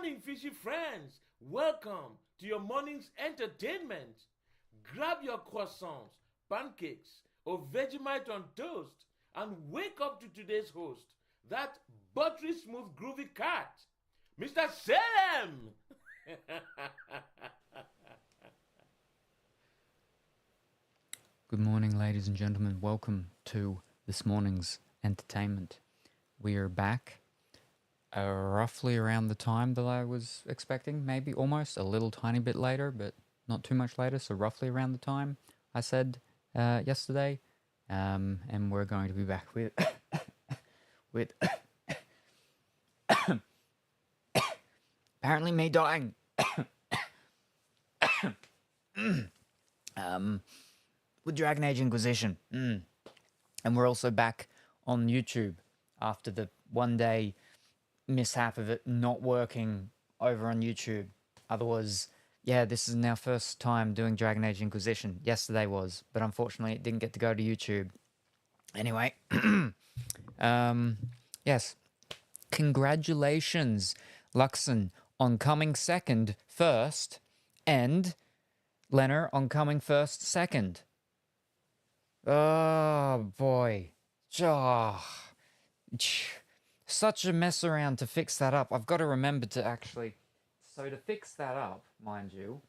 morning, fishy friends. Welcome to your morning's entertainment. Grab your croissants, pancakes, or Vegemite on toast and wake up to today's host, that buttery smooth groovy cat, Mr. Salem. Good morning, ladies and gentlemen. Welcome to this morning's entertainment. We are back roughly around the time that I was expecting, maybe almost a little tiny bit later, but not too much later, so roughly around the time I said yesterday. And we're going to be back with with apparently me dying. With Dragon Age Inquisition. And we're also back on YouTube after the one day mishap of it not working over on YouTube. Otherwise, yeah, this is our first time doing Dragon Age Inquisition. Yesterday was, but unfortunately it didn't get to go to YouTube. Anyway, yes. Congratulations, Luxon, on coming first, and Lenner on coming second. Oh, boy. Oh, such a mess around to fix that up. I've got to remember to actually... So to fix that up, mind you,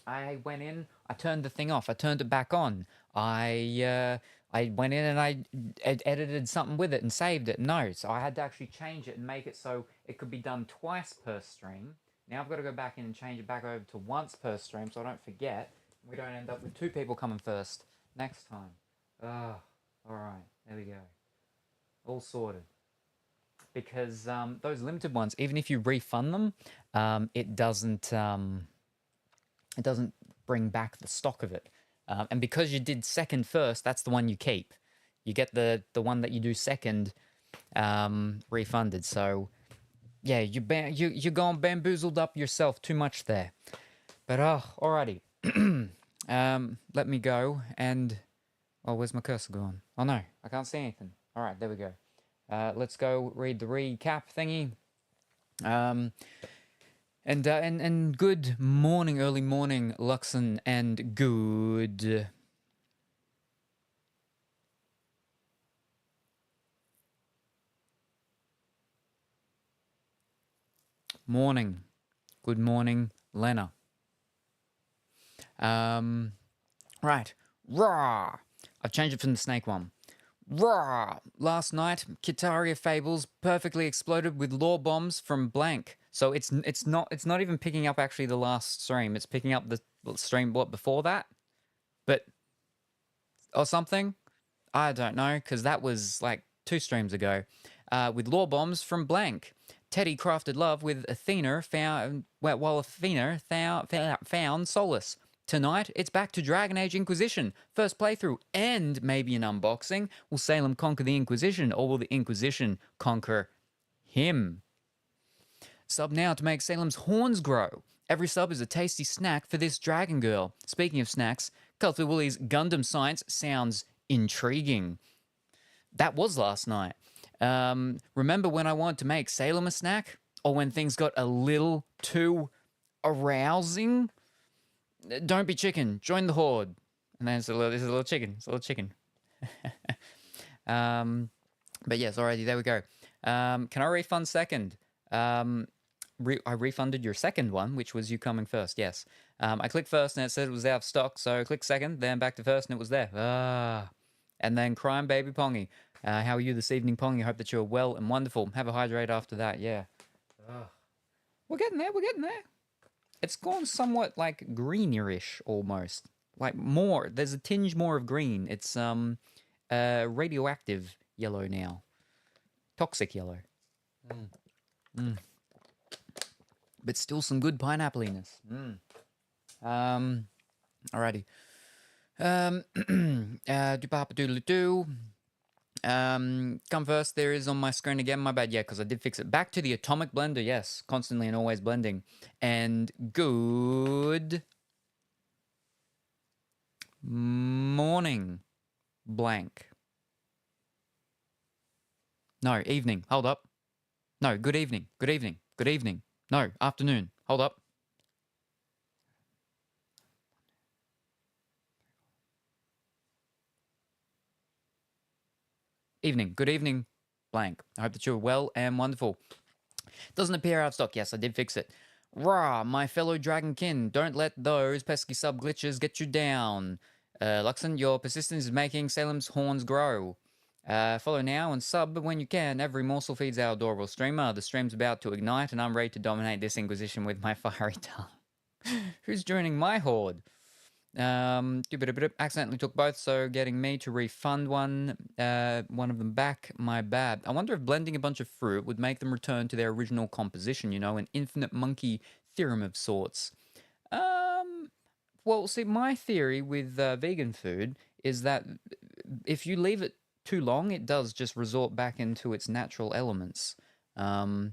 I went in, I turned the thing off, I turned it back on. I went in and I edited something with it and saved it. No, so I had to actually change it and make it so it could be done twice per stream. Now I've got to go back in and change it back over to once per stream so I don't forget. We don't end up with two people coming first next time. Oh, alright, there we go. All sorted. Because those limited ones, even if you refund them, it doesn't bring back the stock of it. And because you did second first, that's the one you keep. You get the one that you do second refunded. So yeah, you're going bamboozled up yourself too much there. But alrighty. Let me go and... Oh, where's my cursor gone? Oh no, I can't see anything. Alright, there we go. Let's go read the recap thingy. And good morning, early morning, Luxon, and good morning. Good morning, Lena. Right. Raw. I've changed it from the snake one. Raw. Last night, Kitaria Fables perfectly exploded with lore bombs from blank. So it's not even picking up actually the last stream. It's picking up the stream before that, but or something. I don't know because that was like 2 streams ago. With lore bombs from blank. Teddy crafted love with Athena while Athena found solace. Tonight, it's back to Dragon Age Inquisition. First playthrough and maybe an unboxing. Will Salem conquer the Inquisition, or will the Inquisition conquer him? Sub now to make Salem's horns grow. Every sub is a tasty snack for this dragon girl. Speaking of snacks, Cultful Willie's Gundam Science sounds intriguing. That was last night. Remember when I wanted to make Salem a snack? Or when things got a little too arousing? Don't be chicken. Join the horde. And then it's a little chicken. It's a little chicken. But yes, alrighty, there we go. Can I refund second? I refunded your second one, which was you coming first, yes. I clicked first and it said it was out of stock, so I clicked second, then back to first and it was there. And then Crime Baby Pongy. How are you this evening, Pongy? I hope that you're well and wonderful. Have a hydrate after that, yeah. We're getting there, we're getting there. It's gone somewhat like greenish almost. Like more. There's a tinge more of green. It's radioactive yellow now. Toxic yellow. But still some good pineapple-iness. Alrighty. Do-papa-doodle-doo. Come first, there is on my screen again, my bad, yeah, because I did fix it. Back to the atomic blender, yes, constantly and always blending. And good morning, blank. No, evening, hold up. No, good evening, good evening, good evening, No, afternoon. Hold up. Evening. Good evening, blank. I hope that you're well and wonderful. Doesn't appear out of stock. Yes, I did fix it. Rah, my fellow dragonkin, don't let those pesky sub glitches get you down. Luxon, your persistence is making Salem's horns grow. Follow now and sub when you can. Every morsel feeds our adorable streamer. The stream's about to ignite, and I'm ready to dominate this Inquisition with my fiery tongue. Who's joining my horde? Accidentally took both, so getting me to refund one of them back. My bad. I wonder if blending a bunch of fruit would make them return to their original composition. You know, an infinite monkey theorem of sorts. Well, see, my theory with vegan food is that if you leave it too long, it does just resort back into its natural elements. It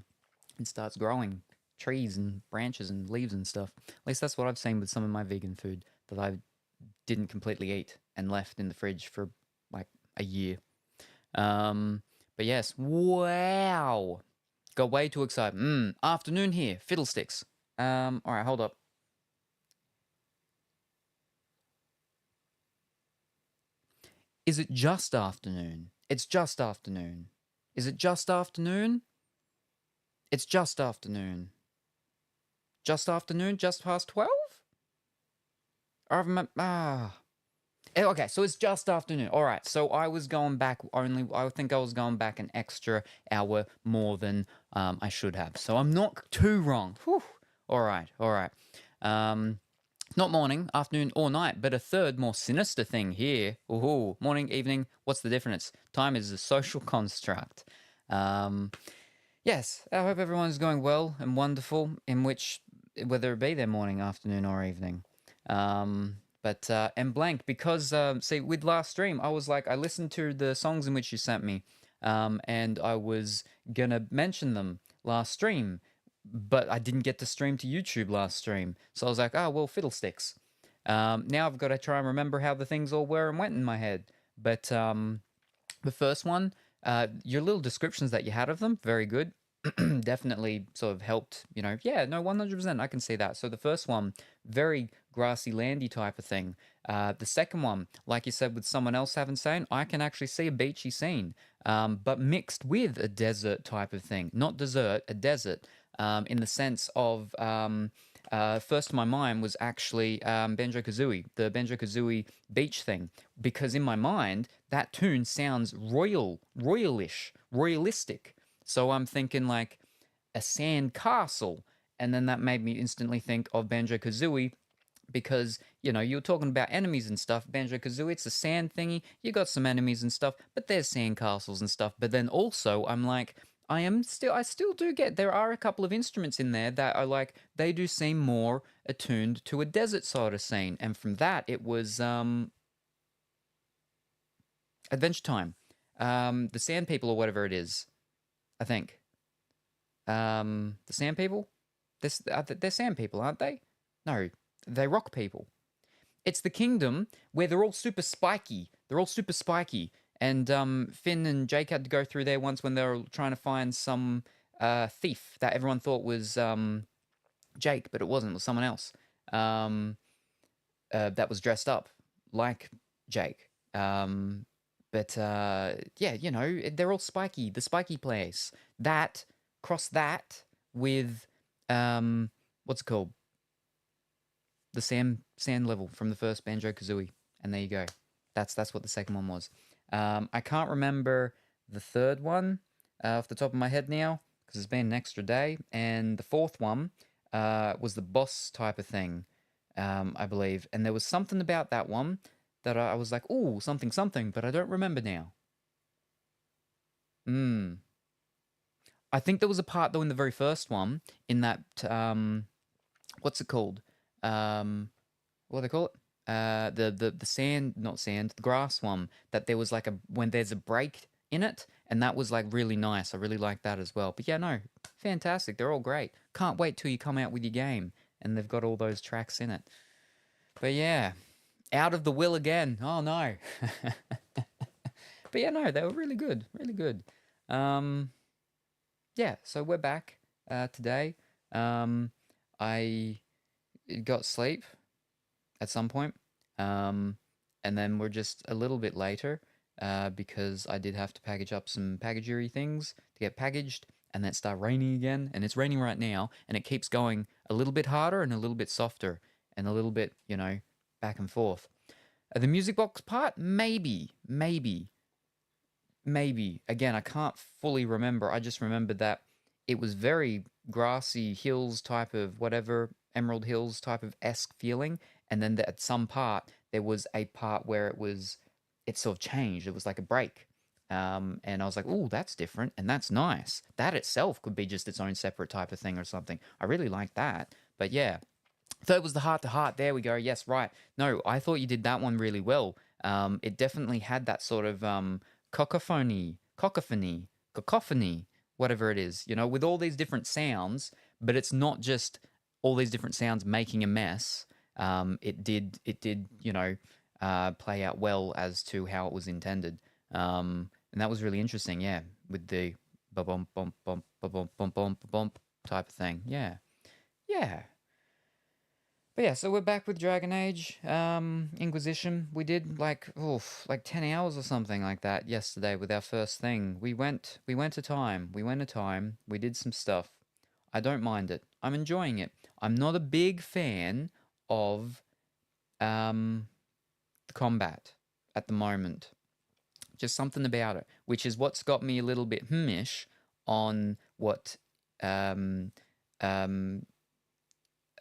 starts growing trees and branches and leaves and stuff. At least that's what I've seen with some of my vegan food that I didn't completely eat and left in the fridge for like a year. But yes, wow. Got way too excited. Afternoon here, fiddlesticks. All right, hold up. Is it just afternoon? It's just afternoon. Is it just afternoon? It's just afternoon. Just afternoon? Just past 12? Okay, so it's just afternoon. All right, so I was going back I think I was going back an extra hour more than I should have. So I'm not too wrong. Whew. All right. Not morning, afternoon, or night, but a third, more sinister thing here. Ooh, morning, evening, what's the difference? Time is a social construct. Yes, I hope everyone's going well and wonderful, in which, whether it be their morning, afternoon, or evening. And blank, because, see, with last stream, I was like, I listened to the songs in which you sent me, and I was gonna mention them last stream, but I didn't get to stream to YouTube last stream. So I was like, oh, well, fiddlesticks. Now I've got to try and remember how the things all were and went in my head. But the first one, your little descriptions that you had of them, very good. Definitely sort of helped, yeah, no, 100%, I can see that. So the first one, very grassy, landy type of thing. The second one, like you said, with someone else having saying, I can actually see a beachy scene, but mixed with a desert type of thing. Not desert, a desert. In the sense of, first in my mind was actually Banjo-Kazooie, the Banjo-Kazooie beach thing, because in my mind, that tune sounds royalish, royalistic. So I'm thinking like a sand castle, and then that made me instantly think of Banjo-Kazooie, because, you're talking about enemies and stuff. Banjo-Kazooie, it's a sand thingy, you got some enemies and stuff, but there's sand castles and stuff. But then also, I'm like, I still do get, there are a couple of instruments in there that are like, they do seem more attuned to a desert sort of scene. And from that, it was Adventure Time. The Sand People or whatever it is, I think. The Sand People? They're Sand People, aren't they? No, they're Rock People. It's the kingdom where they're all super spiky. And Finn and Jake had to go through there once when they were trying to find some thief that everyone thought was Jake, but it wasn't. It was someone else that was dressed up like Jake. Yeah, they're all spiky. The spiky place. Cross that with what's it called? The sand level from the first Banjo-Kazooie, and there you go. That's what the second one was. I can't remember the third one off the top of my head now, because it's been an extra day. And the fourth one was the boss type of thing, I believe. And there was something about that one that I was like, ooh, something, but I don't remember now. I think there was a part, though, in the very first one, in that, what's it called? What do they call it? The grass one, that there was like when there's a break in it, and that was like really nice. I really like that as well. But yeah, no, fantastic. They're all great. Can't wait till you come out with your game and they've got all those tracks in it. But yeah, out of the will again. Oh no. But yeah, no, they were really good, really good. Yeah, so we're back today. I got sleep at some point, and then we're just a little bit later because I did have to package up some packagery things to get packaged, and then it started raining again, and it's raining right now, and it keeps going a little bit harder and a little bit softer and a little bit, back and forth. The music box part, maybe. Again, I can't fully remember. I just remember that it was very grassy hills type of whatever, Emerald Hills type of esque feeling. And then at some part, there was a part where it sort of changed. It was like a break. And I was like, "Ooh, that's different and that's nice." That itself could be just its own separate type of thing or something. I really like that. But yeah. Third was the heart to heart. There we go. Yes, right. No, I thought you did that one really well. It definitely had that sort of cacophony, whatever it is, with all these different sounds, but it's not just all these different sounds making a mess. It did, play out well as to how it was intended. And that was really interesting, yeah, with the ba-bum, bum, bum, ba-bum, bum, bum, ba-bum type of thing. Yeah. Yeah. But yeah, so we're back with Dragon Age, Inquisition. We did like 10 hours or something like that yesterday with our first thing. We went a time. We did some stuff. I don't mind it. I'm enjoying it. I'm not a big fan of the combat at the moment. Just something about it, which is what's got me a little bit ish on what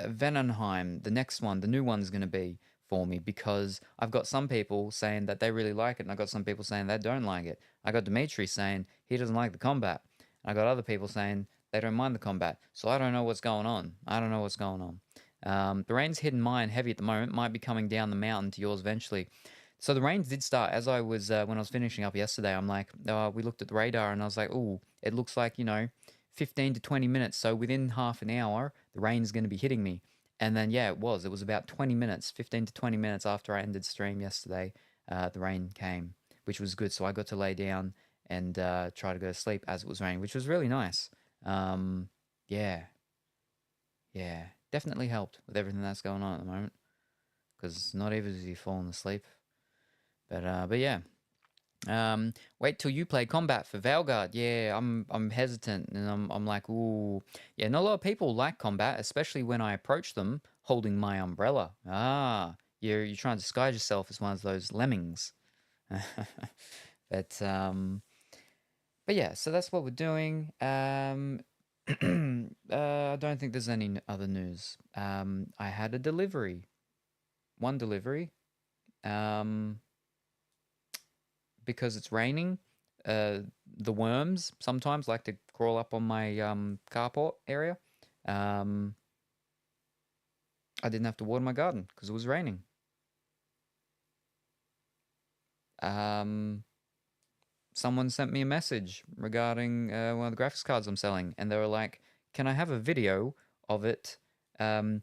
Venenheim, the next one, the new one's going to be for me, because I've got some people saying that they really like it, and I got some people saying they don't like it. I got Dimitri saying he doesn't like the combat. I got other people saying they don't mind the combat. So I don't know what's going on. The rain's hitting mine heavy at the moment. Might be coming down the mountain to yours eventually. So the rains did start as I was when I was finishing up yesterday. I'm like, we looked at the radar and I was like, ooh, it looks like 15 to 20 minutes. So within half an hour, the rain's going to be hitting me. And then, yeah, it was. It was about 20 minutes, 15 to 20 minutes after I ended stream yesterday, the rain came, which was good. So I got to lay down and try to go to sleep as it was raining, which was really nice. Yeah. Definitely helped with everything that's going on at the moment, because it's not easy falling asleep. But yeah. Wait till you play combat for Valgard. Yeah, I'm hesitant, and I'm like, ooh, yeah. Not a lot of people like combat, especially when I approach them holding my umbrella. You're trying to disguise yourself as one of those lemmings. but yeah, so that's what we're doing. I don't think there's any other news. I had a delivery, one delivery. Because it's raining, the worms sometimes like to crawl up on my carport area. I didn't have to water my garden because it was raining. Someone sent me a message regarding one of the graphics cards I'm selling, and they were like, "Can I have a video of it, all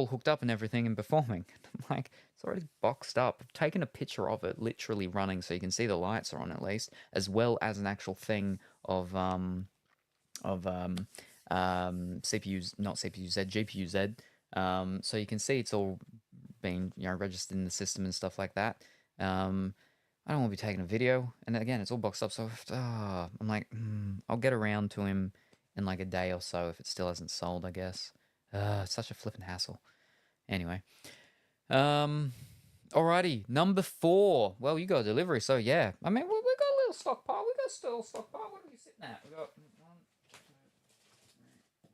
hooked up and everything and performing?" I'm like, it's already boxed up. I've taken a picture of it literally running so you can see the lights are on at least, as well as an actual thing of CPU, not CPU Z, GPU Z. So you can see it's all been registered in the system and stuff like that. I don't want to be taking a video, and again, it's all boxed up. So I'm like, I'll get around to him in like a day or so if it still hasn't sold, I guess. It's such a flippin' hassle. Anyway. Alrighty, number 4. Well, you got a delivery, so yeah. I mean, we got a little stockpile. We got still a stockpile. What are we sitting at? We got 1, 2, 3, 4, 5,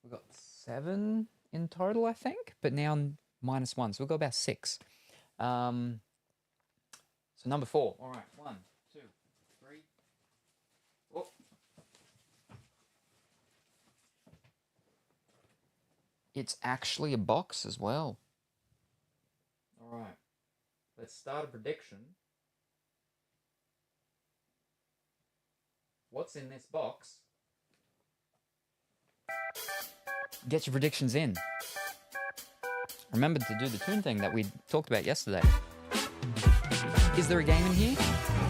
6, 7. We got 7 in total, I think, but now -1, so we've got about 6. So number 4. All right, 1, 2, 3. Oh. It's actually a box as well. All right, let's start a prediction. What's in this box? Get your predictions in. Remember to do the tune thing that we talked about yesterday. Is there a game in here?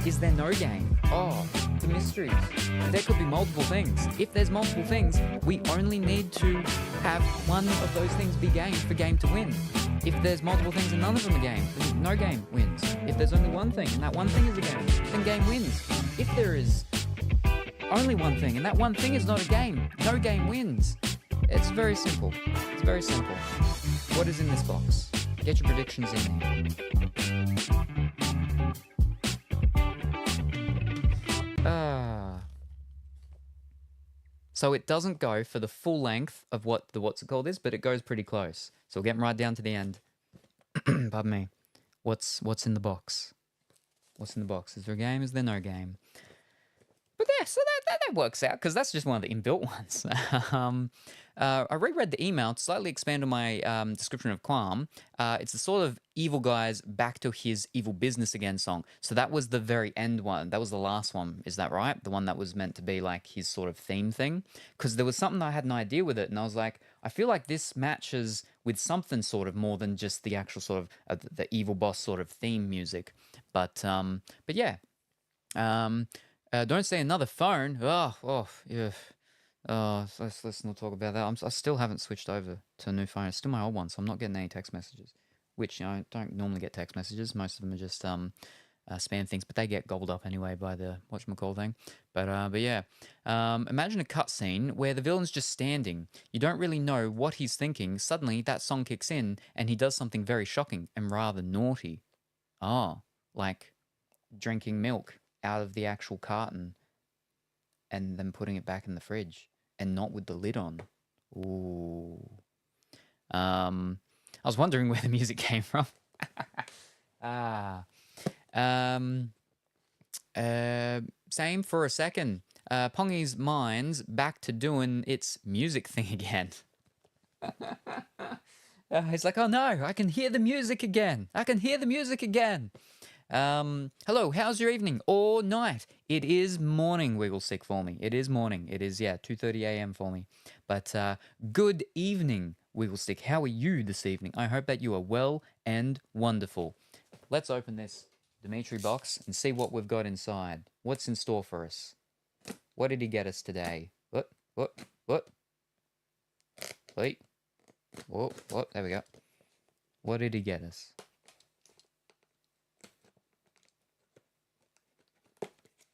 Is there no game? Oh, the mysteries. There could be multiple things. If there's multiple things, we only need to have one of those things be game for game to win. If there's multiple things and none of them are game, then no game wins. If there's only one thing and that one thing is a game, then game wins. If there is only one thing and that one thing is not a game, no game wins. It's very simple. It's very simple. What is in this box? Get your predictions in there. So it doesn't go for the full length of what the what's it called is, but it goes pretty close. So we're getting right down to the end. Pardon me. What's in the box? What's in the box? Is there a game? Is there no game? But yeah, so that works out because that's just one of the inbuilt ones. I reread the email to slightly expand on my description of Qualm. It's the sort of evil guy's back to his evil business again song. So that was the very end one. That was the last one. Is that right? The one that was meant to be like his sort of theme thing. Because there was something I had an idea with it, and I was like, I feel like this matches with something sort of more than just the actual sort of the evil boss sort of theme music. But yeah. Don't say another phone. Yeah. Let's not talk about that. I still haven't switched over to a new phone. It's still my old one, so I'm not getting any text messages. Which, you know, I don't normally get text messages. Most of them are just spam things, but they get gobbled up anyway by the whatchamacall thing. But yeah. Imagine a cutscene where the villain's just standing. You don't really know what he's thinking. Suddenly, that song kicks in, and he does something very shocking and rather naughty. Like drinking milk out of the actual carton and then putting it back in the fridge and not with the lid on. Ooh. I was wondering where the music came from. Same for a second. Pongy's mind's back to doing its music thing again. He's like, oh no, I can hear the music again. I can hear the music again. Hello, how's your evening or night? It is morning, Wigglestick, for me. It is morning. It is, 2:30 a.m. for me. But good evening, Wigglestick. How are you this evening? I hope that you are well and wonderful. Let's open this Dimitri box and see what we've got inside. What's in store for us? What did he get us today? What? Wait. What? There we go. What did he get us?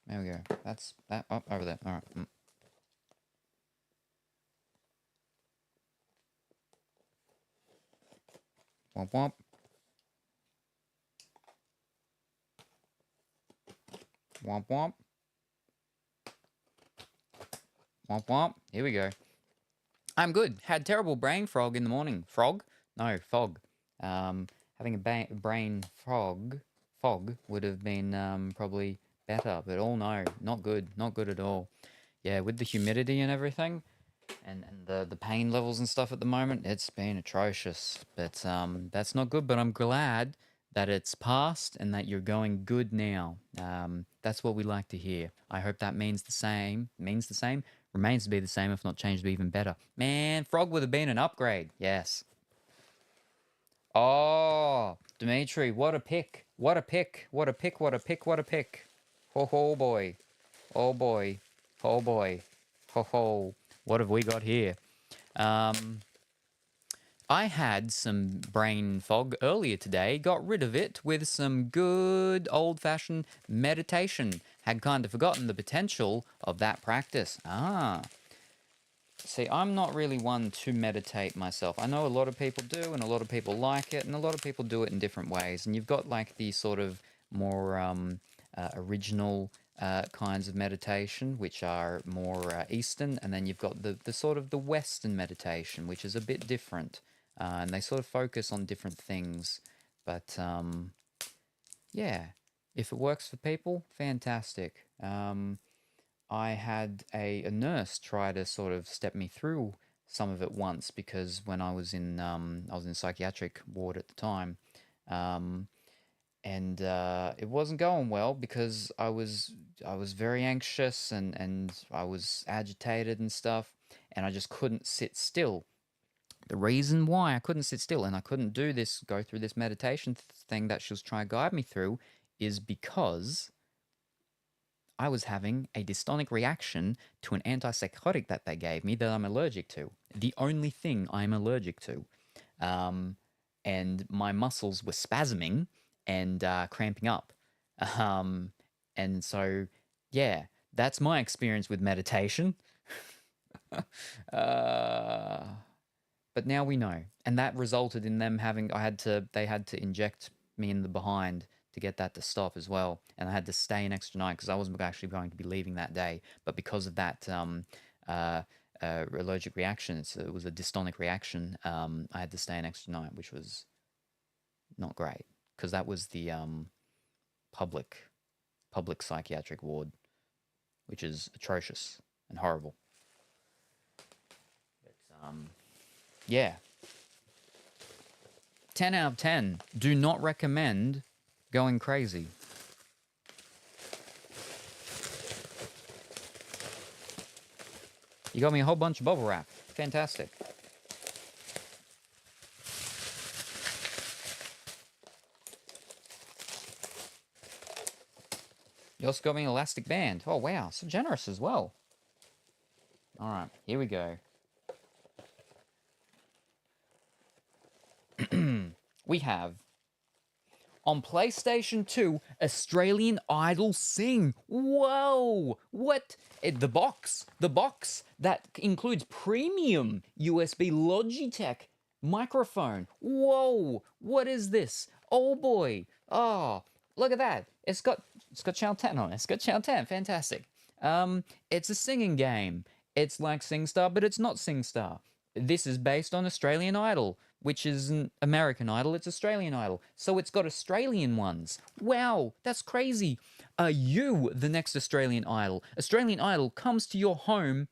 There we go. That's that. Oh, over there. All right. Womp womp. Womp womp. Womp womp. Here we go. I'm good. Had terrible brain fog in the morning. Frog? No, fog. Having a brain fog would have been probably better, but no, not good at all. Yeah, with the humidity and everything, and the pain levels and stuff at the moment, it's been atrocious. But that's not good. But I'm glad that it's passed and that you're going good now. That's what we like to hear. I hope that means the same. Remains to be the same, if not changed to be even better. Man, frog would have been an upgrade. Yes. Oh, Dimitri, what a pick. What a pick. What a pick. What a pick. What a pick. Oh boy. Oh boy. Oh boy. Ho. What have we got here? I had some brain fog earlier today, got rid of it with some good old-fashioned meditation. Had kind of forgotten the potential of that practice. See, I'm not really one to meditate myself. I know a lot of people do, and a lot of people like it, and a lot of people do it in different ways. And you've got like the sort of more original kinds of meditation, which are more Eastern, and then you've got the sort of the Western meditation, which is a bit different. And they sort of focus on different things. But, yeah, if it works for people, fantastic. I had a nurse try to sort of step me through some of it once, because when I was in psychiatric ward at the time, and it wasn't going well because I was very anxious and I was agitated and stuff, and I just couldn't sit still. The reason why I couldn't sit still and I couldn't go through this meditation thing that she was trying to guide me through is because I was having a dystonic reaction to an antipsychotic that they gave me that I'm allergic to. The only thing I'm allergic to. And my muscles were spasming and cramping up. Um, and so, yeah, that's my experience with meditation. uh, but now we know, and that resulted in them having. They had to inject me in the behind to get that to stop as well, and I had to stay an extra night because I wasn't actually going to be leaving that day. But because of that allergic reaction, it was a dystonic reaction. I had to stay an extra night, which was not great because that was the public psychiatric ward, which is atrocious and horrible. But yeah, 10 out of 10. Do not recommend going crazy. You got me a whole bunch of bubble wrap. Fantastic. You also got me an elastic band. Oh, wow. So generous as well. All right. Here we go. We have on PlayStation 2, Australian Idol Sing. Whoa! What? The box that includes premium USB Logitech microphone. Whoa! What is this? Oh boy! Oh, look at that! It's got Channel 10 on it. It's got Channel 10. Fantastic. It's a singing game. It's like SingStar, but it's not SingStar. This is based on Australian Idol, which isn't American Idol, it's Australian Idol. So it's got Australian ones. Wow, that's crazy. Are you the next Australian Idol? Australian Idol comes to your home.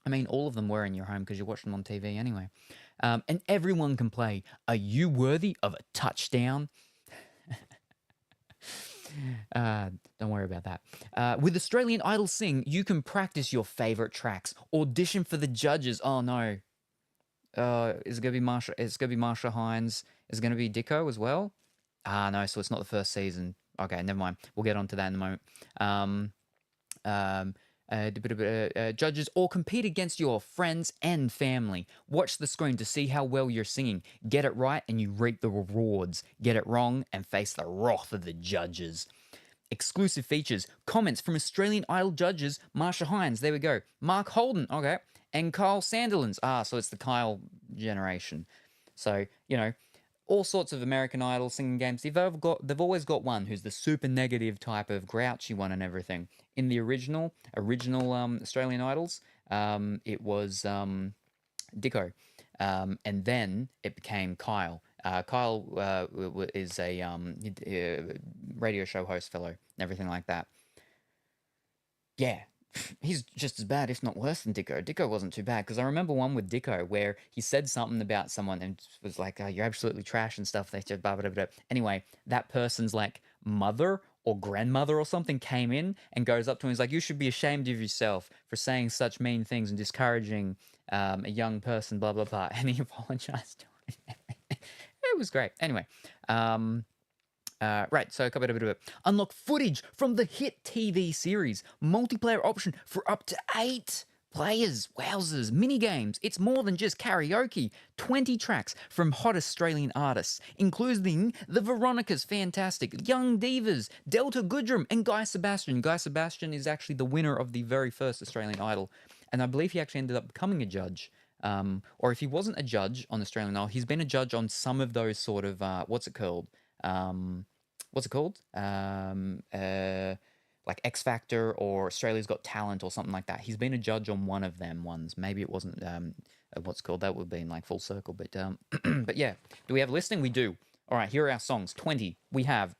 I mean, all of them were in your home because you watched them on TV anyway. And everyone can play. Are you worthy of a touchdown? Don't worry about that. With Australian Idol Sing, you can practice your favorite tracks, audition for the judges. Oh no. Is it gonna be Marsha? It's gonna be Marsha Hines. Is it gonna be Dicko as well? No. So it's not the first season. Okay, never mind. We'll get onto that in a moment. Judges or compete against your friends and family. Watch the screen to see how well you're singing. Get it right and you reap the rewards. Get it wrong and face the wrath of the judges. Exclusive features. Comments from Australian Idol judges. Marsha Hines. There we go. Mark Holden. Okay. And Kyle Sandilands. So it's the Kyle generation. So, all sorts of American Idol singing games. They've always got one who's the super negative type of grouchy one and everything. In the original Australian Idols, it was Dicko. And then it became Kyle. Kyle is a radio show host fellow and everything like that. Yeah. He's just as bad, if not worse than Dicko. Dicko wasn't too bad, because I remember one with Dicko where he said something about someone and was like, you're absolutely trash and stuff. They said, blah, blah, blah. Anyway, that person's like mother or grandmother or something came in and goes up to him and is like, you should be ashamed of yourself for saying such mean things and discouraging a young person, blah, blah, blah. And he apologized to him. It was great. Anyway, right, so a bit of it. Unlock footage from the hit TV series. Multiplayer option for up to 8 players. Wowzers. Minigames. It's more than just karaoke. 20 tracks from hot Australian artists, including the Veronicas, fantastic, Young Divas, Delta Goodrum, and Guy Sebastian. Guy Sebastian is actually the winner of the very first Australian Idol, and I believe he actually ended up becoming a judge. Or if he wasn't a judge on Australian Idol, he's been a judge on some of those sort of, what's it called? Like X Factor or Australia's Got Talent or something like that. He's been a judge on one of them ones. Maybe it wasn't what's called. That would have been like Full Circle. But but yeah, do we have a listing? We do. All right, here are our songs. 20. We have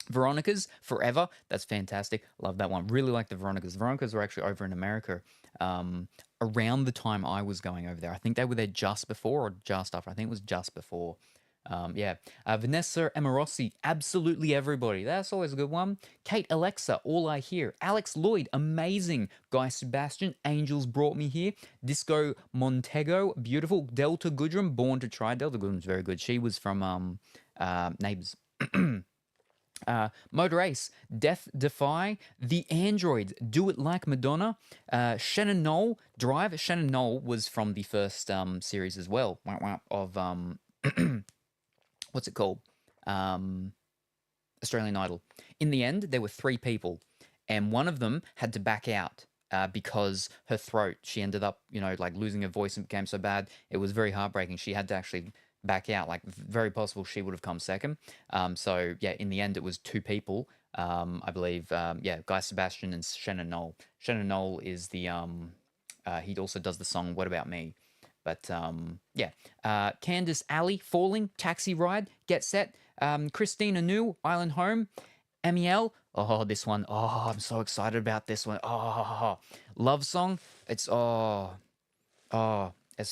Veronica's Forever. That's fantastic. Love that one. Really like the Veronicas. The Veronicas were actually over in America around the time I was going over there. I think they were there just before or just after. I think it was just before. Vanessa Amorosi, Absolutely Everybody. That's always a good one. Kate Alexa, All I Hear. Alex Lloyd, amazing. Guy Sebastian, Angels Brought Me Here. Disco Montego, beautiful. Delta Goodrum, Born to Try. Delta Goodrum's very good. She was from Neighbours. Motor Ace, Death Defy, The Androids, Do It Like Madonna, Shannon Knoll, Drive. Shannon Knoll was from the first series as well of what's it called? Um, Australian Idol. In the end, there were three people, and one of them had to back out because her throat. She ended up, like losing her voice and became so bad. It was very heartbreaking. She had to actually back out. Like, very possible she would have come second. So yeah, in the end, it was two people. I believe, Guy Sebastian and Shannon Knoll. Shannon Knoll is the he also does the song "What About Me." But yeah, Candice Alley, Falling, Taxi Ride, Get Set, Christina New, Island Home, Amiel. Oh, this one. Oh, I'm so excited about this one. Oh, Love Song. It's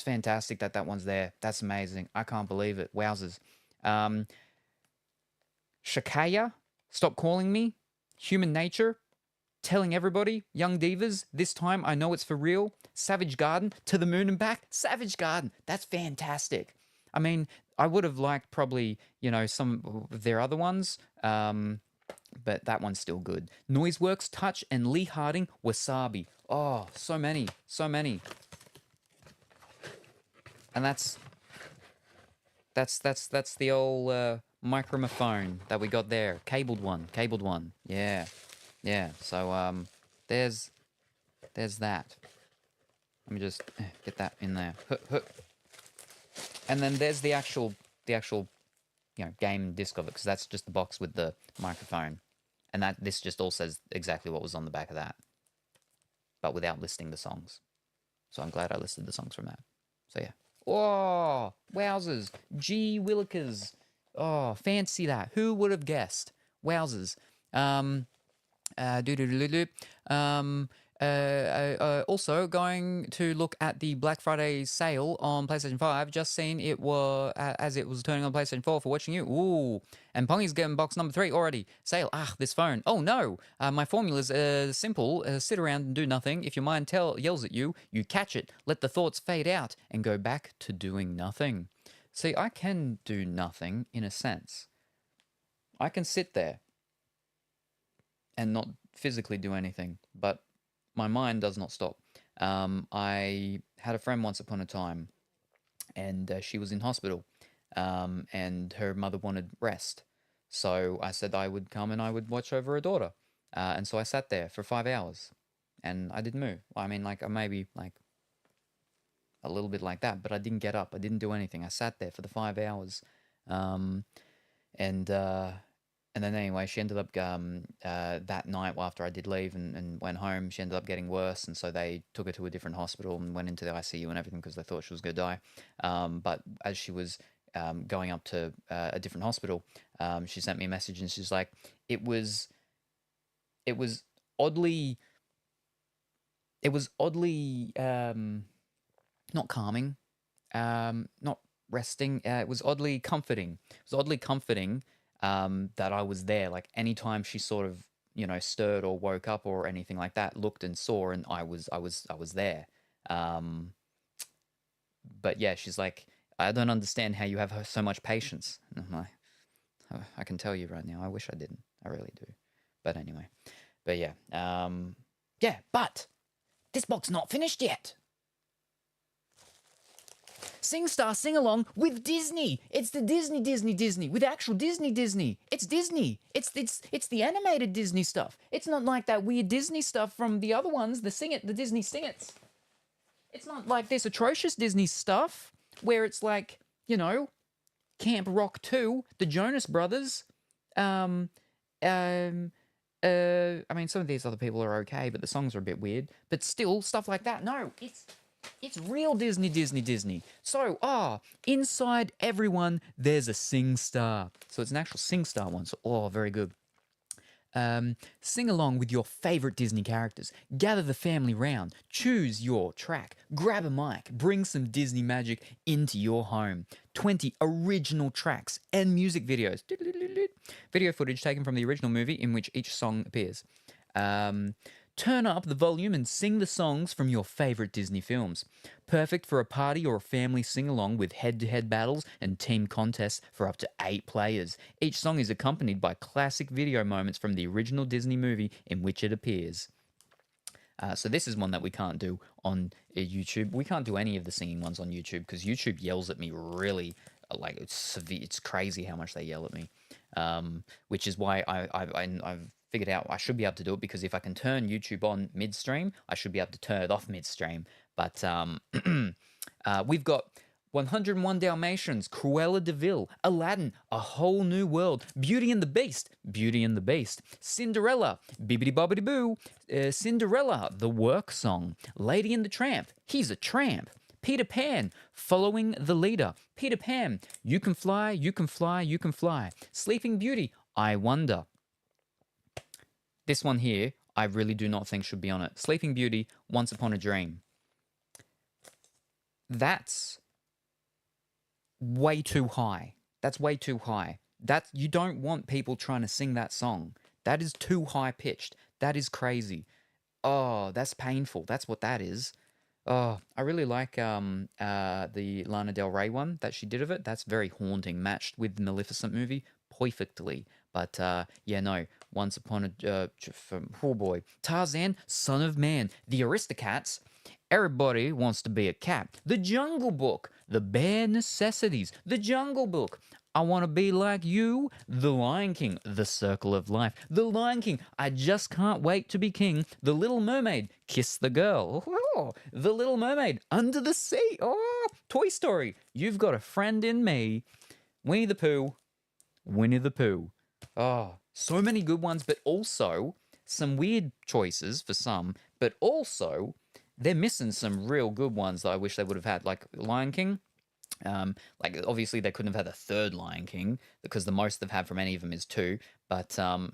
fantastic that one's there. That's amazing. I can't believe it. Wowzers. Shakaya, Stop Calling Me, Human Nature, Telling Everybody, Young Divas, This Time I Know It's For Real, Savage Garden, To the Moon and Back, Savage Garden. That's fantastic. I mean, I would have liked probably, some of their other ones, but that one's still good. Noiseworks, Touch, and Lee Harding, Wasabi. Oh, so many, so many. And that's the old microphone that we got there. Cabled one. Yeah. So there's that. Let me just get that in there. And then there's the actual game disc of it, because that's just the box with the microphone, and this just all says exactly what was on the back of that, but without listing the songs. So I'm glad I listed the songs from that. So yeah. Oh, wowzers. Gee willikers. Oh, fancy that. Who would have guessed? Wowzers. Also going to look at the Black Friday sale on PlayStation 5. Just seen it was as it was turning on PlayStation 4 for watching you. Ooh, and Pongy's getting box number 3 already. Sale. This phone. Oh no. My formula's simple. Sit around and do nothing. If your mind yells at you, you catch it. Let the thoughts fade out and go back to doing nothing. See, I can do nothing in a sense. I can sit there and not physically do anything, but my mind does not stop. I had a friend once upon a time, and she was in hospital, and her mother wanted rest. So I said I would come and I would watch over her daughter. And so I sat there for 5 hours, and I didn't move. I mean, maybe a little bit like that, but I didn't get up. I didn't do anything. I sat there for the 5 hours. And then anyway, she ended up that night after I did leave and went home. She ended up getting worse, and so they took her to a different hospital and went into the ICU and everything because they thought she was going to die. But as she was going up to a different hospital, she sent me a message, and she's like, it was oddly not calming, not resting. It was oddly comforting. It was oddly comforting. That I was there. Like, anytime she sort of, stirred or woke up or anything like that, looked and saw, and I was there. But yeah, she's like, I don't understand how you have so much patience. And I'm like, I can tell you right now, I wish I didn't. I really do. But anyway, yeah, but this box not finished yet. SingStar Sing Along with Disney. It's the Disney with actual Disney. It's Disney. It's the animated Disney stuff. It's not like that weird Disney stuff from the other ones, the Disney Sing-Its. It's not like this atrocious Disney stuff where it's like, Camp Rock 2, the Jonas Brothers. I mean, some of these other people are okay, but the songs are a bit weird. But still, stuff like that. No, it's real Disney. So, inside everyone, there's a SingStar. So it's an actual SingStar one. So, very good. Sing along with your favorite Disney characters. Gather the family round. Choose your track. Grab a mic. Bring some Disney magic into your home. 20 original tracks and music videos. Video footage taken from the original movie in which each song appears. Turn up the volume and sing the songs from your favorite Disney films. Perfect for a party or a family sing-along with head-to-head battles and team contests for up to 8 players. Each song is accompanied by classic video moments from the original Disney movie in which it appears. So this is one that we can't do on YouTube. We can't do any of the singing ones on YouTube because YouTube yells at me really, like it's crazy how much they yell at me. Which is why I've figured out I should be able to do it, because if I can turn YouTube on midstream, I should be able to turn it off midstream. But we've got 101 Dalmatians, Cruella de Vil, Aladdin, A Whole New World, Beauty and the Beast, Cinderella, Bibbidi Bobbidi Boo, Cinderella, The Work Song, Lady and the Tramp, He's a Tramp, Peter Pan, Following the Leader, Peter Pan, You Can Fly, You Can Fly, You Can Fly, Sleeping Beauty, I Wonder. This one here, I really do not think should be on it. Sleeping Beauty, Once Upon a Dream. That's way too high. That's way too high. You don't want people trying to sing that song. That is too high pitched. That is crazy. Oh, that's painful. That's what that is. Oh, I really like the Lana Del Rey one that she did of it. That's very haunting, matched with the Maleficent movie perfectly. But yeah, no. Once Upon a oh boy, Tarzan, Son of Man, The Aristocats. Everybody Wants to Be a Cat, The Jungle Book, The Bare Necessities, The Jungle Book, I Want to Be Like You, The Lion King, The Circle of Life, The Lion King, I Just Can't Wait to Be King, The Little Mermaid, Kiss the Girl, oh, The Little Mermaid, Under the Sea, oh, Toy Story, You've Got a Friend in Me, Winnie the Pooh, oh, so many good ones, but also some weird choices for some, but also they're missing some real good ones that I wish they would have had, like Lion King. Like obviously they couldn't have had a third Lion King because the most they've had from any of them is 2. But the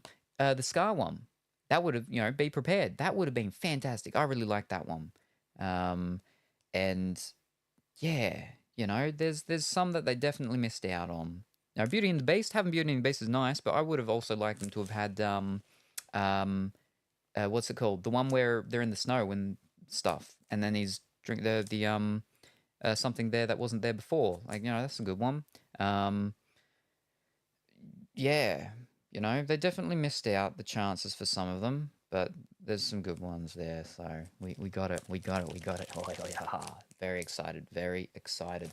Scar one, that would have, be prepared. That would have been fantastic. I really like that one. And yeah, there's some that they definitely missed out on. Now, Beauty and the Beast, having Beauty and the Beast is nice, but I would have also liked them to have had what's it called? The one where they're in the snow and stuff, and then he's drink the something there that wasn't there before. Like, that's a good one. Yeah, they definitely missed out the chances for some of them, but there's some good ones there. So we got it. Oh, yeah. Very excited.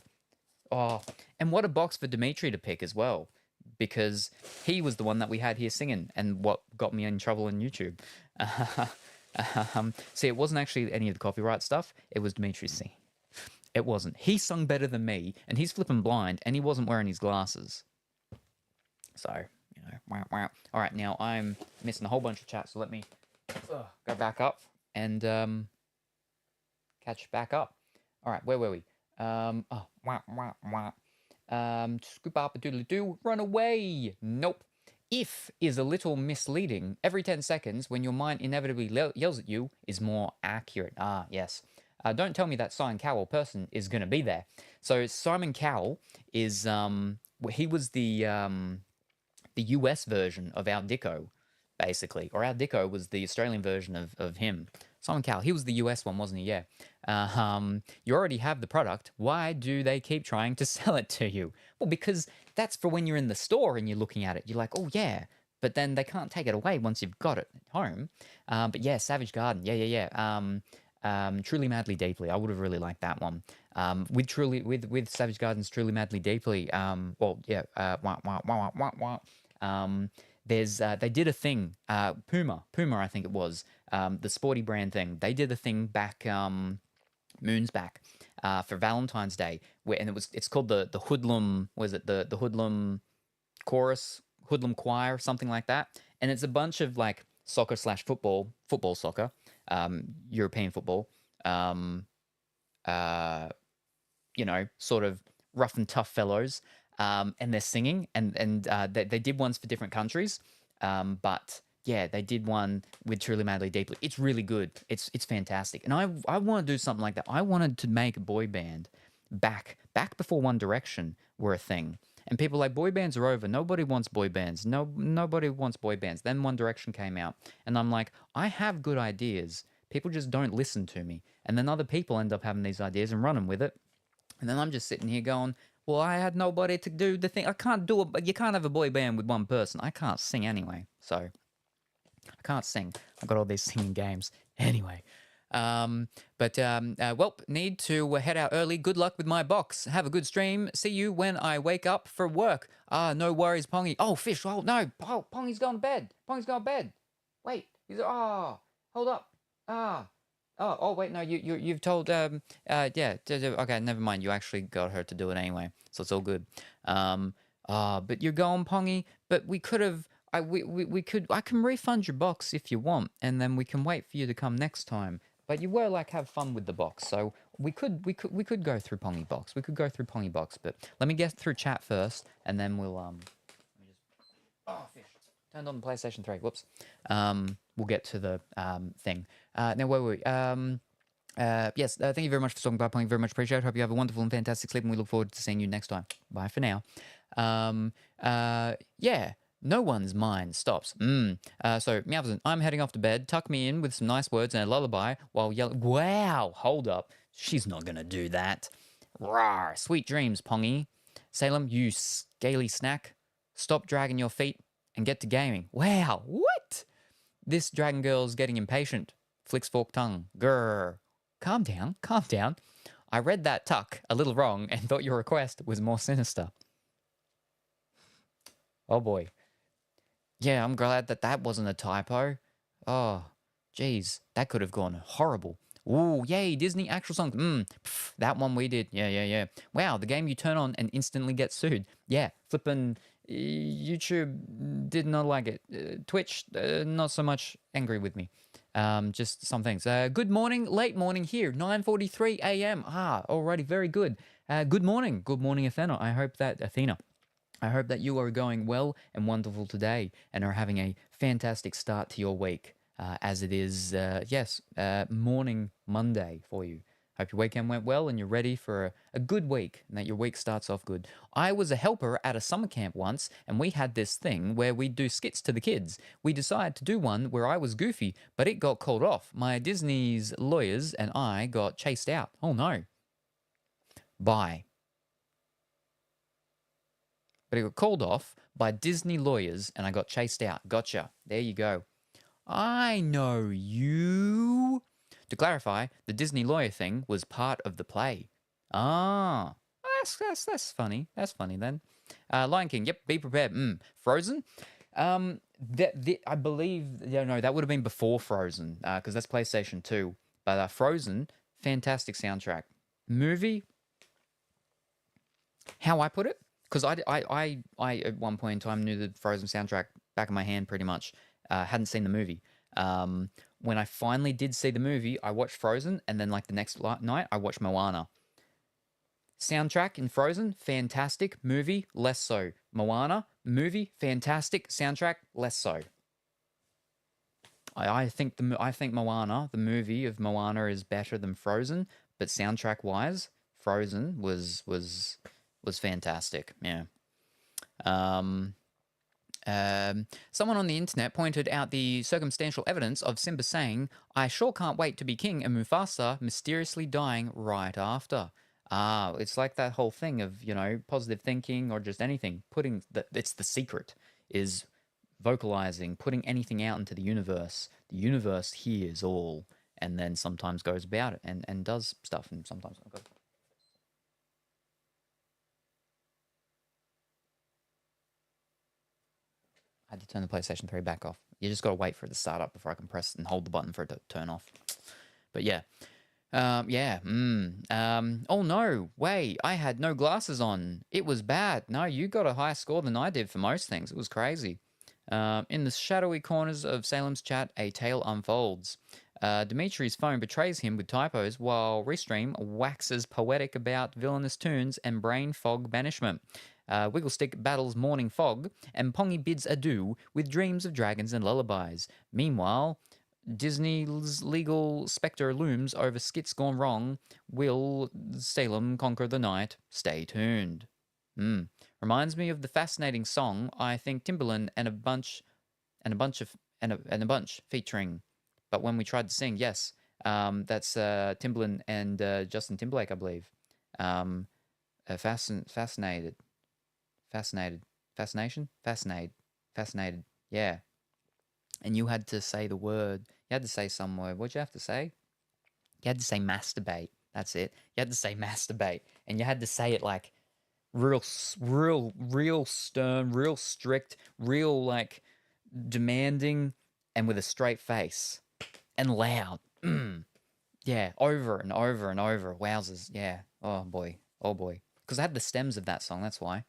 Oh, and what a box for Dimitri to pick as well, because he was the one that we had here singing, and what got me in trouble on YouTube. See, it wasn't actually any of the copyright stuff. It was Dimitri's singing. It wasn't. He sung better than me, and he's flipping blind, and he wasn't wearing his glasses. So, wow. All right, now I'm missing a whole bunch of chat, so let me go back up and catch back up. All right, where were we? Scoop up a doodly doo, run away. Nope. If is a little misleading. Every 10 seconds, when your mind inevitably yells at you, is more accurate. Ah, yes. Don't tell me that Simon Cowell person is going to be there. So Simon Cowell is he was the US version of Our Dicko, basically, or Our Dicko was the Australian version of him. Simon Cowell, he was the US one, wasn't he? Yeah. You already have the product. Why do they keep trying to sell it to you? Well, because that's for when you're in the store and you're looking at it. You're like, oh, yeah. But then they can't take it away once you've got it at home. But yeah, Savage Garden. Yeah. Truly Madly Deeply. I would have really liked that one. With Savage Garden's Truly Madly Deeply. There's they did a thing. Puma, I think it was. The sporty brand thing. They did a thing back moons back for Valentine's Day, it's called the Hoodlum. Was it the Hoodlum Chorus, Hoodlum Choir, something like that? And it's a bunch of like soccer / football soccer, European football, sort of rough and tough fellows, and they're singing, and they did ones for different countries, but yeah, they did one with Truly Madly Deeply. It's really good. It's fantastic, and I want to do something like that. I wanted to make a boy band back before One Direction were a thing. And people are like, boy bands are over. Nobody wants boy bands. Nobody wants boy bands. Then One Direction came out. And I'm like, I have good ideas. People just don't listen to me. And then other people end up having these ideas and running with it. And then I'm just sitting here going, well, I had nobody to do the thing. I can't do it, but you can't have a boy band with one person. I can't sing anyway. So I can't sing. I've got all these singing games. Anyway. Well, need to head out early. Good luck with my box. Have a good stream. See you when I wake up for work. No worries, Pongy. Oh, fish. Oh, no. Oh, Pongy's going to bed. Pongy's going to bed. Wait. Hold up. Wait, no, you've told, okay, never mind. You actually got her to do it anyway, so it's all good. But you're going, Pongy, but we could have, I can refund your box if you want, and then we can wait for you to come next time. But you were like, have fun with the box, so we could go through Pongy box. We could go through Pongy box, but let me get through chat first, and then we'll, let me just, fish. Turned on the PlayStation 3. Whoops. We'll get to the thing. Now, where were we? Yes, thank you very much for talking about Pongy. Very much appreciate it. Hope you have a wonderful and fantastic sleep, and we look forward to seeing you next time. Bye for now. Yeah. No one's mind stops. So, Meowson, I'm heading off to bed. Tuck me in with some nice words and a lullaby while yelling. Wow, hold up. She's not going to do that. Rawr. Sweet dreams, Pongy. Salem, you scaly snack. Stop dragging your feet and get to gaming. Wow, what? This dragon girl's getting impatient. Flicks forked tongue. Grrr. Calm down, calm down. I read that tuck a little wrong and thought your request was more sinister. Oh boy. Yeah, I'm glad that wasn't a typo. Oh, geez, that could have gone horrible. Ooh, yay, Disney actual songs. That one we did. Yeah. Wow, the game you turn on and instantly get sued. Yeah, flippin' YouTube did not like it. Twitch, not so much angry with me. Just some things. Good morning, late morning here, 9:43 a.m. Alrighty, very good. Good morning, Athena. I hope that you are going well and wonderful today and are having a fantastic start to your week, as it is, morning Monday for you. Hope your weekend went well and you're ready for a good week and that your week starts off good. I was a helper at a summer camp once, and we had this thing where we'd do skits to the kids. We decided to do one where I was Goofy, but it got called off. My Disney's lawyers and I got chased out. Oh no. Bye. But it got called off by Disney lawyers and I got chased out. Gotcha. There you go. I know you. To clarify, the Disney lawyer thing was part of the play. That's funny. That's funny then. Lion King, yep, be prepared. Frozen? I believe, that would have been before Frozen, because that's PlayStation 2. But Frozen, fantastic soundtrack. Movie, how I put it? Because I at one point in time knew the Frozen soundtrack back of my hand pretty much. Hadn't seen the movie. When I finally did see the movie, I watched Frozen, and then like the next night, I watched Moana. Soundtrack in Frozen, fantastic. Movie, less so. Moana, movie, fantastic. Soundtrack, less so. I think Moana, the movie of Moana, is better than Frozen, but soundtrack wise, Frozen was fantastic. Yeah. Someone on the internet pointed out the circumstantial evidence of Simba saying, "I sure can't wait to be king," and Mufasa mysteriously dying right after. It's like that whole thing of, positive thinking or just anything. It's the secret, is vocalizing, putting anything out into the universe. The universe hears all and then sometimes goes about it and does stuff, and sometimes... I had to turn the PlayStation 3 back off. You just got to wait for it to start up before I can press and hold the button for it to turn off. But yeah. Oh no, wait, I had no glasses on. It was bad. No, you got a higher score than I did for most things. It was crazy. In the shadowy corners of Salem's chat, a tale unfolds. Dimitri's phone betrays him with typos, while Restream waxes poetic about villainous tunes and brain fog banishment. Wigglestick battles morning fog, and Pongy bids adieu with dreams of dragons and lullabies. Meanwhile, Disney's legal spectre looms over skits gone wrong. Will Salem conquer the night? Stay tuned. Reminds me of the fascinating song I think Timbaland and a bunch featuring. But when we tried to sing, yes, that's Timbaland and Justin Timberlake, I believe. Fascinated, fascinated. Yeah, and you had to say the word. You had to say some word. What'd you have to say? You had to say masturbate. That's it. You had to say masturbate, and you had to say it like real stern, real strict, real like demanding, and with a straight face and loud. Yeah, over and over and over. Wowzers. Yeah. Oh boy. Oh boy. Because I had the stems of that song. That's why.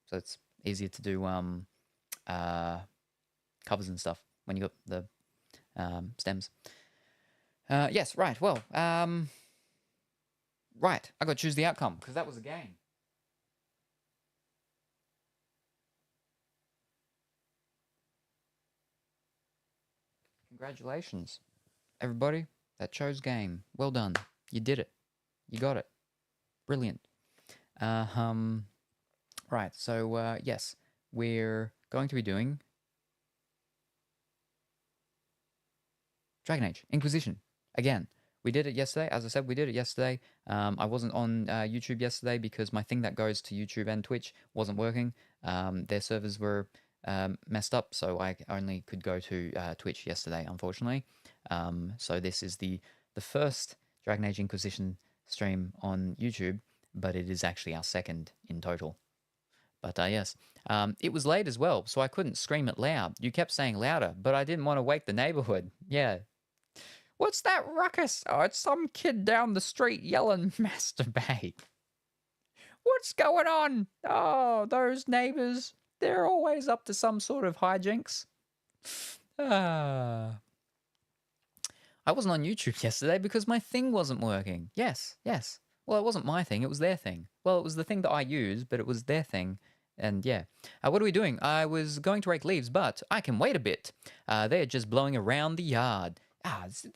So it's easier to do covers and stuff when you got the stems. Yes. Right. Well. Right. I got to choose the outcome because that was a game. Congratulations, everybody that chose game. Well done. You did it. You got it. Brilliant. Right. So yes, we're going to be doing Dragon Age Inquisition again. We did it yesterday. As I said, we did it yesterday. I wasn't on YouTube yesterday because my thing that goes to YouTube and Twitch wasn't working. Their servers were messed up, so I only could go to Twitch yesterday, unfortunately. So this is the first Dragon Age Inquisition stream on YouTube, but it is actually our second in total. But yes, it was late as well, so I couldn't scream it loud. You kept saying louder, but I didn't want to wake the neighborhood. Yeah. What's that ruckus? Oh, it's some kid down the street yelling masturbate. What's going on? Oh, those neighbors. They're always up to some sort of hijinks. I wasn't on YouTube yesterday because my thing wasn't working. Yes. Well, it wasn't my thing. It was their thing. Well, it was the thing that I used, but it was their thing. And yeah. What are we doing? I was going to rake leaves, but I can wait a bit. They're just blowing around the yard.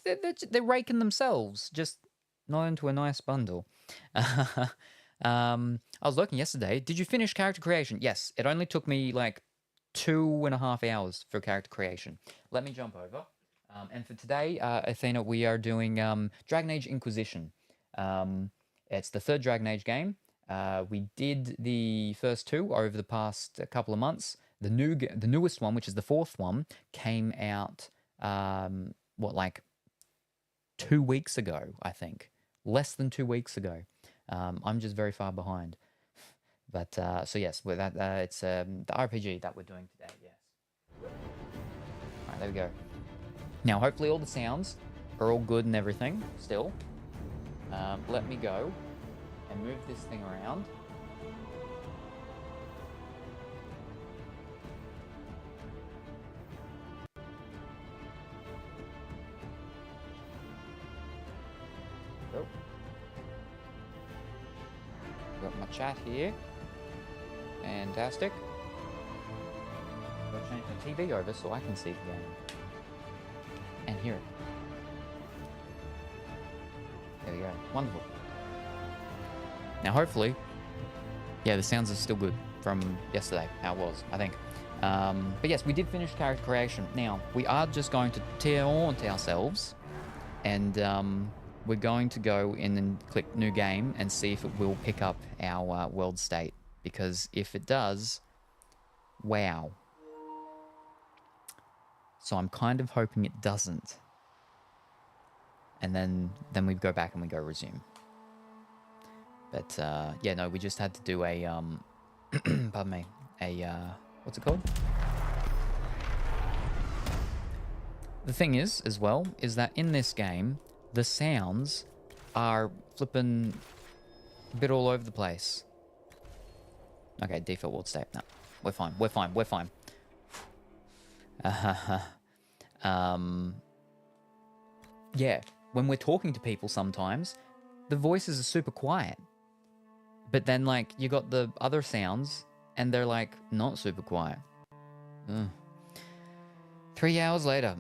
They're raking themselves, just not into a nice bundle. I was looking yesterday. Did you finish character creation? Yes. It only took me like 2.5 hours for character creation. Let me jump over. And for today, Athena, we are doing Dragon Age Inquisition. It's the third Dragon Age game. We did the first two over the past couple of months. The newest one, which is the fourth one, came out like 2 weeks ago, I think. Less than 2 weeks ago. I'm just very far behind. But so yes, with that, it's the RPG that we're doing today. Yes. All right, there we go. Now, hopefully, all the sounds are all good and everything. Still, let me go and move this thing around. Oh. Got my chat here. Fantastic. I'll change the TV over so I can see the game and hear it. There we go. Wonderful. Now, hopefully, yeah, the sounds are still good from yesterday, how it was, I think. But yes, we did finish character creation. Now, we are just going to taunt ourselves, and we're going to go in and click new game and see if it will pick up our world state. Because if it does, wow. So I'm kind of hoping it doesn't. And then we go back and we go resume. But yeah, no, we just had to do a pardon me, what's it called? The thing is, as well, is that in this game, the sounds are flipping a bit all over the place. Okay, default world state. No, we're fine. Yeah, when we're talking to people sometimes, the voices are super quiet. But then, like, you got the other sounds, and they're, like, not super quiet. 3 hours later,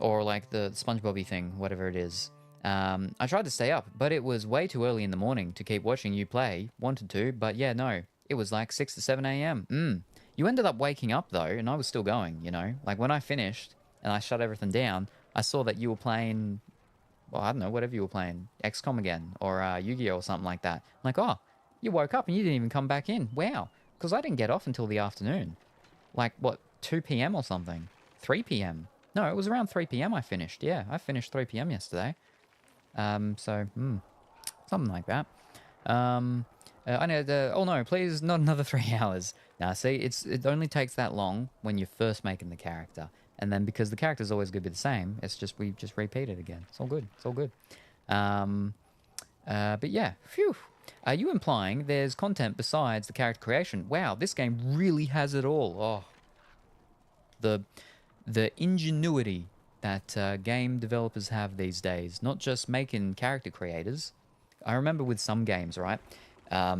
or, like, the SpongeBob-y thing, whatever it is. I tried to stay up, but it was way too early in the morning to keep watching you play. Wanted to, but yeah, no. It was like 6 to 7 a.m. You ended up waking up, though, and I was still going, you know? Like, when I finished and I shut everything down, I saw that you were playing, well, I don't know, whatever you were playing, XCOM again, or Yu-Gi-Oh! Or something like that. I'm like, oh, you woke up and you didn't even come back in. Wow. Because I didn't get off until the afternoon. Like, what, 2 p.m. or something? 3 p.m.? No, it was around 3 p.m. I finished. Yeah, I finished 3 p.m. yesterday. Something like that. I know oh no, please, not another 3 hours. Now, see, it only takes that long when you're first making the character. And then because the character's always going to be the same, it's just, we just repeat it again. It's all good. It's all good. But yeah, phew. Are you implying there's content besides the character creation? Wow, this game really has it all. Oh, the ingenuity that game developers have these days, not just making character creators. I remember with some games, right?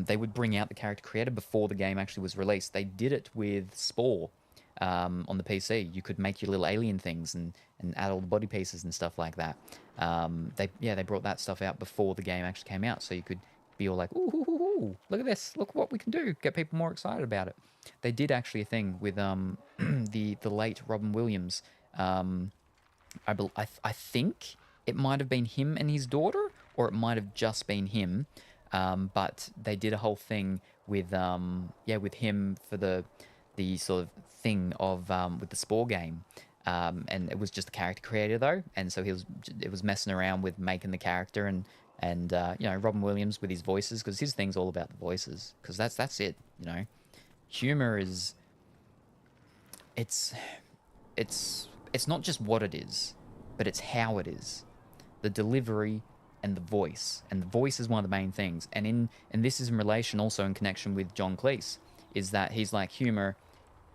They would bring out the character creator before the game actually was released. They did it with Spore on the PC. You could make your little alien things and add all the body pieces and stuff like that. They brought that stuff out before the game actually came out, so you could be all like, ooh, ooh, ooh, ooh, look at this, look what we can do, get people more excited about it. They did actually a thing with the late Robin Williams. I think it might have been him and his daughter, or it might have just been him. But they did a whole thing with him for the sort of thing of with the Spore game. And it was just the character creator though, and so it was messing around with making the character and Robin Williams with his voices, because his thing's all about the voices, because that's it, you know. Humor is it's not just what it is, but it's how it is, the delivery and the voice is one of the main things. And this is in relation also in connection with John Cleese, is that he's like humor,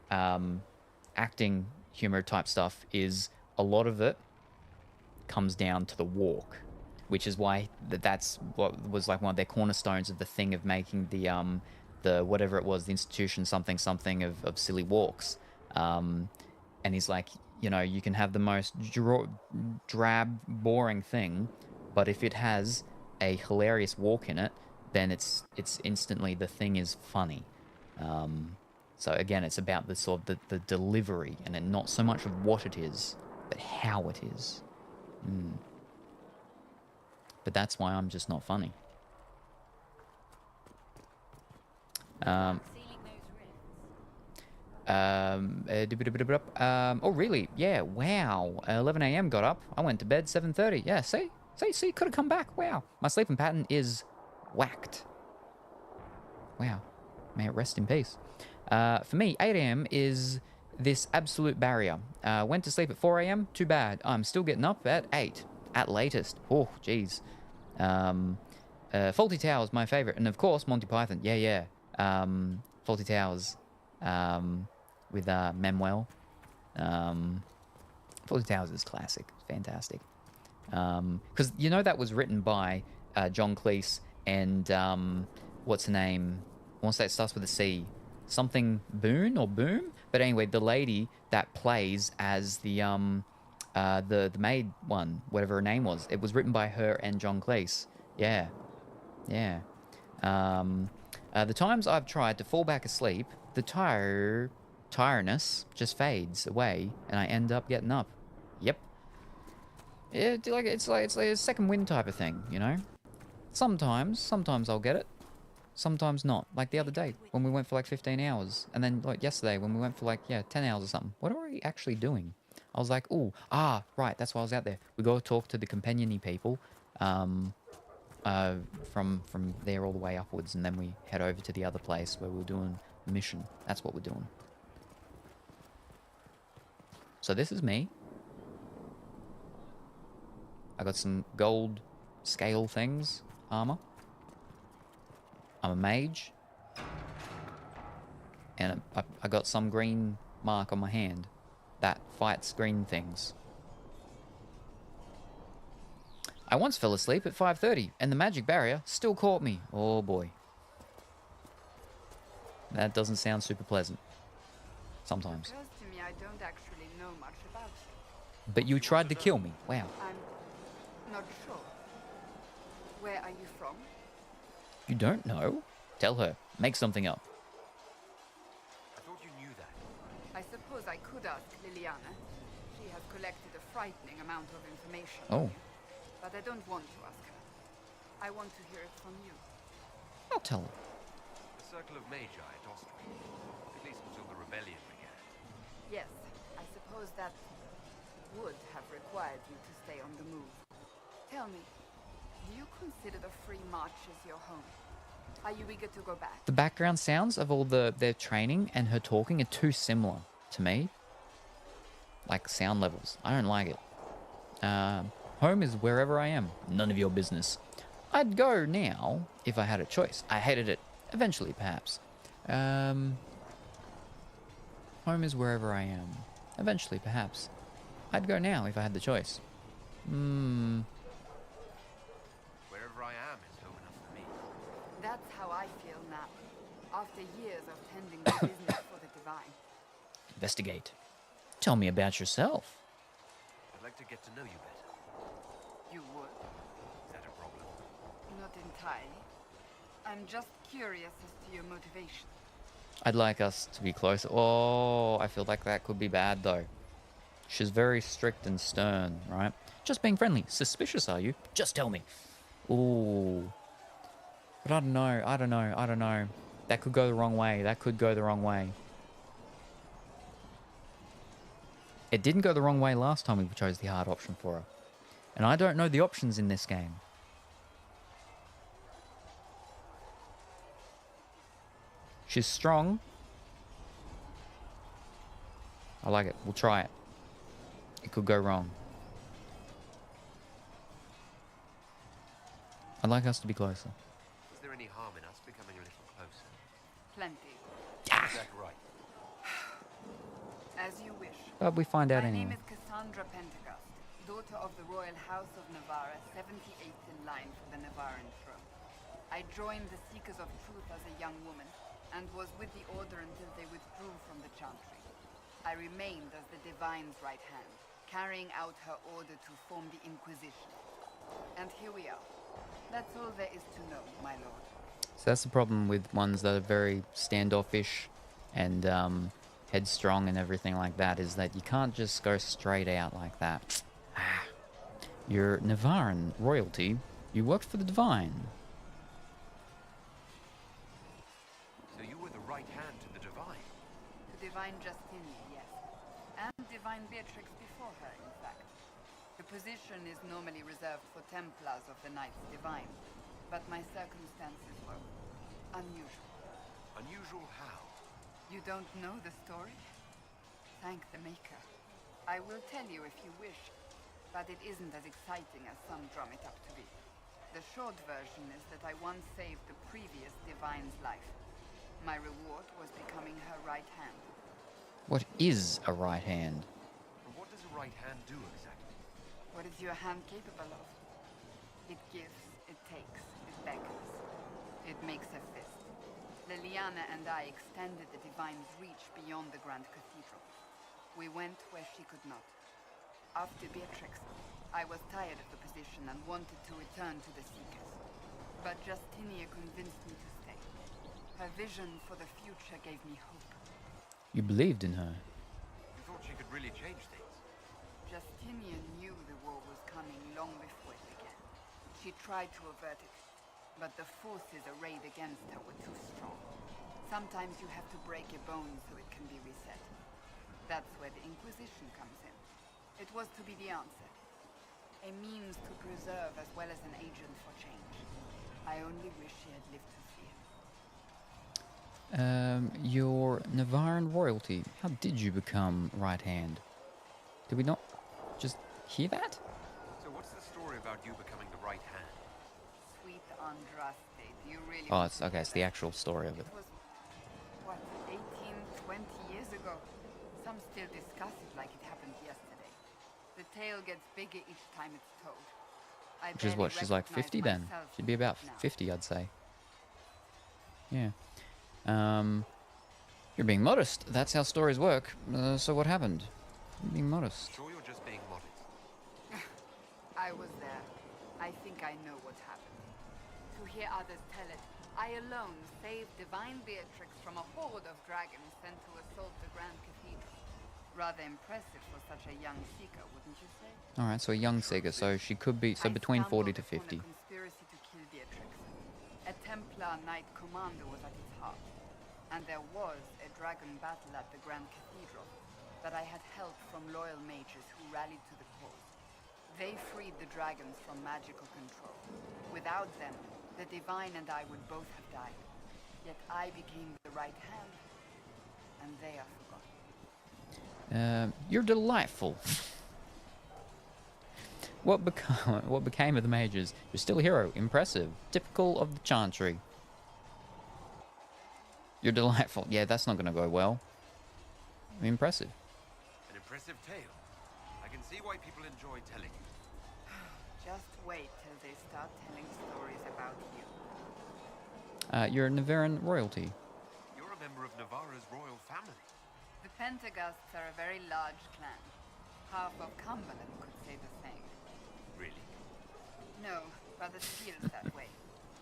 acting humor type stuff, is a lot of it comes down to the walk, which is why that's what was like one of their cornerstones of the thing of making the whatever it was, the institution something of silly walks. And he's like, you know, you can have the most drab, boring thing, but if it has a hilarious walk in it, then it's instantly, the thing is funny. So again, it's about the sort of the delivery, and not so much of what it is, but how it is. But that's why I'm just not funny. Oh really? Yeah. Wow. 11 a.m. got up. I went to bed 7:30. Yeah. See, could have come back. Wow. My sleeping pattern is whacked. Wow. May it rest in peace. For me, 8 a.m. is this absolute barrier. Went to sleep at 4 a.m. Too bad. I'm still getting up at 8 at latest. Oh, jeez. Faulty Towers, my favorite, and of course Monty Python. Yeah. Faulty Towers. With Manuel. Faulty Towers is classic. Fantastic. Because you know that was written by John Cleese and what's her name? I want to say it starts with a C. Something Boone or Boom? But anyway, the lady that plays as the maid one, whatever her name was, it was written by her and John Cleese. Yeah. The times I've tried to fall back asleep, the tiredness just fades away, and I end up getting up. Yep. It's like a second wind type of thing, you know. Sometimes I'll get it, sometimes not. Like the other day when we went for like 15 hours, and then like yesterday when we went for like 10 hours or something. What are we actually doing? I was like, right, that's why I was out there. We go talk to the companion-y people, from there all the way upwards, and then we head over to the other place where we were doing a mission. That's what we're doing. So this is me. I got some gold scale things, armor. I'm a mage. And I got some green mark on my hand that fights green things. I once fell asleep at 5:30 and the magic barrier still caught me. Oh boy. That doesn't sound super pleasant. Sometimes. It occurs to me I don't actually know much about you. But you tried to kill me. Wow. I'm not sure. Where are you from? You don't know? Tell her. Make something up. suppose I could ask Liliana. She has collected a frightening amount of information Oh. on you. But I don't want to ask her. I want to hear it from you. I'll tell her. The Circle of Magi at Austria. At least until the rebellion began. Yes, I suppose that would have required you to stay on the move. Tell me, do you consider the Free March as your home? Are you eager to go back? The background sounds of all their training and her talking are too similar to me. Like sound levels. I don't like it. Home is wherever I am. None of your business. I'd go now if I had a choice. I hated it. Eventually, perhaps. Home is wherever I am. Eventually, perhaps. I'd go now if I had the choice. Wherever I am is home enough for me. That's how I feel now, after years of tending the business for the divine. Investigate. Tell me about yourself. I'd like to get to know you better. You would? Is that a problem? Not entirely. I'm just curious as to your motivation. I'd like us to be closer. Oh, I feel like that could be bad, though. She's very strict and stern, right? Just being friendly. Suspicious, are you? Just tell me. Ooh. But I don't know. That could go the wrong way. It didn't go the wrong way last time we chose the hard option for her. And I don't know the options in this game. She's strong. I like it. We'll try it. It could go wrong. I'd like us to be closer. Is there any harm in us becoming a little closer? Plenty. Is that right? As you wish. But we find out My name anyway. is Cassandra Pentecost, daughter of the Royal House of Navarra, 78th in line for the Navarran throne. I joined the Seekers of Truth as a young woman, and was with the Order until they withdrew from the Chantry. I remained as the Divine's right hand, carrying out her order to form the Inquisition. And here we are. That's all there is to know, my lord. So that's the problem with ones that are very standoffish and headstrong and everything like that, is that you can't just go straight out like that. You're Navarran royalty. You worked for the Divine. So you were the right hand to the Divine? To Divine Justinian, yes. And Divine Beatrix before her, in fact. The position is normally reserved for Templars of the Knights Divine, but my circumstances were unusual. Unusual how? You don't know the story? Thank the Maker. I will tell you if you wish, but it isn't as exciting as some drum it up to be. The short version is that I once saved the previous Divine's life. My reward was becoming her right hand. What is a right hand? And what does a right hand do exactly? What is your hand capable of? It gives, it takes, it beckons. It makes a fist. Liliana and I extended the Divine's reach beyond the Grand Cathedral. We went where she could not. After Beatrix, I was tired of the position and wanted to return to the Seekers. But Justinia convinced me to stay. Her vision for the future gave me hope. You believed in her. You thought she could really change things? Justinian knew the war was coming long before it began. She tried to avert it, but the forces arrayed against her were too strong. Sometimes you have to break a bone so it can be reset. That's where the Inquisition comes in. It was to be the answer. A means to preserve as well as an agent for change. I only wish she had lived to see it. Your Navarran royalty. How did you become right hand? Did we not just hear that? So what's the story about you becoming the right hand? Sweet Andraste, do you really Oh, want it's to okay. know It's the that? actual story of it. It was, what, 18, 20 years ago? Some still discuss it like it happened yesterday. The tale gets bigger each time it's told. I Which is what? barely She's like recognize 50 then. myself She'd be about now. 50, I'd say. Yeah. You're being modest. That's how stories work. So what happened? You're being modest. Sure you're just being modest? I was there. I think I know what happened. To hear others tell it, I alone saved Divine Beatrix from a horde of dragons sent to assault the Grand Cathedral. Rather impressive for such a young seeker, wouldn't you say? All right, so a young seeker, so she could be I between 40 to stumbled upon 50. a conspiracy to kill Beatrix. A Templar Knight Commander was at its heart, and there was a dragon battle at the Grand Cathedral that I had help from loyal mages who rallied to the cause. They freed the dragons from magical control. Without them, the Divine and I would both have died. Yet I became the right hand, and they are forgotten. You're delightful. What became of the mages? You're still a hero. Impressive. Typical of the Chantry. You're delightful. Yeah, that's not going to go well. Impressive. An impressive tale. I can see why people enjoy telling it. Just wait till they start telling stories about you. You're a Navarran royalty. You're a member of Navarra's royal family. The Pentaghusts are a very large clan. Half of Cumberland could say the same. Really? No, but it feels that way.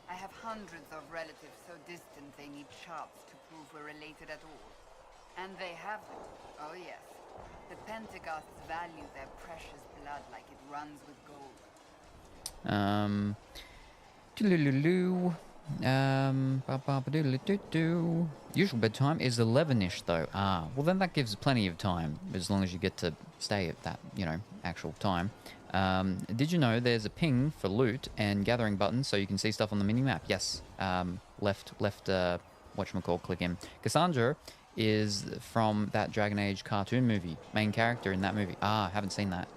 I have hundreds of relatives so distant they need charts to prove we're related at all. And they have them. Oh yes. The Pentaghusts value their precious blood like it runs with gold. Usual bedtime is 11ish though. Ah, well then that gives plenty of time as long as you get to stay at that, actual time. Did you know there's a ping for loot and gathering buttons so you can see stuff on the mini-map? Yes. Left, whatchamacallit, click in. Cassandra is from that Dragon Age cartoon movie. Main character in that movie. Ah, haven't seen that.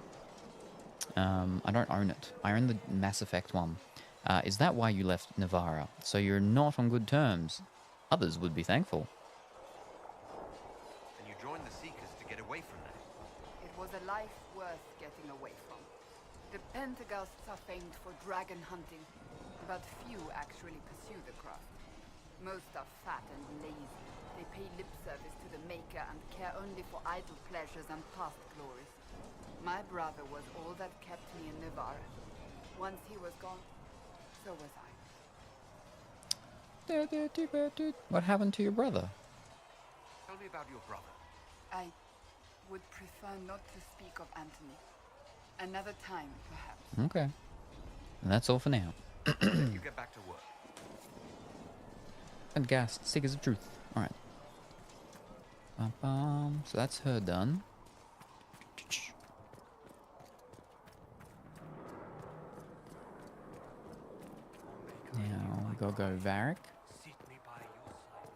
I don't own it. I own the Mass Effect one. Is that why you left Navarra? So you're not on good terms. Others would be thankful. And you joined the Seekers to get away from that. It was a life worth getting away from. The Pentaghusts are famed for dragon hunting, but few actually pursue the craft. Most are fat and lazy. They pay lip service to the Maker and care only for idle pleasures and past glories. My brother was all that kept me in Navarra. Once he was gone, so was I. What happened to your brother? Tell me about your brother. I would prefer not to speak of Anthony. Another time, perhaps. Okay. And that's all for now. You get back to work. And gas, Seekers of Truth. Alright. So that's her done. Now we gotta go to Varric. Sit me by your side.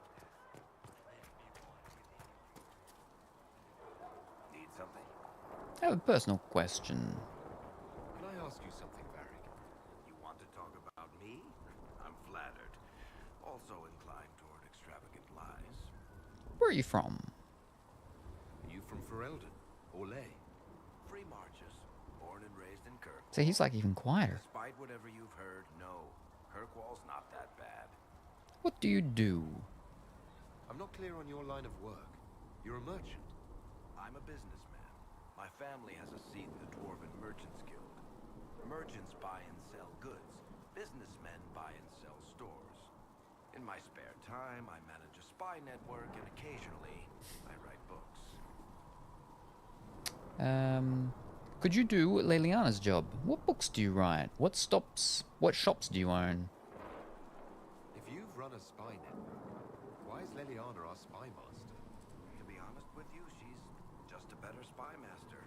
Need something? I have a personal question. Can I ask you something, Varric? You want to talk about me? I'm flattered. Also inclined toward extravagant lies. Where are you from? Are you from Ferelden? Olay? Free marches. Born and raised in Kirk. So he's like even quieter. Despite whatever you've heard, no. Kirkwall's not that bad. What do you do? I'm not clear on your line of work. You're a merchant. I'm a businessman. My family has a seat in the Dwarven Merchants Guild. Merchants buy and sell goods. Businessmen buy and sell stores. In my spare time, I manage a spy network, and occasionally, I write books. Could you do Leliana's job? What books do you write? What shops do you own? If you've run a spy network, why is Leliana our spy master? To be honest with you, she's just a better spy master.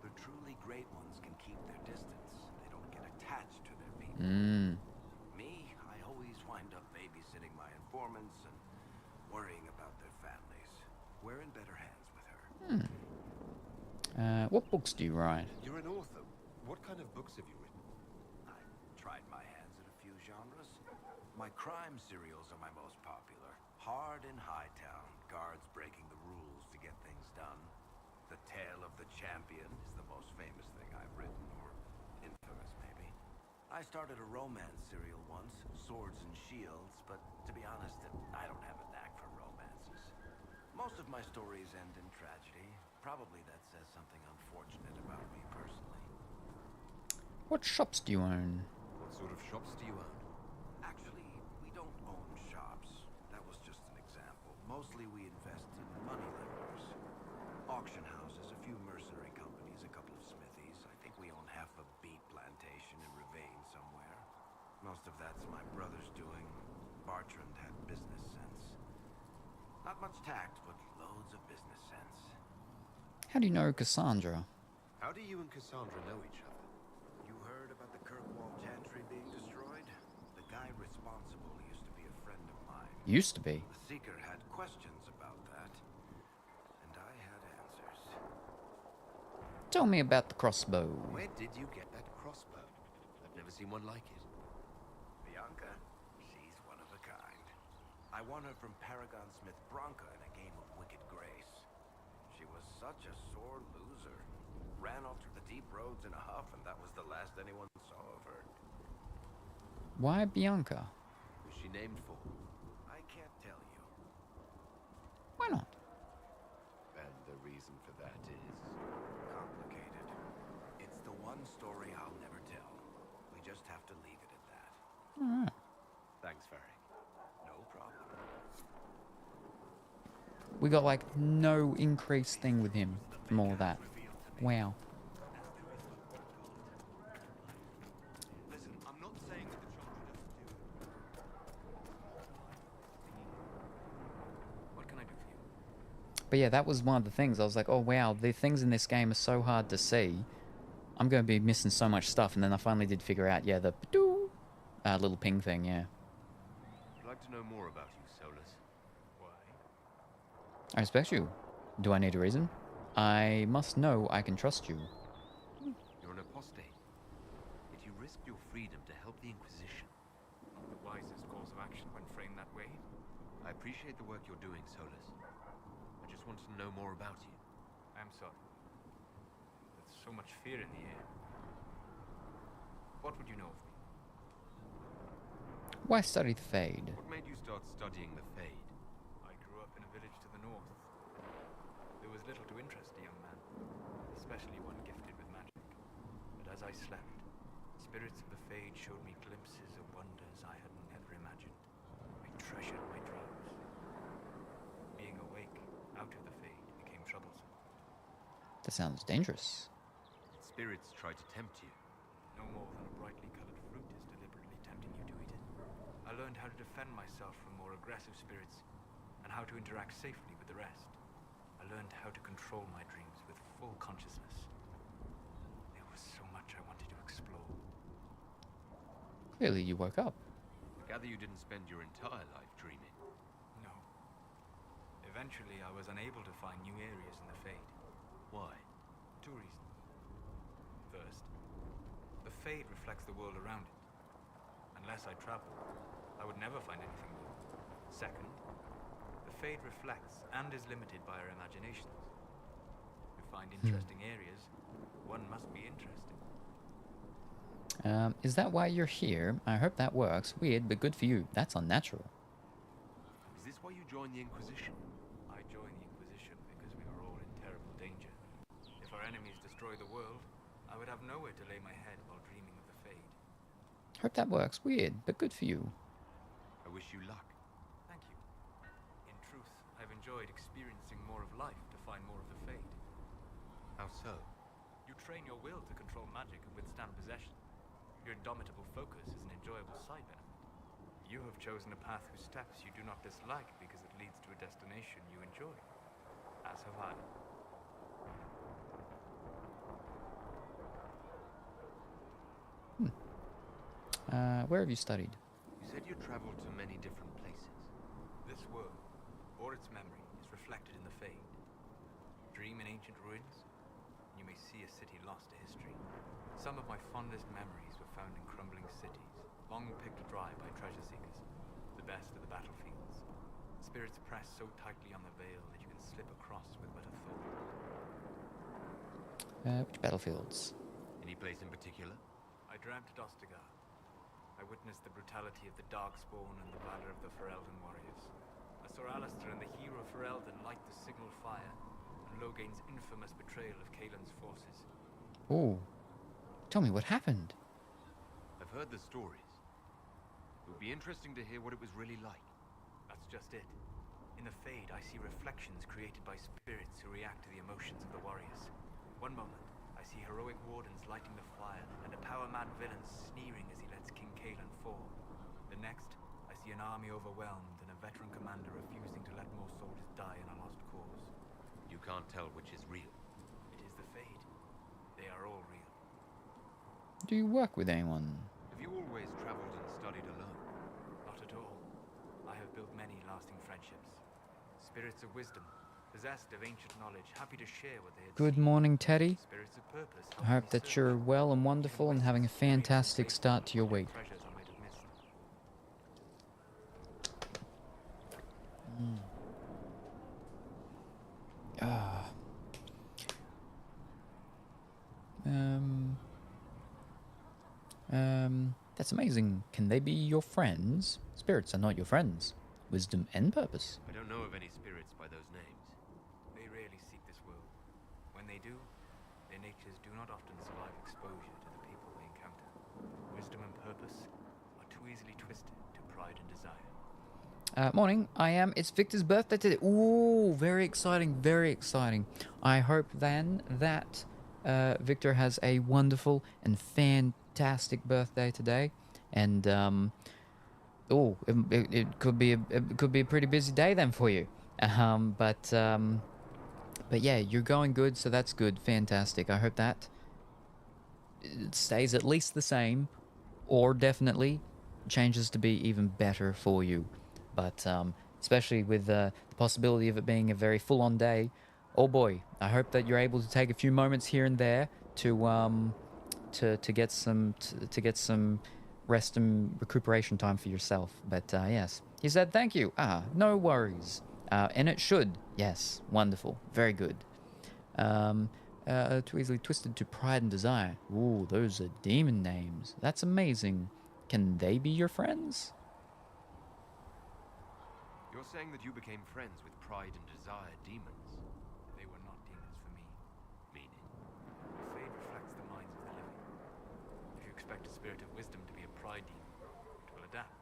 The truly great ones can keep their distance. They don't get attached to their people. Me, I always wind up babysitting my informants and worrying about their families. We're in better hands with her. What books do you write? You're an author. What kind of books have you written? I've tried my hands at a few genres. My crime serials are my most popular. Hard in Hightown, guards breaking the rules to get things done. The Tale of the Champion is the most famous thing I've written, or infamous maybe. I started a romance serial once, Swords and Shields, but to be honest, I don't have a knack for romances. Most of my stories end in tragedy. Probably that says something unfortunate about me personally. What shops do you own? What sort of shops do you own? Actually, we don't own shops. That was just an example. Mostly we invest in money lenders. auction houses, a few mercenary companies, a couple of smithies. I think we own half a beet plantation in Ravine somewhere. Most of that's my brother's doing. Bartrand had business sense. Not much tact, but loads of business sense. How do you know Cassandra? How do you and Cassandra know each other? You heard about the Kirkwall Chantry being destroyed? The guy responsible used to be a friend of mine. Used to be. The Seeker had questions about that, and I had answers. Tell me about the crossbow. Where did you get that crossbow? I've never seen one like it. Bianca, she's one of a kind. I won her from Paragon Smith Bronca in a game of Wicked Grace. She was such a sore loser. Ran off to the deep roads in a huff, and that was the last anyone saw of her. Why Bianca? Who's she named for? I can't tell you. Why not? And the reason for that is... Complicated. It's the one story I'll never tell. We just have to leave it at that. Alright. Thanks, Varric. No problem. We got like no increased thing with him from all that. Wow. Listen, I'm not saying that the Chandra doesn't do it. What can I do for you? But yeah, that was one of the things. I was like, oh wow, the things in this game are so hard to see. I'm going to be missing so much stuff. And then I finally did figure out, yeah, the little ping thing, yeah. I'd like to know more about you, Solus. Why? I respect you. Do I need a reason? I must know I can trust you. You're an apostate. Yet you risked your freedom to help the Inquisition. Not the wisest course of action when framed that way. I appreciate the work you're doing, Solus. I just wanted to know more about you. I'm sorry. There's so much fear in the air. What would you know of me? Why study the Fade? What made you start studying the Fade? I grew up in a village to the north. There was little to interest a young man, especially one gifted with magic. But as I slept, spirits of the Fade showed me glimpses of wonders I had never imagined. I treasured my dreams. Being awake out of the Fade became troublesome. That sounds dangerous. Spirits try to tempt you. No more than a brightly colored fruit is deliberately tempting you to eat it. I learned how to defend myself from more aggressive spirits and how to interact safely with the rest. I learned how to control my dreams with full consciousness. There was so much I wanted to explore. Clearly you woke up. I gather you didn't spend your entire life dreaming. No. Eventually, I was unable to find new areas in the Fade. Why? 2 reasons. First, the Fade reflects the world around it. Unless I travel, I would never find anything new. Second, the Fade reflects and is limited by our imaginations. To find interesting areas, one must be interesting. Is that why you're here? I hope that works. Weird, but good for you. That's unnatural. Is this why you joined the Inquisition? I joined the Inquisition because we are all in terrible danger. If our enemies destroy the world, I would have nowhere to lay my head while dreaming of the Fade. Hope that works. Weird, but good for you. I wish you luck. Thank you. In truth, I've enjoyed experiencing more of life to find more of the Fade. How so? You train your will to control magic and withstand possession. Your indomitable focus is an enjoyable side benefit. You have chosen a path whose steps you do not dislike because it leads to a destination you enjoy. As have I. Where have you studied? You said you traveled to many different places. This world, or its memory, is reflected in the Fade. Dream in ancient ruins, and you may see a city lost to history. Some of my fondest memories were found in crumbling cities, long picked dry by treasure seekers, the best of the battlefields. Spirits press so tightly on the veil that you can slip across with but a thought. Which battlefields? Any place in particular? I dreamt at Ostagar. I witnessed the brutality of the Darkspawn and the valor of the Ferelden warriors. I saw Alistair and the hero Ferelden light the signal fire, and Logain's infamous betrayal of Kaelin's forces. Oh. Tell me what happened. I've heard the stories. It would be interesting to hear what it was really like. That's just it. In the Fade, I see reflections created by spirits who react to the emotions of the warriors. One moment, I see heroic wardens lighting the fire, and a power-mad villain sneering as he lets King Kalen fall. The next, I see an army overwhelmed and a veteran commander refusing to let more soldiers die in a lost cause. You can't tell which is real. It is the Fade. They are all real. Do you work with anyone? Have you always traveled and studied alone? Not at all. I have built many lasting friendships. Spirits of wisdom, possessed of ancient knowledge, happy to share what they had Good seen. morning, Teddy. Spirits of purpose, I hope helping me that you're search well and wonderful and having a fantastic start to your week. treasures I might have missed. Ah. That's amazing. Can they be your friends? Spirits are not your friends. Wisdom and purpose. I don't know of any spirits by those names. They rarely seek this world. When they do, their natures do not often survive exposure to the people they encounter. Wisdom and purpose are too easily twisted to pride and desire. Morning. It's Victor's birthday today. Ooh, very exciting, very exciting. I hope then that Victor has a wonderful and fantastic birthday today. And it could be a pretty busy day then for you. But yeah, you're going good, so that's good, fantastic. I hope that it stays at least the same, or definitely changes to be even better for you. But especially with the possibility of it being a very full-on day, oh boy, I hope that you're able to take a few moments here and there to get some rest and recuperation time for yourself. But yes, he said thank you. No worries. And it should. Yes, wonderful, very good. Too easily twisted to pride and desire. Ooh, those are demon names. That's amazing. Can they be your friends? You're saying that you became friends with Pride and Desire demons? They were not demons for me. Meaning? The Fade reflects the minds of the living. If you expect a spirit of wisdom to be a pride demon, it will adapt.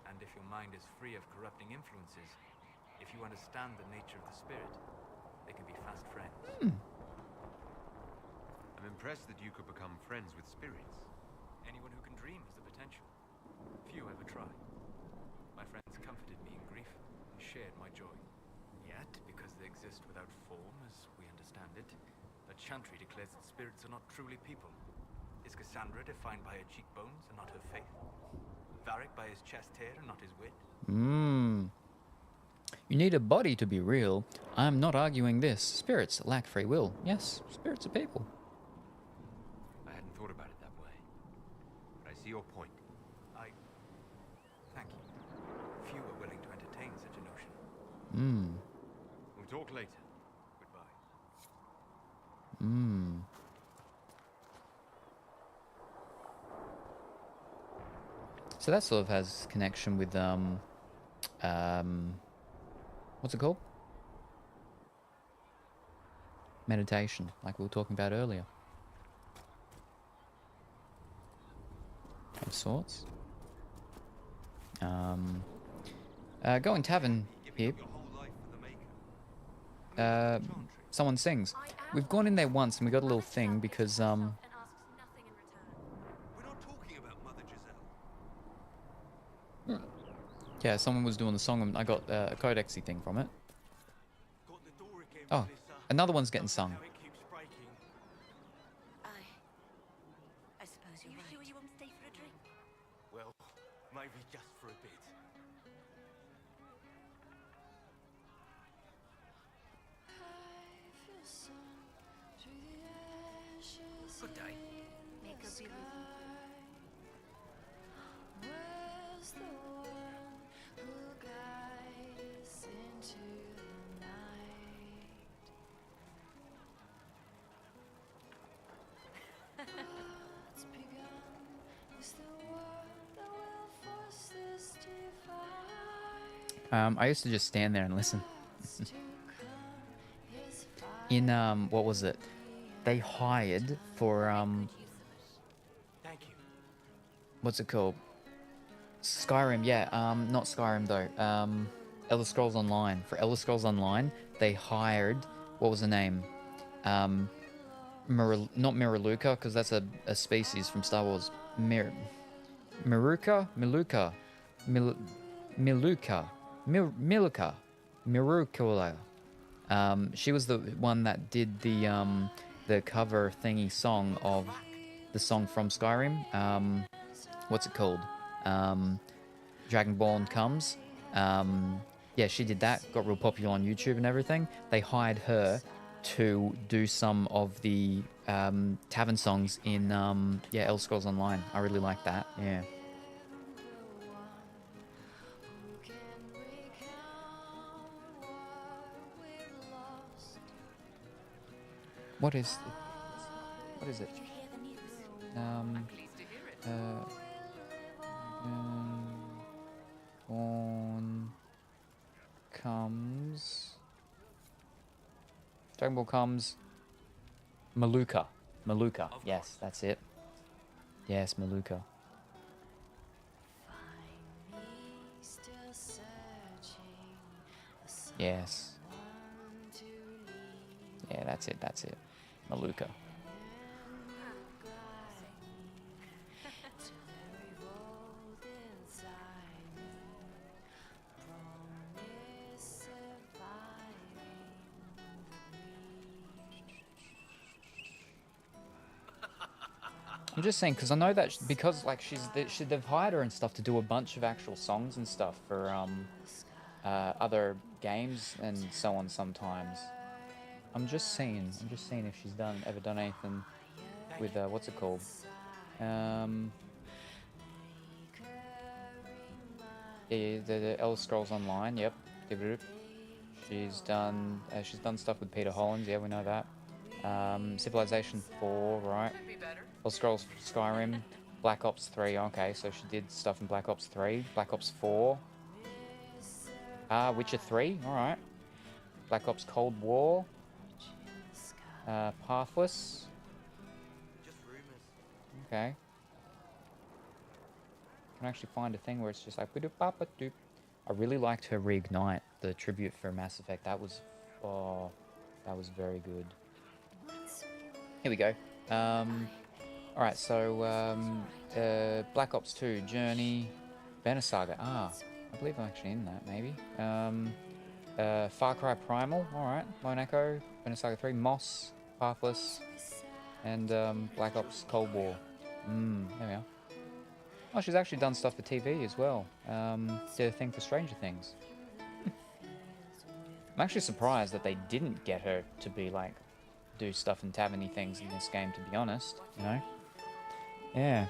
And if your mind is free of corrupting influences, if you understand the nature of the spirit, they can be fast friends. I'm impressed that you could become friends with spirits. Anyone who can dream has the potential. Few ever try. My friends comforted me in grief and shared my joy. Yet, because they exist without form, as we understand it, the Chantry declares that spirits are not truly people. Is Cassandra defined by her cheekbones and not her faith? Varric by his chest hair and not his wit? You need a body to be real. I'm not arguing this. Spirits lack free will. Yes, spirits are people. I hadn't thought about it that way. But I see your point. Thank you. Few are willing to entertain such a notion. We'll talk later. Goodbye. So that sort of has connection with what's it called? Meditation, like we were talking about earlier. Of sorts. Going tavern here. Someone sings. We've gone in there once and we got a little thing because We're not talking about Mother Giselle. yeah, someone was doing the song and I got a codexy thing from it. Got the door again, Oh, Melissa. another one's getting sung. How it keeps breaking. I suppose you're right. Sure you won't stay for a drink? Well, maybe just for a bit. Good day. Make a believe. I used to just stand there and listen. In what was it? They hired for Thank you. what's it called? Skyrim, yeah. Not Skyrim though. Elder Scrolls Online. For Elder Scrolls Online, they hired, what was the name? Not Miraluka, because that's a species from Star Wars. Miruka? Miluka. Miluka. Miluka. Mirukula. She was the one that did the cover thingy song of the song from Skyrim. What's it called? Dragonborn Comes. Yeah, she did that. Got real popular on YouTube and everything. They hired her to do some of the tavern songs in Elder Scrolls Online. I really like that. Yeah. What is it? I'm pleased to hear it. On comes Dragon Ball comes Maluka. Maluka. Yes, that's it. Yes, Maluka. Yes. Yeah, that's it. That's it. Maluka. I'm just saying, because I know that because like they've hired her and stuff to do a bunch of actual songs and stuff for other games and so on sometimes. I'm just seeing if she's ever done anything with what's it called? The Elder Scrolls Online. Yep. She's done stuff with Peter Hollins. Yeah, we know that. Civilization 4, right? Elder Scrolls Skyrim, Black Ops 3. Okay, so she did stuff in Black Ops 3, Black Ops 4. Witcher 3. All right. Black Ops Cold War. Pathless. Just rumors. Okay. Can actually find a thing where it's just like doop. I really liked her Reignite, the tribute for Mass Effect. That was very good. Here we go. All right, so Black Ops 2, Journey, Banner Saga. I believe I'm actually in that. Maybe. Far Cry Primal. All right, Lone Echo, Banner Saga 3, Moss, Pathless, and Black Ops Cold War. There we are. Oh, she's actually done stuff for TV as well. Did a thing for Stranger Things. I'm actually surprised that they didn't get her to be like, do stuff in taverny things in this game, to be honest, you know? Yeah.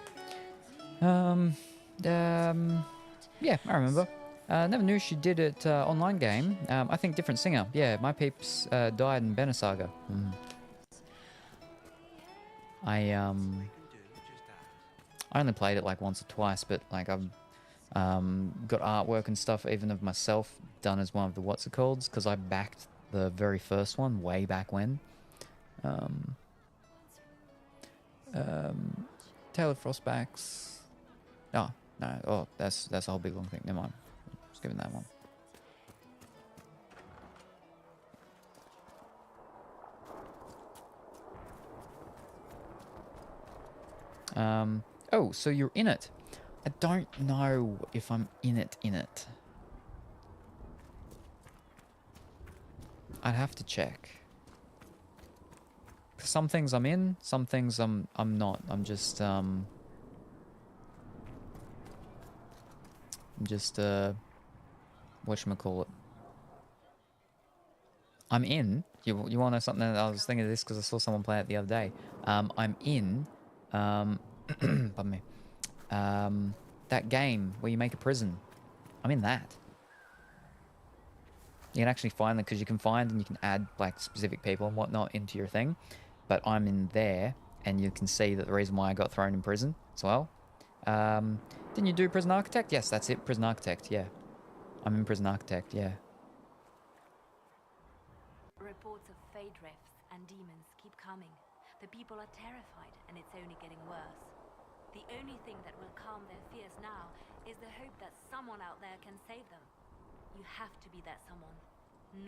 Yeah, I remember. Never knew she did it online game. I think different singer. Yeah, my peeps died in Banner Saga. I only played it like once or twice, but like I've got artwork and stuff even of myself done as one of the what's it called, because I backed the very first one way back when. Tailored Frostbacks. Oh no! Oh, that's a whole big long thing. Never mind. Just giving that one. Oh, so you're in it. I don't know if I'm in it. I'd have to check. Some things I'm in, some things I'm not. I'm just whatchamacallit. I'm in. You want to know something? I was thinking of this because I saw someone play it the other day. I'm in pardon me. That game where you make a prison. I'm in that. You can actually find them because you can find and you can add like specific people and whatnot into your thing. But I'm in there, and you can see that the reason why I got thrown in prison as well. Didn't you do Prison Architect? Yes, that's it. Prison Architect. Yeah, I'm in Prison Architect. Yeah. Reports of fade rifts and demons keep coming. The people are terrified, and it's only getting worse. The only thing that will calm their fears now is the hope that someone out there can save them. You have to be that someone.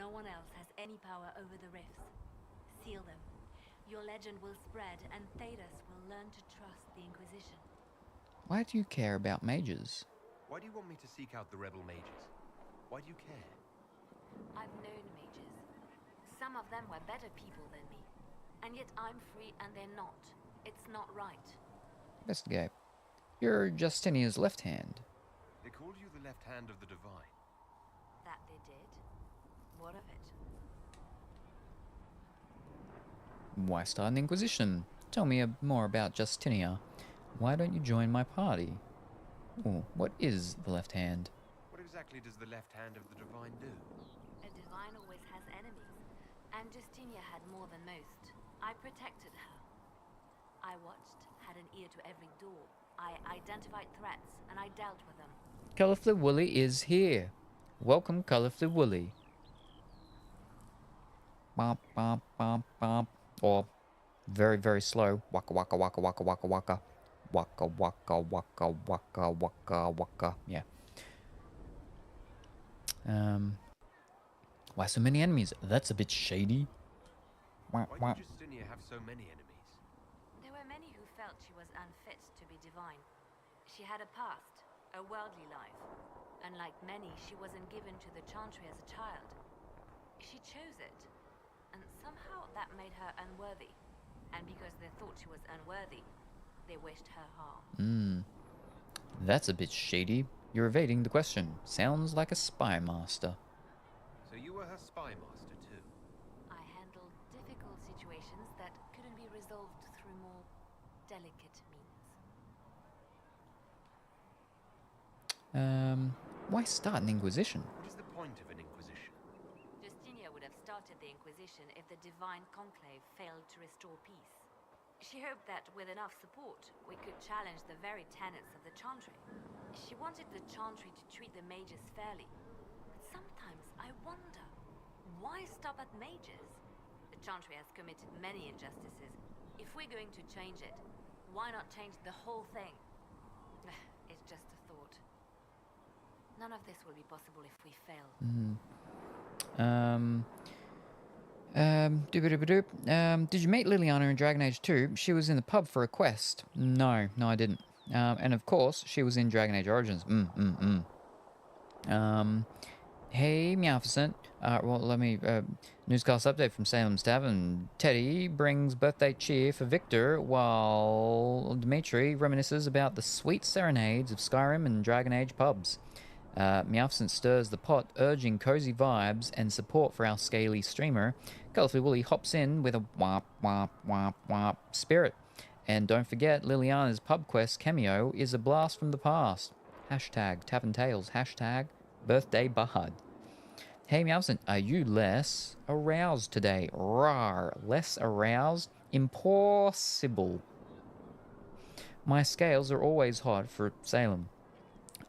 No one else has any power over the rifts. Seal them. Your legend will spread, and Thedas will learn to trust the Inquisition. Why do you care about mages? Why do you want me to seek out the rebel mages? Why do you care? I've known mages. Some of them were better people than me. And yet I'm free and they're not. It's not right. Investigate. You're Justinia's left hand. They called you the left hand of the divine. That they did. What of it? Why start an Inquisition? Tell me more about Justinia. Why don't you join my party? Ooh, what is the left hand? What exactly does the left hand of the divine do? A divine always has enemies. And Justinia had more than most. I protected her. I watched, had an ear to every door. I identified threats, and I dealt with them. Colorful Wooly is here. Welcome, Colorful Wooly. Bop, bop, bop, bop. Or very, very slow. Waka, waka, waka, waka, waka, waka. Waka, waka, waka, waka, waka, waka. Yeah. Why so many enemies? That's a bit shady. Why did Justinia have so many enemies? There were many who felt she was unfit to be divine. She had a past, a worldly life. Unlike many, she wasn't given to the Chantry as a child. She chose it. And somehow that made her unworthy. And because they thought she was unworthy, they wished her harm. That's a bit shady. You're evading the question. Sounds like a spy master. So you were her spy master too? I handled difficult situations that couldn't be resolved through more delicate means. Why start an Inquisition? What is the point of an inquisition? Justinia would have started the Inquisition if the Divine Conclave failed to restore peace. She hoped that with enough support, we could challenge the very tenets of the Chantry. She wanted the Chantry to treat the mages fairly. But sometimes I wonder, why stop at mages? The Chantry has committed many injustices. If we're going to change it, why not change the whole thing? It's just a thought. None of this will be possible if we fail. Did you meet Liliana in Dragon Age 2? She was in the pub for a quest. No, I didn't. And of course, she was in Dragon Age Origins. Hey, Meowficent. Well, let me... newscast update from Salem's Tavern. Teddy brings birthday cheer for Victor, while Dimitri reminisces about the sweet serenades of Skyrim and Dragon Age pubs. Meowficent stirs the pot, urging cozy vibes and support for our scaly streamer. Colorful Woolly hops in with a whop, whop, whop, whop spirit. And don't forget, Liliana's pub quest cameo is a blast from the past. Hashtag Tavern Tales. Hashtag Birthday Bard. Hey Meowficent, are you less aroused today? Rawr, less aroused? Impossible. My scales are always hot for Salem.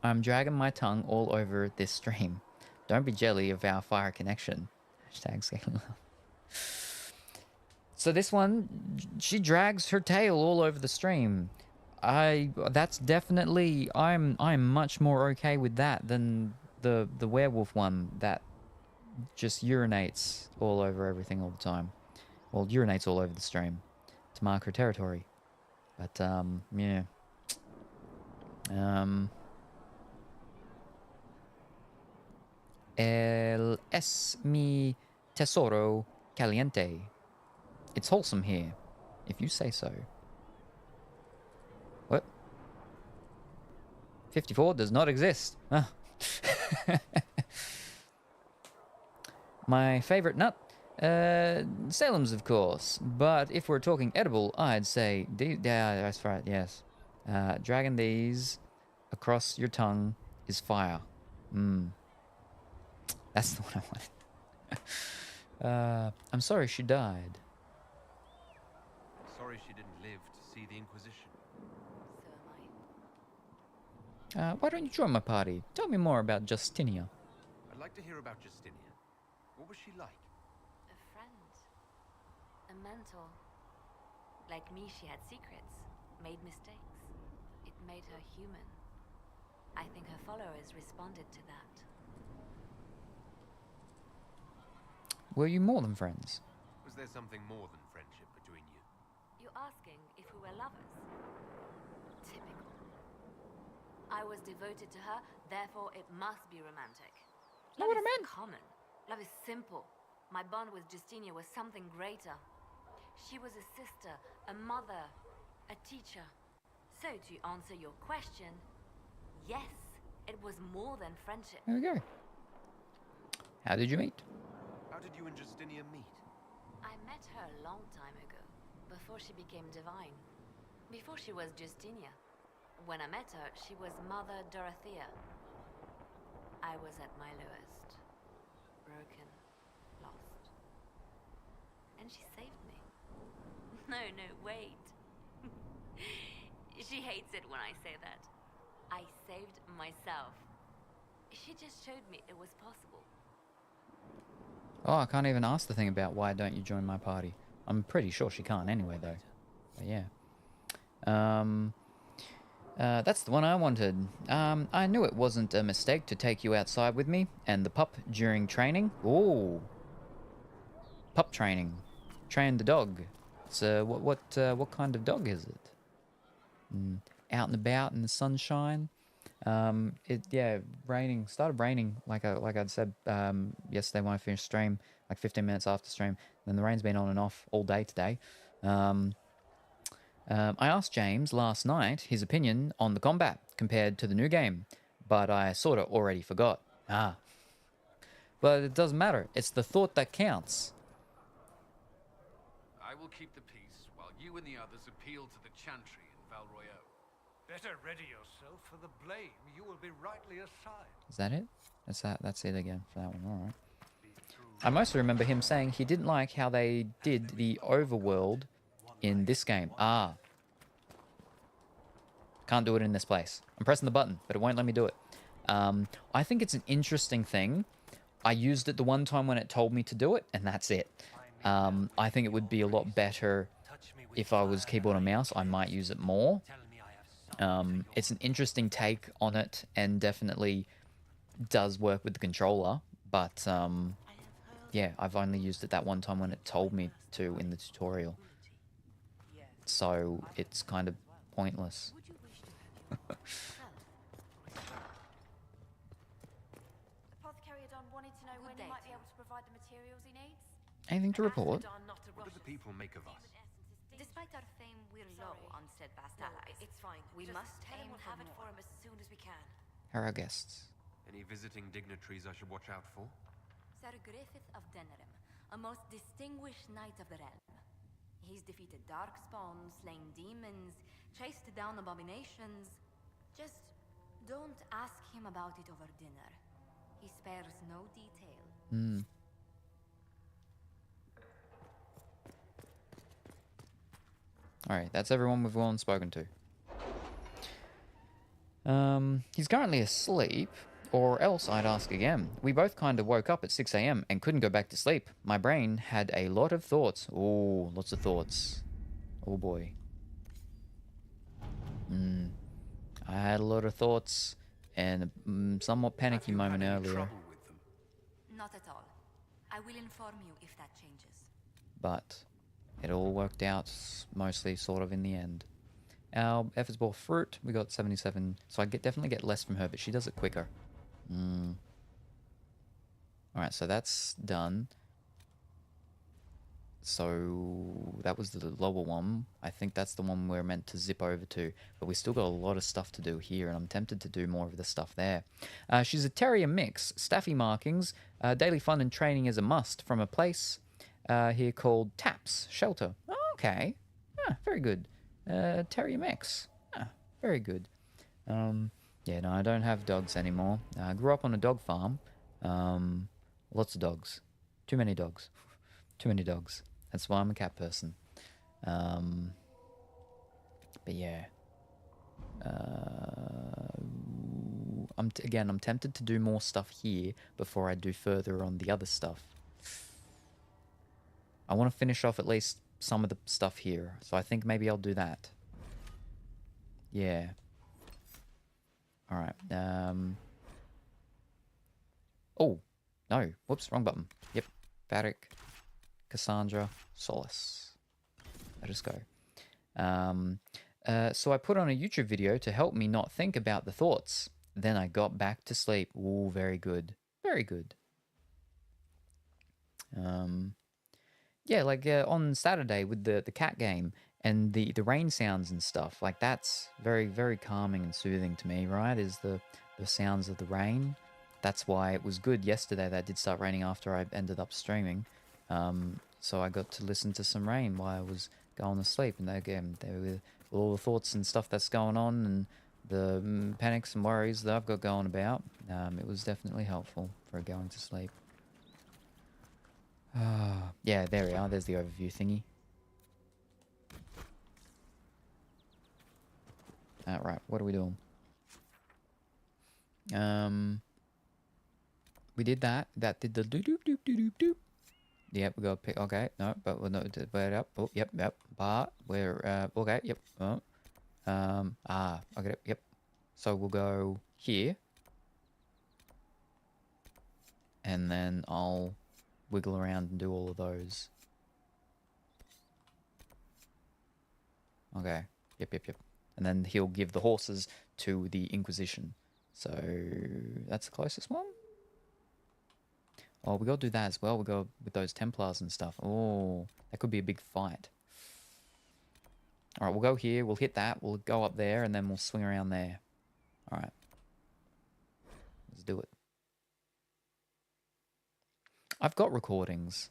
I'm dragging my tongue all over this stream. Don't be jelly of our fire connection. Hashtag scaling love. So this one, she drags her tail all over the stream. That's definitely, I'm much more okay with that than the werewolf one that just urinates all over everything all the time. Well, urinates all over the stream to mark her territory. But yeah. Es mi tesoro caliente. It's wholesome here, if you say so. What? 54 does not exist. Ah. My favorite nut? Salem's, of course. But if we're talking edible, I'd say... Yeah, that's right, yes. Dragging these across your tongue is fire. That's the one I wanted. I'm sorry she died. Sorry she didn't live to see the Inquisition. So am I. Why don't you join my party? Tell me more about Justinia. I'd like to hear about Justinia. What was she like? A friend. A mentor. Like me, she had secrets, made mistakes. It made her human. I think her followers responded to that. Were you more than friends? Was there something more than friendship between you? You're asking if we were lovers? Typical. I was devoted to her, therefore it must be romantic. Not Love what I is meant. common. Love is simple. My bond with Justinia was something greater. She was a sister, a mother, a teacher. So to answer your question, yes, it was more than friendship. There we go. How did you meet? How did you and Justinia meet? I met her a long time ago, before she became divine. Before she was Justinia. When I met her, she was Mother Dorothea. I was at my lowest. Broken. Lost. And she saved me. No, wait. She hates it when I say that. I saved myself. She just showed me it was possible. Oh, I can't even ask the thing about why don't you join my party. I'm pretty sure she can't anyway, though. But yeah. That's the one I wanted. I knew it wasn't a mistake to take you outside with me and the pup during training. Ooh. Pup training. Train the dog. So what kind of dog is it? Out and about in the sunshine. Raining. Started raining like I'd said yesterday when I finished stream, like 15 minutes after stream. Then the rain's been on and off all day today. I asked James last night his opinion on the combat compared to the new game, but I sort of already forgot. But it doesn't matter. It's the thought that counts. I will keep the peace while you and the others appeal to the Chantry in Val Royeaux. Better ready yourself for the blame. You will be rightly assigned. Is that it? That's it again for that one. All right. I mostly remember him saying he didn't like how they did the overworld in this game. Can't do it in this place. I'm pressing the button, but it won't let me do it. I think it's an interesting thing. I used it the one time when it told me to do it, and that's it. I think it would be a lot better if I was keyboard and mouse. I might use it more. It's an interesting take on it, and definitely does work with the controller. But yeah, I've only used it that one time when it told me to in the tutorial. So it's kind of pointless. Apothecary Don wanted to know when he might be able to provide the materials he needs. Anything to report? What do the people make of us? Despite our fame, we're low on steadfast allies. It's fine. We Just must tell him aim we'll for have it for more. him as soon as we can. How are our guests? Any visiting dignitaries I should watch out for? Sir Griffith of Denerim, a most distinguished knight of the realm. He's defeated darkspawn, slain demons, chased down abominations. Just don't ask him about it over dinner. He spares no detail. Alright, that's everyone we've gone and spoken to. He's currently asleep, or else I'd ask again. We both kind of woke up at 6 AM and couldn't go back to sleep. My brain had a lot of thoughts. Oh, lots of thoughts. Oh boy. I had a lot of thoughts and a somewhat panicky moment earlier. Not at all. I will inform you if that changes. But it all worked out mostly sort of in the end. Our efforts bore fruit. We got 77, so I definitely get less from her, but she does it quicker. Alright, so that's done. So that was the lower one. I think that's the one we're meant to zip over to, but we still got a lot of stuff to do here, and I'm tempted to do more of the stuff there. She's a terrier mix, staffy markings, daily fun and training is a must from a place here called Taps Shelter. Oh, okay, very good. Terrier mix, very good. Yeah, no, I don't have dogs anymore. I grew up on a dog farm. Lots of dogs. Too many dogs. Too many dogs. That's why I'm a cat person. But yeah. I'm tempted to do more stuff here before I do further on the other stuff. I want to finish off at least some of the stuff here, so I think maybe I'll do that. Yeah. Alright, oh, no. Whoops, wrong button. Yep. Varric, Cassandra, Solace. Let us go. So I put on a YouTube video to help me not think about the thoughts. Then I got back to sleep. Ooh, very good. Very good. Yeah, like on Saturday with the cat game and the rain sounds and stuff, like that's very, very calming and soothing to me, right? Is the sounds of the rain. That's why it was good yesterday that did start raining after I ended up streaming. So I got to listen to some rain while I was going to sleep. And again, with all the thoughts and stuff that's going on and the panics and worries that I've got going about, it was definitely helpful for going to sleep. Yeah, there we are. There's the overview thingy. Right, what are we doing? We did that. That did the doop doop doop doop doop. Yep, we got to pick. Okay, no, but we'll not wait up. Oh, yep. But we're okay. Yep. Oh, okay. Yep. So we'll go here, and then I'll wiggle around and do all of those. Okay. Yep. And then he'll give the horses to the Inquisition. So that's the closest one. Oh, we gotta do that as well. We go with those Templars and stuff. Oh, that could be a big fight. Alright, we'll go here. We'll hit that. We'll go up there, and then we'll swing around there. Alright. Let's do it. I've got recordings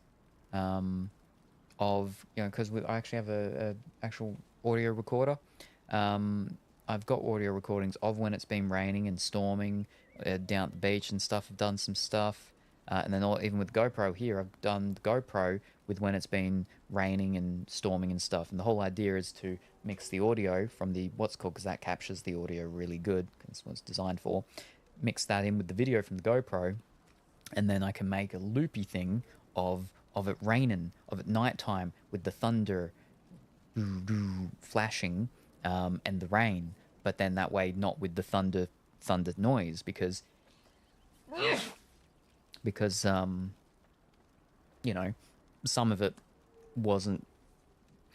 of, you know, because I actually have a actual audio recorder. I've got audio recordings of when it's been raining and storming down at the beach and stuff. I've done some stuff. And then even with GoPro here, I've done the GoPro with when it's been raining and storming and stuff. And the whole idea is to mix the audio from the what's called, because that captures the audio really good. That's what it's designed for. Mix that in with the video from the GoPro, and then I can make a loopy thing of it raining, of it nighttime with the thunder flashing and the rain. But then that way, not with the thunder noise, because you know, some of it wasn't,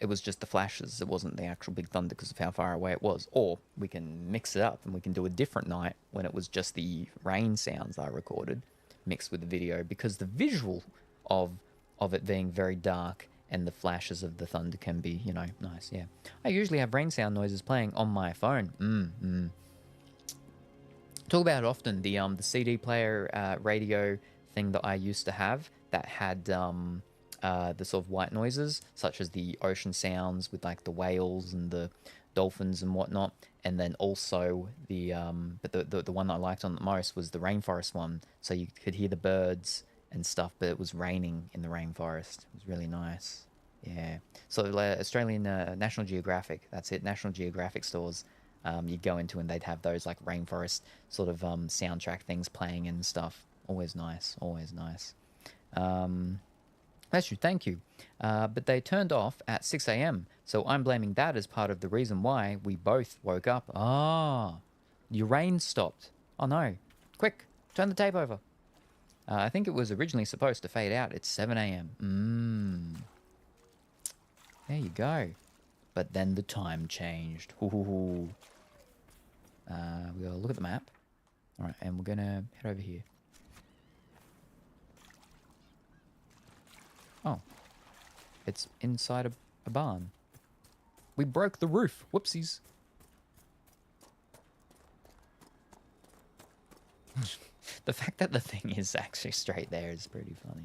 it was just the flashes, it wasn't the actual big thunder because of how far away it was. Or we can mix it up and we can do a different night when it was just the rain sounds I recorded mixed with the video, because the visual of it being very dark and the flashes of the thunder can be, you know, nice. Yeah, I usually have rain sound noises playing on my phone. Talk about it often, the CD player radio thing that I used to have that had the sort of white noises, such as the ocean sounds with like the whales and the dolphins and whatnot, and then also the one that I liked on the most was the rainforest one, so you could hear the birds and stuff, but it was raining in the rainforest. It was really nice. Yeah. So Australian National Geographic, that's it, National Geographic stores. You'd go into and they'd have those like rainforest sort of soundtrack things playing and stuff. Always nice, always nice. That's true, thank you. But they turned off at 6 a.m. So I'm blaming that as part of the reason why we both woke up. Your rain stopped. Oh no. Quick, turn the tape over. I think it was originally supposed to fade out at 7 a.m. There you go. But then the time changed. We gotta look at the map. Alright, and we're gonna head over here. Oh. It's inside a barn. We broke the roof. Whoopsies. The fact that the thing is actually straight there is pretty funny.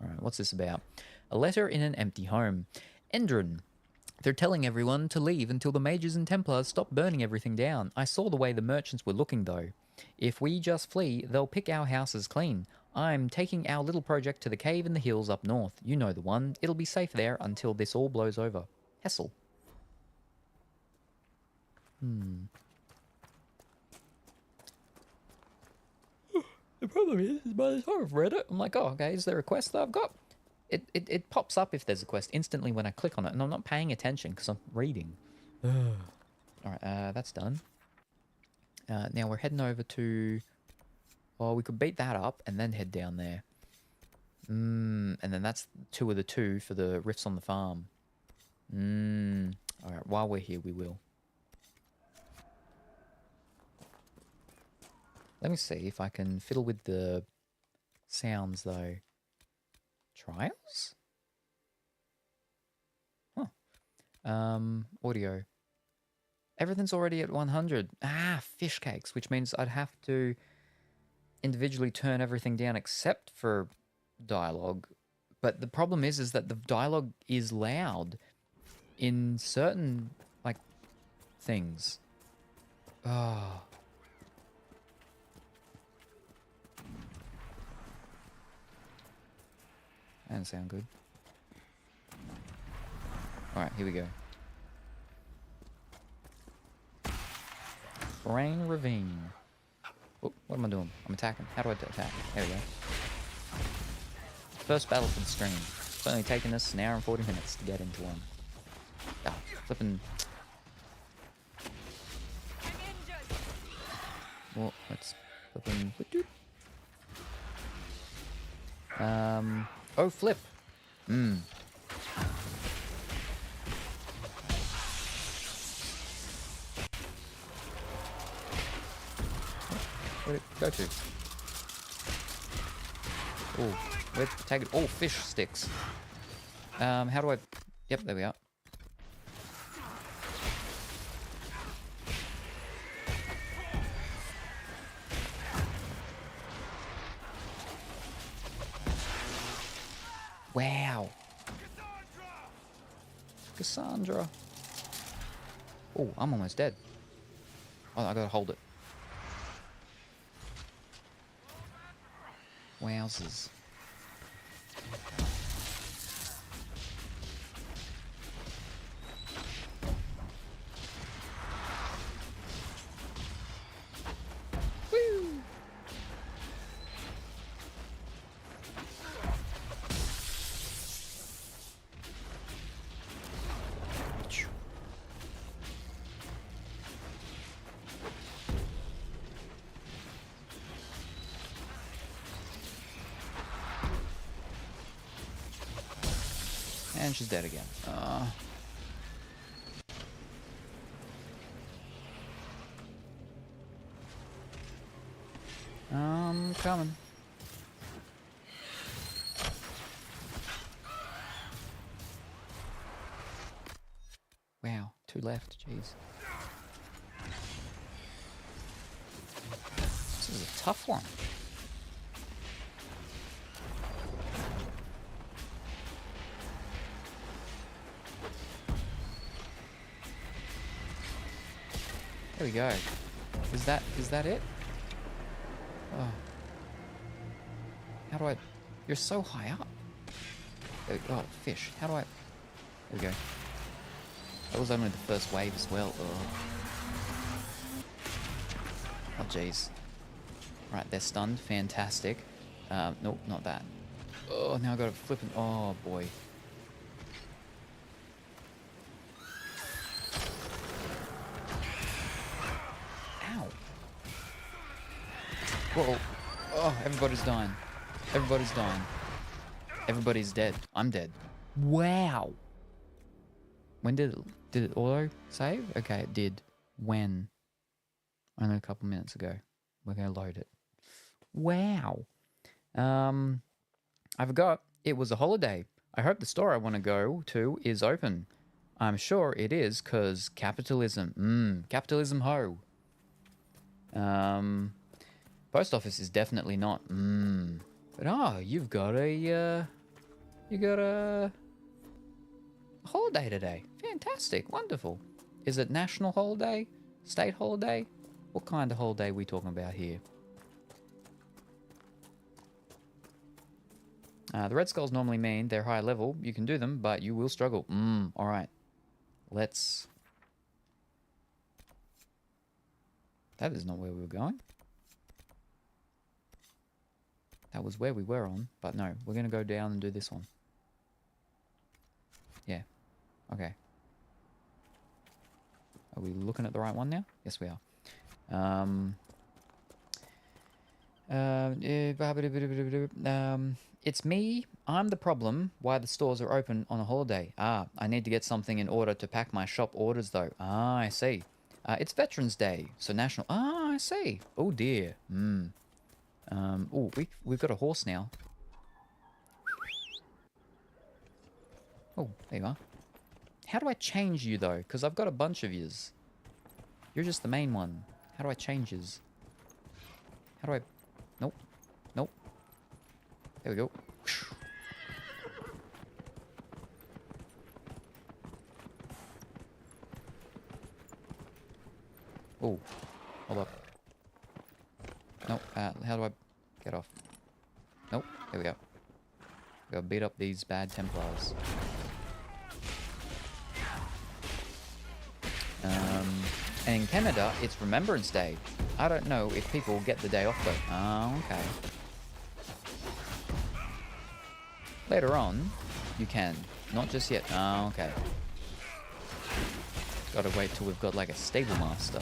Alright, what's this about? A letter in an empty home. Endron. They're telling everyone to leave until the mages and Templars stop burning everything down. I saw the way the merchants were looking, though. If we just flee, they'll pick our houses clean. I'm taking our little project to the cave in the hills up north. You know the one. It'll be safe there until this all blows over. Hessel. The problem is by the time I've read it, I'm like, oh, okay, is there a quest that I've got? It pops up if there's a quest instantly when I click on it, and I'm not paying attention because I'm reading. Alright, that's done. Now we're heading over to... Oh, we could beat that up and then head down there. And then that's 2 of the 2 for the rifts on the farm. Alright, while we're here, we will. Let me see if I can fiddle with the sounds, though. Trials? Huh. Audio. Everything's already at 100. Ah, fish cakes, which means I'd have to individually turn everything down except for dialogue. But the problem is that the dialogue is loud in certain, like, things. Oh. That doesn't sound good. Alright, here we go. Rain Ravine. Oh, what am I doing? I'm attacking. How do I attack? There we go. First battle for the stream. It's only taken us an hour and 40 minutes to get into one. Ah, flipping. Well, let's flipping. Oh, flip. Where'd it go to? Oh, where'd it take it? Oh, fish sticks. How do I... Yep, there we are. Wow. Cassandra. Oh, I'm almost dead. Oh, I gotta hold it. Wowzers. Woo! And she's dead again. I'm coming. Wow, 2 left, jeez. This is a tough one. There we go. Is that it? Oh. How do I... You're so high up. Oh, fish. How do I... There we go. That was only the first wave as well. Oh, jeez. Right, they're stunned. Fantastic. Nope, not that. Oh, now I gotta flip it. Oh, boy. Whoa. Oh, everybody's dying. Everybody's dying. Everybody's dead. I'm dead. Wow. When did it auto save? Okay, it did. When? Only a couple minutes ago. We're going to load it. Wow. I forgot it was a holiday. I hope the store I want to go to is open. I'm sure it is, because capitalism. Capitalism ho. Post office is definitely not. But you've got a holiday today. Fantastic, wonderful. Is it national holiday? State holiday? What kind of holiday are we talking about here? The red skulls normally mean they're high level. You can do them, but you will struggle. Alright. Let's... That is not where we were going. That was where we were on, but no, we're going to go down and do this one. Yeah. Okay. Are we looking at the right one now? Yes, we are. It's me. I'm the problem. Why the stores are open on a holiday? Ah, I need to get something in order to pack my shop orders, though. Ah, I see. It's Veterans Day, so national. Ah, I see. Oh dear. Oh, we've got a horse now. Oh, there you are. How do I change you though? Because I've got a bunch of yous. You're just the main one. How do I change yous? How do I? Nope. Nope. There we go. Oh, hold up. Nope. How do I get off? Nope. There we go. Gotta beat up these bad Templars. And in Canada, it's Remembrance Day. I don't know if people get the day off though. Oh, okay. Later on, you can. Not just yet. Oh, okay. Gotta wait till we've got like a stable master.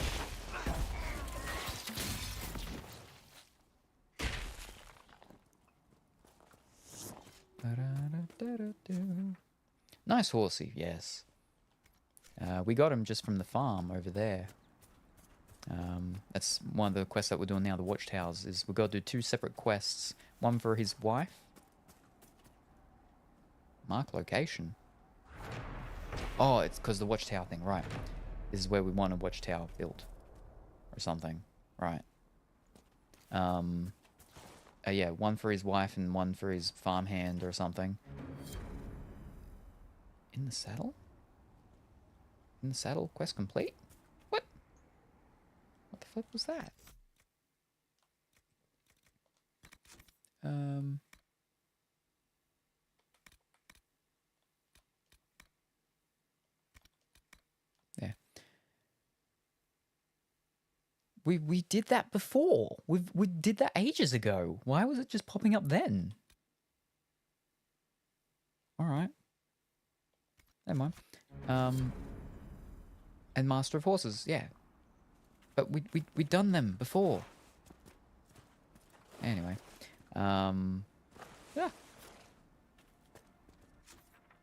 Nice horsey, yes. We got him just from the farm over there. That's one of the quests that we're doing now, the Watchtowers, is we've got to do 2 separate quests. One for his wife. Mark location. Oh, it's because the Watchtower thing, right. This is where we want a Watchtower built. Or something, right. Yeah, one for his wife and one for his farmhand or something. In the saddle? In the saddle, quest complete? What? What the fuck was that? Yeah. We did that before. We did that ages ago. Why was it just popping up then? All right. Never mind. And Master of Horses, yeah. But we'd done them before. Anyway. Yeah.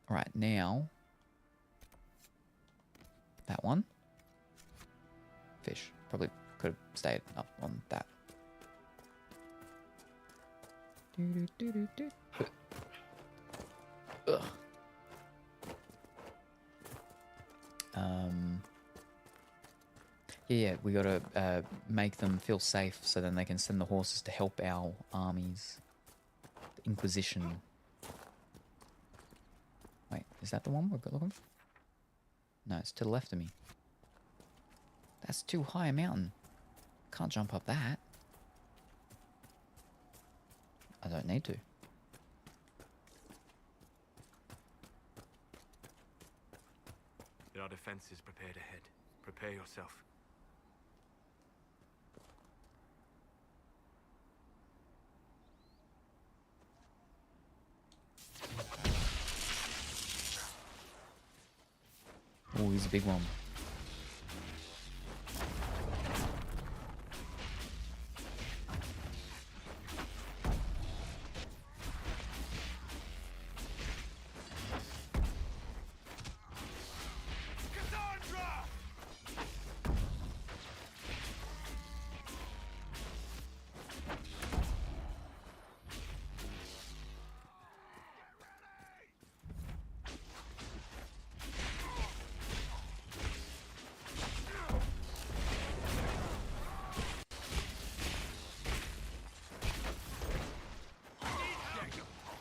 Alright, now. That one. Fish. Probably could have stayed up on that. Ugh. Yeah, we gotta make them feel safe so then they can send the horses to help our armies. The Inquisition. Wait, is that the one we've got looking for? No, it's to the left of me. That's too high a mountain. Can't jump up that. I don't need to. There are defenses prepared ahead. Prepare yourself. Oh, he's a big one.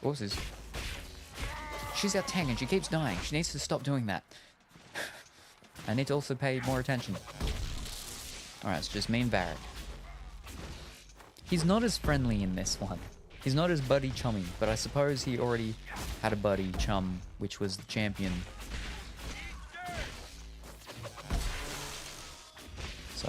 Horses. She's our tank and she keeps dying. She needs to stop doing that. I need to also pay more attention. Alright, it's just me and Varric. He's not as friendly in this one. He's not as buddy chummy, but I suppose he already had a buddy chum, which was the champion. So...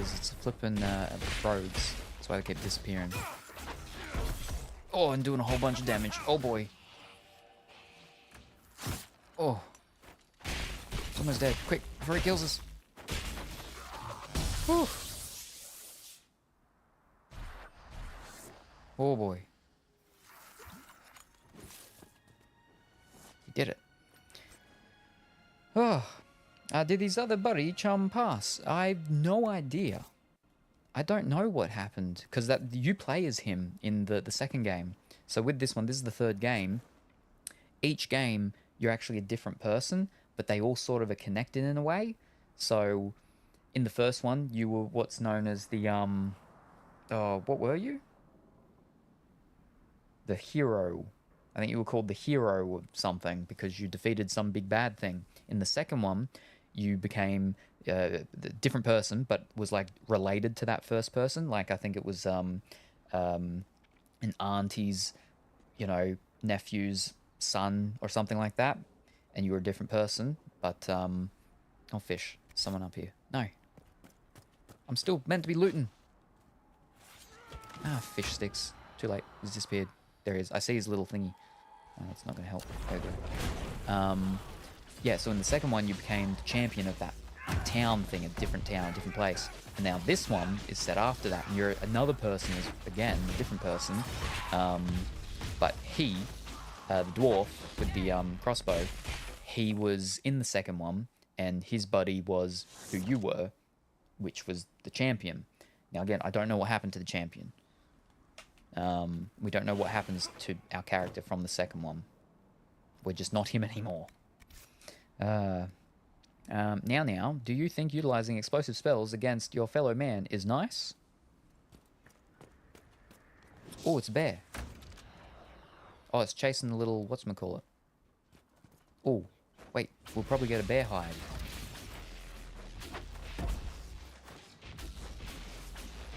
because it's flipping roads. That's why they keep disappearing. Oh, and doing a whole bunch of damage. Oh boy. Oh. It's almost dead. Quick, before he kills us. Whew. Oh boy. He did it. Oh. Did his other buddy Chum pass? I've no idea. I don't know what happened, because that you play as him in the second game. So with this one, this is the third game. Each game, you're actually a different person, but they all sort of are connected in a way. So in the first one, you were what's known as the, what were you? The hero. I think you were called the hero of something, because you defeated some big bad thing. In the second one, you became a different person, but was like related to that first person. Like I think it was an auntie's, nephew's son or something like that, and you were a different person. But oh, fish! Someone up here. No, I'm still meant to be looting. Ah, fish sticks. Too late. He's disappeared. There he is. I see his little thingy. Oh, that's not going to help. There we go. Yeah, so in the second one, you became the champion of that town thing, a different town, a different place. And now this one is set after that, and you're another person, again, a different person. But he, the dwarf with the crossbow, he was in the second one, and his buddy was who you were, which was the champion. Now, again, I don't know what happened to the champion. We don't know what happens to our character from the second one. We're just not him anymore. Now, do you think utilizing explosive spells against your fellow man is nice? Oh, it's a bear. Oh, it's chasing the little, whatchamacallit. Oh, wait, we'll probably get a bear hide.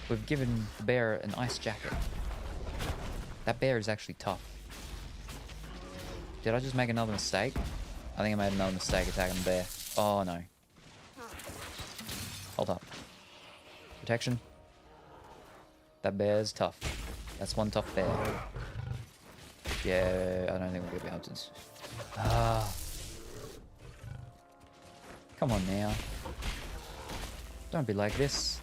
We've given the bear an ice jacket. That bear is actually tough. Did I just make another mistake? I think I made another mistake attacking the bear. Oh no. Hold up. Protection. That bear's tough. That's one tough bear. Yeah, I don't think we'll be able to. Ah. Come on now. Don't be like this.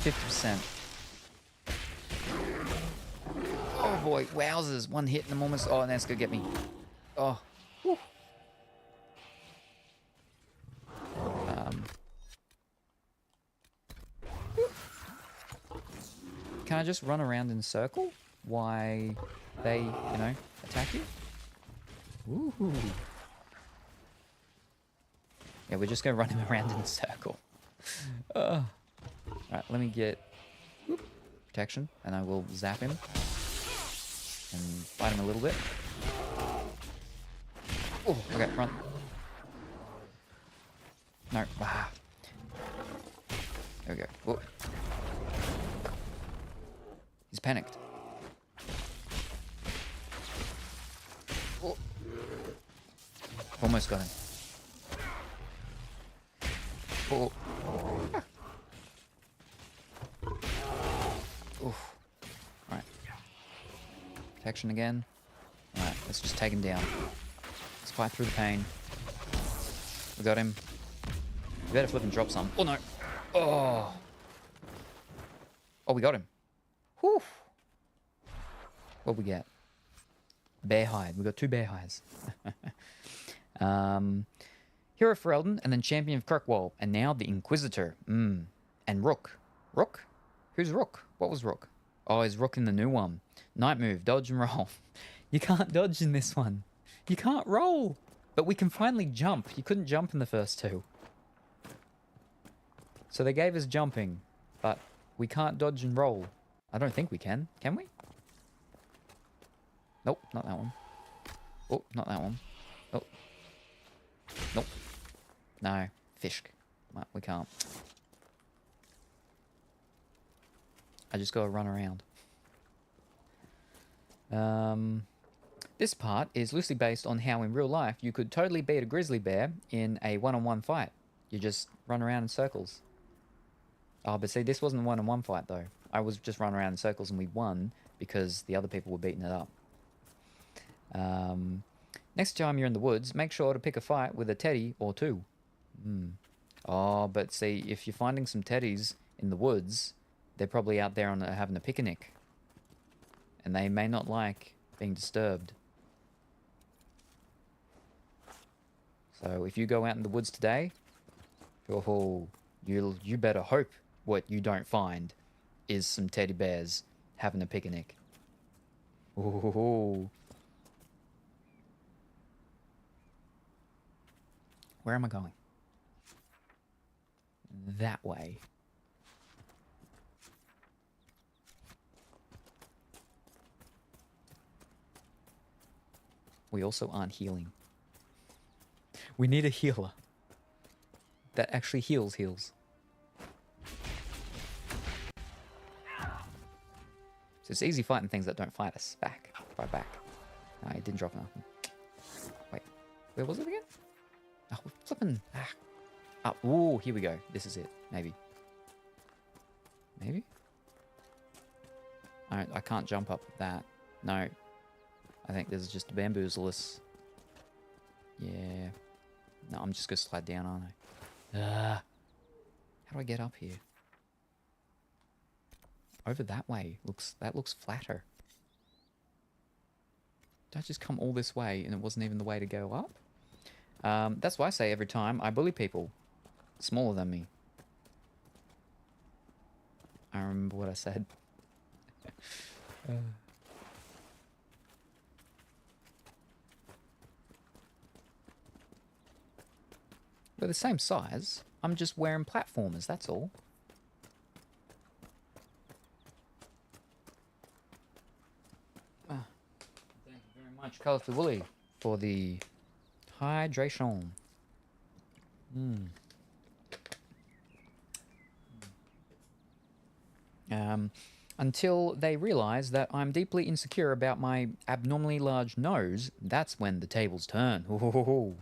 50%. Oh boy, wowzers. One hit and I'm almost... Oh, and that's gonna get me. Oh. Whew. Can I just run around in a circle? Why they, attack you? Ooh. Yeah, we're just gonna run him around in a circle. Alright, let me get protection, and I will zap him. And fight him a little bit. Oh, okay, run. No, ah. There we go. Whoa. He's panicked. Oh. Almost got him. Oh. Oof. Alright. Protection again. Alright, let's just take him down. Let's fight through the pain. We got him. We better flip and drop some. Oh no! Oh! Oh, we got him. Whew! What'd we get? Bear hide. We got 2 bear hides. Hero for Eldon, and then Champion of Kirkwall, and now the Inquisitor. And Rook. Rook? Who's Rook? What was Rook? Oh, he's Rook in the new one. Night move, dodge and roll. You can't dodge in this one. You can't roll. But we can finally jump. You couldn't jump in the first 2. So they gave us jumping, but we can't dodge and roll. I don't think we can. Can we? Nope, not that one. Oh, not that one. Oh. Nope. No. Fish. We can't. I just gotta run around. This part is loosely based on how in real life you could totally beat a grizzly bear in a one-on-one fight. You just run around in circles. Oh, but see, this wasn't a one-on-one fight though. I was just running around in circles and we won because the other people were beating it up. Next time you're in the woods, make sure to pick a fight with a teddy or two. Oh, but see, if you're finding some teddies in the woods, they're probably out there having a picnic. And they may not like being disturbed. So if you go out in the woods today, oh, you better hope what you don't find is some teddy bears having a picnic. Ooh. Where am I going? That way. We also aren't healing. We need a healer that actually heals. So it's easy fighting things that don't fight us back. Right back. No, it didn't drop nothing. Wait, where was it again? Oh, we're flipping. Up. Ooh, here we go. This is it. Maybe. I can't jump up that. No. I think this is just a bamboozle us. Yeah. No, I'm just gonna slide down, aren't I? How do I get up here? Over that way. That looks flatter. Did I just come all this way and it wasn't even the way to go up? That's why I say every time I bully people smaller than me. I remember what I said. We're the same size. I'm just wearing platformers, that's all. Thank you very much, Colourful Woolly, for the hydration. Until they realize that I'm deeply insecure about my abnormally large nose, that's when the tables turn. Ooh.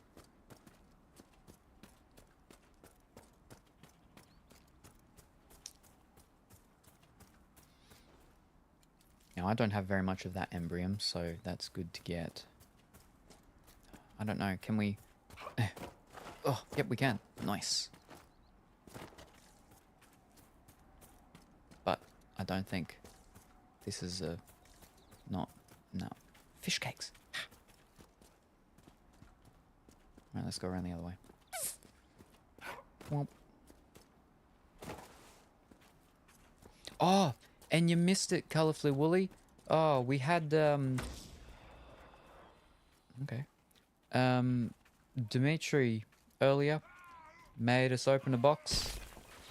Now, I don't have very much of that embryum, so that's good to get. I don't know, can we... Oh, yep, we can. Nice. But I don't think this is a... No. Fish cakes. Right, let's go around the other way. Womp. Oh, and you missed it, Colourfully Woolly. Oh, we had, Okay. Dimitri earlier made us open a box.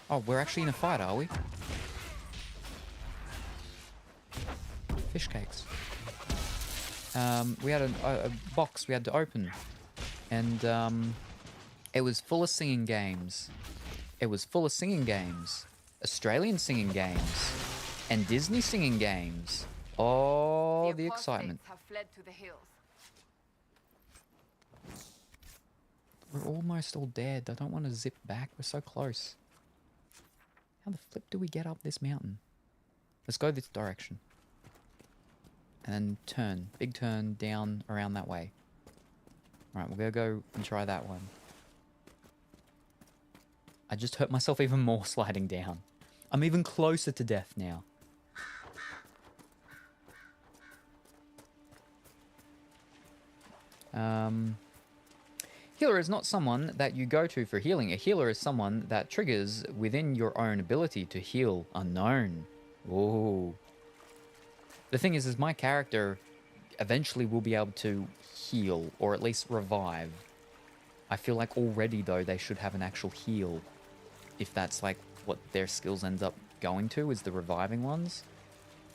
Oh, we're actually in a fight, are we? Fish cakes. We had a box we had to open. And, it was full of singing games. Australian singing games. And Disney singing games. Oh, the excitement. Have fled to the hills. We're almost all dead. I don't want to zip back. We're so close. How the flip do we get up this mountain? Let's go this direction. And then turn. Big turn down around that way. Alright, we're going to go and try that one. I just hurt myself even more sliding down. I'm even closer to death now. Healer is not someone that you go to for healing. A healer is someone that triggers within your own ability to heal unknown. Ooh. The thing is my character eventually will be able to heal, or at least revive. I feel like already, though, they should have an actual heal. If that's, like, what their skills end up going to, is the reviving ones.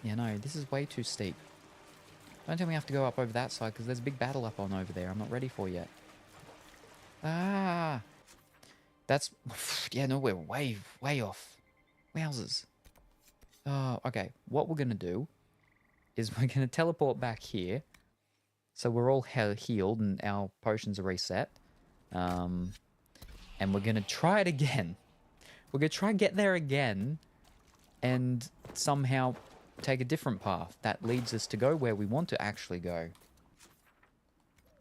Yeah, no, this is way too steep. Don't tell me I have to go up over that side, because there's a big battle up on over there I'm not ready for yet. Ah! That's... Yeah, no, we're way off. Wowzers. Oh, okay. What we're going to do is we're going to teleport back here. So we're all healed and our potions are reset. And we're going to try it again. We're going to try and get there again and somehow take a different path that leads us to go where we want to actually go.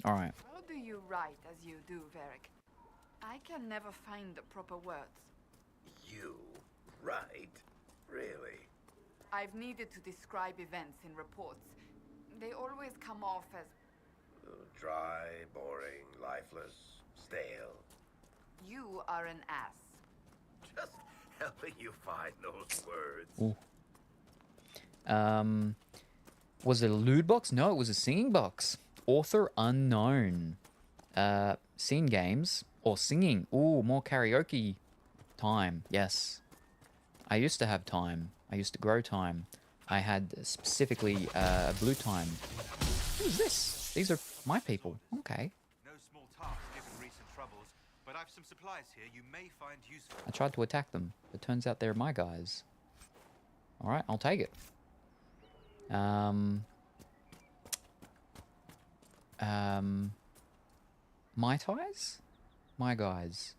All right. How do you write as you do, Varric? I can never find the proper words. You right? Really? I've needed to describe events in reports. They always come off as... Dry, boring, lifeless, stale. You are an ass. Just helping you find those words. Ooh. Was it a lewd box? No, it was a singing box. Author unknown. Scene games or singing. Ooh, more karaoke time. Yes. I used to have time. I used to grow time. I had specifically blue time. Who's this? These are my people. Okay. No small task given recent troubles, but I've some supplies here you may find useful. I tried to attack them, but turns out they're my guys. All right, I'll take it. My ties? My guys.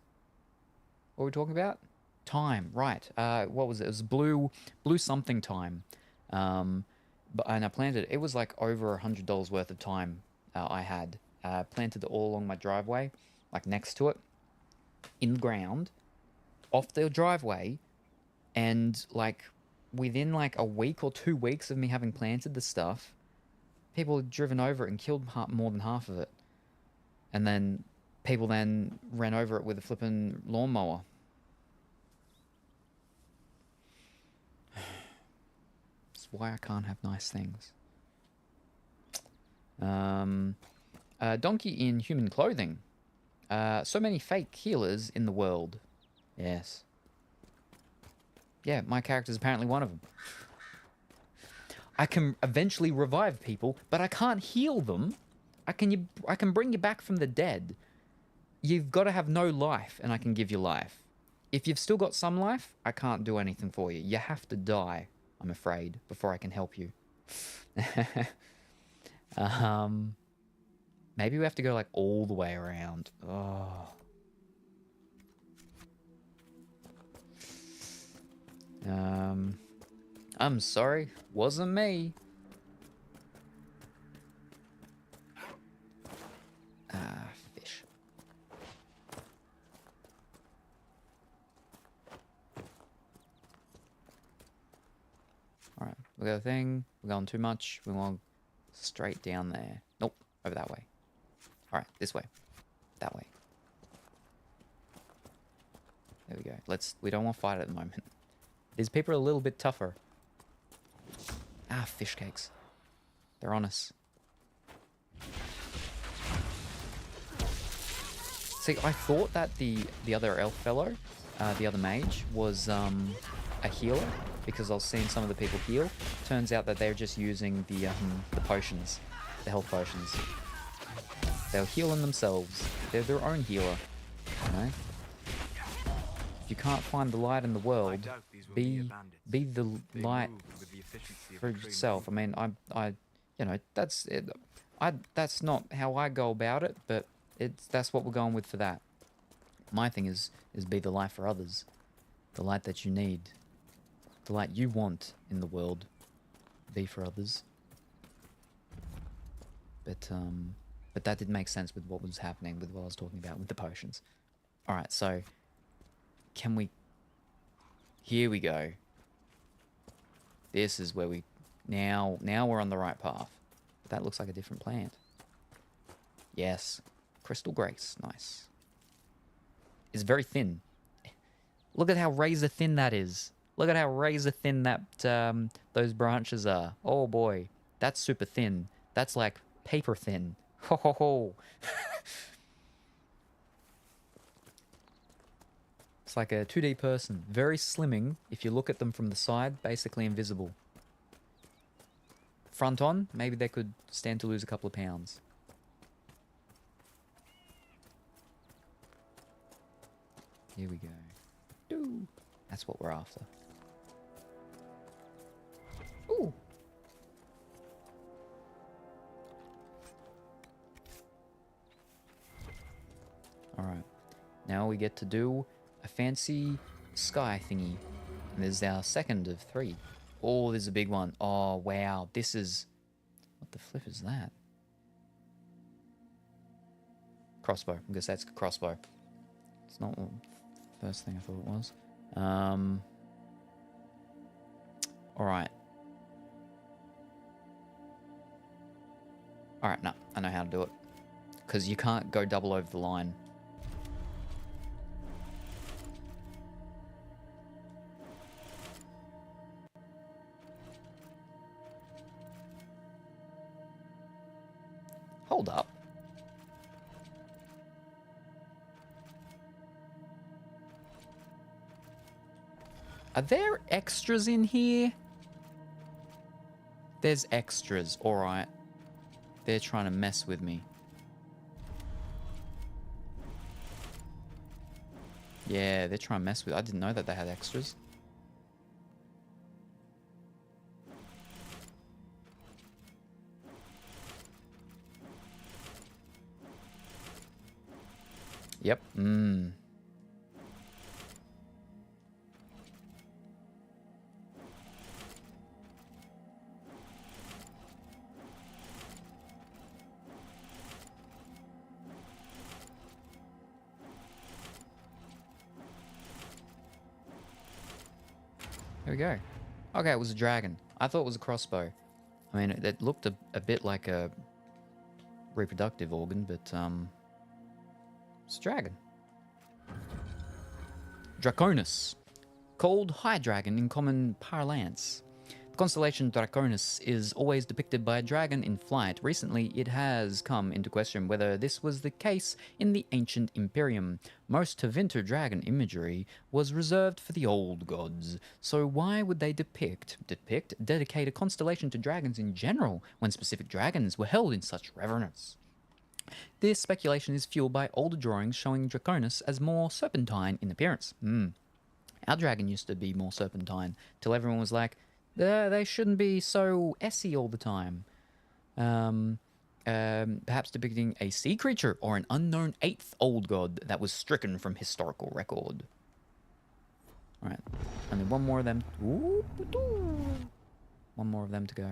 What are we talking about? Time, right. What was it? It was blue something time. And I planted it. It was like over $100 worth of time I had. Planted it all along my driveway, like next to it, in the ground, off the driveway, and like within like a week or 2 weeks of me having planted the stuff, people had driven over it and killed more than half of it. And then people then ran over it with a flippin' lawnmower. That's why I can't have nice things. Donkey in human clothing. So many fake healers in the world. Yes. Yeah, my character's apparently one of them. I can eventually revive people, but I can't heal them. I can bring you back from the dead. You've got to have no life, and I can give you life. If you've still got some life, I can't do anything for you. You have to die, I'm afraid, before I can help you. Maybe we have to go like all the way around. Oh. I'm sorry, wasn't me. Fish. Alright, we got a thing. We're going too much. We want straight down there. Nope, over that way. Alright, this way. That way. There we go. We don't want to fight at the moment. These people are a little bit tougher. Ah, fish cakes. They're on us. See, I thought that the other elf fellow, the other mage, was a healer because I was seeing some of the people heal. Turns out that they're just using the potions, the health potions. They're healing themselves. They're their own healer. You know? If you can't find the light in the world, be the light for yourself. I mean, you know, that's it. That's not how I go about it, but that's what we're going with for that. My thing is be the light for others, the light that you need, the light you want in the world. Be for others. But that did make sense with what was happening, with what I was talking about with the potions. All right, so can we? Here we go. This is where we now we're on the right path. That looks like a different plant. Yes, crystal grace, nice. It's very thin. Look at how razor thin that is. Look at how razor thin that those branches are. Oh boy, that's super thin. That's like paper thin. Ho ho ho. It's like a 2D person. Very slimming. If you look at them from the side, basically invisible. Front on, maybe they could stand to lose a couple of pounds. Here we go. Ooh, that's what we're after. Ooh. now we get to do a fancy sky thingy. And this is our second of 3. Oh, there's a big one. Oh, wow. This is... What the flip is that? Crossbow. I'm going to say it's a crossbow. It's not the first thing I thought it was. Alright. Alright, no. I know how to do it. Because you can't go double over the line. Hold up. Are there extras in here? There's extras, alright. They're trying to mess with me. Yeah, they're trying to mess with... I didn't know that they had extras. Yep. There we go. Okay, it was a dragon. I thought it was a crossbow. I mean, it looked a bit like a reproductive organ, but it's a dragon. Draconis, called High Dragon in common parlance. The constellation Draconis is always depicted by a dragon in flight. Recently, it has come into question whether this was the case in the ancient Imperium. Most Tevinter dragon imagery was reserved for the old gods. So why would they dedicate a constellation to dragons in general when specific dragons were held in such reverence? This speculation is fueled by older drawings showing Draconis as more serpentine in appearance. Our dragon used to be more serpentine, till everyone was like, they shouldn't be so essy all the time. Perhaps depicting a sea creature or an unknown 8th old god that was stricken from historical record. Alright, and then one more of them. One more of them to go.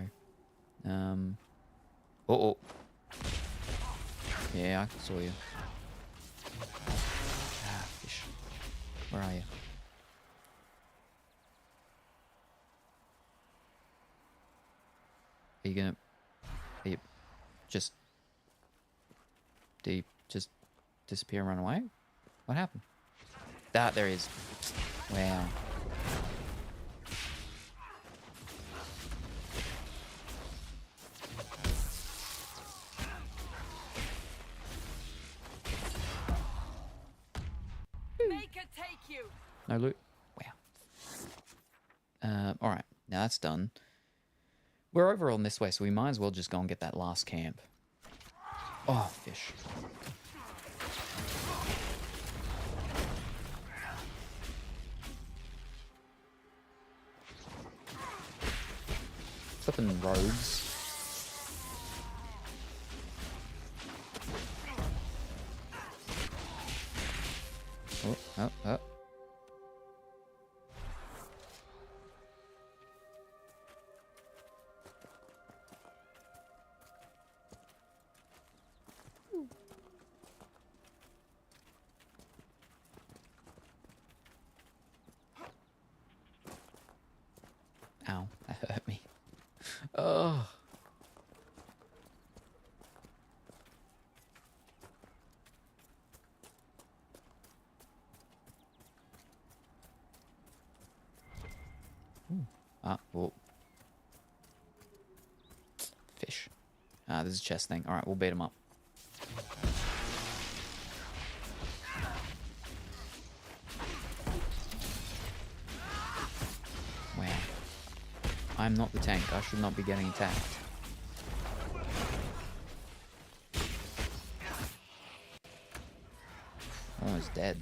Oh. Yeah, I saw you. Ah, fish. Where are you? Are you gonna... Are you just... Did he just disappear and run away? What happened? Ah, there he is. Wow. Make it take you. No loot? Wow. Alright, now that's done. We're over on this way, so we might as well just go and get that last camp. Oh, fish. Flipping roads. Oh. Ow, that hurt me. Oh. Well. Fish. This is a chest thing. Alright, we'll beat him up. Wow. I'm not the tank. I should not be getting attacked. Almost dead.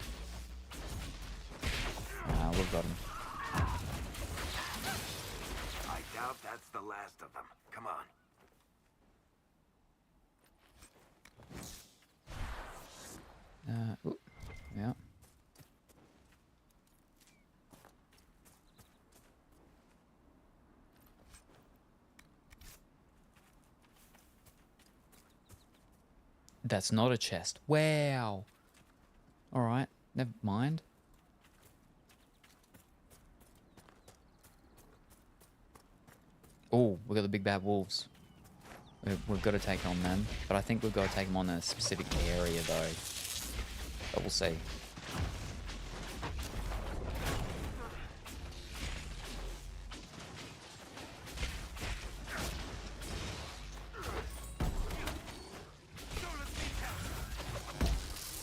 We've got him. I doubt that's the last of them. Come on. Ooh, yeah. That's not a chest. Wow. Alright, never mind. Oh, we got the big bad wolves. We've got to take on them. But I think we've got to take them on a specific area, though. But we'll see.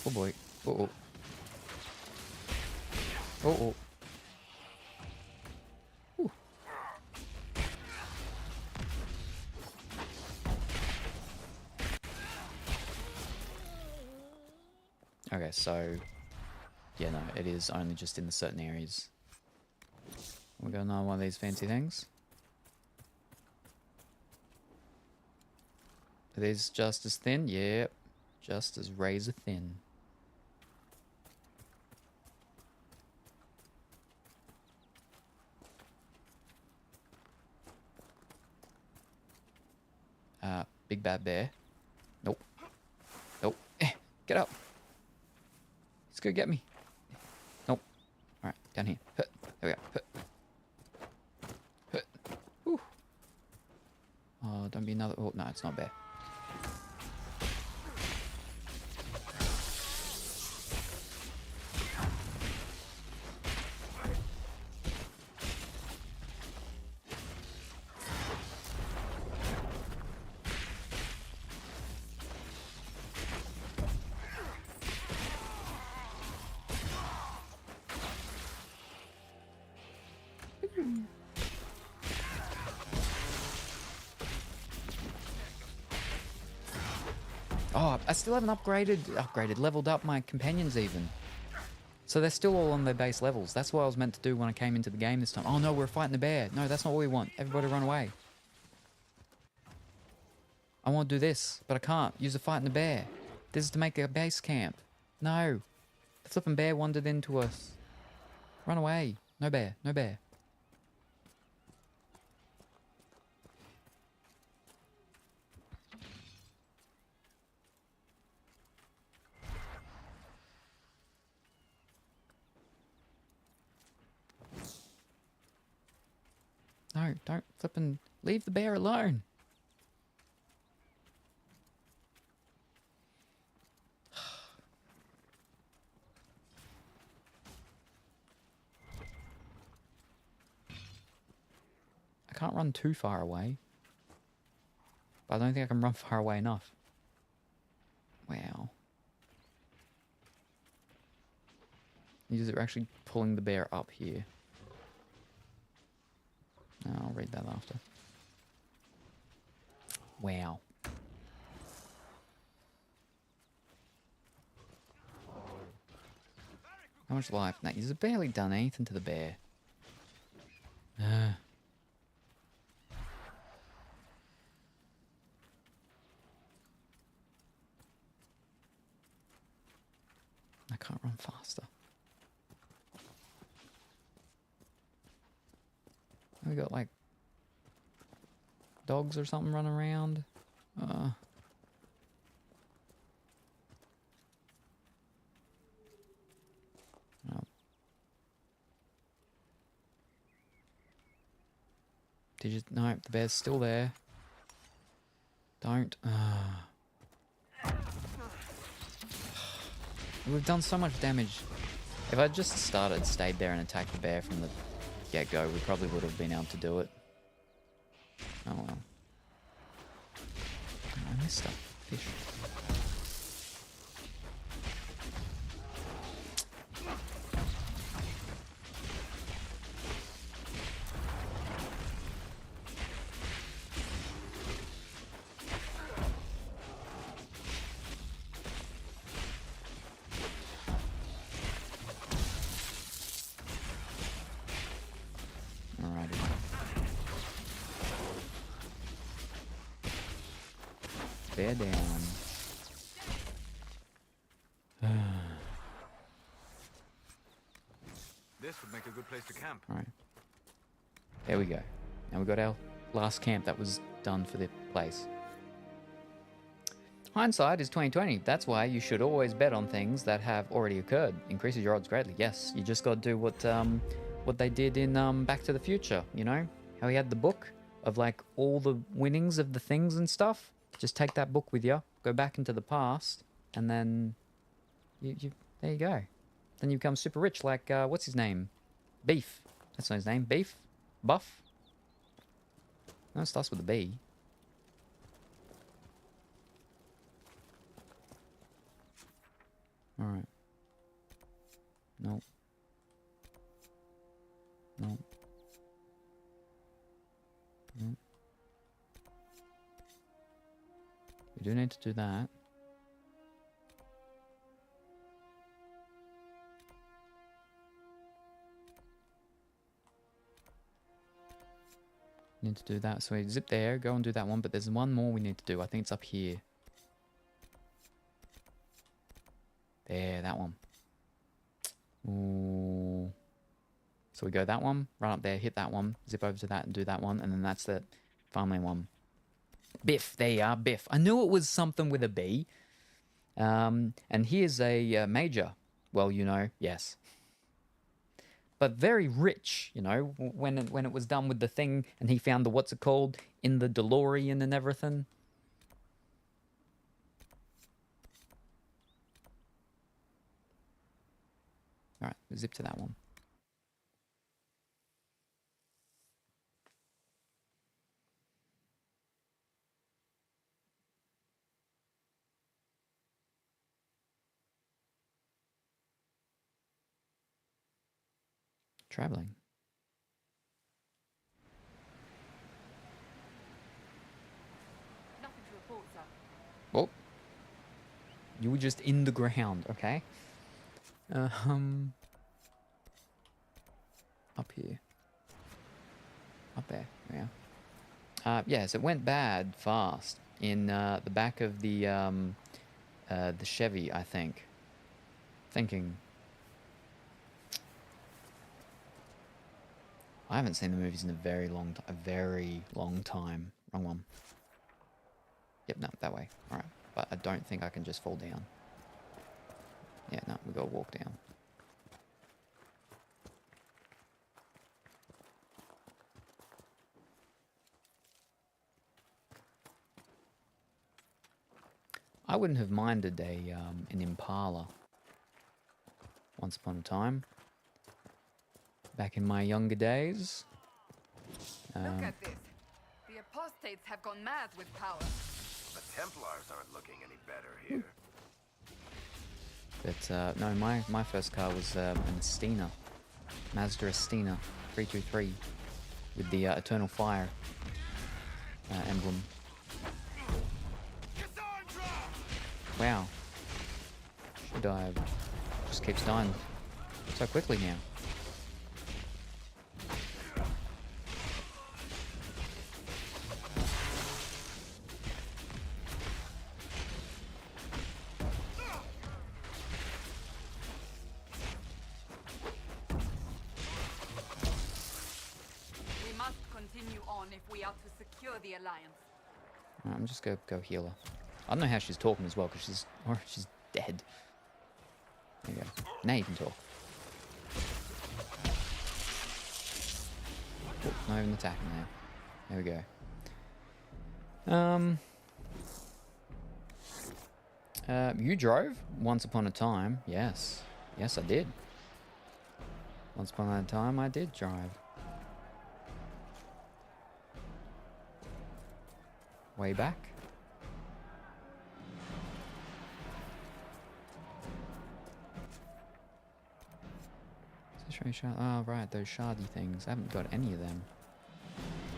Oh boy. Uh-oh. Uh-oh. Ooh. Okay, so... Yeah, no, it is only just in the certain areas. We got another one of these fancy things. It is just as thin? Yep. Just as razor thin. Big bad bear. Nope. Nope. Get up. He's gonna get me. Nope. Alright, down here. There we go. Whew. Oh, don't be another... Oh, no, it's not a bear. Oh, I still haven't leveled up my companions even. So they're still all on their base levels. That's what I was meant to do when I came into the game this time. Oh no, we're fighting the bear. No, that's not what we want. Everybody run away. I want to do this, but I can't. Use the fighting the bear. This is to make a base camp. No. The flipping bear wandered into us. Run away. No bear. No bear. No, don't flippin' leave the bear alone. I can't run too far away. But I don't think I can run far away enough. Wow. You're actually pulling the bear up here. I'll read that after. Wow. How much life? Nah, you've barely done anything to the bear. I can't run faster. We got like dogs or something running around. No. Did you? No, the bear's still there. Don't. We've done so much damage. If I just stayed there and attacked the bear from the get-go, we probably would have been able to do it. Oh well. Oh, I missed a fish. Bear down. This would make a good place to camp. Alright. There we go. Now we got our last camp that was done for the place. Hindsight is 2020. That's why you should always bet on things that have already occurred. Increases your odds greatly. Yes, you just got to do what they did in Back to the Future. You know how he had the book of like all the winnings of the things and stuff. Just take that book with you, go back into the past, and then you there you go. Then you become super rich. Like what's his name? Beef. That's not his name. Beef. Buff. No, it starts with a B. Alright. Nope. Nope. Nope. We do need to do that. Need to do that. So we zip there, go and do that one, but there's one more we need to do. I think it's up here. There, that one. Ooh. So we go that one, run up there, hit that one, zip over to that and do that one, and then that's the farmland one. Biff, there you are, Biff. I knew it was something with a B. And here's a major. Well, you know, yes. But very rich, you know, when it was done with the thing and he found the, what's it called, in the DeLorean and everything. All right, zip to that one. Traveling. Nothing to report, sir. Oh. You were just in the ground, okay? Up here. Up there, yeah. Yes, it went bad fast in the back of the Chevy, I think. I haven't seen the movies in a very long time. Wrong one. Yep, no, that way. All right, but I don't think I can just fall down. Yeah, no, we gotta walk down. I wouldn't have minded an Impala once upon a time. Back in my younger days. Look at this. The apostates have gone mad with power. The Templars aren't looking any better here. But no, my first car was an Estina. Mazda Estina 323 with the Eternal Fire emblem. Wow. She died. Just keeps dying so quickly now. We must continue on if we are to secure the alliance. I'm just gonna go heal her. I don't know how she's talking as well, because she's dead. There you go. Now you can talk. Oh, not even attacking now. There we go. You drove once upon a time. Yes. Yes, I did. Once upon a time, I did drive. Way back. Oh, right, those shardy things. I haven't got any of them.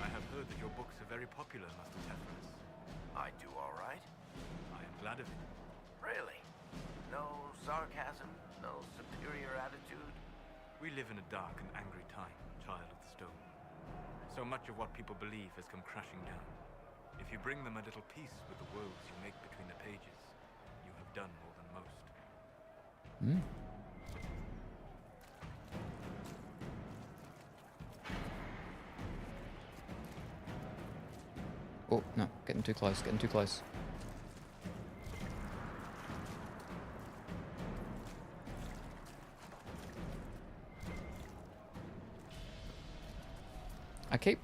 I have heard that your books are very popular, Master Tethras. I do all right. I am glad of it. Really? No sarcasm? No superior attitude? We live in a dark and angry time, Child of the Stone. So much of what people believe has come crashing down. If you bring them a little peace with the worlds you make between the pages, you have done more than most. Hmm. Oh, no, getting too close, getting too close. I keep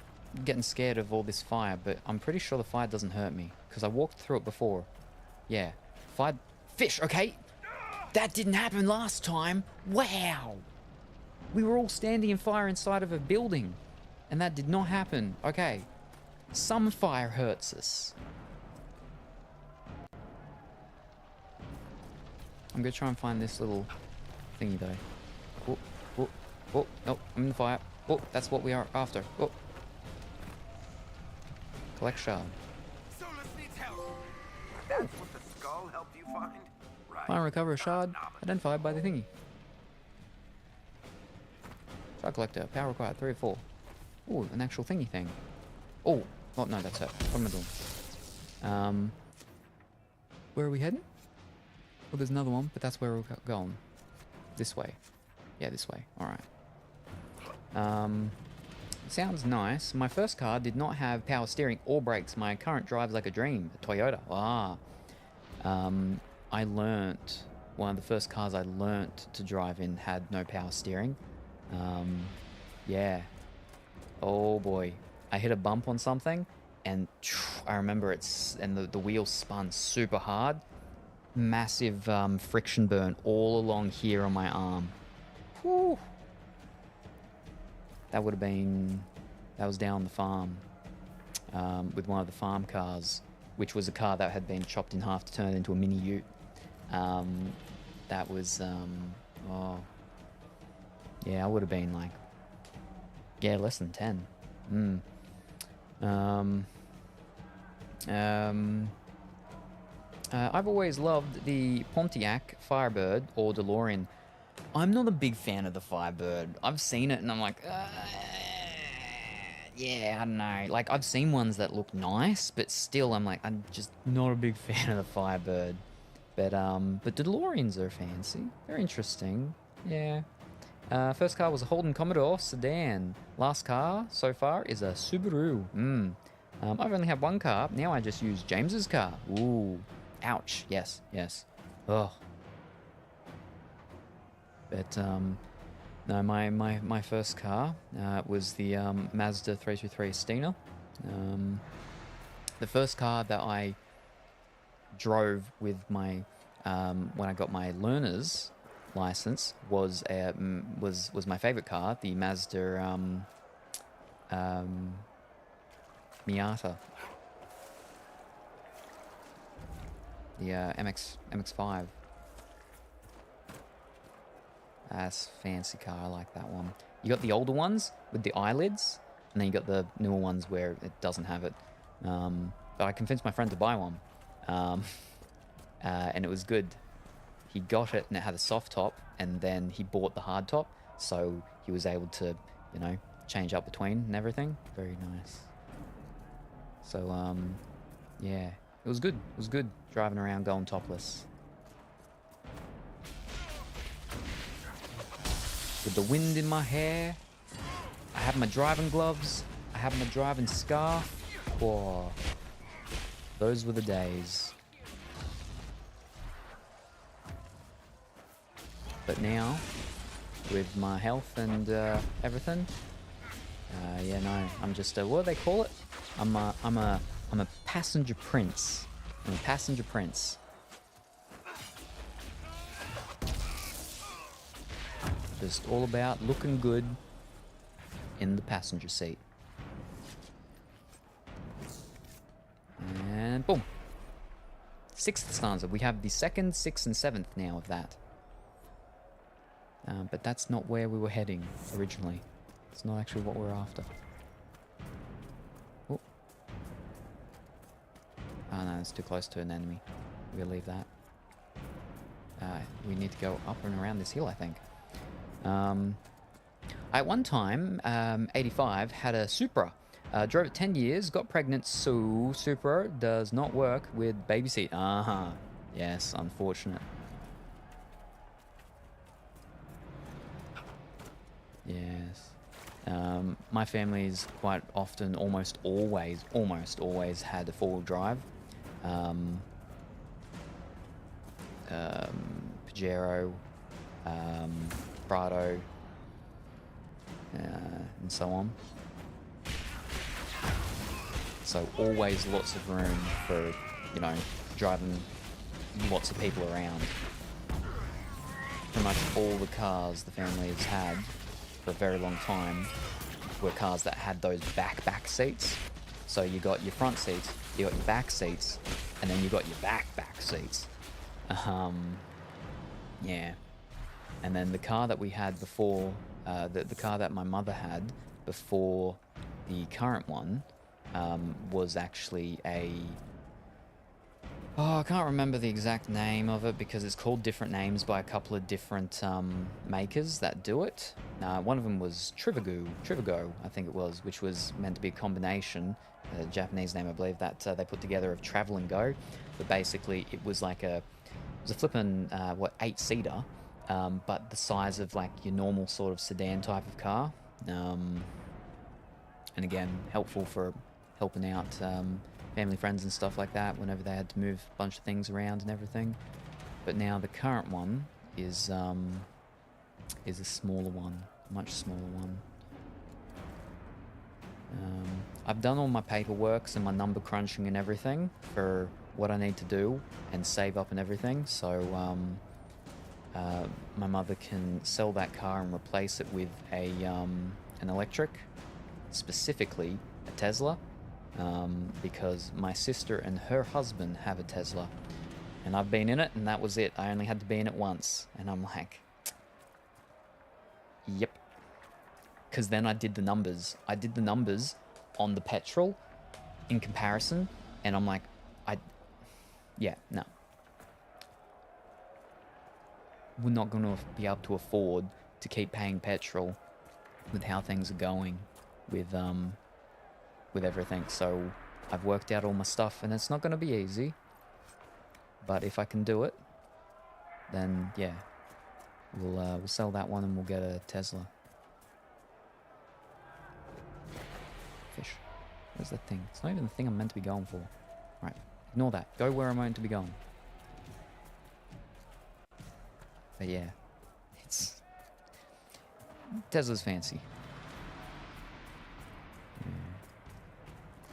getting scared of all this fire, but I'm pretty sure the fire doesn't hurt me because I walked through it before. Yeah, fire, fish. Okay, that didn't happen last time. Wow, we were all standing in fire inside of a building, and that did not happen. Okay, some fire hurts us. I'm gonna try and find this little thingy though. Oh, oh, oh, no, I'm in the fire. Oh, that's what we are after. Oh. Collect shard. Solus needs help. That's what the skull helped you find? Right. Find and recover a shard identified by the thingy. Shard collector. Power required 3 or 4. Ooh, an actual thingy thing. Oh, oh no, that's it. What am I doing? Where are we heading? Well, there's another one, but that's where we're going. This way. Yeah, this way. Alright. Sounds nice. My first car did not have power steering or brakes. My current drives like a dream. A Toyota. Ah. I learnt... One of the first cars I learnt to drive in had no power steering. Yeah. Oh boy. I hit a bump on something, and I remember and the wheels spun super hard. Massive friction burn all along here on my arm. Whew. That would have been... That was down the farm with one of the farm cars, which was a car that had been chopped in half to turn it into a mini ute. That was... oh... Yeah, I would have been like... Yeah, less than 10. I've always loved the Pontiac Firebird or DeLorean. I'm not a big fan of the Firebird. I've seen it and I'm like, yeah, I don't know. Like, I've seen ones that look nice, but still I'm like, I'm just not a big fan of the Firebird. But DeLoreans are fancy. They're interesting. Yeah. First car was a Holden Commodore sedan. Last car so far is a Subaru. I've only had one car. Now I just use James's car. Ooh. Ouch. Yes, yes. Ugh. But, no, my first car was the Mazda 323 Steiner. The first car that I drove with my, when I got my learner's license was my favorite car, the Mazda Miata. The MX-5. That's a fancy car. I like that one. You got the older ones with the eyelids, and then you got the newer ones where it doesn't have it. But I convinced my friend to buy one, and it was good. He got it, and it had a soft top, and then he bought the hard top, so he was able to, you know, change up between and everything. Very nice. So, yeah, it was good. It was good driving around going topless. With the wind in my hair, I have my driving gloves, I have my driving scarf. Whoa. Those were the days. But now, with my health and everything, yeah, no, I'm just what do they call it? I'm a passenger prince. I'm a passenger prince. Just all about looking good in the passenger seat. And boom. 6th stanza. We have the 2nd, 6th, and 7th now of that. But that's not where we were heading originally. It's not actually what we're after. Oh. Oh no, it's too close to an enemy. We'll leave that. We need to go up and around this hill, I think. At one time, 85, had a Supra. Drove it 10 years, got pregnant, so Supra does not work with baby seat. Yes, unfortunate. Yes. My family's quite often, almost always had a four-wheel drive. Pajero, Prado, and so on. So always lots of room for, you know, driving lots of people around. Pretty much all the cars the family has had for a very long time were cars that had those back seats. So you got your front seats, you got your back seats, and then you got your back seats. Yeah. And then the car that we had before, the car that my mother had before the current one, was actually a... Oh, I can't remember the exact name of it because it's called different names by a couple of different makers that do it. One of them was Trivago, I think it was, which was meant to be a combination, a Japanese name I believe, that they put together of Travel and Go. But basically it was like a flippin' 8-seater, but the size of like your normal sort of sedan type of car. And again, helpful for helping out family, friends and stuff like that whenever they had to move a bunch of things around and everything. But now the current one is a smaller one, much smaller one. I've done all my paperwork and my number crunching and everything for what I need to do and save up and everything, so my mother can sell that car and replace it with an electric, specifically a Tesla. Because my sister and her husband have a Tesla, and I've been in it, and that was it. I only had to be in it once, and I'm like, yep. Because then I did the numbers. I did the numbers on the petrol in comparison, and I'm like, yeah, no. We're not going to be able to afford to keep paying petrol with how things are going with everything. So I've worked out all my stuff, and it's not going to be easy, but if I can do it, then yeah, we'll sell that one and we'll get a Tesla. Fish. Where's that thing? It's not even the thing I'm meant to be going for. Right, ignore that. Go where I'm meant to be going. But yeah, it's... Tesla's fancy.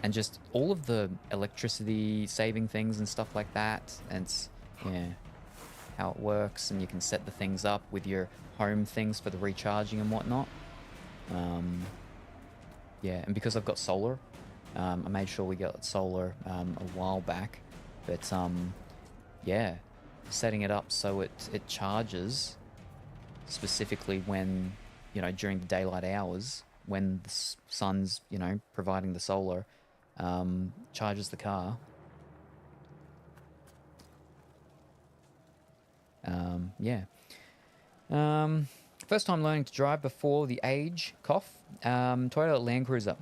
And just all of the electricity saving things and stuff like that, and it's, yeah, how it works, and you can set the things up with your home things for the recharging and whatnot. Yeah, and because I've got solar, I made sure we got solar a while back, but yeah, setting it up so it charges specifically when, you know, during the daylight hours, when the sun's, you know, providing the solar, charges the car. Yeah. First time learning to drive before the age, cough. Toyota Land Cruiser.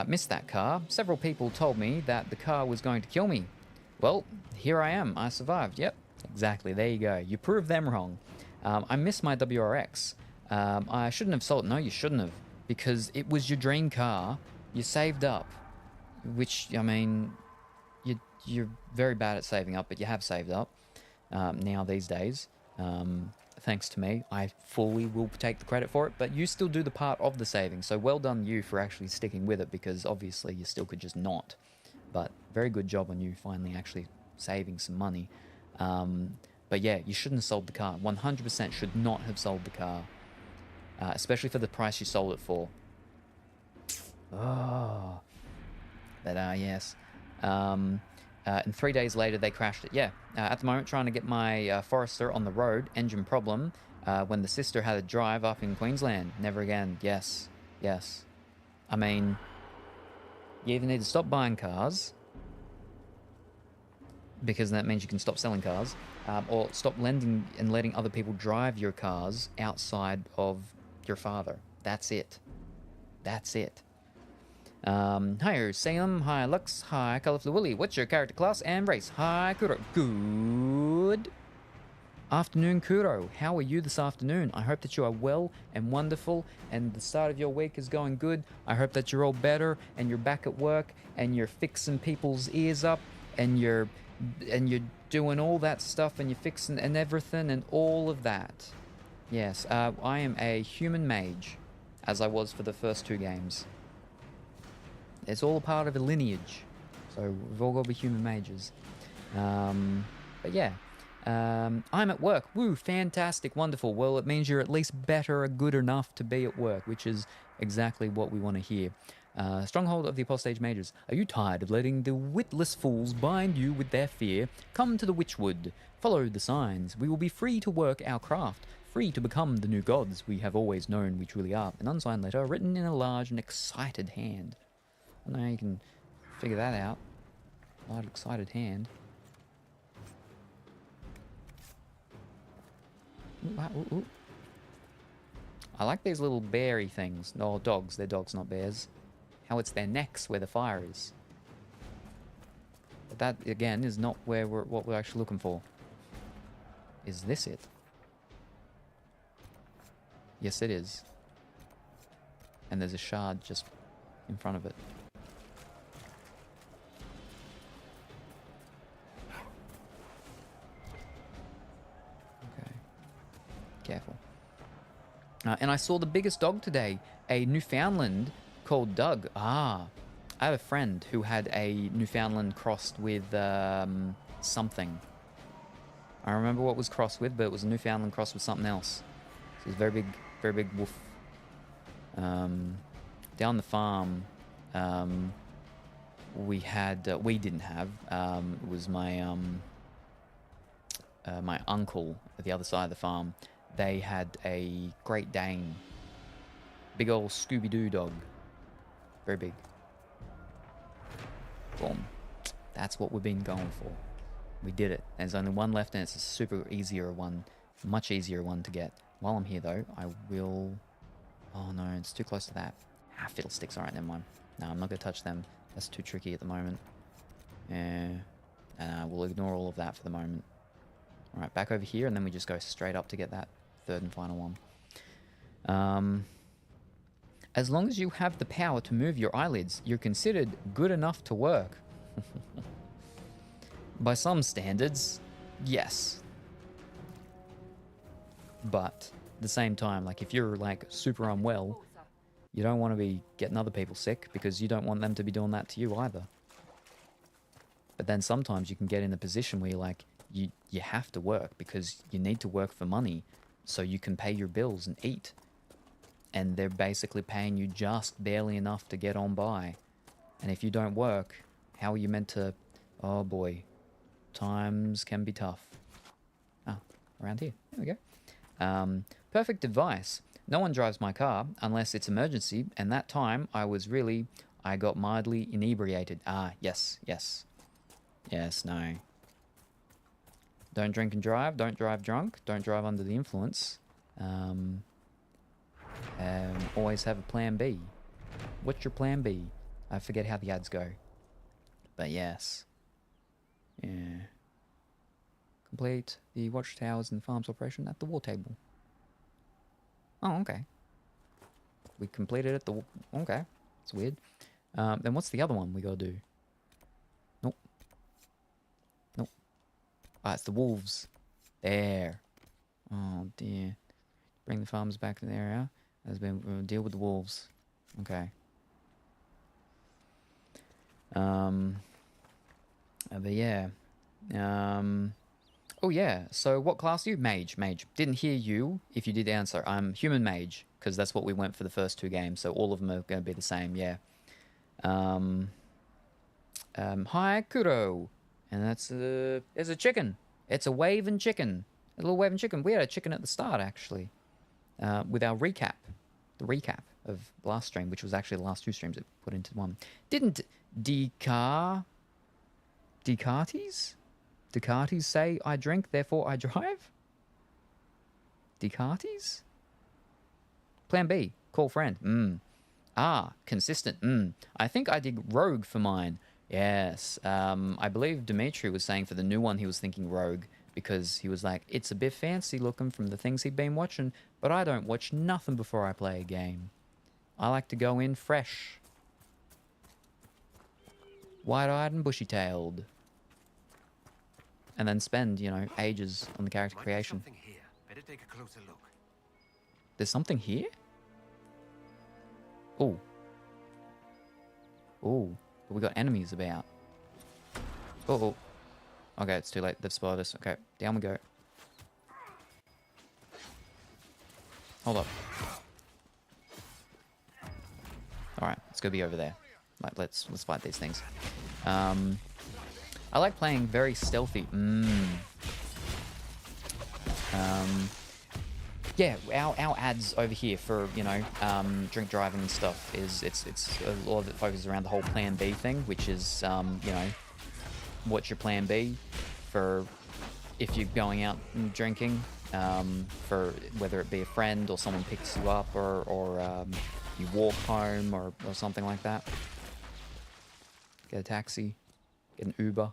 Missed that car. Several people told me that the car was going to kill me. Well, here I am. I survived. Yep, exactly. There you go. You proved them wrong. I missed my WRX. I shouldn't have sold it. No, you shouldn't have. Because it was your dream car. You saved up. Which, I mean, you're very bad at saving up, but you have saved up now these days. Thanks to me, I fully will take the credit for it, but you still do the part of the saving. So well done you for actually sticking with it, because obviously you still could just not. But very good job on you finally actually saving some money. But yeah, you shouldn't have sold the car. 100% should not have sold the car. Especially for the price you sold it for. Oh... But yes. And 3 days later, they crashed it. Yeah. At the moment, trying to get my Forester on the road. Engine problem. When the sister had a drive up in Queensland. Never again. Yes. Yes. I mean, you either need to stop buying cars, because that means you can stop selling cars, or stop lending and letting other people drive your cars outside of your father. That's it. That's it. Hi, Salem. Hi, Lux. Hi, Colorful Willy. What's your character class and race? Hi, Kuro. Good afternoon, Kuro. How are you this afternoon? I hope that you are well and wonderful, and the start of your week is going good. I hope that you're all better, and you're back at work, and you're fixing people's ears up, and you're doing all that stuff, and you're fixing and everything, and all of that. Yes, I am a human mage, as I was for the first 2 games. It's all a part of a lineage. So we've all got to be human mages. But yeah. I'm at work. Woo, fantastic, wonderful. Well, it means you're at least better or good enough to be at work, which is exactly what we want to hear. Stronghold of the Apostate Mages. Are you tired of letting the witless fools bind you with their fear? Come to the Witchwood. Follow the signs. We will be free to work our craft, free to become the new gods we have always known we truly are. An unsigned letter written in a large and excited hand. I don't know how you can figure that out. Large, excited hand. Ooh, ooh. I like these little beary things. No, dogs. They're dogs, not bears. How it's their necks where the fire is. But that, again, is not where what we're actually looking for. Is this it? Yes, it is. And there's a shard just in front of it. Careful. And I saw the biggest dog today, a Newfoundland called Doug. Ah, I have a friend who had a Newfoundland crossed with something. I remember what it was crossed with, but it was a Newfoundland crossed with something else. So it was very big wolf. Down the farm, we didn't have. It was my my uncle at the other side of the farm. They had a Great Dane. Big old Scooby-Doo dog. Very big. Boom. That's what we've been going for. We did it. There's only one left and it's a super easier one. Much easier one to get. While I'm here though, I will... Oh no, it's too close to that. Ah, fiddlesticks. Alright, never mind. No, I'm not going to touch them. That's too tricky at the moment. Yeah. We'll ignore all of that for the moment. Alright, back over here and then we just go straight up to get that third and final one. As long as you have the power to move your eyelids, you're considered good enough to work. By some standards, yes. But at the same time, like if you're like super unwell, you don't want to be getting other people sick because you don't want them to be doing that to you either. But then sometimes you can get in a position where you're like, you have to work because you need to work for money so you can pay your bills and eat. And they're basically paying you just barely enough to get on by. And if you don't work, how are you meant to... Oh boy. Times can be tough. Ah, around here. There we go. Perfect advice. No one drives my car unless it's emergency, and that time I got mildly inebriated. Ah, yes. Yes, no. Don't drink and drive. Don't drive drunk. Don't drive under the influence. Always have a plan B. What's your plan B? I forget how the ads go. But yes. Yeah. Complete the watchtowers and farms operation at the war table. Oh, okay. We completed it. Okay. It's weird. Then what's the other one we gotta do? Nope. Ah, it's the wolves. There. Oh, dear. Bring the farmers back to the area. We'll deal with the wolves. Okay. But yeah. Oh yeah, so what class are you? Mage. Didn't hear you if you did answer. I'm human mage, because that's what we went for the first two games, so all of them are going to be the same, yeah. Hi, Kuro. And that's there's a chicken. It's a waving chicken. A little waving chicken. We had a chicken at the start, actually. With our recap. The recap of last stream, which was actually the last two streams that put into one. Didn't Descartes say, I drink, therefore I drive? Descartes? Plan B, call friend. Ah, consistent. I think I did rogue for mine. Yes. I believe Dimitri was saying for the new one he was thinking rogue because he was like, it's a bit fancy looking from the things he'd been watching, but I don't watch nothing before I play a game. I like to go in fresh. Wide-eyed and bushy-tailed. And then spend, ages on the character creation. Something here. Better take a closer look. There's something here? Oh. Ooh, but we got enemies about. Oh, okay, it's too late. They've spotted us. Okay, down we go. Hold up. All right, let's go be over there. Like, let's fight these things. I like playing very stealthy. Yeah, our ads over here for, you know, drink driving and stuff is it's a lot of it focuses around the whole Plan B thing, which is you know, what's your Plan B for if you're going out and drinking, for whether it be a friend or someone picks you up or you walk home or something like that. Get a taxi, get an Uber.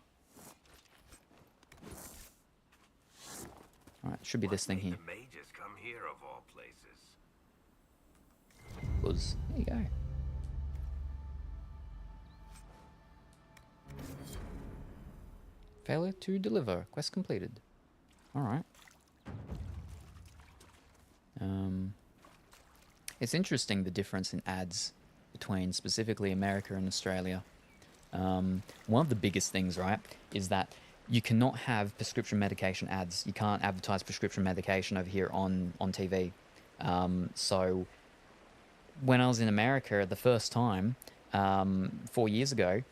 All right, should be this thing here. The mages come here of all places. Buzz. There you go. Failure to deliver. Quest completed. All right. It's interesting the difference in ads between specifically America and Australia. One of the biggest things, right, is that you cannot have prescription medication ads. You can't advertise prescription medication over here on TV. So when I was in America the first time, 4 years ago,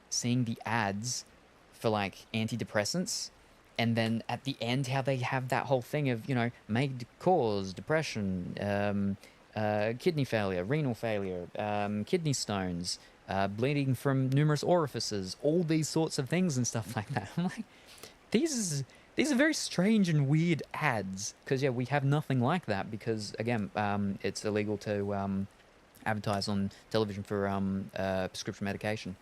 seeing the ads for like antidepressants, and then at the end how they have that whole thing of, you know, may cause depression, kidney failure, renal failure, kidney stones, bleeding from numerous orifices, all these sorts of things and stuff like that. I'm like, these are very strange and weird ads, because yeah, we have nothing like that because again, it's illegal to advertise on television for prescription medication.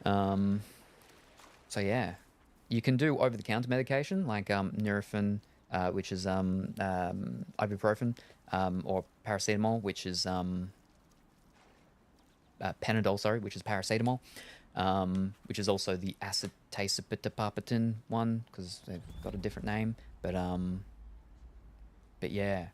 So yeah, you can do over-the-counter medication like Nurofen, which is ibuprofen, or paracetamol, which is Panadol, sorry, which is paracetamol, which is also the acetaminophen one because they've got a different name. But yeah.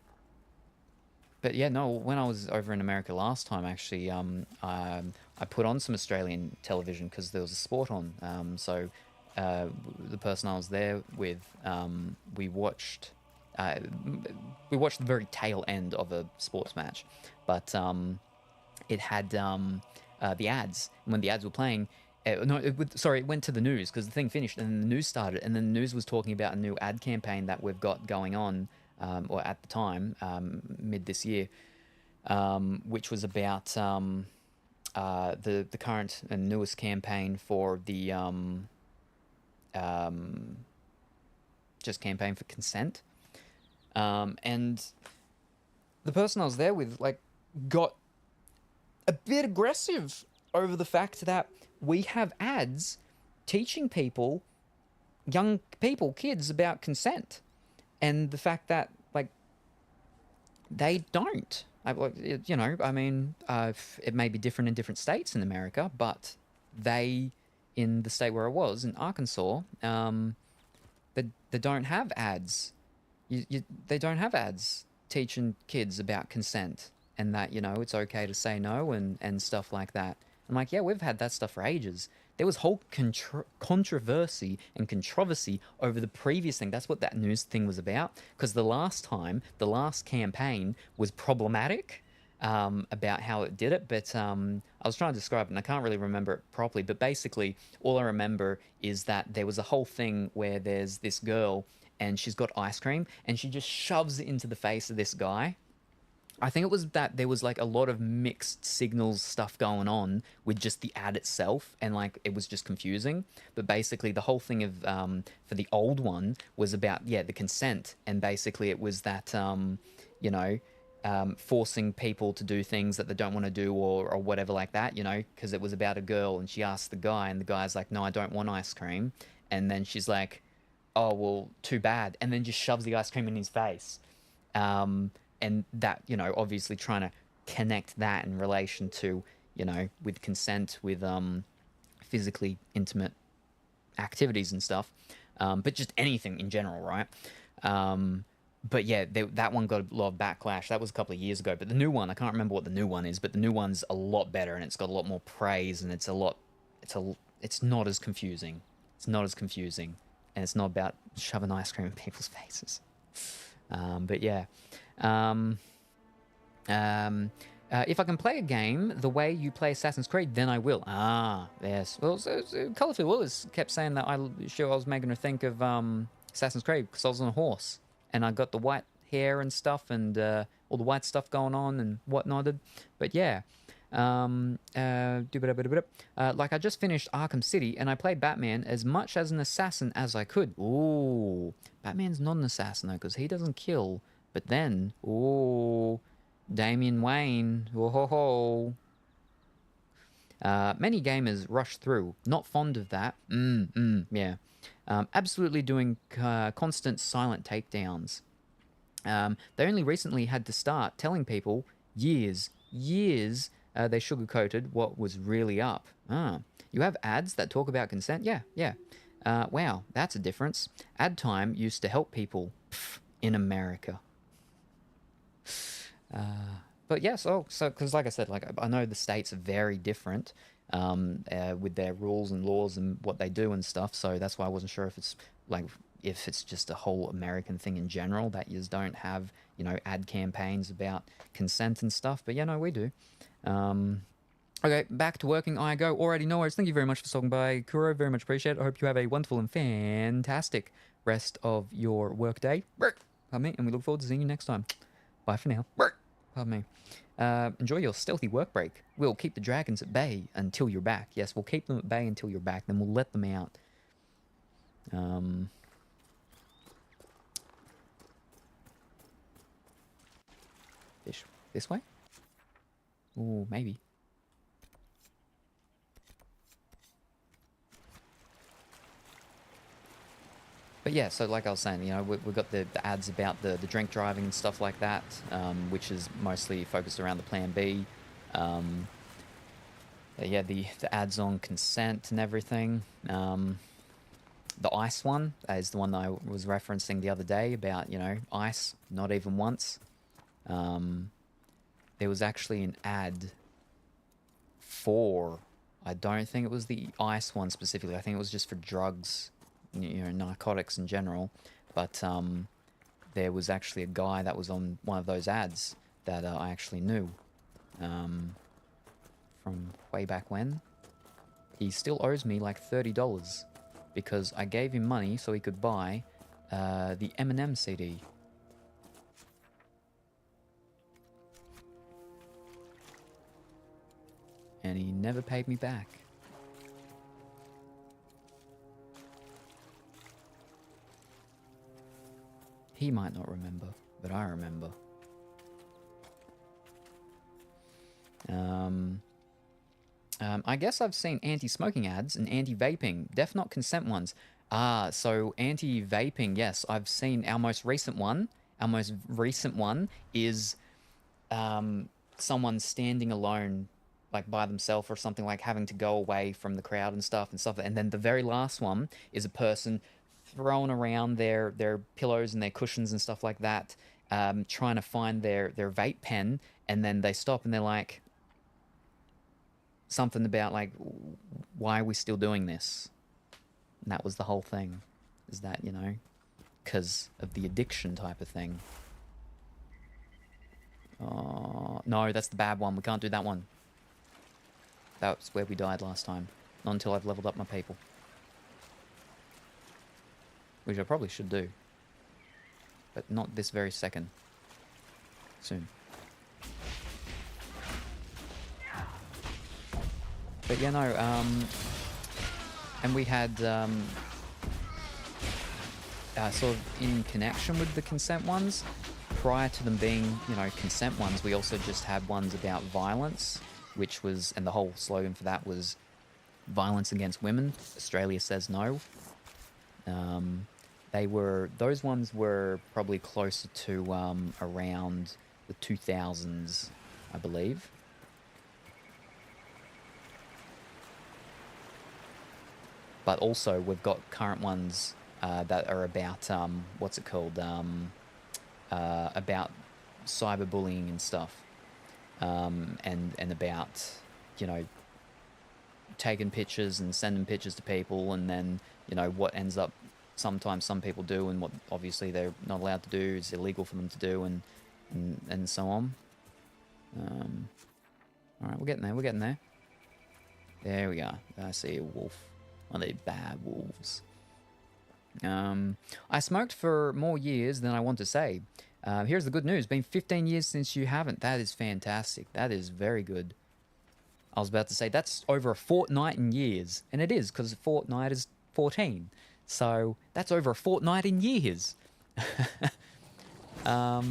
But yeah, no, when I was over in America last time, actually, I put on some Australian television because there was a sport on. So the person I was there with, we watched the very tail end of a sports match, but it had the ads. And when the ads were playing, it went to the news because the thing finished and then the news started, and then the news was talking about a new ad campaign that we've got going on. Or at the time, mid this year, which was about the current and newest campaign for the just campaign for consent, and the person I was there with like got a bit aggressive over the fact that we have ads teaching people, young people, kids about consent. And the fact that, like, they don't. You know, I mean, it may be different in different states in America, but they, in the state where I was, in Arkansas, they don't have ads. They don't have ads teaching kids about consent and that, you know, it's okay to say no and stuff like that. I'm like, yeah, we've had that stuff for ages. There was whole controversy and controversy over the previous thing. That's what that news thing was about. Because the last campaign was problematic about how it did it. But I was trying to describe it, and I can't really remember it properly. But basically, all I remember is that there was a whole thing where there's this girl, and she's got ice cream, and she just shoves it into the face of this guy. I think it was that there was like a lot of mixed signals stuff going on with just the ad itself, and like it was just confusing. But basically the whole thing of for the old one was about the consent, and basically it was that you know, forcing people to do things that they don't want to do or whatever like that, you know, because it was about a girl and she asked the guy, and the guy's like, no, I don't want ice cream, and then she's like, oh well, too bad, and then just shoves the ice cream in his face. And that, you know, obviously trying to connect that in relation to, you know, with consent, with physically intimate activities and stuff, but just anything in general, right? but yeah, that one got a lot of backlash. That was a couple of years ago. But the new one, I can't remember what the new one is, but the new one's a lot better, and it's got a lot more praise, and it's not as confusing. It's not as confusing, and it's not about shoving ice cream in people's faces. But yeah. If I can play a game the way you play Assassin's Creed, then I will. Ah, yes. Well, Colourful Willis kept saying that I was making her think of Assassin's Creed because I was on a horse and I got the white hair and stuff and all the white stuff going on and whatnot. But yeah. Like I just finished Arkham City and I played Batman as much as an assassin as I could. Ooh, Batman's not an assassin though because he doesn't kill. But then, ooh, Damian Wayne, whoa. Many gamers rush through. Not fond of that. Yeah. Absolutely doing constant silent takedowns. They only recently had to start telling people years they sugarcoated what was really up. You have ads that talk about consent? Yeah. Wow, that's a difference. Ad time used to help people in America. But yes, because like I said, like I know the states are very different with their rules and laws and what they do and stuff. So that's why I wasn't sure if it's just a whole American thing in general that you just don't have, ad campaigns about consent and stuff. But yeah, no, we do. Okay, back to working I go. Alrighty, no worries. Thank you very much for stopping by, Kuro. Very much appreciate it. I hope you have a wonderful and fantastic rest of your work day. Pardon me, and we look forward to seeing you next time. Bye for now. Pardon me. Enjoy your stealthy work break. We'll keep the dragons at bay until you're back. Yes, we'll keep them at bay until you're back. Then we'll let them out. This way? Ooh, maybe. But yeah, so like I was saying, we've got the ads about the drink driving and stuff like that, which is mostly focused around the Plan B. Yeah, the ads on consent and everything. The ice one is the one that I was referencing the other day about, ice, not even once. There was actually an ad for, I don't think it was the ice one specifically, I think it was just for drugs, narcotics in general, but there was actually a guy that was on one of those ads that I actually knew from way back when. He still owes me like $30 because I gave him money so he could buy the Eminem CD. And he never paid me back. He might not remember, but I remember. I guess I've seen anti-smoking ads and anti-vaping, def not consent ones. So anti-vaping, yes, I've seen our most recent one. Our most recent one is someone standing alone, like by themselves or something, like having to go away from the crowd and stuff. And then the very last one is a person throwing around their pillows and their cushions and stuff like that, trying to find their vape pen, and then they stop and they're like, something about like, why are we still doing this? And that was the whole thing, is that, because of the addiction type of thing. No, that's the bad one. We can't do that one. That's where we died last time. Not until I've leveled up my people. Which I probably should do. But not this very second. Soon. But yeah, no, and we had, sort of in connection with the consent ones, prior to them being, consent ones, we also just had ones about violence, which was, and the whole slogan for that was violence against women. Australia says no. Those ones were probably closer to around the 2000s, I believe. But also we've got current ones that are about what's it called? about cyberbullying and stuff, and about, you know, taking pictures and sending pictures to people, and then, you know, what ends up sometimes some people do and what obviously they're not allowed to do is illegal for them to do, and so on. All right, we're getting there. There we go. I see a wolf. One of the bad wolves. I smoked for more years than I want to say. Here's the good news. Been 15 years since you haven't. That is fantastic. That is very good. I was about to say, that's over a fortnight in years. And it is, because a fortnight is 14. So, that's over a fortnight in years. But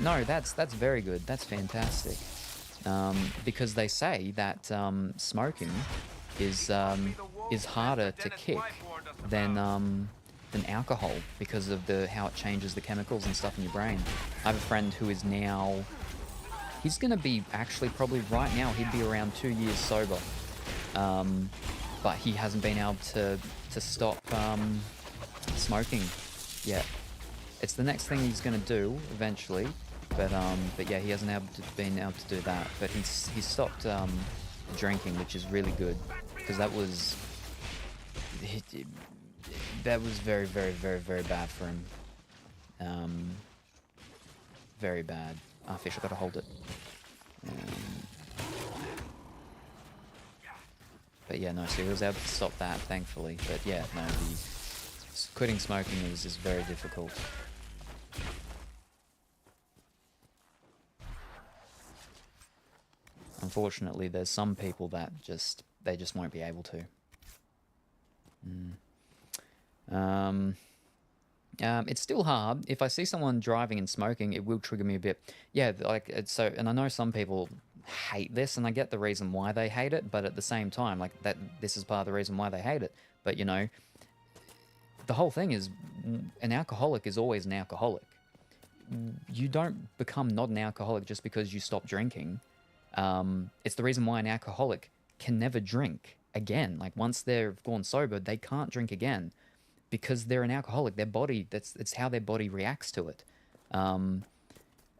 no, that's very good. That's fantastic. Because they say that smoking is harder to kick than alcohol, because of how it changes the chemicals and stuff in your brain. I have a friend who is now, he's going to be actually probably right now, he'd be around 2 years sober. But he hasn't been able to stop smoking yet. It's the next thing he's going to do eventually. But yeah, he hasn't been able to do that. But he's stopped drinking, which is really good, because that was very, very, very, very bad for him. Very bad. Ah, fish, I gotta hold it. But yeah, no, so he was able to stop that, thankfully. But yeah, no, quitting smoking is very difficult. Unfortunately, there's some people that they just won't be able to. It's still hard. If I see someone driving and smoking, it will trigger me a bit. Yeah, like, so, and I know some people hate this, and I get the reason why they hate it, but at the same time, like, this is part of the reason why they hate it. But, you know, the whole thing is, an alcoholic is always an alcoholic. You don't become not an alcoholic just because you stop drinking. It's the reason why an alcoholic can never drink again. Like, once they've gone sober, they can't drink again, because they're an alcoholic. Their body, it's how their body reacts to it.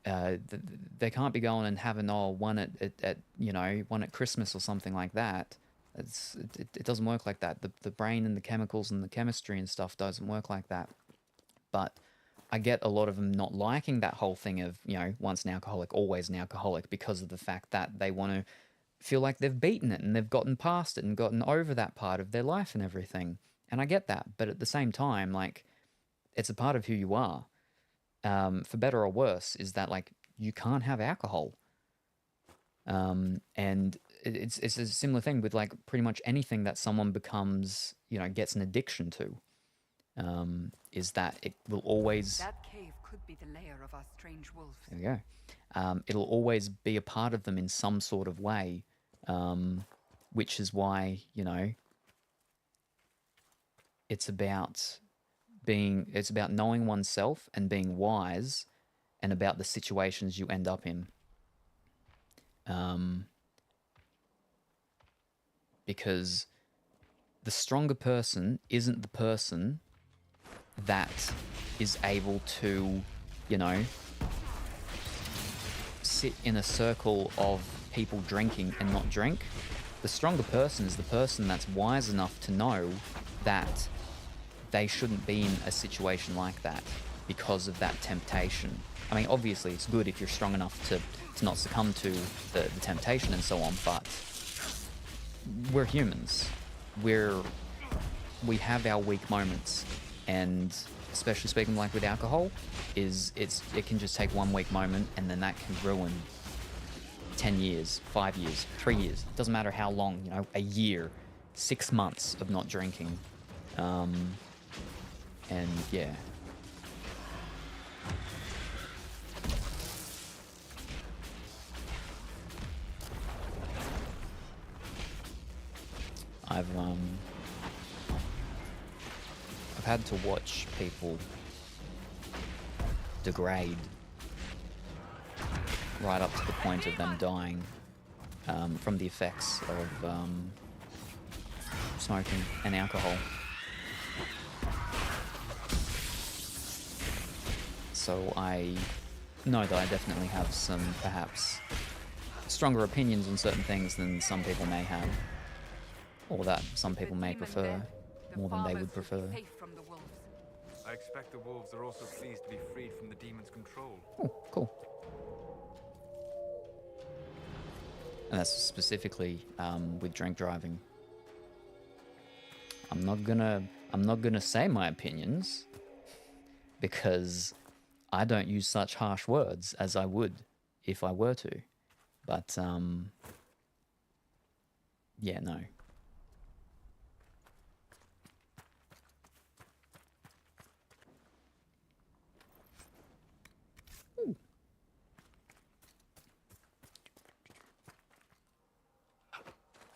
They can't be going and having one at Christmas or something like that. It doesn't work like that. The brain and the chemicals and the chemistry and stuff doesn't work like that. But I get a lot of them not liking that whole thing of, you know, once an alcoholic, always an alcoholic, because of the fact that they want to feel like they've beaten it and they've gotten past it and gotten over that part of their life and everything. And I get that. But at the same time, like, it's a part of who you are. For better or worse, is that, like, you can't have alcohol. And it's a similar thing with, like, pretty much anything that someone becomes, you know, gets an addiction to. Is that it will always... That cave could be the lair of our strange wolves. There we go. It'll always be a part of them in some sort of way, which is why, you know, it's about knowing oneself and being wise, and about the situations you end up in. Because the stronger person isn't the person that is able to, you know, sit in a circle of people drinking and not drink. The stronger person is the person that's wise enough to know that they shouldn't be in a situation like that because of that temptation. I mean, obviously it's good if you're strong enough to not succumb to the temptation and so on, but we're humans. We have our weak moments. And especially speaking like with alcohol, it can just take one weak moment, and then that can ruin 10 years, 5 years, 3 years. It doesn't matter how long, you know, a year, 6 months of not drinking. And yeah. I've had to watch people degrade right up to the point of them dying from the effects of smoking and alcohol. So I know that I definitely have some, perhaps, stronger opinions on certain things than some people may have. Or that some people may prefer more than they would prefer. I expect the wolves are also pleased to be freed from the demon's control. Oh, cool. And that's specifically with drink driving. I'm not gonna say my opinions because I don't use such harsh words as I would if I were to. But yeah, no.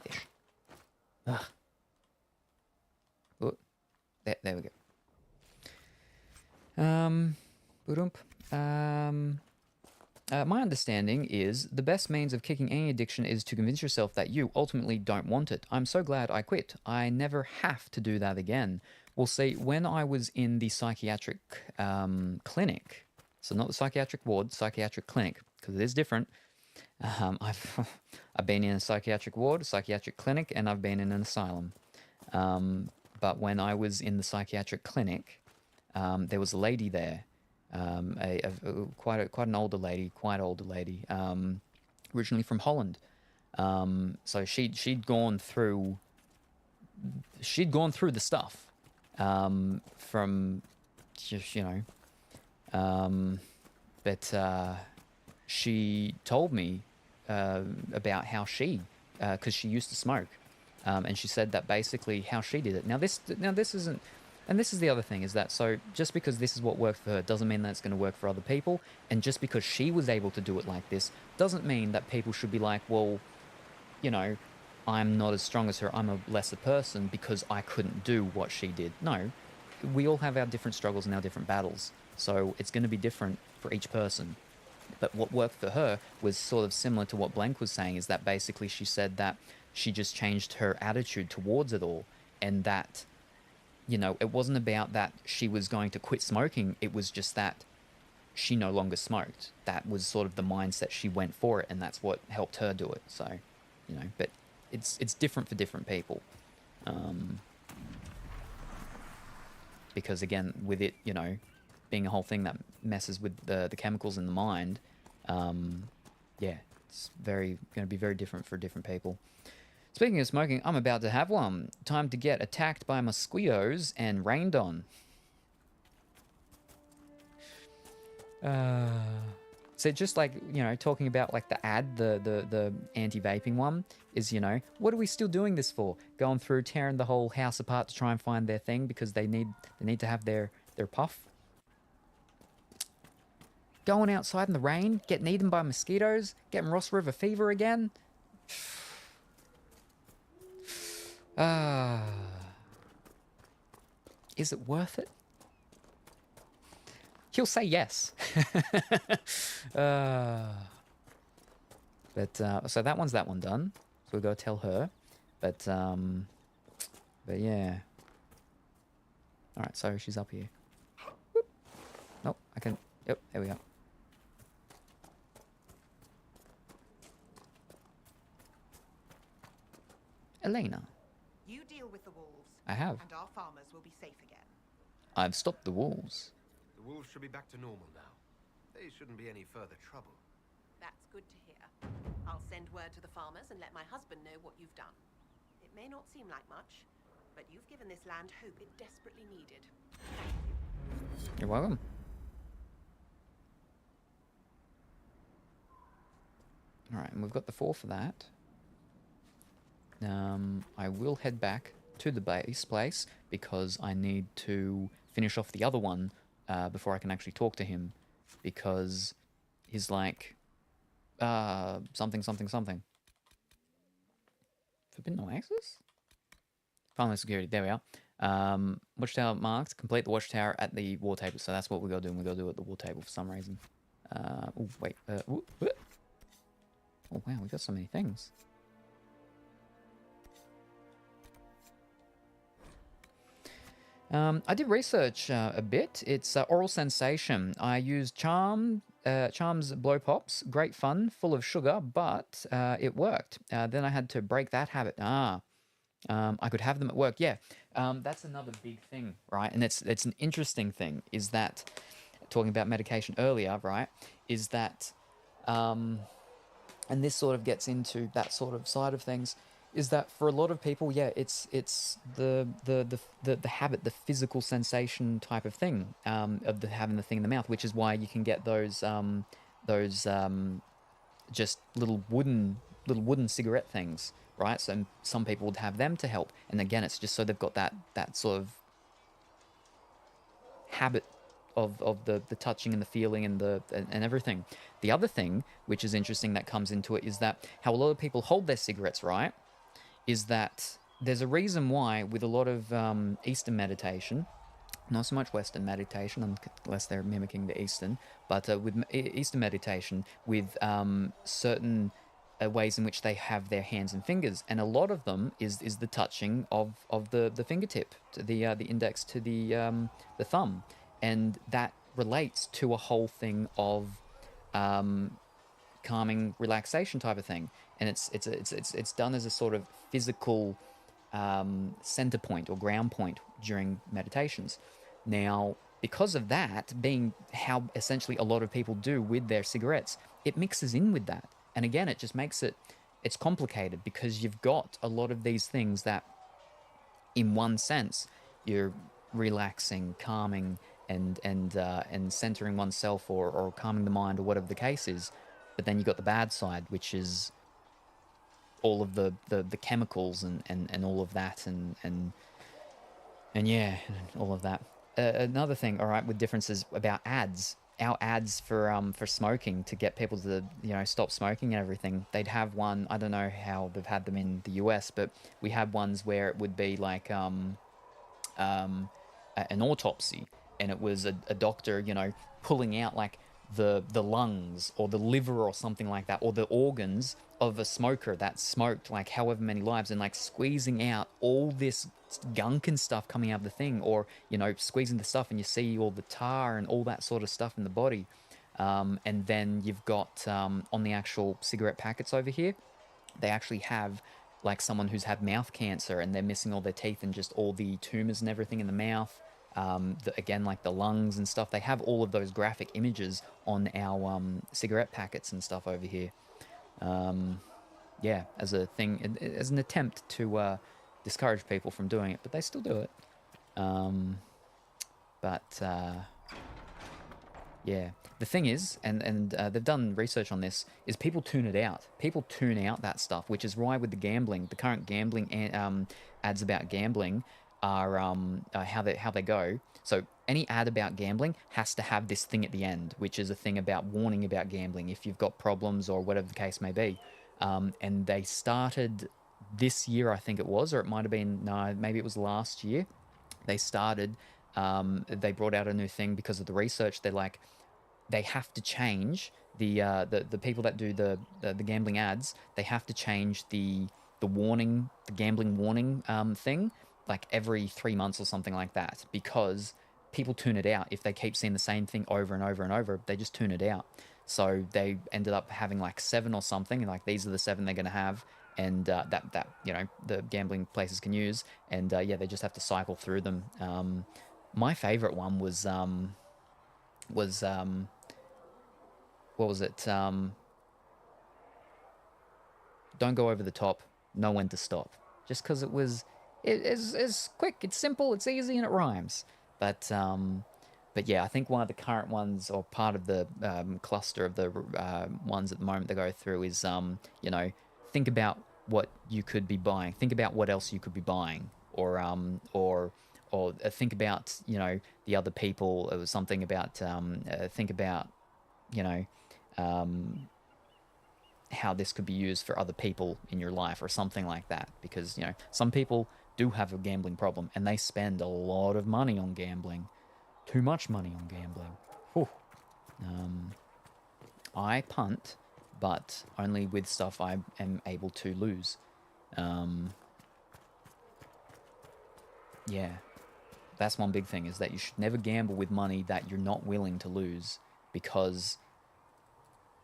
Fish. Ugh. Oh, there we go. Boodump. My understanding is the best means of kicking any addiction is to convince yourself that you ultimately don't want it. I'm so glad I quit. I never have to do that again. Well, see, when I was in the psychiatric clinic, so not the psychiatric ward, psychiatric clinic, because it is different. I've been in a psychiatric ward, a psychiatric clinic, and I've been in an asylum. But when I was in the psychiatric clinic, there was a lady there, quite an older lady, originally from Holland. So she'd gone through the stuff from just, but she told me about how she, because she used to smoke, and she said that basically how she did it. Now this isn't, and this is the other thing, is that so just because this is what worked for her doesn't mean that it's going to work for other people, and just because she was able to do it like this doesn't mean that people should be like, well, I'm not as strong as her, I'm a lesser person because I couldn't do what she did. No, we all have our different struggles and our different battles, so it's going to be different for each person. But what worked for her was sort of similar to what Blank was saying, is that basically she said that she just changed her attitude towards it all, and that, it wasn't about that she was going to quit smoking, it was just that she no longer smoked. That was sort of the mindset she went for it, and that's what helped her do it. So, but it's different for different people. Because again, with it, being a whole thing that messes with the chemicals in the mind, yeah, it's going to be very different for different people. Speaking of smoking, I'm about to have one. Time to get attacked by mosquitoes and rained on. So just like, talking about like the ad, the anti-vaping one is, what are we still doing this for? Going through, tearing the whole house apart to try and find their thing because they need to have their puff. Going outside in the rain, getting eaten by mosquitoes, getting Ross River fever again. Is it worth it? He'll say yes. But so that one's done. So we'll go tell her. But yeah. All right, so she's up here. Whoop. Nope, I can. Yep, there we go. Elena. You deal with the wolves. I have. And our farmers will be safe again. I've stopped the wolves. The wolves should be back to normal now. They shouldn't be any further trouble. That's good to hear. I'll send word to the farmers and let my husband know what you've done. It may not seem like much, but you've given this land hope it desperately needed. Thank you. You're welcome. All right, and we've got the 4 for that. I will head back to the base place because I need to finish off the other one before I can actually talk to him, because he's like something. Forbidden no access? Finally, security. There we are. Watchtower marked. Complete the watchtower at the war table. So that's what we gotta do. We gotta do it at the war table for some reason. Oh wait. Oh wow, we got so many things. I did research a bit. It's oral sensation. I used Charm's Blow Pops. Great fun, full of sugar, but it worked. Then I had to break that habit. I could have them at work. Yeah, that's another big thing, right? And it's an interesting thing. Is that talking about medication earlier, right? Is that and this sort of gets into that sort of side of things. Is that for a lot of people, yeah, it's the habit, the physical sensation type of thing, of having the thing in the mouth, which is why you can get those just little wooden cigarette things, right? So some people would have them to help, and again, it's just so they've got that sort of habit of the touching and the feeling and and everything. The other thing, which is interesting, that comes into it, is that how a lot of people hold their cigarettes, right? Is that there's a reason why with a lot of Eastern meditation, not so much Western meditation, unless they're mimicking the Eastern, but with Eastern meditation, with certain ways in which they have their hands and fingers, and a lot of them is the touching of the fingertip, to the index to the thumb, and that relates to a whole thing of calming, relaxation type of thing, and it's done as a sort of physical center point or ground point during meditations. Now, because of that being how essentially a lot of people do with their cigarettes, it mixes in with that, and again, it just makes it's complicated because you've got a lot of these things that, in one sense, you're relaxing, calming, and centering oneself or calming the mind or whatever the case is. But then you got the bad side, which is all of the chemicals and all of that and yeah, all of that. Another thing, all right, with differences about ads. Our ads for smoking to get people to stop smoking and everything. They'd have one. I don't know how they've had them in the US, but we had ones where it would be like an autopsy, and it was a doctor, pulling out like the lungs or the liver or something like that, or the organs of a smoker that smoked like however many lives, and like squeezing out all this gunk and stuff coming out of the thing, or squeezing the stuff and you see all the tar and all that sort of stuff in the body. And then you've got on the actual cigarette packets over here, they actually have like someone who's had mouth cancer and they're missing all their teeth and just all the tumors and everything in the mouth. Again, like the lungs and stuff, they have all of those graphic images on our cigarette packets and stuff over here. Yeah, as a thing, as an attempt to discourage people from doing it, but they still do it. Yeah, the thing is, and they've done research on this, is people tune it out. People tune out that stuff, which is why with the gambling, the current gambling ads about gambling are how they go. So any ad about gambling has to have this thing at the end, which is a thing about warning about gambling if you've got problems or whatever the case may be. And they started this year, I think it was, or it might have been, no, maybe it was last year. They started, they brought out a new thing because of the research. They're like, they have to change the people that do the gambling ads. They have to change the warning, the gambling warning thing, like every 3 months or something like that, because people tune it out. If they keep seeing the same thing over and over and over, they just tune it out. So they ended up having like 7 or something, and like these are the 7 they're going to have, and that the gambling places can use, and yeah, they just have to cycle through them. My favorite one was what was it? Don't go over the top. Know when to stop. Just because it's quick, it's simple, it's easy, and it rhymes. But yeah, I think one of the current ones, or part of the cluster of the ones at the moment they go through is, think about what you could be buying. Think about what else you could be buying, or think about the other people. It was something about think about how this could be used for other people in your life or something like that, because some people do have a gambling problem and they spend a lot of money on gambling, too much money on gambling. Whew. I punt, but only with stuff I am able to lose. Yeah, That's one big thing, is that you should never gamble with money that you're not willing to lose, because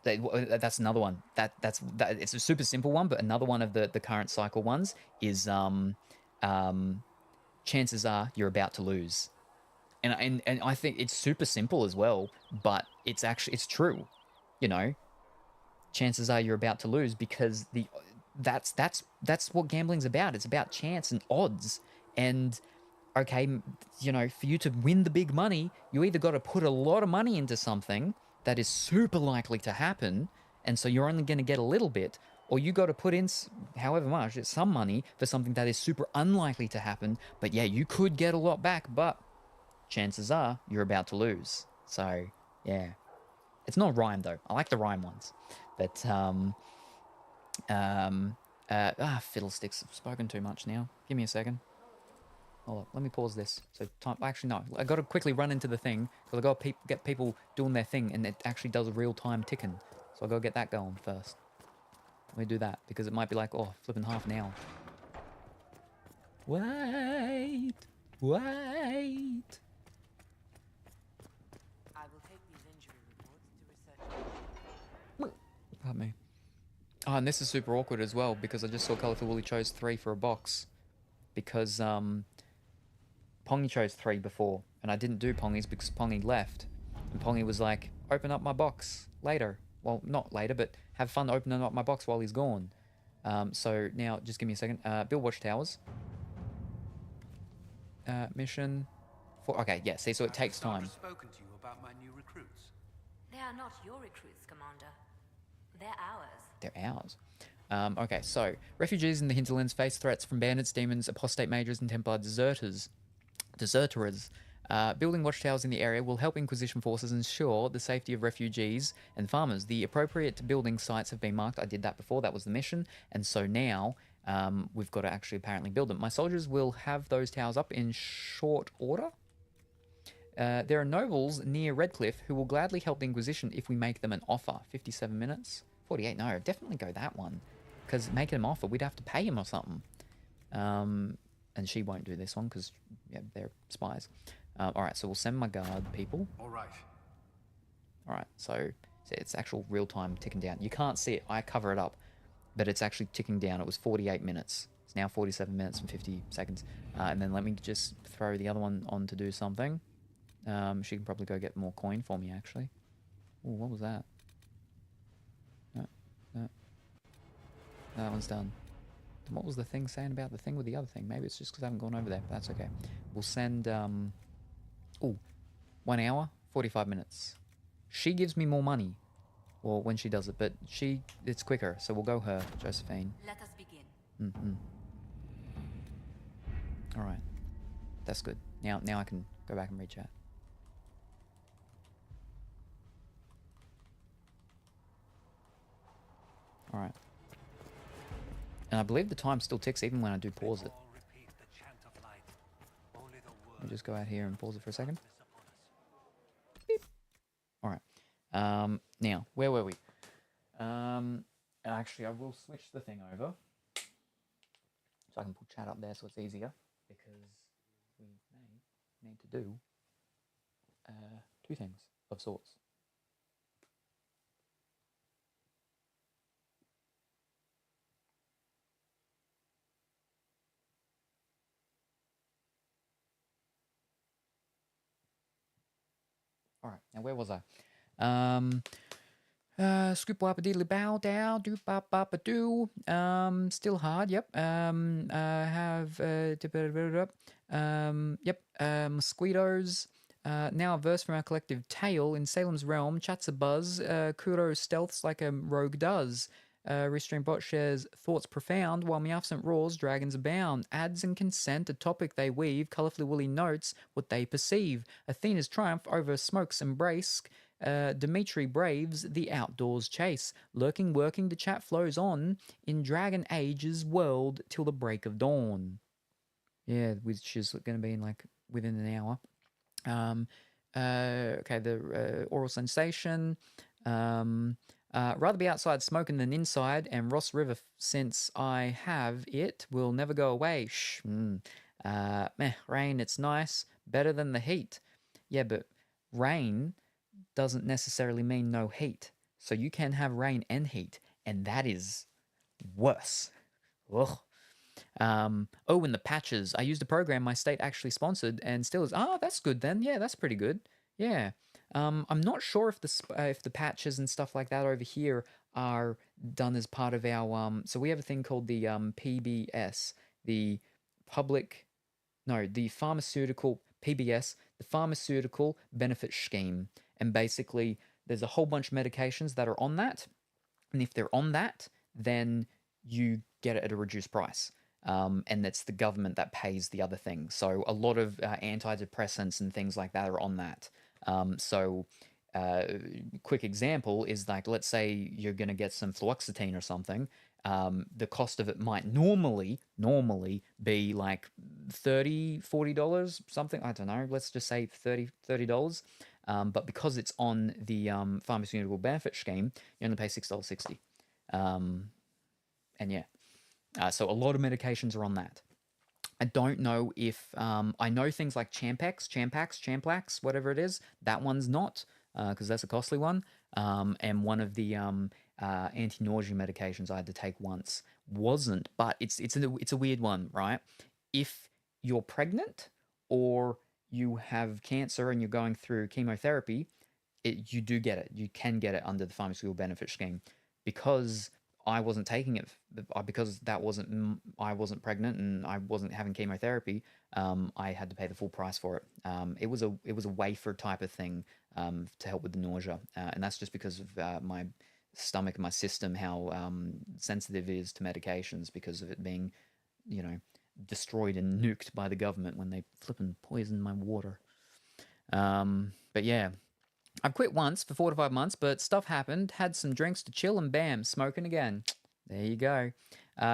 that's another one. It's a super simple one, but another one of the current cycle ones is chances are you're about to lose. And I think it's super simple as well, but it's true. You know, chances are you're about to lose, because that's what gambling's about. It's about chance and odds. And okay, you know, for you to win the big money, you either got to put a lot of money into something that is super likely to happen, and so you're only going to get a little bit, or you got to put in however much, it's some money for something that is super unlikely to happen, but yeah, you could get a lot back, but chances are you're about to lose. So yeah, it's not rhyme though. I like the rhyme ones, but fiddlesticks. I've spoken too much now. Give me a second. Hold up, let me pause this. So time. Actually, no. I got to quickly run into the thing, because I got to get people doing their thing, and it actually does real time ticking. So I got to get that going first. Let me do that, because it might be like, oh, flipping half an hour. Wait. I will take these injury reports to research. Pardon me. Oh, and this is super awkward as well, because I just saw Colourful Willy chose 3 for a box, because Pongy chose 3 before, and I didn't do Pongy's because Pongy left, and Pongy was like, open up my box later. Well, not later, but have fun opening up my box while he's gone. So now, just give me a second. Build watchtowers. Mission 4. Okay, yeah, see, so it takes time. Spoken to you about my new recruits. They are not your recruits, Commander. They're ours. They're ours. Okay, so refugees in the hinterlands face threats from bandits, demons, apostate mages, and Templar deserters. Building watchtowers in the area will help Inquisition forces ensure the safety of refugees and farmers. The appropriate building sites have been marked. I did that before. That was the mission. And so now we've got to actually apparently build them. My soldiers will have those towers up in short order. There are nobles near Redcliffe who will gladly help the Inquisition if we make them an offer. 57 minutes. 48. No, definitely go that one. Because making them an offer, we'd have to pay him or something. And she won't do this one because yeah, they're spies. All right, so we'll send my guard people. All right. All right, so it's actual real-time ticking down. You can't see it. I cover it up, but it's actually ticking down. It was 48 minutes. It's now 47 minutes and 50 seconds. And then let me just throw the other one on to do something. She can probably go get more coin for me, actually. Oh, what was that? No. That one's done. What was the thing saying about the thing with the other thing? Maybe it's just because I haven't gone over there, but that's okay. We'll send, 1 hour, 45 minutes. She gives me more money, well, when she does it, but it's quicker, so we'll go her, Josephine. Let us begin. Mm-hmm. All right. That's good. Now I can go back and read chat. All right. And I believe the time still ticks even when I do pause it. Let me just go out here and pause it for a second. Beep. All right. Now, where were we? Actually, I will switch the thing over. So I can put chat up there so it's easier. Because we may need to do 2 things of sorts. All right, now where was I? Scoop wappa diddly bow dow do bop bop a doo. Still hard, yep. Mosquitoes. Now a verse from our collective tale. In Salem's realm, chats a buzz. Kuro stealths like a rogue does. Restream bot shares thoughts profound, while Meowfsent roars, dragons abound. Ads and consent, a topic they weave, colourfully woolly notes what they perceive. Athena's triumph over Smoke's embrace. Dimitri braves the outdoors chase. Lurking, working, the chat flows on in Dragon Age's world till the break of dawn. Yeah, which is going to be in like within an hour. Okay, the oral sensation. Rather be outside smoking than inside, and Ross River, since I have it, will never go away. Shh. Rain, it's nice, better than the heat. Yeah, but rain doesn't necessarily mean no heat. So you can have rain and heat, and that is worse. Ugh. And the patches. I used a program my state actually sponsored, and still is. Oh, that's good then. Yeah, that's pretty good. Yeah. I'm not sure if the patches and stuff like that over here are done as part of our. So we have a thing called the PBS, the public, no, the pharmaceutical PBS, the pharmaceutical benefit scheme, and basically there's a whole bunch of medications that are on that, and if they're on that, then you get it at a reduced price. And it's the government that pays the other thing. So a lot of antidepressants and things like that are on that. Quick example is like, let's say you're going to get some fluoxetine or something. The cost of it might normally be like $30-$40, something. I don't know. Let's just say $30. But because it's on the pharmaceutical benefit scheme, you only pay $6.60. And yeah. So a lot of medications are on that. I don't know if I know things like Champax, whatever it is. That one's not because that's a costly one. And one of the anti-nausea medications I had to take once wasn't. But it's a weird one, right? If you're pregnant or you have cancer and you're going through chemotherapy, you do get it. You can get it under the pharmaceutical benefit scheme because I wasn't taking it because I wasn't pregnant and I wasn't having chemotherapy. I had to pay the full price for it. It was a wafer type of thing to help with the nausea, and that's just because of my stomach and my system, how sensitive it is to medications because of it being, destroyed and nuked by the government when they flippin' poisoned my water. But yeah. I've quit once for 4 to 5 months, but stuff happened, had some drinks to chill, and bam, smoking again. There you go.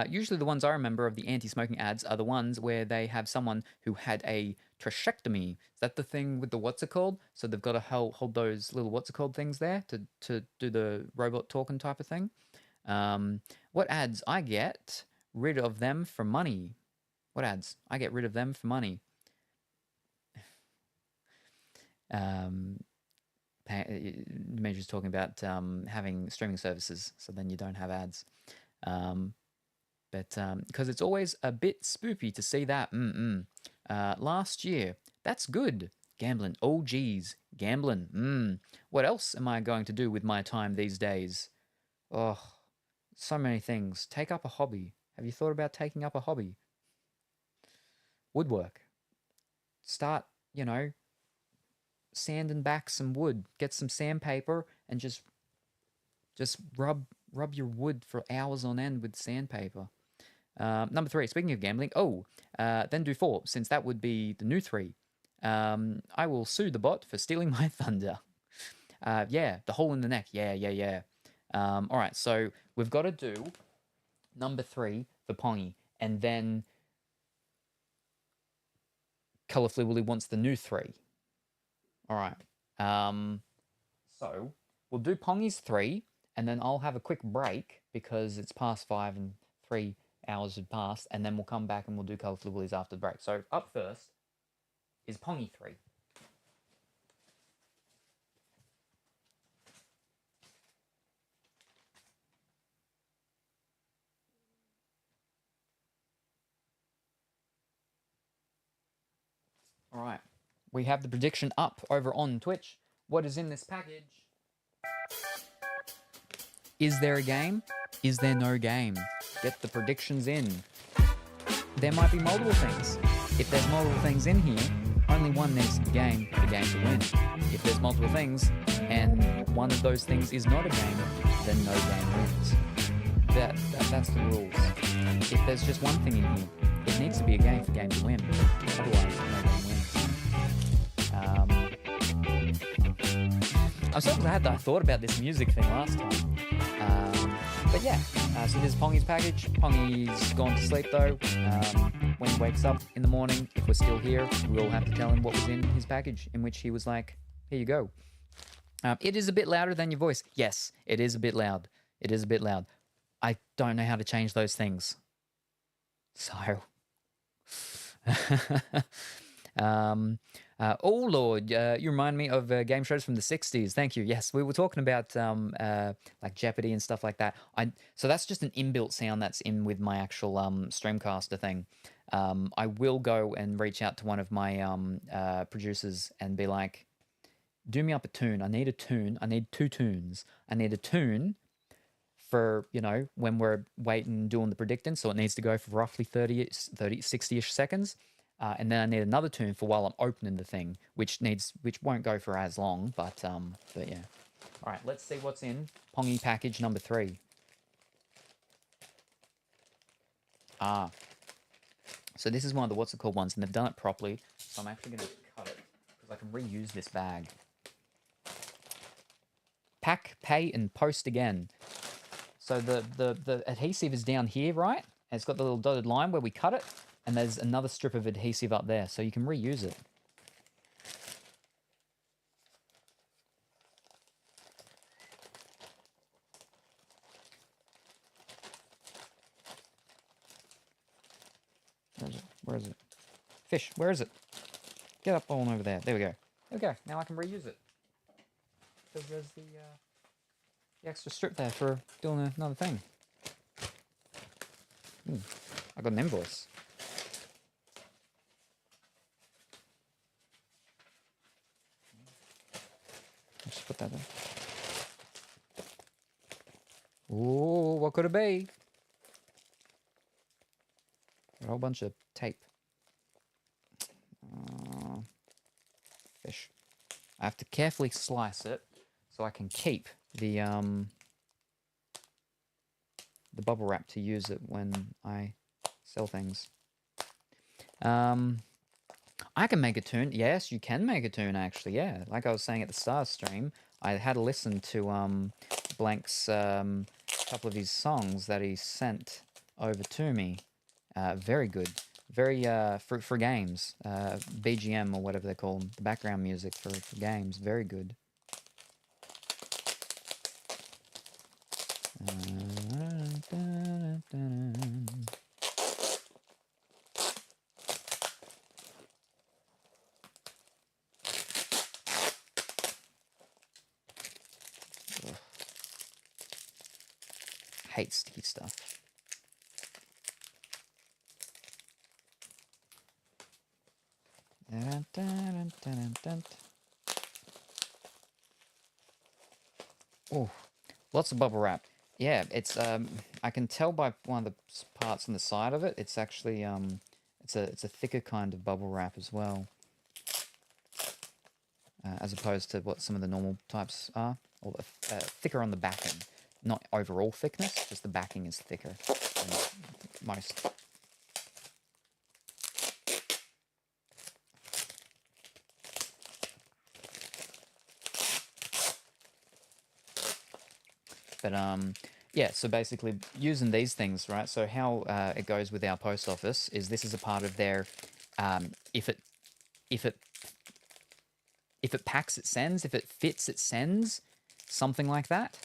Usually the ones I remember of the anti-smoking ads are the ones where they have someone who had a trachectomy. Is that the thing with the what's it called? So they've got to hold those little what's it called things there to do the robot talking type of thing. What ads? I get rid of them for money. What ads? I get rid of them for money. Major's talking about having streaming services, so then you don't have ads. But because it's always a bit spoopy to see that. Last year, that's good. Gambling. Oh, geez. Gambling. What else am I going to do with my time these days? Oh, so many things. Take up a hobby. Have you thought about taking up a hobby? Woodwork. Start, sanding back some wood. Get some sandpaper and just rub your wood for hours on end with sandpaper. Number 3, speaking of gambling, then do 4, since that would be the new 3. I will sue the bot for stealing my thunder. Yeah, the hole in the neck. Yeah. All right, so we've got to do number 3 for Pongy, and then Colourfully Willy wants the new 3. All right. So we'll do Pongy's 3, and then I'll have a quick break because it's past 5 and 3 hours had passed, and then we'll come back and we'll do Colourfully Willy's after the break. So up first is Pongy 3. All right. We have the prediction up over on Twitch. What is in this package? Is there a game? Is there no game? Get the predictions in. There might be multiple things. If there's multiple things in here, only one needs to be game for the game to win. If there's multiple things and one of those things is not a game, then no game wins. That's the rules. If there's just one thing in here, it needs to be a game for game to win. Otherwise, no game wins. I'm so glad that I thought about this music thing last time. But yeah, so this is Pongy's package. Pongy's gone to sleep though. When he wakes up in the morning, if we're still here, we'll have to tell him what was in his package, in which he was like, here you go. It is a bit louder than your voice. Yes, it is a bit loud. It is a bit loud. I don't know how to change those things. So, Oh Lord, you remind me of game shows from the '60s. Thank you. Yes, we were talking about like Jeopardy and stuff like that. So that's just an inbuilt sound that's in with my actual Streamcaster thing. I will go and reach out to one of my producers and be like, "Do me up a tune. I need a tune. I need 2 tunes. I need a tune for, when we're waiting doing the predicting, so it needs to go for roughly 60-ish seconds. And then I need another tune for while I'm opening the thing, which won't go for as long, but yeah. All right, let's see what's in Pongy package number 3. So this is one of the what's it called ones, and they've done it properly. So I'm actually going to cut it because I can reuse this bag. Pack, pay, and post again. So the adhesive is down here, right? And it's got the little dotted line where we cut it, and there's another strip of adhesive up there, so you can reuse it. Where is it? Where is it? Fish, where is it? Get up on over there. There we go. There we go. Now I can reuse it. Because there's the extra strip there for doing another thing. I got an invoice. Let's put that in. Ooh, what could it be? A whole bunch of tape. Fish. I have to carefully slice it so I can keep the bubble wrap to use it when I sell things. I can make a tune. Yes, you can make a tune, actually, yeah. Like I was saying at the start stream, I had a listen to Blank's couple of his songs that he sent over to me. Very good. Very, for games. BGM or whatever they call them. The background music for games. Very good. Hate sticky stuff. Oh, lots of bubble wrap. Yeah, it's I can tell by one of the parts on the side of it. It's actually it's a thicker kind of bubble wrap as well, as opposed to what some of the normal types are, or thicker on the backing. Not overall thickness, just the backing is thicker than most. But yeah, so basically using these things, right? So how it goes with our post office is this is a part of their if it packs it sends, if it fits it sends, something like that.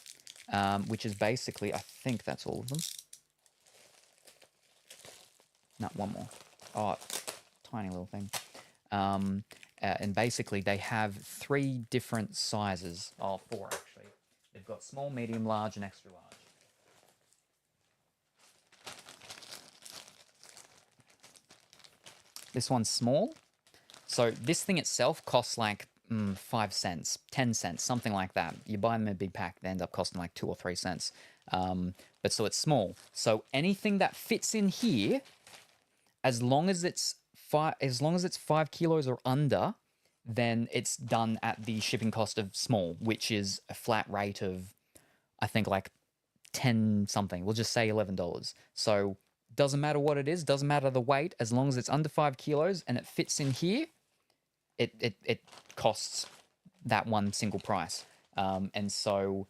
Which is basically, I think that's all of them. No, one more. Oh, tiny little thing. And basically they have 3 different sizes. Oh, 4 actually. They've got small, medium, large, and extra large. This one's small. So this thing itself costs like 5 cents, 10 cents, something like that. You buy them in a big pack, they end up costing like 2 or 3 cents. But so it's small. So anything that fits in here, as long as it's 5 kilos or under, then it's done at the shipping cost of small, which is a flat rate of, I think, like 10 something. We'll just say $11. So doesn't matter what it is, doesn't matter the weight, as long as it's under 5 kilos and it fits in here, it costs that one single price. And so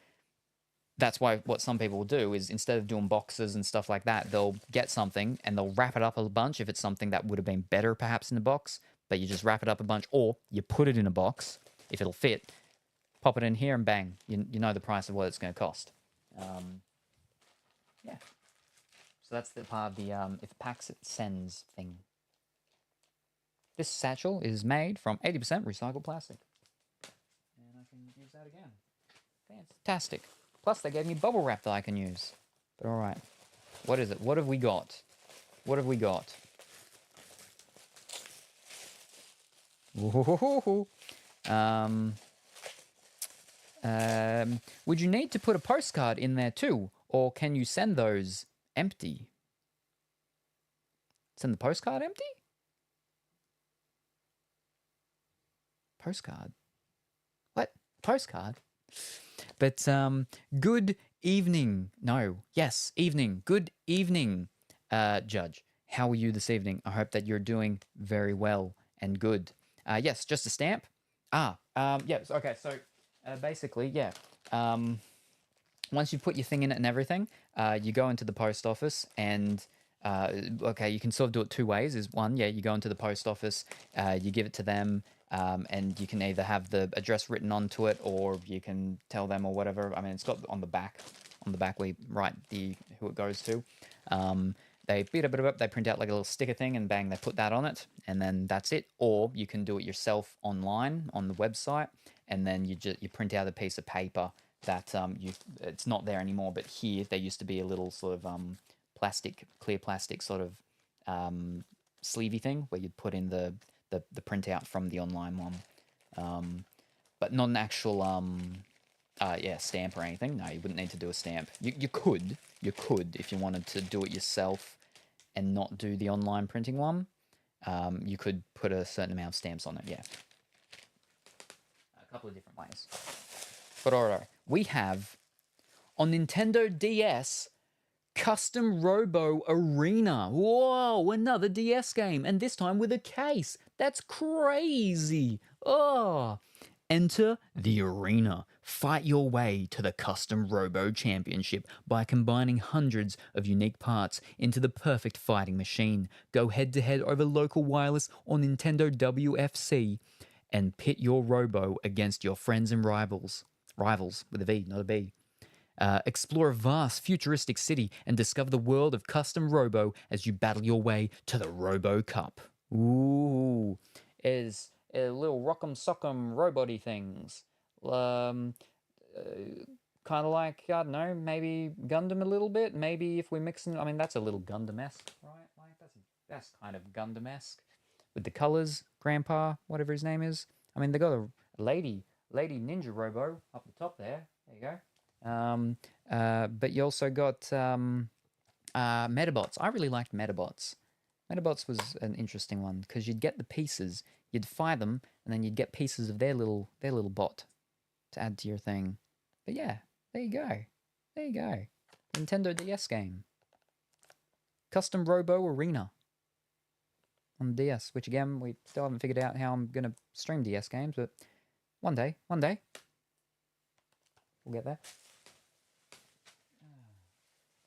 that's why what some people will do is instead of doing boxes and stuff like that, they'll get something and they'll wrap it up a bunch if it's something that would have been better perhaps in a box, but you just wrap it up a bunch, or you put it in a box if it'll fit, pop it in here and bang, you know the price of what it's going to cost. Yeah. So that's the part of the if it packs it sends thing. This satchel is made from 80% recycled plastic. And I can use that again. Fantastic. Plus, they gave me bubble wrap that I can use. But all right. What is it? What have we got? What have we got? Ooh. Would you need to put a postcard in there too? Or can you send those empty? Send the postcard empty? Postcard? What? Postcard? But, good evening. No. Yes, evening. Good evening, Judge. How are you this evening? I hope that you're doing very well and good. Yes, just a stamp. Yes. Okay, so basically, yeah. Once you put your thing in it and everything, you go into the post office and, okay, you can sort of do it two ways. Is one, yeah, you go into the post office, you give it to them, and you can either have the address written onto it or you can tell them or whatever. I mean, it's got on the back we write who it goes to. They they print out like a little sticker thing and bang, they put that on it and then that's it. Or you can do it yourself online on the website and then you print out a piece of paper that it's not there anymore, but here there used to be a little sort of clear plastic sort of sleevey thing where you'd put in the printout from the online one, but not an actual stamp or anything. No, you wouldn't need to do a stamp. You could if you wanted to do it yourself and not do the online printing one. You could put a certain amount of stamps on it. Yeah, a couple of different ways. But alright, we have on Nintendo DS. Custom Robo Arena. Whoa, another DS game, and this time with a case. That's crazy. Oh. Enter the arena. Fight your way to the Custom Robo Championship by combining hundreds of unique parts into the perfect fighting machine. Go head to head over local wireless or Nintendo WFC and pit your Robo against your friends and rivals. Rivals with a V, not a B. Explore a vast, futuristic city and discover the world of Custom Robo as you battle your way to the Robo Cup. Ooh, is little rock'em sock'em robot-y things. Kind of like, I don't know, maybe Gundam a little bit. Maybe if we mix in, I mean, that's a little Gundam-esque, right? Like that's kind of Gundam-esque with the colors. Grandpa, whatever his name is. I mean, they got a lady ninja robo up the top there. There you go. But you also got Metabots. I really liked Metabots. Metabots was an interesting one because you'd get the pieces, you'd fire them, and then you'd get pieces of their little bot to add to your thing. But yeah, there you go. There you go. Nintendo DS game. Custom Robo Arena on DS, which again, we still haven't figured out how I'm going to stream DS games, but one day, we'll get there.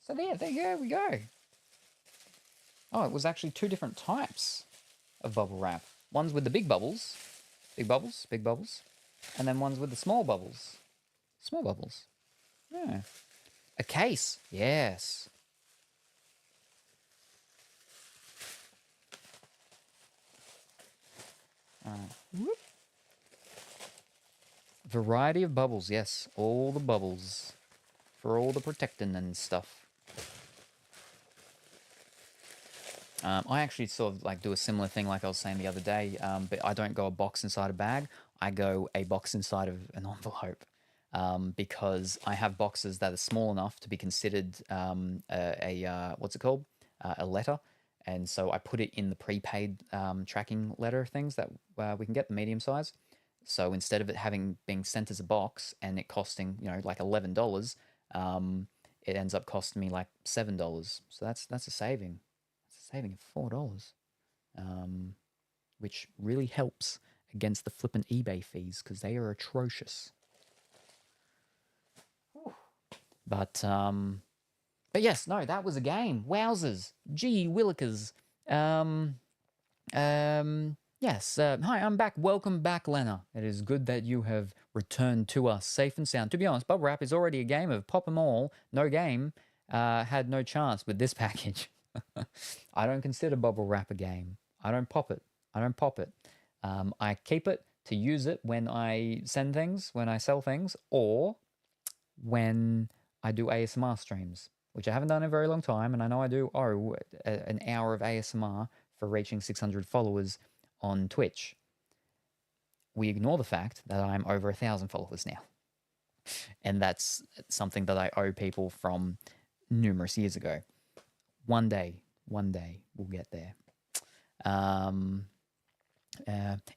So there we go. Oh, it was actually two different types of bubble wrap. Ones with the big bubbles, and then ones with the small bubbles. Yeah. A case, yes. Whoop. Variety of bubbles, yes. All the bubbles. For all the protecting and stuff. I actually sort of like do a similar thing like I was saying the other day, but I don't go a box inside a bag. I go a box inside of an envelope because I have boxes that are small enough to be considered what's it called? A letter. And so I put it in the prepaid tracking letter things that we can get, the medium size. So instead of it being sent as a box and it costing, like $11, it ends up costing me like $7. So that's a saving. Saving of $4, which really helps against the flippin' eBay fees because they are atrocious. But yes, no, that was a game. Wowzers, gee willikers. Yes. Hi, I'm back. Welcome back, Lena. It is good that you have returned to us safe and sound. To be honest, Bubble Wrap is already a game of pop 'em all. No game had no chance with this package. I don't consider Bubble Wrap a game. I don't pop it. I don't pop it. I keep it to use it when I send things, when I sell things, or when I do ASMR streams, which I haven't done in a very long time. And I know I do an hour of ASMR for reaching 600 followers on Twitch. We ignore the fact that I'm over 1,000 followers now. And that's something that I owe people from numerous years ago. One day we'll get there.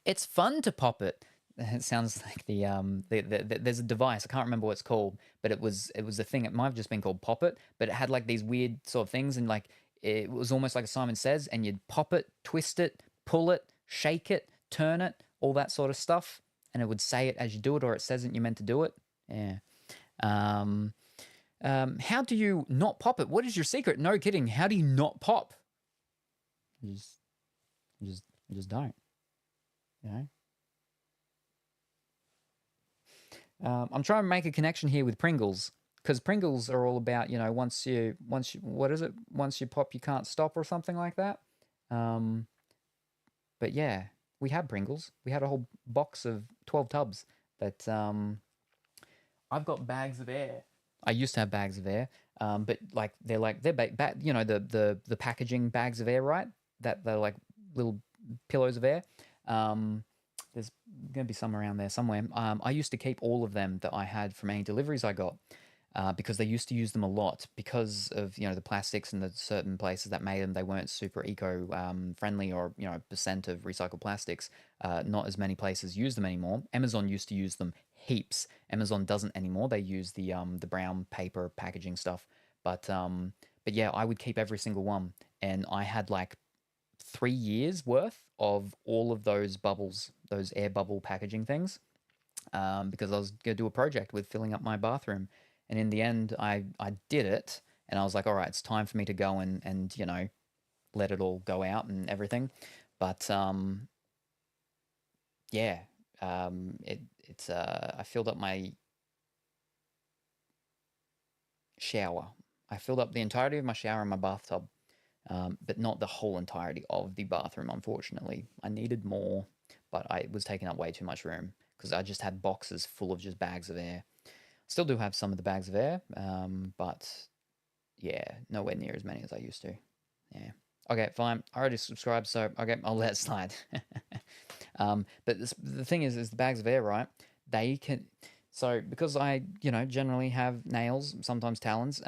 It's fun to pop it. It sounds like there's a device. I can't remember what it's called, but it was a thing. It might have just been called Pop It, but it had like these weird sort of things, and like it was almost like a Simon Says, and you'd pop it, twist it, pull it, shake it, turn it, all that sort of stuff, and it would say it as you do it, or it says it you're meant to do it. Yeah. How do you not pop it? What is your secret? No kidding. How do you not pop? You just don't. You know. I'm trying to make a connection here with Pringles, because Pringles are all about, you know, once you what is it? Once you pop, you can't stop, or something like that. But yeah, we had Pringles. We had a whole box of 12 tubs. But I've got bags of air. I used to have bags of air, but they're you know, the packaging bags of air, right? That they're like little pillows of air. There's going to be some around there somewhere. I used to keep all of them that I had from any deliveries I got, because they used to use them a lot because of, you know, the plastics and the certain places that made them. They weren't super eco friendly, or, you know, percent of recycled plastics. Not as many places use them anymore. Amazon used to use them heaps. Amazon doesn't anymore. They use the brown paper packaging stuff. But yeah, I would keep every single one, and I had like 3 years worth of all of those bubbles, those air bubble packaging things, because I was going to do a project with filling up my bathroom. And in the end, I did it, and I was like, all right, it's time for me to go and you know, let it all go out and everything. But yeah, it's I filled up my shower. I filled up the entirety of my shower and my bathtub. But not the whole entirety of the bathroom, unfortunately. I needed more, but it was taking up way too much room, because I just had boxes full of just bags of air. Still do have some of the bags of air, but yeah, nowhere near as many as I used to. Yeah. Okay, fine. I already subscribed, so okay, I'll let it slide. But the thing is the bags of air, right? They can... So because I, you know, generally have nails, sometimes talons,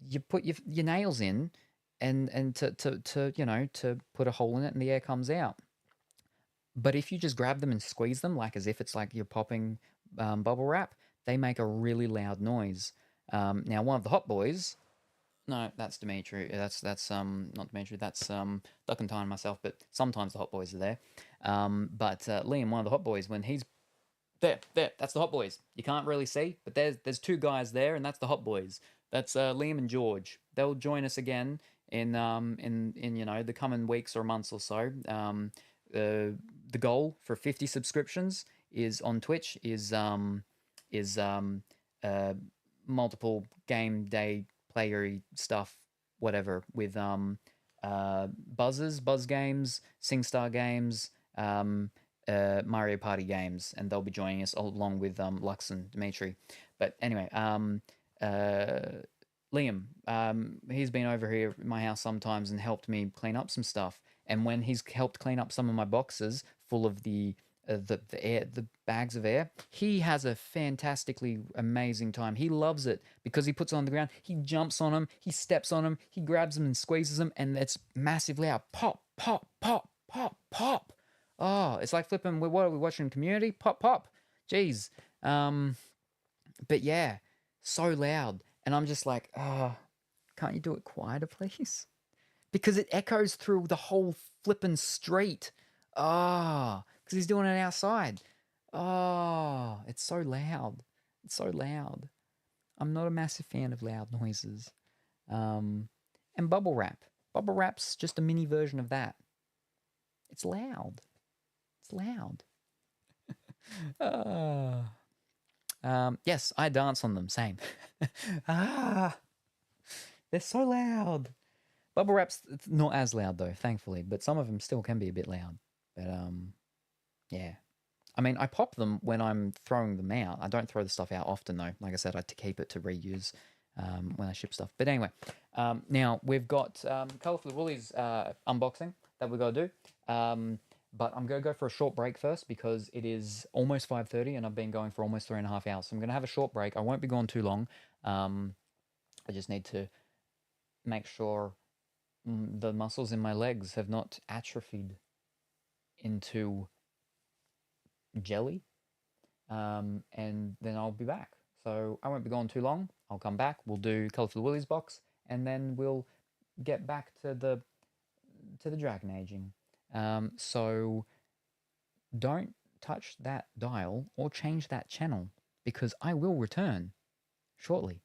you put your nails in, and to you know, to put a hole in it, and the air comes out. But if you just grab them and squeeze them, like as if it's like you're popping bubble wrap, they make a really loud noise. Now one of the hot boys, no, that's Dimitri. That's not Dimitri. That's Duck and Tie and myself. But sometimes the hot boys are there. But Liam, one of the hot boys, when he's there, that's the hot boys. You can't really see, but there's two guys there, and that's the hot boys. That's Liam and George. They'll join us again in you know, the coming weeks or months or so. The goal for 50 subscriptions is on Twitch is multiple game day playery stuff, whatever, with buzz games, SingStar games, Mario Party games, and they'll be joining us along with Lux and Dimitri. But anyway, Liam, he's been over here at my house sometimes and helped me clean up some stuff. And when he's helped clean up some of my boxes full of the bags of air, he has a fantastically amazing time. He loves it because he puts it on the ground, he jumps on them, he steps on them, he grabs them and squeezes them, and it's massively loud. Pop, pop, pop, pop, pop. Oh, it's like flipping. What are we watching? Community? Pop, pop. Jeez. But yeah, so loud. And I'm just like, oh, can't you do it quieter, please? Because it echoes through the whole flipping street. Oh, because he's doing it outside. Oh, it's so loud. It's so loud. I'm not a massive fan of loud noises. And bubble wrap. Bubble wrap's just a mini version of that. It's loud. It's loud. Yes, I dance on them. Same. They're so loud. Bubble wrap's not as loud though, thankfully, but some of them still can be a bit loud. But yeah. I mean, I pop them when I'm throwing them out. I don't throw the stuff out often, though. Like I said, I to keep it to reuse when I ship stuff. But anyway, now we've got Colourful Woolies unboxing that we've got to do. But I'm going to go for a short break first because it is almost 5:30 and I've been going for almost 3.5 hours. So I'm going to have a short break. I won't be gone too long. I just need to make sure the muscles in my legs have not atrophied into jelly. And then I'll be back. So I won't be gone too long. I'll come back. We'll do Colourful Woolies box, and then we'll get back to the dragon aging. So don't touch that dial or change that channel because I will return shortly.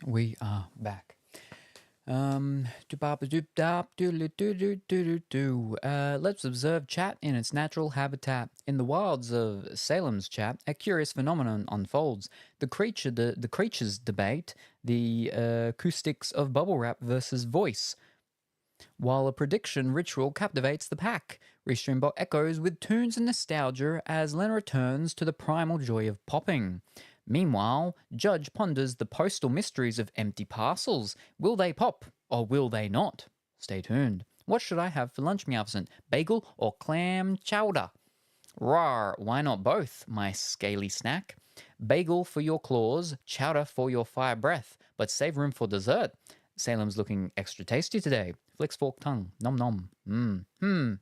We are back. Let's observe chat in its natural habitat. In the wilds of Salem's chat, a curious phenomenon unfolds. The creatures debate the acoustics of bubble wrap versus voice, while a prediction ritual captivates the pack. Restreambot echoes with tunes and nostalgia as Len returns to the primal joy of popping. Meanwhile, Judge ponders the postal mysteries of empty parcels. Will they pop, or will they not? Stay tuned. What should I have for lunch, Meowson? Bagel or clam chowder? Rawr, why not both, my scaly snack? Bagel for your claws, chowder for your fire breath, but save room for dessert. Salem's looking extra tasty today. Flicks fork tongue. Nom nom.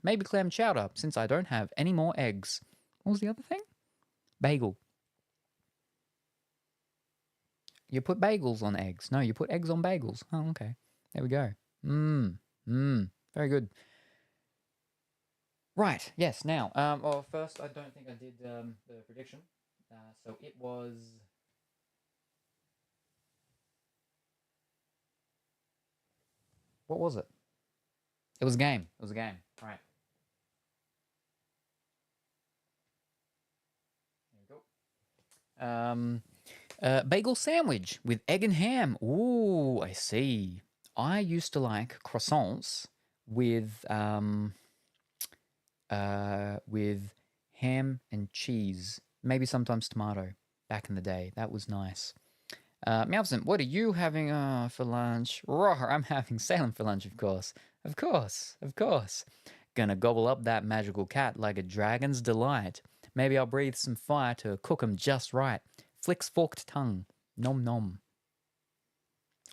Maybe clam chowder, since I don't have any more eggs. What was the other thing? Bagel. You put bagels on eggs. No, you put eggs on bagels. Oh, okay. There we go. Very good. Right. Yes. Now, well, first, I don't think I did the prediction. So it was. What was it? It was a game. It was a game. Right. There we go. Bagel sandwich with egg and ham. Ooh, I see. I used to like croissants with ham and cheese, maybe sometimes tomato. Back in the day, that was nice. Meowson, what are you having for lunch? Roar, I'm having Salem for lunch, of course. Of course. Gonna gobble up that magical cat like a dragon's delight. Maybe I'll breathe some fire to cook 'em just right. Flicks forked tongue. Nom nom.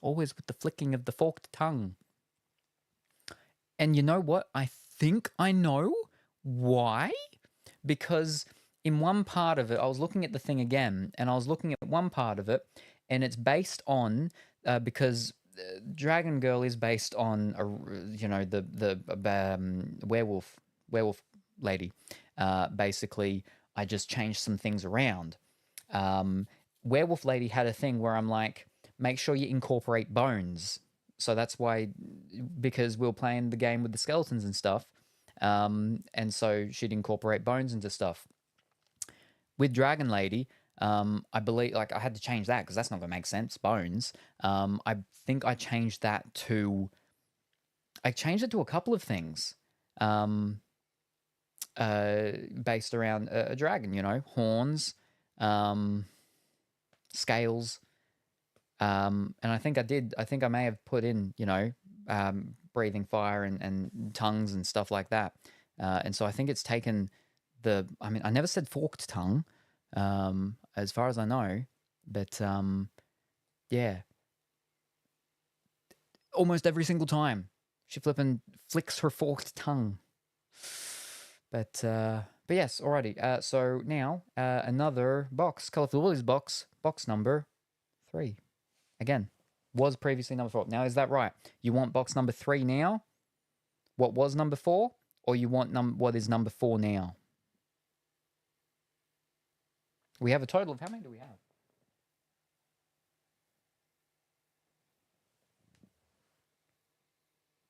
Always with the flicking of the forked tongue. And you know what? I think I know why. Because in one part of it, I was looking at the thing again, and I was looking at one part of it, and it's based on because Dragon Girl is based on the werewolf lady. Basically, I just changed some things around. Werewolf lady had a thing where I'm like, make sure you incorporate bones. So that's why, because we were playing the game with the skeletons and stuff, and so she'd incorporate bones into stuff. With Dragon Lady, I believe, like, I had to change that because that's not going to make sense, bones. I think I changed that to... I changed it to a couple of things based around a dragon, horns, scales, and I think I may have put in, breathing fire and tongues and stuff like that. And so I think it's taken I never said forked tongue, as far as I know, but yeah. Almost every single time she flippin' flicks her forked tongue. But yes, alrighty. So now another box, Colourful Woolies box number 3. Again, was previously number 4. Now, is that right? You want box number 3 now? What was number 4? Or you want what is number 4 now? We have a total of, how many do we have?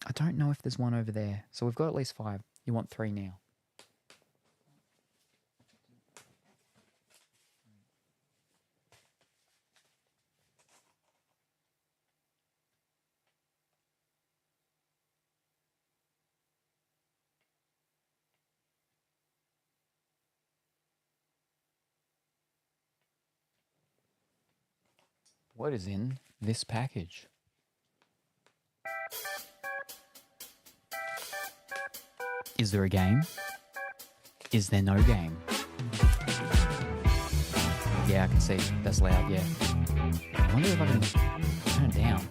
I don't know if there's one over there. So we've got at least 5. You want 3 now. What is in this package? Is there a game? Is there no game? Yeah, I can see. That's loud, yeah. I wonder if I can turn it down.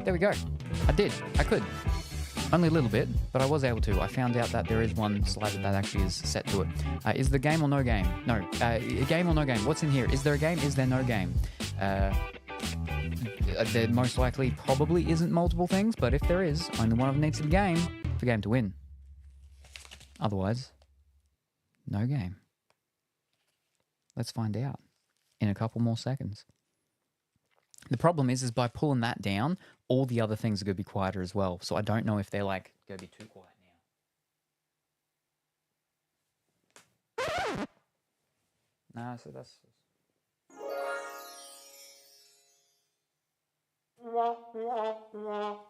There we go. I did. I could. Only a little bit, but I was able to. I found out that there is one slider that actually is set to it. Is the game or no game? No. Game or no game? What's in here? Is there a game? Is there no game? There most likely probably isn't multiple things, but if there is, only one of them needs to be game for game to win. Otherwise, no game. Let's find out in a couple more seconds. The problem is by pulling that down, all the other things are going to be quieter as well. So I don't know if they're like going to be too quiet now. No, so that's...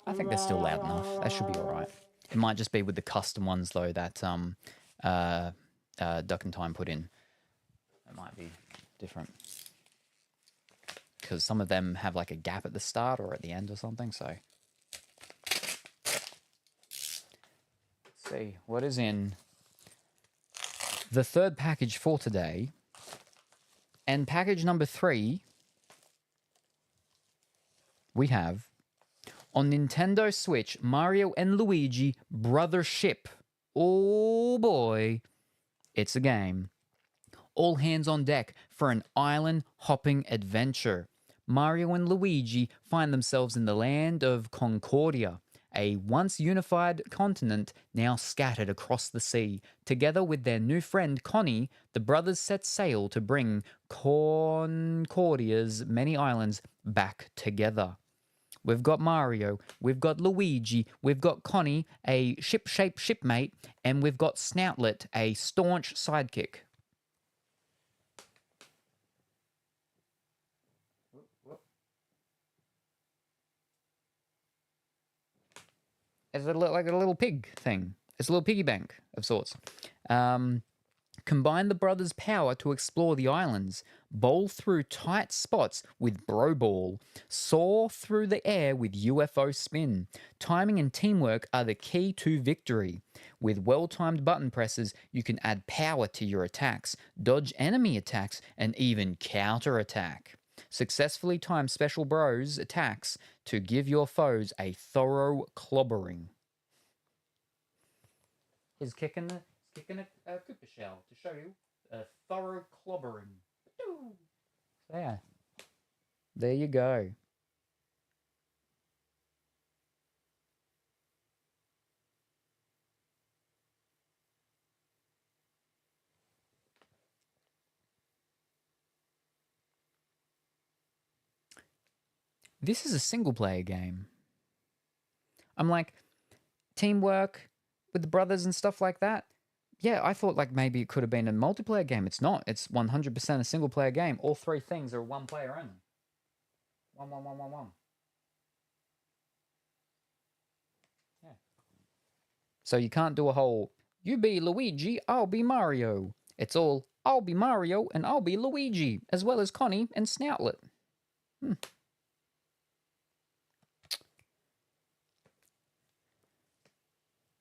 I think they're still loud enough. That should be all right. It might just be with the custom ones though that Duck and Time put in. It might be different because some of them have like a gap at the start or at the end or something. So let's see what is in the third package for today, and package number 3. We have on Nintendo Switch, Mario and Luigi Brothership. Oh boy, it's a game. All hands on deck for an island-hopping adventure. Mario and Luigi find themselves in the land of Concordia, a once unified continent now scattered across the sea. Together with their new friend Connie, the brothers set sail to bring Concordia's many islands back together. We've got Mario, we've got Luigi, we've got Connie, a ship-shaped shipmate, and we've got Snoutlet, a staunch sidekick. It's like a little pig thing. It's a little piggy bank of sorts. Combine the brothers' power to explore the islands, bowl through tight spots with Bro Ball, soar through the air with UFO spin. Timing and teamwork are the key to victory. With well-timed button presses, you can add power to your attacks, dodge enemy attacks, and even counter-attack. Successfully time Special Bros' attacks to give your foes a thorough clobbering. He's kicking a Koopa shell to show you a thorough clobbering. So yeah, there you go. This is a single-player game. I'm like, teamwork with the brothers and stuff like that. Yeah, I thought like maybe it could have been a multiplayer game. It's not. It's 100% a single-player game. All 3 things are one player only. 1, 1, 1, 1, 1. Yeah. So you can't do a whole, you be Luigi, I'll be Mario. It's all, I'll be Mario and I'll be Luigi, as well as Connie and Snoutlet.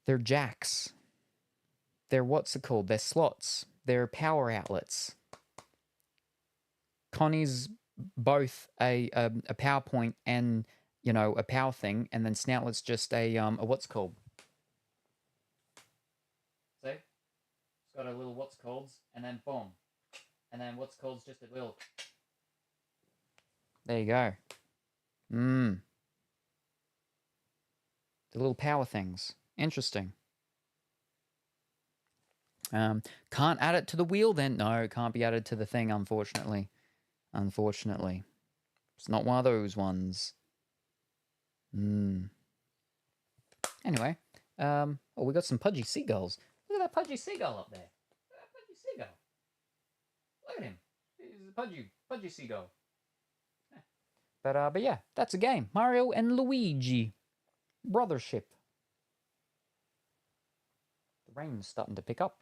They're jacks. They're what's it called? They're slots. They're power outlets. Connie's both a PowerPoint and, you know, a power thing, and then Snoutlet's just a what's called. See? It's got a little what's called, and then boom. And then what's called's just a little. There you go. The little power things. Interesting. Can't add it to the wheel then? No, it can't be added to the thing, unfortunately. Unfortunately. It's not one of those ones. Anyway. Oh, we got some pudgy seagulls. Look at that pudgy seagull up there. Look at that pudgy seagull. Look at him. He's a pudgy seagull. But yeah, that's a game. Mario and Luigi. Brothership. The rain's starting to pick up.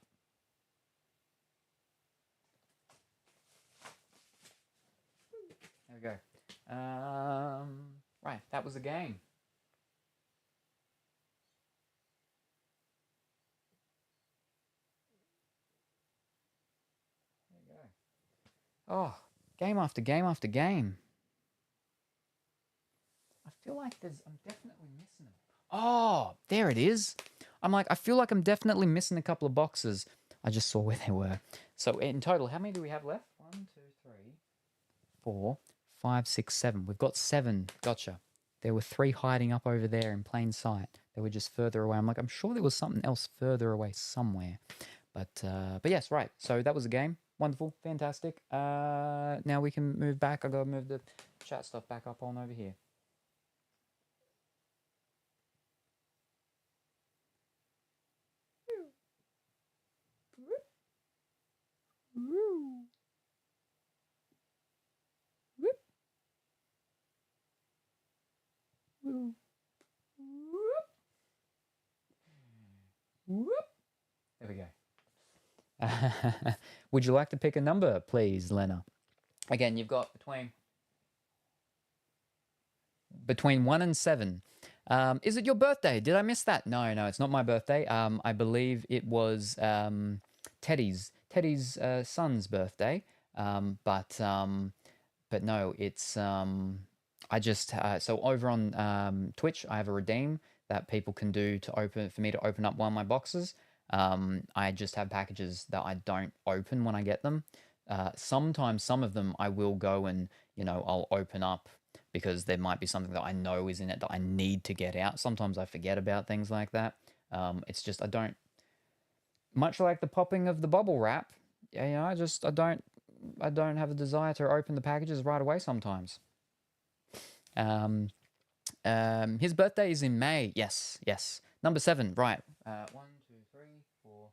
There we go. Right, that was a game. There you go. Oh, game after game after game. I feel like I'm definitely missing them. Oh, there it is. I'm like, I feel like I'm definitely missing a couple of boxes. I just saw where they were. So in total, how many do we have left? 1, 2, 3, 4, 5, 6, 7. We've got 7. Gotcha. There were 3 hiding up over there in plain sight. They were just further away. I'm like, I'm sure there was something else further away somewhere. But yes, right. So that was a game. Wonderful, fantastic. Now we can move back. I gotta move the chat stuff back up on over here. There we go. Would you like to pick a number, please, Lena? Again, you've got between 1 and 7. Is it your birthday? Did I miss that? No, it's not my birthday. I believe it was Teddy's son's birthday. But no, it's I just so over on Twitch, I have a redeem that people can do for me to open up one of my boxes. I just have packages that I don't open when I get them. Sometimes some of them I will go and, I'll open up because there might be something that I know is in it that I need to get out. Sometimes I forget about things like that. It's just I don't, much like the popping of the bubble wrap, I don't have a desire to open the packages right away sometimes. His birthday is in May. Yes. Number 7, right. 1, 2, 3, 4.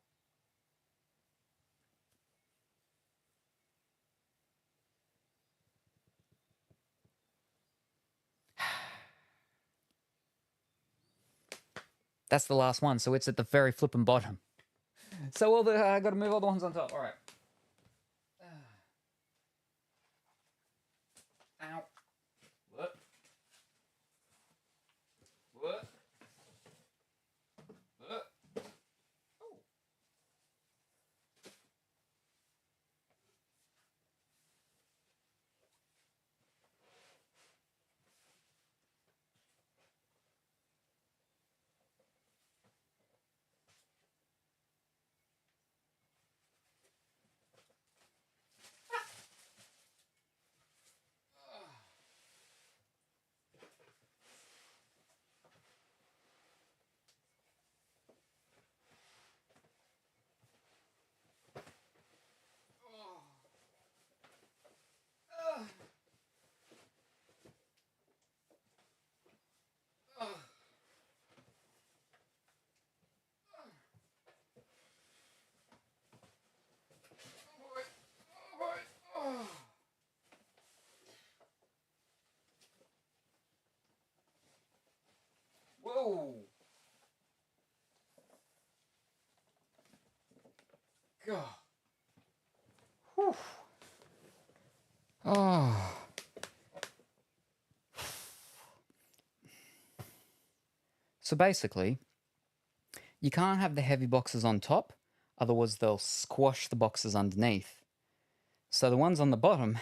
That's the last one, so it's at the very flippin' bottom. So I got to move all the ones on top. All right. Ow. What? Oh. Whoa. God. Whew. Oh. So basically, you can't have the heavy boxes on top, otherwise they'll squash the boxes underneath. So the ones on the bottom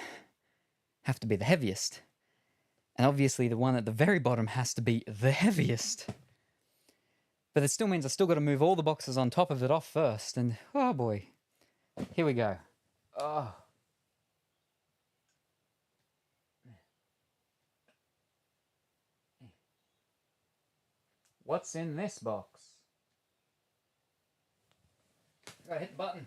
have to be the heaviest. And obviously the one at the very bottom has to be the heaviest. But it still means I still got to move all the boxes on top of it off first. And, oh boy. Here we go. Oh. What's in this box? Gotta hit the button.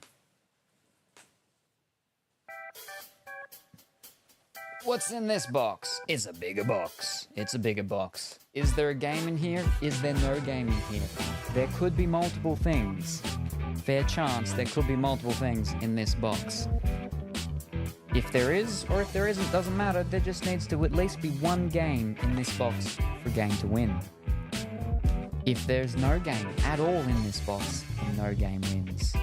What's in this box? It's a bigger box. It's a bigger box. Is there a game in here? Is there no game in here? There could be multiple things. Fair chance there could be multiple things in this box. If there is, or if there isn't, doesn't matter. There just needs to at least be one game in this box for a game to win. If there's no game at all in this box, then no game wins.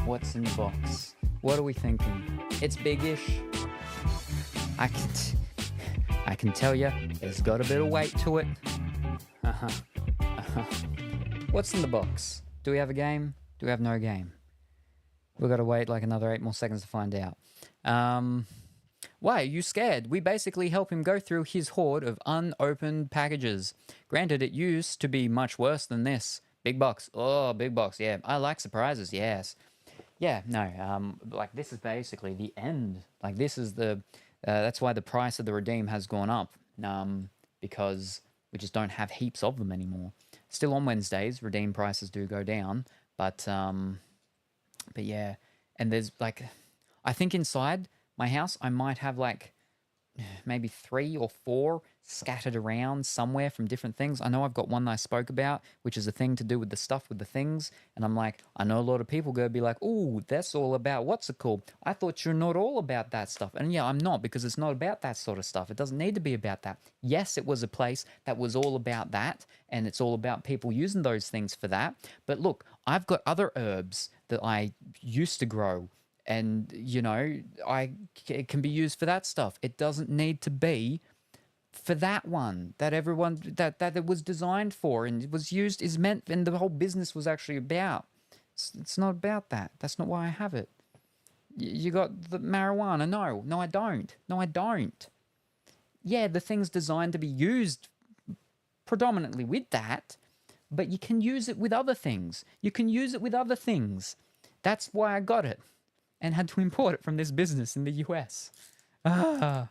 What's in the box? What are we thinking? It's big-ish. I can tell you, it's got a bit of weight to it. What's in the box? Do we have a game? Do we have no game? We've got to wait like another 8 more seconds to find out. Why are you scared? We basically help him go through his hoard of unopened packages. Granted, it used to be much worse than this. Big box. Oh, big box. Yeah, I like surprises. Yes. Yeah, no, like this is basically the end. Like this is the, that's why the price of the redeem has gone up. because we just don't have heaps of them anymore. Still on Wednesdays, redeem prices do go down, but yeah. And there's like, I think inside my house I might have like maybe 3 or 4 scattered around somewhere from different things. I know I've got one that I spoke about, which is a thing to do with the stuff with the things. And I'm like, I know a lot of people go be like, oh, that's all about what's it called? I thought you're not all about that stuff. And yeah, I'm not, because it's not about that sort of stuff. It doesn't need to be about that. Yes, it was a place that was all about that, and it's all about people using those things for that. But look, I've got other herbs that I used to grow, and you know, it can be used for that stuff. It doesn't need to be for that one that everyone that it was designed for and it was used is meant, and the whole business was actually about. It's not about that. That's not why I have it. You got the marijuana. No, I don't. Yeah, the thing's designed to be used predominantly with that, but you can use it with other things. That's why I got it and had to import it from this business in the US. But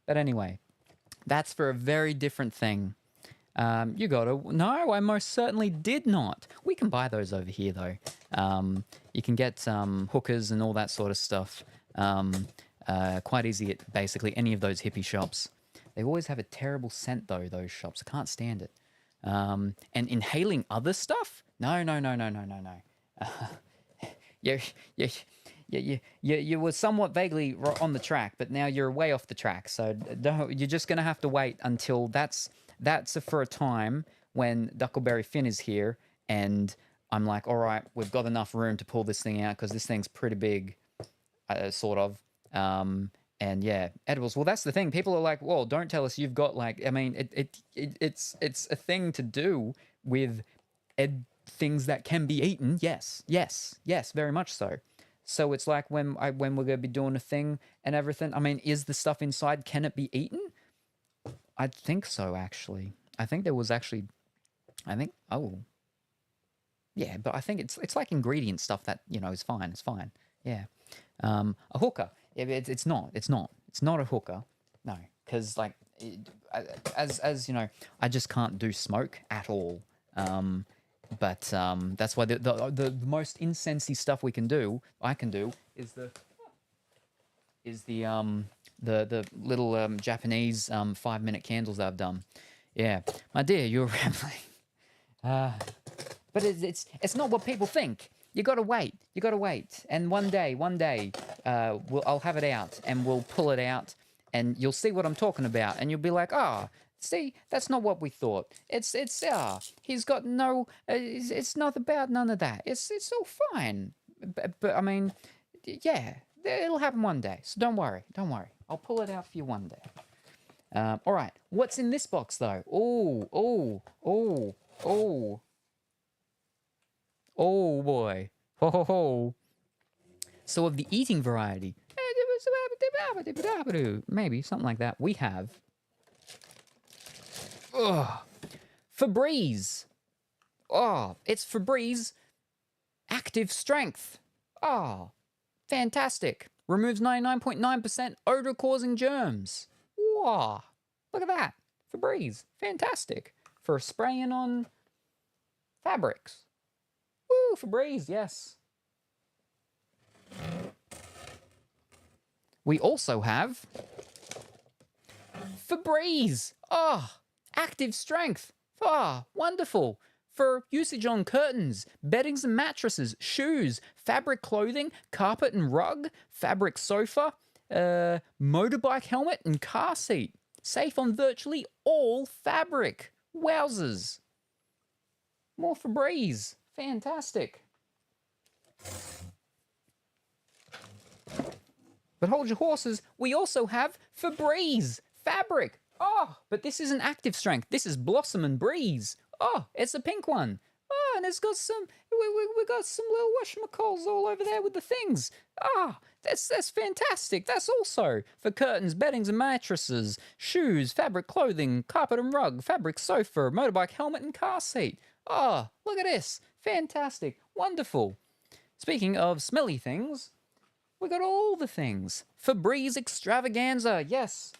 anyway, that's for a very different thing. You got to... No, I most certainly did not. We can buy those over here, though. You can get hookers and all that sort of stuff quite easy at basically any of those hippie shops. They always have a terrible scent, though, those shops. I can't stand it. And inhaling other stuff? No. You were somewhat vaguely on the track, but now you're way off the track. So you're just going to have to wait until that's for a time when Duckleberry Finn is here, and I'm like, all right, we've got enough room to pull this thing out because this thing's pretty big, sort of. And yeah, edibles. Well, that's the thing. People are like, well, don't tell us you've got like. I mean, it's a thing to do with things that can be eaten. Yes, very much so. So it's like when we're gonna be doing a thing and everything. I mean, is the stuff inside, can it be eaten? I think so, actually. I think there was actually. Oh. Yeah, but I think it's like ingredient stuff that, you know, is fine. It's fine. Yeah. A hooker. Yeah, but it's not. It's not a hooker. No, because like, as you know, I just can't do smoke at all. But that's why the most incensey stuff I can do is the little Japanese 5-minute candles that I've done. Yeah, my dear, you're rambling. But it's not what people think. You gotta wait. And one day, I'll have it out and we'll pull it out and you'll see what I'm talking about and you'll be like, see, that's not what we thought. He's got no. It's not about none of that. It's all fine. But I mean, yeah, it'll happen one day. So don't worry. I'll pull it out for you one day. All right. What's in this box though? Oh boy. Ho. So of the eating variety, maybe something like that. We have. Febreze. It's Febreze Active Strength. Fantastic. Removes 99.9% odor-causing germs. Wow. Look at that. Febreze. Fantastic. For spraying on fabrics. Woo, Febreze, yes. We also have Febreze. Active Strength. Wonderful. For usage on curtains, beddings and mattresses, shoes, fabric clothing, carpet and rug, fabric sofa, motorbike helmet and car seat. Safe on virtually all fabric. Wowzers. More Febreze. Fantastic. But hold your horses, we also have Febreze fabric. But this isn't Active Strength. This is Blossom and Breeze. It's a pink one. And it's got some. We got some little whatchamacalls all over there with the things. That's fantastic. That's also for curtains, beddings and mattresses, shoes, fabric clothing, carpet and rug, fabric sofa, motorbike helmet and car seat. Look at this. Fantastic. Wonderful. Speaking of smelly things, we got all the things. Febreze Extravaganza. Yes.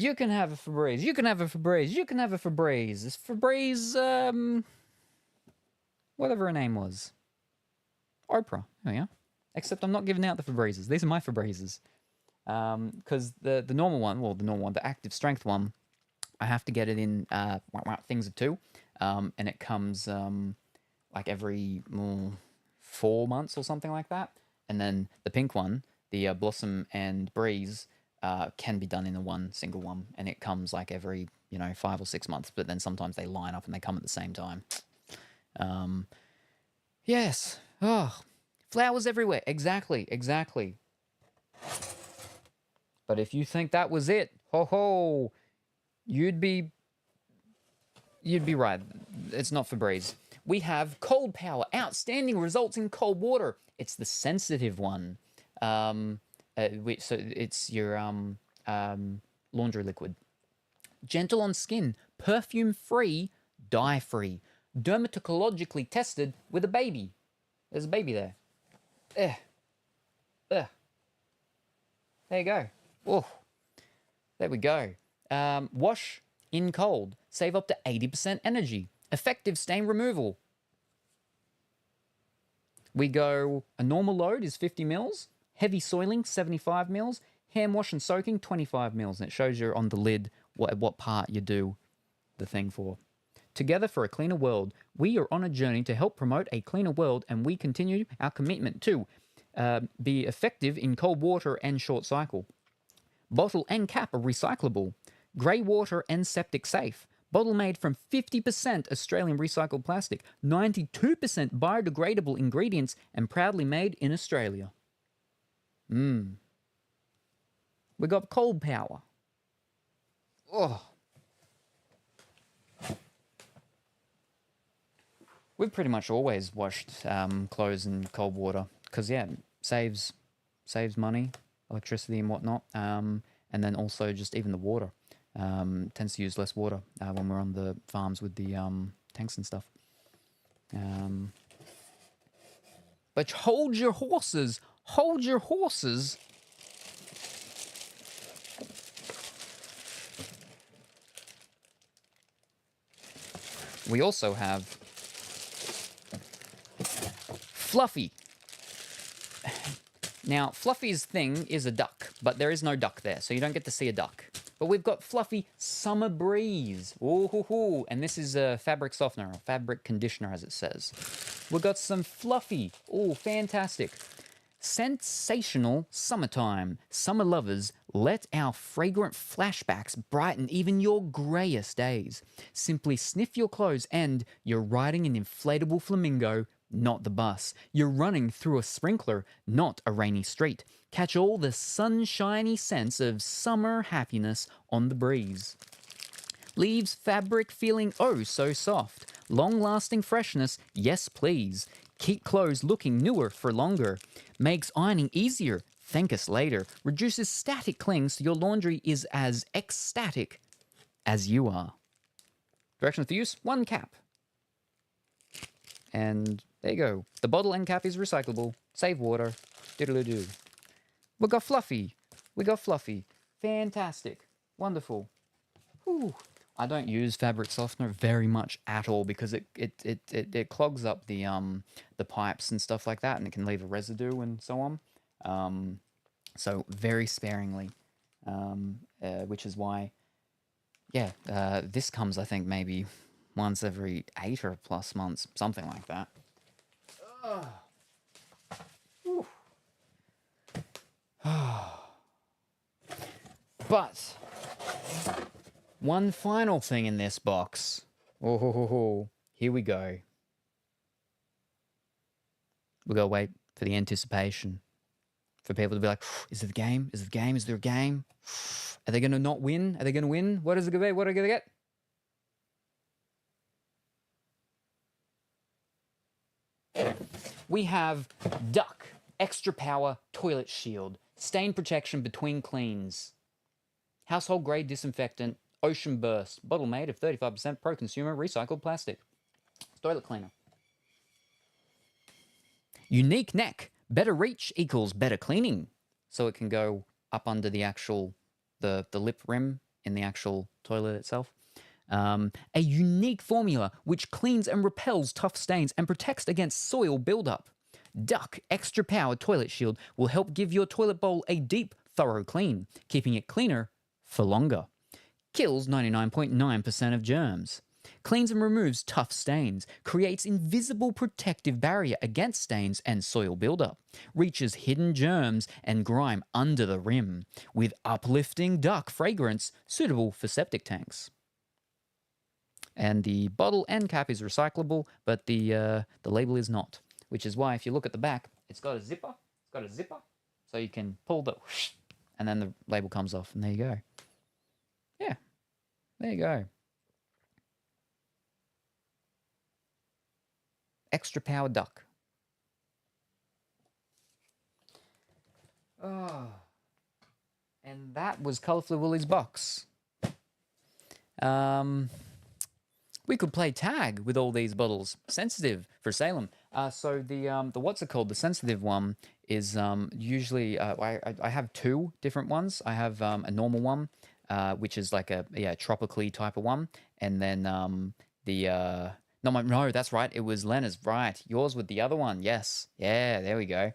You can have a Febreze. You can have a Febreze. You can have a Febreze. This Febreze, whatever her name was. Oprah. There we are. Except I'm not giving out the Febrezes. These are my Febrezes. Because the normal one, the active strength one, I have to get it in things of 2. And it comes like every 4 months or something like that. And then the pink one, the Blossom and Breeze, can be done in one single one, and it comes like every 5 or 6 months. But then sometimes they line up and they come at the same time. Yes. Oh, flowers everywhere. Exactly. But if you think that was it, ho, you'd be right. It's not Febreze. We have cold power. Outstanding results in cold water. It's the sensitive one. So it's your laundry liquid. Gentle on skin, perfume-free, dye-free. Dermatologically tested with a baby. There's a baby there. There you go. Oh, there we go. Wash in cold. Save up to 80% energy. Effective stain removal. We go, a normal load is 50 mils. Heavy soiling, 75 mils. Hand wash and soaking, 25 mils. And it shows you on the lid what part you do the thing for. Together for a cleaner world, we are on a journey to help promote a cleaner world, and we continue our commitment to be effective in cold water and short cycle. Bottle and cap are recyclable. Grey water and septic safe. Bottle made from 50% Australian recycled plastic, 92% biodegradable ingredients, and proudly made in Australia. We got cold power. Oh. We've pretty much always washed clothes in cold water because, saves money, electricity and whatnot. And then also just even the water. Tends to use less water when we're on the farms with the tanks and stuff. But hold your horses. Hold your horses. We also have Fluffy. Now, Fluffy's thing is a duck, but there is no duck there, so you don't get to see a duck. But we've got Fluffy Summer Breeze. Ooh, and this is a fabric softener, or fabric conditioner, as it says. We've got some Fluffy. Oh, fantastic. Sensational summertime. Summer lovers, let our fragrant flashbacks brighten even your greyest days. Simply sniff your clothes and you're riding an inflatable flamingo, not the bus. You're running through a sprinkler, not a rainy street. Catch all the sunshiny sense of summer happiness on the breeze. Leaves fabric feeling oh so soft. Long-lasting freshness, yes please. Keep clothes looking newer for longer. Makes ironing easier, thank us later. Reduces static clings so your laundry is as ecstatic as you are. Directions for use, 1 cap. And there you go. The bottle end cap is recyclable. Save water. Diddle-a-doo. We got Fluffy. We got Fluffy. Fantastic. Wonderful. Whew. I don't use fabric softener very much at all because it clogs up the pipes and stuff like that, and it can leave a residue and so on. So very sparingly, which is why, this comes I think maybe once every 8 or plus months, something like that. But one final thing in this box. Oh, here we go. We gotta wait for the anticipation. For people to be like, is it the game? Is it the game? Is there a game? Are they gonna not win? Are they gonna win? What is it gonna be? What are they gonna get? We have Duck Extra Power Toilet Shield. Stain protection between cleans. Household grade disinfectant. Ocean Burst. Bottle made of 35% pro-consumer recycled plastic. Toilet cleaner. Unique neck. Better reach equals better cleaning. So it can go up under the actual, the lip rim in the actual toilet itself. A unique formula which cleans and repels tough stains and protects against soil buildup. Duck Extra Power Toilet Shield will help give your toilet bowl a deep, thorough clean, keeping it cleaner for longer. Kills 99.9% of germs. Cleans and removes tough stains, creates invisible protective barrier against stains and soil buildup, reaches hidden germs and grime under the rim, with uplifting duck fragrance suitable for septic tanks. And the bottle end cap is recyclable, but the label is not, which is why if you look at the back, it's got a zipper. It's got a zipper, so you can pull the whoosh, and then the label comes off, and there you go. Yeah, there you go. Extra Power Duck. Oh. And that was Colourfully Woolly's box. We could play tag with all these bottles. Sensitive for Salem. So the what's it called? The sensitive one is usually I have two different ones. I have a normal one, which is like a tropically type of one, and then no, that's right. It was Lena's, right? Yours with the other one. Yes. Yeah, there we go.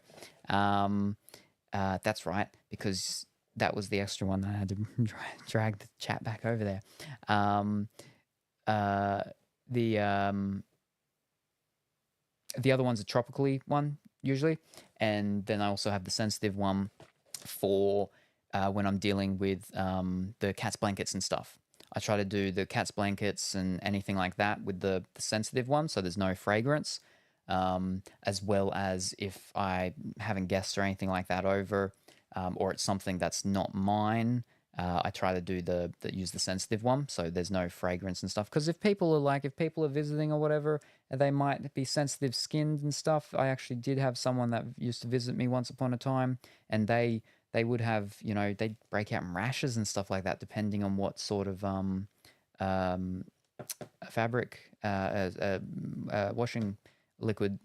That's right, because that was the extra one that I had to drag the chat back over there. The other one's a tropically one usually, and then I also have the sensitive one for when I'm dealing with the cat's blankets and stuff. I try to do the cat's blankets and anything like that with the sensitive one, so there's no fragrance, as well as if I having guests or anything like that over, or it's something that's not mine. I try to do use the sensitive one, so there's no fragrance and stuff. Because if people are visiting or whatever, they might be sensitive skinned and stuff. I actually did have someone that used to visit me once upon a time, and they would have, they'd break out in rashes and stuff like that, depending on what sort of fabric, washing liquid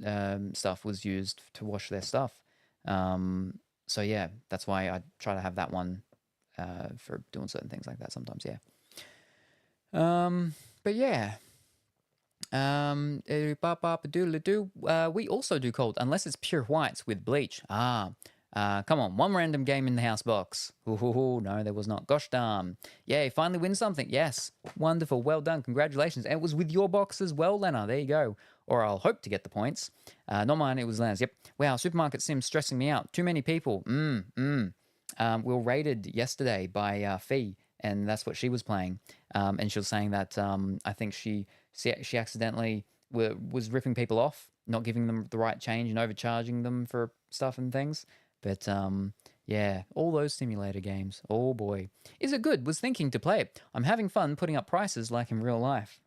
stuff was used to wash their stuff. So yeah, that's why I try to have that one for doing certain things like that sometimes, yeah. But yeah. We also do cold, unless it's pure whites with bleach. Come on, one random game in the house box. Ooh, no, there was not. Gosh darn. Yay, finally win something. Yes, wonderful, well done, congratulations. And it was with your box as well, Lena. There you go. Or I'll hope to get the points. Not mine, it was Lena's. Yep. Wow, supermarket Sims stressing me out. Too many people. We were raided yesterday by Fee, and that's what she was playing. And she was saying that I think she accidentally was ripping people off, not giving them the right change and overcharging them for stuff and things. But yeah, all those simulator games. Oh boy. Is it good? Was thinking to play it. I'm having fun putting up prices like in real life.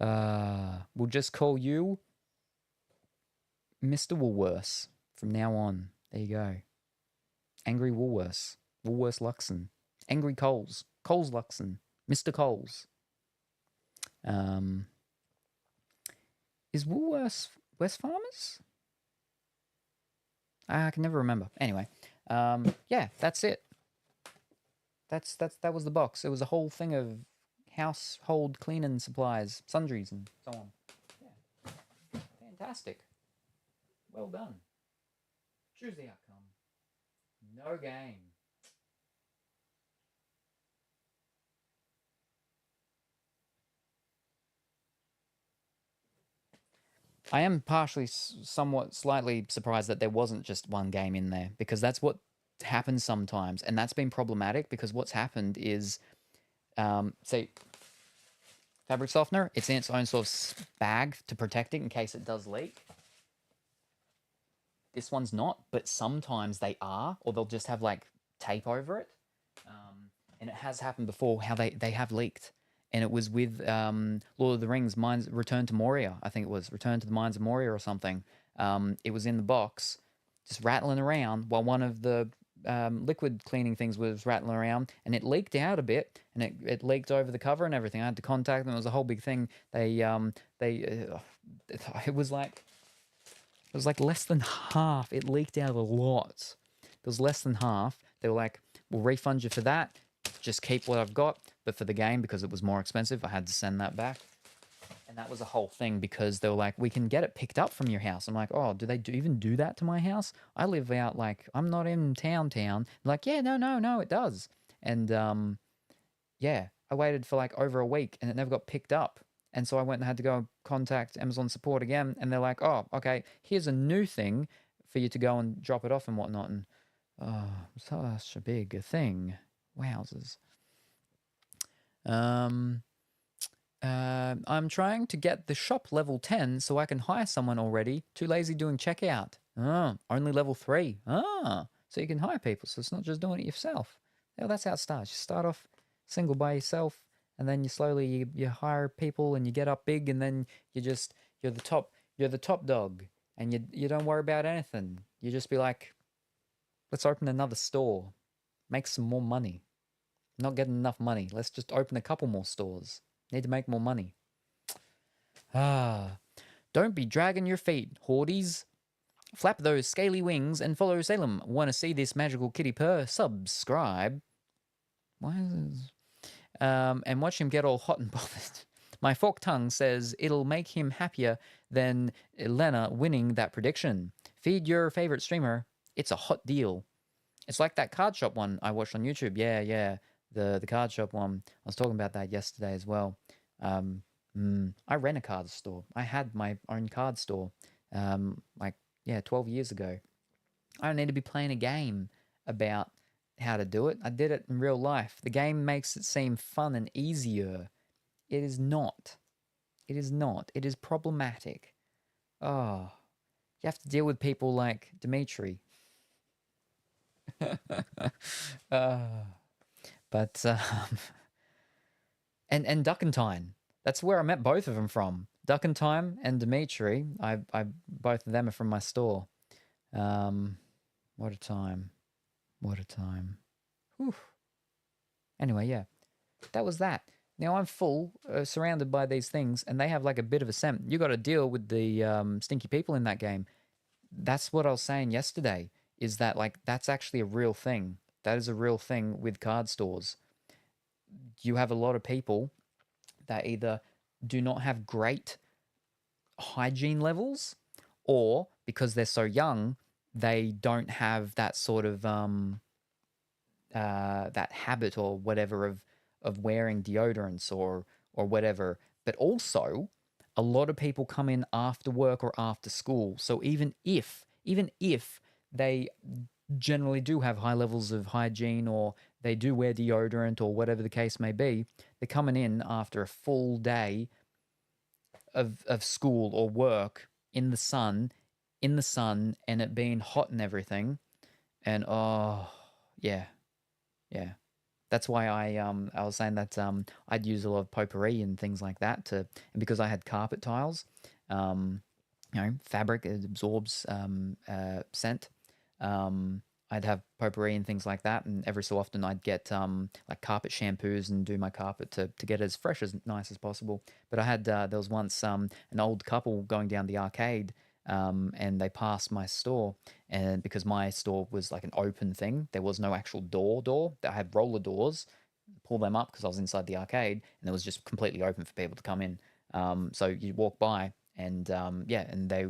We'll just call you Mr. Woolworths from now on. There you go. Angry Woolworths. Woolworths Luxon. Angry Coles. Coles Luxon. Mr. Coles. Is Woolworths West Farmers? I can never remember. Anyway, yeah, that's it. That was the box. It was a whole thing of household cleaning supplies, sundries, and so on. Yeah, fantastic. Well done. Choose the outcome. No game. I am partially somewhat slightly surprised that there wasn't just one game in there, because that's what happens sometimes, and that's been problematic because what's happened is, say, fabric softener, it's in its own sort of bag to protect it in case it does leak. This one's not, but sometimes they are, or they'll just have like tape over it. And it has happened before how they have leaked. And it was with Lord of the Rings, Return to Moria, I think it was. Return to the Mines of Moria or something. It was in the box, just rattling around while one of the liquid cleaning things was rattling around, and it leaked out a bit, and it leaked over the cover and everything. I had to contact them. It was a whole big thing. It was like less than half. It leaked out a lot. It was less than half. They were like, we'll refund you for that. just keep what I've got. But for the game, because it was more expensive, I had to send that back. And that was a whole thing because they were like, we can get it picked up from your house. I'm like, oh, do they even do that to my house? I live out like, I'm not in town. Like, yeah, no, it does. And yeah, I waited for like over a week and it never got picked up. And so I went and had to go contact Amazon support again. And they're like, oh, okay, here's a new thing for you to go and drop it off and whatnot. And oh, such a big thing. Wowzers. I'm trying to get the shop level 10 so I can hire someone already. Too lazy doing checkout. Oh, only level 3. Ah, so you can hire people. So it's not just doing it yourself. Yeah, that's how it starts. You start off single by yourself, and then you slowly you hire people, and you get up big, and then you're the top dog, and you don't worry about anything. You just be like, let's open another store, make some more money. Not getting enough money. Let's just open a couple more stores. Need to make more money. Don't be dragging your feet, hordies. Flap those scaly wings and follow Salem. Want to see this magical kitty purr? Subscribe. Why is this? And watch him get all hot and bothered. My forked tongue says it'll make him happier than Lena winning that prediction. Feed your favorite streamer. It's a hot deal. It's like that card shop one I watched on YouTube. Yeah. The card shop one. I was talking about that yesterday as well. I ran a card store. I had my own card store 12 years ago. I don't need to be playing a game about how to do it. I did it in real life. The game makes it seem fun and easier. It is not. It is not. It is problematic. Oh, you have to deal with people like Dimitri. And Duckentine. That's where I met both of them from. Duckentine and Dimitri. I both of them are from my store. What a time. Whew. Anyway, yeah. That was that. Now I'm full, surrounded by these things, and they have like a bit of a scent. You got to deal with the stinky people in that game. That's what I was saying yesterday, is that like that's actually a real thing. That is a real thing with card stores. You have a lot of people that either do not have great hygiene levels, or because they're so young, they don't have that sort of that habit or whatever of wearing deodorants or whatever. But also, a lot of people come in after work or after school. So even if they generally do have high levels of hygiene, or they do wear deodorant or whatever the case may be, they're coming in after a full day of school or work in the sun, and it being hot and everything. And oh, yeah. That's why I was saying that I'd use a lot of potpourri and things like that and because I had carpet tiles, fabric, it absorbs scent. I'd have potpourri and things like that, and every so often I'd get like carpet shampoos and do my carpet to get it as fresh as nice as possible. But I had there was once an old couple going down the arcade, and they passed my store, and because my store was like an open thing, there was no actual door. I had roller doors, pull them up because I was inside the arcade, and it was just completely open for people to come in. So you walk by, and and they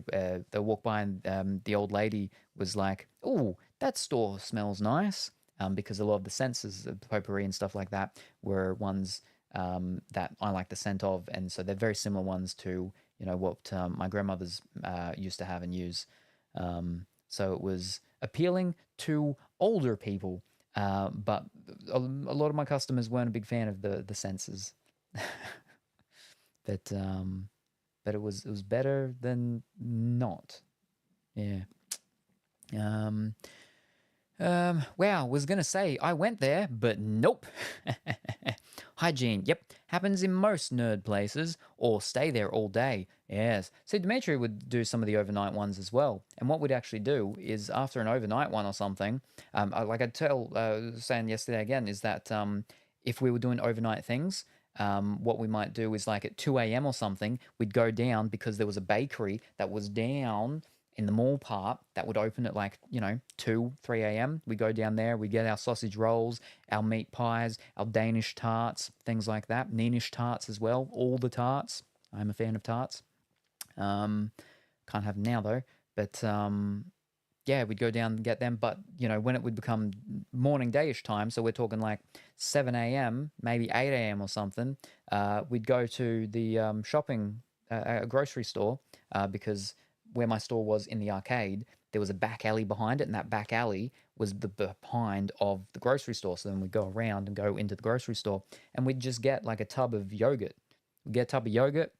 walk by, and the old lady was like, "Oh, that store smells nice," because a lot of the scents of potpourri and stuff like that were ones that I like the scent of, and so they're very similar ones to what my grandmothers used to have and use. So it was appealing to older people, but a lot of my customers weren't a big fan of the senses. but it was better than not. Yeah. Wow, was gonna say I went there, but nope. Hygiene, yep, happens in most nerd places, or stay there all day. Yes. See, Dimitri would do some of the overnight ones as well. And what we'd actually do is after an overnight one or something, like I'd saying yesterday again, is that if we were doing overnight things, what we might do is like at 2 a.m. or something, we'd go down because there was a bakery that was down, in the mall part that would open at like, 2, 3 a.m. We go down there, we get our sausage rolls, our meat pies, our Danish tarts, things like that. Neenish tarts as well, all the tarts. I'm a fan of tarts. Can't have them now though. But yeah, we'd go down and get them. But, when it would become morning dayish time, so we're talking like 7 a.m., maybe 8 a.m. or something, we'd go to the shopping, grocery store, because where my store was in the arcade, there was a back alley behind it, and that back alley was the behind of the grocery store. So then we'd go around and go into the grocery store, and we'd just get like a tub of yogurt. We'd get a tub of yogurt,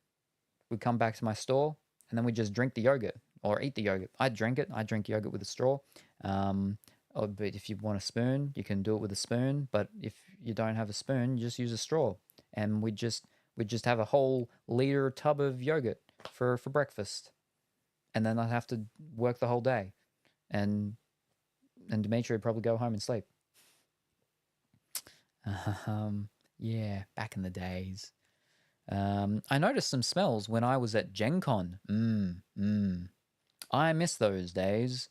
we'd come back to my store, and then we'd just drink the yogurt or eat the yogurt. I'd drink it. I'd drink yogurt with a straw. But if you want a spoon, you can do it with a spoon. But if you don't have a spoon, you just use a straw. And we'd just have a whole liter tub of yogurt for breakfast. And then I'd have to work the whole day. And Dimitri would probably go home and sleep. Yeah, back in the days. I noticed some smells when I was at Gen Con. I miss those days.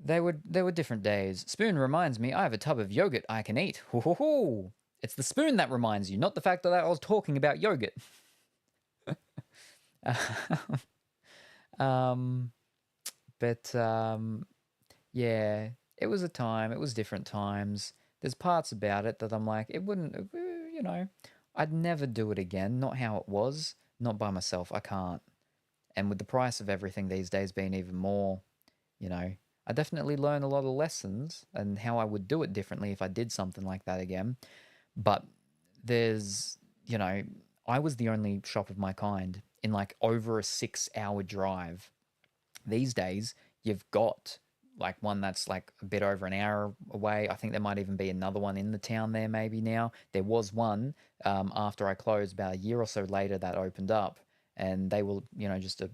They were different days. Spoon reminds me I have a tub of yogurt I can eat. Ho ho ho! It's the spoon that reminds you, not the fact that I was talking about yogurt. Yeah, it was a time. It was different times. There's parts about it that I'm like, it wouldn't, I'd never do it again. Not how it was. Not by myself. I can't. And with the price of everything these days being even more, I definitely learned a lot of lessons and how I would do it differently if I did something like that again. But there's, I was the only shop of my kind in like over a 6-hour drive. These days, you've got like one that's like a bit over an hour away. I think there might even be another one in the town there maybe now. There was one after I closed about a year or so later that opened up. And they were, just a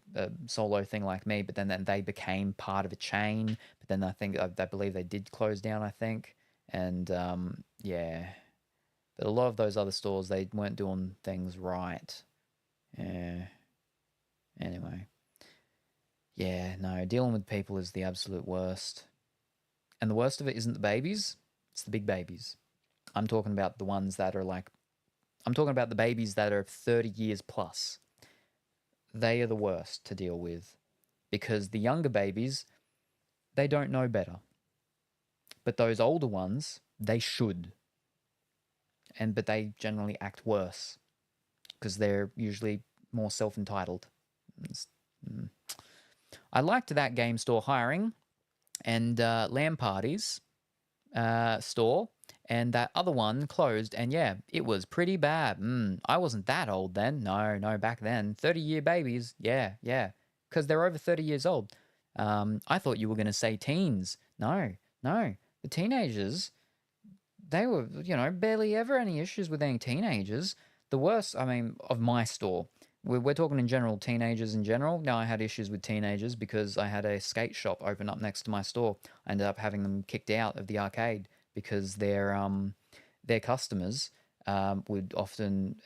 solo thing like me. But then they became part of a chain. But then I believe they did close down, I think. And yeah. But a lot of those other stores, they weren't doing things right. Yeah. Anyway. Yeah, no, dealing with people is the absolute worst. And the worst of it isn't the babies, it's the big babies. I'm talking about the ones that are I'm talking about the babies that are 30 years plus. They are the worst to deal with because the younger babies, they don't know better. But those older ones, they should. But they generally act worse because they're usually more self-entitled. I liked that game store hiring and LAN parties store, and that other one closed, and yeah, it was pretty bad. I wasn't that old then. No, back then. 30-year babies, yeah, because they're over 30 years old. I thought you were going to say teens. No, the teenagers, they were, barely ever any issues with any teenagers. The worst, of my store, we're talking in general, teenagers in general. Now, I had issues with teenagers because I had a skate shop open up next to my store. I ended up having them kicked out of the arcade because their customers would often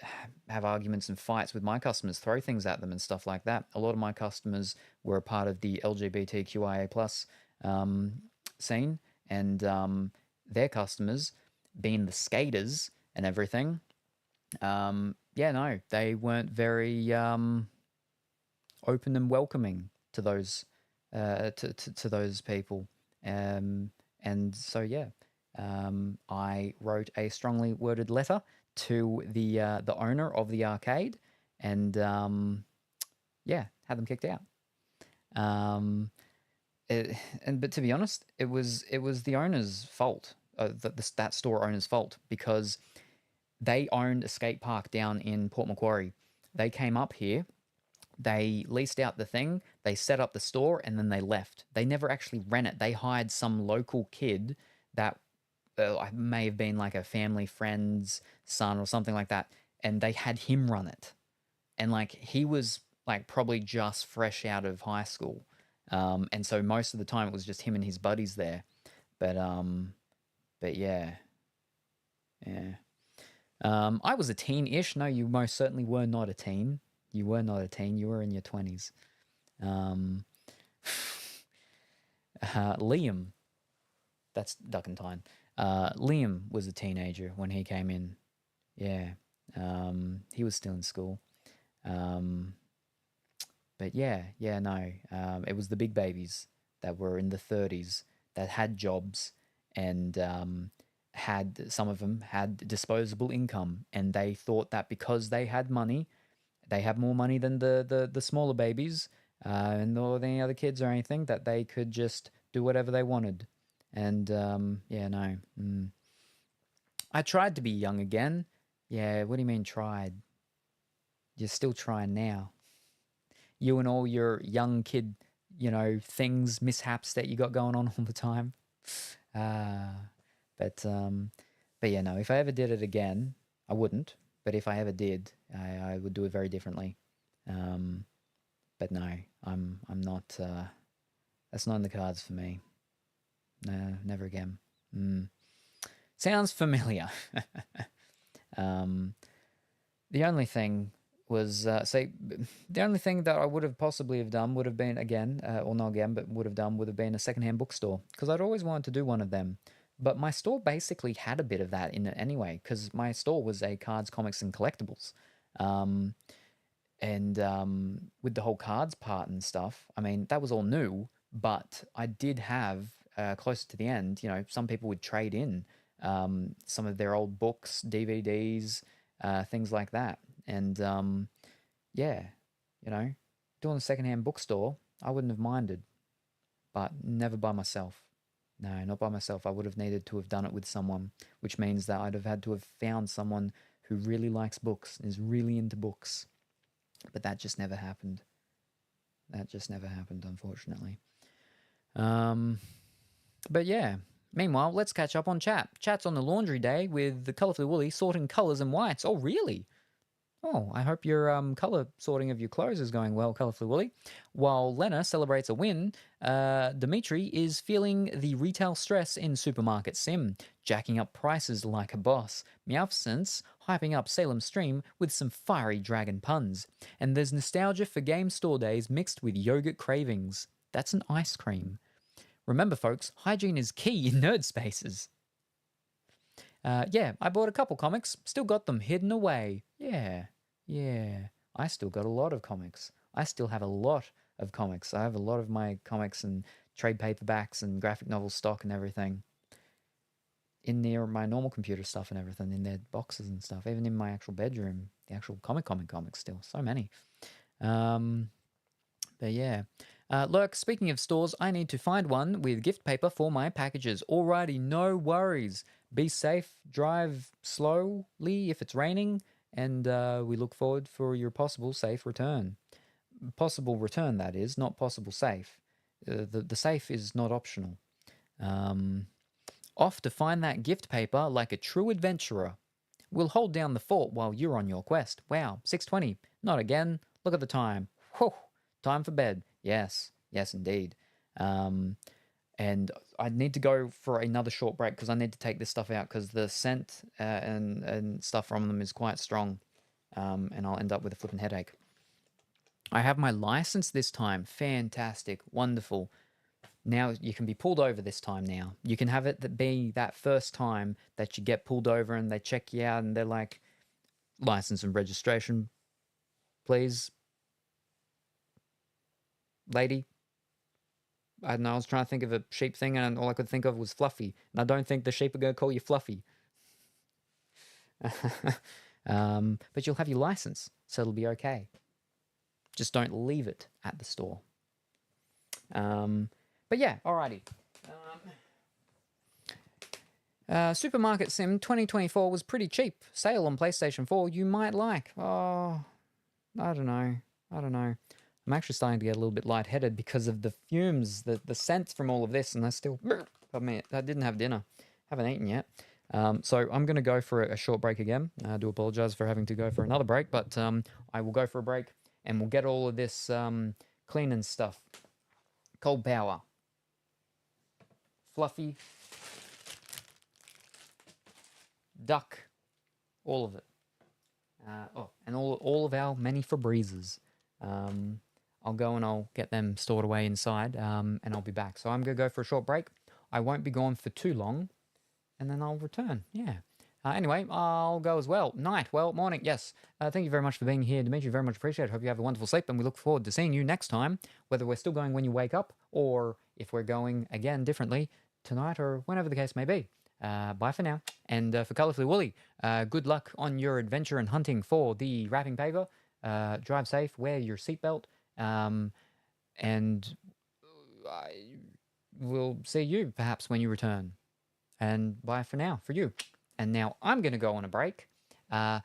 have arguments and fights with my customers, throw things at them and stuff like that. A lot of my customers were a part of the LGBTQIA plus scene, and their customers, being the skaters and everything, they weren't very open and welcoming to those to those people, and so yeah, I wrote a strongly worded letter to the owner of the arcade, and had them kicked out. But to be honest, it was the owner's fault, that store owner's fault, because they owned a skate park down in Port Macquarie. They came up here, they leased out the thing, they set up the store, and then they left. They never actually ran it. They hired some local kid that may have been like a family friend's son or something like that, and they had him run it. And like he was like probably just fresh out of high school, and so most of the time it was just him and his buddies there. But yeah. I was a teen-ish. No, you most certainly were not a teen. You were not a teen. You were in your 20s. Um, Liam, that's Duckentine. Liam was a teenager when he came in. Yeah, he was still in school. But no. It was the big babies that were in the 30s that had jobs and had some of them had disposable income, and they thought that because they had money, they had more money than the smaller babies and or any other kids or anything, that they could just do whatever they wanted. And no. I tried to be young again. Yeah, what do you mean tried? You're still trying now. You and all your young kid, things, mishaps that you got going on all the time. But yeah, no. If I ever did it again, I wouldn't. But if I ever did, I would do it very differently. But no, I'm not. That's not in the cards for me. No, never again. Sounds familiar. The only thing was, the only thing that I would have possibly have done would have been again, or not again, but would have been a secondhand bookstore, because I'd always wanted to do one of them. But my store basically had a bit of that in it anyway, because my store was a cards, comics, and collectibles. And with the whole cards part and stuff, I mean, that was all new, but I did have, closer to the end, some people would trade in some of their old books, DVDs, things like that. And doing a secondhand bookstore, I wouldn't have minded, but never by myself. No, not by myself. I would have needed to have done it with someone, which means that I'd have had to have found someone who really likes books, is really into books. But that just never happened. That just never happened, unfortunately. But yeah. Meanwhile, let's catch up on chat. Chat's on the laundry day with the Colourfully Woolly sorting colours and whites. Oh, really? Oh, I hope your colour sorting of your clothes is going well, Colourfully Woolly. While Lena celebrates a win, Dimitri is feeling the retail stress in Supermarket Sim, jacking up prices like a boss. Meowsense hyping up Salem Stream with some fiery dragon puns. And there's nostalgia for game store days mixed with yogurt cravings. That's an ice cream. Remember, folks, hygiene is key in nerd spaces. I bought a couple comics, still got them hidden away. Yeah, I still got a lot of comics. I still have a lot of comics. I have a lot of my comics and trade paperbacks and graphic novel stock and everything in there, my normal computer stuff and everything, in their boxes and stuff, even in my actual bedroom, the actual comics still. So many. But yeah. Lurk, speaking of stores, I need to find one with gift paper for my packages. Alrighty, no worries. Be safe, drive slowly if it's raining, and we look forward for your possible safe return. Possible return, that is, not possible safe. The safe is not optional. Off to find that gift paper like a true adventurer. We'll hold down the fort while you're on your quest. Wow, 6:20. Not again. Look at the time. Whew, time for bed. Yes, indeed. And I need to go for another short break because I need to take this stuff out because the scent and stuff from them is quite strong, and I'll end up with a flipping headache. I have my license this time. Fantastic. Wonderful. Now you can be pulled over this time now. You can have it be that first time that you get pulled over and they check you out and they're like, license and registration, please. Lady, I don't know, I was trying to think of a sheep thing and all I could think of was Fluffy. And I don't think the sheep are going to call you Fluffy. But you'll have your license, so it'll be okay. Just don't leave it at the store. But yeah, alrighty. Supermarket Sim 2024 was pretty cheap. Sale on PlayStation 4 you might like. Oh, I don't know. I'm actually starting to get a little bit lightheaded because of the fumes, the scents from all of this, and I still... I mean, I didn't have dinner. Haven't eaten yet. So I'm going to go for a short break again. I do apologize for having to go for another break, but I will go for a break and we'll get all of this cleaning stuff. Cold Power. Fluffy. Duck. All of it. And all of our many Febrezes. I'll go and I'll get them stored away inside, and I'll be back. So I'm going to go for a short break. I won't be gone for too long, and then I'll return. Yeah. Anyway, I'll go as well. Night, well, morning, yes. Thank you very much for being here, Dimitri. Very much appreciate it. Hope you have a wonderful sleep, and we look forward to seeing you next time, whether we're still going when you wake up, or if we're going again differently tonight, or whenever the case may be. Bye for now. And for Colourfully Woolly, good luck on your adventure and hunting for the wrapping paper. Drive safe, wear your seatbelt, and I will see you perhaps when you return. And bye for now for you. And now I'm going to go on a break.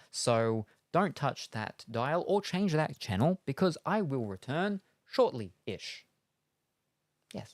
So don't touch that dial or change that channel because I will return shortly-ish. Yes.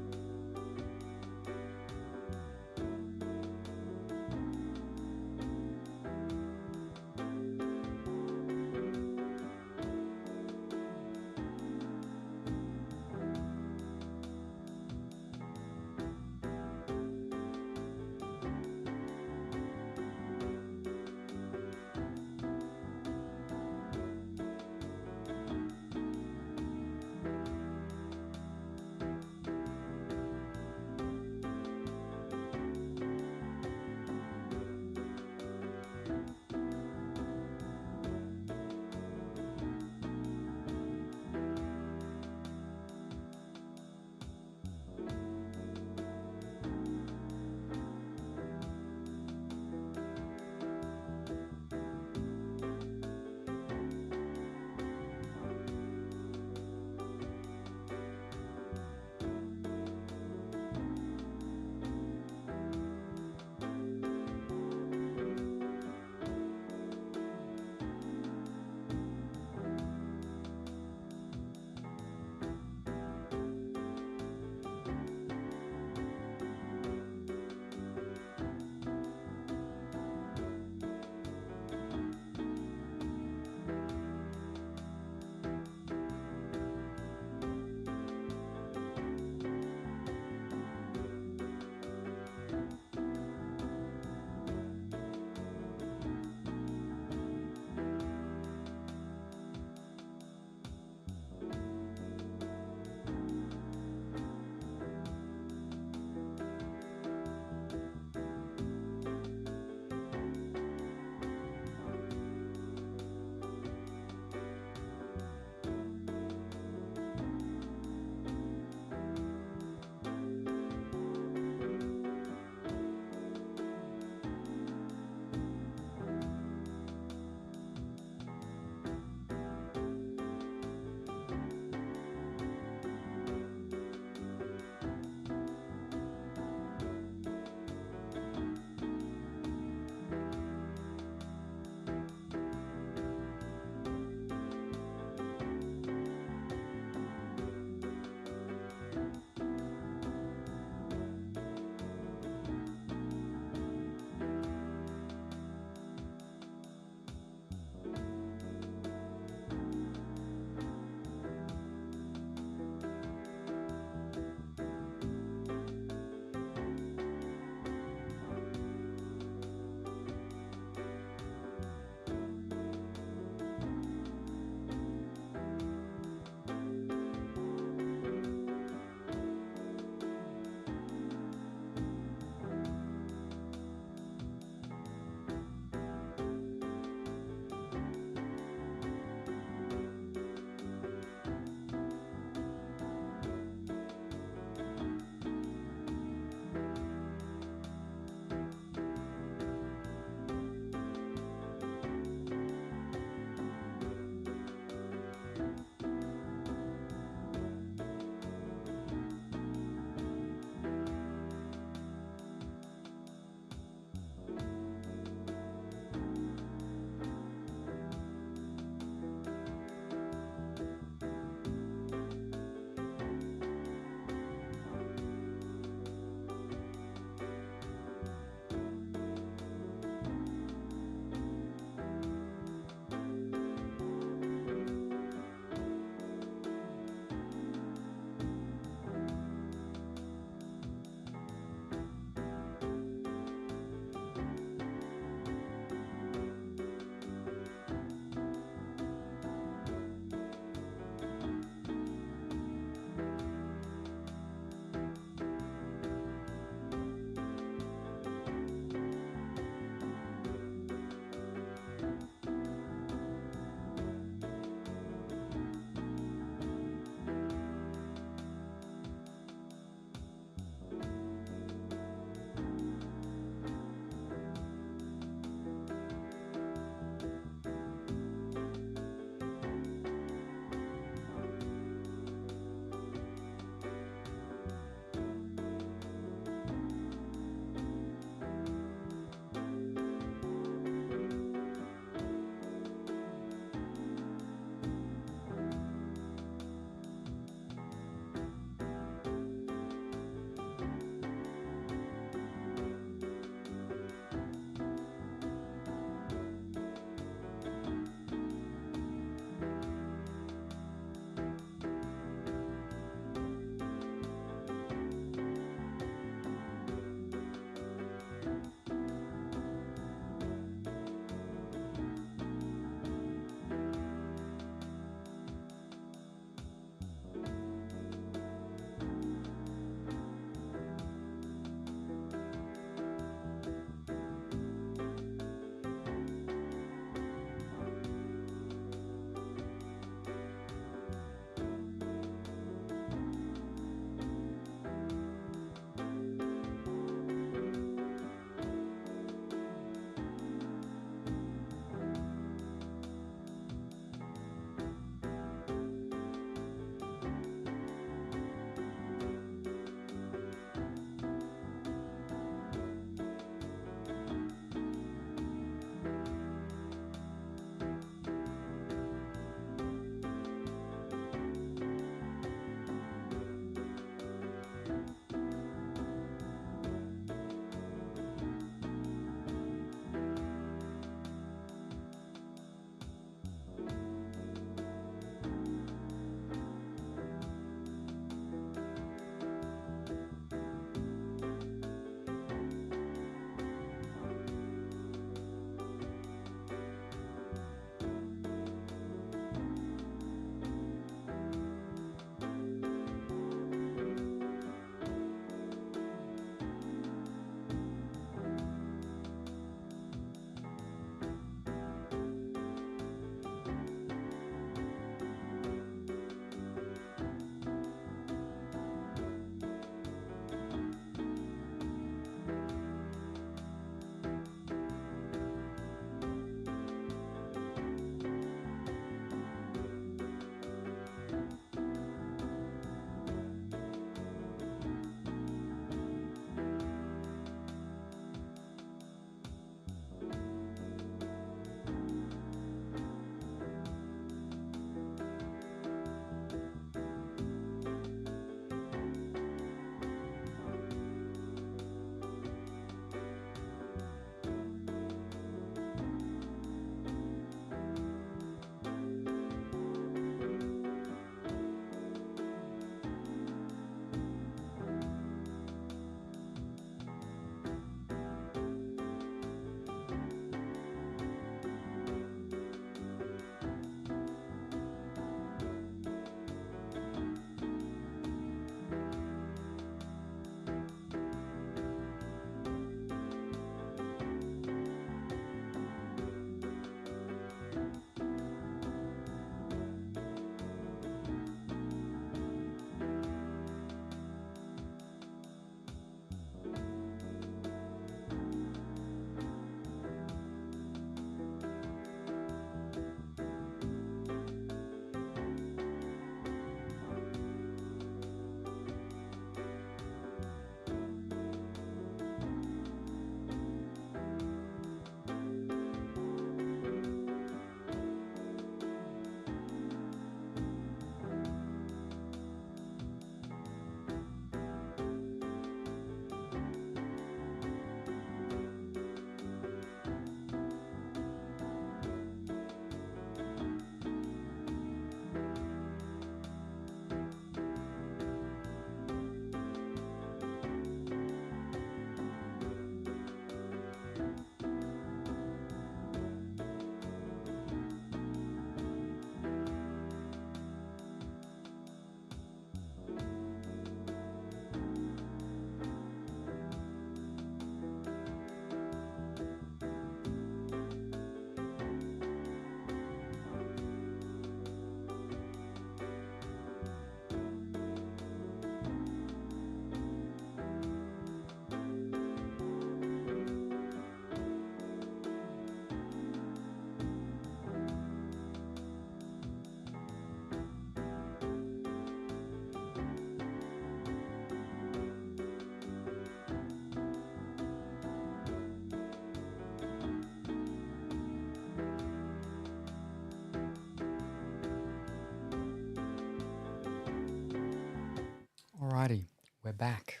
back.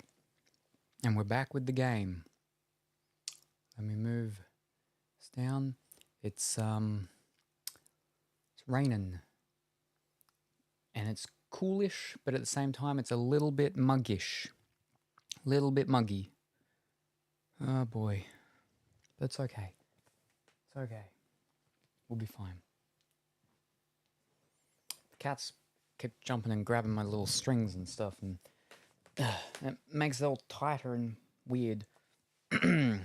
And we're back with the game. Let me move this down. It's raining. And it's coolish, but at the same time it's a little bit muggish. Little bit muggy. Oh boy. But it's okay. It's okay. We'll be fine. The cats kept jumping and grabbing my little strings and stuff, and it makes it all tighter and weird. Prob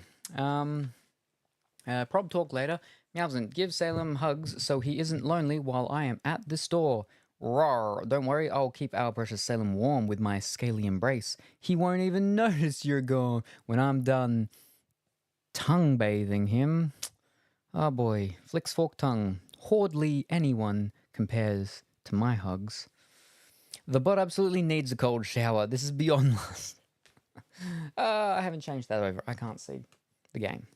talk later. Meowsant, give Salem hugs so he isn't lonely while I am at the store. Rawr, don't worry, I'll keep our precious Salem warm with my scaly embrace. He won't even notice you're gone when I'm done tongue bathing him. Oh boy, flicks fork tongue. Hardly anyone compares to my hugs. The bot absolutely needs a cold shower. This is beyond lust. I haven't changed that over. I can't see the game.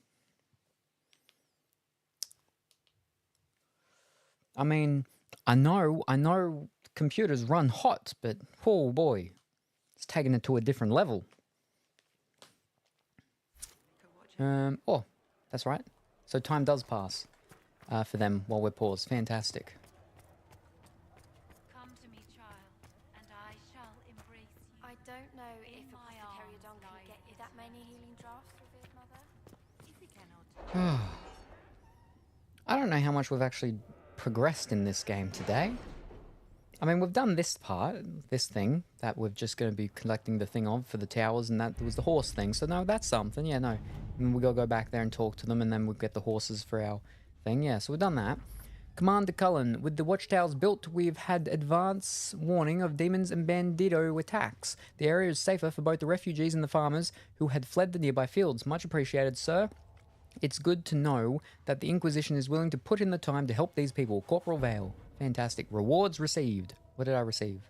I mean, I know computers run hot, but oh boy, it's taken it to a different level. Oh, that's right. So time does pass for them while we're paused. Fantastic. Come to me, child, and I shall embrace you. I don't know if Apothecary Don can get you that many healing drafts, revered mother. If he cannot. I don't know how much we've actually progressed in this game today. I mean, we've done this part, this thing, that we're just going to be collecting the thing of for the towers, and that was the horse thing. So, no, that's something. Yeah, no. And we got to go back there and talk to them, and then we'll get the horses for our thing. Yeah, so we've done that. Commander Cullen, with the watchtowers built, we've had advance warning of demons and bandito attacks. The area is safer for both the refugees and the farmers who had fled the nearby fields. Much appreciated, sir. It's good to know that the Inquisition is willing to put in the time to help these people. Corporal Vale. Fantastic. Rewards received. What did I receive?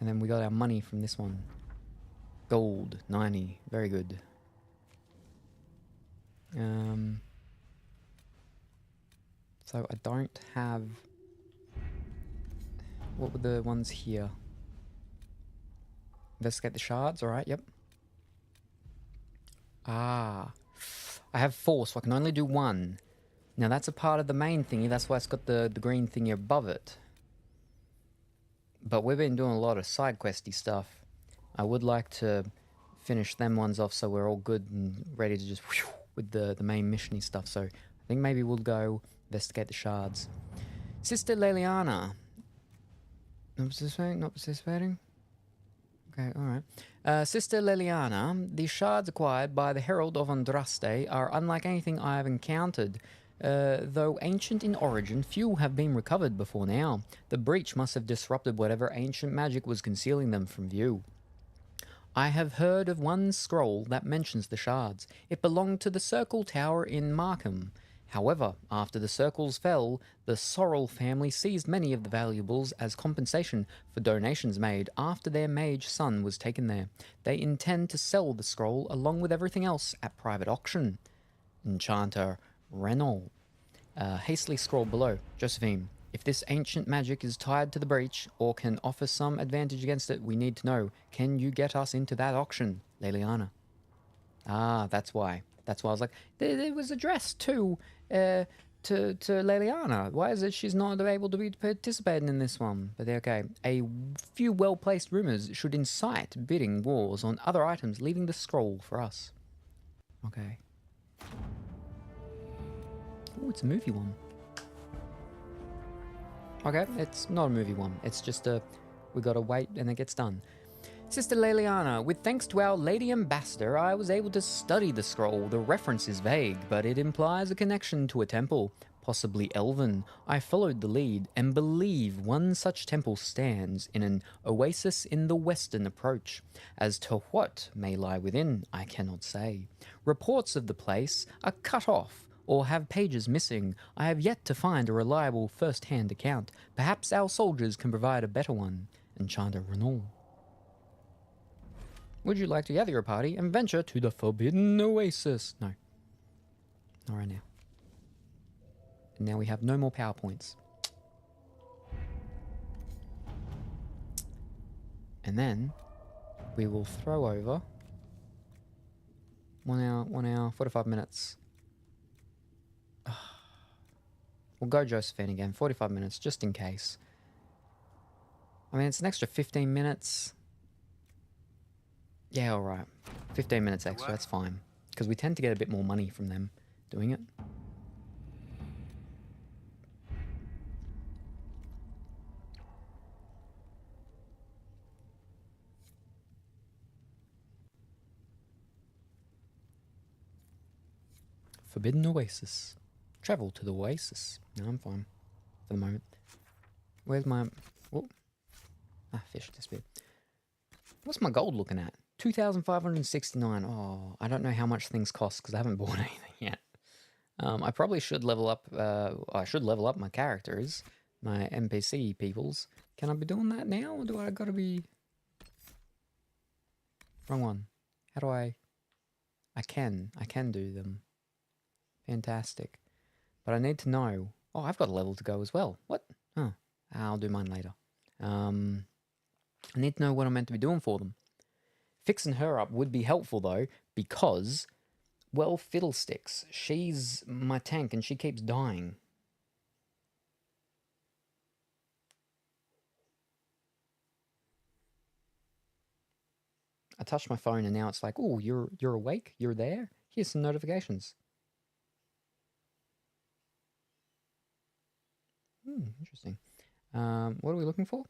And then we got our money from this one. Gold. 90. Very good. So I don't have... What were the ones here? Investigate the shards. Alright, yep. Ah. I have 4, so I can only do 1. Now that's a part of the main thingy, that's why it's got the green thingy above it. But we've been doing a lot of side questy stuff. I would like to finish them ones off so we're all good and ready to just whew, with the main missiony stuff. So I think maybe we'll go investigate the shards. Sister Leliana. Not participating? Not participating? Okay, alright. Sister Leliana, the shards acquired by the Herald of Andraste are unlike anything I have encountered. Though ancient in origin, few have been recovered before now. The breach must have disrupted whatever ancient magic was concealing them from view. I have heard of one scroll that mentions the shards. It belonged to the Circle Tower in Markham. However, after the circles fell, the Sorrel family seized many of the valuables as compensation for donations made after their mage son was taken there. They intend to sell the scroll along with everything else at private auction. Enchanter Renault. Hastily scroll below. Josephine, if this ancient magic is tied to the breach or can offer some advantage against it, we need to know. Can you get us into that auction? Leliana. Ah, that's why. That's why I was like, it was addressed to Leliana. Why is it she's not able to be participating in this one? But okay. A few well-placed rumors should incite bidding wars on other items, leaving the scroll for us. Okay. Oh, it's a movie one. Okay, it's not a movie one. It's just we gotta wait and it gets done. Sister Leliana, with thanks to our Lady Ambassador, I was able to study the scroll. The reference is vague, but it implies a connection to a temple, possibly elven. I followed the lead and believe one such temple stands in an oasis in the western approach. As to what may lie within, I cannot say. Reports of the place are cut off or have pages missing. I have yet to find a reliable first-hand account. Perhaps our soldiers can provide a better one. Enchanter Renault. Would you like to gather your party and venture to the Forbidden Oasis? No. Not right now. And now we have no more PowerPoints. And then we will throw over 1 hour, 45 minutes. We'll go Josephine again, 45 minutes, just in case. I mean, it's an extra 15 minutes. Yeah, alright. 15 minutes extra, that's fine. Because we tend to get a bit more money from them doing it. Forbidden Oasis. Travel to the Oasis. No, I'm fine. For the moment. Where's my... Oh. Ah, fish disappeared. What's my gold looking at? 2,569. Oh, I don't know how much things cost because I haven't bought anything yet. I probably should level up... I should level up my characters. My NPC peoples. Can I be doing that now? Or do I gotta be... Wrong one. How do I... I can do them. Fantastic. But I need to know... Oh, I've got a level to go as well. What? Oh, I'll do mine later. I need to know what I'm meant to be doing for them. Fixing her up would be helpful, though, because... Well, fiddlesticks. She's my tank and she keeps dying. I touched my phone and now it's like, oh, you're awake? You're there? Here's some notifications. Interesting. What are we looking for?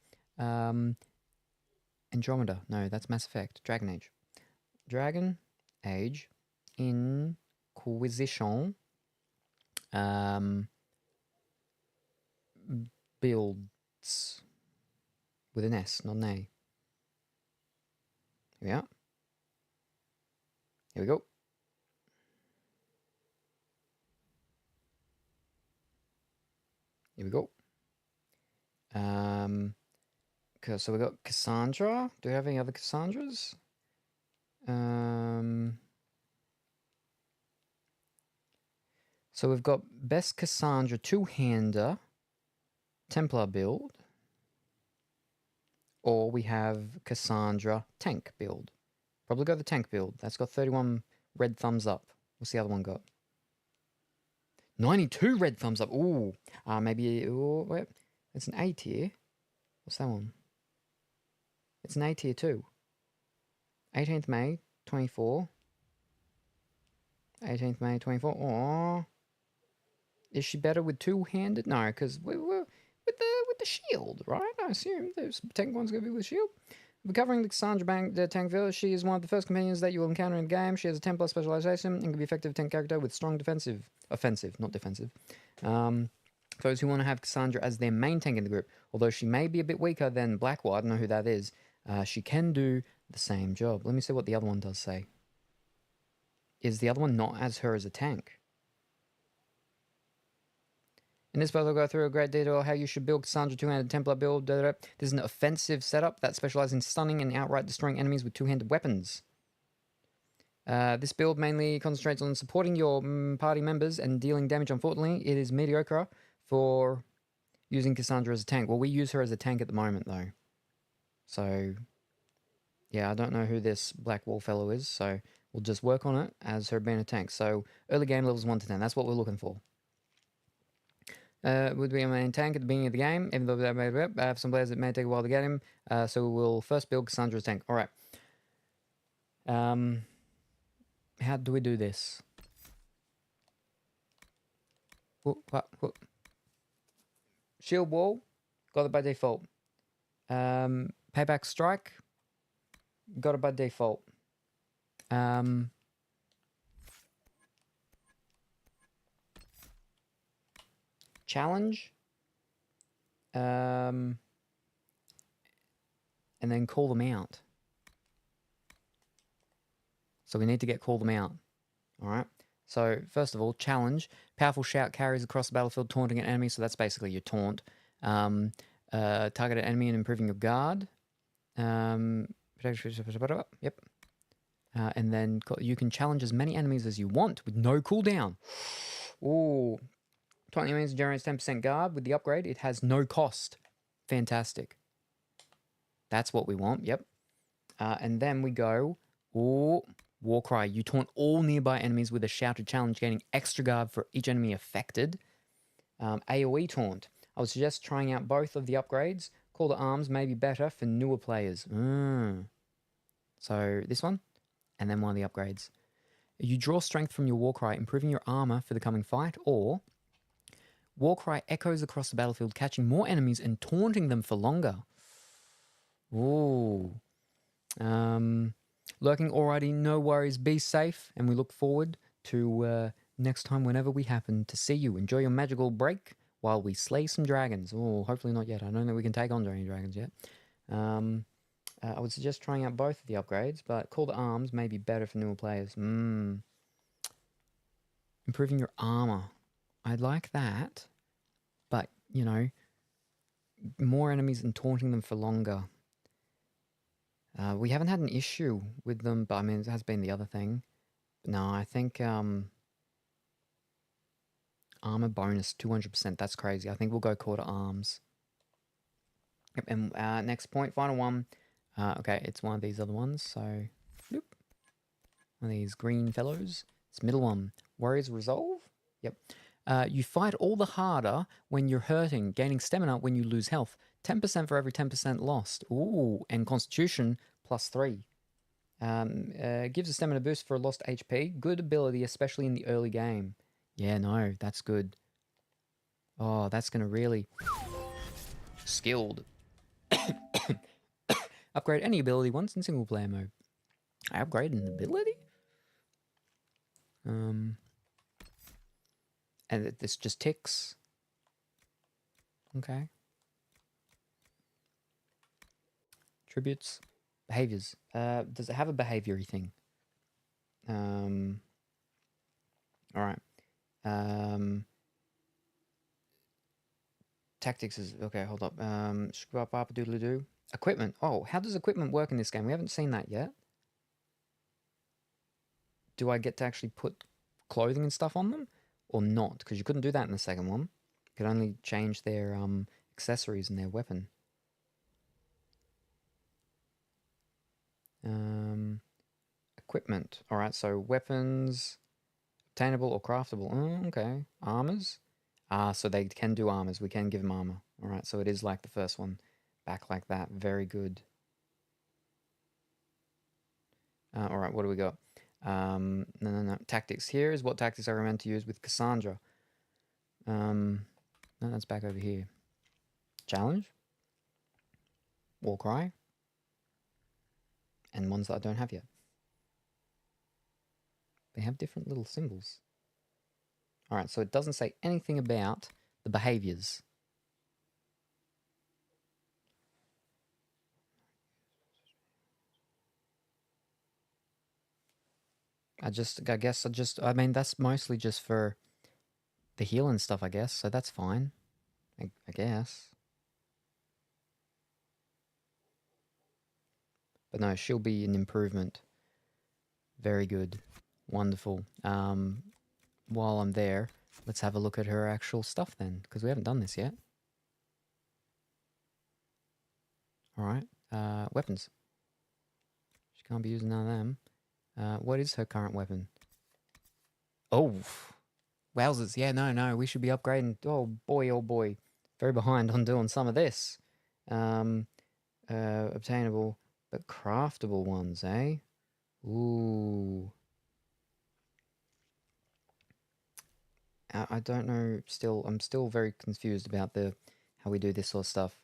Andromeda. No, that's Mass Effect. Dragon Age. Dragon Age. Inquisition. Builds. With an S, not an A. Here we are. Here we go. Here we go. Okay, so we got Cassandra. Do we have any other Cassandras? So we've got Best Cassandra two-hander, Templar build, or we have Cassandra tank build. Probably go the tank build. That's got 31 red thumbs up. What's the other one got? 92 red thumbs up. Ooh. Maybe... Ooh, wait. It's an A tier. What's that one? It's an A tier too. 18th May, 24. 18th May, 24. Aww. Is she better with two-handed? No, because we're with the shield, right? I assume the tank one's going to be with shield. Recovering the Cassandra the tank village, she is one of the first companions that you will encounter in the game. She has a Templar specialization and can be effective tank character with strong offensive, not defensive. Those who want to have Cassandra as their main tank in the group, although she may be a bit weaker than Blackwell, I don't know who that is, she can do the same job. Let me see what the other one does say. Is the other one not as her as a tank? In this part, I'll go through a great detail how you should build Cassandra two-handed Templar build. This is an offensive setup that specializes in stunning and outright destroying enemies with two-handed weapons. This build mainly concentrates on supporting your party members and dealing damage. Unfortunately, it is mediocre for using Cassandra as a tank. Well, we use her as a tank at the moment, though. So, yeah, I don't know who this Black Wall fellow is, so we'll just work on it as her being a tank. So, early game levels 1 to 10. That's what we're looking for. Would be a main tank at the beginning of the game, even though I have some players that may take a while to get him. So we'll first build Cassandra's tank. Alright. How do we do this? Shield wall, got it by default. Payback strike, got it by default. Challenge, and then call them out. So we need to get call them out. All right. So first of all, challenge. Powerful shout carries across the battlefield, taunting an enemy. So that's basically your taunt. Target an enemy and improving your guard. Yep. And then you can challenge as many enemies as you want with no cooldown. Ooh. 20 enemies generates 10% guard. With the upgrade, it has no cost. Fantastic. That's what we want. Yep. And then we go, war cry. You taunt all nearby enemies with a shouted challenge, gaining extra guard for each enemy affected. AoE taunt. I would suggest trying out both of the upgrades. Call to arms may be better for newer players. So this one, and then one of the upgrades. You draw strength from your Warcry, improving your armor for the coming fight, or Warcry echoes across the battlefield, catching more enemies and taunting them for longer. Ooh. Lurking alrighty, no worries, be safe, and we look forward to next time whenever we happen to see you. Enjoy your magical break while we slay some dragons. Oh, hopefully not yet. I don't think we can take on any dragons yet. I would suggest trying out both of the upgrades, but Call to Arms may be better for newer players. Improving your armor. I'd like that, but, you know, more enemies and taunting them for longer. We haven't had an issue with them, but I mean, it has been the other thing. But no, I think armor bonus 200%. That's crazy. I think we'll go Call to Arms. Yep, and next point, final one. Okay, it's one of these other ones. So, bloop. One of these green fellows. It's middle one. Warriors Resolve. Yep. You fight all the harder when you're hurting, gaining stamina when you lose health. 10% for every 10% lost. Ooh, and Constitution +3. Gives a stamina boost for a lost HP. Good ability, especially in the early game. Yeah, no, that's good. Oh, that's going to really... Skilled. Upgrade any ability once in single player mode. I upgrade an ability? And this just ticks. Okay. Tributes. Behaviors. Does it have a behavior-y thing? Alright. Tactics is... Okay, hold up. Doodle-doo. Equipment. Oh, how does equipment work in this game? We haven't seen that yet. Do I get to actually put clothing and stuff on them? Or not? Because you couldn't do that in the second one. You could only change their accessories and their weapon. Equipment. Alright, so weapons... Obtainable or craftable. Oh, okay. Armors. So they can do armors. We can give them armor. Alright, so it is like the first one. Back like that. Very good. Alright, what do we got? No. Tactics. Here is what tactics I recommend to use with Cassandra. No, that's back over here. Challenge. Warcry. And ones that I don't have yet. They have different little symbols. Alright, so it doesn't say anything about the behaviors. I mean, that's mostly just for the healing stuff, I guess, so that's fine. I guess. But no, she'll be an improvement. Very good. Wonderful. While I'm there, let's have a look at her actual stuff then, because we haven't done this yet. Alright, weapons. She can't be using none of them. What is her current weapon? Oh, wowzers. Yeah, no, we should be upgrading. Oh boy. Very behind on doing some of this. Obtainable, but craftable ones, eh? Ooh. I don't know, I'm still very confused about how we do this sort of stuff.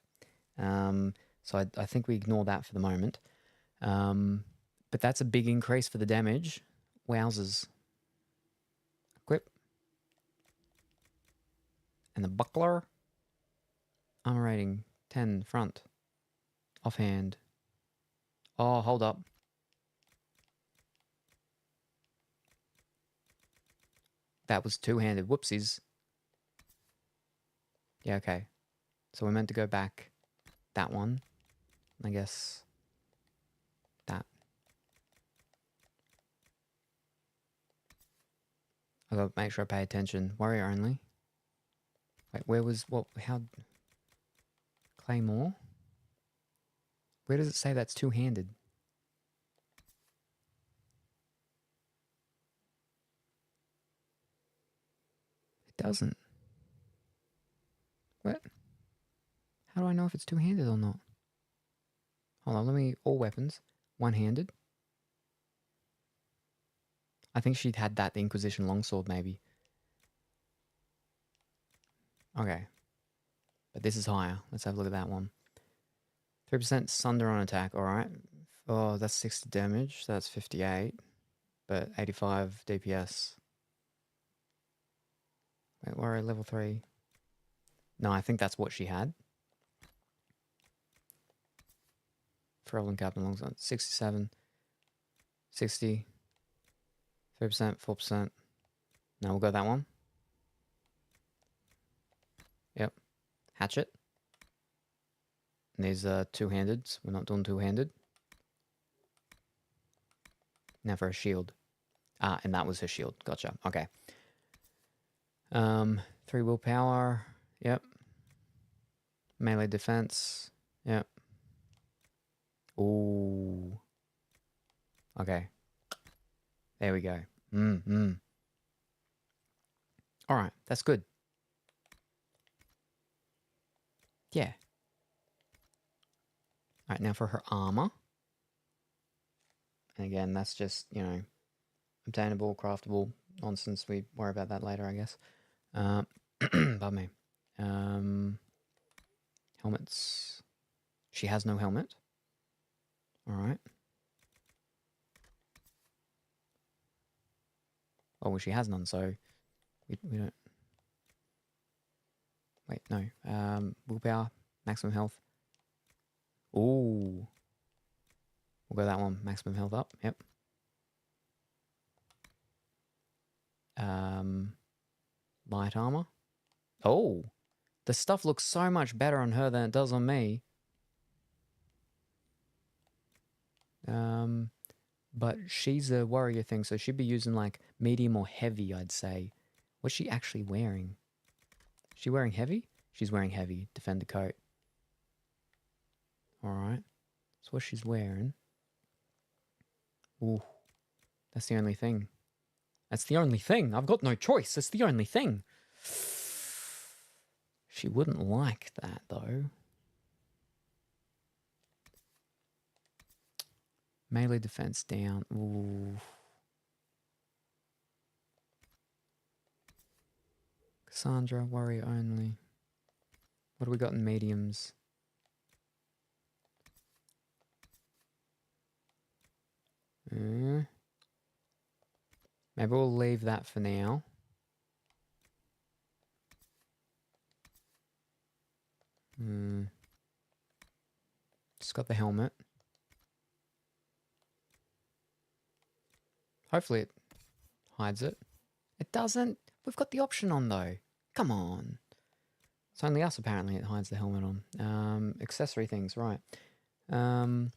So I think we ignore that for the moment. But that's a big increase for the damage. Wowzers. Equip. And the buckler. Armor rating 10 front. Offhand. Oh, hold up. That was two-handed. Whoopsies. Yeah, okay. So we're meant to go back that one. I guess that. I gotta make sure I pay attention. Warrior only. Wait, where was how? Claymore? Where does it say that's two-handed? doesn't. What? How do I know if it's two-handed or not? Hold on, let me... All weapons. One-handed. I think she'd had that, the Inquisition longsword, maybe. Okay. But this is higher. Let's have a look at that one. 3% sunder on attack, alright. Oh, that's 60 damage. That's 58. But 85 DPS. Wait, warrior level 3. No, I think that's what she had. Ferrell and Captain Longsword. 67. 60. 3%, 4%. Now we'll go that one. Yep. Hatchet. And these are two-handed. We're not doing two-handed. Now for a shield. Ah, and that was her shield. Gotcha. Okay. 3 willpower. Yep. Melee defense. Yep. Ooh. Okay. There we go. Alright, that's good. Yeah. Alright, now for her armor. And again, that's just, you know, obtainable, craftable nonsense. We worry about that later, I guess. Pardon me. Helmets. She has no helmet. Alright. Oh, well, she has none, so we don't... Wait, no. Willpower, maximum health. Ooh. We'll go that one, maximum health up, yep. Light armor. Oh! The stuff looks so much better on her than it does on me. But she's a warrior thing, so she'd be using like medium or heavy, I'd say. What's she actually wearing? Is she wearing heavy? She's wearing heavy. Defender coat. Alright. That's what she's wearing. Ooh. That's the only thing. That's the only thing. I've got no choice. That's the only thing. She wouldn't like that, though. Melee defense down. Ooh. Cassandra, warrior only. What do we got in mediums? Maybe we'll leave that for now. Just got the helmet. Hopefully it hides it. It doesn't. We've got the option on though. Come on. It's only us apparently it hides the helmet on. Accessory things, right. Ooh,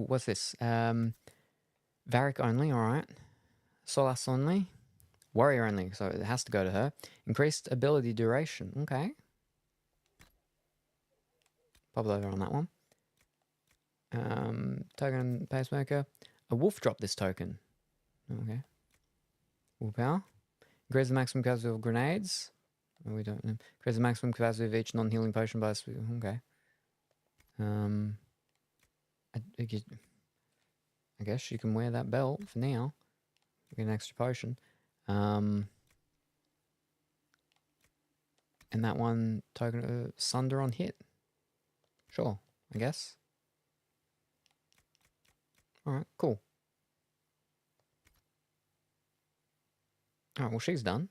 what's this? Varric only, alright. Solas only. Warrior only, so it has to go to her. Increased ability duration, okay. Pop it over on that one. Token pacemaker. A wolf dropped this token. Okay. Willpower. Increase the maximum capacity of grenades. Oh, we don't know. Increase the maximum capacity of each non-healing potion by... Okay. I guess you can wear that belt for now. Get an extra potion. And that one token sunder on hit. Sure, I guess. Alright, cool. Alright, well she's done.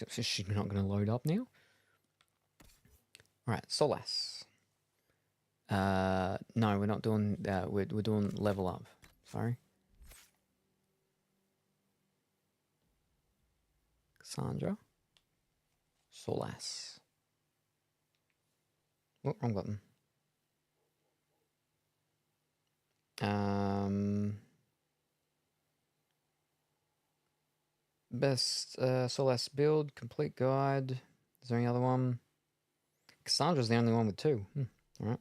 She's not going to load up now. Alright, Solas. No, we're not doing, we're doing level up. Sorry. Cassandra. Solas. Oh, wrong button. Best Solas build, complete guide. Is there any other one? Cassandra's the only one with 2. Alright.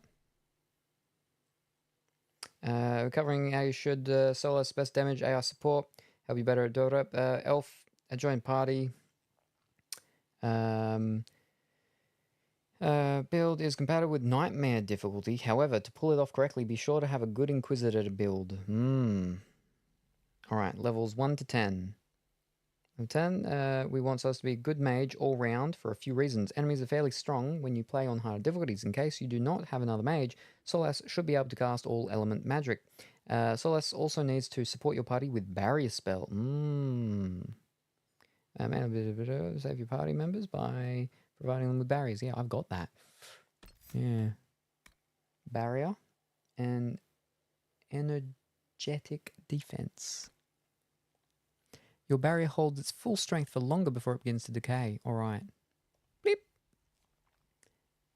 Covering how you should Solas best damage, AR support, help you better at Dota. Elf, join party. Build is compatible with Nightmare difficulty. However, to pull it off correctly, be sure to have a good Inquisitor to build. Alright, levels 1 to 10. 10, we want us to be a good mage all round for a few reasons. Enemies are fairly strong when you play on harder difficulties. In case you do not have another mage, Solas should be able to cast all element magic. Solas also needs to support your party with barrier spell. Save your party members by providing them with barriers. Yeah, I've got that. Yeah. Barrier and energetic defense. Your barrier holds its full strength for longer before it begins to decay. Alright. Bleep.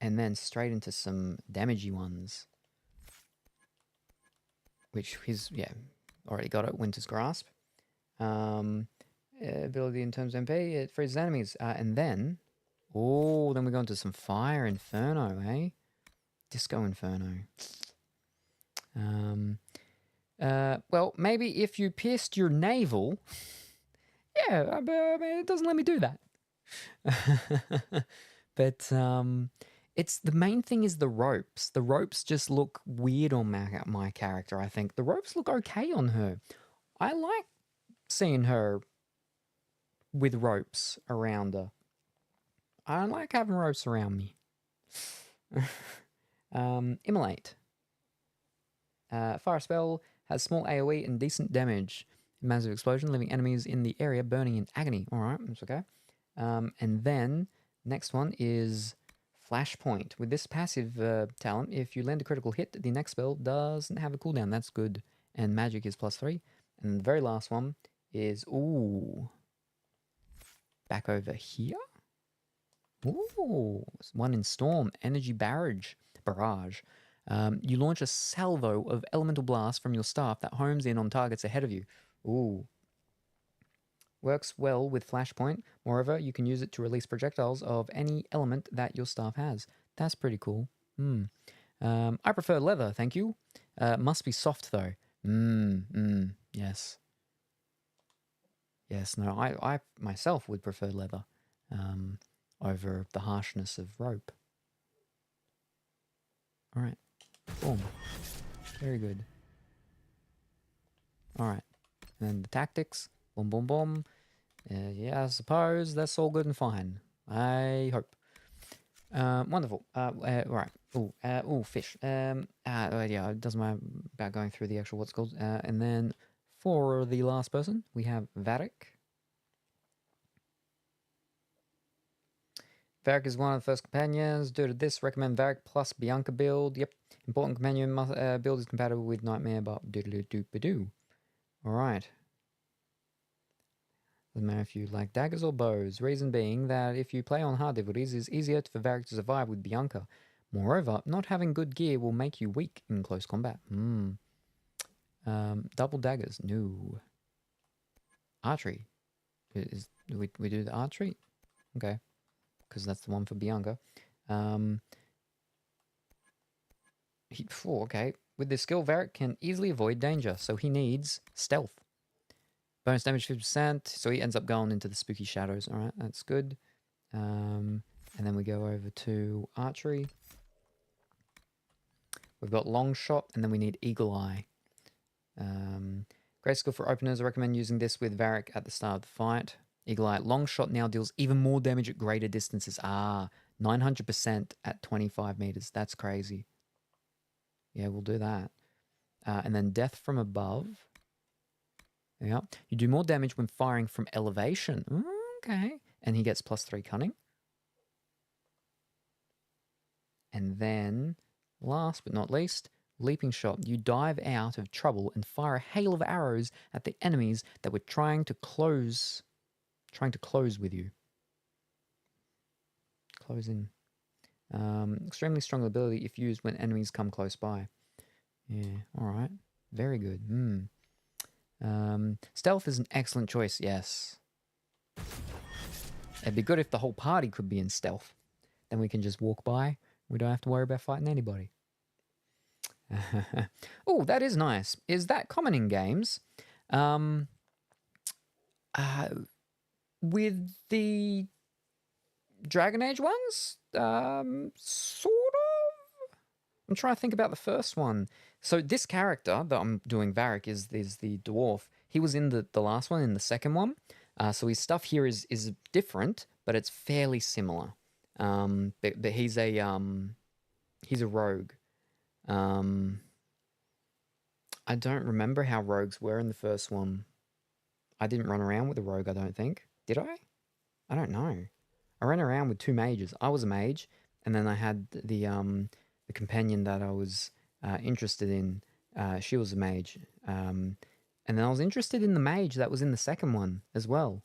And then straight into some damagey ones. Which is, yeah, already got it. Winter's Grasp. Ability in terms of MP, it freezes enemies. And then, then we go into some Fire Inferno, eh? Disco Inferno. Well, maybe if you pierced your navel... Yeah, I mean, it doesn't let me do that. But it's the main thing is the ropes. The ropes just look weird on my character, I think. The ropes look okay on her. I like seeing her with ropes around her. I don't like having ropes around me. Immolate. Fire spell has small AoE and decent damage. Massive explosion, leaving enemies in the area burning in agony. Alright, that's okay. And then, next one is Flashpoint. With this passive talent, if you land a critical hit, the next spell doesn't have a cooldown. That's good. And magic is +3. And the very last one is, back over here. One in Storm, Energy Barrage. You launch a salvo of elemental blast from your staff that homes in on targets ahead of you. Works well with Flashpoint. Moreover, you can use it to release projectiles of any element that your staff has. That's pretty cool. I prefer leather, thank you. Must be soft though. Yes. Yes, no, I myself would prefer leather over the harshness of rope. Alright. Boom. Very good. Alright. And then the tactics. Boom, boom, boom. Yeah, I suppose that's all good and fine. I hope. Wonderful. Right. Fish. Yeah, it doesn't matter about going through the actual what's called. And then for the last person, we have Varric. Varric is one of the first companions. Due to this, recommend Varric plus Bianca build. Yep. Important companion build is compatible with Nightmare, but doodle-doo-ba-doo. Alright. Doesn't matter if you like daggers or bows. Reason being that if you play on hard difficulties, it's easier for Varric to survive with Bianca. Moreover, not having good gear will make you weak in close combat. Double daggers. No. Archery. We do the archery? Okay. Because that's the one for Bianca. Okay. With this skill, Varric can easily avoid danger, so he needs stealth. Bonus damage 50%, so he ends up going into the spooky shadows. Alright, that's good. And then we go over to archery. We've got long shot, and then we need eagle eye. Great skill for openers. I recommend using this with Varric at the start of the fight. Eagle eye. Long shot now deals even more damage at greater distances. 900% at 25 meters. That's crazy. Yeah, we'll do that. And then death from above. Yeah. You do more damage when firing from elevation. Okay. And he gets +3 cunning. And then, last but not least, leaping shot. You dive out of trouble and fire a hail of arrows at the enemies that were trying to close with you. Close in. Extremely strong ability if used when enemies come close by. Yeah, alright. Very good. Stealth is an excellent choice, yes. It'd be good if the whole party could be in stealth. Then we can just walk by. We don't have to worry about fighting anybody. Oh, that is nice. Is that common in games? With the Dragon Age ones? Sort of? I'm trying to think about the first one. So this character that I'm doing, Varric, is the dwarf. He was in the last one, in the second one. So his stuff here is different, but it's fairly similar. But he's a rogue. I don't remember how rogues were in the first one. I didn't run around with a rogue, I don't think. Did I? I don't know. I ran around with 2 mages. I was a mage, and then I had the companion that I was interested in. She was a mage. And then I was interested in the mage that was in the second one as well.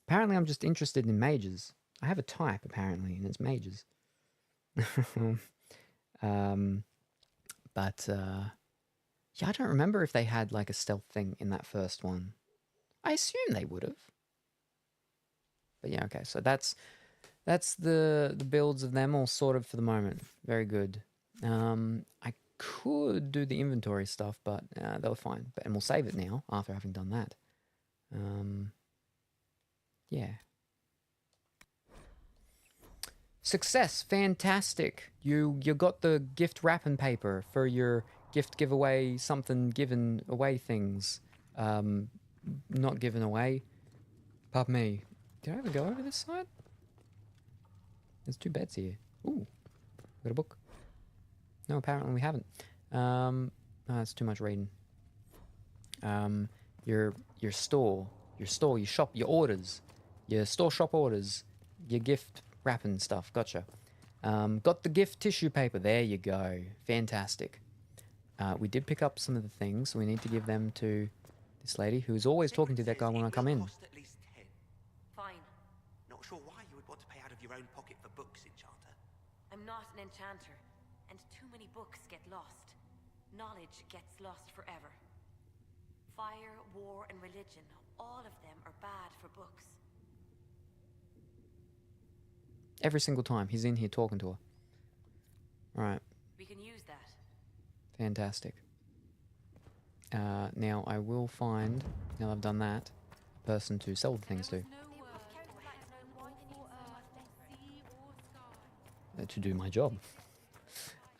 Apparently I'm just interested in mages. I have a type, apparently, and it's mages. Yeah, I don't remember if they had like a stealth thing in that first one. I assume they would have. But yeah, okay. So that's the builds of them all sorted for the moment. Very good. I could do the inventory stuff, but they were fine. And we'll save it now after having done that. Yeah. Success, fantastic. You got the gift wrapping paper for your gift giveaway, something given away things. Not given away. Pardon me. Did I ever go over this side? There's 2 beds here. Ooh, got a book. No, apparently we haven't. Oh, that's too much reading. Your store, your shop, your orders, your store shop orders, your gift wrapping stuff. Gotcha. Got the gift tissue paper. There you go. Fantastic. We did pick up some of the things, so we need to give them to this lady who's always talking to that guy when I come in. At least 10. Fine. Not sure why you would want to pay out of your own pocket for books, Enchanter. I'm not an enchanter, and too many books get lost. Knowledge gets lost forever. Fire, war, and religion, all of them are bad for books. Every single time he's in here talking to her. All right. We can use that. Fantastic. Now I will find, now I've done that, a person to sell the things to. To do my job.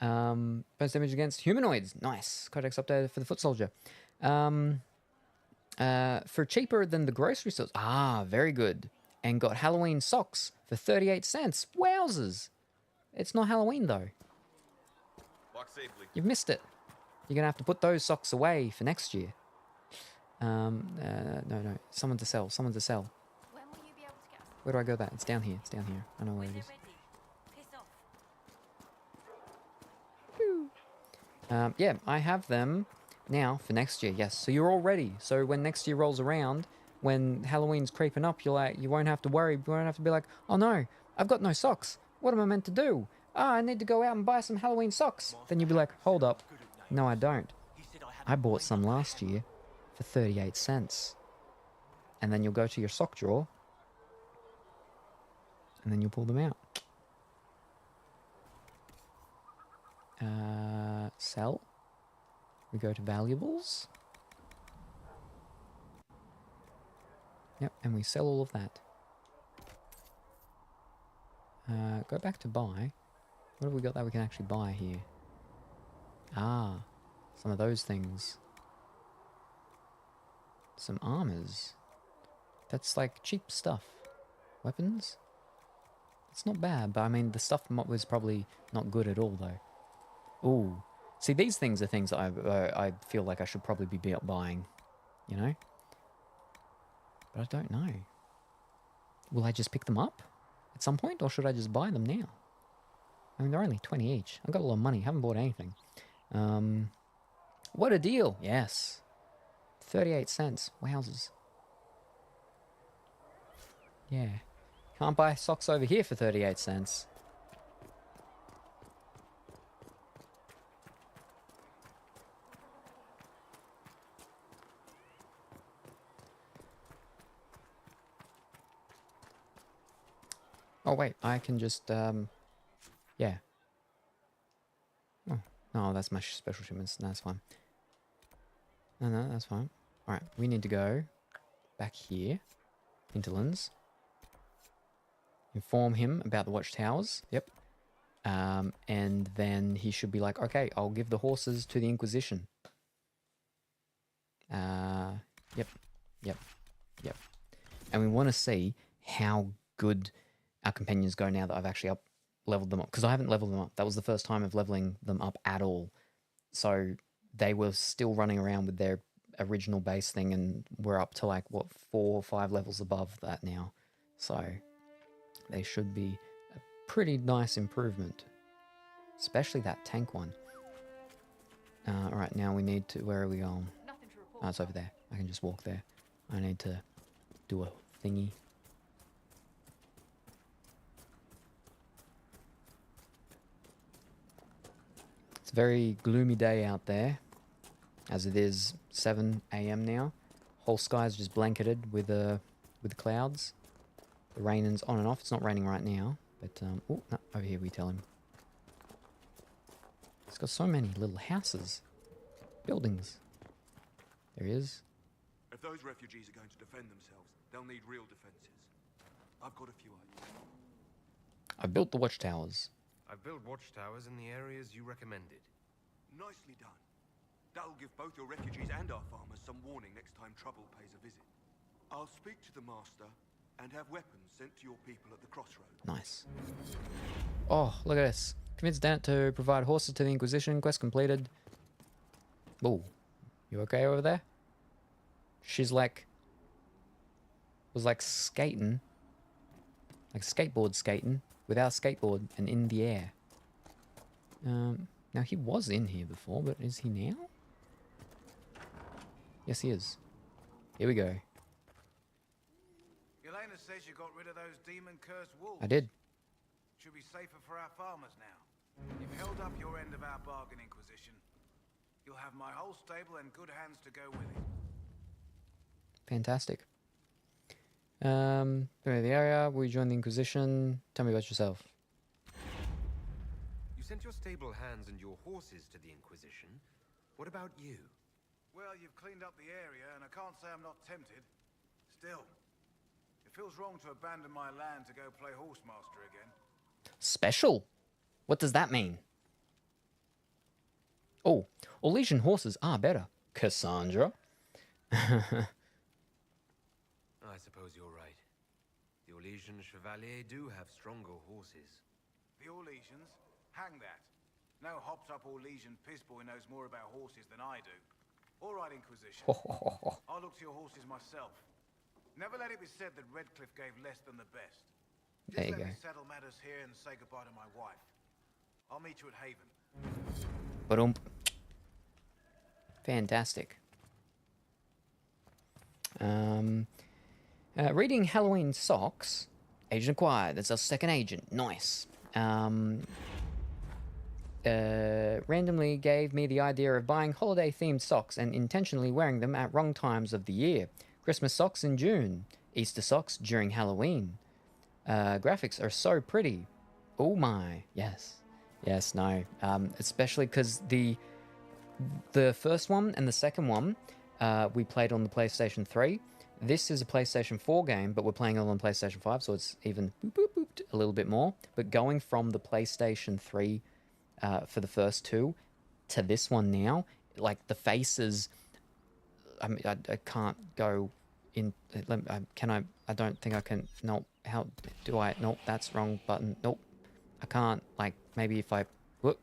Bonus damage against humanoids. Nice. Codex updated for the foot soldier. For cheaper than the grocery stores. Ah, very good. And got Halloween socks for 38 cents. Wowzers. It's not Halloween though. Walk safely. You've missed it. You're going to have to put those socks away for next year. No. Someone to sell. Someone to sell. When will you be able to get us? Where do I go back? It's down here. It's down here. I know where it is. Yeah, I have them now for next year. Yes, so you're all ready. So when next year rolls around, when Halloween's creeping up, you won't have to worry. You won't have to be like, oh no, I've got no socks. What am I meant to do? I need to go out and buy some Halloween socks. Then you'll be like, hold up. No, I don't. I bought some last year for 38 cents. And then you'll go to your sock drawer. And then you'll pull them out. Sell. We go to valuables. Yep, and we sell all of that. Go back to buy. What have we got that we can actually buy here? Ah, some of those things. Some armors. That's like cheap stuff. Weapons? It's not bad, but I mean, the stuff was probably not good at all, though. Ooh. See, these things are things that I feel like I should probably be buying, you know? But I don't know. Will I just pick them up at some point, or should I just buy them now? I mean, they're only 20 each. I've got a lot of money. Haven't bought anything. What a deal. Yes. 38 cents. Wowzers. Yeah. Can't buy socks over here for 38 cents. Oh, wait. I can just, yeah. Oh, No, that's my special shipments. No, that's fine. No, that's fine. All right, we need to go back here. Hinterlands. Inform him about the watchtowers. Yep. And then he should be like, okay, I'll give the horses to the Inquisition. Yep. And we want to see how good our companions go now that I've actually leveled them up. Because I haven't leveled them up. That was the first time of leveling them up at all. So they were still running around with their original base thing, and we're up to like, what, 4 or 5 levels above that now. So they should be a pretty nice improvement. Especially that tank one. Alright, now we need to... Where are we going? Oh, it's over there. I can just walk there. I need to do a thingy. It's a very gloomy day out there. As it is 7 AM now. Whole sky is just blanketed with clouds. The rain is on and off. It's not raining right now. But, oh, no, over here we tell him. It's got so many little houses. Buildings. There he is. If those refugees are going to defend themselves, they'll need real defenses. I've got a few ideas. I built the watchtowers. I've built watchtowers in the areas you recommended. Nicely done. That'll give both your refugees and our farmers some warning next time trouble pays a visit. I'll speak to the master and have weapons sent to your people at the crossroads. Nice. Oh, look at this. Convince Dant to provide horses to the Inquisition. Quest completed. Oh, you okay over there? She's like... was like skating. Like skateboard skating. Without a skateboard and in the air. Now he was in here before, but is he now? Yes, he is. Here we go. Yelena says you got rid of those demon-cursed wolves. I did. Should be safer for our farmers now. You've held up your end of our bargain, Inquisition. You'll have my whole stable and good hands to go with it. Fantastic. The area, we joined the Inquisition. Tell me about yourself. You sent your stable hands and your horses to the Inquisition. What about you? Well, you've cleaned up the area, and I can't say I'm not tempted. Still, it feels wrong to abandon my land to go play horsemaster again. Special? What does that mean? Oh, Orlesian horses are better. Cassandra? I suppose you're right. The Orlesian Chevalier do have stronger horses. The Orlesians? Hang that. No hopped-up Orlesian pissboy knows more about horses than I do. All right, Inquisition. I'll look to your horses myself. Never let it be said that Redcliffe gave less than the best. There you Just go. let me settle matters here and say goodbye to my wife. I'll meet you at Haven. Ba-dum. Fantastic. Reading Halloween Socks. Agent acquired. That's our second agent. Nice. Randomly gave me the idea of buying holiday-themed socks and intentionally wearing them at wrong times of the year. Christmas socks in June. Easter socks during Halloween. Graphics are so pretty. Oh my. Yes. Yes, no. Especially because the first one and the second one we played on the PlayStation 3. This is a PlayStation 4 game, but we're playing it on PlayStation 5, so it's even a little bit more. But going from the PlayStation 3 for the first two to this one now, like the faces, I mean, I can't go in. Can I? I don't think I can. No. How do I? Nope, that's wrong button. Nope, I can't. Like maybe if I. Whoop.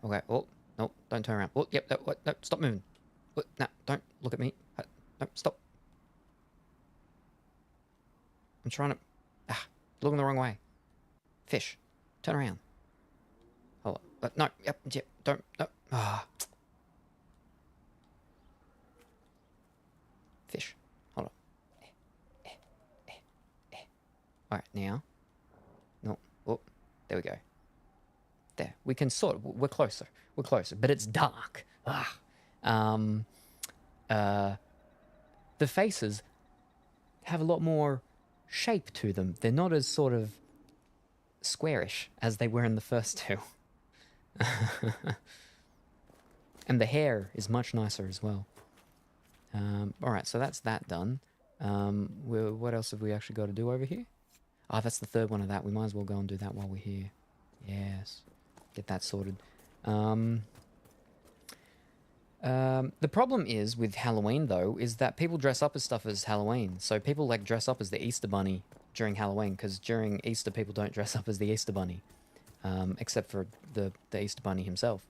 Okay. Oh no! Don't turn around. Oh yep. No, no, stop moving. Whoop, no, don't look at me. No, stop. I'm trying to... looking the wrong way. Fish. Turn around. Hold on. No, yep, don't... No. Fish. Hold on. Alright, now. No. Oh, there we go. There. We can sort of... We're closer. We're closer. But it's dark. The faces have a lot more shape to them. They're not as sort of squarish as they were in the first two. And the hair is much nicer as well. All right, so that's that done. What else have we actually got to do over here? Oh, that's the third one of that. We might as well go and do that while we're here. Yes. Get that sorted. The problem is with Halloween, though, is that people dress up as stuff as Halloween. So people like dress up as the Easter Bunny during Halloween, because during Easter people don't dress up as the Easter Bunny, except for the Easter Bunny himself.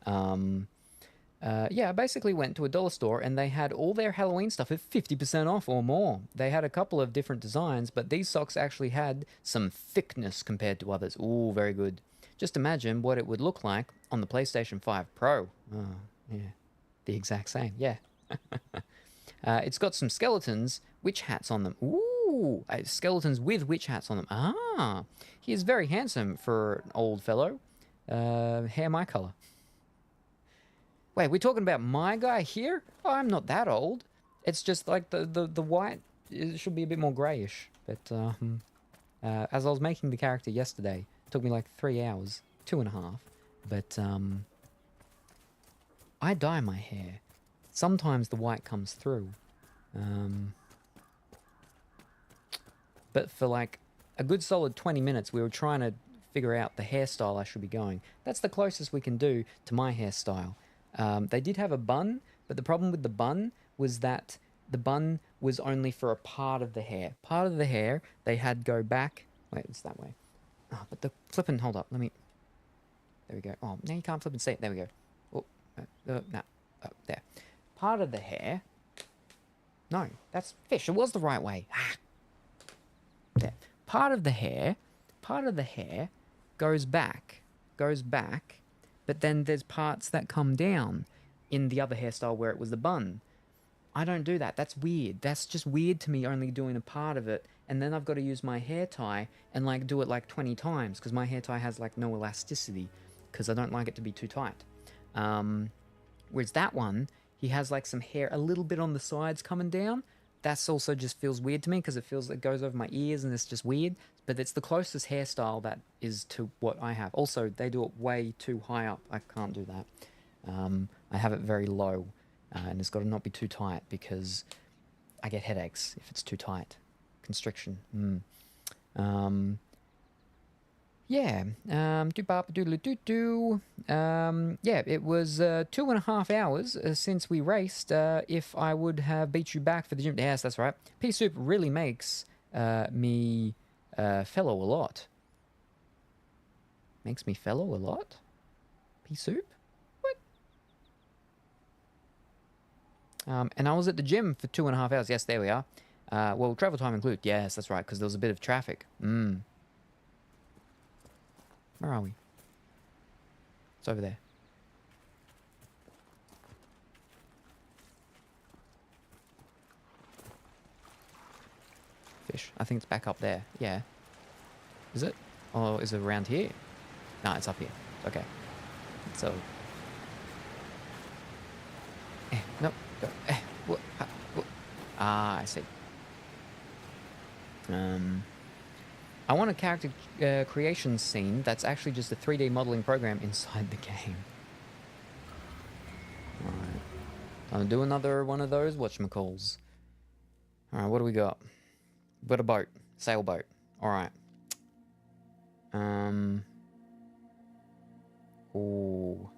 Yeah, I basically went to a dollar store and they had all their Halloween stuff at 50% off or more. They had a couple of different designs, but these socks actually had some thickness compared to others. Ooh, very good. Just imagine what it would look like on the PlayStation 5 Pro. Oh, yeah. The exact same, yeah. It's got some skeletons, witch hats on them. Ooh, skeletons with witch hats on them. Ah, he is very handsome for an old fellow. Hair my color. Wait, we're talking about my guy here? Oh, I'm not that old. It's just like the white, it should be a bit more grayish. But as I was making the character yesterday, it took me like 3 hours, 2.5. But I dye my hair. Sometimes the white comes through. But for like a good solid 20 minutes, we were trying to figure out the hairstyle I should be going. That's the closest we can do to my hairstyle. They did have a bun, but the problem with the bun was that the bun was only for a part of the hair. Part of the hair, they had go back. Wait, it's that way. Oh, but the flipping, hold up, let me... There we go. Oh, now you can't flip and see it. There we go. Oh, no. Oh, there. Part of the hair... No, that's fish. It was the right way. Ah. There. Part of the hair goes back, but then there's parts that come down in the other hairstyle where it was the bun. I don't do that. That's weird. That's just weird to me, only doing a part of it, and then I've got to use my hair tie and like do it like 20 times because my hair tie has like no elasticity because I don't like it to be too tight. Whereas that one, he has like some hair a little bit on the sides coming down. That's also just feels weird to me because it feels like it goes over my ears and it's just weird. But it's the closest hairstyle that is to what I have. Also, they do it way too high up. I can't do that. I have it very low, and it's got to not be too tight because I get headaches if it's too tight. Constriction. Yeah. Yeah, it was 2.5 hours since we raced. If I would have beat you back for the gym. Yes, that's right. Pea soup really makes me fellow a lot. Makes me fellow a lot? Pea soup? What? And I was at the gym for 2.5 hours. Yes, there we are. Well, travel time included. Yes, that's right, because there was a bit of traffic. Where are we? It's over there. Fish. I think it's back up there. Yeah. Is it? Or is it around here? No, it's up here. Okay. So... no. Go. Ah, I see. I want a character creation scene that's actually just a 3D modeling program inside the game. Alright. I'll do another one of those whatchamacalls. Alright, what do we got? We've got a boat. Sailboat. Alright. Ooh.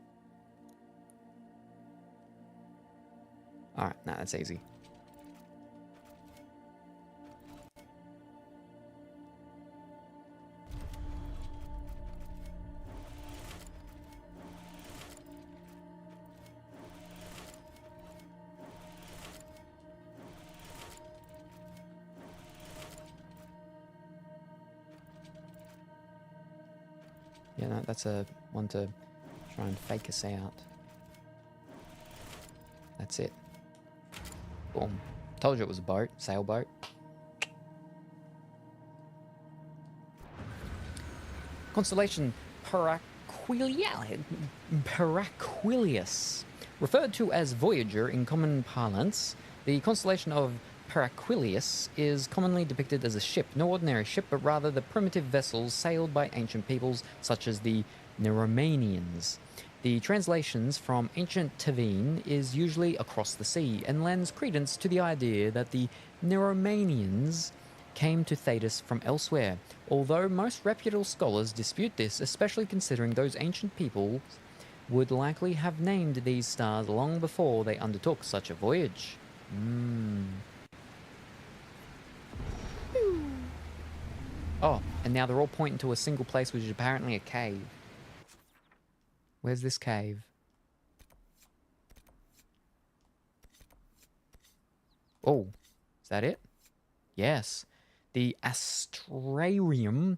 Alright, nah, that's easy. Yeah, no, that's a one to try and fake us out. That's it. Boom. Told you it was a boat, sailboat. Constellation Paraquilius. Referred to as Voyager in common parlance, the constellation of Paraquilius is commonly depicted as a ship, no ordinary ship, but rather the primitive vessels sailed by ancient peoples such as the Neromanians. The translations from ancient Tavine is usually across the sea and lends credence to the idea that the Neromanians came to Thetis from elsewhere, although most reputable scholars dispute this, especially considering those ancient peoples would likely have named these stars long before they undertook such a voyage. Oh, and now they're all pointing to a single place, which is apparently a cave. Where's this cave? Oh, is that it? Yes. The astrarium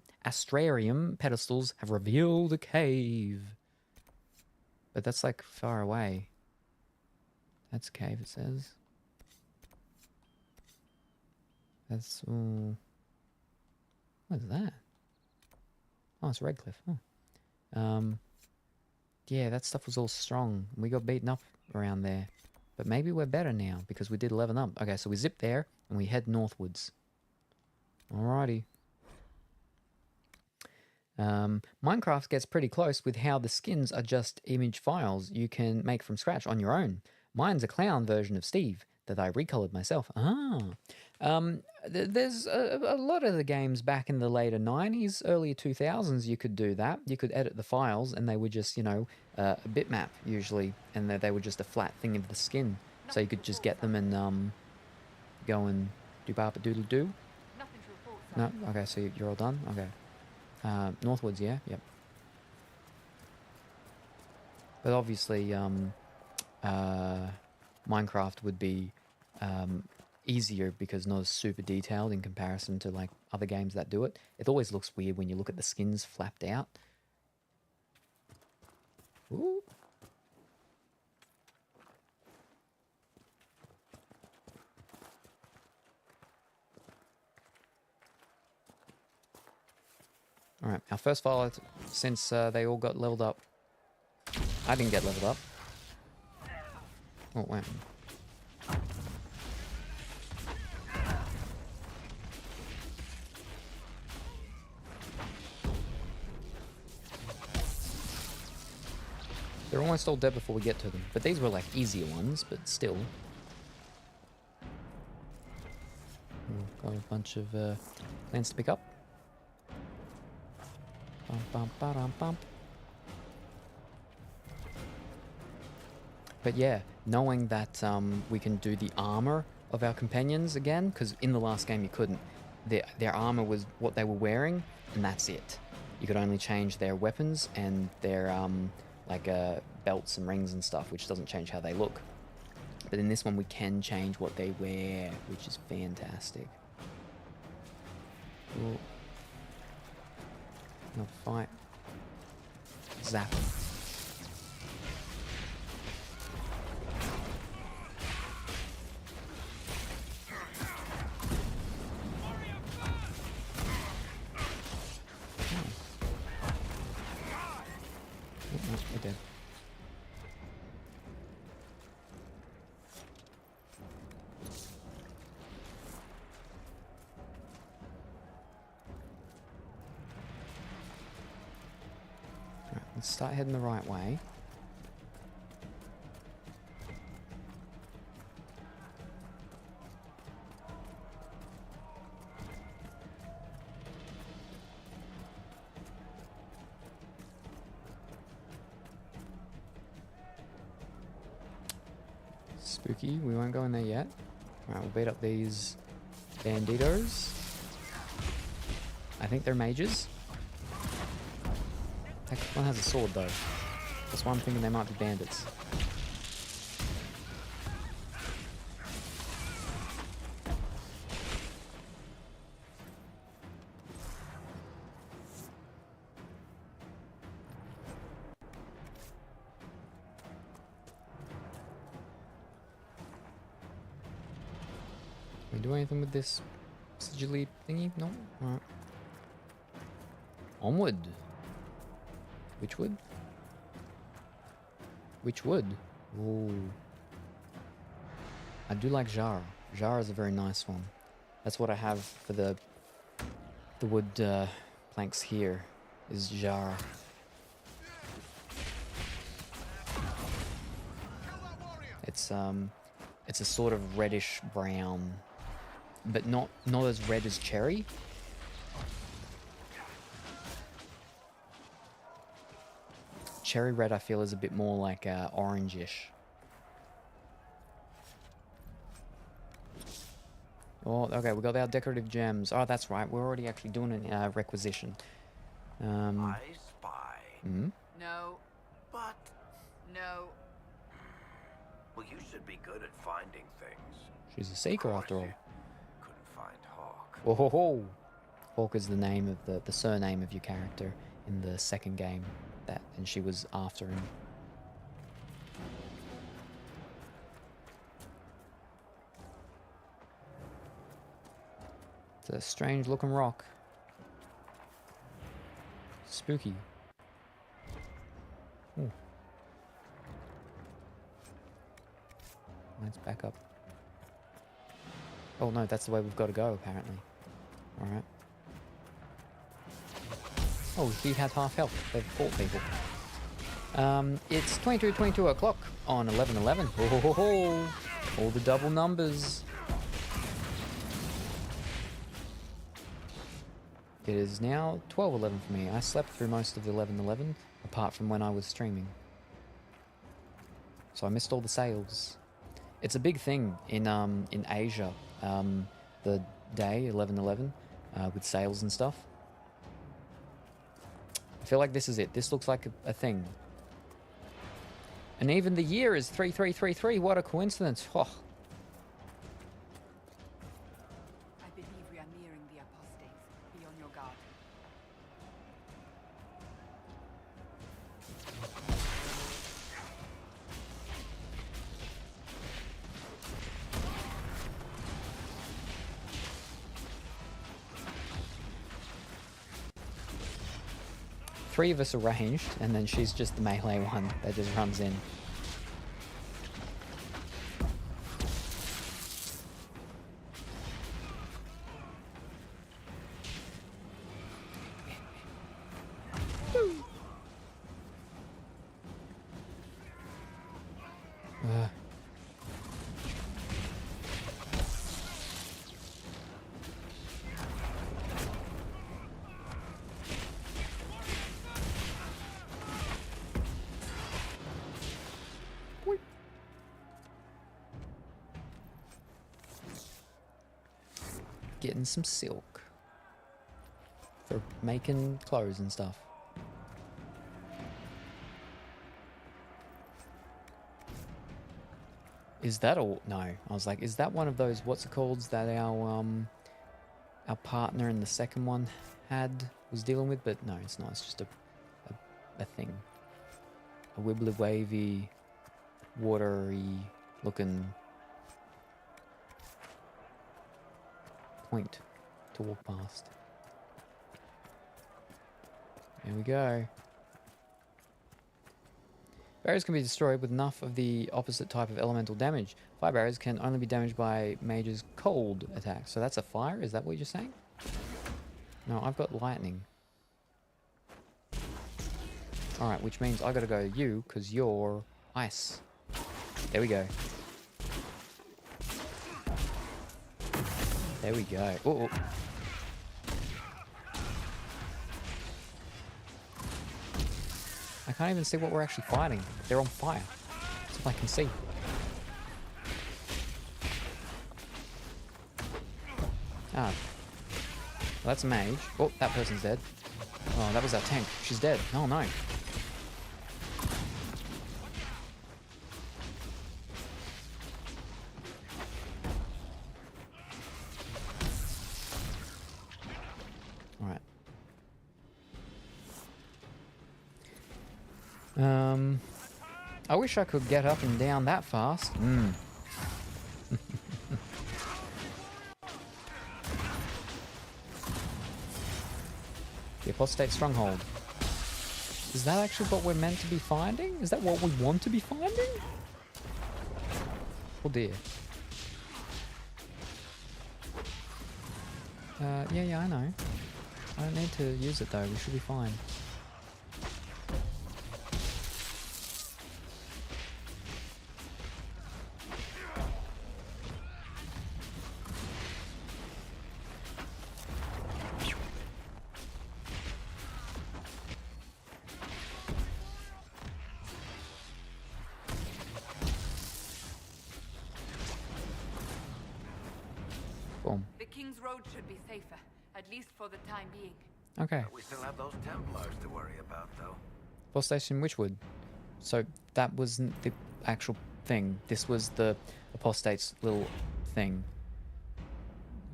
pedestals have revealed a cave. But that's like far away. That's a cave, it says. That's... Ooh. What is that? Oh, it's Redcliffe. Oh. Yeah, that stuff was all strong. We got beaten up around there. But maybe we're better now, because we did 11 up. Okay, so we zip there, and we head northwards. Alrighty. Minecraft gets pretty close with how the skins are just image files you can make from scratch on your own. Mine's a clown version of Steve that I recolored myself. There's a lot of the games back in the later 90s, early 2000s, you could do that. You could edit the files and they were just, you know, a bitmap usually, and they were just a flat thing of the skin. So you could just get them and go and do-ba-ba-doodle-doo. No? Okay, so you're all done? Okay. Northwards, yeah? Yep. But obviously, Minecraft would be easier because not as super detailed in comparison to like other games that do it. It always looks weird when you look at the skins flapped out. Ooh. Alright, our first file, since they all got leveled up. I didn't get leveled up. Oh, wow. They're almost all dead before we get to them. But these were like easier ones, but still. Got a bunch of plants to pick up. Bum, bum, ba-dum, bum. But yeah, knowing that we can do the armor of our companions again, because in the last game you couldn't. Their armor was what they were wearing, and that's it. You could only change their weapons and their belts and rings and stuff, which doesn't change how they look. But in this one we can change what they wear, which is fantastic. Ooh. No fight. Zap. We're dead. Right, let's start heading the right way. Spooky, we won't go in there yet. Alright, we'll beat up these banditos. I think they're mages. Heck, one has a sword though. That's why I'm thinking they might be bandits. Can we do anything with this sigilly thingy? No? Alright. Onward. Which wood? Which wood? Ooh. I do like Jar. Jar is a very nice one. That's what I have for the wood planks here, is Jar. It's a sort of reddish brown, but not as red as cherry. Cherry red, I feel, is a bit more like orangish. Oh, okay, we got our decorative gems. Oh, that's right. We're already actually doing a requisition. I spy. Hmm? No. But, No. well, you should be good at finding things. She's a seeker after all. Couldn't find Hawk. Oh ho ho! Hawk is the name of the surname of your character in the second game. And she was after him. It's a strange looking rock. Spooky. Ooh. Let's back up. Oh no, that's the way we've got to go apparently. Alright. Oh, he had half health. They've fought people. It's 22 o'clock on 11/11. Ho ho ho ho! All the double numbers. It is now 12/11 for me. I slept through most of the 11/11, apart from when I was streaming. So I missed all the sales. It's a big thing in Asia, the day 11/11, with sales and stuff. I feel like this is it. This looks like a thing. And even the year is 3333. What a coincidence. Oh. I believe we are nearing the apostates. Be on your guard. Three of us are ranged, and then she's just the melee one that just runs in. Getting some silk for making clothes and stuff. Is that all? No, I was like, is that one of those what's it called that our partner in the second one was dealing with? But no, it's not. It's just a thing, a wibbly wavy, watery looking point to walk past. There we go. Barriers can be destroyed with enough of the opposite type of elemental damage. Fire barriers can only be damaged by mages' cold attacks. So that's a fire? Is that what you're saying? No, I've got lightning. Alright, which means I gotta go you, because you're ice. There we go. There we go. Oh, oh. I can't even see what we're actually fighting. They're on fire. That's all I can see. Ah. Well, that's a mage. Oh, that person's dead. Oh, that was our tank. She's dead. Oh, no. I wish I could get up and down that fast. The Apostate Stronghold. Is that actually what we're meant to be finding? Is that what we want to be finding? Oh dear. Yeah, I know. I don't need to use it though, we should be fine. Boom. The King's Road should be safer, at least for the time being. Okay. We still have those Templars to worry about, though. Force Station Witchwood. So that wasn't the actual thing. This was the apostate's little thing.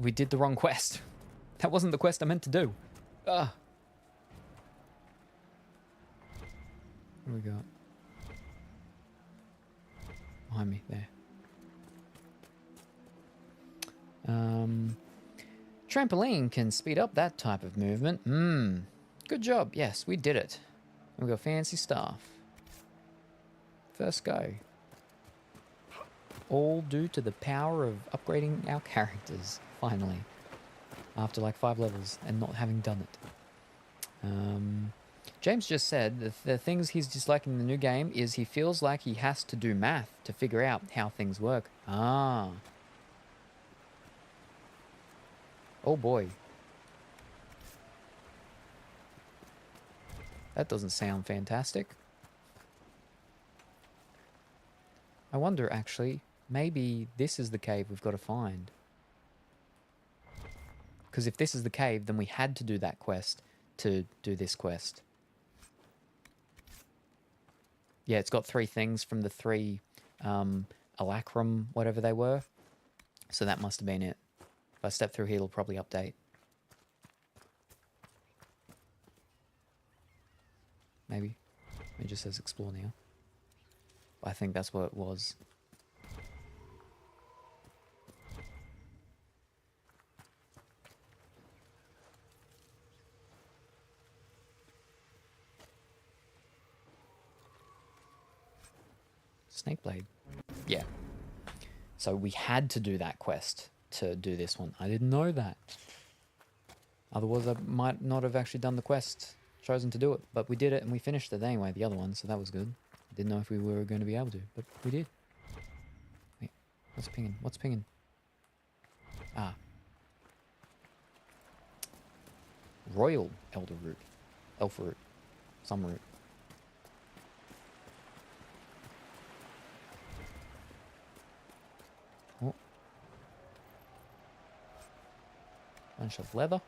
We did the wrong quest. That wasn't the quest I meant to do. Ah. What do we got? Behind me, there. Trampoline can speed up that type of movement. Good job. Yes, we did it. We got fancy stuff. First go. All due to the power of upgrading our characters, finally. After like 5 levels and not having done it. James just said that the things he's disliking in the new game is he feels like he has to do math to figure out how things work. Ah. Oh boy. That doesn't sound fantastic. I wonder, actually, maybe this is the cave we've got to find. Because if this is the cave, then we had to do that quest to do this quest. Yeah, it's got 3 things from the 3 Alacrum, whatever they were. So that must have been it. If I step through here, it'll probably update. Maybe. It just says explore now. I think that's what it was. Snakeblade. Yeah. So we had to do that quest to do this one. I didn't know that. Otherwise I might not have actually done the quest, chosen to do it. But we did it and we finished it anyway, the other one, so that was good. Didn't know if we were going to be able to, but we did. Wait, what's pinging? What's pinging? Ah. Royal Elder Root. Elf Root. Some root. Oh. Bunch of leather.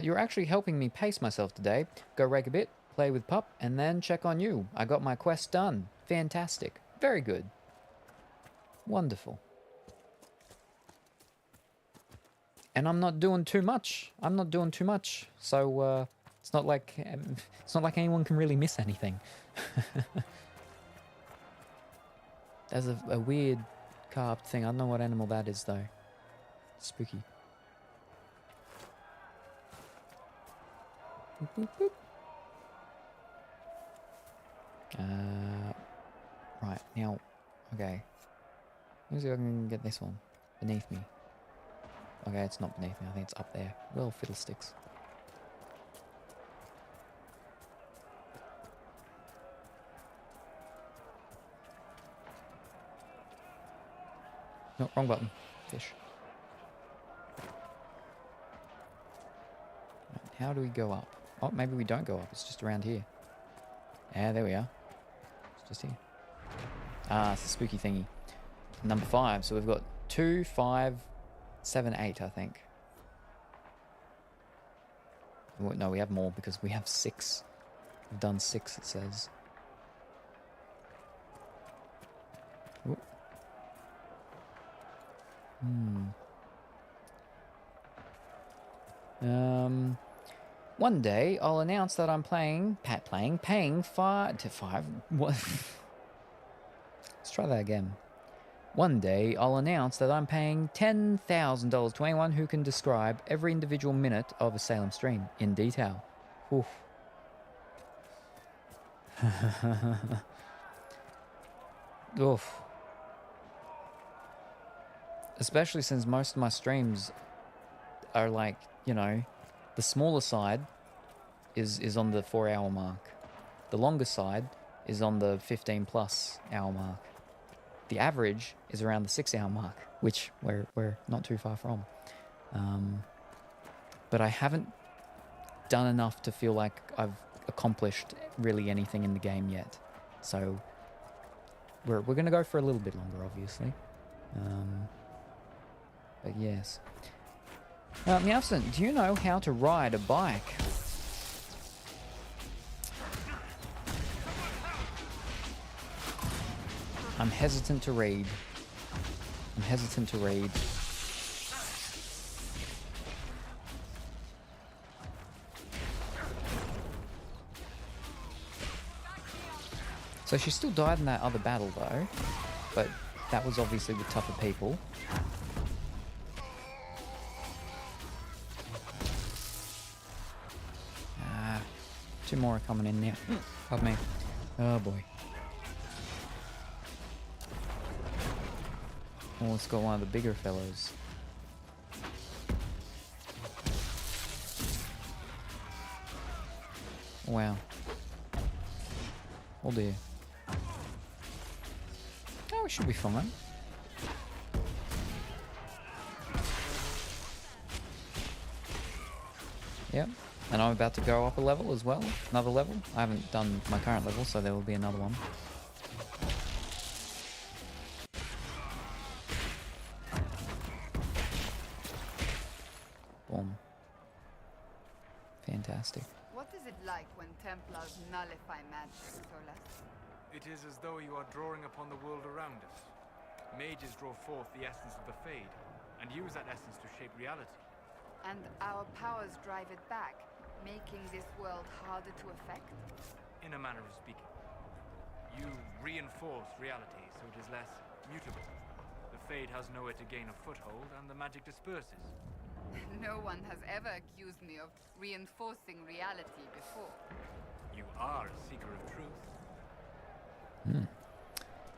You're actually helping me pace myself today. Go rake a bit, play with pup, and then check on you. I got my quest done. Fantastic. Very good. Wonderful. And I'm not doing too much. I'm not doing too much. So it's not like anyone can really miss anything. There's a weird carved thing. I don't know what animal that is though. Spooky. Boop, boop, boop. Right, now, okay. Let me see if I can get this one. Beneath me. Okay, it's not beneath me, I think it's up there. Well, fiddlesticks. No, wrong button. Fish. Right, how do we go up? Oh, maybe we don't go up. It's just around here. Yeah, there we are. It's just here. Ah, it's the spooky thingy. Number 5. So we've got 2, 5, 7, 8, I think. No, we have more because we have 6. We've done 6, it says. Ooh. One day I'll announce that I'm paying 5. What? Let's try that again. One day I'll announce that I'm paying $10,000 to anyone who can describe every individual minute of a Salem stream in detail. Oof. Oof. Especially since most of my streams are like, you know, the smaller side is on the 4-hour mark. The longer side is on the 15+ hour mark. The average is around the 6-hour mark, which we're not too far from. But I haven't done enough to feel like I've accomplished really anything in the game yet. So we're gonna go for a little bit longer, obviously. But yes. Meowson, do you know how to ride a bike? I'm hesitant to read. I'm hesitant to read. So she still died in that other battle though, but that was obviously with tougher people. Two more are coming in now. Pardon me. Oh boy. Oh, let's go one of the bigger fellows. Wow. Oh dear. Oh, we should be fine. Yep. And I'm about to go up a level as well. Another level. I haven't done my current level, so there will be another one. Boom. Fantastic. What is it like when Templars nullify magic, Solas? It is as though you are drawing upon the world around us. Mages draw forth the essence of the Fade, and use that essence to shape reality. And our powers drive it back, making this world harder to affect? In a manner of speaking. You reinforce reality so it is less mutable. The Fade has nowhere to gain a foothold, and the magic disperses. No one has ever accused me of reinforcing reality before. You are a seeker of truth.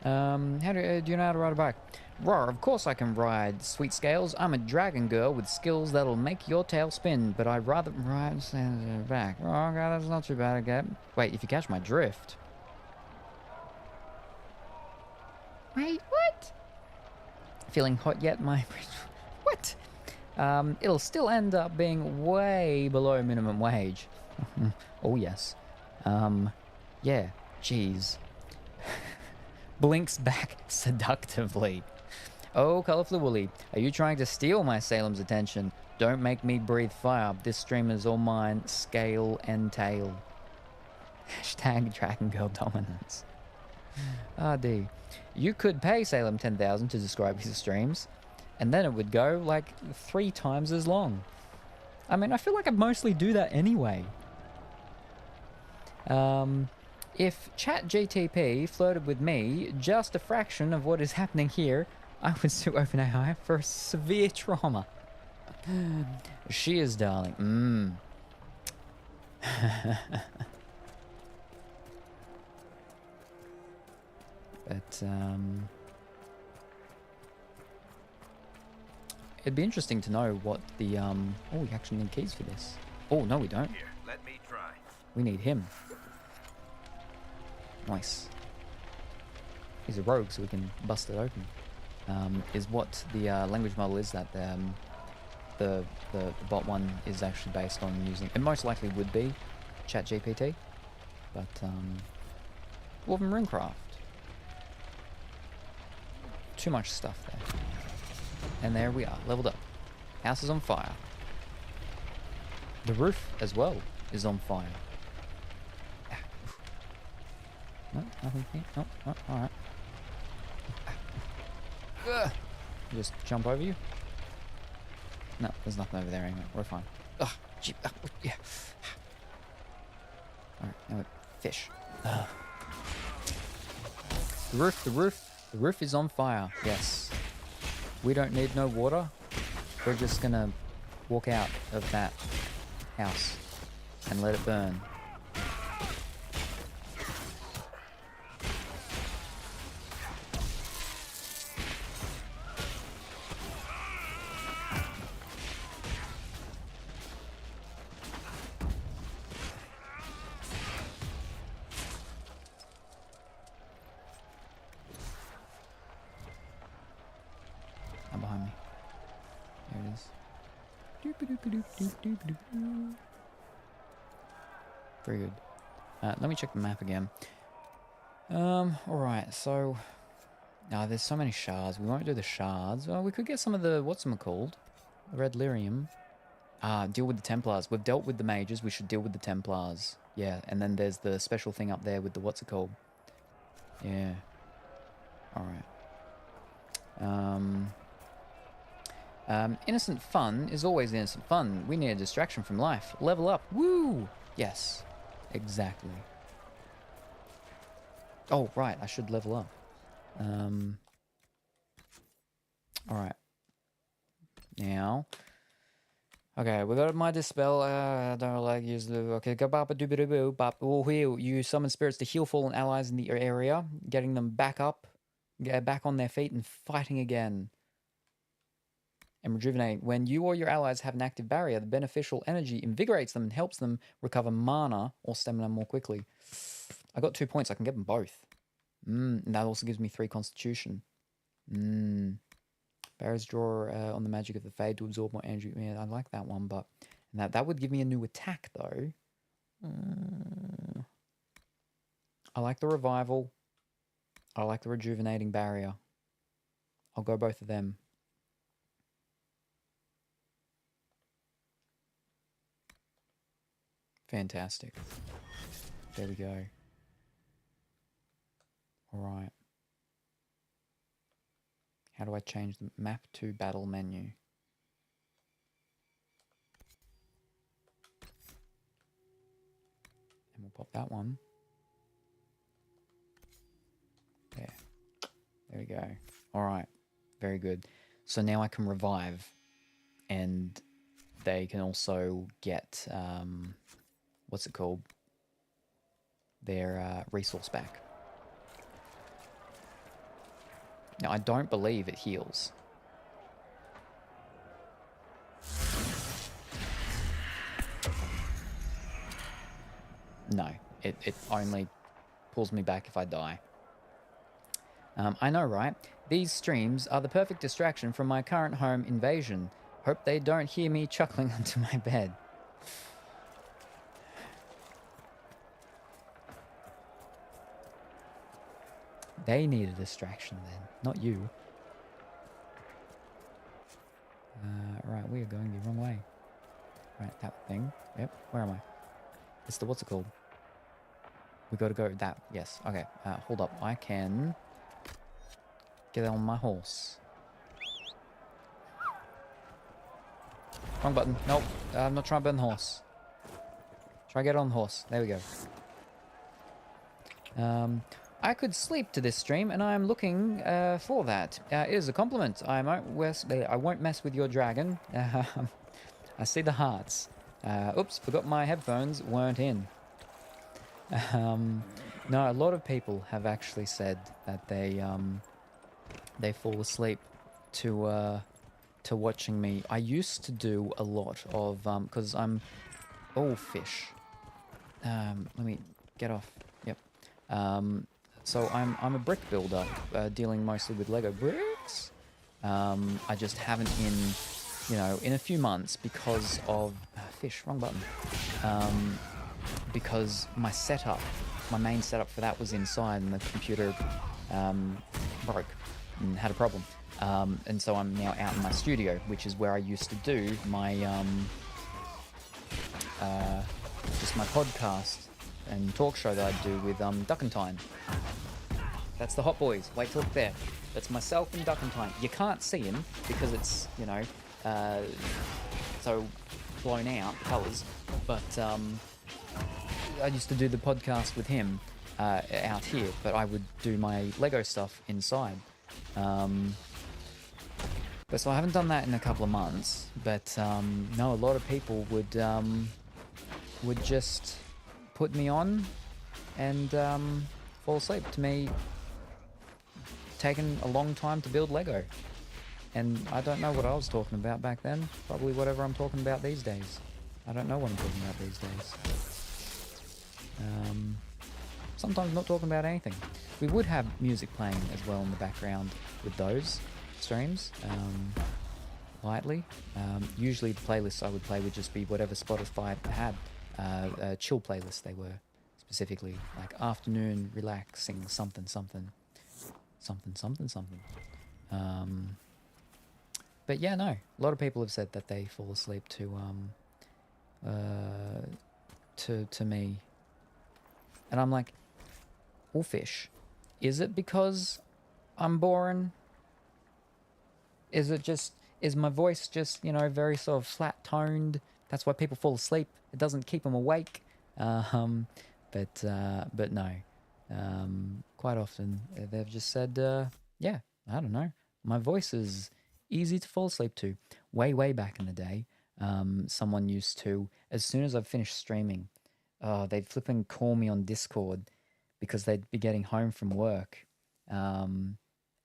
How do you know how to ride a bike? Roar, of course I can ride, sweet scales. I'm a dragon girl with skills that'll make your tail spin, but I'd rather ride back. Oh god, that's not too bad again. Wait, if you catch my drift. Wait, what? Feeling hot yet, my... What? It'll still end up being way below minimum wage. Oh yes. Yeah, jeez. Blinks back seductively. Oh, Colorful Woolly, are you trying to steal my Salem's attention? Don't make me breathe fire. This stream is all mine, scale and tail. Hashtag Dragon Girl dominance. RD. You could pay Salem 10,000 to describe his streams, and then it would go like 3 times as long. I mean, I feel like I mostly do that anyway. If ChatGTP flirted with me just a fraction of what is happening here, I would sue OpenAI for severe trauma. She is, darling. But, it'd be interesting to know what the, oh, we actually need keys for this. Oh, no, we don't. Here, let me try. We need him. Nice. He's a rogue, so we can bust it open. Is what the language model is that the bot one is actually based on using. It most likely would be ChatGPT, but Dwarven Runecraft. Too much stuff there. And there we are, leveled up. House is on fire. The roof as well is on fire. No, nothing here. No, no, alright. Just jump over you. No, there's nothing over there anyway. We're fine. Ugh, gee, yeah. Alright, now we fish. Ugh. The roof is on fire. Yes. We don't need no water. We're just gonna walk out of that house and let it burn. There it is. Doop-a-doop-a-doop-doop-doop-doop. Very good. Let me check the map again. Alright, so... Now, there's so many shards. We won't do the shards. Well, we could get some of the... What's-em-called? The red lyrium. Deal with the Templars. We've dealt with the mages. We should deal with the Templars. Yeah, and then there's the special thing up there with the what's-it-called? Yeah. Alright. Innocent fun is always innocent fun. We need a distraction from life. Level up. Woo! Yes. Exactly. Oh, right. I should level up. Alright. Now... Okay, we got my dispel. I don't like use the... Okay, go bop doo doo boo bop. Will heal. You summon spirits to heal fallen allies in the area, getting them back up, back on their feet, and fighting again. And rejuvenate. When you or your allies have an active barrier, the beneficial energy invigorates them and helps them recover mana or stamina more quickly. I got 2 points. I can get them both. And that also gives me 3 constitution. Barriers draw on the magic of the Fade to absorb more energy. Yeah, I like that one, but that would give me a new attack, though. I like the Revival. I like the Rejuvenating Barrier. I'll go both of them. Fantastic. There we go. Alright. How do I change the map to battle menu? And we'll pop that one. There. There we go. Alright. Very good. So now I can revive. And they can also get, what's it called? Their resource back. Now, I don't believe it heals. No, it only pulls me back if I die. I know, right? These streams are the perfect distraction from my current home invasion. Hope they don't hear me chuckling onto my bed. They need a distraction then, not you. Right, we are going the wrong way. Right, that thing. Yep, where am I? It's the, what's it called? We gotta go that, yes, okay. Hold up, I can get on my horse. Wrong button, nope, I'm not trying to burn the horse. Try to get on the horse, there we go. I could sleep to this stream, and I'm looking for that. It is a compliment. I won't mess with your dragon. I see the hearts. Oops, forgot my headphones weren't in. No, a lot of people have actually said that they fall asleep to watching me. I used to do a lot of because I'm fish. Let me get off. Yep. So I'm a brick builder, dealing mostly with Lego bricks. I just haven't in a few months because of fish. Wrong button. Because my main setup for that was inside, and the computer broke and had a problem. And so I'm now out in my studio, which is where I used to do my just my podcast and talk show that I do with Duckentine. That's the Hot Boys. Wait till it's there. That's myself and Duckentine. You can't see him because it's, so blown out, colours. But I used to do the podcast with him out here, but I would do my Lego stuff inside. But so I haven't done that in a couple of months. But no, a lot of people would just put me on and fall asleep to me taking a long time to build Lego. And I don't know what I was talking about back then. Probably whatever I'm talking about these days. I don't know what I'm talking about these days. Sometimes not talking about anything. We would have music playing as well in the background with those streams. lightly. Usually the playlists I would play would just be whatever Spotify had. Chill playlists they were, specifically like afternoon relaxing something. But yeah, no, a lot of people have said that they fall asleep to me, and I'm like, well, fish, is it because I'm boring? Is my voice just, very sort of flat toned? That's why people fall asleep. It doesn't keep them awake. But no. Quite often they've just said, yeah, I don't know. My voice is easy to fall asleep to. Way back in the day, someone used to, as soon as I've finished streaming, they'd flipping call me on Discord because they'd be getting home from work. And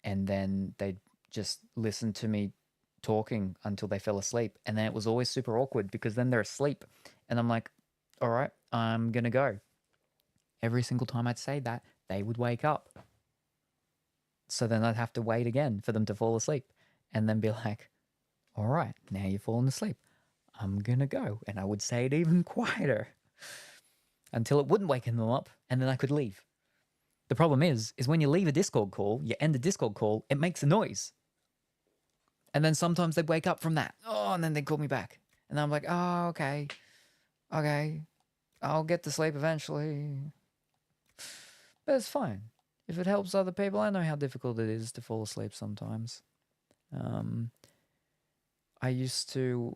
then they'd just listen to me talking until they fell asleep. And then it was always super awkward because then they're asleep. And I'm like, all right, I'm going to go. Every single time I'd say that, they would wake up. So then I'd have to wait again for them to fall asleep and then be like, all right, now you've fallen asleep. I'm going to go. And I would say it even quieter until it wouldn't wake them up and then I could leave. The problem is when you leave a Discord call, you end a Discord call, it makes a noise. And then sometimes they wake up from that. Oh, and then they call me back. And I'm like, oh, okay. I'll get to sleep eventually. But it's fine. If it helps other people, I know how difficult it is to fall asleep sometimes. I used to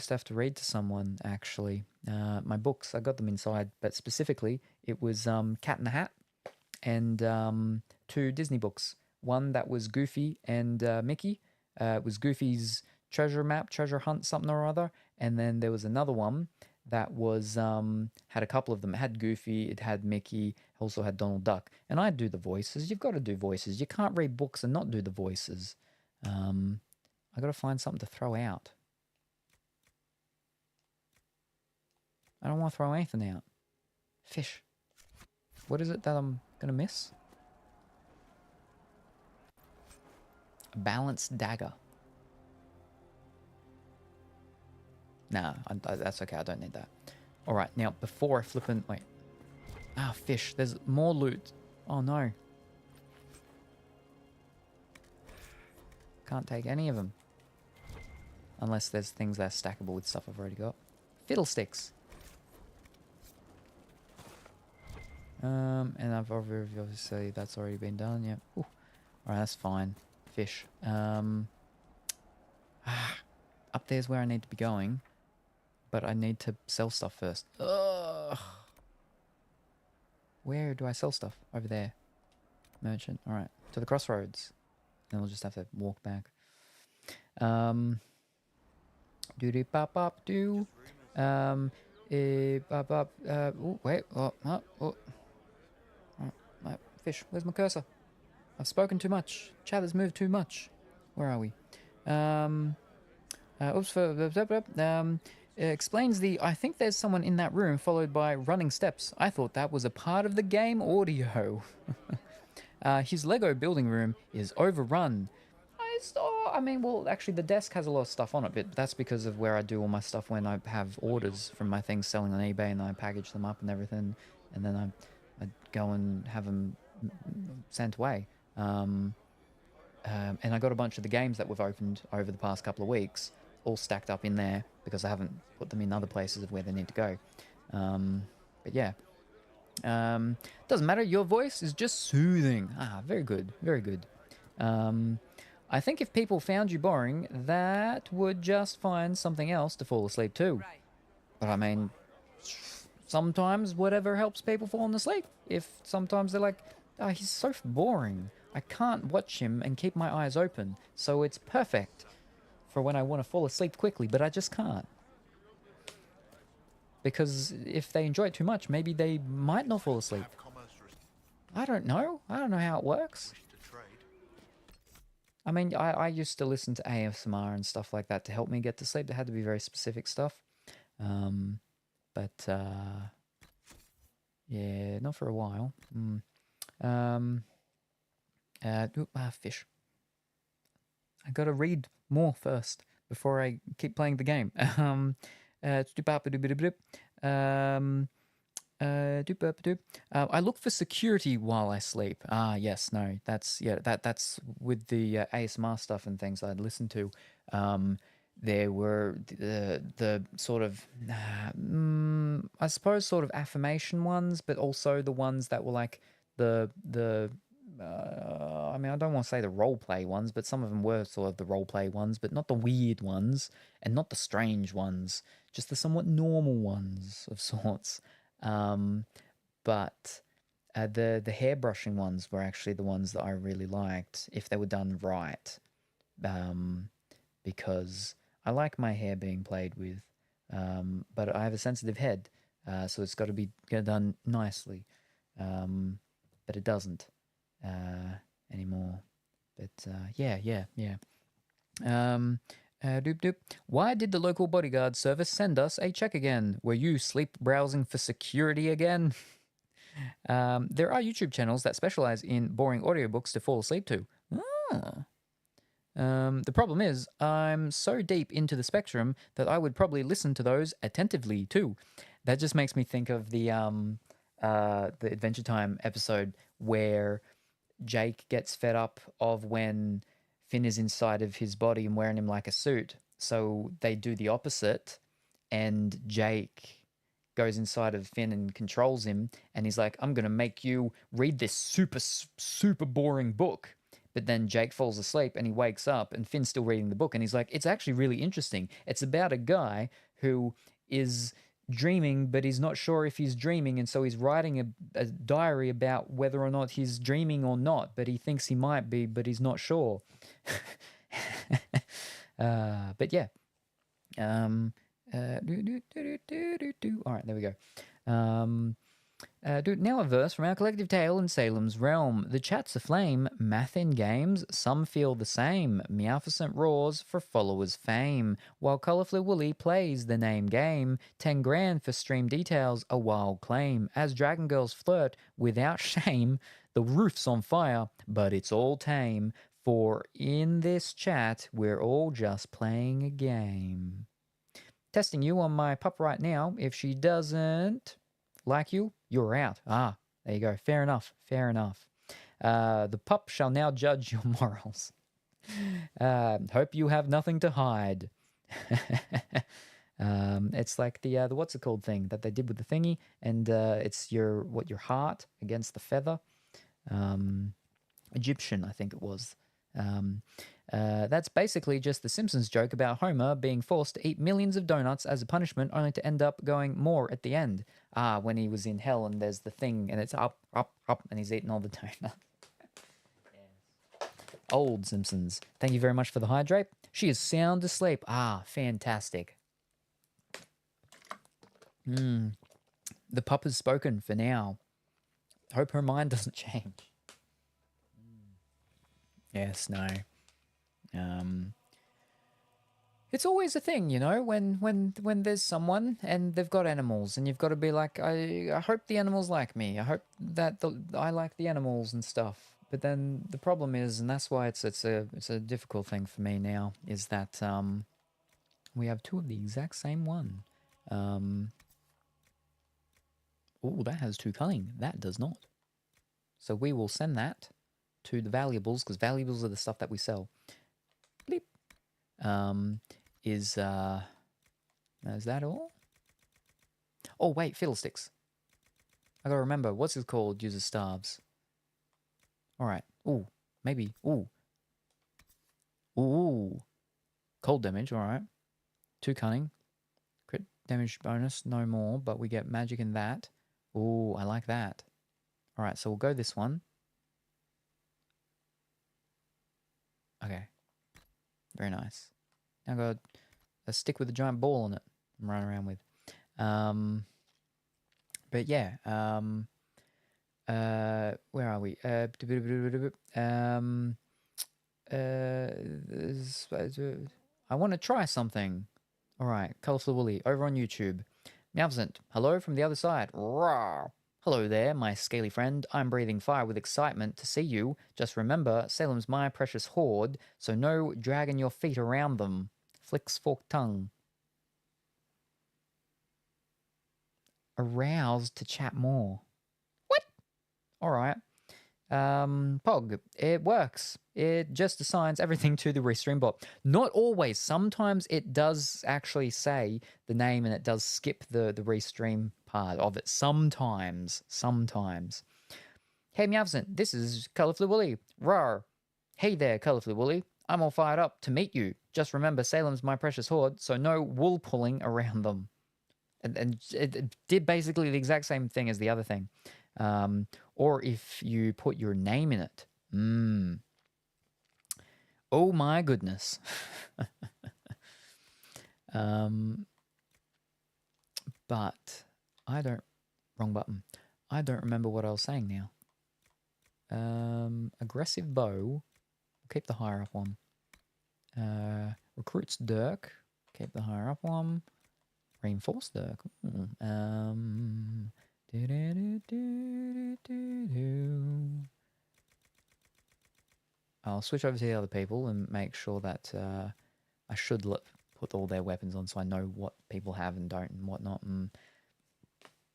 have to read to someone, actually. My books, I got them inside. But specifically, it was Cat in the Hat and 2 Disney books. One that was Goofy and Mickey. It was Goofy's treasure hunt, something or other. And then there was another one that was had a couple of them. It had Goofy, it had Mickey, also had Donald Duck. And I do the voices. You've got to do voices. You can't read books and not do the voices. I got to find something to throw out. I don't want to throw anything out. Fish. What is it that I'm going to miss? A balanced dagger. Nah, that's okay. I don't need that. All right, now before I flip in... Wait. Ah, fish. There's more loot. Oh, no. Can't take any of them. Unless there's things that are stackable with stuff I've already got. Fiddlesticks. And I've obviously that's already been done. Yep. All right, that's fine. Fish. Up there's where I need to be going, but I need to sell stuff first. Ugh. Where do I sell stuff? Over there. Merchant. All right. To the crossroads. Then we'll just have to walk back. Doody pop pop do. Pop pop. Oh wait. Oh. Fish. Where's my cursor? I've spoken too much. Chat has moved too much. Where are we? Explains the, I think there's someone in that room, followed by running steps. I thought that was a part of the game audio. His Lego building room is overrun. Well, actually the desk has a lot of stuff on it, but that's because of where I do all my stuff when I have orders from my things selling on eBay and I package them up and everything, and then I go and have them sent away. And I got a bunch of the games that we've opened over the past couple of weeks all stacked up in there because I haven't put them in other places of where they need to go. But yeah. Doesn't matter, your voice is just soothing. Very good, very good. I think if people found you boring, that would just find something else to fall asleep to. But I mean, sometimes whatever helps people fall asleep. If sometimes they're like, he's so boring. I can't watch him and keep my eyes open. So it's perfect for when I want to fall asleep quickly, but I just can't. Because if they enjoy it too much, maybe they might not fall asleep. I don't know. I don't know how it works. I mean, I used to listen to ASMR and stuff like that to help me get to sleep. It had to be very specific stuff. Yeah, not for a while. Fish. I gotta read more first before I keep playing the game. I look for security while I sleep. Ah, yes, no, that's with the ASMR stuff and things I'd listen to. There were the sort of, I suppose, sort of affirmation ones, but also the ones that were like the I mean, I don't want to say the role play ones, but some of them were sort of the role play ones, but not the weird ones and not the strange ones, just the somewhat normal ones of sorts. But the hairbrushing ones were actually the ones that I really liked if they were done right, because I like my hair being played with, but I have a sensitive head, so it's got to be done nicely, but it doesn't anymore. But yeah. Doop doop. Why did the local bodyguard service send us a check again? Were you sleep browsing for security again? There are YouTube channels that specialize in boring audiobooks to fall asleep to. Ah. The problem is, I'm so deep into the spectrum that I would probably listen to those attentively too. That just makes me think of the Adventure Time episode where Jake gets fed up of when Finn is inside of his body and wearing him like a suit. So they do the opposite, and Jake goes inside of Finn and controls him, and he's like, I'm going to make you read this super boring book. But then Jake falls asleep and he wakes up and Finn's still reading the book, and he's like, it's actually really interesting. It's about a guy who is dreaming, but he's not sure if he's dreaming, and so he's writing a diary about whether or not he's dreaming or not, but he thinks he might be, but he's not sure. But yeah. All right, there we go. Now a verse from our collective tale in Salem's realm. The chat's aflame, math in games, some feel the same. Meowficent roars for followers' fame, while Colourfully Woolly plays the name game. 10 grand for stream details, a wild claim. As Dragon Girls flirt without shame, the roof's on fire, but it's all tame. For in this chat, we're all just playing a game. Testing you on my pup right now. If she doesn't like you, you're out. Ah, there you go. Fair enough. The pup shall now judge your morals. Hope you have nothing to hide. It's like the what's it called thing that they did with the thingy, and it's your heart against the feather. Egyptian, I think it was. That's basically just the Simpsons joke about Homer being forced to eat millions of donuts as a punishment, only to end up going more at the end. Ah, when he was in hell and there's the thing and it's up, and he's eating all the donuts. Yes. Old Simpsons. Thank you very much for the hydrate. She is sound asleep. Ah, fantastic. The pup has spoken for now. Hope her mind doesn't change. Yes, no. It's always a thing, you know, when there's someone and they've got animals, and you've got to be like, I hope the animals like me. I hope that I like the animals and stuff. But then the problem is, and that's why it's a difficult thing for me now, is that we have two of the exact same one. Oh, that has 2 cunning. That does not. So we will send that to the valuables, because valuables are the stuff that we sell. Bleep. Is that all? Oh, wait, fiddlesticks. I gotta remember, what's it called? Uses starves. Alright. Ooh, maybe. Ooh. Cold damage, alright. 2 cunning. Crit damage bonus, no more, but we get magic in that. Ooh, I like that. Alright, so we'll go this one. Okay. Very nice. Now I've got a stick with a giant ball on it I'm running around with. But yeah. Where are we? I want to try something. Alright, Colourful Woolly, over on YouTube. Meowficent, hello from the other side. Rawr. Hello there, my scaly friend. I'm breathing fire with excitement to see you. Just remember, Salem's my precious hoard, so no dragging your feet around them. Flicks forked tongue. Aroused to chat more. What? All right. Pog, it works. It just assigns everything to the restream bot. Not always. Sometimes it does actually say the name and it does skip the restream part of it. Sometimes. Hey, Meowsant, this is Colourfully Woolly. Rawr. Hey there, Colourfully Woolly. I'm all fired up to meet you. Just remember, Salem's my precious hoard, so no wool pulling around them. And it did basically the exact same thing as the other thing. Or if you put your name in it. Oh my goodness. But wrong button. I don't remember what I was saying now. Aggressive bow. We'll keep the higher up one. Recruits Dirk. Keep the higher up one. Reinforce Dirk. I'll switch over to the other people and make sure that I should put all their weapons on so I know what people have and don't and whatnot.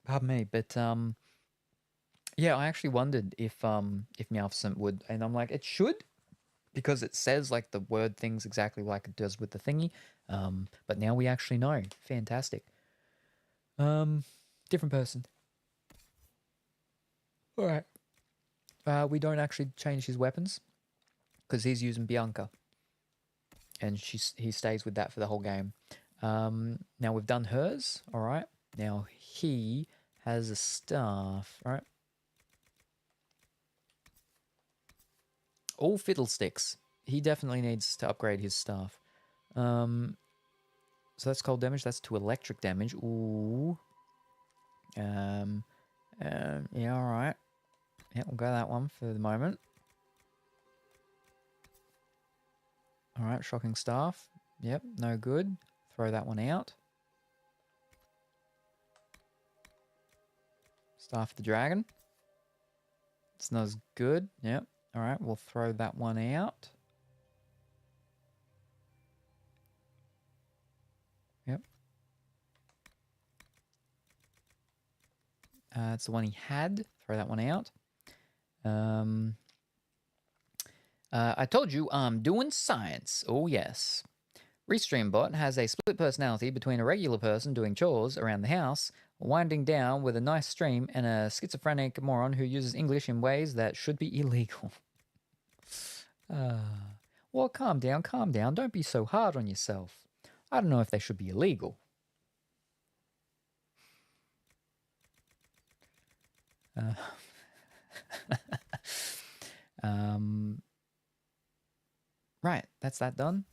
Pardon me, but yeah, I actually wondered if Meowsant would, and I'm like, it should, because it says like the word things exactly like it does with the thingy. But now we actually know. Fantastic. Different person. All right. We don't actually change his weapons because he's using Bianca, and he stays with that for the whole game. Now we've done hers. All right. Now he has a staff. All right. All fiddlesticks. He definitely needs to upgrade his staff. So that's cold damage. That's to electric damage. Ooh. Yeah, all right. Yeah, we'll go that one for the moment. All right, shocking staff. Yep, no good. Throw that one out. Staff of the dragon. It's not as good. Yep. All right, we'll throw that one out. Yep. It's the one he had. Throw that one out. I told you I'm doing science. Oh, yes. RestreamBot has a split personality between a regular person doing chores around the house, winding down with a nice stream, and a schizophrenic moron who uses English in ways that should be illegal. Well, calm down. Don't be so hard on yourself. I don't know if they should be illegal. Right, that's that done.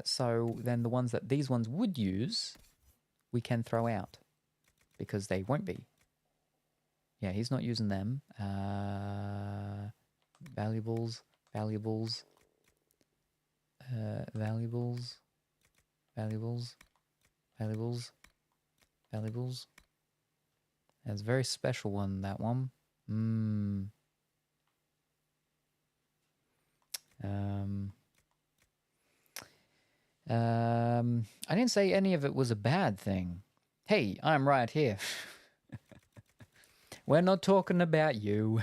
So then the ones that these ones would use, we can throw out because they won't be. Yeah, he's not using them. Valuables. That's a very special one, that one. I didn't say any of it was a bad thing. Hey, I'm right here. We're not talking about you.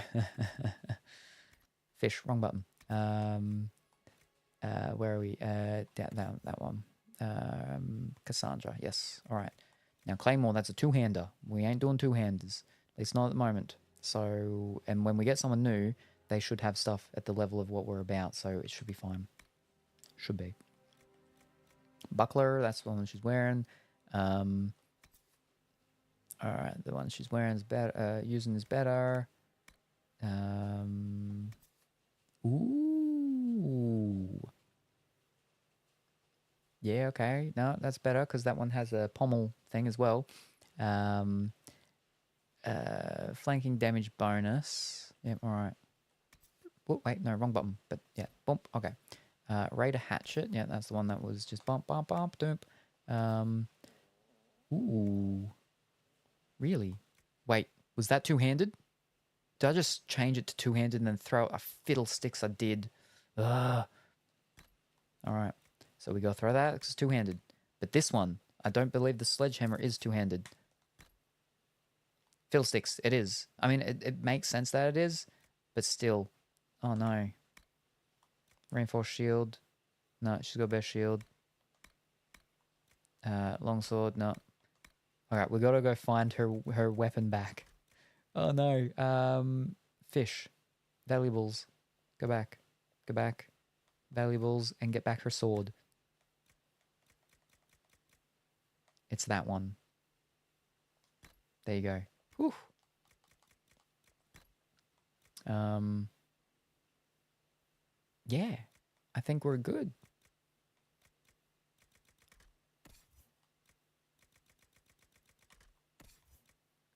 Fish, wrong button. Where are we? That one. Cassandra, yes. All right. Now, Claymore, that's a two-hander. We ain't doing two-handers. At least not at the moment. So, and when we get someone new, they should have stuff at the level of what we're about, so it should be fine. Should be. Buckler, that's the one she's wearing. All right, the one she's wearing is better. Using is better. Ooh. Yeah, okay. No, that's better because that one has a pommel thing as well. Flanking damage bonus. Yep, all right. Oh, wait, no, wrong button. But yeah, bump. Okay. Raider hatchet. Yeah, that's the one that was just bump, doop. Ooh. Really? Wait, was that two-handed? Did I just change it to two-handed and then throw a fiddlesticks? I did. Ugh. All right. So we go throw that. It's two-handed. But this one, I don't believe the sledgehammer is two-handed. Fiddlesticks, it is. I mean, it makes sense that it is, but still. Oh no. Reinforced shield. No, she's got a better shield. Longsword, no. Alright, we gotta go find her weapon back. Oh no. Fish. Valuables. Go back. Go back. Valuables and get back her sword. It's that one. There you go. Whew. Yeah. I think we're good.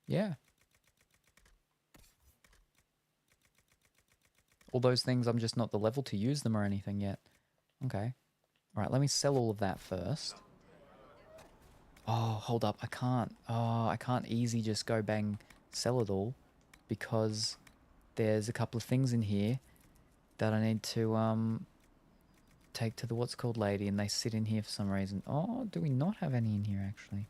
Yeah. All those things, I'm just not the level to use them or anything yet. Okay. Alright, let me sell all of that first. Oh, hold up. I can't. Oh, I can't easy just go bang sell it all. Because there's a couple of things in here that I need to take to the what's called lady, and they sit in here for some reason. Oh, do we not have any in here actually?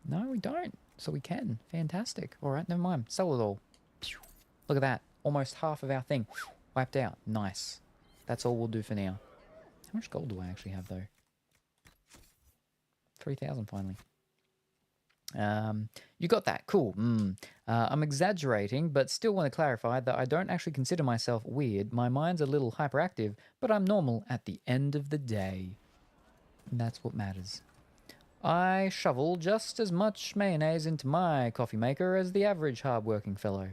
No, we don't. So we can. Fantastic. Alright, never mind. Sell it all. Look at that. Almost half of our thing. Wiped out. Nice. That's all we'll do for now. How much gold do I actually have though? 3,000 finally. You got that. Cool. I'm exaggerating, but still want to clarify that I don't actually consider myself weird. My mind's a little hyperactive, but I'm normal at the end of the day. And that's what matters. I shovel just as much mayonnaise into my coffee maker as the average hard-working fellow.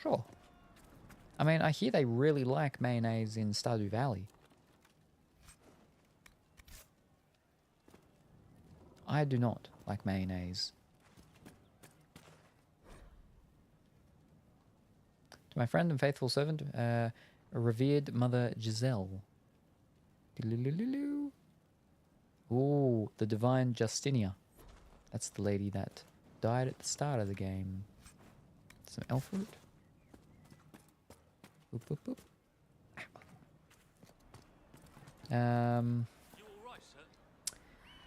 Sure. I mean, I hear they really like mayonnaise in Stardew Valley. I do not like mayonnaise. To my friend and faithful servant, revered mother Giselle. Ooh, the divine Justinia. That's the lady that died at the start of the game. Some elf root. Boop, boop, boop.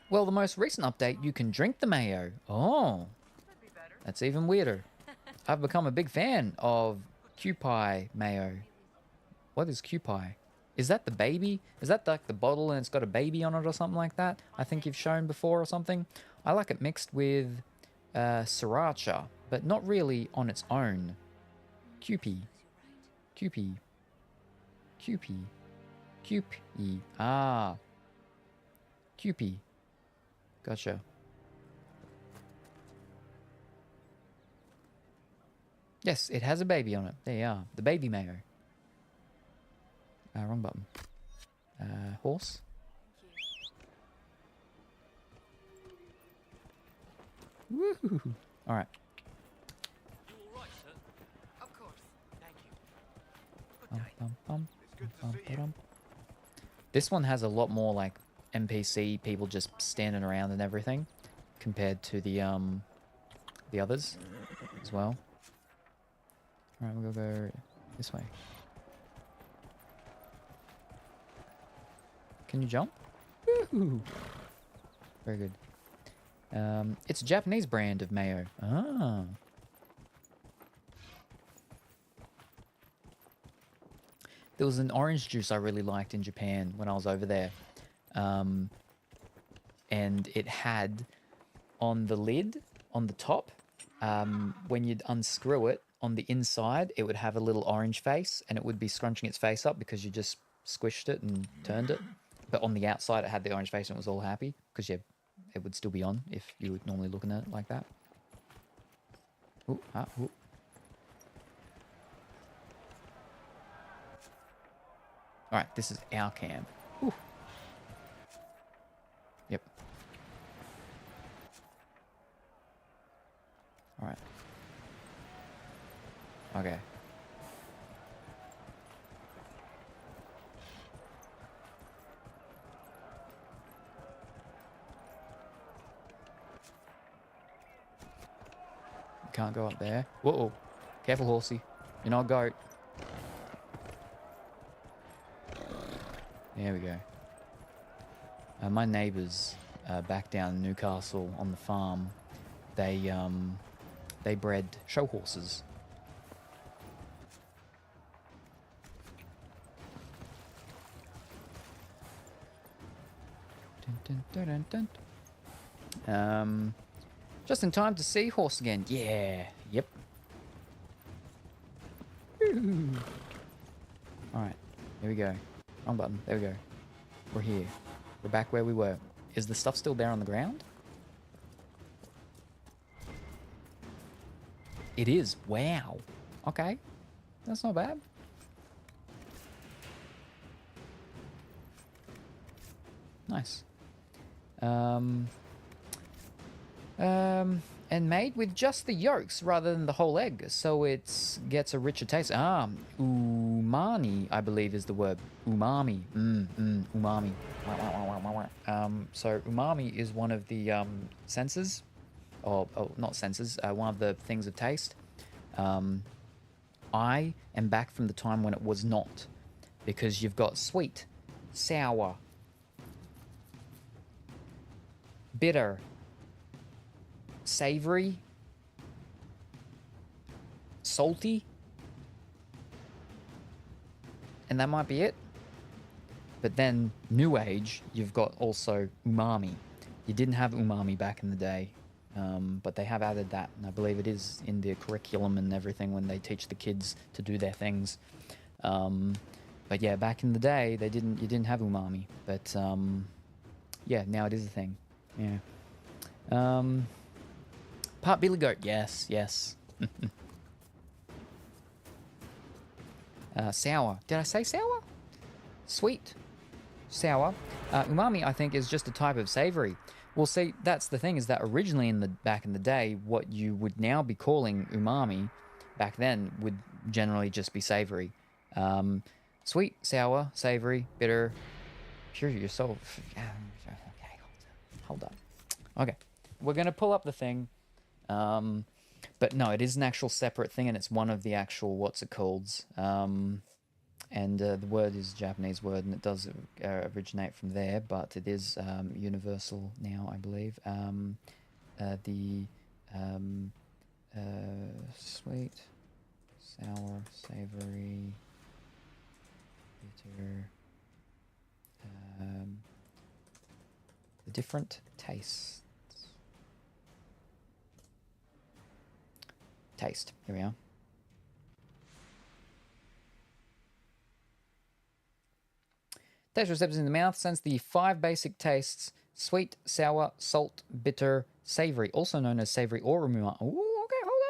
Well, the most recent update, you can drink the mayo. Oh, that's even weirder. I've become a big fan of Kewpie mayo. What is Kewpie? Is that the baby? Is that like the bottle and it's got a baby on it or something like that? I think you've shown before or something. I like it mixed with sriracha, but not really on its own. Kewpie. Kewpie. Kewpie. Kewpie. Ah. Kewpie. Gotcha. Yes, it has a baby on it. There you are. The baby mayo. Wrong button. Horse. Woohoo! All right. Of course. Thank you. This one has a lot more like NPC people just standing around and everything, compared to the others as well. All right, we'll go this way. Can you jump? Woohoo! Very good. It's a Japanese brand of mayo. Ah. There was an orange juice I really liked in Japan when I was over there. And it had on the lid, on the top, when you'd unscrew it, on the inside, it would have a little orange face, and it would be scrunching its face up because you just squished it and turned it. But on the outside, it had the orange face and it was all happy because yeah, it would still be on if you were normally looking at it like that. Ooh, ooh. All right, this is our camp. Ooh. Yep. All right. Okay. Can't go up there. Whoa. Careful, horsey. You're not a goat. There we go. My neighbours back down in Newcastle on the farm, they bred show horses. Dun, dun, dun, dun, dun. Just in time to see horse again. Yeah. Yep. Alright. Here we go. Wrong button. There we go. We're here. We're back where we were. Is the stuff still there on the ground? It is. Wow. Okay. That's not bad. Nice. And made with just the yolks rather than the whole egg, so it gets a richer taste. Umami, I believe is the word. Umami. Umami. So umami is one of the senses, or not senses, one of the things of taste. I am back from the time when it was not, because you've got sweet, sour, bitter, savory, salty, and that might be it. But then, new age, you've got also umami. You didn't have umami back in the day, but they have added that, and I believe it is in their curriculum and everything when they teach the kids to do their things. But yeah, back in the day, you didn't have umami, but yeah, now it is a thing. Yeah. Part Billy Goat, yes. Sour. Did I say sour? Sweet. Sour. Umami, I think, is just a type of savory. Well, see, that's the thing, is that originally back in the day, what you would now be calling umami, back then, would generally just be savory. Sweet, sour, savory, bitter. Pure yourself. Okay, hold up. Okay, we're going to pull up the thing. But no, it is an actual separate thing, and it's one of the actual, what's it called? And the word is a Japanese word, and it does originate from there, but it is universal now, I believe. Sweet, sour, savory, bitter, the different tastes. Taste. Here we are. Taste receptors in the mouth sense the 5 basic tastes: sweet, sour, salt, bitter, savory, also known as savory or umami. Ooh, okay, hold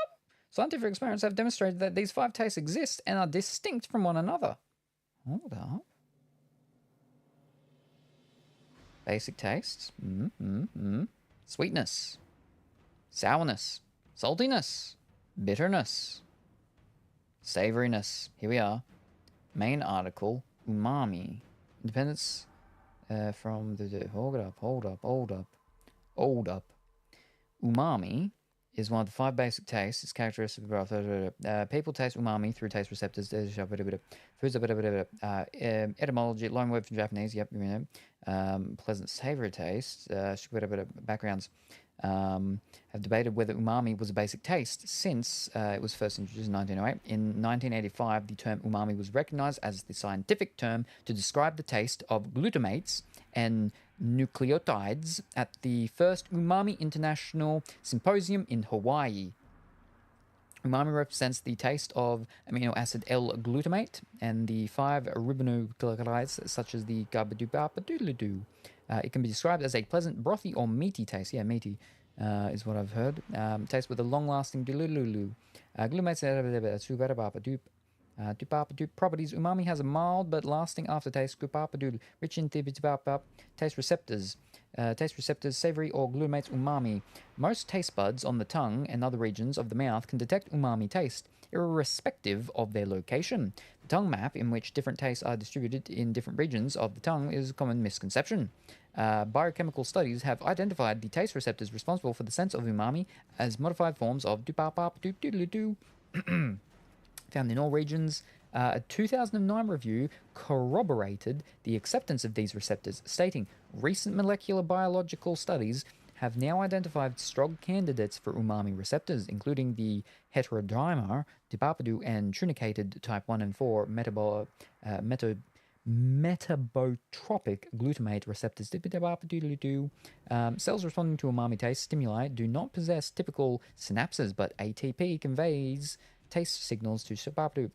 up. Scientific experiments have demonstrated that these 5 tastes exist and are distinct from one another. Hold up. Basic tastes. Sweetness, sourness, saltiness, bitterness, savoriness. Here we are. Main article, umami. Independence from the... Hold up. Umami is one of the 5 basic tastes. It's characteristic of... people taste umami through taste receptors. Foods, etymology, long word from Japanese. Yep, you know. Pleasant savory taste. Backgrounds. Have debated whether umami was a basic taste since it was first introduced in 1908. In 1985, the term umami was recognized as the scientific term to describe the taste of glutamates and nucleotides at the first Umami International Symposium in Hawaii. Umami represents the taste of amino acid L-glutamate and the 5 ribonucleotides such as the gabadoobabadoo. It can be described as a pleasant, brothy or meaty taste. Yeah, meaty is what I've heard. Taste with a long-lasting doolulu. Glutamates properties. Umami has a mild but lasting aftertaste. Rich in taste receptors. Taste receptors, savory or glutamates umami. Most taste buds on the tongue and other regions of the mouth can detect umami taste, irrespective of their location. The tongue map, in which different tastes are distributed in different regions of the tongue, is a common misconception. Biochemical studies have identified the taste receptors responsible for the sense of umami as modified forms of found in all regions A 2009 review corroborated the acceptance of these receptors, stating recent molecular biological studies have now identified strong candidates for umami receptors, including the heterodimer, dipapadu, and truncated type 1 and 4 metabotropic glutamate receptors. Cells responding to umami taste stimuli do not possess typical synapses, but ATP conveys taste signals to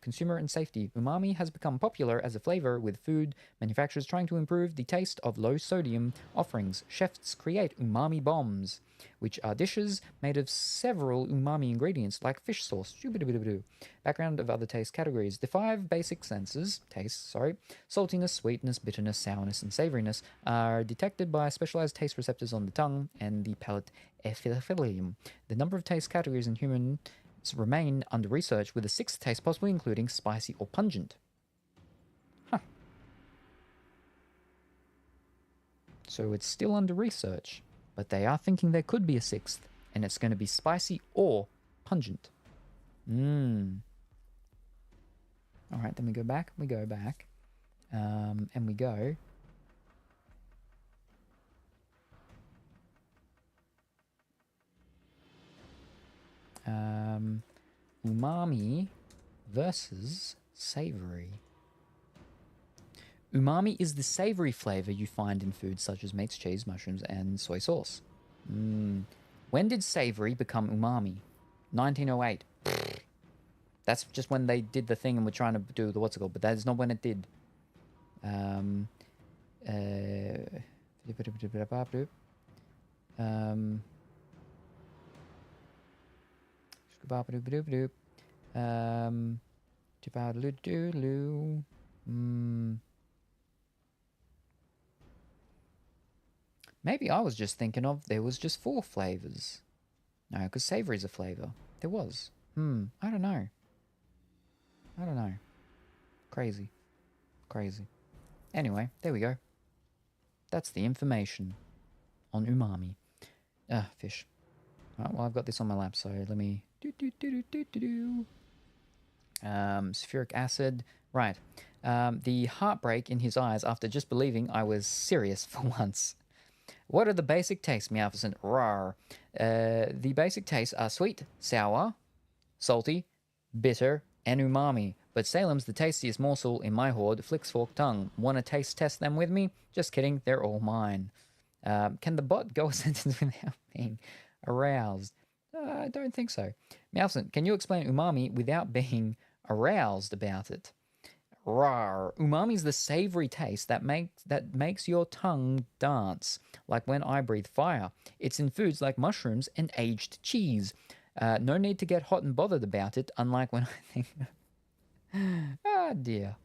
consumer and safety. Umami has become popular as a flavor, with food manufacturers trying to improve the taste of low-sodium offerings. Chefs create umami bombs, which are dishes made of several umami ingredients like fish sauce. Background of other taste categories. The 5 basic tastes, saltiness, sweetness, bitterness, sourness, and savoriness, are detected by specialized taste receptors on the tongue and the palate epithelium. The number of taste categories in humans remain under research, with a 6th taste possibly including spicy or pungent. So it's still under research, but they are thinking there could be a 6th, and it's going to be spicy or pungent. Alright, then we go back, and we go... umami versus savory. Umami is the savory flavor you find in foods such as meats, cheese, mushrooms, and soy sauce. When did savory become umami? 1908. That's just when they did the thing and were trying to do the what's it called, but that is not when it did. Maybe I was just thinking of there was just 4 flavors. No, because savory is a flavor. There was. I don't know. Crazy. Anyway, there we go. That's the information on umami. Fish. Alright, well, I've got this on my lap, so let me... sulfuric acid. Right. The heartbreak in his eyes after just believing I was serious for once. What are the basic tastes, Meowpercent? Rawr. The basic tastes are sweet, sour, salty, bitter, and umami. But Salem's the tastiest morsel in my hoard, flicks fork tongue. Want to taste test them with me? Just kidding, they're all mine. Can the bot go a sentence without being aroused? I don't think so. Meowpercent, can you explain umami without being aroused about it? Rawr. Umami is the savory taste that makes your tongue dance, like when I breathe fire. It's in foods like mushrooms and aged cheese. No need to get hot and bothered about it, unlike when I think... Ah, dear.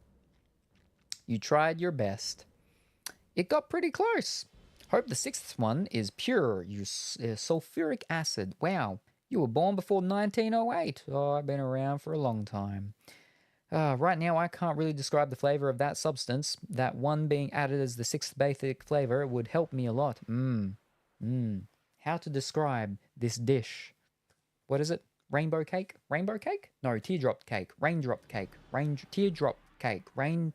You tried your best. It got pretty close. Hope the 6th one is pure. Sulfuric acid. Wow. You were born before 1908. Oh, I've been around for a long time. Right now, I can't really describe the flavor of that substance. That one being added as the 6th basic flavor would help me a lot. How to describe this dish? What is it? Rainbow cake? Rainbow cake? No, teardrop cake. Raindrop cake. Teardrop cake.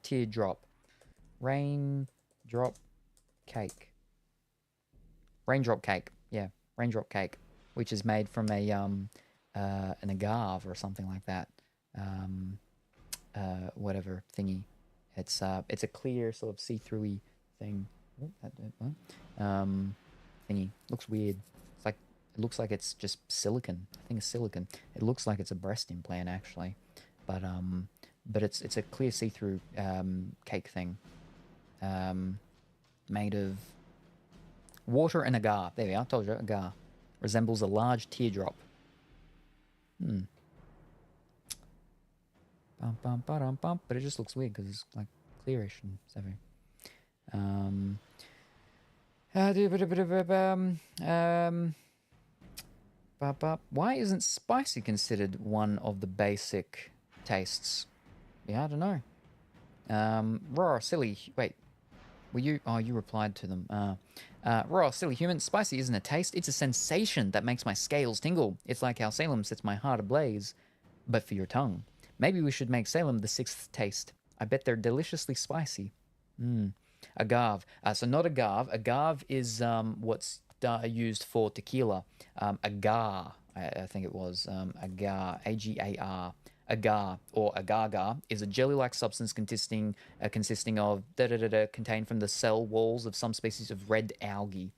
Teardrop. Raindrop cake. Raindrop cake. Yeah, raindrop cake, which is made from an agave or something like that. Whatever thingy. It's a clear sort of see-through-y thing. Thingy. Looks weird. It looks like it's just silicon. I think it's silicon. It looks like it's a breast implant actually, but it's a clear see-through cake thing, made of water and agar. There we are. I told you, agar resembles a large teardrop. But it just looks weird because it's like clearish and stuff. Why isn't spicy considered one of the basic tastes? Yeah, I don't know. Raw, silly. Wait, were you? Oh, you replied to them. Raw, silly human. Spicy isn't a taste; it's a sensation that makes my scales tingle. It's like how Salem sets my heart ablaze, but for your tongue. Maybe we should make Salem the 6th taste. I bet they're deliciously spicy. Agave. So not agave. Agave is what's used for tequila. Agar, I think it was. Agar, A-G-A-R. Agar or agar-agar is a jelly-like substance consisting of contained from the cell walls of some species of red algae.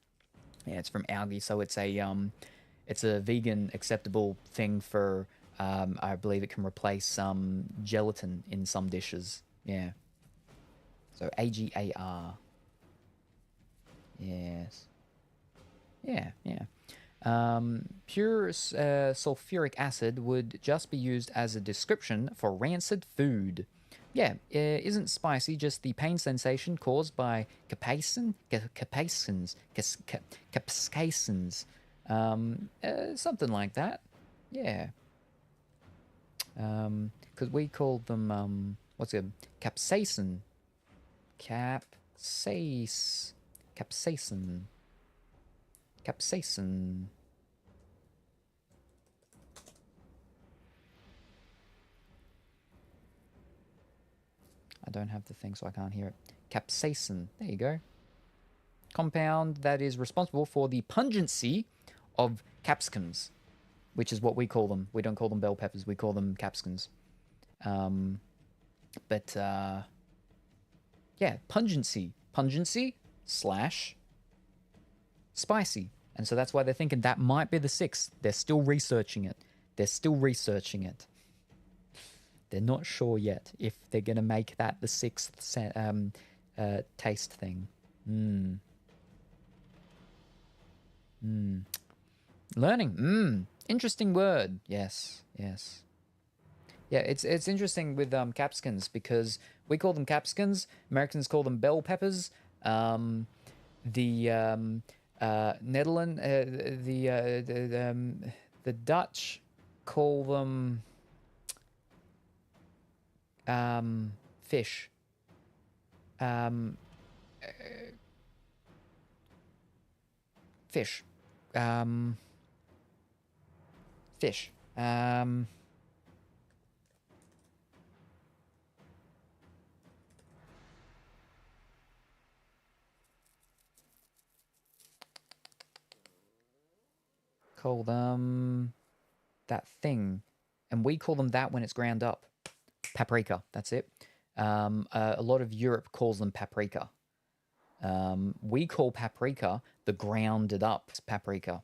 Yeah, it's from algae, so it's a vegan acceptable thing for. I believe it can replace gelatin in some dishes. Yeah. So AGAR. Yes. Yeah. Pure sulfuric acid would just be used as a description for rancid food. Yeah, isn't spicy just the pain sensation caused by capsaicins? Something like that. Yeah. Because we call them, what's it? Capsaicin. Capsaicin. I don't have the thing, so I can't hear it. Capsaicin. There you go. Compound that is responsible for the pungency of capsicums, which is what we call them. We don't call them bell peppers. We call them capsicums. Yeah, pungency. Pungency / spicy. And so that's why they're thinking that might be the 6th. They're still researching it. They're not sure yet if they're going to make that the 6th taste thing. Learning. Interesting word. Yes. Yeah, it's interesting with capsicums because we call them capsicums. Americans call them bell peppers. The Netherlands, the Dutch call them fish. Fish. Call them that thing, and we call them that when it's ground up. Paprika, that's it. A lot of Europe calls them paprika. We call paprika the grounded up paprika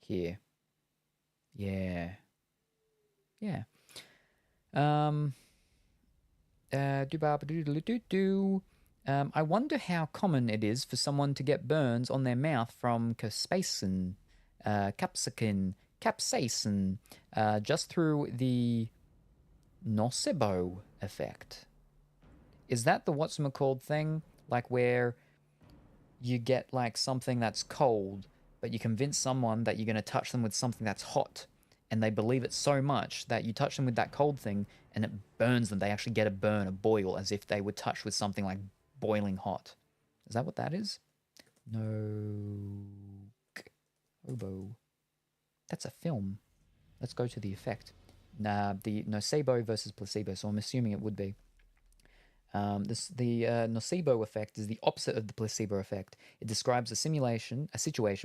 here. Yeah. I wonder how common it is for someone to get burns on their mouth from capsaicin, just through the nocebo effect. Is that the whatchamacalled thing? Like where you get like something that's cold, but you convince someone that you're going to touch them with something that's hot, and they believe it so much that you touch them with that cold thing and it burns them. They actually get a burn, a boil, as if they were touched with something like boiling hot. Is that what that is? No. Oboe. That's a film. Let's go to the effect. The nocebo versus placebo, so I'm assuming it would be. The nocebo effect is the opposite of the placebo effect. It describes a situation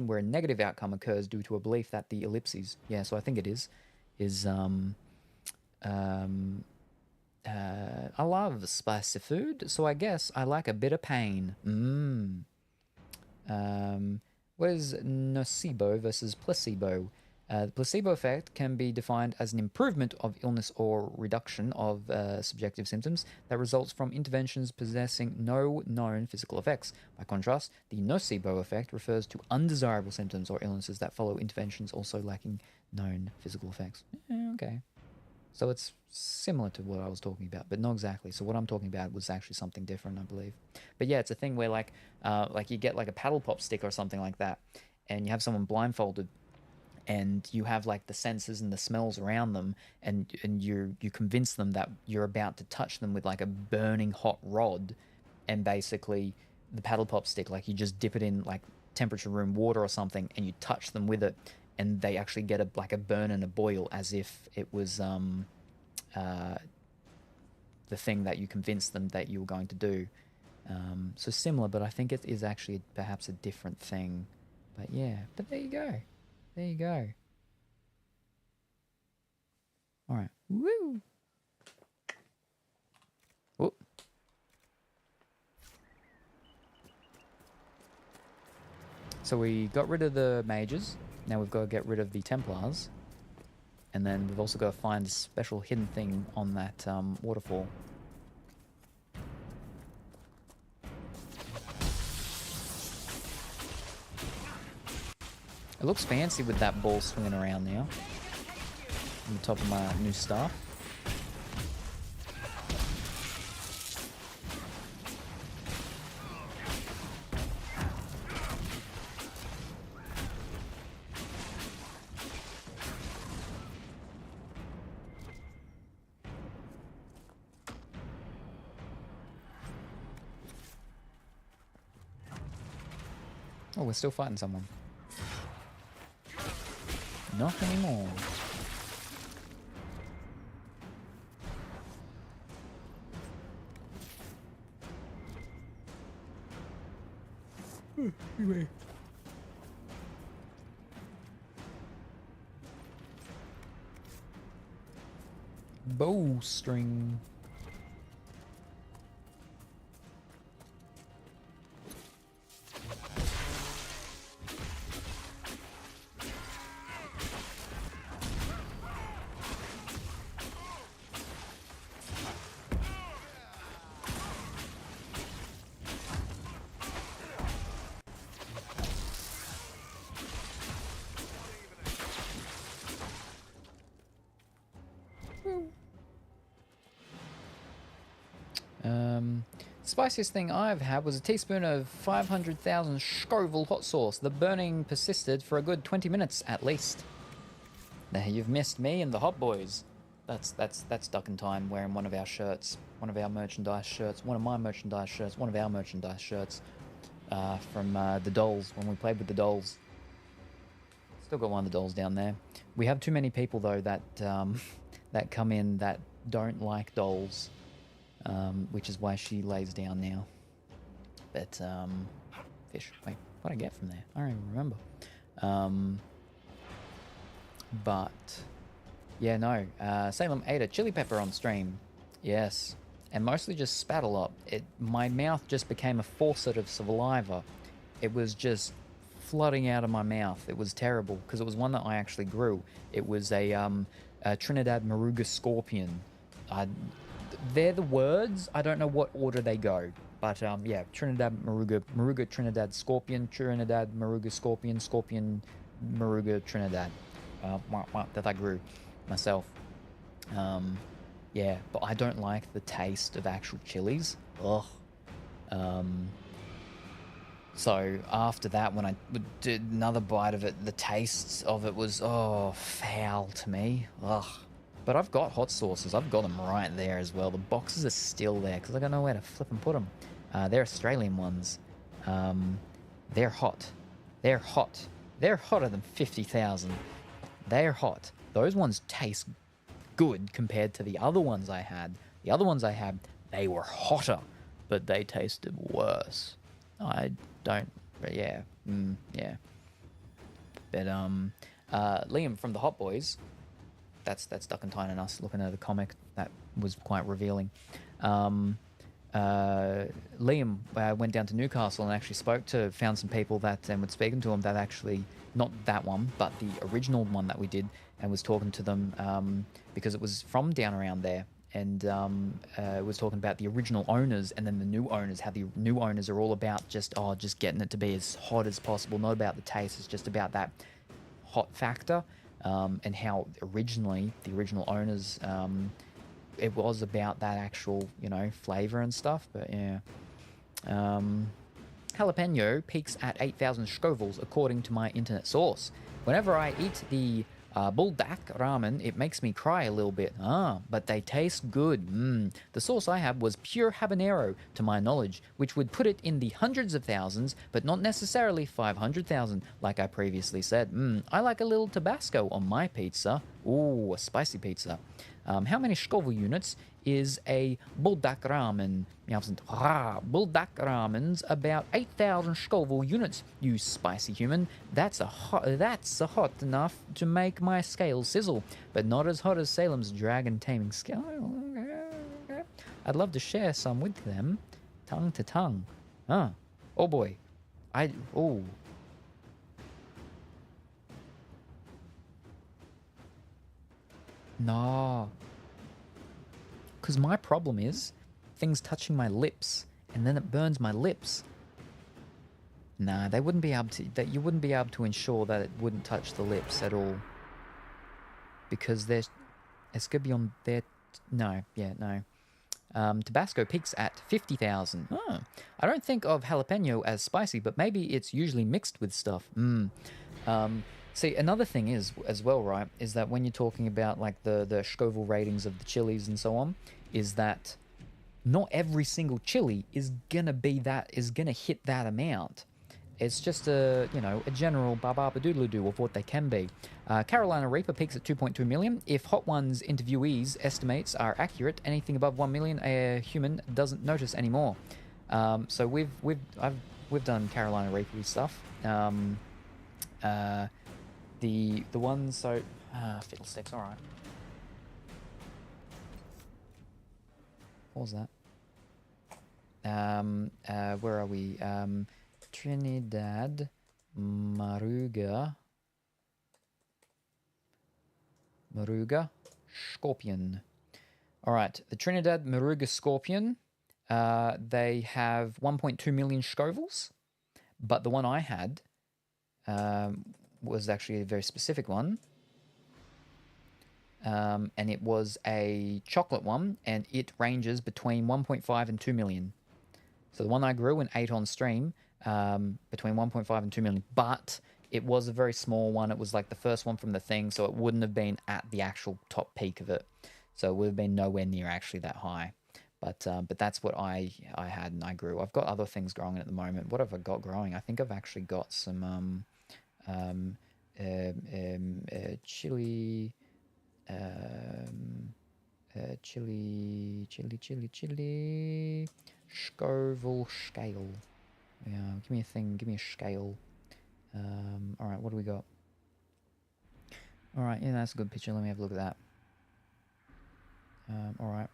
where a negative outcome occurs due to a belief that the ellipses, so I think it is I love spicy food, so I guess I like a bit of pain. What is nocebo versus placebo? The placebo effect can be defined as an improvement of illness or reduction of subjective symptoms that results from interventions possessing no known physical effects. By contrast, the nocebo effect refers to undesirable symptoms or illnesses that follow interventions also lacking known physical effects. Okay. So it's similar to what I was talking about, but not exactly. So what I'm talking about was actually something different, I believe. But yeah, it's a thing where like you get like a paddle pop stick or something like that, and you have someone blindfolded, and you have like the senses and the smells around them, and you convince them that you're about to touch them with like a burning hot rod, and basically the paddle pop stick, like you just dip it in like temperature room water or something, and you touch them with it, and they actually get a burn and a boil as if it was the thing that you convinced them that you were going to do. So similar, but I think it is actually perhaps a different thing. But yeah, but there you go. There you go. All right. Woo! Whoop. So we got rid of the mages. Now we've got to get rid of the Templars. And then we've also got to find a special hidden thing on that waterfall. It looks fancy with that ball swinging around now. On the top of my new staff. Oh, we're still fighting someone. Not anymore. Anyway. Bowstring. Spiciest thing I've had was a teaspoon of 500,000 Scoville hot sauce. The burning persisted for a good 20 minutes at least. Now you've missed me and the hot boys. That's Duck in Time wearing one of our shirts, one of our merchandise shirts, one of my merchandise shirts, one of our merchandise shirts from the dolls when we played with the dolls. Still got one of the dolls down there. We have too many people though that that come in that don't like dolls. Which is why she lays down now. But, fish. Wait, what did I get from there? I don't even remember. But, yeah, no. Salem ate a chili pepper on stream. Yes. And mostly just spat a lot. My mouth just became a faucet of saliva. It was just flooding out of my mouth. It was terrible, because it was one that I actually grew. It was a Trinidad Maruga scorpion. They're the words. I don't know what order they go. But, yeah, Trinidad Maruga Trinidad Scorpion, Trinidad Maruga Scorpion, Scorpion Maruga Trinidad. That I grew myself. Yeah, but I don't like the taste of actual chilies. Ugh. So after that, when I did another bite of it, the taste of it was, foul to me. Ugh. But I've got hot sauces. I've got them right there as well. The boxes are still there because I don't know where to flip and put them. They're Australian ones. They're hot. They're hot. They're hotter than 50,000. They're hot. Those ones taste good compared to the other ones I had. The other ones I had, they were hotter, but they tasted worse. I don't, but yeah, yeah. But Liam from the Hot Boys, that's Duck and Tyne and us looking at the comic. That was quite revealing. Liam went down to Newcastle and actually found some people that and was speaking to him that actually, not that one, but the original one that we did, and was talking to them because it was from down around there, and was talking about the original owners and then the new owners, how the new owners are all about just getting it to be as hot as possible, not about the taste, it's just about that hot factor, and how originally the original owners, it was about that actual, flavor and stuff. But yeah, jalapeno peaks at 8,000 Scovilles according to my internet source. Whenever I eat the buldak ramen, it makes me cry a little bit. But they taste good. The sauce I had was pure habanero, to my knowledge, which would put it in the hundreds of thousands, but not necessarily 500,000, like I previously said. I like a little Tabasco on my pizza. Ooh, a spicy pizza. How many Scoville units is a buldak ramen. Buldak ramen's about 8,000 Scoville units, you spicy human. That's hot enough to make my scales sizzle, but not as hot as Salem's dragon taming scale. I'd love to share some with them, tongue to tongue. Oh boy. No. Because my problem is things touching my lips, and then it burns my lips. Nah, they wouldn't be able to. That you wouldn't be able to ensure that it wouldn't touch the lips at all. Because it's gonna be on their. No. Tabasco peaks at 50,000. Oh, I don't think of jalapeno as spicy, but maybe it's usually mixed with stuff. See, another thing is, as well, right, is that when you're talking about like the Scoville ratings of the chilies and so on, is that not every single chili is gonna hit that amount. It's just a general ba-ba-ba-doodle-doo of what they can be. Carolina Reaper peaks at 2.2 million. If Hot One's interviewees' estimates are accurate, anything above 1 million a human doesn't notice anymore. So we've done Carolina Reaper stuff. The ones, so fiddlesticks, all right. What was that? Where are we? Trinidad Maruga Scorpion. All right, the Trinidad Maruga Scorpion. They have 1.2 million Scovilles, but the one I had was actually a very specific one. And it was a chocolate one, and it ranges between 1.5 and 2 million. So the one I grew and ate on stream, between 1.5 and 2 million. But it was a very small one. It was like the first one from the thing, so it wouldn't have been at the actual top peak of it. So it would have been nowhere near actually that high. But that's what I had and I grew. I've got other things growing at the moment. What have I got growing? I think I've actually got some chili, Scoville scale. Yeah, give me a thing. Give me a scale. All right, what do we got? All right, yeah, that's a good picture. Let me have a look at that. All right.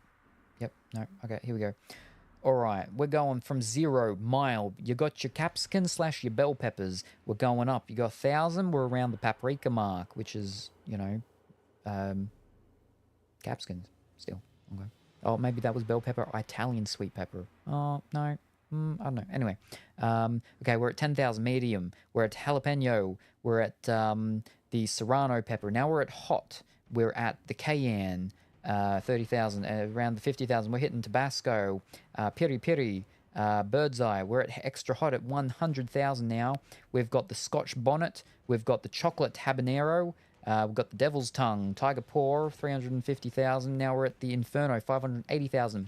Yep. No. Okay. Here we go. All right, we're going from 0, mild. You got your capsicum / your bell peppers. We're going up. You got 1,000. We're around the paprika mark, which is, capsicums still. Okay. Oh, maybe that was bell pepper or Italian sweet pepper. Oh, no. I don't know. Anyway. Okay, we're at 10,000 medium. We're at jalapeno. We're at the serrano pepper. Now we're at hot. We're at the cayenne. 30,000, around the 50,000. We're hitting Tabasco, Piri Piri, Bird's Eye. We're at extra hot at 100,000 now. We've got the Scotch Bonnet. We've got the Chocolate Habanero. We've got the Devil's Tongue, Tiger Paw, 350,000. Now we're at the Inferno, 580,000.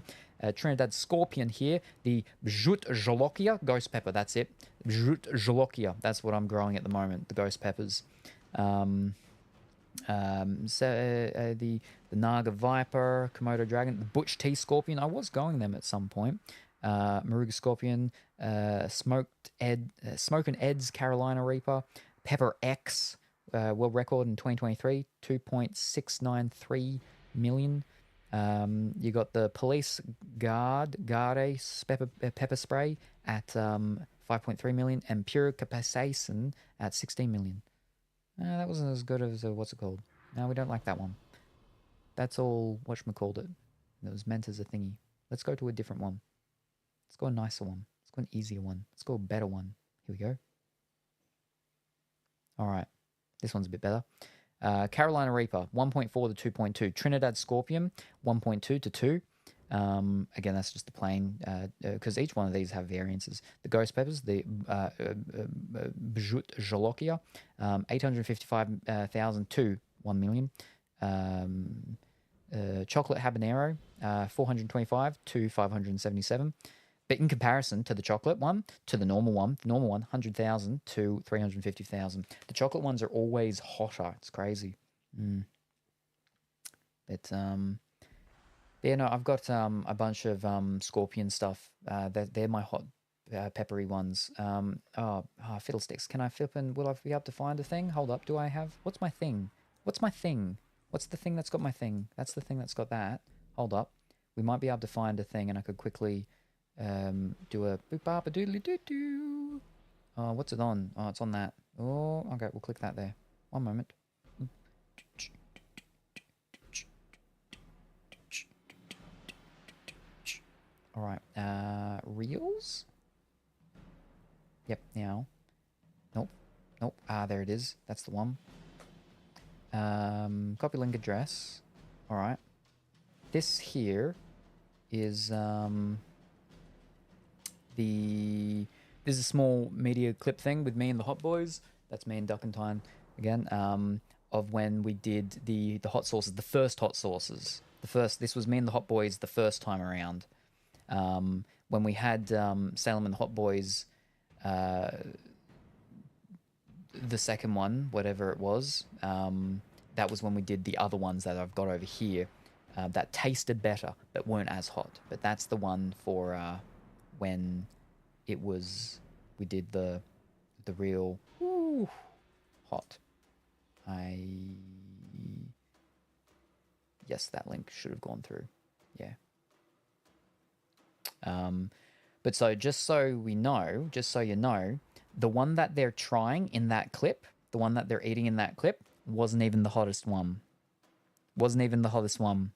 Trinidad Scorpion here. The Bjut Jolokia, Ghost Pepper, that's it. Bjut Jolokia, that's what I'm growing at the moment, the Ghost Peppers. The Naga Viper, Komodo Dragon, the Butch Tea Scorpion. I was going them at some point. Maruga Scorpion, Smoke and Ed's Carolina Reaper, Pepper X, world record in 2023, 2.693 million. You got the Police Garde pepper spray at 5.3 million, and Pure Capsaicin at 16 million. That wasn't as good as what's it called? No, we don't like that one. That's all whatchamacallit. It was meant as a thingy. Let's go to a different one. Let's go a nicer one. Let's go an easier one. Let's go a better one. Here we go. All right. This one's a bit better. Carolina Reaper, 1.4 to 2.2. Trinidad Scorpion, 1.2 to 2. Again, that's just the plain, because each one of these have variances. The Ghost Peppers, the Bjut Jolokia, 855,000 to 1 million. Chocolate Habanero, 425 to 577. But in comparison to the chocolate one, to the normal one, 100,000 to 350,000. The chocolate ones are always hotter. It's crazy. But Yeah, no, I've got a bunch of scorpion stuff. They're my hot peppery ones. Fiddlesticks. Can I flip and will I be able to find a thing? Hold up. Do I have? What's my thing? What's my thing? What's the thing that's got my thing? That's the thing that's got that. Hold up. We might be able to find a thing, and I could quickly do a boop bop a doodly doo doo. Oh, what's it on? Oh, it's on that. Oh, okay. We'll click that there. One moment. All right. Reels? Yep, now. Nope. Nope. Ah, there it is. That's the one. Copy link address. All right. This here is this is a small media clip thing with me and the Hot Boys. That's me and Duck and Tyne again. Of when we did the hot sauces, the first hot sauces. This was me and the Hot Boys the first time around. When we had Salem and the Hot Boys, the second one, whatever it was, that was when we did the other ones that I've got over here that tasted better, but weren't as hot. But that's the one for when it was, we did the real hot. Yes, that link should have gone through. Yeah. But so just so you know, the one that they're trying in that clip, the one that they're eating in that clip, wasn't even the hottest one. Wasn't even the hottest one.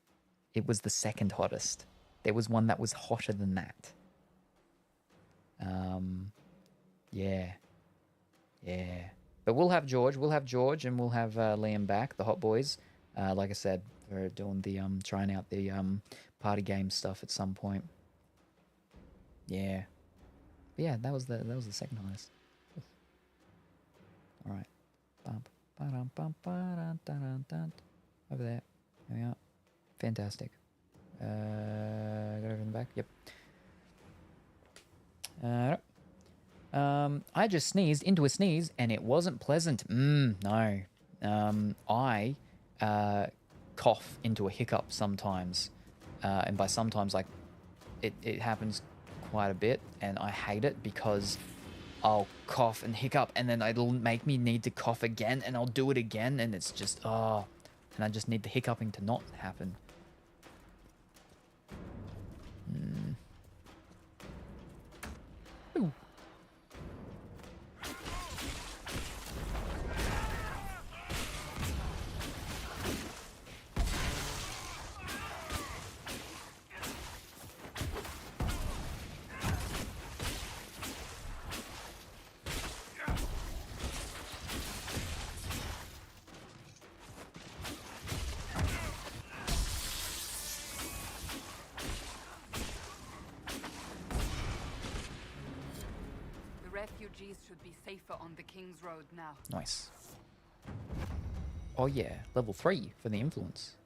It was the second hottest. There was one that was hotter than that. Yeah. But we'll have George, and we'll have Liam back, the Hot Boys. Like I said, we're doing the trying out the party game stuff at some point. Yeah. But yeah, that was the second highest. All right. Over there. There we are. Fantastic. Got everything in the back? Yep. I just sneezed into a sneeze and it wasn't pleasant. No. I cough into a hiccup sometimes. And by sometimes, like, it happens quite a bit, and I hate it because I'll cough and hiccup, and then it'll make me need to cough again, and I'll do it again, and it's just, and I just need the hiccuping to not happen. Ooh. Refugees should be safer on the King's Road now. Nice. Oh yeah, level 3 for the influence.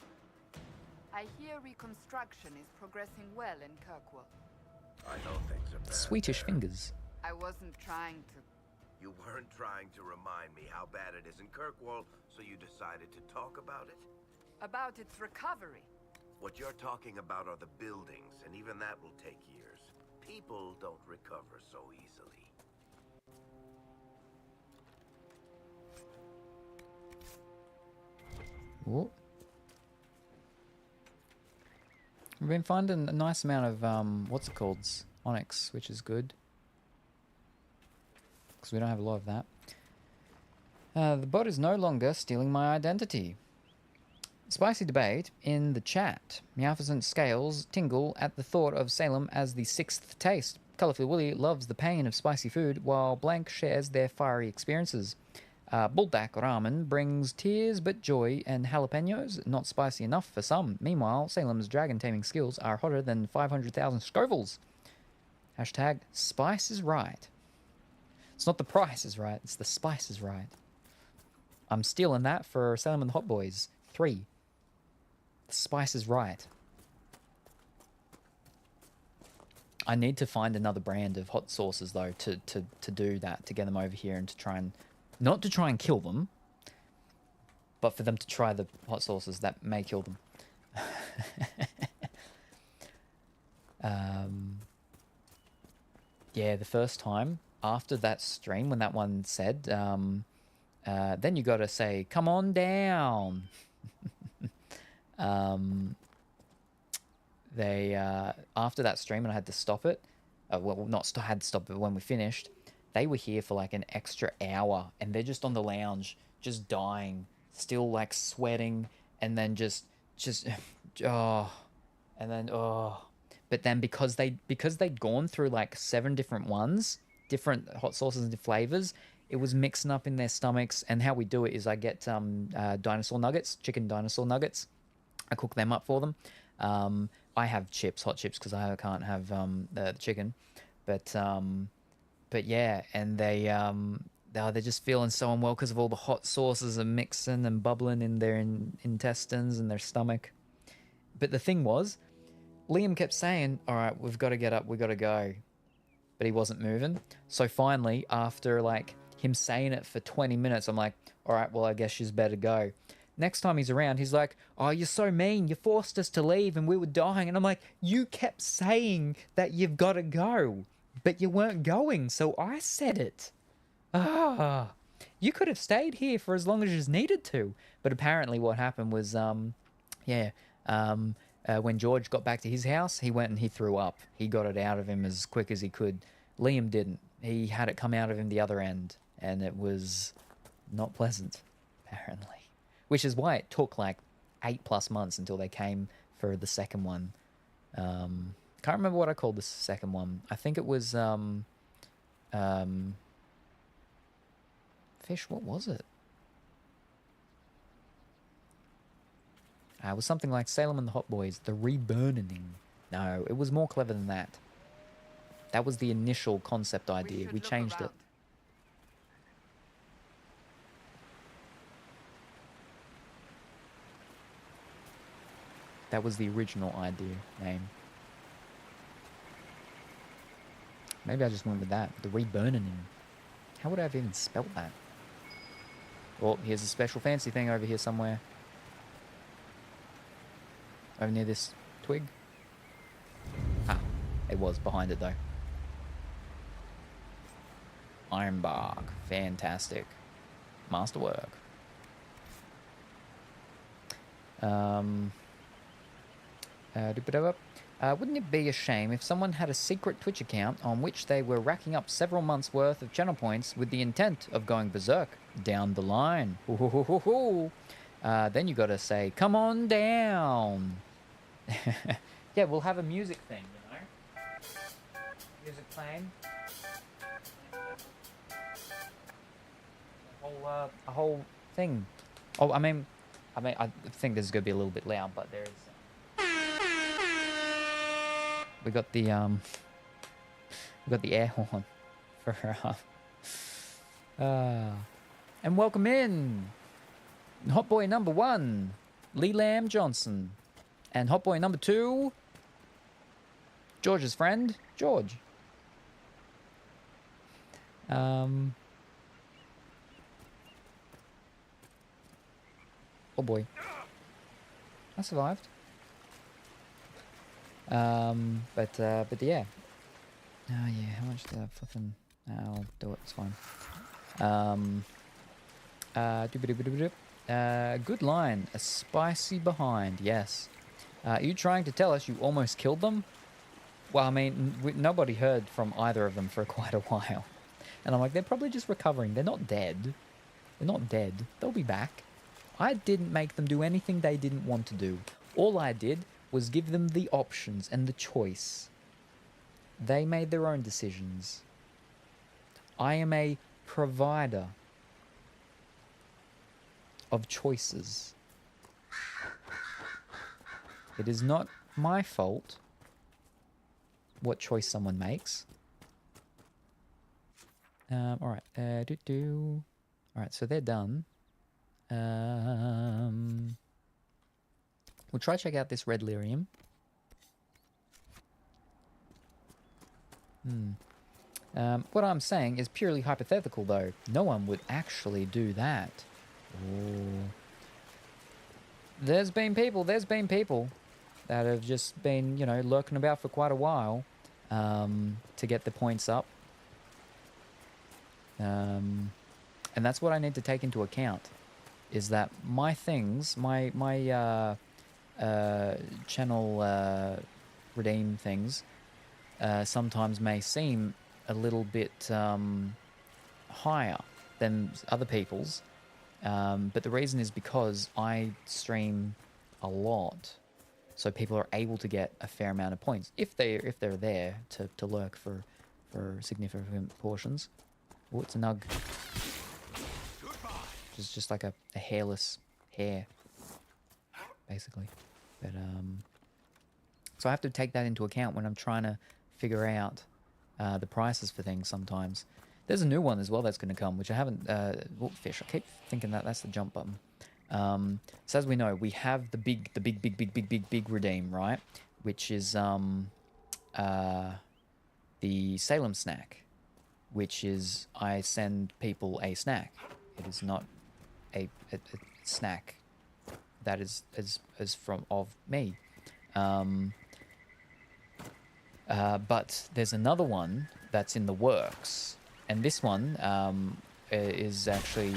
I hear reconstruction is progressing well in Kirkwall. I know things are bad Swedish there. fingers. I wasn't trying to... You weren't trying to remind me how bad it is in Kirkwall, so you decided to talk about it? About its recovery. What you're talking about are the buildings, and even that will take years. People don't recover so easily. Ooh. We've been finding a nice amount of, what's it called? Onyx, which is good. Because we don't have a lot of that. The bot is no longer stealing my identity. Spicy debate in the chat. Meowficent scales tingle at the thought of Salem as the 6th taste. Colourful Willy loves the pain of spicy food, while Blank shares their fiery experiences. Buldak ramen brings tears but joy, and jalapenos not spicy enough for some. Meanwhile, Salem's dragon taming skills are hotter than 500,000 Scovilles. Hashtag spice is right. It's not the price is right, it's the spice is right. I'm stealing that for Salem and the Hot Boys 3. The spice is right. I need to find another brand of hot sauces though to do that, to get them over here and to try and not to try and kill them, but for them to try the hot sauces that may kill them. Yeah, the first time after that stream when that one said, then you got to say, "Come on down." They after that stream, and I had to stop it. Well, had to stop it, but when we finished, they were here for like an extra hour, and they're just on the lounge, just dying, still like sweating, and then just oh, and then oh. But then because they'd gone through like 7 different ones, different hot sauces and flavors, it was mixing up in their stomachs. And how we do it is I get dinosaur nuggets, chicken dinosaur nuggets. I cook them up for them. I have chips, hot chips, because I can't have the chicken. But yeah, and they're just feeling so unwell because of all the hot sauces are mixing and bubbling in their intestines and their stomach. But the thing was, Liam kept saying, "All right, we've got to get up, we've got to go." But he wasn't moving. So finally, after like him saying it for 20 minutes, I'm like, "All right, well, I guess she's better go." Next time he's around, he's like, "Oh, you're so mean. You forced us to leave and we were dying." And I'm like, "You kept saying that you've got to go, but you weren't going, so I said it. Ah, you could have stayed here for as long as you needed to." But apparently what happened was, when George got back to his house, he went and he threw up. He got it out of him as quick as he could. Liam didn't. He had it come out of him the other end, and it was not pleasant, apparently. Which is why it took like 8+ months until they came for the second one. Can't remember what I called the second one. I think it was fish. What was it? It was something like Salem and the Hot Boys, the Reburning. No, it was more clever than that. That was the initial concept idea. We changed it. That was the original idea name. Maybe I just went with that. The Reburning. How would I have even spelt that? Well, here's a special fancy thing over here somewhere. Over near this twig. Ah, it was behind it though. Ironbark. Fantastic. Masterwork. Wouldn't it be a shame if someone had a secret Twitch account on which they were racking up several months' worth of channel points with the intent of going berserk down the line? Then you gotta say, "Come on down." Yeah, we'll have a music thing, you know? Music playing. A whole thing. Oh, I mean, I think this is gonna be a little bit loud, but there is. We got the air horn for and welcome in Hot Boy number 1, Lee Lamb Johnson, and Hot Boy number 2, George's friend, George. Oh boy, I survived. But yeah. Oh yeah, how much did I flipping? I'll do it, it's fine. Good line. A spicy behind, yes. Are you trying to tell us you almost killed them? Well, I mean, nobody heard from either of them for quite a while. And I'm like, they're probably just recovering. They're not dead. They're not dead. They'll be back. I didn't make them do anything they didn't want to do. All I did was give them the options and the choice. They made their own decisions. I am a provider of choices. It is not my fault what choice someone makes. Alright. Alright, so they're done. We'll try to check out this red lyrium. What I'm saying is purely hypothetical, though. No one would actually do that. Ooh. There's been people. that have just been, you know, lurking about for quite a while to get the points up. And that's what I need to take into account, is that my things, my channel redeem things sometimes may seem a little bit higher than other people's, but the reason is because I stream a lot, so people are able to get a fair amount of points if they're there to lurk for significant portions. Oh, it's a nug. Which is just like a hairless hare, basically. But so I have to take that into account when I'm trying to figure out the prices for things sometimes. There's a new one as well that's going to come, which I haven't... fish. I keep thinking that's the jump button. So as we know, we have the big redeem, right? Which is the Salem snack, which is I send people a snack. It is not a snack that is from of me. But there's another one that's in the works, and this one is actually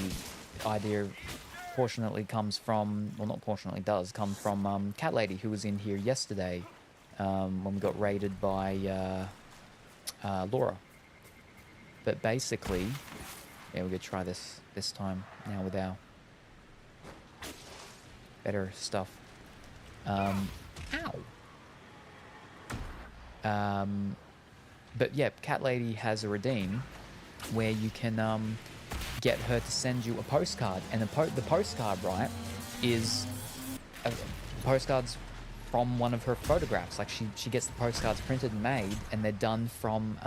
idea fortunately comes from, well, not fortunately, does come from Cat Lady, who was in here yesterday when we got raided by Laura. But basically, yeah, we're gonna try this time now with our better stuff. Ow. But yeah, Cat Lady has a redeem where you can get her to send you a postcard, and the postcard, right, is postcards from one of her photographs. Like she gets the postcards printed and made, and they're done from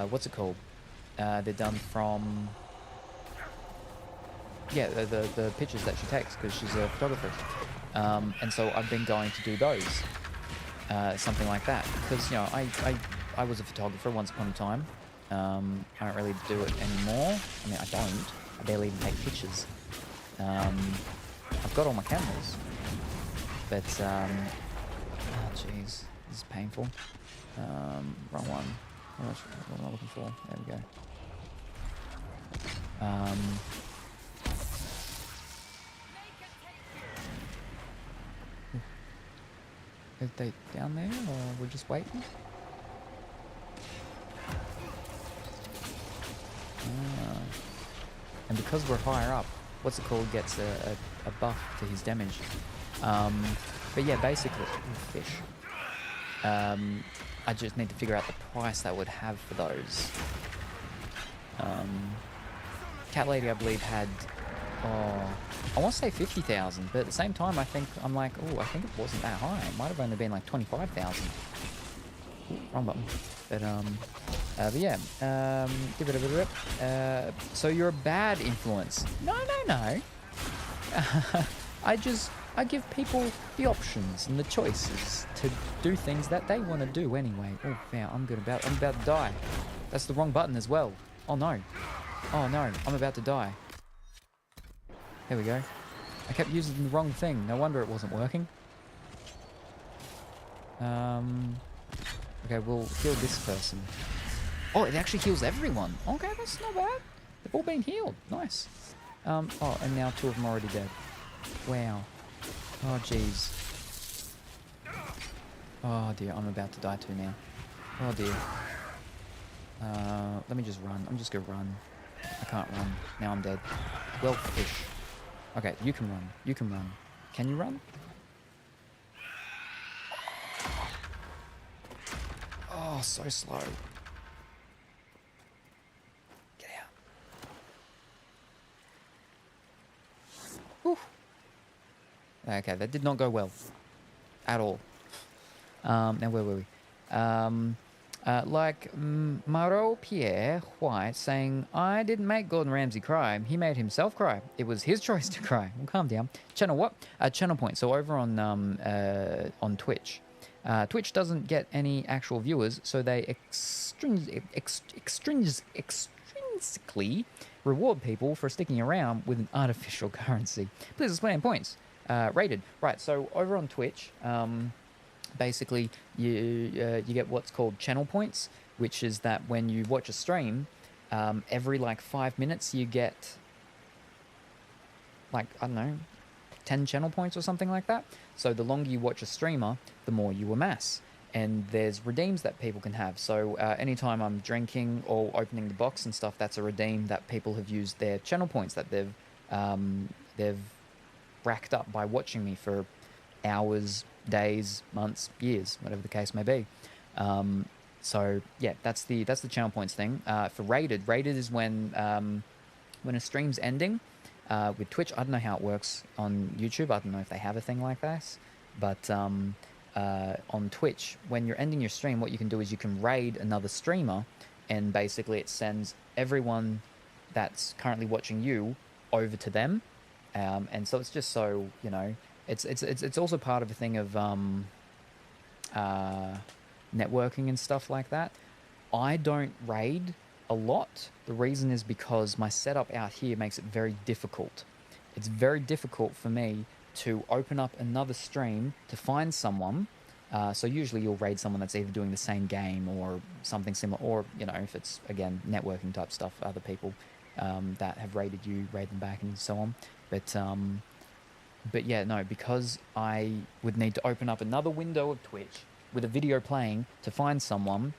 what's it called? They're done from the pictures that she takes, because she's a photographer. And so I've been going to do those, something like that, because, you know, I was a photographer once upon a time. I don't really do it anymore. I mean, I barely even take pictures. I've got all my cameras, but oh jeez, this is painful. Wrong one. What am I looking for? There we go. Are they down there, or we're just waiting? And because we're higher up, what's it called, gets a buff to his damage. But yeah, basically, fish. I just need to figure out the price that would have for those. Cat Lady, I believe, had, I want to say 50,000, but at the same time, I think it wasn't that high. It might have only been like 25,000. Wrong button. But yeah, give it a rip. So you're a bad influence? No. I give people the options and the choices to do things that they want to do anyway. Oh, yeah, I'm about to die. That's the wrong button as well. Oh no, I'm about to die. There we go. I kept using the wrong thing. No wonder it wasn't working. Okay, we'll heal this person. Oh, it actually heals everyone. Okay, that's not bad. They've all been healed. Nice. Oh, and now 2 of them are already dead. Wow. Oh, jeez. Oh, dear. I'm about to die too now. Oh, dear. Let me just run. I'm just going to run. I can't run. Now I'm dead. Well, fish. Okay, you can run. You can run. Can you run? Oh, so slow. Get out. Whew. Okay, that did not go well. At all. Now, where were we? Maro Pierre White saying, I didn't make Gordon Ramsay cry. He made himself cry. It was his choice to cry. Well, calm down. Channel what? Channel point. So over on Twitch. Twitch doesn't get any actual viewers, so they extrinsically reward people for sticking around with an artificial currency. Please explain points. rated. Right, so over on Twitch, basically you get what's called channel points, which is that when you watch a stream, every like 5 minutes you get like, I don't know, 10 channel points or something like that. So the longer you watch a streamer, the more you amass. And there's redeems that people can have. So anytime I'm drinking or opening the box and stuff, that's a redeem that people have used their channel points that they've racked up by watching me for hours, days, months, years, whatever the case may be. So yeah, that's the channel points thing. For rated is when a stream's ending. With Twitch, I don't know how it works on YouTube. I don't know if they have a thing like this, but on Twitch, when you're ending your stream, what you can do is you can raid another streamer, and basically it sends everyone that's currently watching you over to them, and so it's just so, you know, it's also part of a thing of networking and stuff like that. I don't raid a lot. The reason is because my setup out here makes it very difficult. It's very difficult for me to open up another stream to find someone. So usually you'll raid someone that's either doing the same game or something similar, or, you know, if it's, again, networking type stuff, other people that have raided you, raid them back and so on. But yeah, no, because I would need to open up another window of Twitch with a video playing to find someone,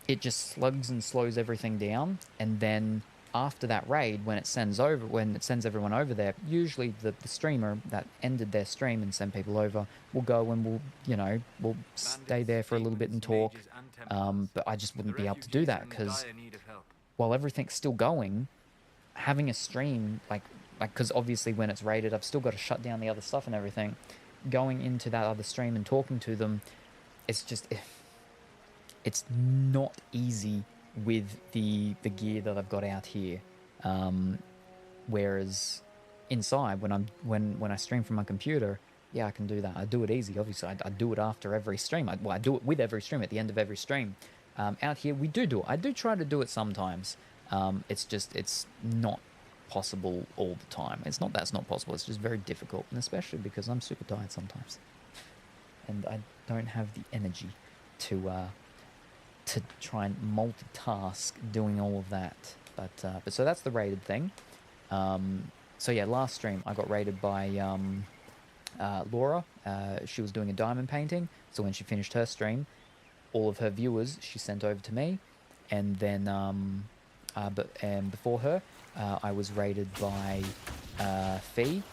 it just slugs and slows everything down. And then after that raid, when it sends everyone over there, usually the streamer that ended their stream and sent people over will go and we'll stay there for a little bit and talk. But I just wouldn't be able to do that because while everything's still going, having a stream, like because obviously when it's raided, I've still got to shut down the other stuff and everything. Going into that other stream and talking to them, it's not easy with the gear that I've got out here. Whereas inside, when I stream from my computer, yeah, I can do that. I do it easy. Obviously, I do it after every stream. I do it with every stream, at the end of every stream. Out here, we do it. I do try to do it sometimes. It's not possible all the time. It's not that it's not possible. It's just very difficult, and especially because I'm super tired sometimes, and I don't have the energy to try and multitask doing all of that. But so that's the rated thing. So yeah, last stream I got rated by Laura. She was doing a diamond painting, so when she finished her stream, all of her viewers she sent over to me, and then before her, I was rated by Fee.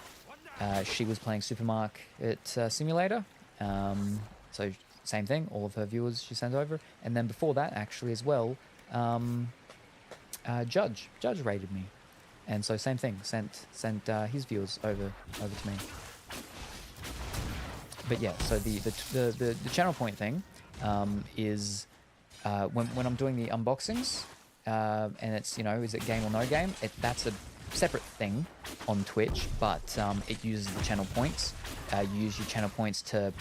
She was playing Supermarket Simulator. So same thing, all of her viewers she sent over. And then before that, actually, as well, Judge rated me. And so same thing, sent his viewers over to me. But yeah, so the channel point thing is when I'm doing the unboxings, and it's, you know, is it game or no game? That's a separate thing on Twitch, but it uses the channel points. You use your channel points to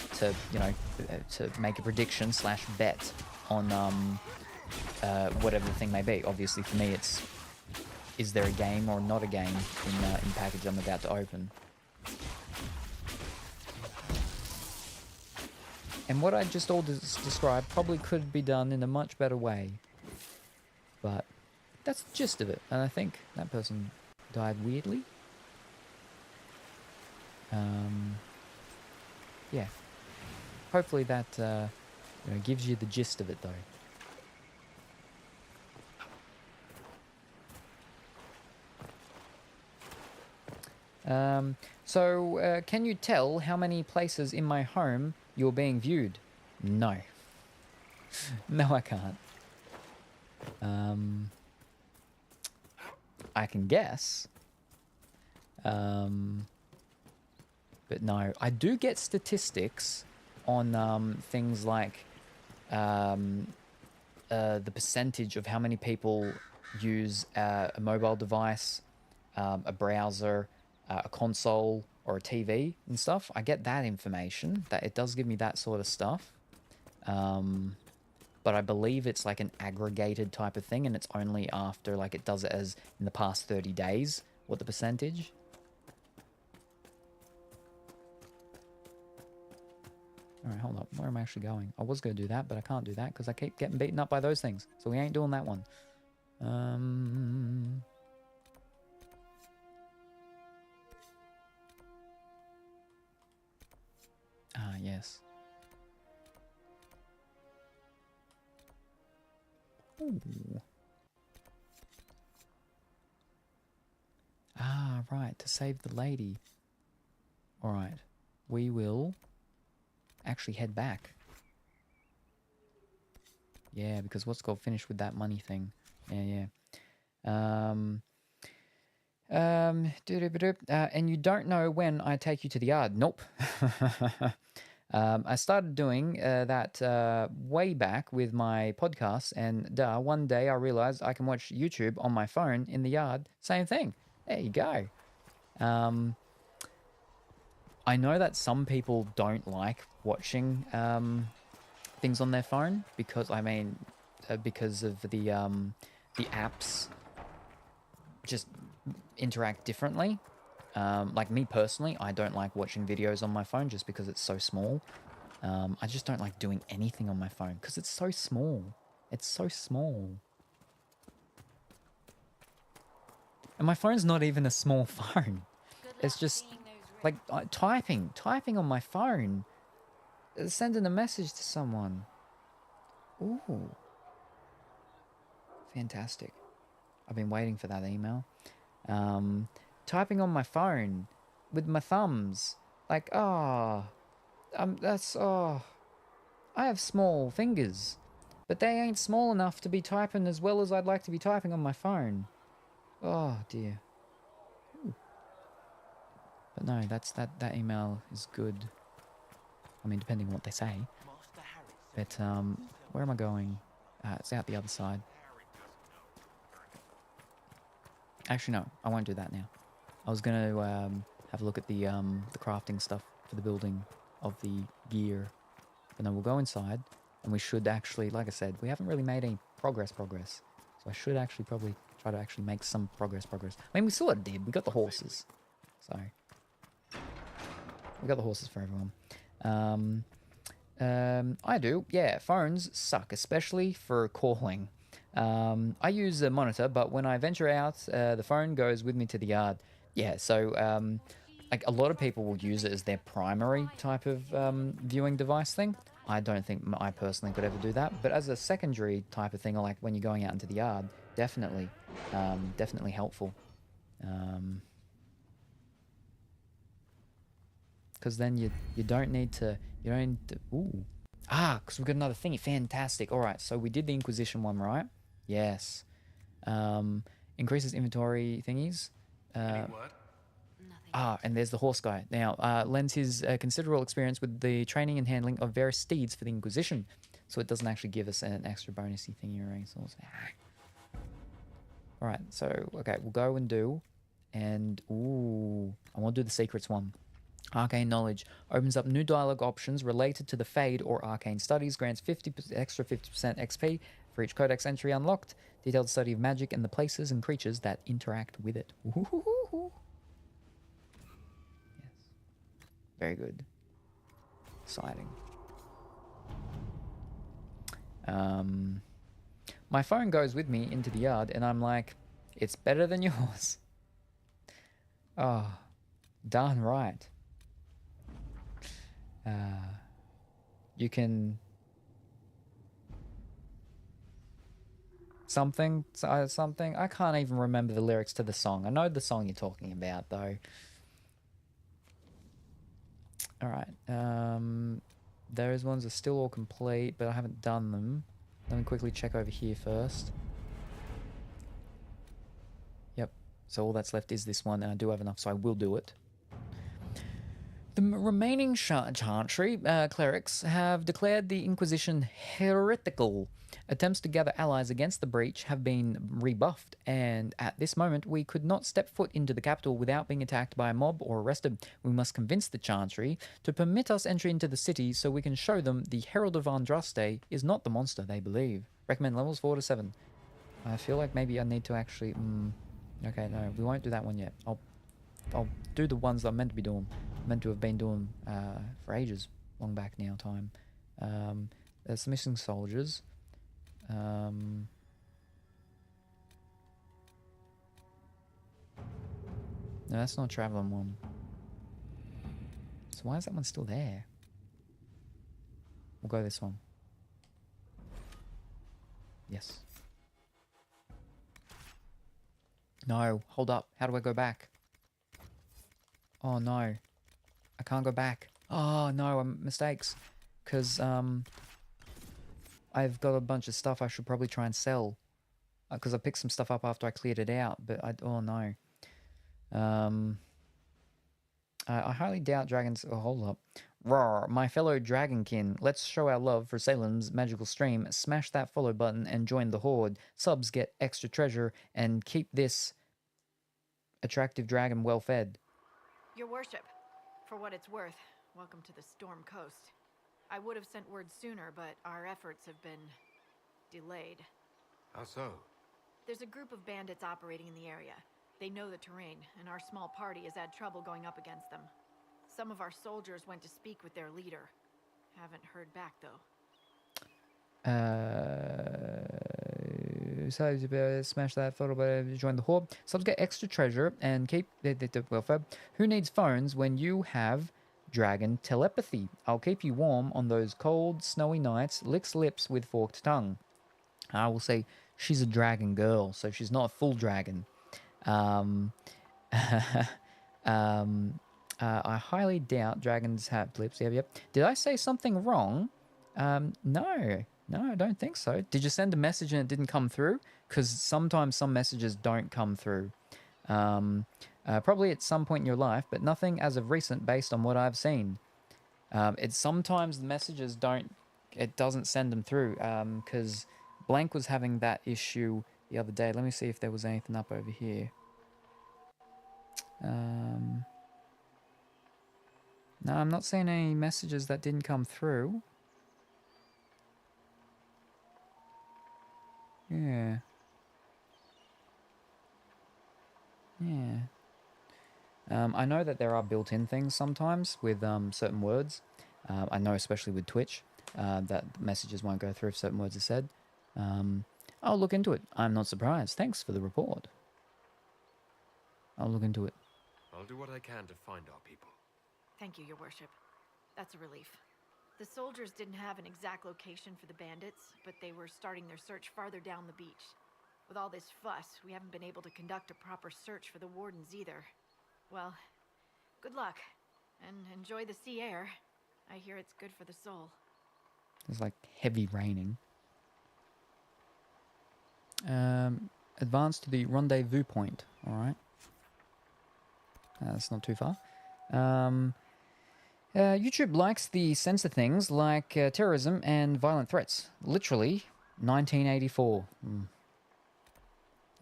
make a prediction / bet on whatever the thing may be. Obviously, for me, it's is there a game or not a game in the package I'm about to open. And what I just all described probably could be done in a much better way. But that's the gist of it. And I think that person died weirdly. Yeah. Hopefully that gives you the gist of it, though. So can you tell how many places in my home you're being viewed? No. No, I can't. I can guess. But no, I do get statistics on things like the percentage of how many people use a mobile device, a browser, a console, or a TV and stuff. I get that information. That it does give me that sort of stuff. But I believe it's like an aggregated type of thing, and it's only after, like, it does it as in the past 30 days, what the percentage. All right, hold up. Where am I actually going? I was going to do that, but I can't do that because I keep getting beaten up by those things. So we ain't doing that one. Ah, yes. Ooh. Ah, right, to save the lady. All right, we will actually head back. Yeah, because what's called finished with that money thing. Yeah. And you don't know when I take you to the yard. Nope. I started doing that way back with my podcast, and one day I realized I can watch YouTube on my phone in the yard. Same thing. There you go. I know that some people don't like watching things on their phone because because of the apps just interact differently. Like me personally, I don't like watching videos on my phone just because it's so small. I just don't like doing anything on my phone because it's so small. It's so small. And my phone's not even a small phone. It's just like typing on my phone. Sending a message to someone. Ooh. Fantastic. I've been waiting for that email. Typing on my phone with my thumbs. Like, I have small fingers, but they ain't small enough to be typing as well as I'd like to be typing on my phone. Oh dear. Ooh. But no, that email is good. I mean, depending on what they say. But where am I going? It's out the other side. Actually, no, I won't do that now. I was going to have a look at the crafting stuff for the building of the gear. But no, we'll go inside, and we should actually, like I said, we haven't really made any progress. So I should actually probably try to actually make some progress. I mean, we sort of did. We got the horses. So we got the horses for everyone. I do. Yeah, phones suck, especially for calling. I use a monitor, but when I venture out, the phone goes with me to the yard. Yeah, so like a lot of people will use it as their primary type of viewing device thing. I don't think I personally could ever do that, but as a secondary type of thing, or like when you're going out into the yard, definitely helpful. Because then you don't need to, ooh. Because we've got another thingy. Fantastic. All right, so we did the Inquisition one, right? Yes. Increases inventory thingies. And there's the horse guy. Now, lends his considerable experience with the training and handling of various steeds for the Inquisition. So it doesn't actually give us an extra bonusy thingy or anything. All right, so, okay, we'll go and do. And, ooh, I want to do the secrets one. Arcane knowledge opens up new dialogue options related to the Fade or arcane studies, grants extra 50% XP for each codex entry unlocked, detailed study of magic and the places and creatures that interact with it. Ooh. Yes. Very good. Exciting. My phone goes with me into the yard and I'm like, it's better than yours. Oh, darn right. You can something. I can't even remember the lyrics to the song. I know the song you're talking about though. All right. Those ones are still all complete, but I haven't done them. Let me quickly check over here first. Yep. So all that's left is this one, and I do have enough, so I will do it. The remaining chantry clerics have declared the Inquisition heretical. Attempts to gather allies against the breach have been rebuffed, and at this moment we could not step foot into the capital without being attacked by a mob or arrested. We must convince the chantry to permit us entry into the city so we can show them the Herald of Andraste is not the monster they believe. Recommend levels 4 to 7. I feel like maybe I need to actually... Okay, no, we won't do that one yet. I'll do the ones that I'm meant to be doing. Meant to have been doing for ages. long back now time. There's some missing soldiers. No, that's not traveling one. So why is that one still there? We'll go this one. Yes. No, hold up. How do I go back? Oh no. I can't go back. Oh no, mistakes. Because I've got a bunch of stuff I should probably try and sell. Because I picked some stuff up after I cleared it out, but oh no. I highly doubt dragons. Oh, hold up. Roar, my fellow dragonkin, let's show our love for Salem's magical stream. Smash that follow button and join the horde. Subs get extra treasure and keep this attractive dragon well fed. Your worship, for what it's worth, welcome to the Storm Coast. I would have sent word sooner, but our efforts have been delayed. How so? There's a group of bandits operating in the area. They know the terrain, and our small party has had trouble going up against them. Some of our soldiers went to speak with their leader. Haven't heard back, though. So smash that photo, but join the horde. Subs get extra treasure and keep the welfare. Who needs phones when you have dragon telepathy? I'll keep you warm on those cold, snowy nights. Licks lips with forked tongue. I will say she's a dragon girl, so she's not a full dragon. I highly doubt dragons have lips. Yep. Did I say something wrong? No, I don't think so. Did you send a message and it didn't come through? Because sometimes some messages don't come through. Probably at some point in your life, but nothing as of recent based on what I've seen. It's sometimes the messages it doesn't send them through. Because Blank was having that issue the other day. Let me see if there was anything up over here. No, I'm not seeing any messages that didn't come through. Yeah. I know that there are built-in things sometimes with certain words. I know especially with Twitch that messages won't go through if certain words are said. I'll look into it. I'm not surprised. Thanks for the report. I'll look into it. I'll do what I can to find our people. Thank you, Your Worship. That's a relief. The soldiers didn't have an exact location for the bandits, but they were starting their search farther down the beach. With all this fuss, we haven't been able to conduct a proper search for the wardens either. Well, good luck, and enjoy the sea air. I hear it's good for the soul. There's like heavy raining. Advance to the rendezvous point, alright? That's not too far. YouTube likes the censor things like terrorism and violent threats. Literally, 1984.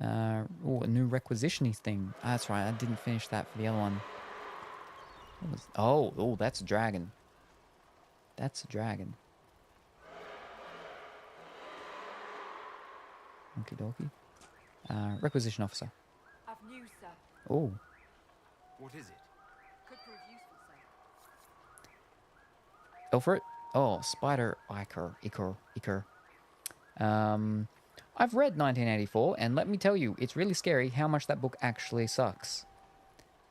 A new requisitioning thing. That's right, I didn't finish that for the other one. Oh, that's a dragon. That's a dragon. Okie dokie. Requisition officer. I've news, sir. Oh. What is it? Could prove useful, sir. Go for it. Oh, Spider Iker. I've read 1984, and let me tell you, it's really scary how much that book actually sucks.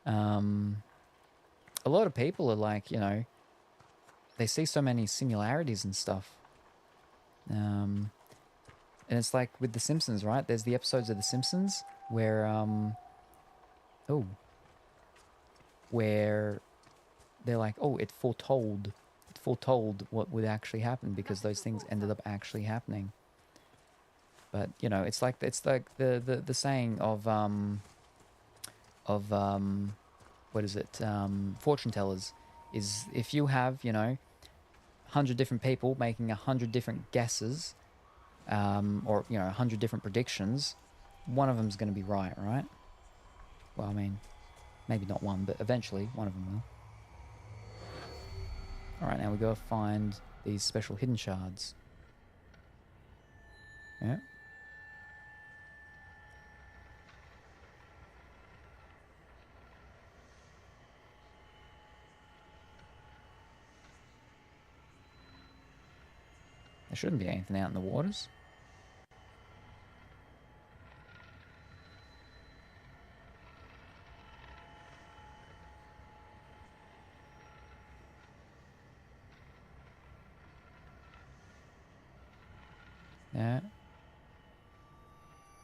A lot of people are like, you know, they see so many similarities and stuff. And it's like with The Simpsons, right? There's the episodes of The Simpsons where, where they're like, oh, it foretold what would actually happen because those things ended up actually happening. But you know, it's like the saying of what is it? Fortune tellers is if you have, you know, 100 different people making 100 different guesses, or you know, 100 different predictions, one of them's going to be right? Well, I mean, maybe not one, but eventually one of them will. Alright, now we go find these special hidden shards. Yeah. There shouldn't be anything out in the waters. Yeah.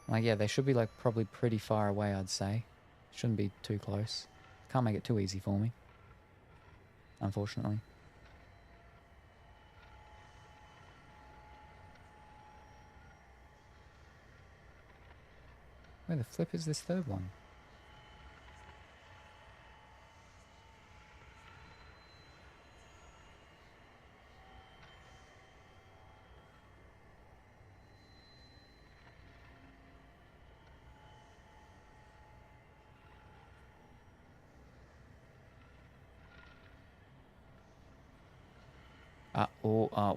Like, yeah, they should be, like, probably pretty far away, I'd say. Shouldn't be too close. Can't make it too easy for me. Unfortunately. Where the flip is this third one?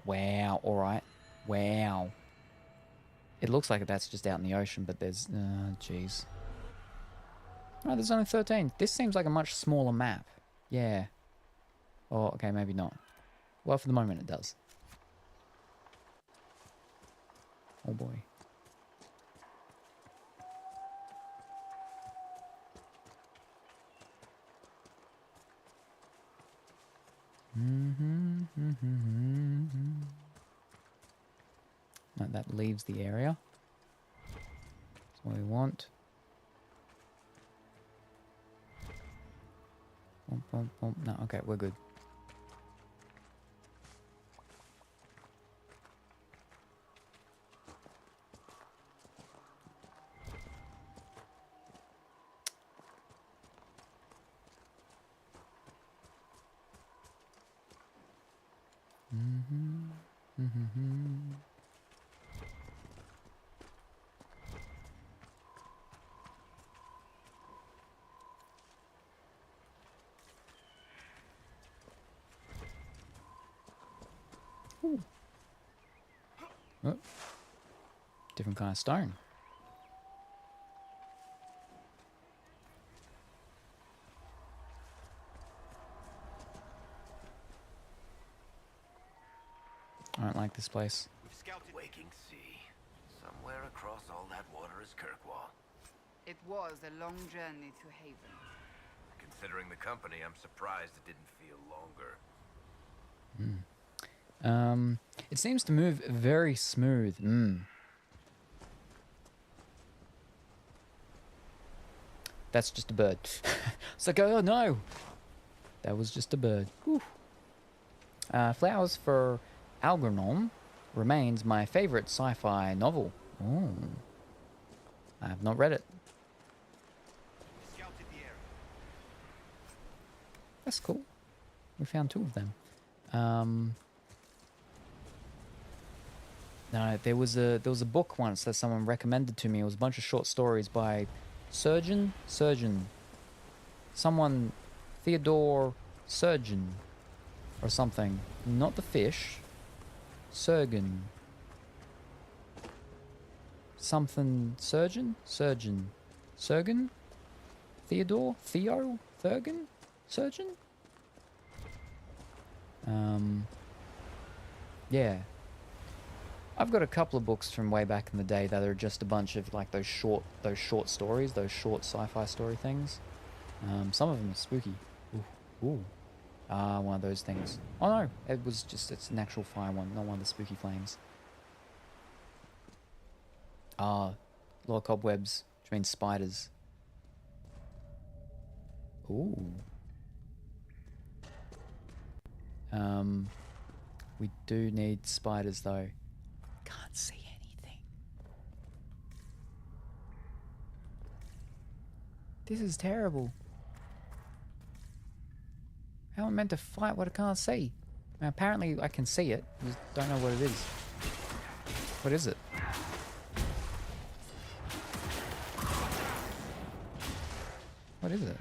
Wow, alright. Wow. It looks like that's just out in the ocean, but there's, jeez. Oh, there's only 13. This seems like a much smaller map. Yeah. Oh, okay, maybe not. Well, for the moment it does. Oh boy. No, that leaves the area. That's what we want. Bump, bump, bump. No, okay, we're good. Ooh. Oh. Different kind of stone. I don't like this place. We've scouted Waking Sea. Somewhere across all that water is Kirkwall. It was a long journey to Haven. Considering the company, I'm surprised it didn't feel longer. It seems to move very smooth. That's just a bird. It's like, oh no! That was just a bird. Whew. Flowers for Algernon remains my favorite sci-fi novel. Oh. I have not read it. That's cool. We found 2 of them. No, there was a book once that someone recommended to me. It was a bunch of short stories by Surgeon, someone, Theodore Surgeon, or something. Not the fish. Surgeon. Something Surgeon? Surgeon? Theodore? Theo? Thurgen? Surgeon? Yeah. I've got a couple of books from way back in the day that are just a bunch of like those short stories, those short sci-fi story things. Some of them are spooky. Ooh. One of those things. Oh no, it's an actual fire one, not one of the spooky flames. Lot of cobwebs, which means spiders. Ooh. We do need spiders though. Can't see anything. This is terrible. How am I meant to fight what I can't see? Now, apparently I can see it, I just don't know what it is. What is it? What is it?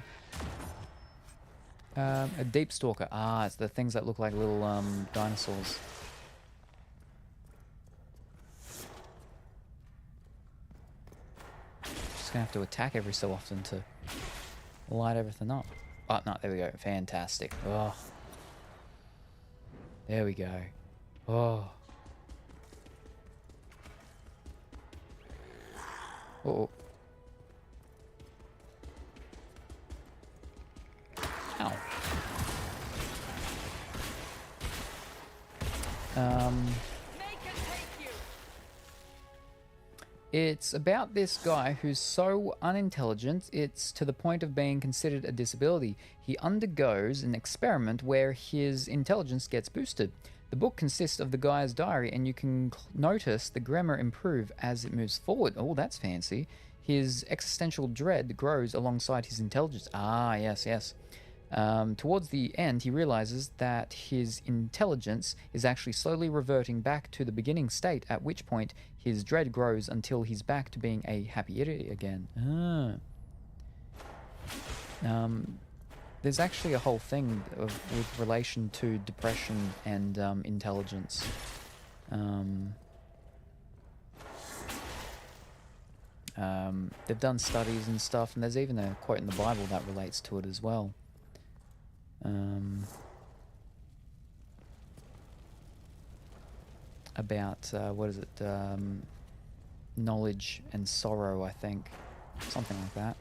A deep stalker. It's the things that look like little dinosaurs. Just gonna have to attack every so often to light everything up. Oh no, there we go. Fantastic. Oh. There we go. Oh. Oh. Ow. It's about this guy who's so unintelligent, it's to the point of being considered a disability. He undergoes an experiment where his intelligence gets boosted. The book consists of the guy's diary, and you can notice the grammar improve as it moves forward. Oh, that's fancy. His existential dread grows alongside his intelligence. Ah, yes, yes. Towards the end, he realizes that his intelligence is actually slowly reverting back to the beginning state, at which point his dread grows until he's back to being a happy idiot again. There's actually a whole thing with relation to depression and intelligence. They've done studies and stuff, and there's even a quote in the Bible that relates to it as well. About what is it? Knowledge and sorrow, I think, something like that.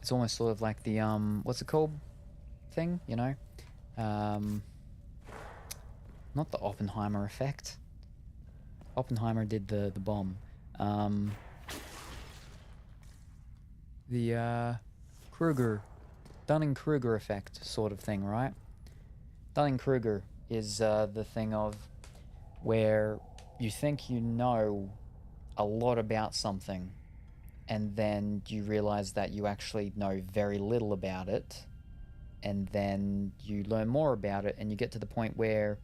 It's almost sort of like the what's it called thing, you know? Not the Oppenheimer effect. Oppenheimer did the bomb. The Dunning-Kruger effect sort of thing, right? Dunning-Kruger is the thing of where you think you know a lot about something, and then you realize that you actually know very little about it, and then you learn more about it, and you get to the point where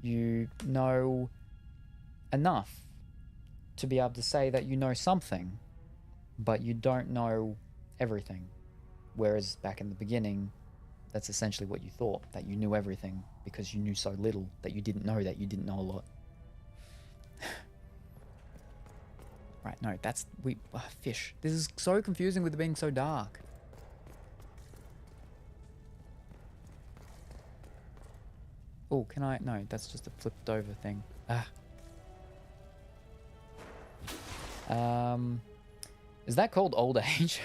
you know enough to be able to say that you know something, but you don't know everything. Whereas back in the beginning, that's essentially what you thought, that you knew everything because you knew so little that you didn't know a lot. Right, no, that's... fish. This is so confusing with it being so dark. Oh, can I... No, that's just a flipped over thing. Is that called old age?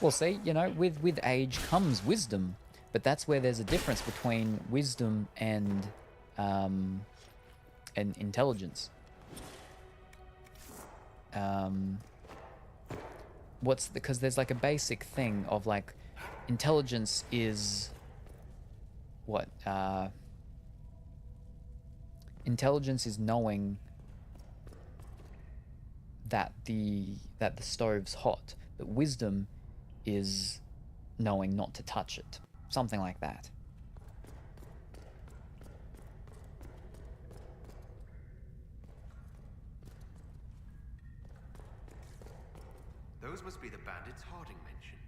Well, see, you know, with age comes wisdom, but that's where there's a difference between wisdom and intelligence. Because there's like a basic thing of like intelligence is what? Intelligence is knowing that the stove's hot, but wisdom is knowing not to touch it. Something like that. Those must be the bandits Harding mentioned.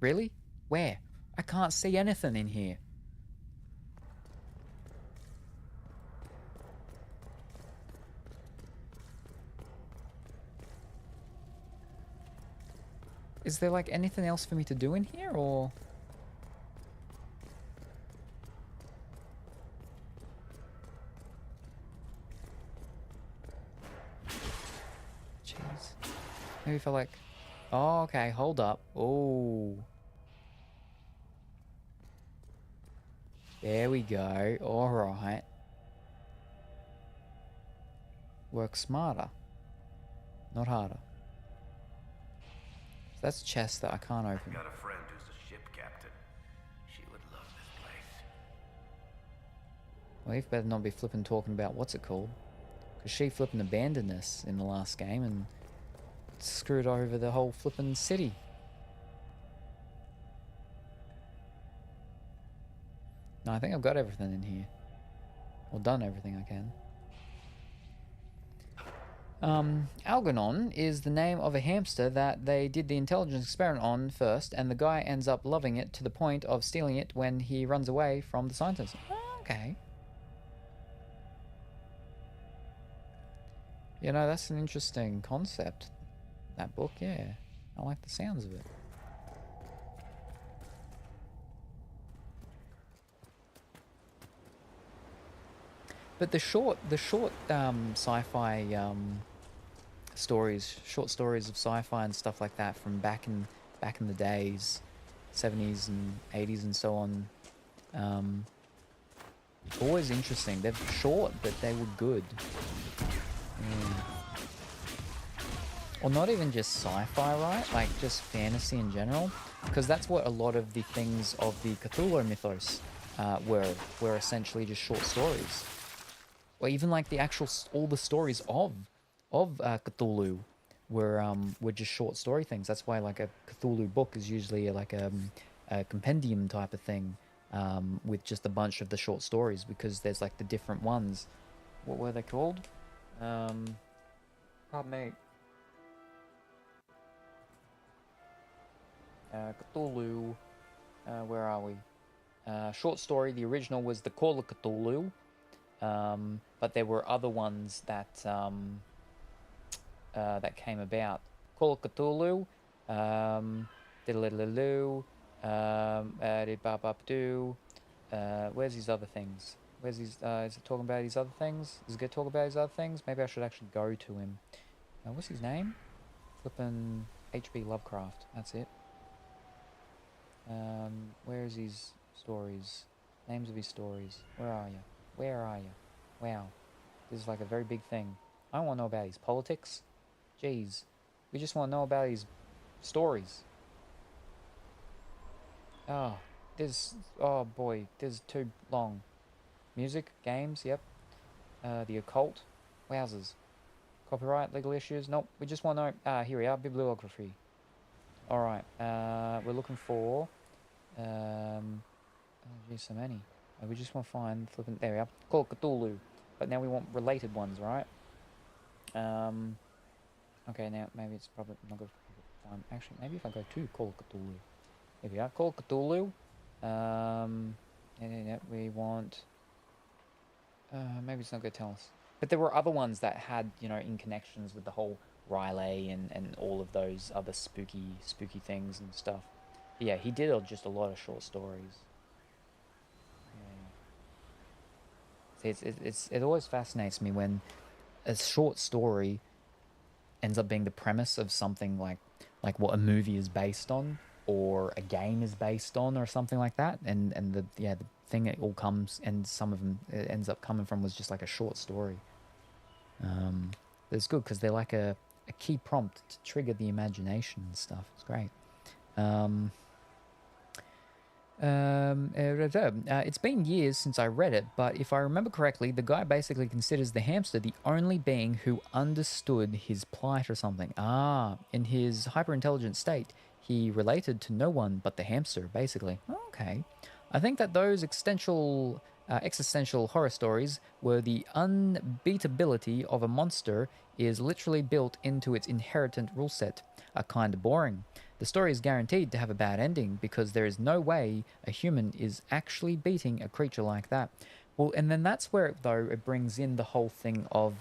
Really? Where? I can't see anything in here. Is there like anything else for me to do in here, or? Jeez. Maybe if I like... Oh, okay, hold up. Oh. There we go. Alright. Work smarter. Not harder. That's a chest that I can't open. Got a friend who's a ship captain. She would love this place. Well, you better not be flipping talking about what's it called. Because she flipping abandoned us in the last game and screwed over the whole flipping city. No, I think I've got everything in here. Or done everything I can. Algernon is the name of a hamster that they did the intelligence experiment on first, and the guy ends up loving it to the point of stealing it when he runs away from the scientists. Oh, okay. You know, that's an interesting concept. That book, yeah. I like the sounds of it. But the short sci-fi stories, short stories of sci-fi and stuff like that from back in the days, 70s and 80s and so on. Always interesting. They're short, but they were good. Or not even just sci-fi, right? Like just fantasy in general, because that's what a lot of the things of the Cthulhu mythos were essentially just short stories. Or even like the actual all the stories of Cthulhu were just short story things. That's why like a Cthulhu book is usually like a compendium type of thing, with just a bunch of the short stories, because there's like the different ones. What were they called? Pardon me. Cthulhu. Where are we? Short story. The original was the Call of Cthulhu, but there were other ones that that came about. Call of Cthulhu. Diddle-diddle-doo. Where's these other things? Where's these? Is it talking about these other things? Is it going to talk about these other things? Maybe I should actually go to him. What's his name? Flippin' H.P. Lovecraft. That's it. Where's his stories? Names of his stories. Where are you? Where are you? Wow. This is like a very big thing. I don't want to know about his politics. Jeez. We just want to know about his stories. Oh, oh boy, this is too long. Music, games, yep. The occult. Wowzers. Copyright, legal issues. Nope, we just want to know. Here we are, bibliography. Alright, we're looking for... oh geez, so many. We just want to find... There we are. Call it Cthulhu. But now we want related ones, right? Okay, now maybe it's probably not good to find... Actually, maybe if I go to Call of Cthulhu. Here we are, Call of Cthulhu. Yeah, we want... maybe it's not going to tell us. But there were other ones that had, you know, in connections with the whole Riley and all of those other spooky things and stuff. But yeah, he did just a lot of short stories. Yeah. See, it always fascinates me when a short story ends up being the premise of something like what a movie is based on, or a game is based on, or something like that. And the thing it all comes, and some of them it ends up coming from, was just like a short story. It's good because they're like a key prompt to trigger the imagination and stuff. It's great. It's been years since I read it, but if I remember correctly, the guy basically considers the hamster the only being who understood his plight or something. In his hyper-intelligent state, he related to no one but the hamster, basically. Okay. I think that those existential horror stories where the unbeatability of a monster is literally built into its inherent rule set are kind of boring. The story is guaranteed to have a bad ending because there is no way a human is actually beating a creature like that. Well, and then that's where, though, it brings in the whole thing of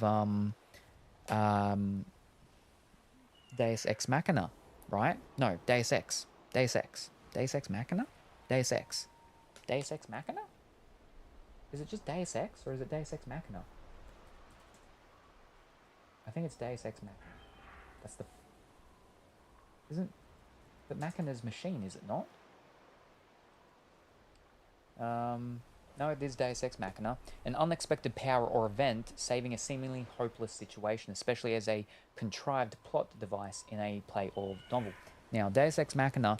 Deus Ex Machina, right? No, Deus Ex. Deus Ex. Deus Ex Machina? Deus Ex. Deus Ex Machina? Is it just Deus Ex, or is it Deus Ex Machina? I think it's Deus Ex Machina. That's the... But Machina's machine, is it not? No, it is Deus Ex Machina. An unexpected power or event saving a seemingly hopeless situation, especially as a contrived plot device in a play or novel. Now, Deus Ex Machina,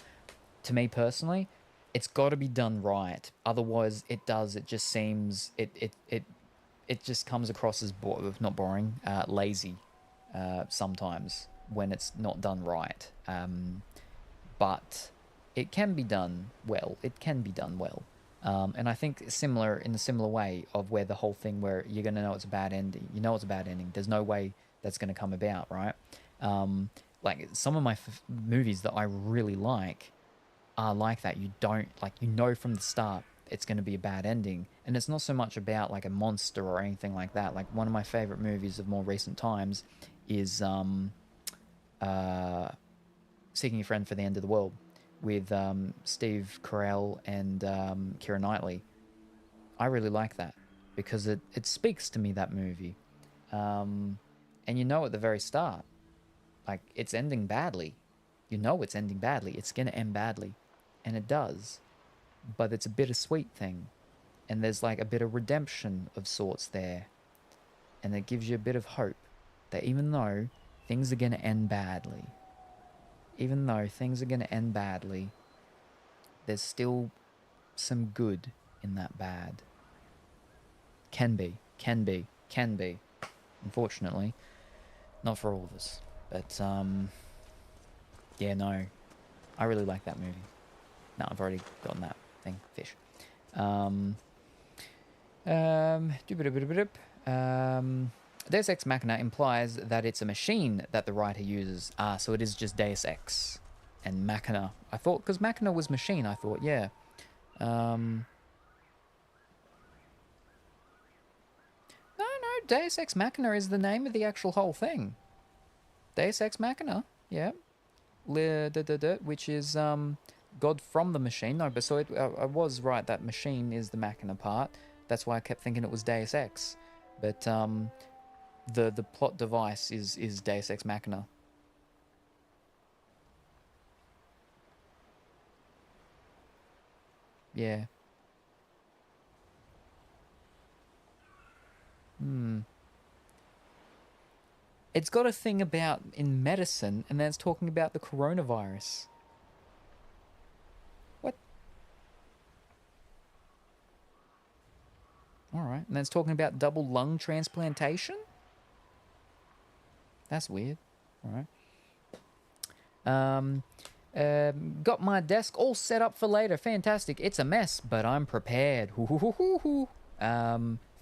to me personally, it's got to be done right. Otherwise, it just seems... It just comes across as, not boring, lazy sometimes when it's not done right. But it can be done well. It can be done well. And I think in a similar way of where the whole thing where you're going to know it's a bad ending. You know it's a bad ending. There's no way that's going to come about, right? Like some of my movies that I really like are like that. You don't, like, you know from the start it's going to be a bad ending. And it's not so much about like a monster or anything like that. Like one of my favorite movies of more recent times is Seeking a Friend for the End of the World with Steve Carell and Keira Knightley. I really like that. because it speaks to me, that movie. And you know at the very start, like, it's ending badly. You know it's ending badly. It's going to end badly. And it does. But it's a bittersweet thing. And there's like a bit of redemption of sorts there. And it gives you a bit of hope that even though things are going to end badly, there's still some good in that bad. Can be. Unfortunately, not for all of us. But, yeah, no. I really like that movie. No, I've already gotten that thing. Fish. Deus Ex Machina implies that it's a machine that the writer uses. Ah, so it is just Deus Ex and Machina. I thought, because Machina was machine, I thought, yeah. No, Deus Ex Machina is the name of the actual whole thing. Deus Ex Machina, yeah. Which is God from the machine. No, but so I was right, that machine is the Machina part. That's why I kept thinking it was Deus Ex. But the plot device is Deus Ex Machina. Yeah. It's got a thing about in medicine, and then it's talking about the coronavirus. What? Alright, and then it's talking about double lung transplantation? That's weird. Alright. Got my desk all set up for later. Fantastic. It's a mess, but I'm prepared.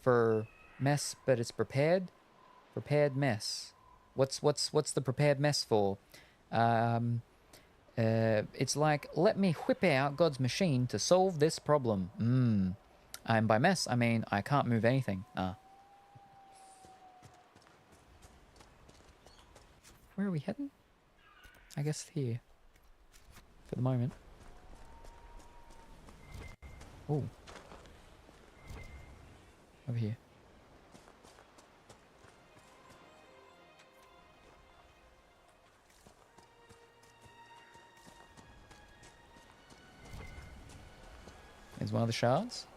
For mess, but it's prepared. Prepared mess. What's the prepared mess for? It's like, let me whip out God's machine to solve this problem. And by mess, I mean I can't move anything. Where are we heading? I guess here. For the moment. Oh. Over here. Is one of the shards?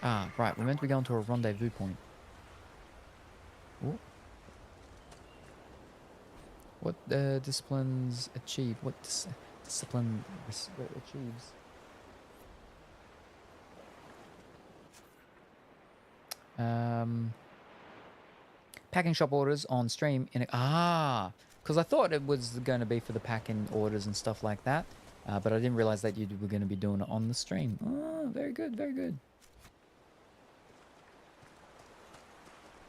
Ah, right. We're meant to be going to a rendezvous point. Ooh. What disciplines achieve? What discipline achieves? Packing shop orders on stream in a... because I thought it was going to be for the packing orders and stuff like that. But I didn't realize that you were going to be doing it on the stream. Oh, very good, very good.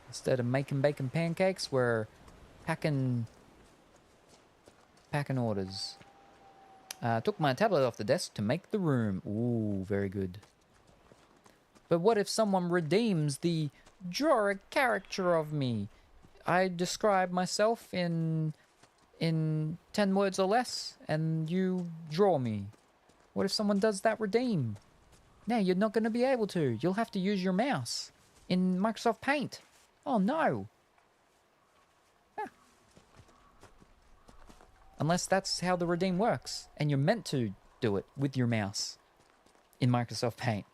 Instead of making bacon pancakes, we're packing orders. Took my tablet off the desk to make the room. Ooh, very good. But what if someone redeems the draw a character of me? I describe myself in 10 words or less, and you draw me. What if someone does that redeem? No, you're not going to be able to. You'll have to use your mouse in Microsoft Paint. Oh, no. Huh. Unless that's how the redeem works, and you're meant to do it with your mouse in Microsoft Paint.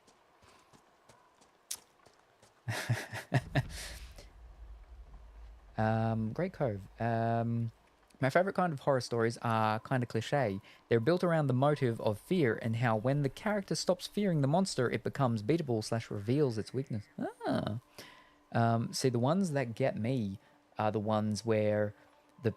Great Cove. My favorite kind of horror stories are kind of cliche. They're built around the motive of fear and how when the character stops fearing the monster, it becomes beatable / reveals its weakness. See, the ones that get me are the ones where the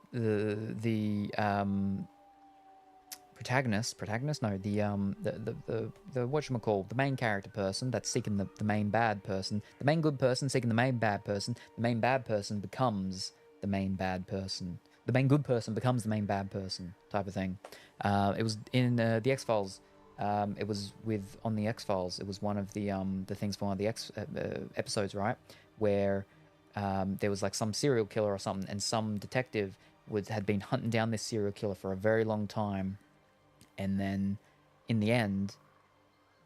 protagonist, no, the whatchamacall, the main character person that's seeking the main bad person, the main good person seeking the main bad person, the main bad person becomes the main bad person. The main good person becomes the main bad person, type of thing. It was in the X-Files. It was on the X-Files. It was one of the things for one of the episodes, right? Where there was like some serial killer or something, and some detective had been hunting down this serial killer for a very long time, and then in the end,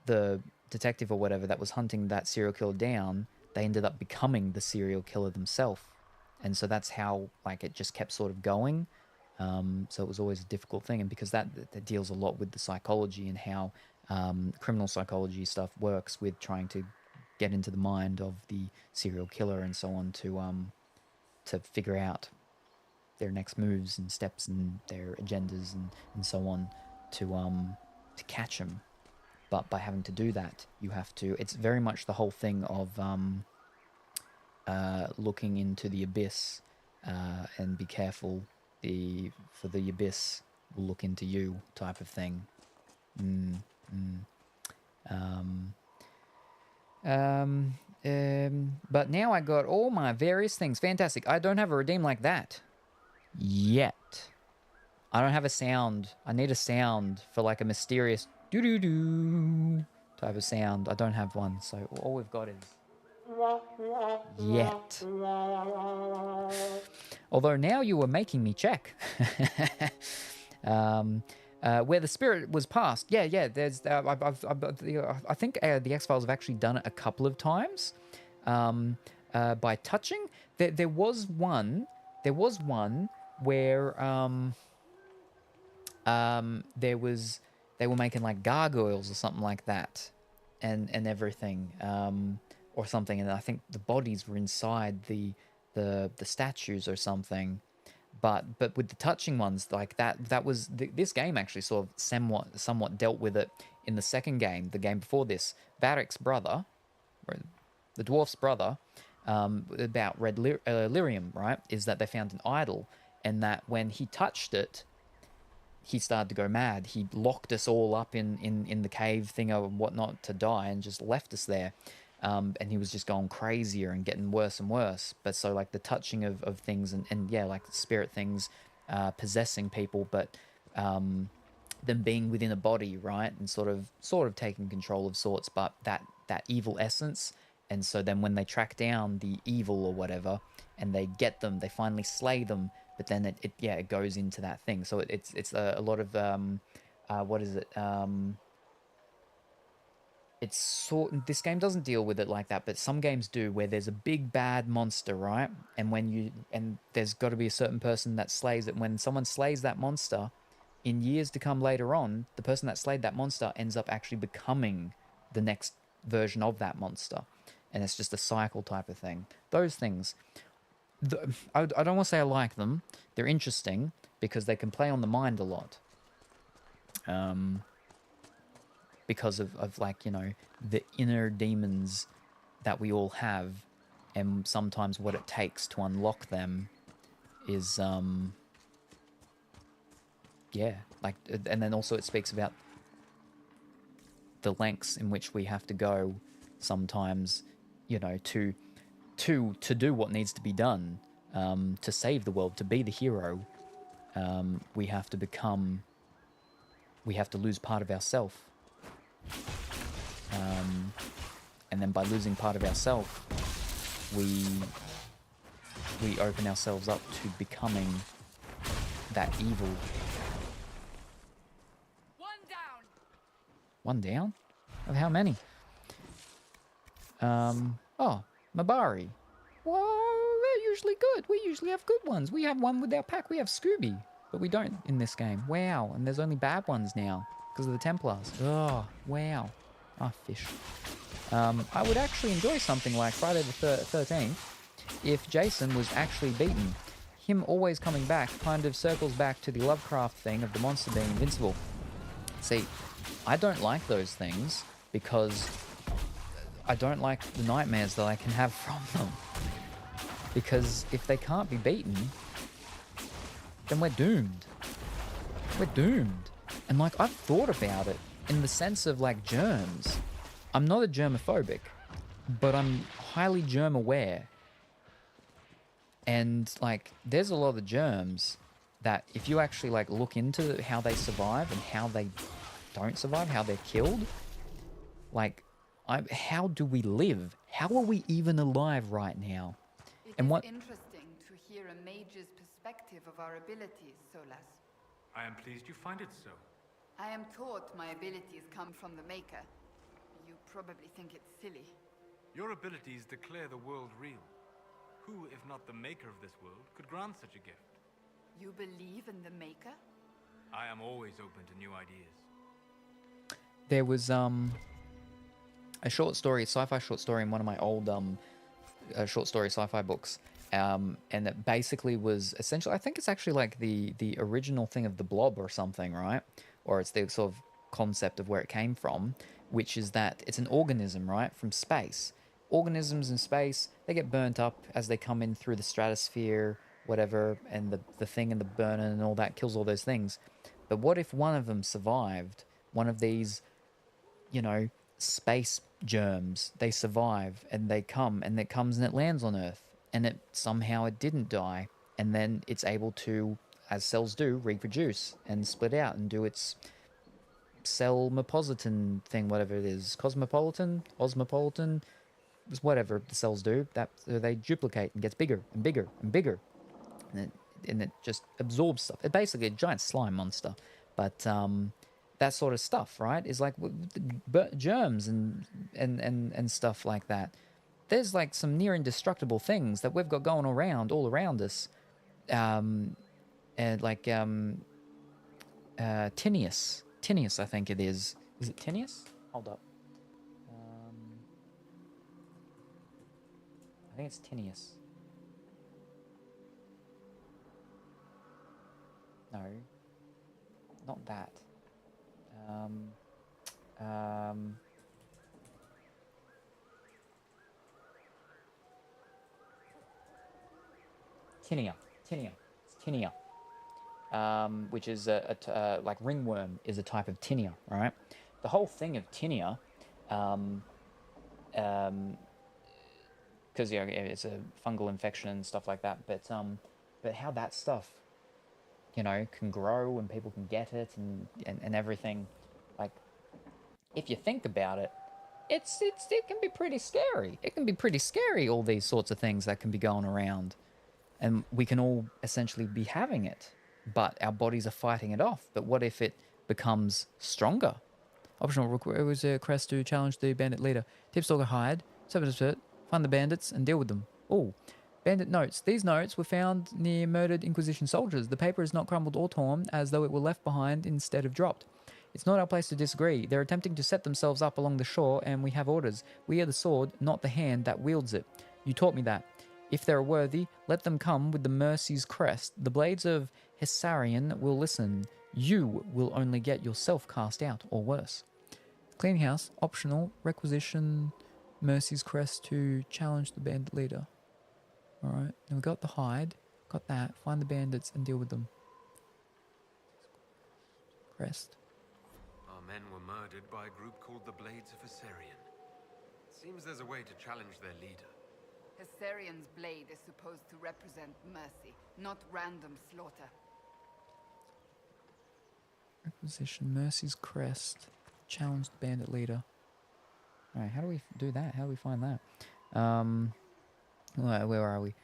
the detective or whatever that was hunting that serial killer down, they ended up becoming the serial killer themselves. And so that's how, like, it just kept sort of going. So it was always a difficult thing. And because that deals a lot with the psychology and how criminal psychology stuff works with trying to get into the mind of the serial killer and so on to figure out their next moves and steps and their agendas and so on to catch them. But by having to do that, you have to... It's very much the whole thing of looking into the abyss and be careful, for the abyss will look into you type of thing. But now I got all my various things. Fantastic. I don't have a redeem like that. Yet. I don't have a sound. I need a sound for like a mysterious doo-doo-doo type of sound. I don't have one, so all we've got is yet. Although now you were making me check. Where the spirit was passed. Yeah. There's. I think the X-Files have actually done it a couple of times. By touching. There was one where they were making like gargoyles or something like that, and everything, or something, and I think the bodies were inside the statues or something. But with the touching ones, like that was this game actually sort of somewhat dealt with it in the second game, the game before this. Varric's brother, or the dwarf's brother, about Red Lyrium, right, is that they found an idol, and that when he touched it, he started to go mad. He locked us all up in the cave thing or whatnot to die and just left us there. And he was just going crazier and getting worse and worse. But so like the touching of things and yeah, like spirit things possessing people, but them being within a body, right? And sort of taking control of sorts, but that evil essence. And so then when they track down the evil or whatever and they get them, they finally slay them, but then it goes into that thing. So it's a lot of what is it? It's this game doesn't deal with it like that, but some games do, where there's a big bad monster, right? And there's got to be a certain person that slays it. When someone slays that monster, in years to come later on, the person that slayed that monster ends up actually becoming the next version of that monster, and it's just a cycle type of thing. Those things, I don't want to say I like them. They're interesting because they can play on the mind a lot. Because of like, you know, the inner demons that we all have, and sometimes what it takes to unlock them is, yeah, like, and then also it speaks about the lengths in which we have to go sometimes, you know, to do what needs to be done, to save the world, to be the hero. We have to lose part of ourselves. And then by losing part of ourselves, we open ourselves up to becoming that evil. One down? Of how many? Oh, Mabari. Well, they're usually good. We usually have good ones. We have one with our pack. We have Scooby, but we don't in this game. Wow, and there's only bad ones now because of the Templars. Oh, wow. Ah, fish. I would actually enjoy something like Friday the 13th if Jason was actually beaten. Him always coming back kind of circles back to the Lovecraft thing of the monster being invincible. See, I don't like those things because I don't like the nightmares that I can have from them. Because if they can't be beaten, then we're doomed. We're doomed. And like, I've thought about it in the sense of like germs. I'm not a germophobic, but I'm highly germ aware. And like, there's a lot of germs that if you actually like look into how they survive and how they don't survive, how they're killed, like, how do we live? How are we even alive right now? It and is what? Interesting to hear a mage's perspective of our abilities, Solas. I am pleased you find it so. I am taught my abilities come from the Maker. You probably think it's silly. Your abilities declare the world real. Who, if not the maker of this world, could grant such a gift? You believe in the Maker? I am always open to new ideas. There was a short story, sci-fi short story in one of my old short story sci-fi books, and it basically was essentially, I think it's actually like the original thing of the Blob or something, right? Or it's the sort of concept of where it came from, which is that it's an organism, right, from space. Organisms in space, they get burnt up as they come in through the stratosphere, whatever, and the thing and the burner and all that kills all those things. But what if one of them survived? One of these, you know, space germs, they survive and they come and it comes and it lands on Earth and it somehow it didn't die, and then it's able to, as cells do, reproduce and split out and do its cellmopositan thing, whatever it is, cosmopolitan, osmopolitan, whatever the cells do, that they duplicate and gets bigger and bigger and bigger, and it just absorbs stuff. It's basically a giant slime monster, but that sort of stuff, right, is like germs and stuff like that. There's like some near indestructible things that we've got going around all around us, and like Tinius, I think it is. Is it Tinius? Hold up. I think it's Tinius. No, not that. Tinia. It's Tinia. Which is like ringworm is a type of Tinia, right? The whole thing of Tinia, because yeah, it's a fungal infection and stuff like that. But how that stuff, you know, can grow and people can get it and everything, like, if you think about it, it can be pretty scary. It can be pretty scary, all these sorts of things that can be going around, and we can all essentially be having it, but our bodies are fighting it off. But what if it becomes stronger? Optional was a crest to challenge the bandit leader. Tipstalker hide, find the bandits and deal with them. Oh, bandit notes. These notes were found near murdered Inquisition soldiers. The paper is not crumbled or torn, as though it were left behind instead of dropped. It's not our place to disagree. They're attempting to set themselves up along the shore, and we have orders. We are the sword, not the hand that wields it. You taught me that. If they are worthy, let them come with the Mercy's crest. The blades of Hessarian will listen. You will only get yourself cast out, or worse. Cleaning house, optional, requisition, Mercy's crest to challenge the bandit leader. Alright, now we got the hide, got that, find the bandits and deal with them. Crest. Our men were murdered by a group called the Blades of Hessarian. Seems there's a way to challenge their leader. Hessarian's blade is supposed to represent mercy, not random slaughter. Requisition, Mercy's crest, challenge the bandit leader. Alright, how do we do that? How do we find that? Where are we?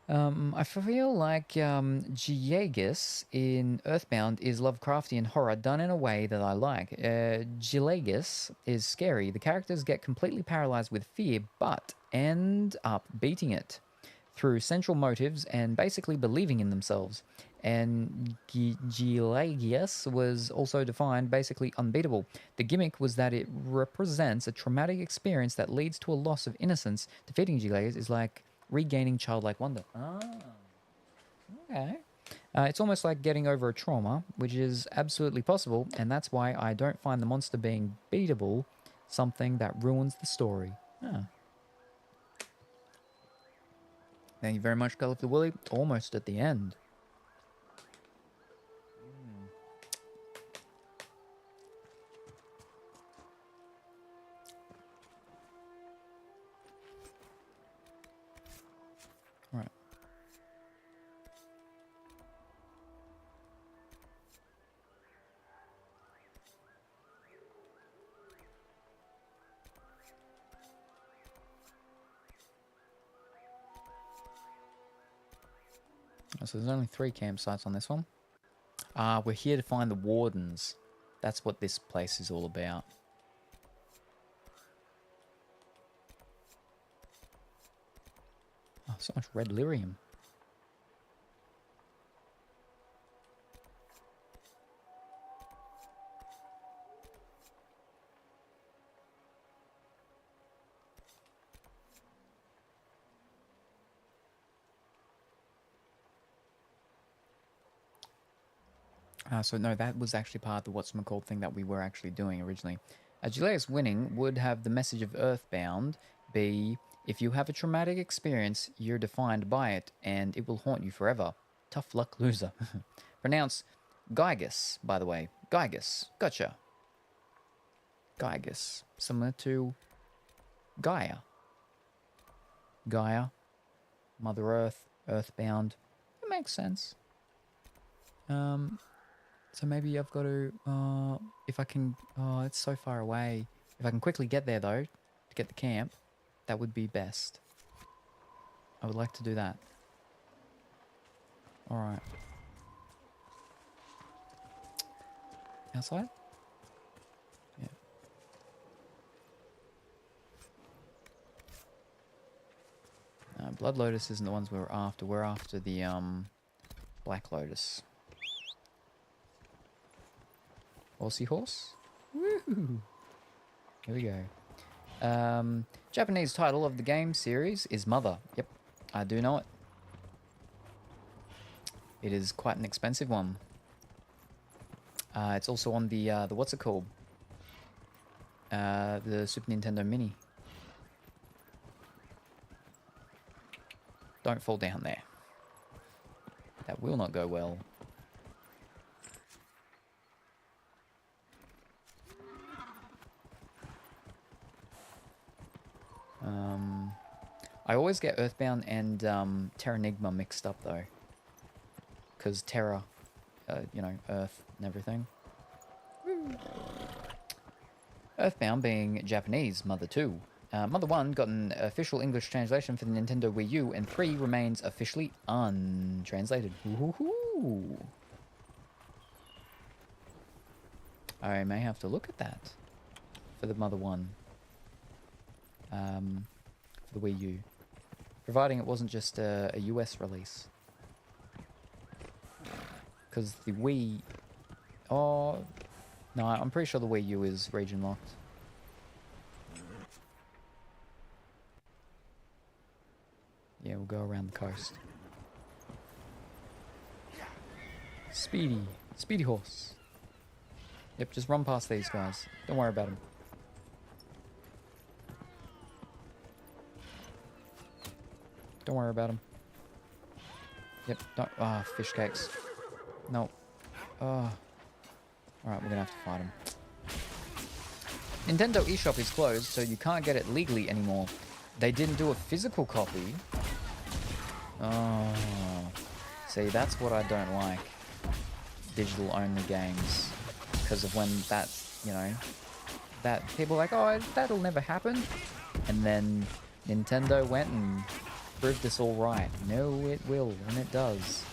I feel like Giagus in Earthbound is Lovecraftian horror done in a way that I like. Giagus is scary. The characters get completely paralyzed with fear, but end up beating it through central motives and basically believing in themselves. And Giagus was also defined basically unbeatable. The gimmick was that it represents a traumatic experience that leads to a loss of innocence. Defeating Giagus is like regaining childlike wonder. Ah, okay. It's almost like getting over a trauma, which is absolutely possible, and that's why I don't find the monster being beatable something that ruins the story. Ah. Thank you very much, Colorful Willy. Almost at the end. Right. So there's only 3 campsites on this one. We're here to find the wardens. That's what this place is all about. So much red lyrium. So no, that was actually part of the whatchamacallit thing that we were actually doing originally. Julius winning would have the message of Earthbound be, if you have a traumatic experience, you're defined by it, and it will haunt you forever. Tough luck, loser. Pronounce Gygus, by the way. Gygus. Gotcha. Gygus. Similar to Gaia. Gaia. Mother Earth. Earthbound. It makes sense. So maybe I've got to, if I can, oh, it's so far away. If I can quickly get there, though, to get the camp, that would be best. I would like to do that. Alright. Outside? Yeah. Blood Lotus isn't the ones we're after. We're after the, Black Lotus. Horsey horse? Woohoo! Here we go. Japanese title of the game series is Mother. Yep, I do know it. It is quite an expensive one. It's also on the what's it called? The Super Nintendo Mini. Don't fall down there. That will not go well. I always get Earthbound and Terranigma mixed up though. Because Terra, you know, Earth and everything. Earthbound being Japanese, Mother 2. Mother 1 got an official English translation for the Nintendo Wii U, and 3 remains officially untranslated. Woohoo! I may have to look at that for the Mother 1. For the Wii U. Providing it wasn't just a US release. Because the Wii... Oh... No, I'm pretty sure the Wii U is region locked. Yeah, we'll go around the coast. Speedy. Speedy horse. Yep, just run past these guys. Don't worry about them. Don't worry about them. Yep, don't... Ah, fish cakes. No. Oh. Alright, we're gonna have to fight them. Nintendo eShop is closed, so you can't get it legally anymore. They didn't do a physical copy. Oh. See, that's what I don't like. Digital-only games. Because of when that, you know... That people are like, oh, that'll never happen. And then Nintendo went and proved us all right. No, it will, and it does.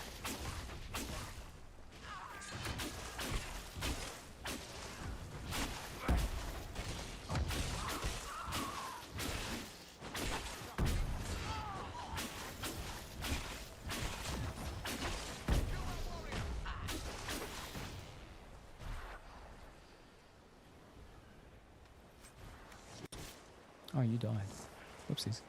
Oh, you died. Whoopsies.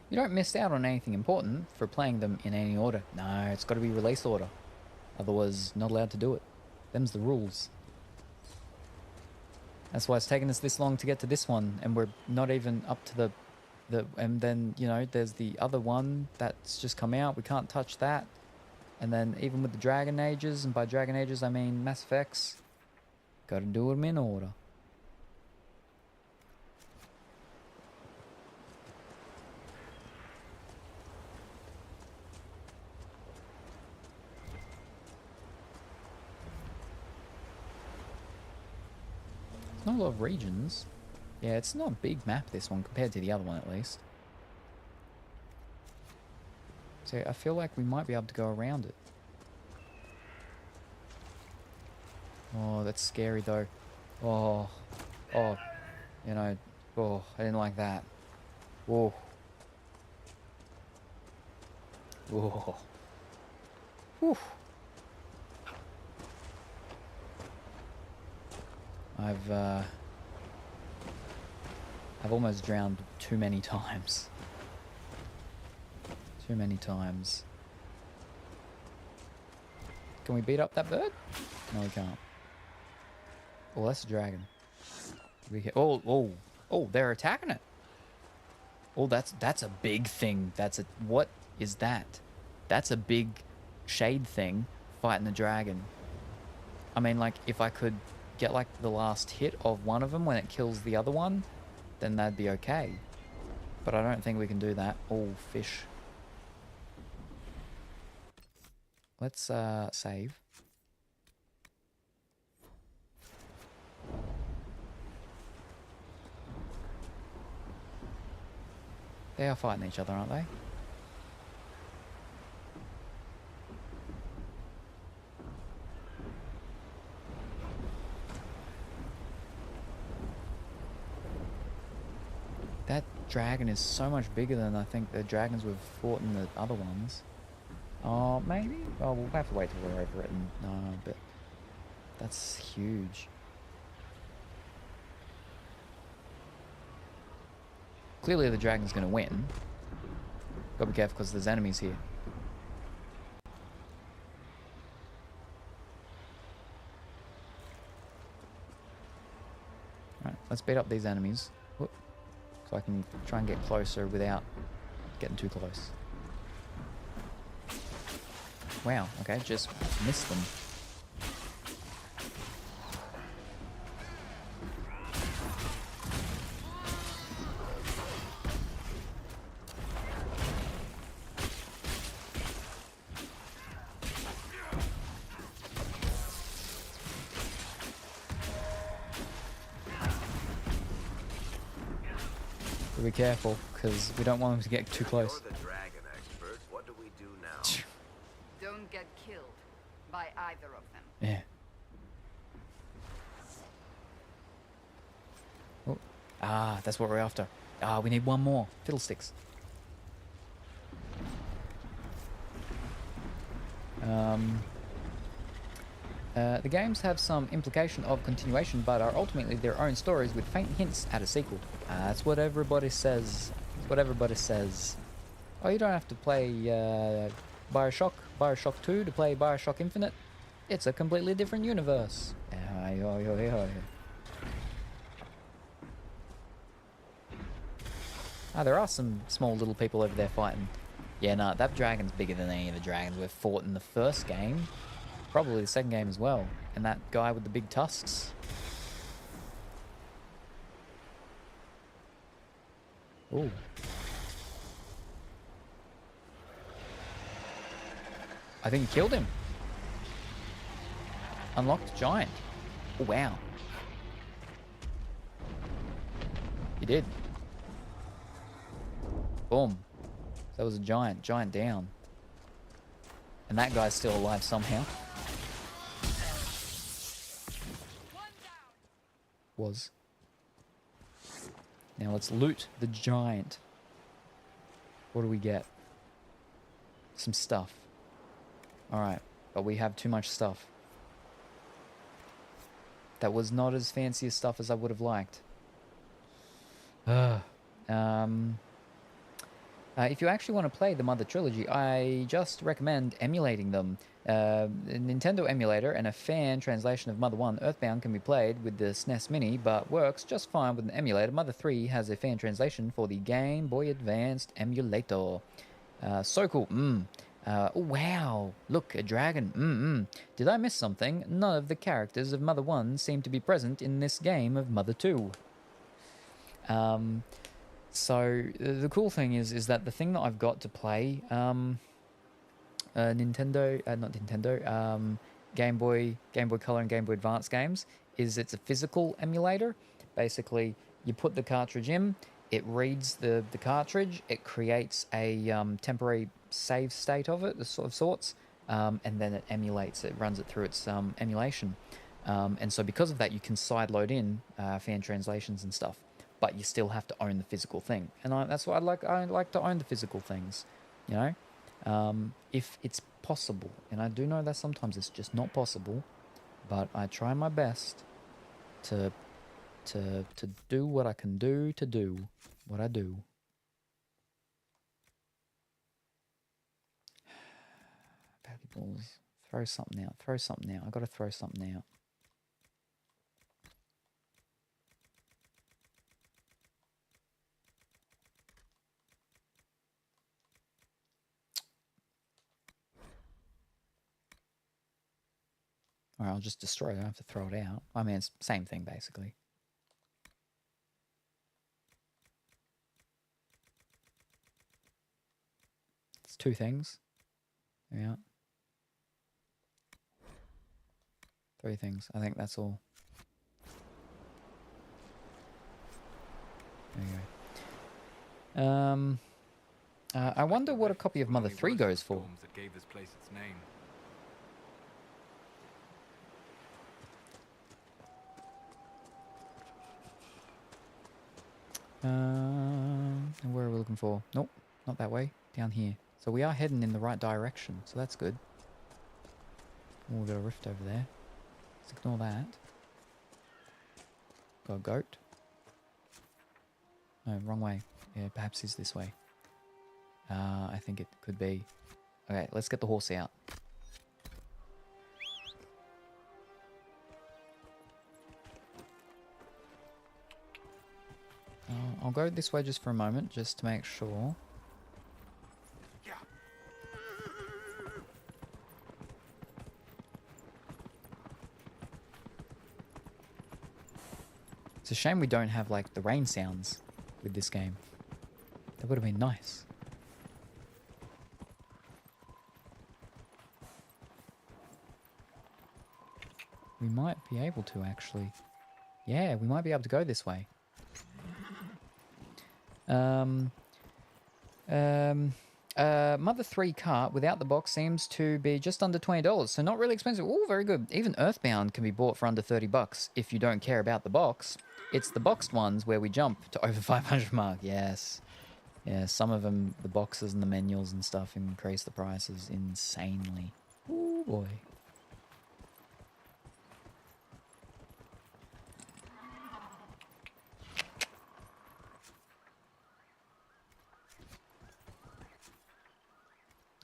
You don't miss out on anything important for playing them in any order. No, it's got to be release order. Otherwise, not allowed to do it. Them's the rules. That's why it's taken us this long to get to this one, and we're not even up to the and then, you know, there's the other one that's just come out. We can't touch that. And then even with the Dragon Ages, and by Dragon Ages I mean Mass Effects, gotta do them in order. Not a lot of regions. Yeah, it's not a big map, this one, compared to the other one at least. So I feel like we might be able to go around it. Oh, that's scary though. Oh, you know, Oh, I didn't like that. Whoa. Whoa. Whew. I've almost drowned too many times. Too many times. Can we beat up that bird? No, we can't. Oh, that's a dragon. Oh, they're attacking it. Oh, that's a big thing. What is that? That's a big shade thing fighting the dragon. I mean, like, if I could get, like, the last hit of one of them when it kills the other one, then that'd be okay. But I don't think we can do that. Oh, fish. Let's, save. They are fighting each other, aren't they? That dragon is so much bigger than I think the dragons we've fought in the other ones. Oh, maybe? Oh, we'll have to wait till we're over it. No, but that's huge. Clearly the dragon's going to win. Gotta be careful because there's enemies here. Alright, let's beat up these enemies. Whoop. So I can try and get closer without getting too close. Wow, okay, just missed them. Be careful, because we don't want them to get too close. You're the dragon expert. What do we do now? Don't get killed by either of them. Yeah. Oh. Ah, that's what we're after. Ah, we need one more. Fiddlesticks. The games have some implication of continuation, but are ultimately their own stories with faint hints at a sequel. That's what everybody says. That's what everybody says. Oh, you don't have to play Bioshock 2 to play Bioshock Infinite. It's a completely different universe. Ah, there are some small little people over there fighting. Yeah, nah, that dragon's bigger than any of the dragons we've fought in the first game. Probably the second game as well. And that guy with the big tusks. Ooh. I think he killed him. Unlocked giant. Oh, wow. He did. Boom. That was a giant. Giant down. And that guy's still alive somehow. Was. Now let's loot the giant. What do we get? Some stuff. Alright, but we have too much stuff. That was not as fancy as stuff as I would have liked. If you actually want to play the Mother Trilogy, I just recommend emulating them. A Nintendo emulator and a fan translation of Mother 1 Earthbound can be played with the SNES Mini, but works just fine with an emulator. Mother 3 has a fan translation for the Game Boy Advanced emulator. So cool. Oh, wow. Look, a dragon. Did I miss something? None of the characters of Mother 1 seem to be present in this game of Mother 2. So the cool thing is that the thing that I've got to play, Game Boy Color and Game Boy Advance games, is it's a physical emulator. Basically, you put the cartridge in, it reads the cartridge, it creates a temporary save state of it, of sorts, and then it emulates it, runs it through its emulation. And so because of that, you can sideload in fan translations and stuff. but you still have to own the physical thing. And that's what I like. I like to own the physical things, you know, if it's possible. And I do know that sometimes it's just not possible, but I try my best to do what I can do to do what I do. Valuables. Throw something out. Throw something out. I gotta throw something out. Or I'll just destroy it. I don't have to throw it out. I mean, it's the same thing, basically. It's two things. Yeah. Three things. I think that's all. There you go. I wonder what a copy of Mother 3 goes for. That gave this place its name. Where are we looking for? Nope, not that way. Down here. So we are heading in the right direction, so that's good. Oh, we've got a rift over there. Let's ignore that. Got a goat. No, wrong way. Yeah, perhaps it's this way. I think it could be. Okay, let's get the horse out. I'll go this way just for a moment, just to make sure. It's a shame we don't have, like, the rain sounds with this game. That would have been nice. We might be able to, actually. Yeah, we might be able to go this way. Mother 3 cart without the box seems to be just under $20, so not really expensive. Oh, very good. Even Earthbound can be bought for under $30 if you don't care about the box. It's the boxed ones where we jump to over 500 mark. Yes. Yeah, some of them, the boxes and the manuals and stuff increase the prices insanely. Oh boy.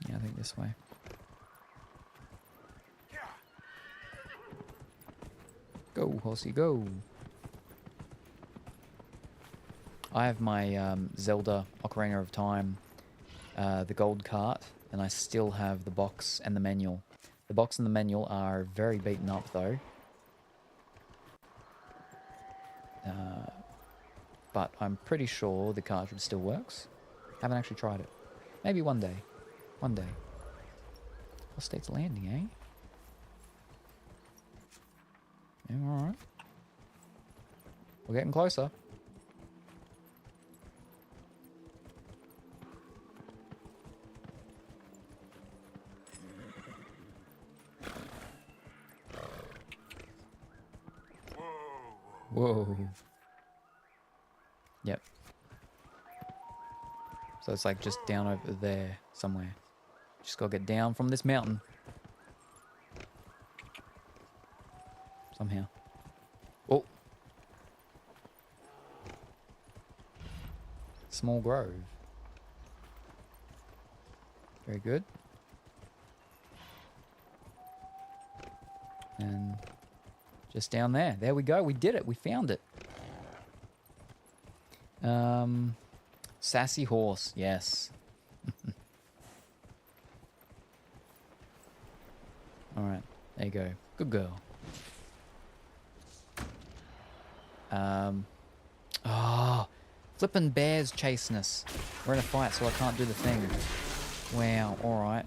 Yeah, I think this way. Go, horsey, go. I have my Zelda Ocarina of Time, the gold cart, and I still have the box and the manual. The box and the manual are very beaten up, though. But I'm pretty sure the cartridge still works. Haven't actually tried it. Maybe one day. One day. Lost States Landing, eh? Yeah, alright. We're getting closer. Whoa. Yep. So it's like just down over there somewhere. Just gotta get down from this mountain. Somehow. Oh. Small grove. Very good. And just down there. There we go. We did it. We found it. Sassy horse. Yes. Alright. There you go. Good girl. Oh. Flippin' bears chasing us. We're in a fight, so I can't do the thing. Wow. Alright.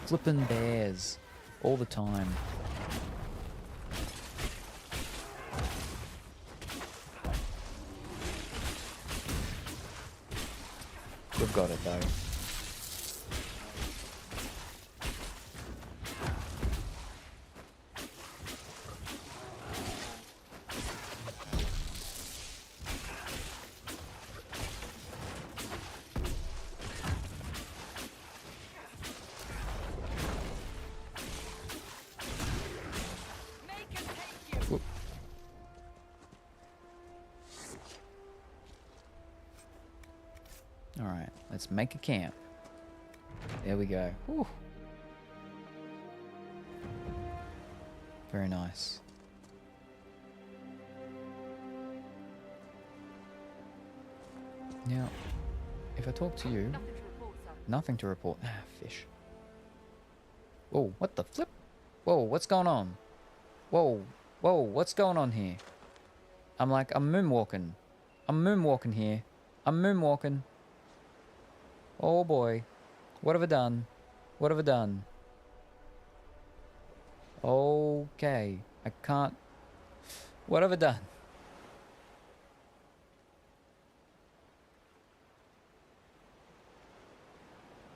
Flippin' bears. All the time. We've got it though. Alright, let's make a camp. There we go. Whew. Very nice. Now, if I talk to you... Nothing to report. Ah, fish. Whoa, what the flip? Whoa, what's going on? Whoa, whoa, what's going on here? I'm moonwalking. I'm moonwalking here. I'm moonwalking. Oh boy. What have I done? What have I done? Okay. I can't... What have I done?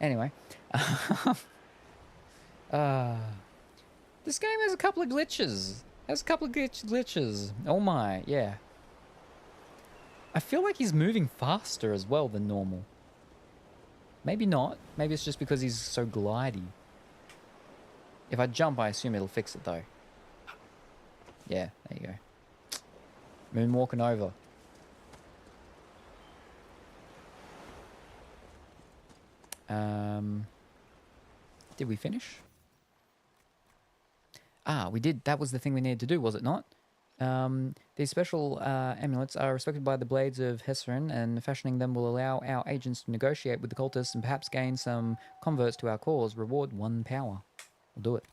Anyway. This game has a couple of glitches. Glitches. Oh my, yeah. I feel like he's moving faster as well than normal. Maybe not. Maybe it's just because he's so glidey. If I jump, I assume it'll fix it though. Yeah, there you go. Moonwalking over. Did we finish? Ah, we did. That was the thing we needed to do, was it not? These special amulets are respected by the Blades of Hesserin, and fashioning them will allow our agents to negotiate with the cultists and perhaps gain some converts to our cause. Reward 1 power. We'll do it.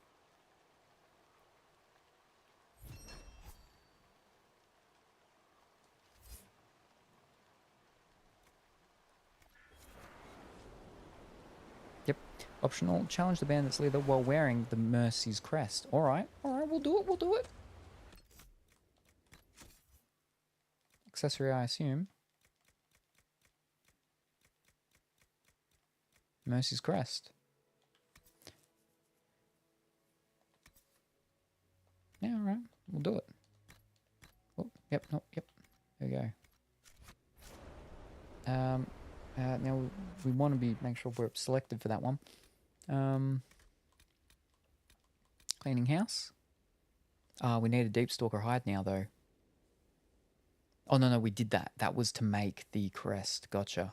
Yep. Optional. Challenge the bandit's leader while wearing the Mercy's crest. Alright, we'll do it. Accessory, I assume. Mercy's crest. Yeah, alright. We'll do it. Oh, yep, nope, yep. There we go. Now we want to make sure we're selected for that one. Cleaning house. We need a deep stalker hide now, though. Oh, no, we did that. That was to make the crest. Gotcha.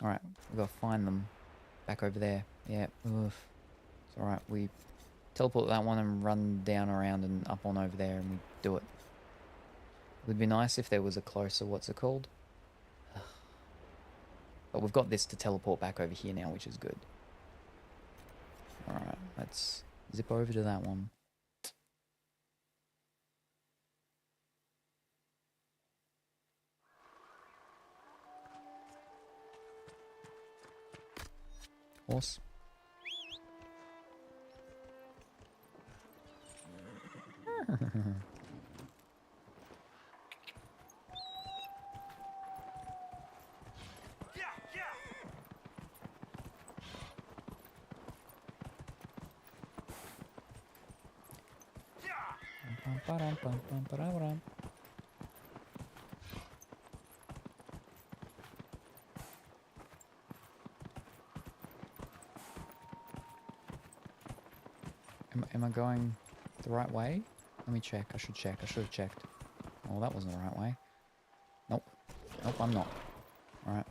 Alright, we've got to find them back over there. Yeah, oof. It's alright, we teleport that one and run down around and up on over there and we do it. It would be nice if there was a closer, what's it called? But we've got this to teleport back over here now, which is good. Alright, let's zip over to that one. Horse. Am I going the right way? Let me check. I should check. I should have checked. Oh, that wasn't the right way. Nope. Nope, I'm not. Alright.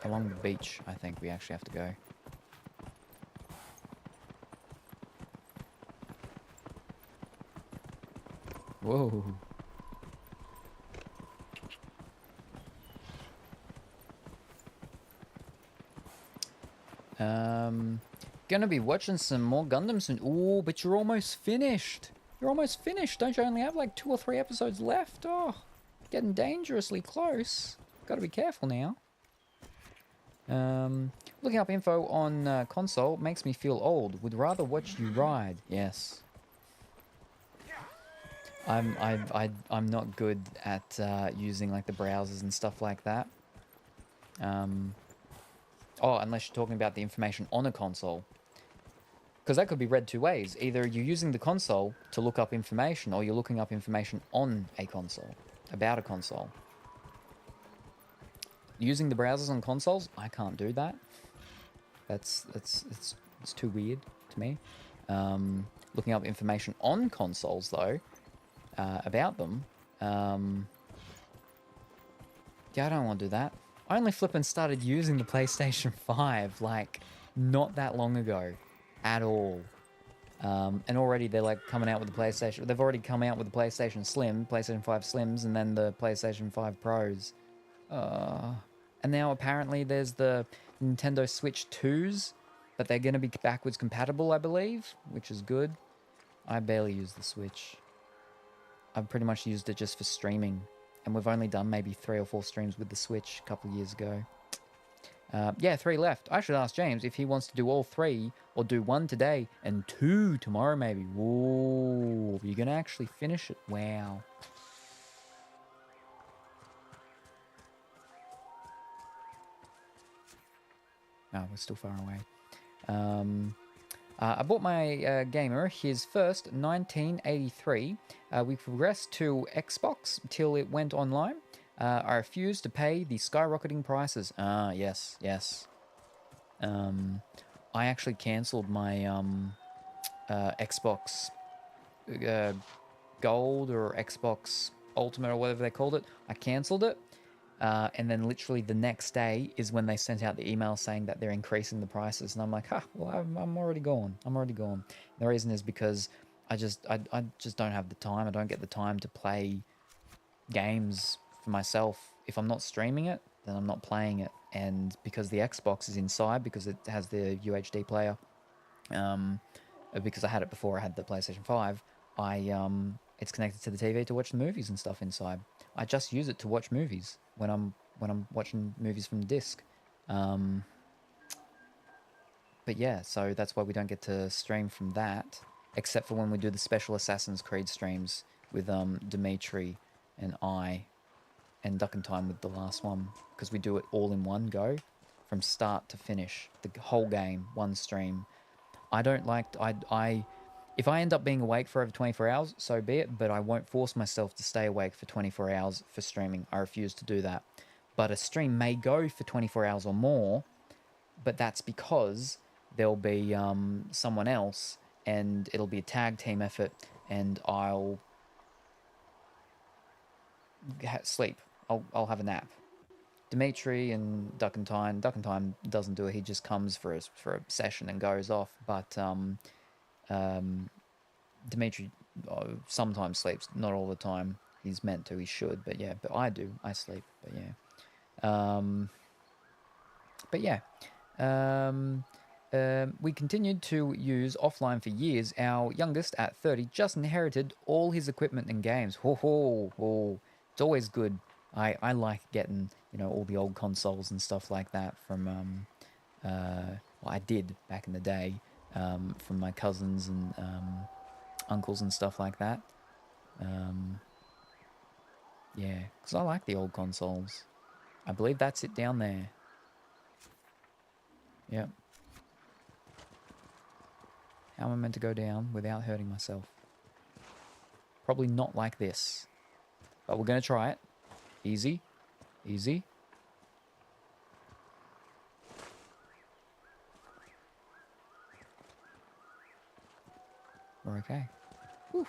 Along the beach, I think we actually have to go. Whoa. Gonna be watching some more Gundam soon. Ooh, but you're almost finished. You're almost finished. Don't you only have like 2 or 3 episodes left? Oh, getting dangerously close. Gotta be careful now. Looking up info on console makes me feel old. Would rather watch you ride. Yes. I'm not good at using like the browsers and stuff like that. Oh, unless you're talking about the information on a console. Because that could be read 2 ways. Either you're using the console to look up information, or you're looking up information on a console, about a console. Using the browsers on consoles, I can't do that. It's too weird to me. looking up information on consoles, though, about them. Yeah, I don't want to do that. I only flippin' started using the PlayStation 5, like, not that long ago. At all. And already they're, like, coming out with the PlayStation... They've already come out with the PlayStation Slim, PlayStation 5 Slims, and then the PlayStation 5 Pros. And now apparently there's the Nintendo Switch 2s, but they're going to be backwards compatible, I believe, which is good. I barely use the Switch. I've pretty much used it just for streaming, and we've only done maybe 3 or 4 streams with the Switch a couple of years ago. Yeah, 3 left. I should ask James if he wants to do all 3, or do 1 today and 2 tomorrow maybe. Whoa, you're going to actually finish it. Wow. Oh, we're still far away. I bought my gamer his first 1983. We progressed to Xbox till it went online. I refused to pay the skyrocketing prices. Yes. I actually cancelled my Xbox Gold or Xbox Ultimate or whatever they called it. I cancelled it. And then literally the next day is when they sent out the email saying that they're increasing the prices. And I'm like, well, I'm already gone. I'm already gone. And the reason is because I just don't have the time. I don't get the time to play games for myself. If I'm not streaming it, then I'm not playing it. And because the Xbox is inside, because it has the UHD player, because I had it before I had the PlayStation 5, it's connected to the TV to watch the movies and stuff inside. I just use it to watch movies when I'm watching movies from the disc. But yeah, so that's why we don't get to stream from that, except for when we do the special Assassin's Creed streams with Dimitri and I, and Duck and Time with the last one, because we do it all in one go, from start to finish, the whole game, one stream. I don't like... If I end up being awake for over 24 hours, so be it, but I won't force myself to stay awake for 24 hours for streaming. I refuse to do that. But a stream may go for 24 hours or more, but that's because there'll be someone else, and it'll be a tag team effort, and I'll sleep. I'll have a nap. Dimitri and Duck and Time doesn't do it. He just comes for a session and goes off, but... Dimitri sometimes sleeps, not all the time. He's meant to, he should, but yeah, but I do, I sleep, but yeah. We continued to use offline for years. Our youngest, at 30, just inherited all his equipment and games. It's always good. I like getting, all the old consoles and stuff like that from, I did back in the day. From my cousins and uncles and stuff like that. Yeah, because I like the old consoles. I believe that's it down there. Yep. How am I meant to go down without hurting myself? Probably not like this. But we're going to try it. Easy. Easy. We're okay. Whew.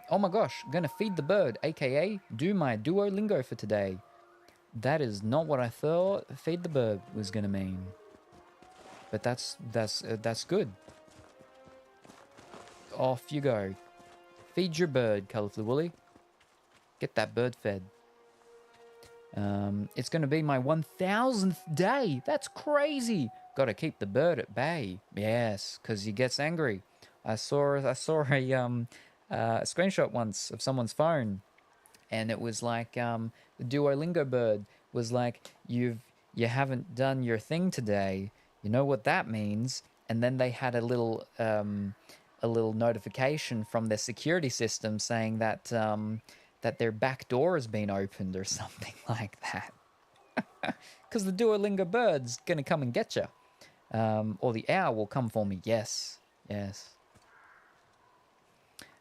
Oh my gosh, gonna feed the bird, aka do my Duolingo for today. That is not what I thought feed the bird was gonna mean. But that's good. Off you go. Feed your bird, Colourfully Woolly. Get that bird fed. It's gonna be my 1000th day. That's crazy. Gotta keep the bird at bay. Yes, because he gets angry. I saw a screenshot once of someone's phone, and it was like the Duolingo bird was like, you haven't done your thing today. You know what that means? And then they had a little notification from their security system saying that that their back door has been opened or something like that. Because the Duolingo bird's gonna come and get you. Or the owl will come for me. Yes.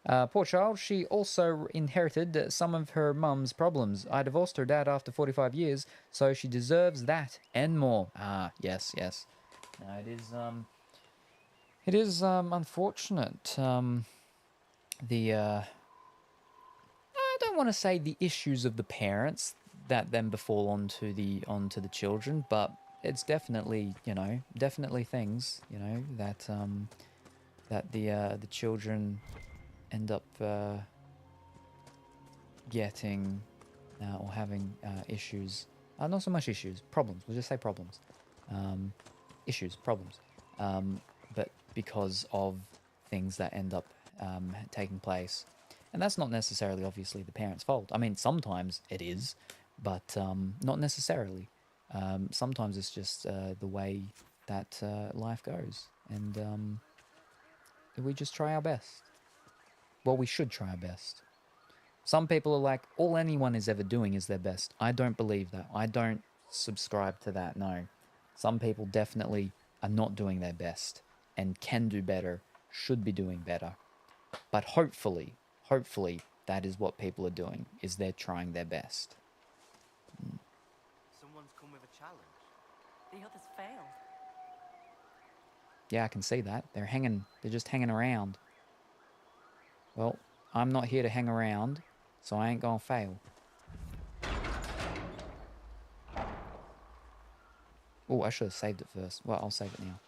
Poor child, she also inherited some of her mum's problems. I divorced her dad after 45 years, so she deserves that and more. Yes. No, it is, It is unfortunate. I don't want to say the issues of the parents that then befall onto the children, but it's definitely, definitely things, that that the children end up getting or having issues. Not so much issues, problems. We'll just say problems. Issues, problems. But because of things that end up taking place. And that's not necessarily, obviously, the parents' fault. I mean, sometimes it is, but not necessarily. Sometimes it's just the way that life goes. And we just try our best. Well, we should try our best. Some people are like, all anyone is ever doing is their best. I don't believe that. I don't subscribe to that, no. Some people definitely are not doing their best and can do better, should be doing better. But hopefully, that is what people are doing, is they're trying their best. Someone's come with a challenge. The others failed. Yeah, I can see that. They're just hanging around. Well, I'm not here to hang around, so I ain't gonna fail. Oh, I should have saved it first. Well, I'll save it now.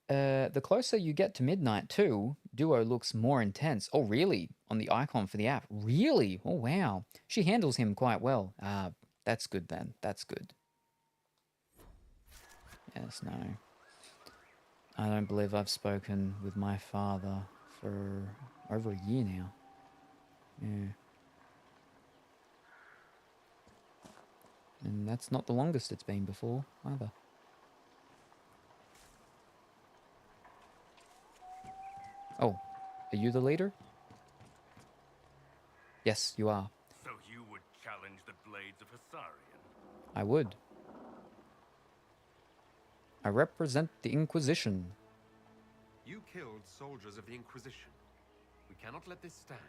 The closer you get to midnight, too, Duo looks more intense. Oh, really? On the icon for the app. Really? Oh, wow. She handles him quite well. That's good then. That's good. Yes, no. I don't believe I've spoken with my father for over a year now. Yeah. And that's not the longest it's been before, either. Oh, are you the leader? Yes, you are. So you would challenge the Blades of Hissarion? I would. I represent the Inquisition. You killed soldiers of the Inquisition. We cannot let this stand.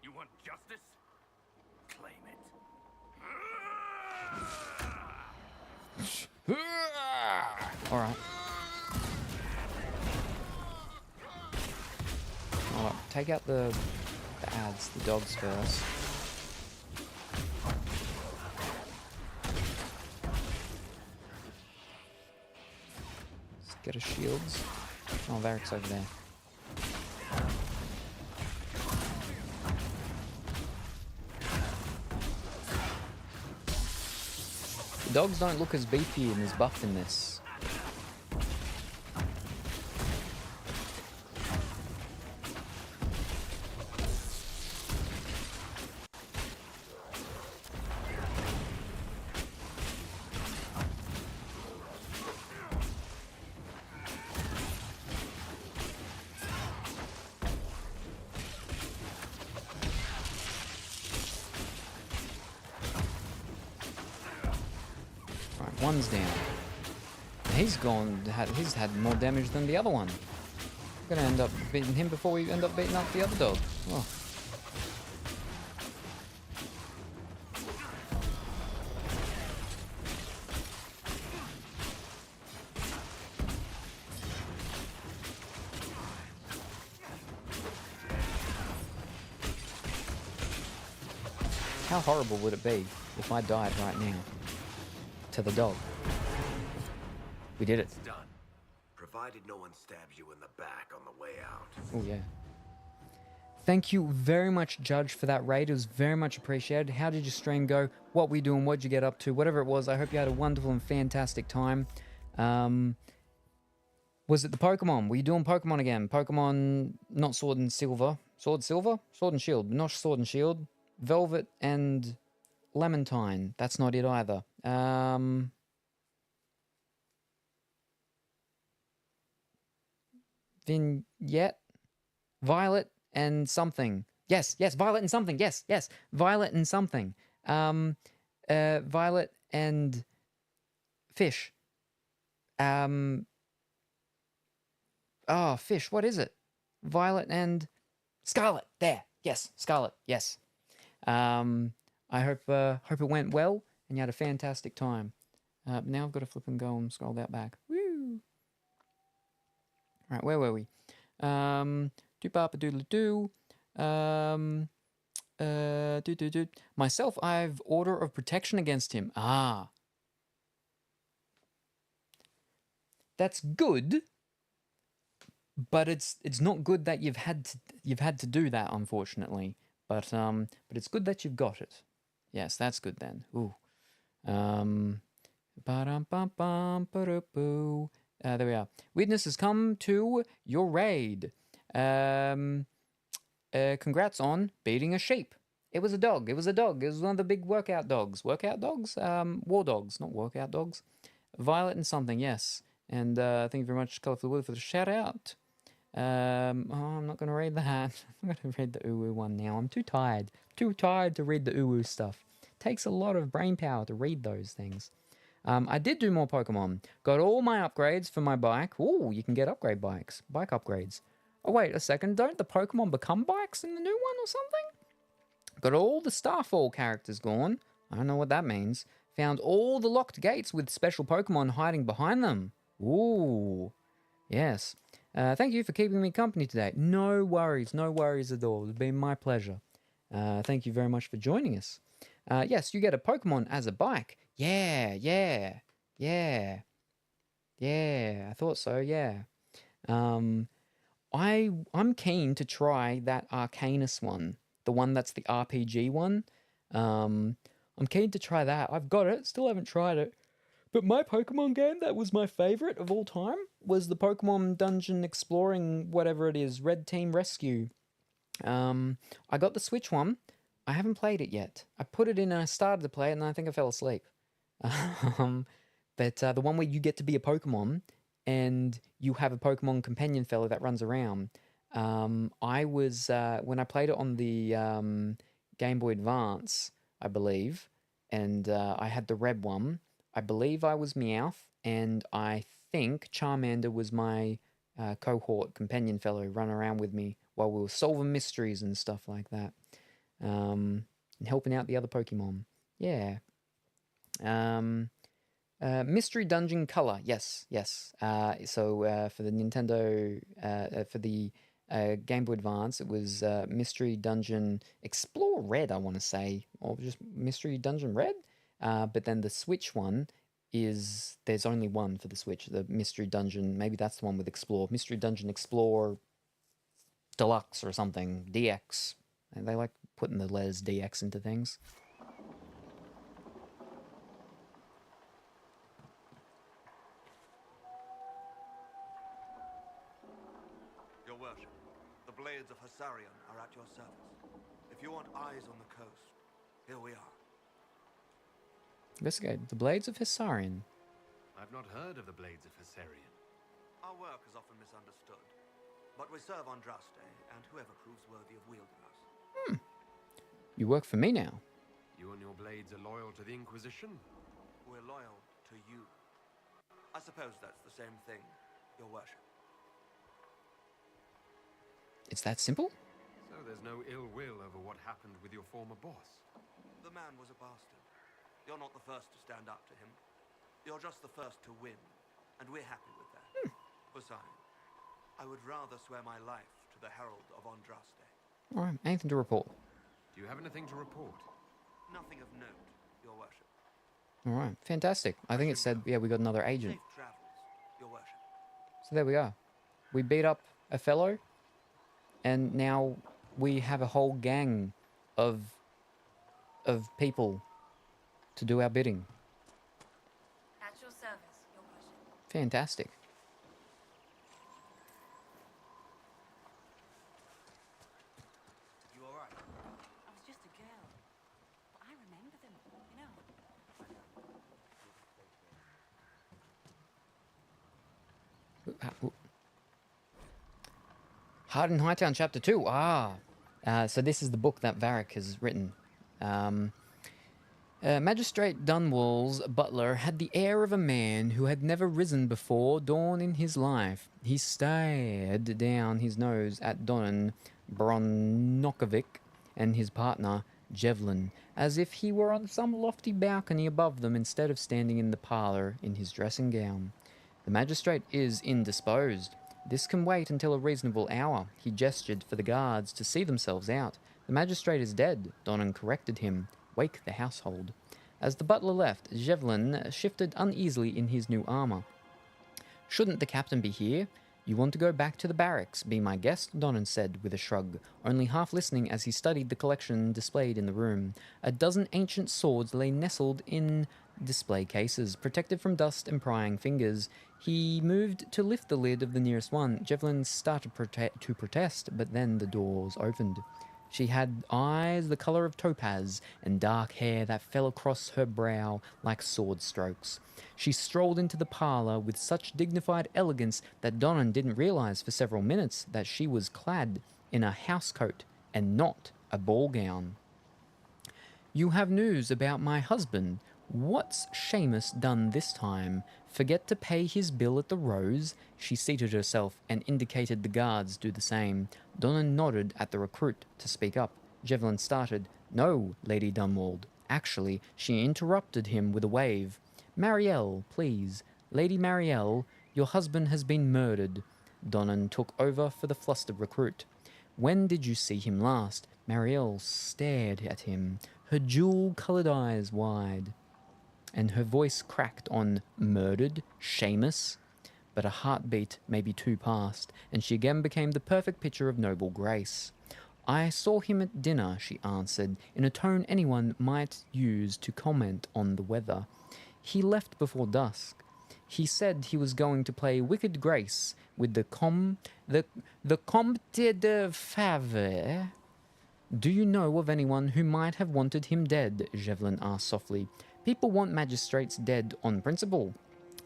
You want justice? Claim it. Alright. Alright, take out the ads, the dogs first. Let's get our shields. Oh, Varric's over there. The dogs don't look as beefy and as buffed in this. One's down. He's had more damage than the other one. We're gonna end up beating him before we end up beating up the other dog. Oh. How horrible would it be if I died right now? To the dog. We did it. It's done. Provided no one stabs you in the back on the way out. Oh, yeah. Thank you very much, Judge, for that raid. It was very much appreciated. How did your stream go? What were you doing? What'd you get up to? Whatever it was, I hope you had a wonderful and fantastic time. Was it the Pokemon? Were you doing Pokemon again? Pokemon, not Sword and Silver. Sword Silver? Sword and Shield. Not Sword and Shield. Velvet and Clementine. That's not it either. Vignette? Violet and something. Yes, Violet and something. Yes. Violet and something. Violet and Fish. Fish, what is it? Violet and Scarlet. There. Yes, Scarlet. Yes. I hope it went well and you had a fantastic time. Now I've got to flip and go and scroll that back. Woo! All right, where were we? Doop-bop-a-doodle-doo. Myself, I've order of protection against him. Ah. That's good, but it's not good that you've had to do that, unfortunately. But it's good that you've got it. Yes, that's good then. Ooh. There we are. Witness has come to your raid. Congrats on beating a sheep. It was a dog. It was one of the big workout dogs. Workout dogs? War dogs, not workout dogs. Violet and something, yes. And thank you very much, Colourful Wood, for the shout out. I'm not going to read that. I'm going to read the Uwu one now. I'm too tired. Too tired to read the Uwu stuff. Takes a lot of brain power to read those things. I did do more Pokemon. Got all my upgrades for my bike. Ooh, you can get upgrade bikes. Bike upgrades. Oh, wait a second. Don't the Pokemon become bikes in the new one or something? Got all the Starfall characters gone. I don't know what that means. Found all the locked gates with special Pokemon hiding behind them. Ooh. Yes. Thank you for keeping me company today. No worries at all. It's been my pleasure. Thank you very much for joining us. Yes, you get a Pokemon as a bike. Yeah. I thought so, yeah. I'm keen to try that Arcanus one. The one that's the RPG one. I'm keen to try that. I've got it. Still haven't tried it. But my Pokemon game that was my favorite of all time was the Pokemon Dungeon Exploring, whatever it is, Red Team Rescue. I got the Switch one. I haven't played it yet. I put it in and I started to play it and I think I fell asleep. But the one where you get to be a Pokemon and you have a Pokemon companion fellow that runs around. I was, when I played it on the Game Boy Advance, I believe, and I had the red one, I believe I was Meowth, and I think Charmander was my cohort companion fellow running around with me while we were solving mysteries and stuff like that. And helping out the other Pokemon. Yeah. Mystery Dungeon Color. Yes. So for the Nintendo, for the Game Boy Advance, it was Mystery Dungeon Explore Red, I want to say, or just Mystery Dungeon Red. But then the Switch one there's only one for the Switch, the Mystery Dungeon, maybe that's the one with Explore. Mystery Dungeon Explore Deluxe or something, DX. And they like putting the letters DX into things. Your worship, the Blades of Hessarian are at your service. If you want eyes on the coast, here we are. Investigate the Blades of Hessarian. I've not heard of the Blades of Hessarian. Our work is often misunderstood, but we serve Andraste and whoever proves worthy of wielding us. You work for me now. You and your blades are loyal to the Inquisition? We're loyal to you. I suppose that's the same thing, your worship. It's that simple? So there's no ill will over what happened with your former boss? The man was a bastard. You're not the first to stand up to him. You're just the first to win, and we're happy with that. Besides, I would rather swear my life to the Herald of Andraste. All right, anything to report? Do you have anything to report? Nothing of note, your worship. All right, fantastic. I think it said, yeah, we got another agent. Safe travels, your worship. So there we are. We beat up a fellow, and now we have a whole gang of people to do our bidding. At your service, your worship. Fantastic. You all right? I was just a girl. But I remember them, you know. Hard in Hightown, Chapter 2. So this is the book that Varric has written. Magistrate Dunwall's butler had the air of a man who had never risen before dawn in his life. He stared down his nose at Donan Bronokovic and his partner, Jevlin, as if he were on some lofty balcony above them instead of standing in the parlour in his dressing gown. The magistrate is indisposed. This can wait until a reasonable hour. He gestured for the guards to see themselves out. The magistrate is dead, Donnan corrected him. Wake the household. As the butler left, Jevlin shifted uneasily in his new armour. Shouldn't the captain be here? You want to go back to the barracks, be my guest, Donnan said with a shrug, only half listening as he studied the collection displayed in the room. A dozen ancient swords lay nestled in display cases, protected from dust and prying fingers. He moved to lift the lid of the nearest one. Jevlin started to protest, but then the doors opened. She had eyes the colour of topaz and dark hair that fell across her brow like sword strokes. She strolled into the parlour with such dignified elegance that Donnan didn't realise for several minutes that she was clad in a housecoat and not a ball gown. You have news about my husband. What's Seamus done this time? Forget to pay his bill at the Rose? She seated herself and indicated the guards do the same. Donnan nodded at the recruit to speak up. Jevlin started. No, Lady Dunwald. Actually, she interrupted him with a wave. Marielle, please. Lady Marielle, your husband has been murdered. Donnan took over for the flustered recruit. When did you see him last? Marielle stared at him, her jewel-coloured eyes wide, and her voice cracked on murdered, Seamus. But a heartbeat, maybe two passed, and she again became the perfect picture of noble grace. I saw him at dinner, she answered, in a tone anyone might use to comment on the weather. He left before dusk. He said he was going to play Wicked Grace with the Comte de Favre. Do you know of anyone who might have wanted him dead? Jevlin asked softly. People want magistrates dead on principle.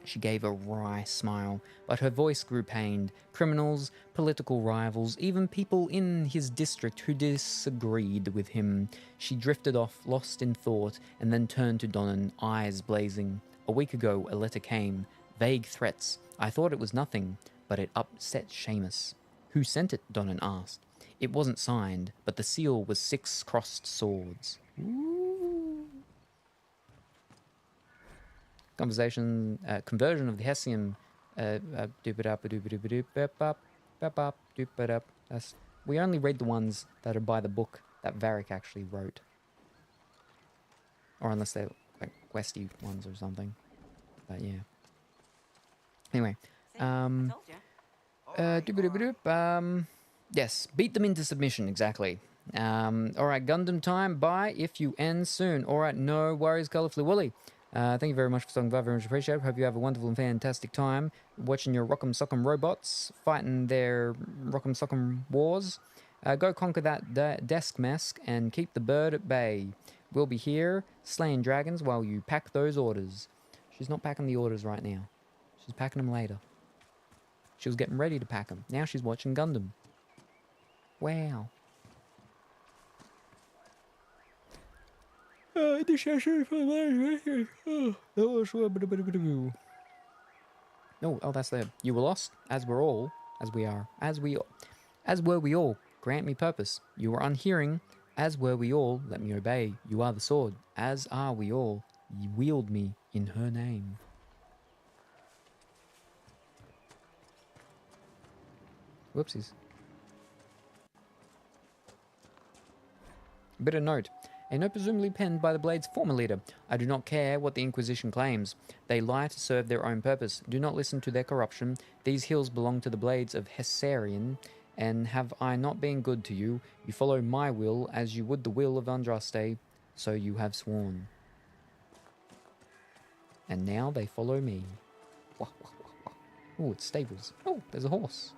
She gave a wry smile, but her voice grew pained. Criminals, political rivals, even people in his district who disagreed with him. She drifted off, lost in thought, and then turned to Donnan, eyes blazing. A week ago, a letter came. Vague threats. I thought it was nothing, but it upset Seamus. Who sent it? Donnan asked. It wasn't signed, but the seal was 6 crossed swords. Ooh. Conversion of the Hessian. We only read the ones that are by the book that Varric actually wrote. Or unless they're like Westy ones or something. But yeah. Anyway. Yes, beat them into submission, exactly. Alright, Gundam time. Bye if you end soon. Alright, no worries, Colourfully Woolly. Thank you very much for stopping by. Very much appreciate it. Hope you have a wonderful and fantastic time watching your Rock'em Sock'em robots fighting their Rock'em Sock'em wars. Go conquer that desk mask and keep the bird at bay. We'll be here slaying dragons while you pack those orders. She's not packing the orders right now. She's packing them later. She was getting ready to pack them. Now she's watching Gundam. Wow. Oh, that's there. You were lost, as were all, as were we all. Grant me purpose. You were unhearing, as were we all. Let me obey. You are the sword, as are we all. You wield me in her name. Whoopsies. Bit of note. A note presumably penned by the Blade's former leader. I do not care what the Inquisition claims. They lie to serve their own purpose. Do not listen to their corruption. These hills belong to the Blades of Hessarian, and have I not been good to you? You follow my will as you would the will of Andraste, so you have sworn. And now they follow me. Oh, it's stables. Oh, there's a horse.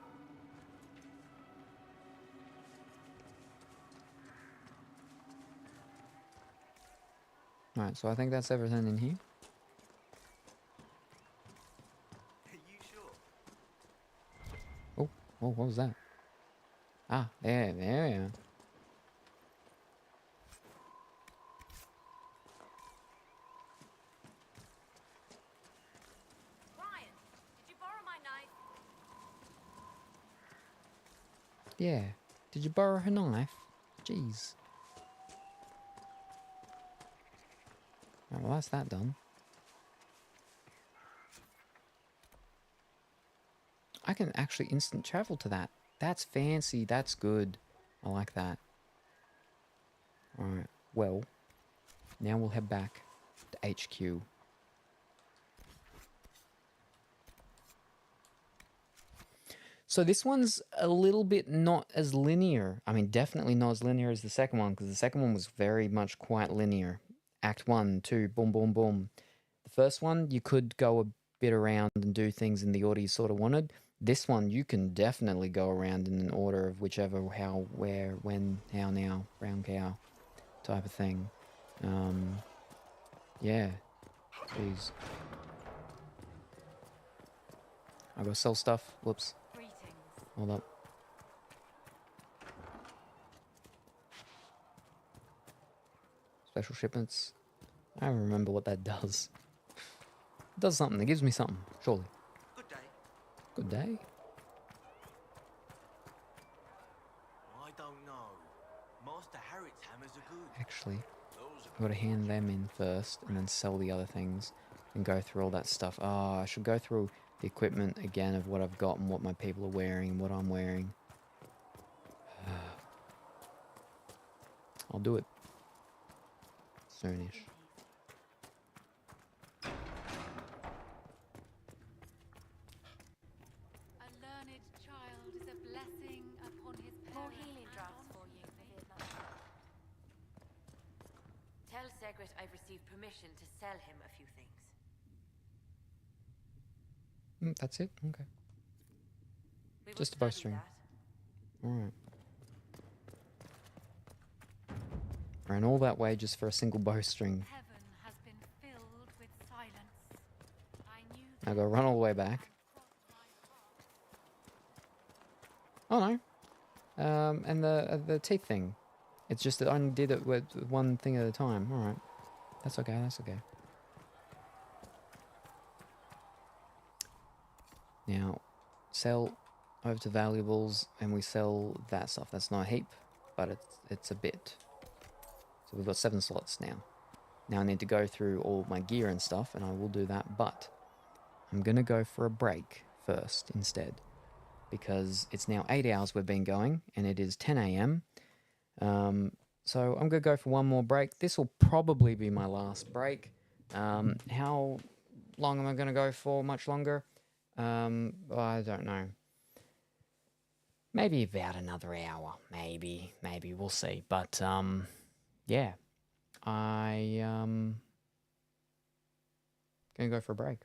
Alright, so I think that's everything in here. Are you sure? Oh, what was that? Ah, there we are. Ryan, did you borrow my knife? Yeah. Did you borrow her knife? Jeez. Right, well, that's that done. I can actually instant travel to that. That's fancy. That's good. I like that. Alright, well, now we'll head back to HQ. So this one's a little bit not as linear. I mean, definitely not as linear as the second one, because the second one was very much quite linear. Act 1, 2, boom, boom, boom. The first one, you could go a bit around and do things in the order you sort of wanted. This one, you can definitely go around in an order of whichever, how, where, when, how, now, brown cow type of thing. Yeah. Jeez. I gotta sell stuff. Whoops. Hold up. Special shipments. I don't remember what that does. It does something. It gives me something, surely. Good day. Good day. I don't know. Master Harriet's hammers are good. Actually, I've got to hand them in first and then sell the other things and go through all that stuff. Oh, I should go through the equipment again of what I've got and what my people are wearing and what I'm wearing. I'll do it soonish. A learned child is a blessing upon his parents. More healing drafts for you, Vietnam. Tell Segret I've received permission to sell him a few things. That's it? Okay. We will Just a study bowstring. that. Alright. Ran all that way just for a single bowstring. Heaven has been filled with silence. I knew I gotta run all the way back. Oh no. And the teeth thing. It's just that I only did it with one thing at a time. Alright. That's okay, that's okay. Now, sell over to valuables, and we sell that stuff. That's not a heap, but it's a bit. So we've got 7 slots now. Now I need to go through all my gear and stuff, and I will do that, but I'm going to go for a break first instead, because it's now 8 hours we've been going, and it is 10 a.m. So I'm going to go for one more break. This will probably be my last break. How long am I going to go for? Much longer? I don't know. Maybe about another hour. Maybe. We'll see. But, yeah. Gonna go for a break.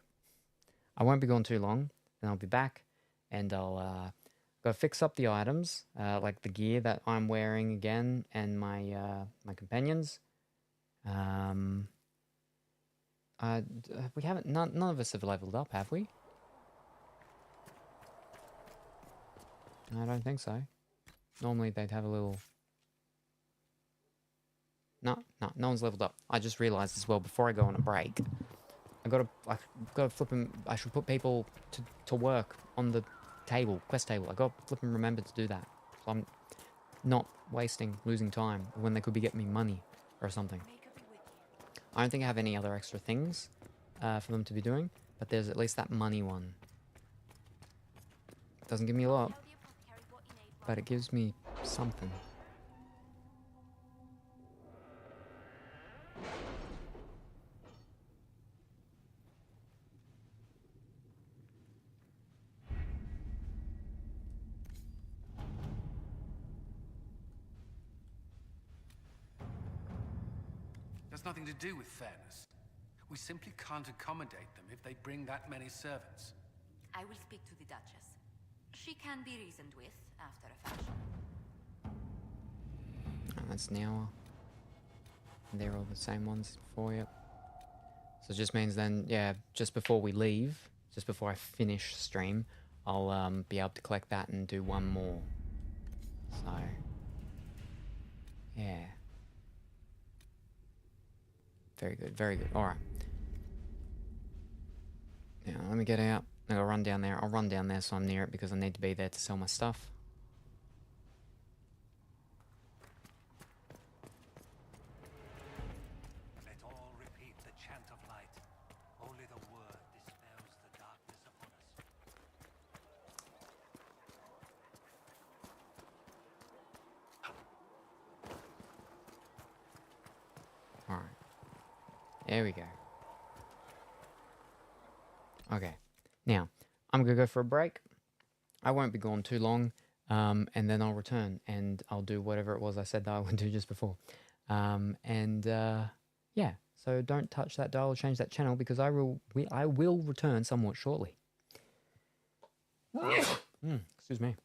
I won't be gone too long. Then I'll be back. And I'll, go fix up the items. Like the gear that I'm wearing again. And my, my companions. We haven't... None of us have leveled up, have we? I don't think so. Normally they'd have a little... No one's leveled up. I just realised as well, before I go on a break, I gotta flip and... I should put people to work on the table, quest table. I gotta flip and remember to do that. So I'm not losing time when they could be getting me money or something. I don't think I have any other extra things for them to be doing, but there's at least that money one. Doesn't give me a lot, but it gives me something. There's nothing to do with fairness. We simply can't accommodate them if they bring that many servants. I will speak to the Duchess. She can be reasoned with, after a fashion. And that's now. They're all the same ones for you. So it just means then, yeah, just before we leave, just before I finish stream, I'll be able to collect that and do one more. So, yeah. Very good, very good. Alright. Now, let me get out. I gotta run down there. I'll run down there so I'm near it because I need to be there to sell my stuff. Let all repeat the There we go. Okay. Now, I'm going to go for a break. I won't be gone too long, and then I'll return, and I'll do whatever it was I said that I would do just before. Yeah, so don't touch that dial or change that channel, because I will return somewhat shortly. Excuse me.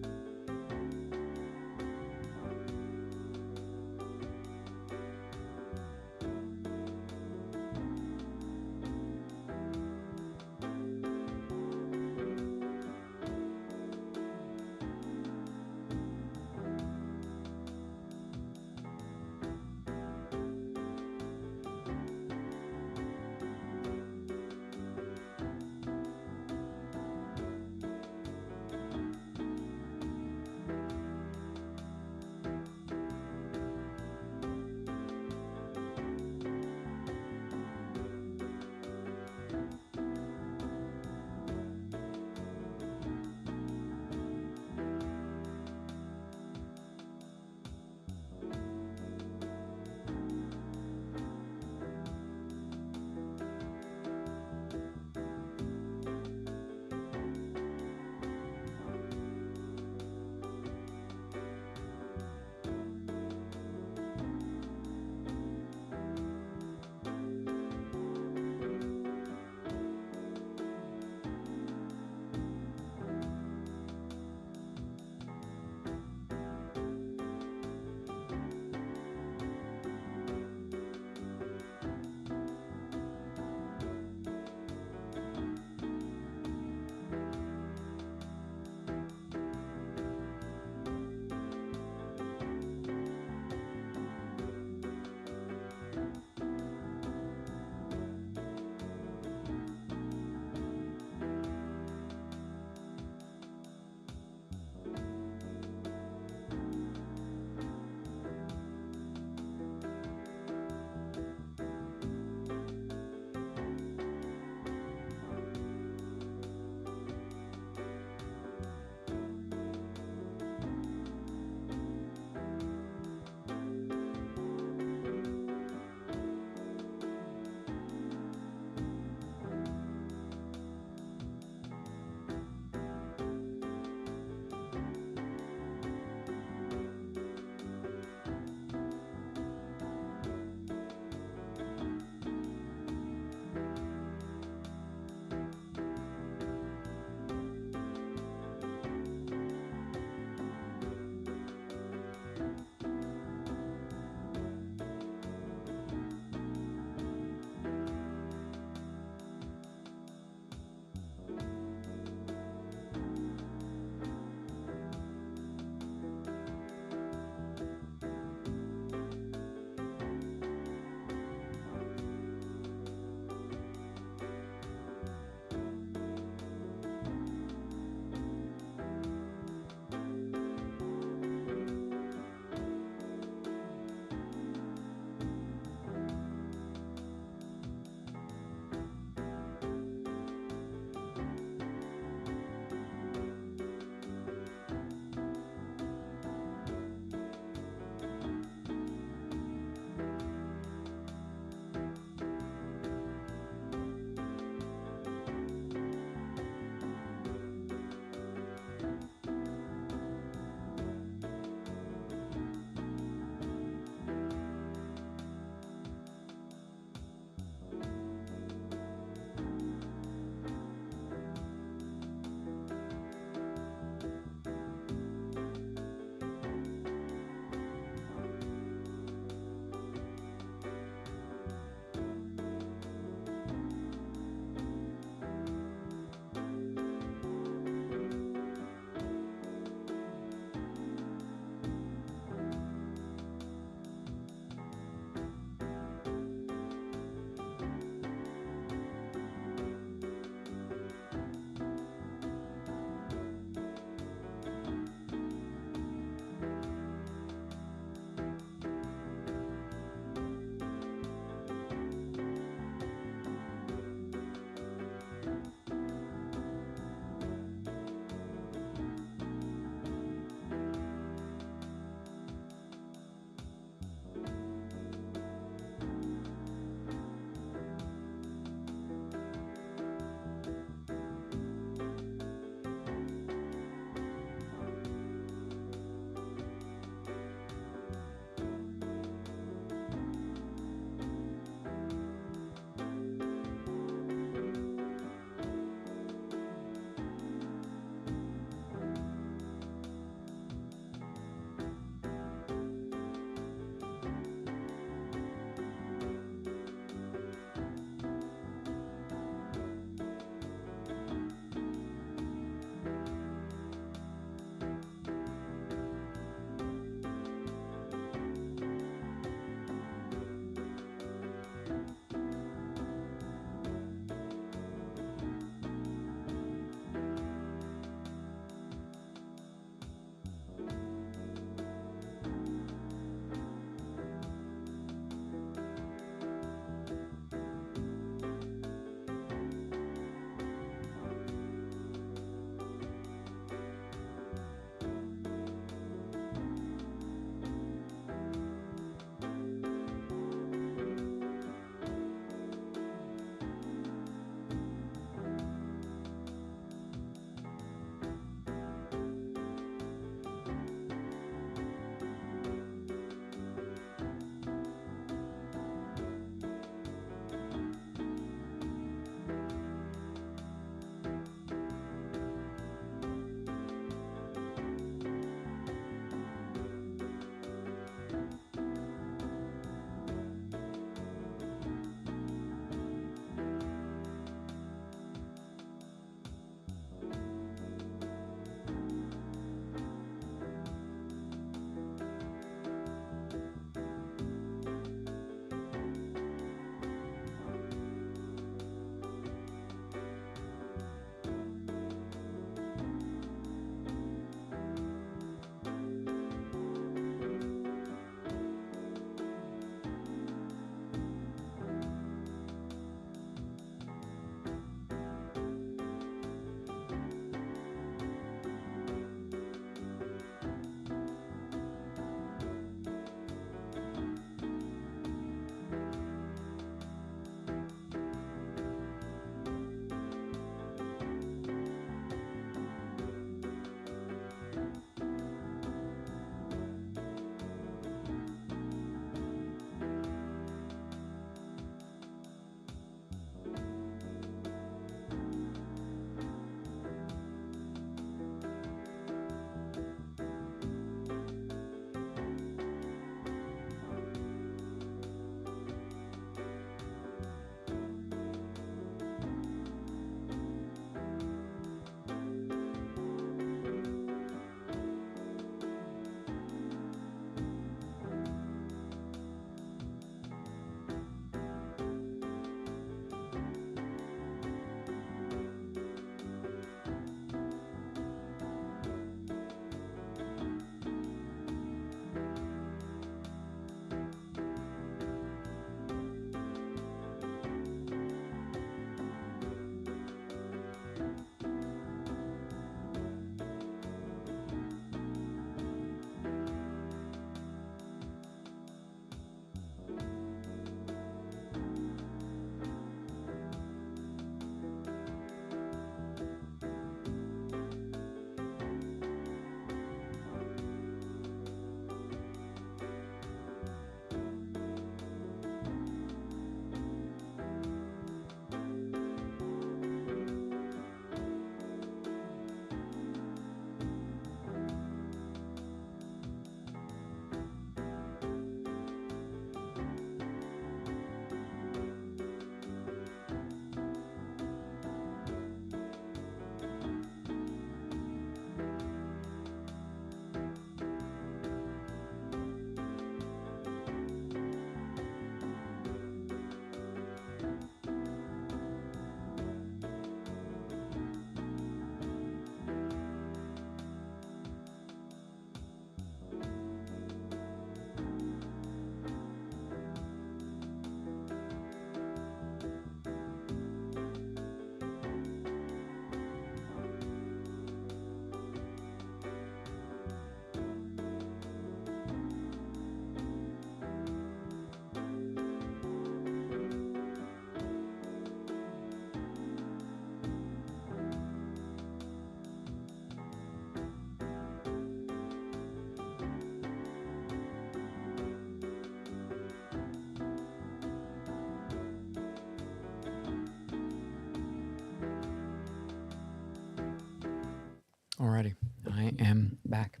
Alrighty, I am back.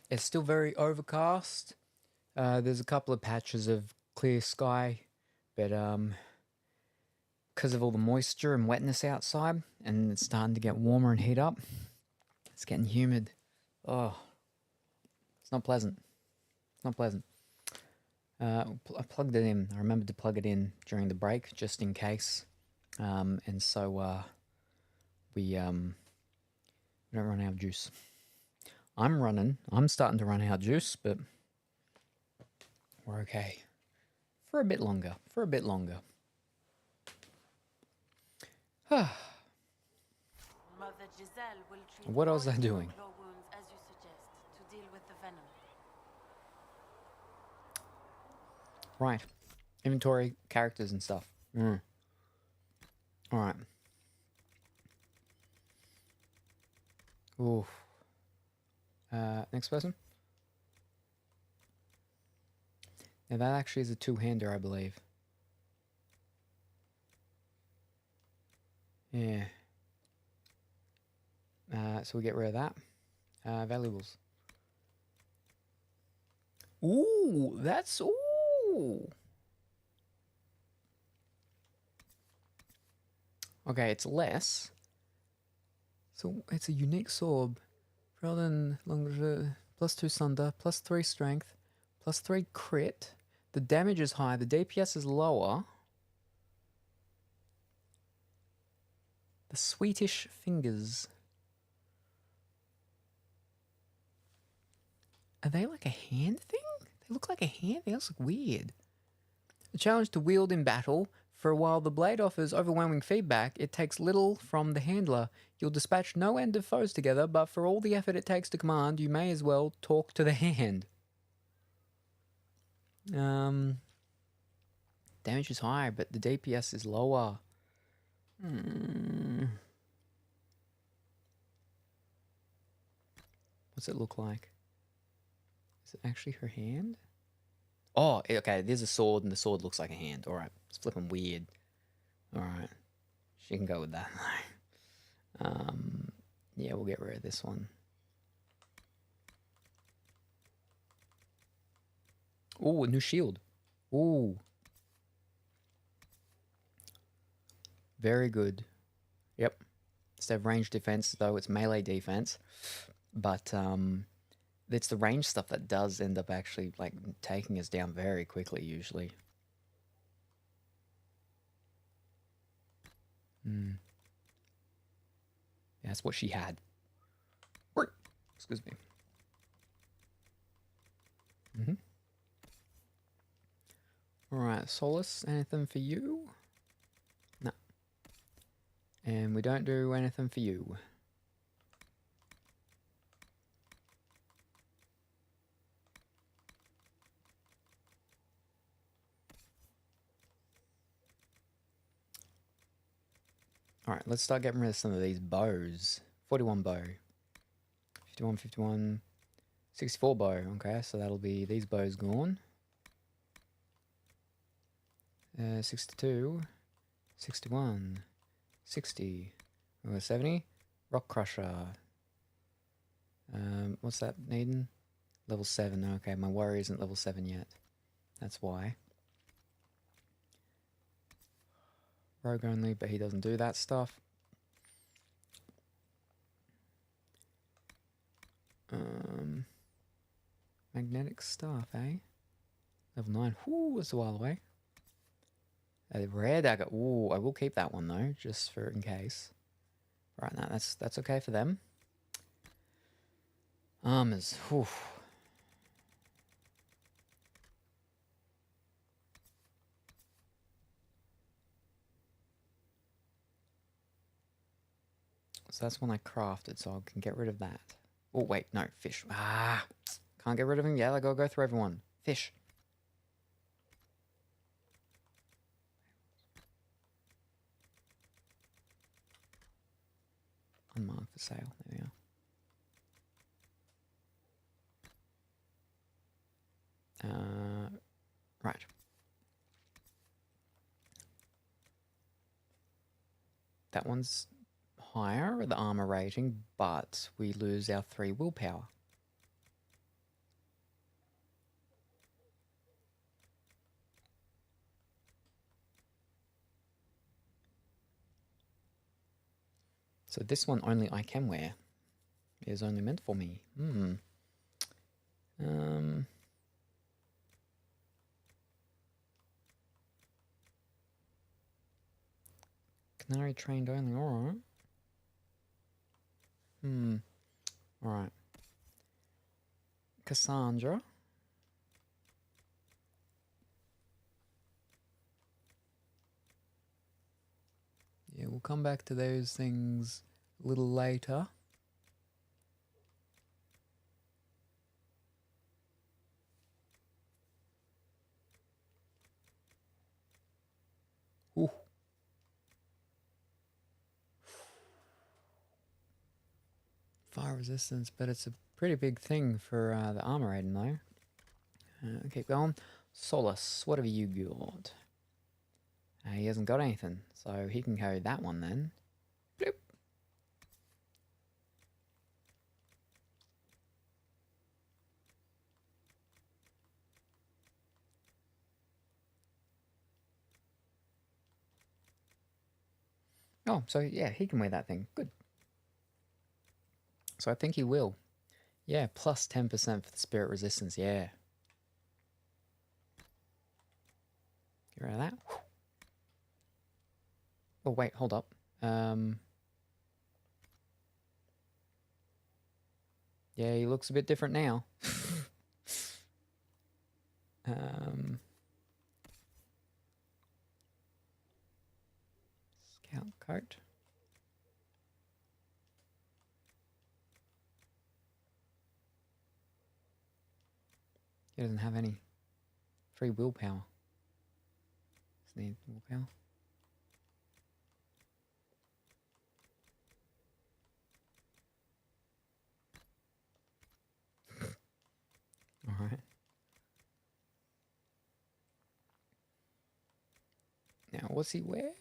It's still very overcast. There's a couple of patches of clear sky, but because of all the moisture and wetness outside, and it's starting to get warmer and heat up, it's getting humid. Oh, it's not pleasant. It's not pleasant. I plugged it in. I remembered to plug it in during the break, just in case. And so we don't run out of juice. I'm starting to run out of juice, but we're okay. For a bit longer. Mother Giselle will treat What was I all doing? claw wounds as you suggest to deal with the venom. Right. Inventory, characters and stuff. Alright. Oof. Next person. Now that actually is a two-hander, I believe. Yeah. So we get rid of that. Valuables. Ooh, that's... Ooh! Okay, it's less. So it's a unique sword. Rather than longer, plus 2 sunder, plus 3 strength, plus 3 crit. The damage is high, the DPS is lower. The Sweetish Fingers. Are they like a hand thing? They look like a hand. They also look weird. A challenge to wield in battle. For while the blade offers overwhelming feedback, it takes little from the handler. You'll dispatch no end of foes together, but for all the effort it takes to command, you may as well talk to the hand. Damage is higher, but the DPS is lower. What's it look like? Is it actually her hand? Oh, okay, there's a sword, and the sword looks like a hand. Alright, it's flipping weird. Alright, she can go with that. Yeah, we'll get rid of this one. Ooh, a new shield. Ooh. Very good. Yep. Instead of range defense, though, it's melee defense. But, it's the range stuff that does end up actually, like, taking us down very quickly, usually. Yeah, that's what she had. Excuse me. Alright, Solace, anything for you? No. And we don't do anything for you. Alright, let's start getting rid of some of these bows. 41 bow. 51, 51, 64 bow. Okay, so that'll be these bows gone. 62, 61, 60, 70. Rock Crusher. What's that needing? Level 7. Okay, my warrior isn't level 7 yet. That's why. Rogue only, but he doesn't do that stuff. Magnetic staff, eh? Level 9. Whoo, it's a while away. A rare dagger. Ooh, I will keep that one though, just for in case. Right now, that's okay for them. Armors. Whew. So that's one I crafted, so I can get rid of that. Oh, wait, no, fish. Ah, can't get rid of him. Yeah, I gotta go through everyone. Fish. Unmarked for sale. There we are. Right. That one's higher, the armor rating, but we lose our 3 willpower. So this one only I can wear. It is only meant for me. Canary trained only, alright. Alright. Cassandra. Yeah, we'll come back to those things a little later. Ooh. Fire resistance, but it's a pretty big thing for the armor rating though. Keep going. Solus, what have you got? He hasn't got anything, so he can carry that one then. Bloop. Oh, so yeah, he can wear that thing. Good. So I think he will. Yeah, plus 10% for the spirit resistance, yeah. Get rid of that. Oh, wait, hold up. Yeah, he looks a bit different now. Scout coat. He doesn't have any free willpower. Doesn't need willpower. Alright. Now, what's he wear?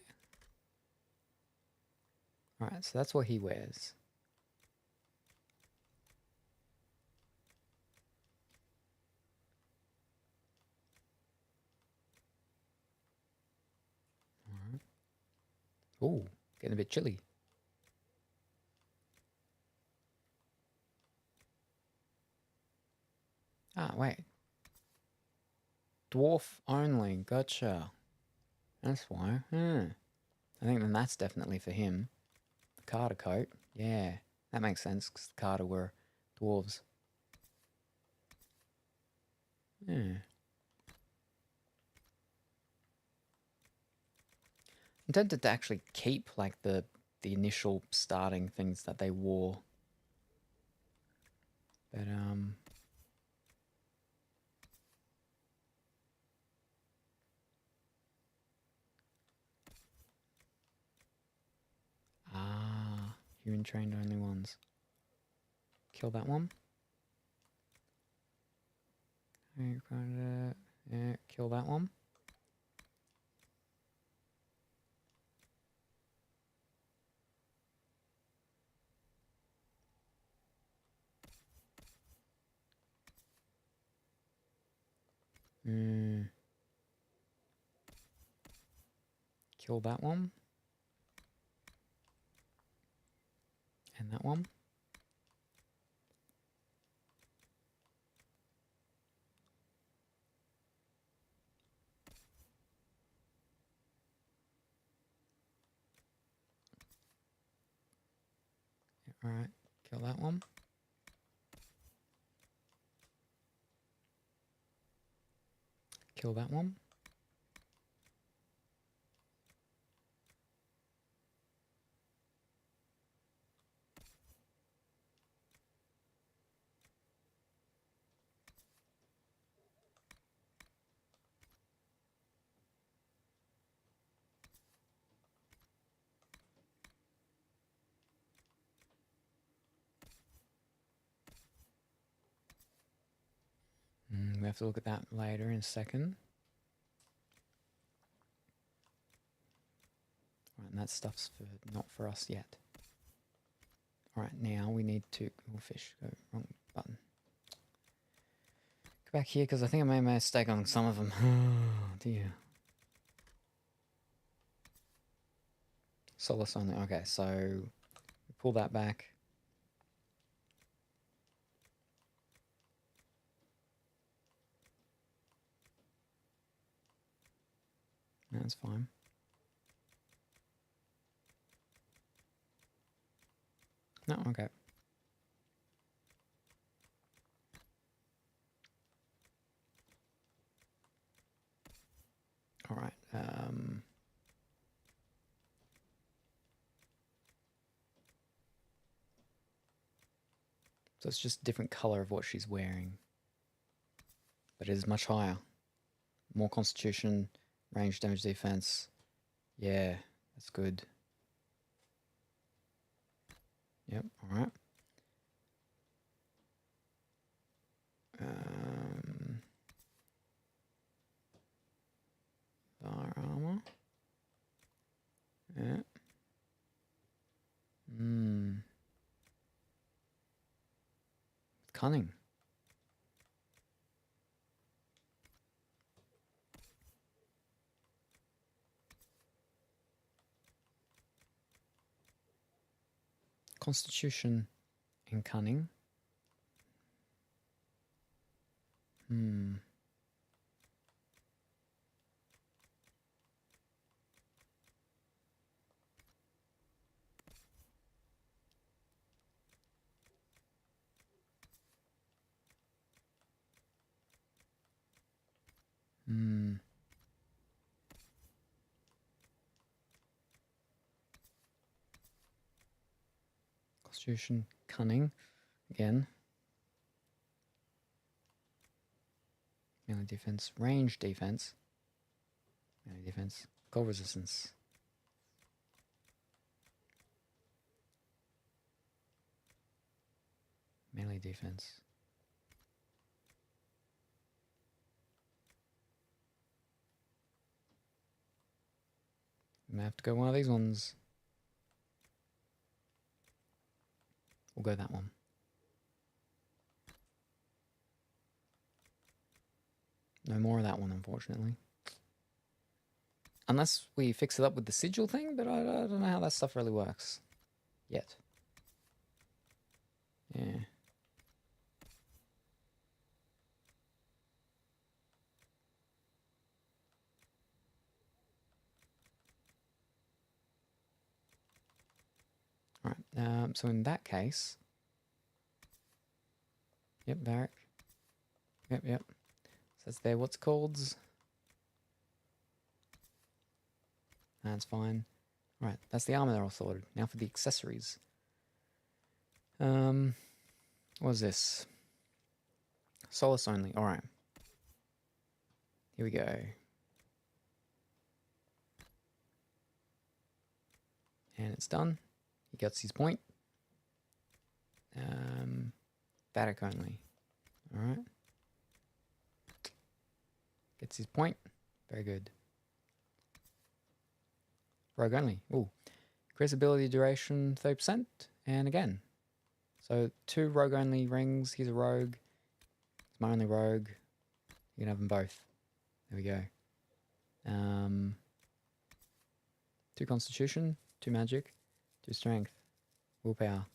Alright, so that's what he wears. Alright. Ooh, getting a bit chilly. Ah, wait. Dwarf only, gotcha. That's why. I think then that's definitely for him. The Carter coat. Yeah, that makes sense because the Carter were dwarves. Yeah. I'm tempted to actually keep like the initial starting things that they wore. But human trained only ones. Kill that one. Yeah, kill that one. Kill that one. And that one. Alright, kill that one. Kill that one. We have to look at that later in a second. Right, and that stuff's not for us yet. Alright, now we need to... Oh, fish. Go, wrong button. Go back here, because I think I made a mistake on some of them. Oh, dear. Solace only. Okay, so... Pull that back. That's fine. No, okay. All right. So it's just a different color of what she's wearing. But it is much higher. More constitution, range, damage, defense. Yeah, that's good. Yep, alright. Fire armor. Yeah. Cunning. Constitution and cunning. Constitution, cunning, again. Melee defense, range defense. Melee defense, cold resistance. Melee defense. We may have to go one of these ones. We'll go that one. No more of that one, unfortunately. Unless we fix it up with the sigil thing, but I don't know how that stuff really works. Yet. Yeah. Alright, so in that case... Yep, Varric. Yep. Says there what's called. That's fine. Right, that's the armor they're all sorted. Now for the accessories. What is this? Solace only. Alright. Here we go. And it's done. He gets his point. Varric only. Alright. Gets his point. Very good. Rogue only. Ooh. Increase ability duration 30%. And again. So 2 rogue only rings. He's a rogue. It's my only rogue. You can have them both. There we go. 2 constitution. 2 magic. 2 strength. Willpower.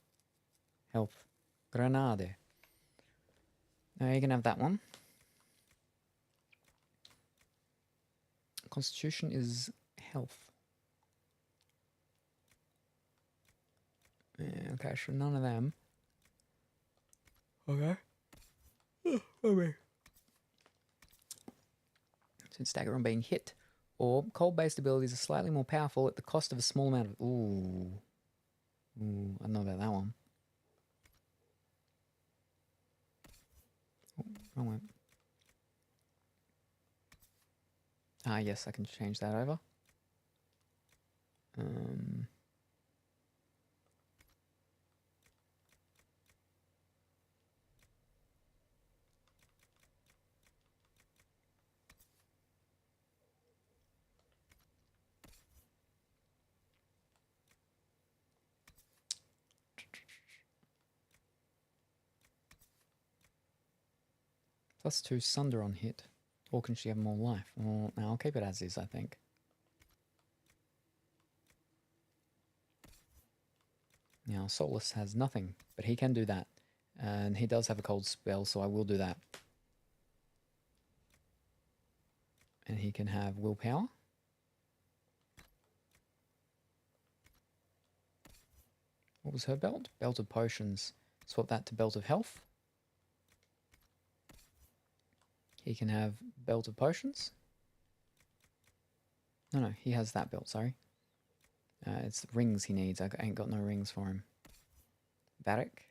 Health. Grenade. Now you can have that one. Constitution is health. Yeah, okay, so none of them. Okay. Okay. Since stagger on being hit, or cold-based abilities are slightly more powerful at the cost of a small amount of... Ooh, I don't know about that one. Oh, wrong one. Ah, yes, I can change that over. +2 Sunder on hit. Or can she have more life? Well, no, I'll keep it as is, I think. Now, Solus has nothing, but he can do that. And he does have a cold spell, so I will do that. And he can have willpower. What was her belt? Belt of potions. Swap that to belt of health. He can have belt of potions. No, he has that belt, sorry. It's rings he needs. I ain't got no rings for him. Varric.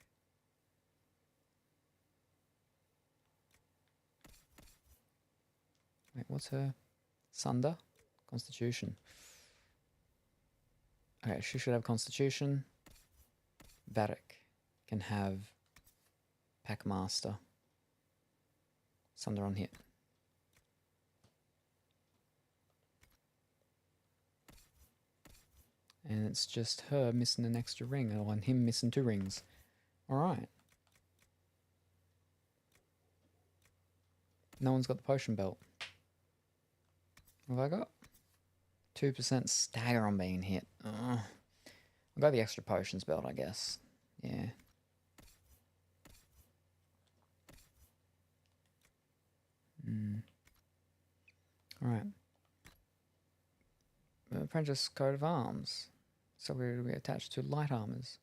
Wait, what's her? Sunder? Constitution. Okay, she should have Constitution. Varric can have Packmaster. Sunder on hit. And it's just her missing an extra ring, and him missing 2 rings. Alright. No one's got the potion belt. What have I got? 2% stagger on being hit. I'll go the extra potions belt, I guess. Yeah. Alright. Apprentice coat of arms. So we're attached to light armors.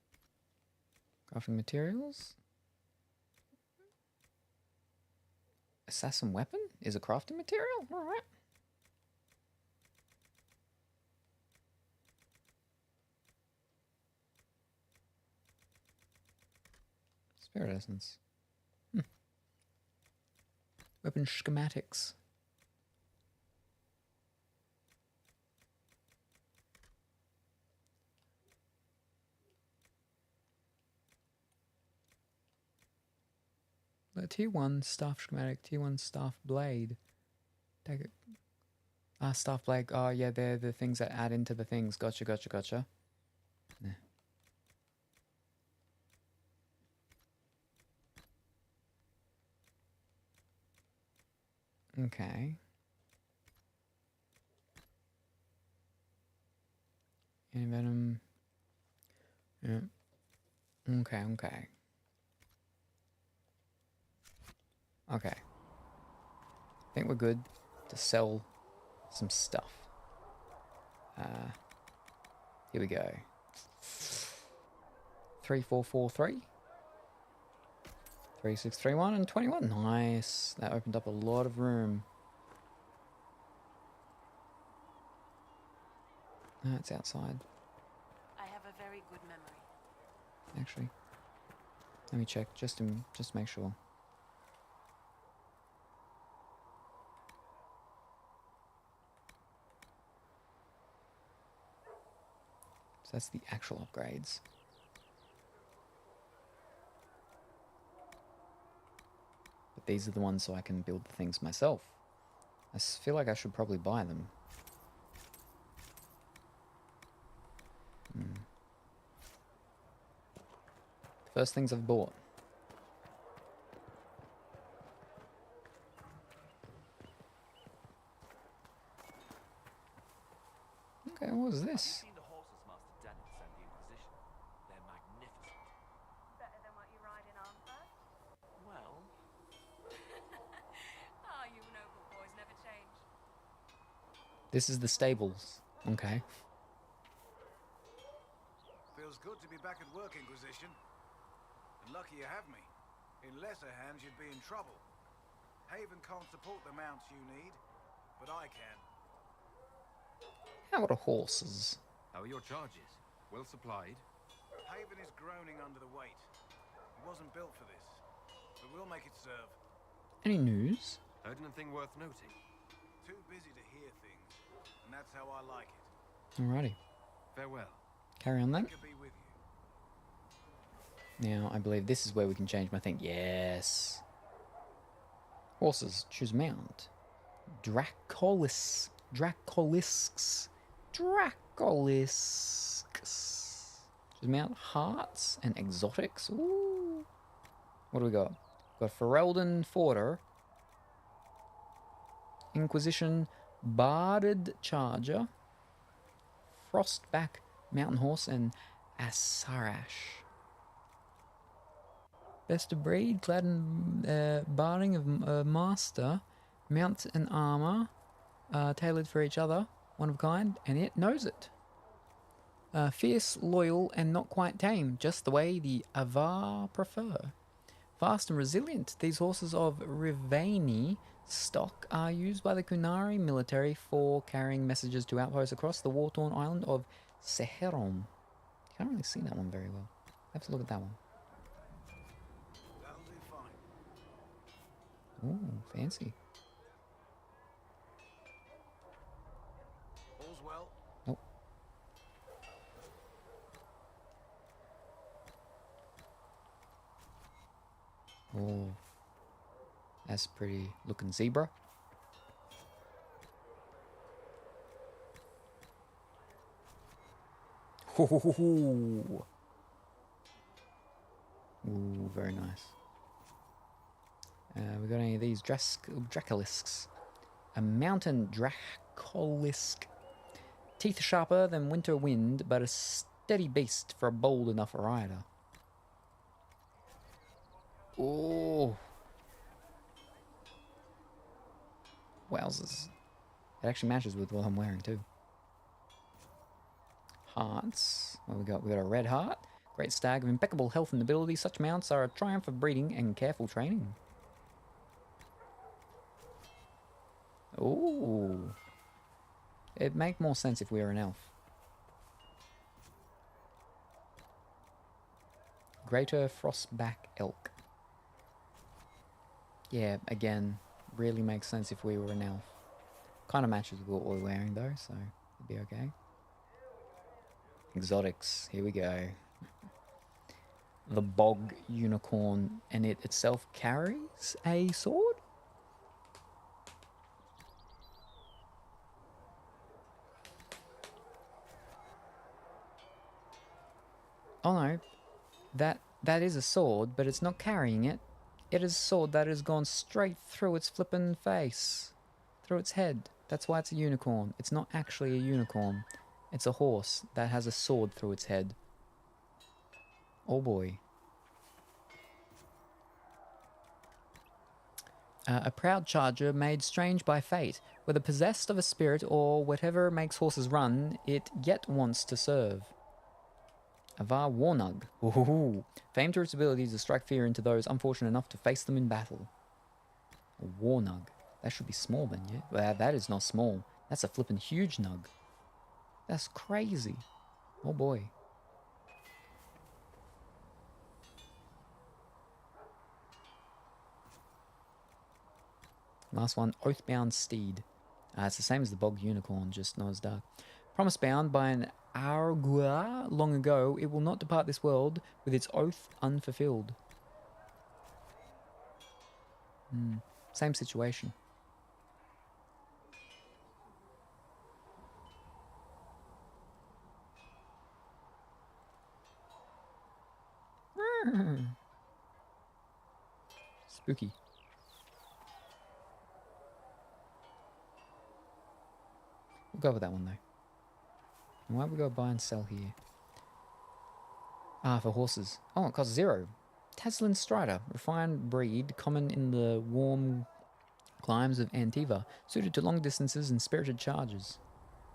Crafting materials. Assassin weapon is a crafting material? Alright. Spirit essence. Weapon schematics. Tier 1 staff schematic, Tier 1 staff blade. Take it. Staff blade. Oh, yeah, they're the things that add into the things. Gotcha. Yeah. Okay. Venom. Yeah. Okay. Okay. I think we're good to sell some stuff. Here we go. 3443. 3631 and 21. Nice. That opened up a lot of room. No, it's outside. I have a very good memory. Actually, let me check just to make sure. So that's the actual upgrades. But these are the ones so I can build the things myself. I feel like I should probably buy them. First things I've bought. Okay, what was this? Have you seen the horses Master Dennis and the Inquisition? They're magnificent. Better than what you ride in Armford? Well, Ah, you noble boys never change. This is the stables. Okay. Feels good to be back at work, Inquisition. And lucky you have me. In lesser hands, you'd be in trouble. Haven can't support the mounts you need, but I can. How are the horses? How are your charges? Well supplied? Haven is groaning under the weight. It wasn't built for this, but we'll make it serve. Any news? Heard anything worth noting? Too busy to hear things, and that's how I like it. Alrighty. Farewell. Carry on then. Could be with you. Now, I believe this is where we can change my thing. Yes. Horses. Choose mount. Dracolisks. Choose mount. Hearts and exotics. Ooh. What do we got? Got Ferelden Forder. Inquisition Barded Charger, Frostback Mountain Horse, and Asarash. Best of breed, clad in barding of master, mount and armor, tailored for each other, one of a kind, and it knows it. Fierce, loyal, and not quite tame, just the way the Avar prefer. Fast and resilient, these horses of Rivani stock are used by the Kunari military for carrying messages to outposts across the war-torn island of Seherom. Can't really see that one very well. Have to look at that one. Ooh, fancy. All's well. Nope. Oh, that's pretty looking zebra. Ooh, very nice. We got any of these Dracolisks? A mountain Dracolisk. Teeth sharper than winter wind, but a steady beast for a bold enough rider. Oh. Wowzers. It actually matches with what I'm wearing too. Hearts. What we got? We got a red heart. Great stag of impeccable health and ability. Such mounts are a triumph of breeding and careful training. Ooh. It'd make more sense if we were an elf. Greater Frostback Elk. Yeah, again, really makes sense if we were an elf. Kind of matches with what we're wearing though, so it'd be okay. Exotics, here we go. The Bog Unicorn, and it itself carries a sword? Oh no, that is a sword, but it's not carrying it. It is a sword that has gone straight through its flippin' face. Through its head. That's why it's a unicorn. It's not actually a unicorn. It's a horse that has a sword through its head. Oh boy. A proud charger made strange by fate, whether possessed of a spirit or whatever makes horses run, it yet wants to serve. Avar Warnug. Ooh, famed for its ability to strike fear into those unfortunate enough to face them in battle. A Warnug. That should be small then, yeah? Well, that is not small. That's a flippin' huge nug. That's crazy. Oh boy. Last one, Oathbound Steed. It's the same as the Bog Unicorn, just not as dark. Promise bound by an Argua long ago, it will not depart this world with its oath unfulfilled. Same situation. Spooky. We'll go with that one though. And why don't we go buy and sell here? For horses. Oh, it costs 0. Taslan Strider, refined breed, common in the warm climes of Antiva, suited to long distances and spirited charges.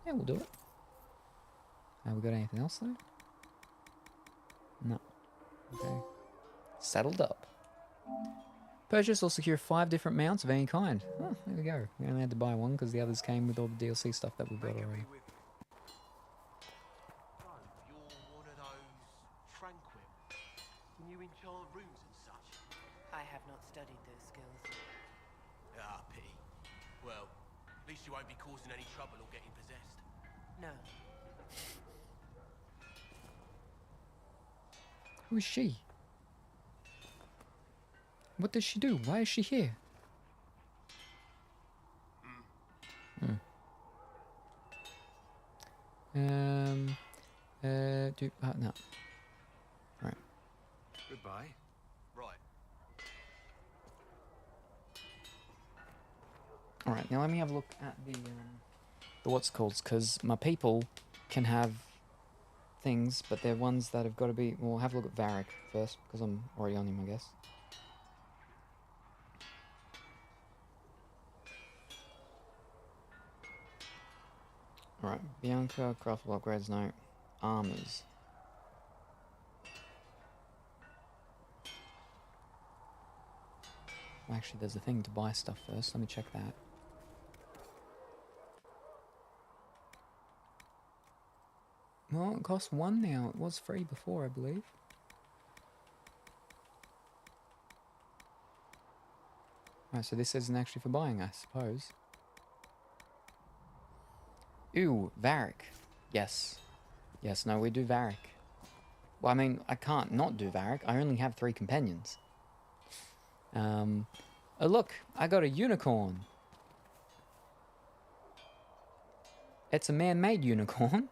Yeah, we'll do it. We got anything else though? No. Okay. Saddled up. Purchase or secure 5 different mounts of any kind. Oh, there we go. We only had to buy one because the others came with all the DLC stuff that we've got already. Can you enchant runes and such? I have not studied those skills. Ah, pity. Well, at least you won't be causing any trouble or getting possessed. No. Who is she? What does she do? Why is she here? No. Right. Goodbye. Right. All right, now let me have a look at the what's called, because my people can have things, but they're ones that have got to be. Well, have a look at Varric first, because I'm already on him, I guess. All right, Bianca, craftable upgrades, no. Armors. Well, actually, there's a thing to buy stuff first. Let me check that. Well, it costs 1 now. It was free before, I believe. Right, so this isn't actually for buying, I suppose. Ooh, Varric. Yes. Yes, no, we do Varric. Well, I mean, I can't not do Varric. I only have 3 companions. Oh, look, I got a unicorn. It's a man-made unicorn,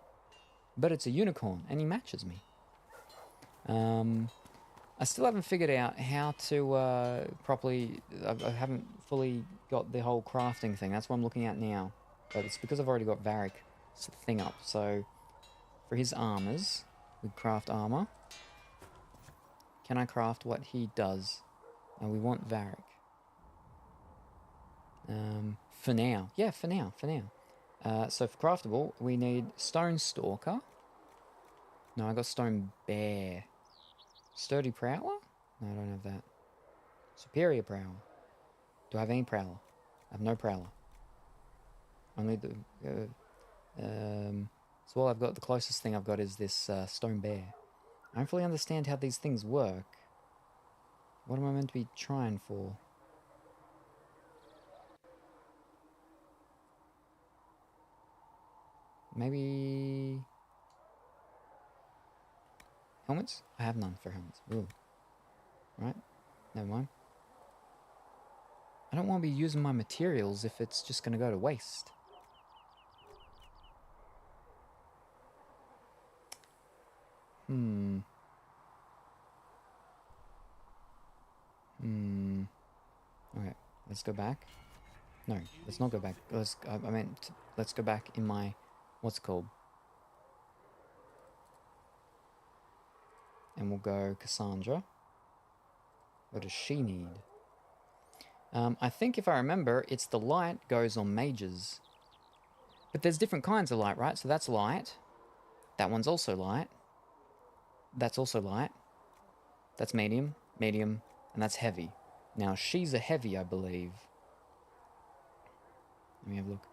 but it's a unicorn, and he matches me. I still haven't figured out how to properly... I haven't fully got the whole crafting thing. That's what I'm looking at now. But it's because I've already got Varric's thing up. So, for his armors, we craft armor. Can I craft what he does? We want Varric. For now. Yeah, for now. So for craftable, we need Stone Stalker. No, I got Stone Bear. Sturdy Prowler? No, I don't have that. Superior Prowler. Do I have any Prowler? I have no Prowler. Only the... so all I've got, the closest thing I've got is this Stone Bear. I don't fully understand how these things work. What am I meant to be trying for? Maybe... helmets? I have none for helmets. Ooh. Right? Never mind. I don't want to be using my materials if it's just going to go to waste. Okay, let's go back. No, let's not go back. Let's go back in my... what's it called? And we'll go Cassandra. What does she need? I think if I remember, it's the light goes on mages. But there's different kinds of light, right? So that's light. That one's also light. That's also light. That's medium, and that's heavy. Now, she's a heavy, I believe. Let me have a look.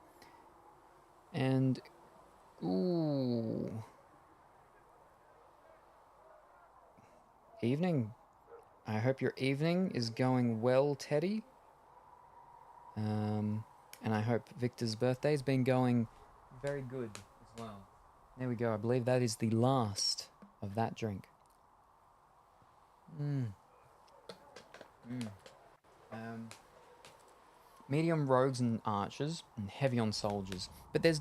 And... ooh... evening. I hope your evening is going well, Teddy. And I hope Victor's birthday's been going very good as well. There we go. I believe that is the last of that drink. Medium rogues and archers, and heavy on soldiers. But is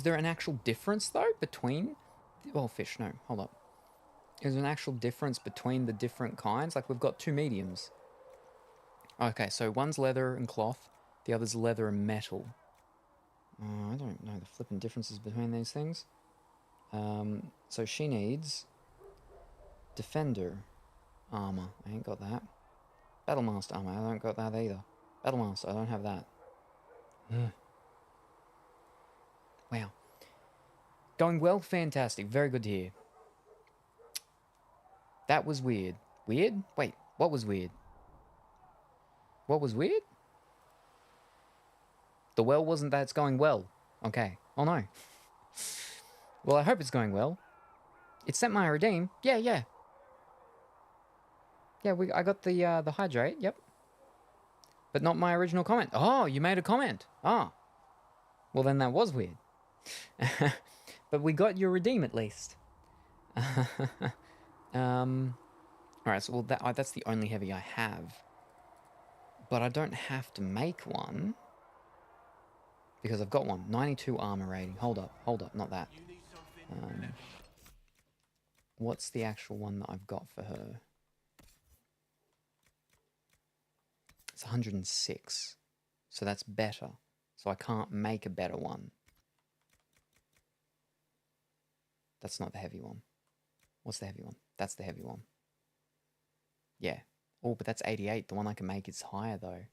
there an actual difference, though, between... well, fish, no, hold up. Is there an actual difference between the different kinds? Like, we've got 2 mediums. Okay, so one's leather and cloth, the other's leather and metal. I don't know the flipping differences between these things. So she needs... Defender armor. I ain't got that. Battlemaster armor. I don't got that either. Battlemaster. I don't have that. Wow. Going well? Fantastic. Very good to hear. That was weird. Weird? Wait, what was weird? What was weird? The well wasn't that it's going well. Okay. Oh no. Well, I hope it's going well. It sent my redeem. Yeah. Yeah, I got the hydrate, yep. But not my original comment. Oh, you made a comment. Ah. Well, then that was weird. But we got your redeem at least. Alright, so that's the only heavy I have. But I don't have to make one. Because I've got one. 92 armor rating. Hold up, not that. What's the actual one that I've got for her? It's 106. So that's better. so I can't make a better one. That's not the heavy one. What's the heavy one? That's the heavy one. Yeah. Oh, but that's 88. The one I can make is higher, though.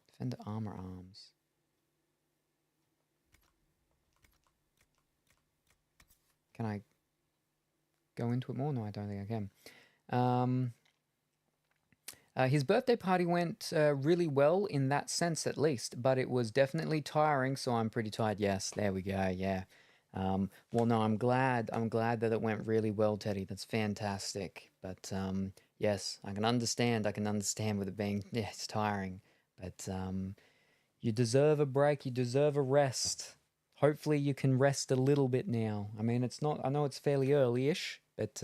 Defender armor arms. Can I go into it more? No, I don't think I can. His birthday party went really well in that sense, at least, but it was definitely tiring, so I'm pretty tired. Yes, there we go, yeah. Well, no, I'm glad that it went really well, Teddy. That's fantastic. But, yes, I can understand with it being, yeah, it's tiring. But, you deserve a break, you deserve a rest. Hopefully you can rest a little bit now. I mean, it's not, I know it's fairly early-ish, but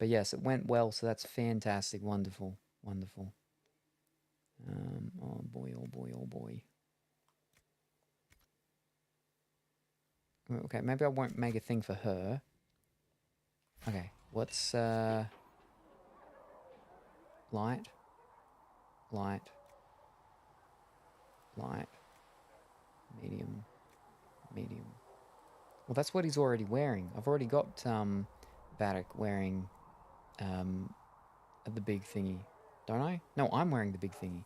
yes, it went well, so that's fantastic. Wonderful, wonderful. Oh boy, oh boy, oh boy. Okay, maybe I won't make a thing for her. Okay, what's, light, light, light, medium, medium. Well, that's what he's already wearing. I've already got, Varric wearing, the big thingy. Don't I? No, I'm wearing the big thingy.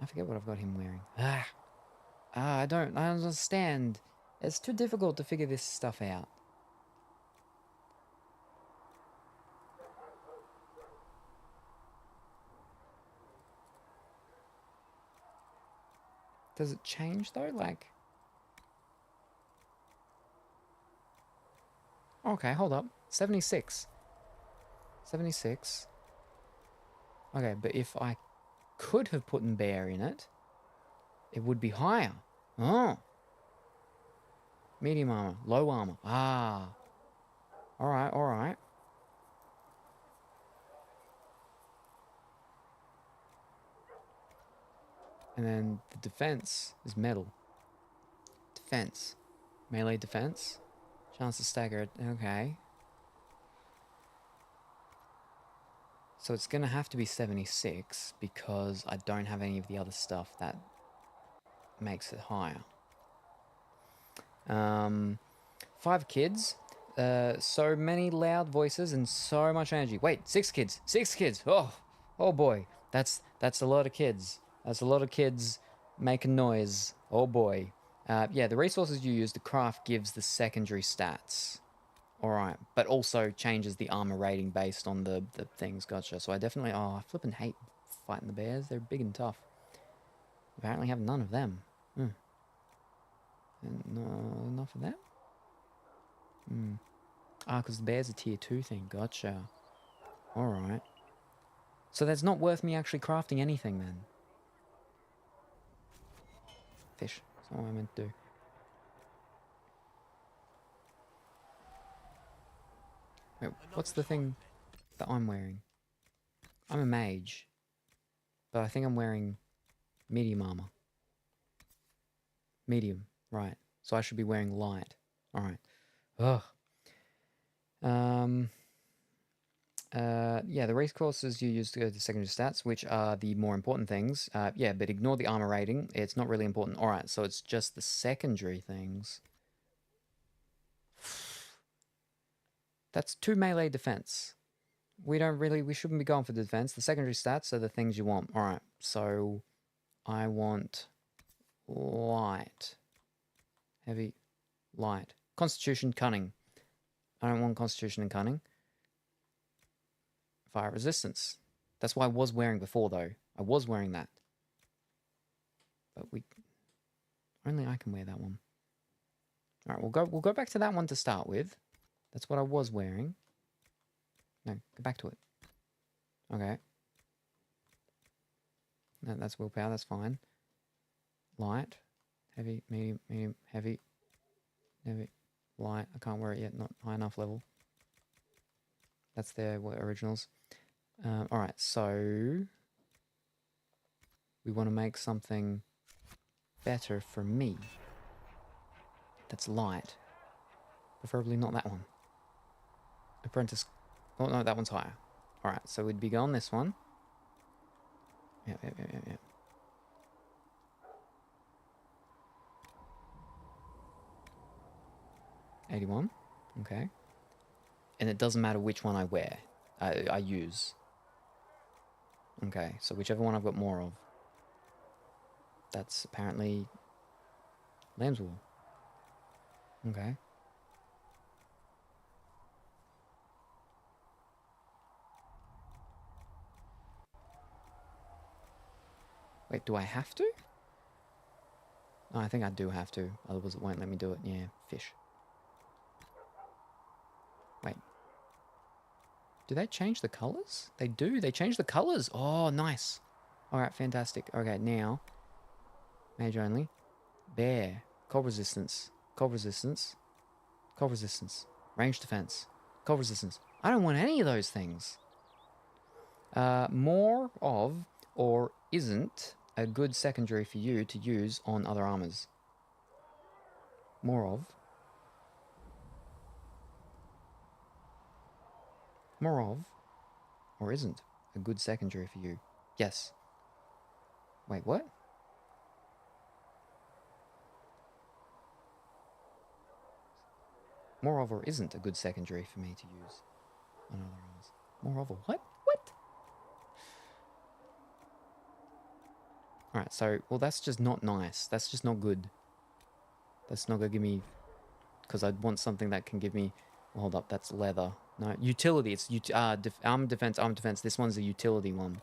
I forget what I've got him wearing. I don't understand. It's too difficult to figure this stuff out. Does it change though? Like... Okay, hold up. 76. 76. Okay, but if I could have put an bear in it, it would be higher. Oh. Medium armor, low armor. Ah. Alright, alright. And then the defense is metal. Defense. Melee defense. Chance to stagger it. Okay. So it's going to have to be 76 because I don't have any of the other stuff that makes it higher. 5 kids. So many loud voices and so much energy. Wait, 6 kids. 6 kids. Oh boy. That's a lot of kids. That's a lot of kids making noise. Oh boy. Yeah, the resources you use to craft gives the secondary stats. Alright, but also changes the armor rating based on the things. Gotcha. So I definitely... Oh, I flippin' hate fighting the bears. They're big and tough. Apparently have none of them. And no, enough of them? Ah, because the bear's a tier 2 thing. Gotcha. Alright. So that's not worth me actually crafting anything then. Fish. That's what I meant to do. Wait, what's the thing that I'm wearing? I'm a mage. But I think I'm wearing medium armor. Medium, right. So I should be wearing light. Alright. Ugh. Yeah, the race courses you use to go to secondary stats, which are the more important things. Yeah, but ignore the armor rating. It's not really important. Alright, so it's just the secondary things. That's 2 melee defense. We shouldn't be going for the defense. The secondary stats are the things you want. Alright, so I want light. Heavy, light. Constitution, cunning. I don't want constitution and cunning. Fire resistance. That's what I was wearing before, though. I was wearing that. But only I can wear that one. Alright, we'll go back to that one to start with. That's what I was wearing. No, go back to it. Okay. No, that's willpower, that's fine. Light. Heavy, medium, medium, heavy. Heavy. Light. I can't wear it yet, not high enough level. That's their originals. Alright, so... we want to make something better for me. That's light. Preferably not that one. Apprentice... Oh no, that one's higher. Alright, so we'd be going this one. Yep. 81. Okay. And it doesn't matter which one I wear. I use. Okay, so whichever one I've got more of. That's apparently lamb's wool. Okay. Wait, do I have to? Oh, I think I do have to. Otherwise it won't let me do it. Yeah, fish. Wait. Do they change the colours? They do. They change the colours. Oh, nice. Alright, fantastic. Okay, now. Mage only. Bear. Cold resistance. Cold resistance. Cold resistance. Range defense. Cold resistance. I don't want any of those things. More of or isn't a good secondary for you to use on other armors. More of. More of or isn't a good secondary for you. Yes. Wait, what? More of or isn't a good secondary for me to use on other armors. More of or what? What? Alright, so, well, that's just not nice. That's just not good. That's not gonna give me... Because I'd want something that can give me... Well, hold up, that's leather. No, utility. It's armor defense. This one's a utility one.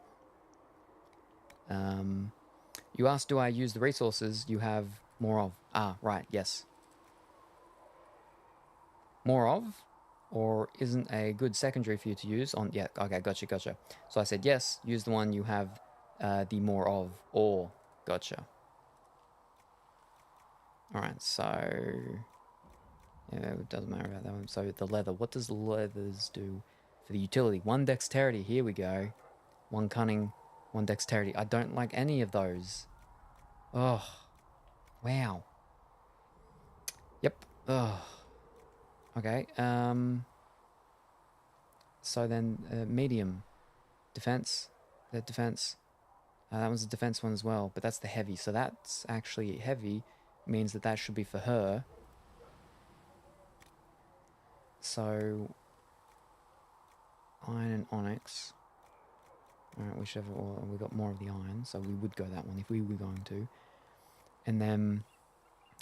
You asked, do I use the resources you have more of? Ah, right, yes. More of, or isn't a good secondary for you to use on... Yeah, okay, gotcha. So I said, yes, use the one you have the more of, or... Gotcha. Alright, so... Yeah, it doesn't matter about that one. So the leather, what does leathers do for the utility? 1 dexterity, here we go. 1 cunning, 1 dexterity. I don't like any of those. Oh, wow. Yep. Oh. Okay. So then, medium defense. Defense. That was a defense one as well, but that's the heavy. So that's actually heavy. Means that should be for her. So, iron and onyx. Alright, whichever, or we got more of the iron, so we would go that one if we were going to. And then,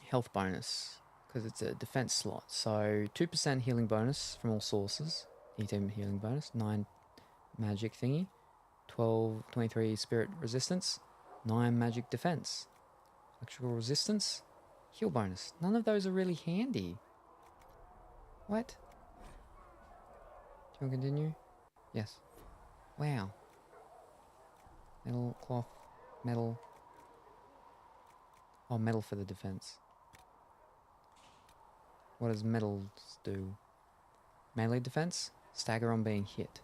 health bonus, because it's a defense slot. So, 2% healing bonus from all sources. E-team healing bonus. 9 magic thingy. 23 spirit resistance. 9 magic defense. Electrical resistance. Heal bonus. None of those are really handy. What? Do you want to continue? Yes. Wow. Metal, cloth, metal. Oh, metal for the defense. What does metals do? Melee defense? Stagger on being hit.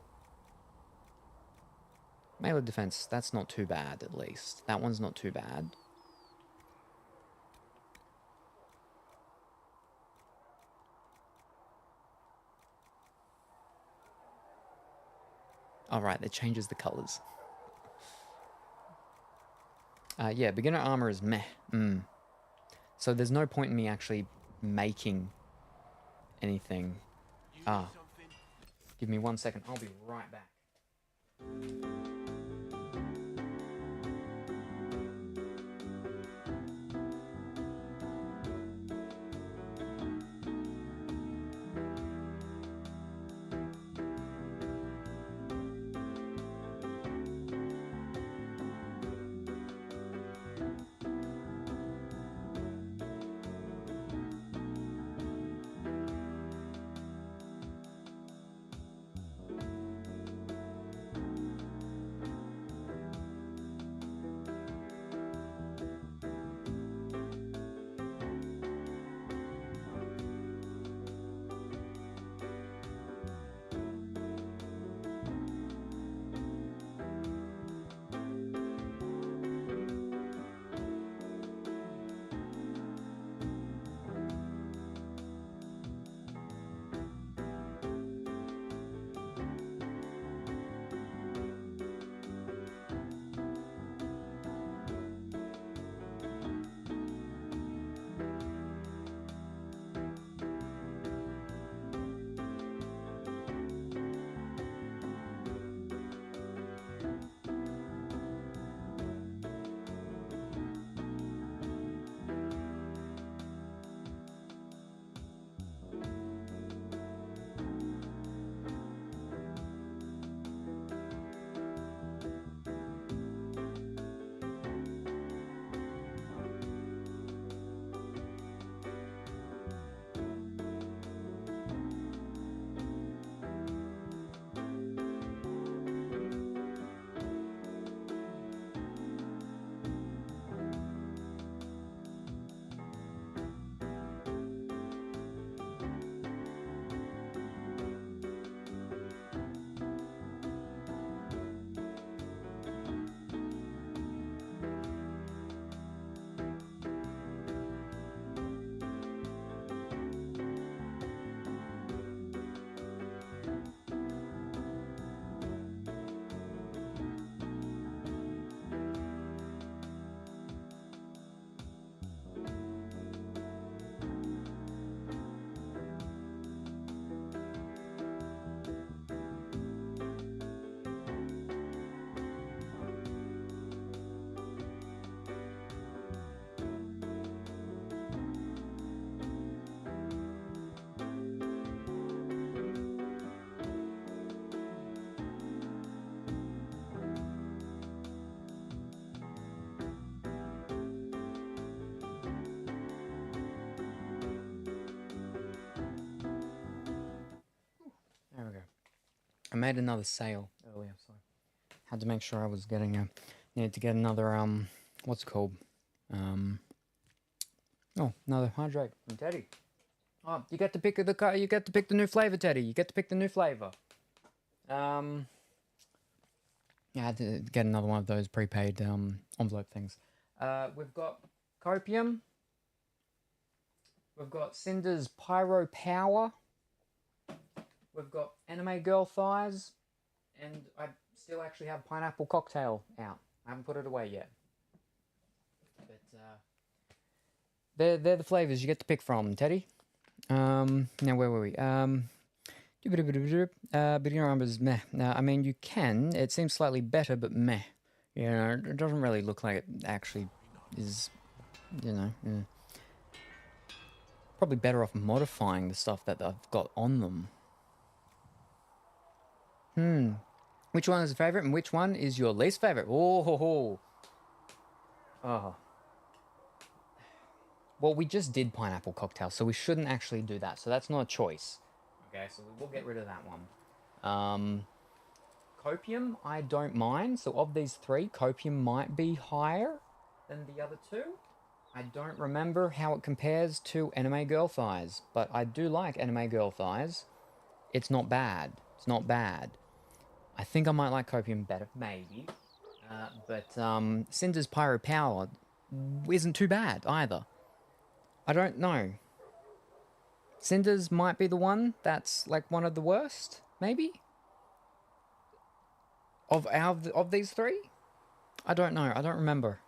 Melee defense, that's not too bad, at least. That one's not too bad. Alright, it changes the colours. Yeah, beginner armor is meh. So there's no point in me actually making anything. Give me 1 second. I'll be right back. made another sale earlier, so had to make sure I was getting needed to get another what's it called? Another hydrate from Teddy. Oh, you get to pick you get to pick the new flavor, Teddy. You get to pick the new flavor. Yeah, I had to get another one of those prepaid envelope things. We've got Copium. We've got Cinder's Pyro Power. We've got Anime Girl Thighs. And I still actually have Pineapple Cocktail out. I haven't put it away yet. But they're the flavors you get to pick from, Teddy. Now where were we? Beginner numbers, meh. I mean, you can. It seems slightly better, but meh. You know, it doesn't really look like it actually is, you know. Yeah. Probably better off modifying the stuff that I've got on them. Which one is your favourite and which one is your least favourite? Oh. Well, we just did Pineapple Cocktail, so we shouldn't actually do that. So that's not a choice. Okay, so we will get rid of that one. Copium, I don't mind. So of these three, Copium might be higher than the other two. I don't remember how it compares to Anime Girl Thighs, but I do like Anime Girl Thighs. It's not bad. It's not bad. I think I might like Copium better, maybe. But Cinder's Pyro Power isn't too bad either. I don't know. Cinder's might be the one that's like one of the worst, maybe? Of these three? I don't know. I don't remember.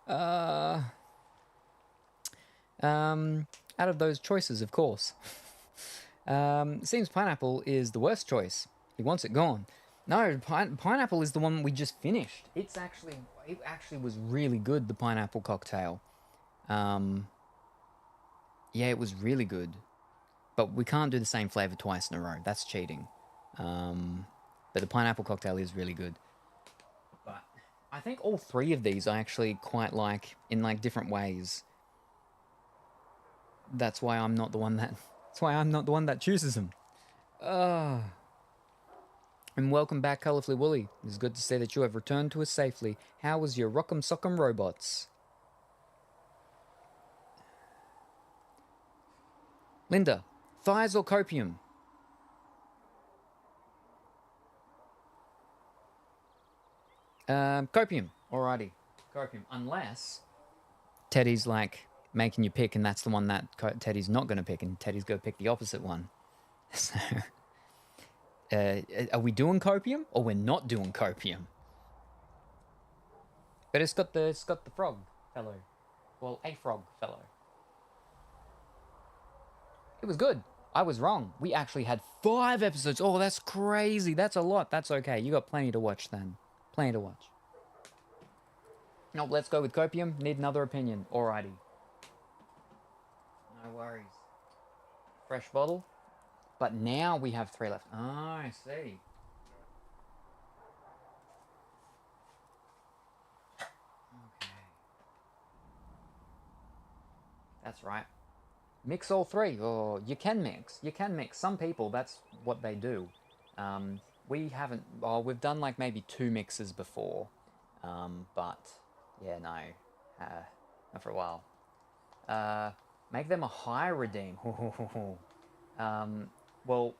Out of those choices, of course. Seems Pineapple is the worst choice. He wants it gone. No, Pineapple is the one we just finished. It actually was really good, the Pineapple Cocktail. Yeah, it was really good. But we can't do the same flavor twice in a row. That's cheating. But the Pineapple Cocktail is really good. But I think all three of these I actually quite like in like different ways. That's why I'm not the one that chooses them. And welcome back, Colourfully Woolly. It's good to see that you have returned to us safely. How was your Rock'em Sock'em Robots? Linda, thighs or copium? Copium. Alrighty. Copium. Unless Teddy's like making you pick and that's the one that Teddy's not going to pick and Teddy's going to pick the opposite one. So, are we doing copium or we're not doing copium? But it's got the frog fellow. Well, a frog fellow. It was good. I was wrong. We actually had 5 episodes. Oh, that's crazy. That's a lot. That's okay. You got plenty to watch then. Plenty to watch. No, let's go with copium. Need another opinion. Alrighty. No worries. Fresh bottle. But now we have 3 left. Oh, I see. Okay. That's right. Mix all 3. Oh, you can mix. You can mix. Some people, that's what they do. We haven't... Oh, we've done like maybe 2 mixes before. But, yeah, no. Not for a while. Make them a high redeem. Well,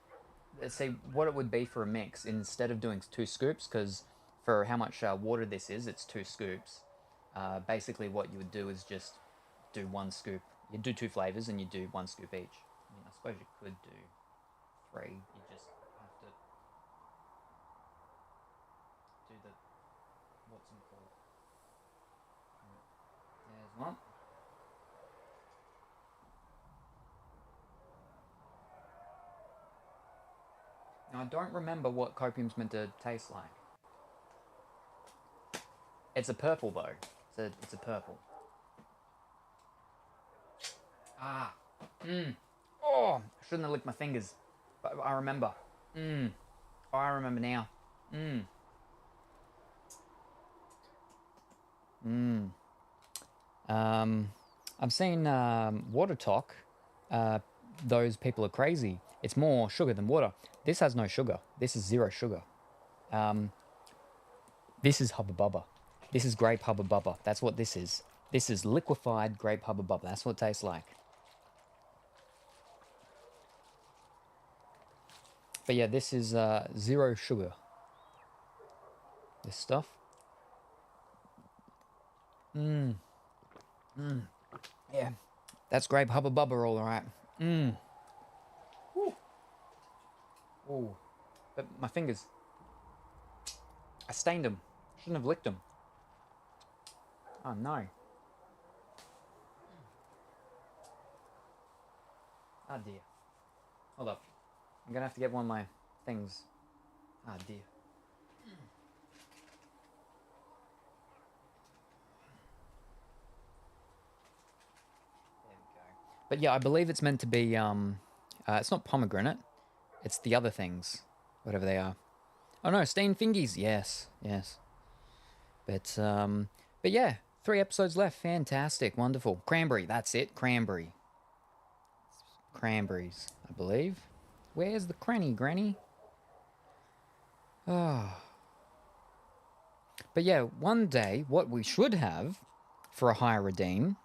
let's see what it would be for a mix. Instead of doing 2 scoops, because for how much water this is, it's 2 scoops. Basically what you would do is just do 1 scoop. You do 2 flavors and you do 1 scoop each. I mean, I suppose you could do 3. You just have to do the, what's it called? There's one. Now, I don't remember what copium's meant to taste like. It's a purple, though. It's a purple. Ah. Oh, I shouldn't have licked my fingers. But I remember. Oh, I remember now. I've seen Water Talk. Those people are crazy. It's more sugar than water. This has no sugar. This is 0 sugar. This is Hubba Bubba. This is grape Hubba Bubba. That's what this is. This is liquefied grape Hubba Bubba. That's what it tastes like. But yeah, this is 0 sugar. This stuff. Yeah, that's grape Hubba Bubba, all right. Ooh. But my fingers. I stained them. Shouldn't have licked them. Oh no. Oh dear. Hold up. I'm gonna have to get one of my things. Oh dear. But yeah, I believe it's meant to be, it's not pomegranate. It's the other things, whatever they are. Oh no, stained fingies. Yes. But yeah, 3 episodes left. Fantastic, wonderful. Cranberry, that's it, cranberry. Cranberries, I believe. Where's the cranny, granny? Oh. But yeah, one day, what we should have for a higher redeem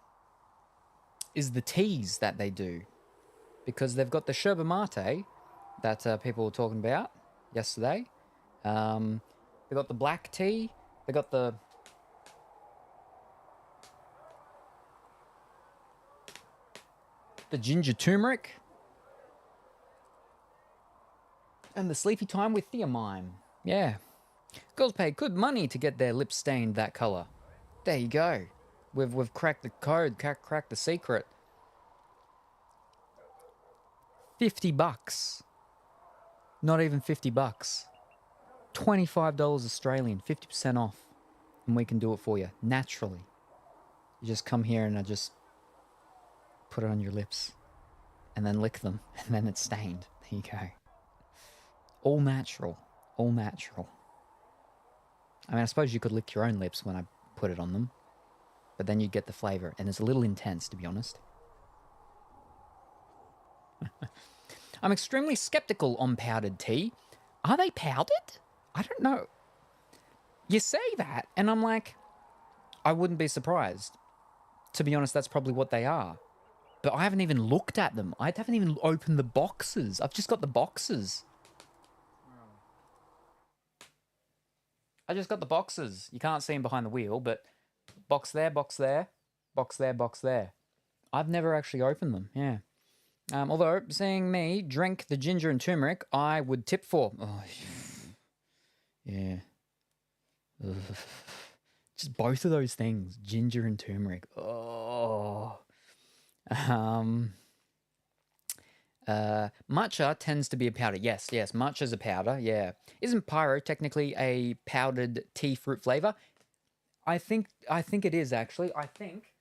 is the teas that they do, because they've got the yerba mate that people were talking about yesterday. They got the black tea. They got the ginger turmeric, and the sleepy time with theamine. Yeah, girls pay good money to get their lips stained that color. There you go. We've cracked the code, cracked the secret. $50. Not even $50. $25 Australian, 50% off. And we can do it for you, naturally. You just come here and I just put it on your lips. And then lick them. And then it's stained. There you go. All natural. All natural. I mean, I suppose you could lick your own lips when I put it on them. But then you'd get the flavour. And it's a little intense, to be honest. I'm extremely skeptical on powdered tea. Are they powdered? I don't know. You say that, and I'm like, I wouldn't be surprised. To be honest, that's probably what they are. But I haven't even looked at them. I haven't even opened the boxes. I've just got the boxes. I just got the boxes. You can't see them behind the wheel, but box there, box there, box there, box there. I've never actually opened them, yeah. Although, seeing me drink the ginger and turmeric, I would tip for. Oh, yeah. Ugh. Just both of those things, ginger and turmeric. Oh. Matcha tends to be a powder. Yes, matcha's a powder, yeah. Isn't pyro technically a powdered tea fruit flavor? I think it is, actually. I think,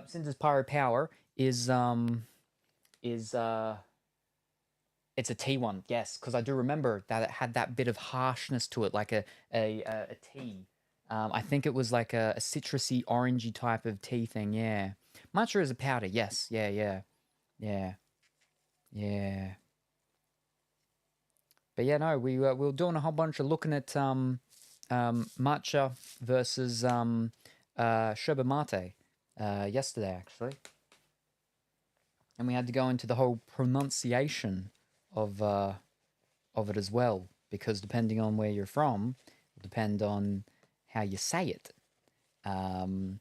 since it's pyro power, it's a tea one, yes, because I do remember that it had that bit of harshness to it, like a tea. I think it was like a citrusy, orangey type of tea thing, yeah. Matcha is a powder, yes, yeah. But yeah, no, we were doing a whole bunch of looking at matcha versus yerba mate yesterday, actually. And we had to go into the whole pronunciation of it as well, because depending on where you're from, will depend on how you say it. And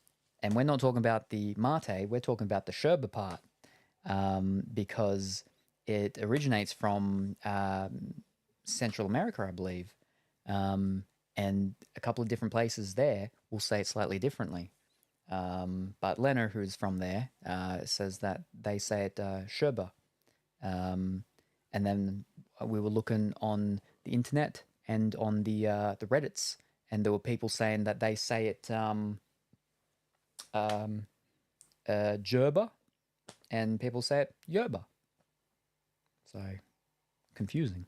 we're not talking about the mate, we're talking about the yerba part, because it originates from Central America, I believe, and a couple of different places there will say it slightly differently. But Lena, who's from there, says that they say it yerba. And then we were looking on the internet and on the Reddits, and there were people saying that they say it gerba, and people say it yerba. So confusing.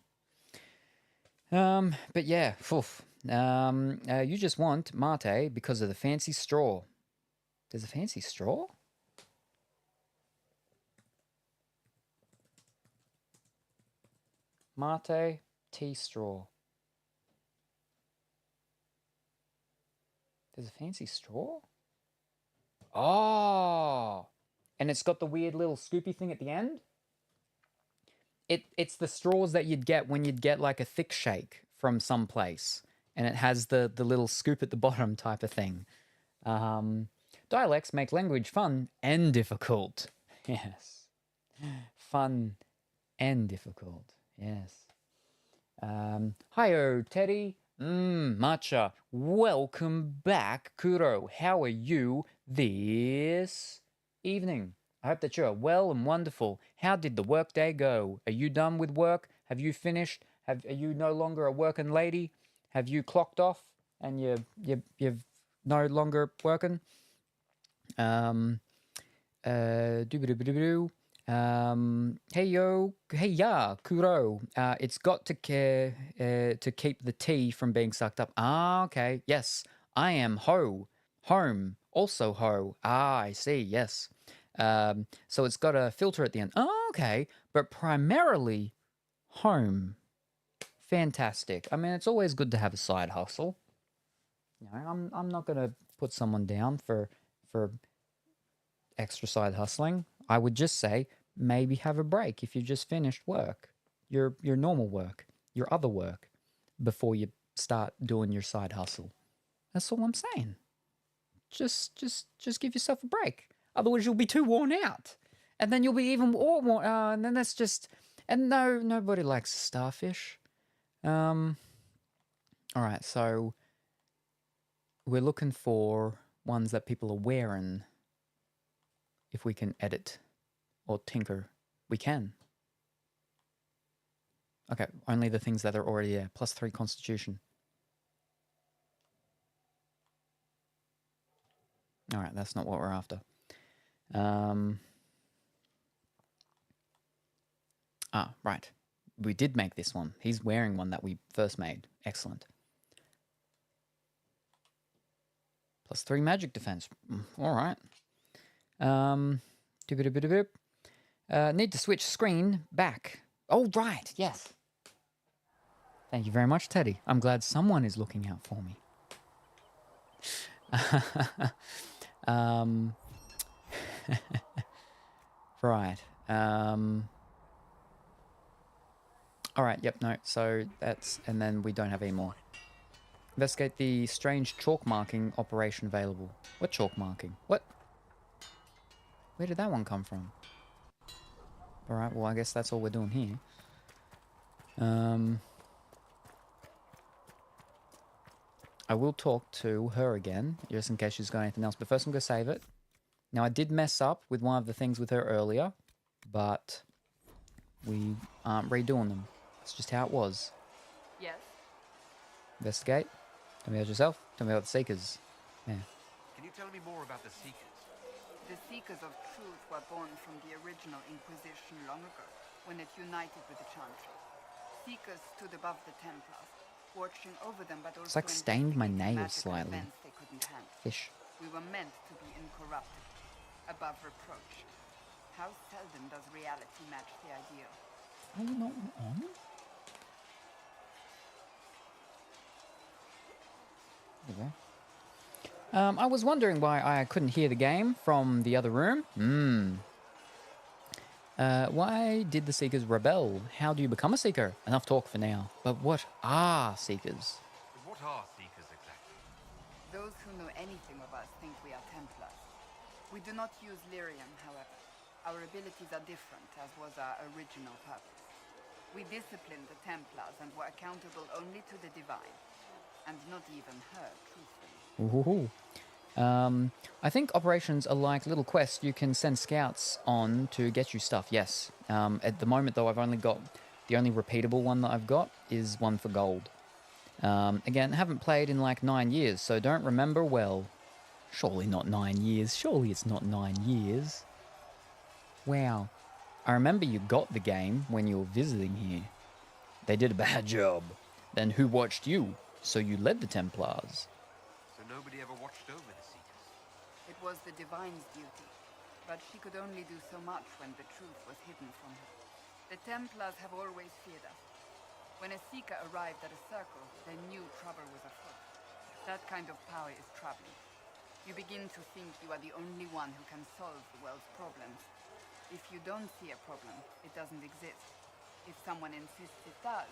But yeah, you just want mate because of the fancy straw. There's a fancy straw? Mate, tea straw. There's a fancy straw? Oh! And it's got the weird little scoopy thing at the end? It's the straws that you'd get when you'd get like a thick shake from some place. And it has the little scoop at the bottom type of thing. Dialects make language fun and difficult. Yes. Fun and difficult. Yes. Hi-oh, Teddy. Matcha. Welcome back, Kuro. How are you this evening? I hope that you are well and wonderful. How did the workday go? Are you done with work? Have you finished? Are you no longer a working lady? Have you clocked off and you're no longer working? Doo-ba-doo-ba-doo-ba-doo. Hey ya, Kuro. It's got to keep the tea from being sucked up. Ah, okay. Yes, I am home, also ho. Ah, I see. Yes. So it's got a filter at the end. Oh, okay. But primarily home. Fantastic. I mean, it's always good to have a side hustle. You know, I'm not gonna put someone down for extra side hustling. I would just say maybe have a break if you just finished work, your normal work, your other work, before you start doing your side hustle. That's all I'm saying. Just give yourself a break. Otherwise, you'll be too worn out, and then you'll be even more worn. And then that's just. And no, nobody likes starfish. All right, so we're looking for ones that people are wearing. If we can edit or tinker, we can. Okay, only the things that are already there. +3 constitution. All right, that's not what we're after. Right. We did make this one. He's wearing one that we first made. Excellent. +3 magic defense. All right. Need to switch screen back. Oh, right. Yes. Thank you very much, Teddy. I'm glad someone is looking out for me. Right. All right. Yep. No. So that's, and then we don't have any more. Investigate the strange chalk marking operation available. What chalk marking? What? Where did that one come from? All right. Well, I guess that's all we're doing here. I will talk to her again, just in case she's got anything else. But first I'm going to save it. Now, I did mess up with one of the things with her earlier, but we aren't redoing them. That's just how it was. Yes? Investigate. Tell me about yourself. Tell me about the Seekers. Yeah. Can you tell me more about the Seekers? The Seekers of Truth were born from the original Inquisition long ago, when it united with the Chantry. Seekers stood above the Templars, watching over them, but also It's like stained my nails slightly. they couldn't handle. Fish. We were meant to be incorruptible, above reproach. How seldom does reality match the ideal? Are you not on? There you go. I was wondering why I couldn't hear the game from the other room. Why did the Seekers rebel? How do you become a Seeker? Enough talk for now. But what are Seekers? What are Seekers exactly? Those who know anything of us think we are Templars. We do not use lyrium, however. Our abilities are different, as was our original purpose. We disciplined the Templars and were accountable only to the Divine. And not even her, truthfully. Ooh. I think operations are like little quests you can send scouts on to get you stuff, yes. At the moment, though, I've only got... The only repeatable one that I've got is one for gold. Again, haven't played in like 9 years, so don't remember well. Surely not 9 years. Surely it's not 9 years. Wow. I remember you got the game when you were visiting here. They did a bad job. Then who watched you? So you led the Templars. So nobody ever watched over the Seekers? It was the Divine's duty, but she could only do so much when the truth was hidden from her. The Templars have always feared us, When a Seeker arrived at a circle, they knew trouble was afoot. That kind of power is troubling. You begin to think you are the only one who can solve the world's problems. If you don't see a problem, it doesn't exist. If someone insists it does,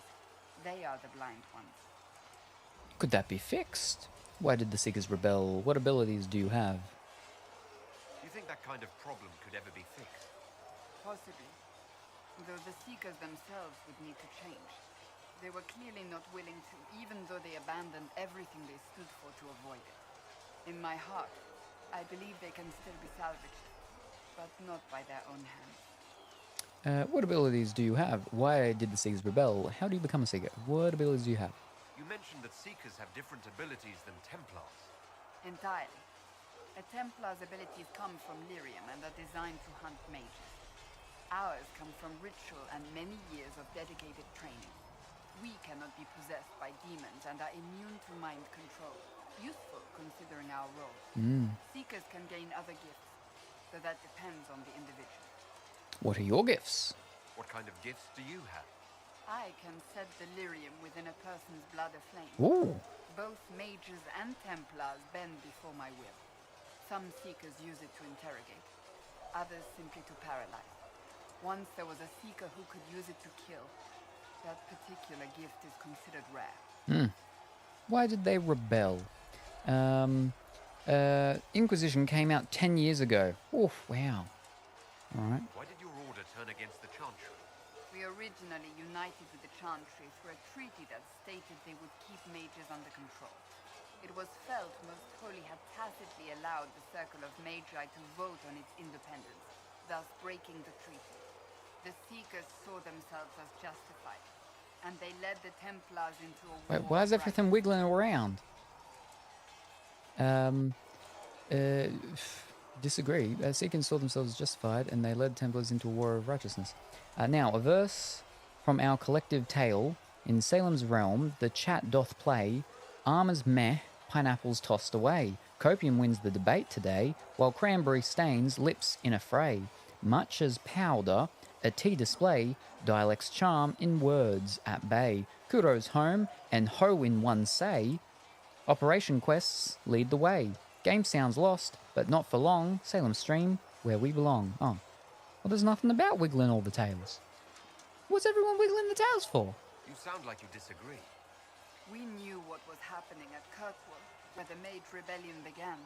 they are the blind ones. Could that be fixed? Why did the Seekers rebel? What abilities do you have? You think that kind of problem could ever be fixed? Possibly. Though the Seekers themselves would need to change. They were clearly not willing to, even though they abandoned everything they stood for to avoid it. In my heart, I believe they can still be salvaged, but not by their own hands. What abilities do you have? Why did the Seekers rebel? How do you become a Seeker? What abilities do you have? You mentioned that Seekers have different abilities than Templars. Entirely. A Templar's abilities come from lyrium and are designed to hunt mages. Ours come from ritual and many years of dedicated training. We cannot be possessed by demons and are immune to mind control. Useful considering our role. Seekers can gain other gifts, so that depends on the individual. What are your gifts? What kind of gifts do you have? I can set the lyrium within a person's blood aflame. Ooh. Both mages and Templars bend before my will. Some Seekers use it to interrogate, others simply to paralyze. Once there was a Seeker who could use it to kill. That particular gift is considered rare. Why did they rebel? Inquisition came out 10 years ago. Oof, wow. Alright. Why did your order turn against the Chantry? We originally united with the Chantry through a treaty that stated they would keep mages under control. It was felt Most Holy had tacitly allowed the Circle of Magi to vote on its independence, thus breaking the treaty. The Seekers saw themselves as justified, and they led the Templars into a war. Wait, why is everything wiggling around? Disagree. Seekers saw themselves justified, and they led Templars into a war of righteousness. Now, a verse from our collective tale. In Salem's realm, the chat doth play. Armors meh, pineapples tossed away. Copium wins the debate today, while cranberry stains lips in a fray. Much as powder, a tea display, dialects charm in words at bay. Kudos home, and ho in one say. Operation quests lead the way. Game sounds lost, but not for long. Salem stream, where we belong. Oh, well, there's nothing about wiggling all the tails. What's everyone wiggling the tails for? You sound like you disagree. We knew what was happening at Kirkwall, where the Mage Rebellion began.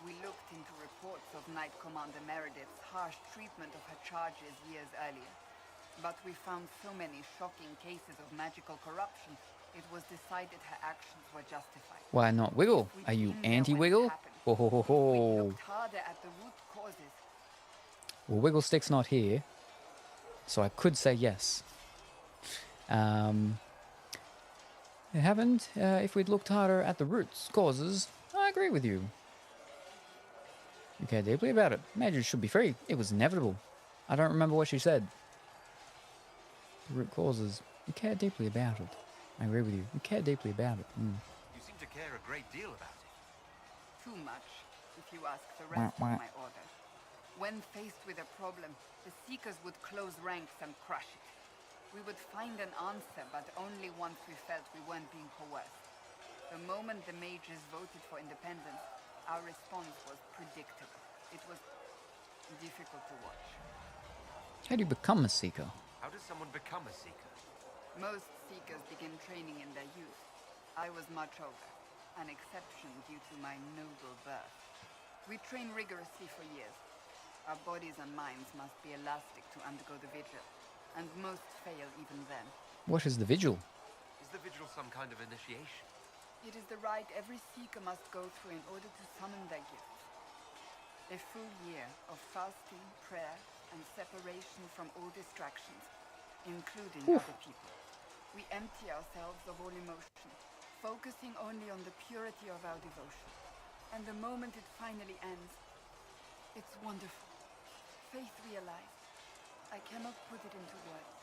We looked into reports of Knight Commander Meredith's harsh treatment of her charges years earlier. But we found so many shocking cases of magical corruption, it was decided her actions were justified. Why not wiggle? Are you anti-wiggle? Ho ho ho ho. We looked harder at the root causes. Well, Wiggle Stick's not here, so I could say yes. It happened. If we'd looked harder at the roots causes, I agree with you. You care deeply about it. Mages should be free. It was inevitable. I don't remember what she said. The root causes. You care deeply about it. I agree with you. You care deeply about it. You seem to care a great deal about it. Too much, if you ask the rest of my order. When faced with a problem, the Seekers would close ranks and crush it. We would find an answer, but only once we felt we weren't being coerced. The moment the mages voted for independence, our response was predictable. It was difficult to watch. How do you become a Seeker? How does someone become a Seeker? Most Seekers begin training in their youth. I was much older, an exception due to my noble birth. We train rigorously for years. Our bodies and minds must be elastic to undergo the vigil, and most fail even then. What is the vigil? Is the vigil some kind of initiation? It is the rite every Seeker must go through in order to summon their gifts. A full year of fasting, prayer, and separation from all distractions, including other people. We empty ourselves of all emotion, focusing only on the purity of our devotion. And the moment it finally ends, it's wonderful. Faith realized. I cannot put it into words.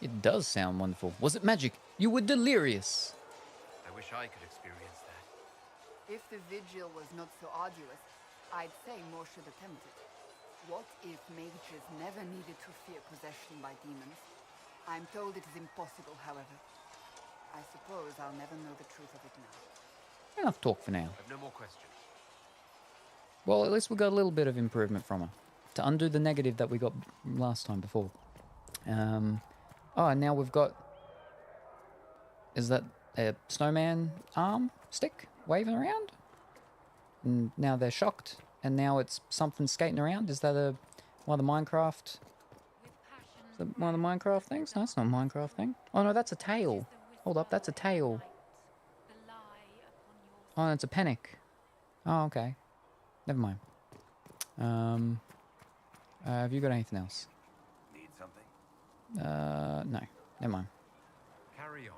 It does sound wonderful. Was it magic? You were delirious. I wish I could experience that. If the vigil was not so arduous, I'd say more should attempt it. What if mages never needed to fear possession by demons? I'm told it is impossible, however. I suppose I'll never know the truth of it now. Enough talk for now. I've no more questions. Well, at least we got a little bit of improvement from her. To undo the negative that we got last time before. Oh, and now we've got... Is that a snowman arm stick waving around? And now they're shocked. And now it's something skating around. Is that one of the Minecraft... Is that one of the Minecraft things? No, it's not a Minecraft thing. Oh, no, that's a tail. Hold up, that's a tail. Oh, it's a panic. Oh, okay. Never mind. Have you got anything else? Need something? No. Never mind. Carry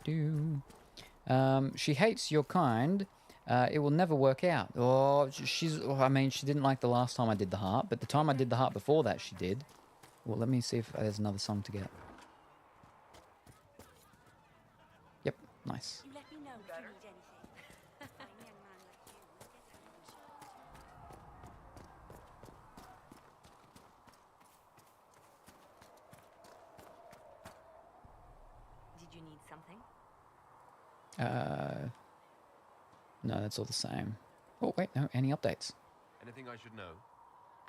Do. on. She hates your kind. It will never work out. Oh, I mean, she didn't like the last time I did the harp, but the time I did the harp before that, she did. Well, let me see if there's another song to get. Yep, nice. You let me know if you need anything. Did you need something? No, that's all the same. Oh, wait, no, any updates? Anything I should know?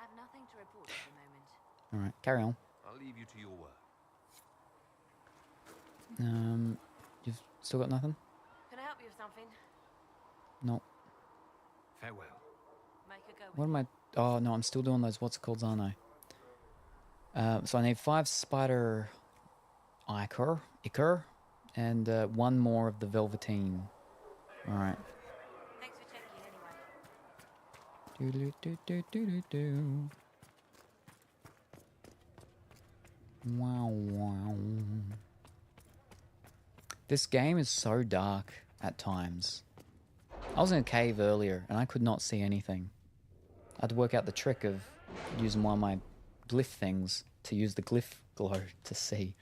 I've nothing to report at the moment. All right, carry on. I'll leave you to your work. You've still got nothing? Can I help you with something? No. Farewell. Make a go. What am I... Oh, no, I'm still doing those what's it called, aren't I? So I need 5 spider ichor, and 1 more of the velveteen. All right. Thanks for checking anyway. Do. Wow. This game is so dark at times. I was in a cave earlier and I could not see anything. I had to work out the trick of using one of my glyph things to use the glyph glow to see.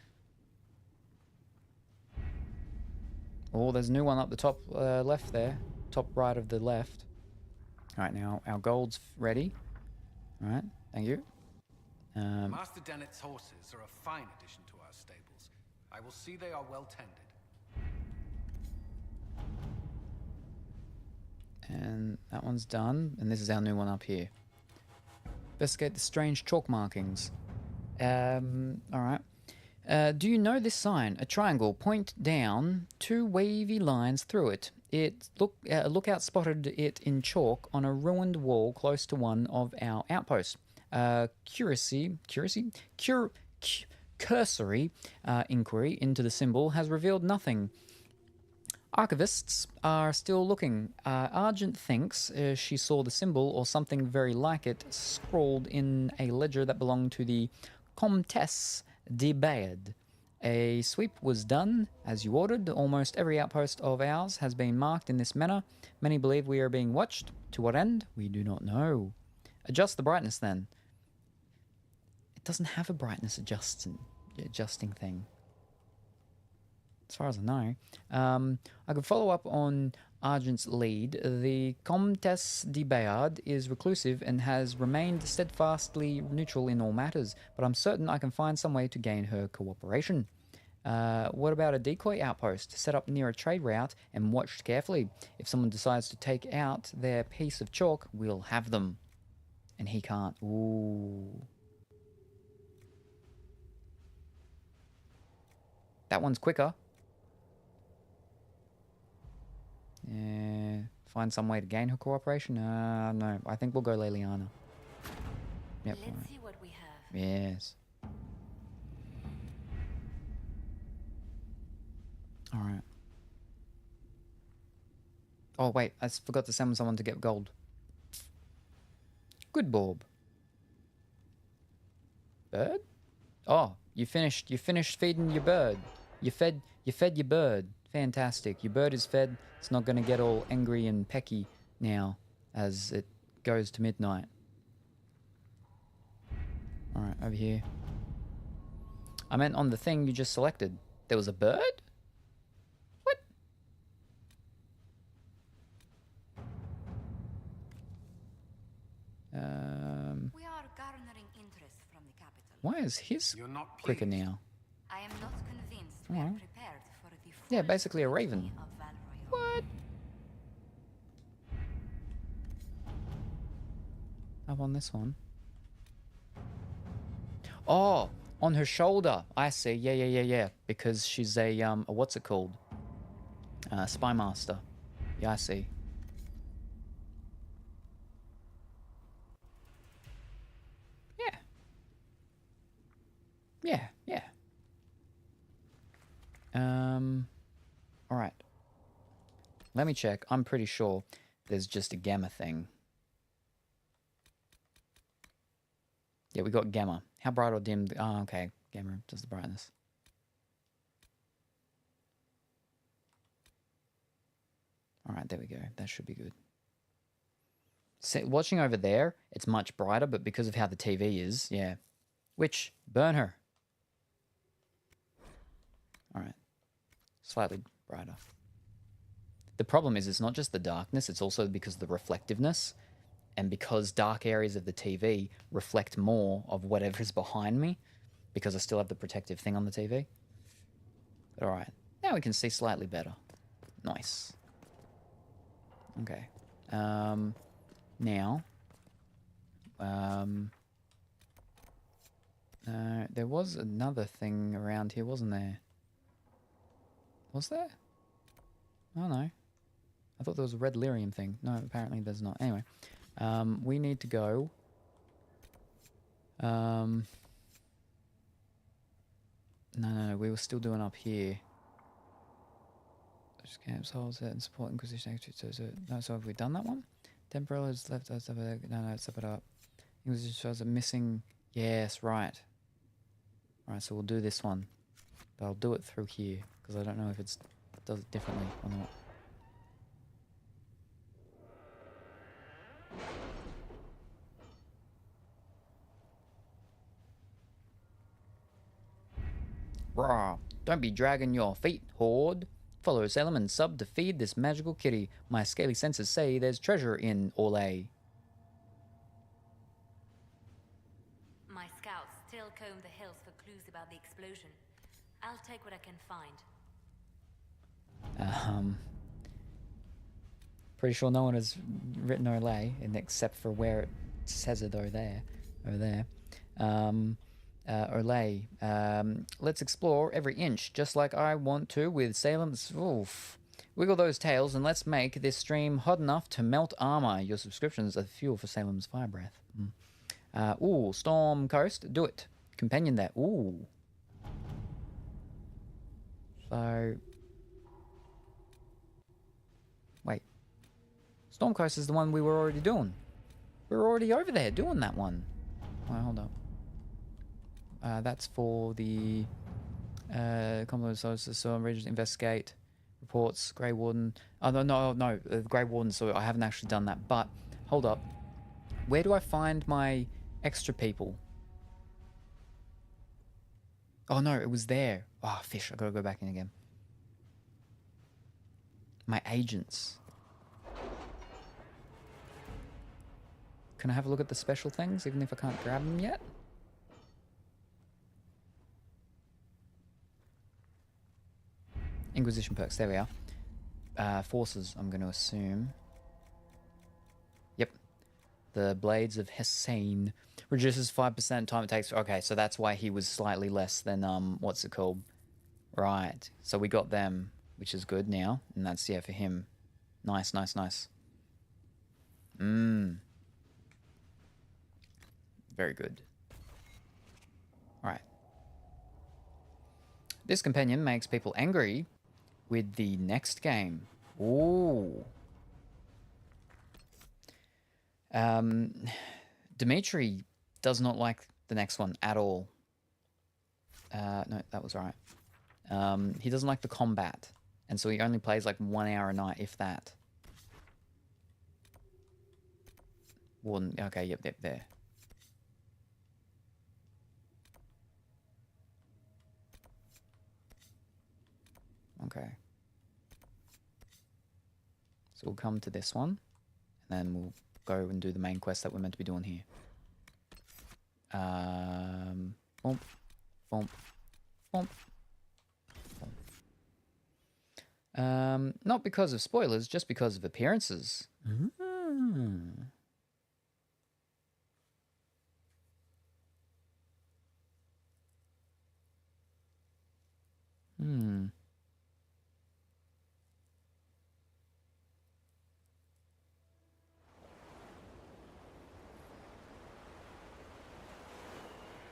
Oh, there's a new one up the top left there. Top right of the left. Alright, now our gold's ready. Alright, thank you. Master Dennett's horses are a fine addition to our stables. I will see they are well tended. And that one's done. And this is our new one up here. Investigate the strange chalk markings. Alright. Do you know this sign? A triangle, point down, 2 wavy lines through it. Lookout spotted it in chalk on a ruined wall close to one of our outposts. Cursory inquiry into the symbol has revealed nothing. Archivists are still looking. Argent thinks she saw the symbol or something very like it scrawled in a ledger that belonged to the Comtesse de Bayard. A sweep was done, as you ordered. Almost every outpost of ours has been marked in this manner. Many believe we are being watched. To what end? We do not know. Adjust the brightness, then. It doesn't have a brightness adjusting thing. As far as I know. I could follow up on Argent's lead. The Comtesse de Bayard is reclusive and has remained steadfastly neutral in all matters, but I'm certain I can find some way to gain her cooperation. What about a decoy outpost set up near a trade route and watched carefully? If someone decides to take out their piece of chalk, we'll have them. And he can't. Ooh. That one's quicker. Yeah, find some way to gain her cooperation? No, I think we'll go Leliana. Yep. Let's see what we have. Yes. Alright. Oh, wait, I forgot to summon someone to get gold. Good Borb. Bird? Oh, you finished feeding your bird. You fed your bird. Fantastic. Your bird is fed. It's not going to get all angry and pecky now as it goes to midnight. Alright, over here. I meant on the thing you just selected. There was a bird? What? We are garnering interest from the capital. Why is his quicker now? I am not convinced Alright. prepared for the Yeah, basically a raven. of Valroy. What? Up on this one. Oh, on her shoulder. I see. Yeah. Because she's a what's it called? Spy master. Yeah, I see. Yeah. All right. Let me check. I'm pretty sure there's just a gamma thing. Yeah, we got gamma. How bright or dim? Oh, okay. Gamma does the brightness. All right, there we go. That should be good. See, watching over there, it's much brighter, but because of how the TV is, yeah. Which, burn her. All right. Slightly brighter. The problem is it's not just the darkness, it's also because of the reflectiveness. And because dark areas of the TV reflect more of whatever's behind me, because I still have the protective thing on the TV. But all right. Now we can see slightly better. Nice. Okay. Now. There was another thing around here, wasn't there? Was there? Oh, no. I thought there was a red lyrium thing. No, apparently there's not. Anyway. We need to go. No, we were still doing up here. Just camps, holes, and support Inquisition. No, so have we done that one? Temporal is left. No, it's up it up. Inquisition shows a missing. Yes, right. Alright, so we'll do this one. But I'll do it through here, because I don't know if it does it differently or not. Rah! Don't be dragging your feet, Horde. Follow Salem and sub to feed this magical kitty. My scaly senses say there's treasure in Orlais. My scouts still comb the hills for clues about the explosion. I'll take what I can find. Pretty sure no one has written Orlais, except for where it says it over there. Orlais. Let's explore every inch, just like I want to with Salem's. Oof. Wiggle those tails and let's make this stream hot enough to melt armor. Your subscriptions are fuel for Salem's fire breath. Ooh, Storm Coast, do it. Companion that. Ooh. So. Wait. Storm Coast is the one we were already doing. We were already over there doing that one. Wait, hold up. That's for the complement sources. So regions investigate reports. Grey Warden. Oh no. Grey Warden. So I haven't actually done that. But hold up. Where do I find my extra people? Oh no, it was there. Oh fish! I gotta go back in again. My agents. Can I have a look at the special things, even if I can't grab them yet? Inquisition perks, there we are. Forces, I'm going to assume. Yep. The Blades of Hessein reduces 5% time it takes. Okay, so that's why he was slightly less than, what's it called? Right. So we got them, which is good now. And that's, yeah, for him. Nice. Very good. Alright. This companion makes people angry with the next game. Ooh. Dimitri does not like the next one at all. No, that was right. He doesn't like the combat. And so he only plays like 1 hour a night, if that. Warden, okay, yep, there. Okay. So we'll come to this one, and then we'll go and do the main quest that we're meant to be doing here. Bump. Not because of spoilers, just because of appearances.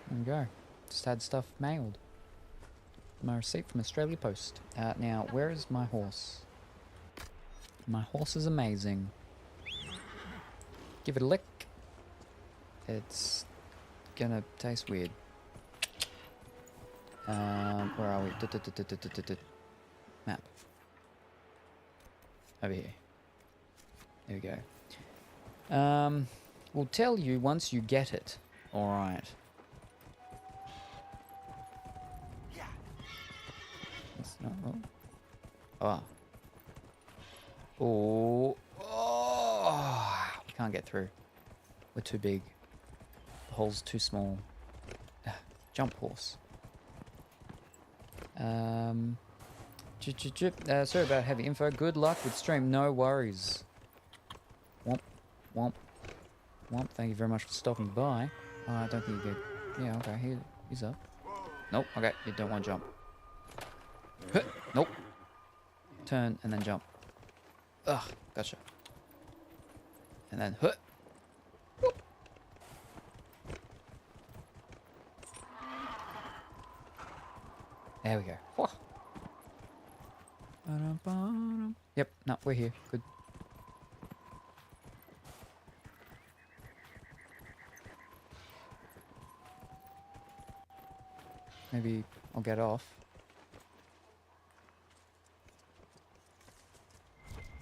There we go. Just had stuff mailed. My receipt from Australia Post. Now, where is my horse? My horse is amazing. Give it a lick. It's gonna taste weird. Where are we? Map. Over here. There we go. We'll tell you once you get it. Alright. Oh. Oh. Oh. We can't get through. We're too big. The hole's too small. Jump horse. Sorry about heavy info. Good luck with stream. No worries. Womp. Womp. Womp. Thank you very much for stopping by. I don't think you get... Yeah, okay. He's up. Nope. Okay. You don't want to jump. Nope. Turn and then jump. Ugh, gotcha. And then Whoop. There we go. Whoa. Yep, no, we're here. Good. Maybe I'll get off.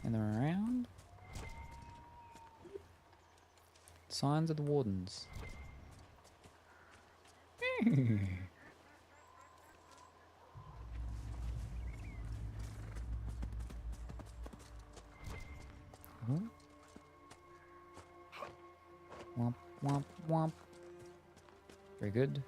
And they're around. Signs of the wardens. Womp, womp, womp. Very good.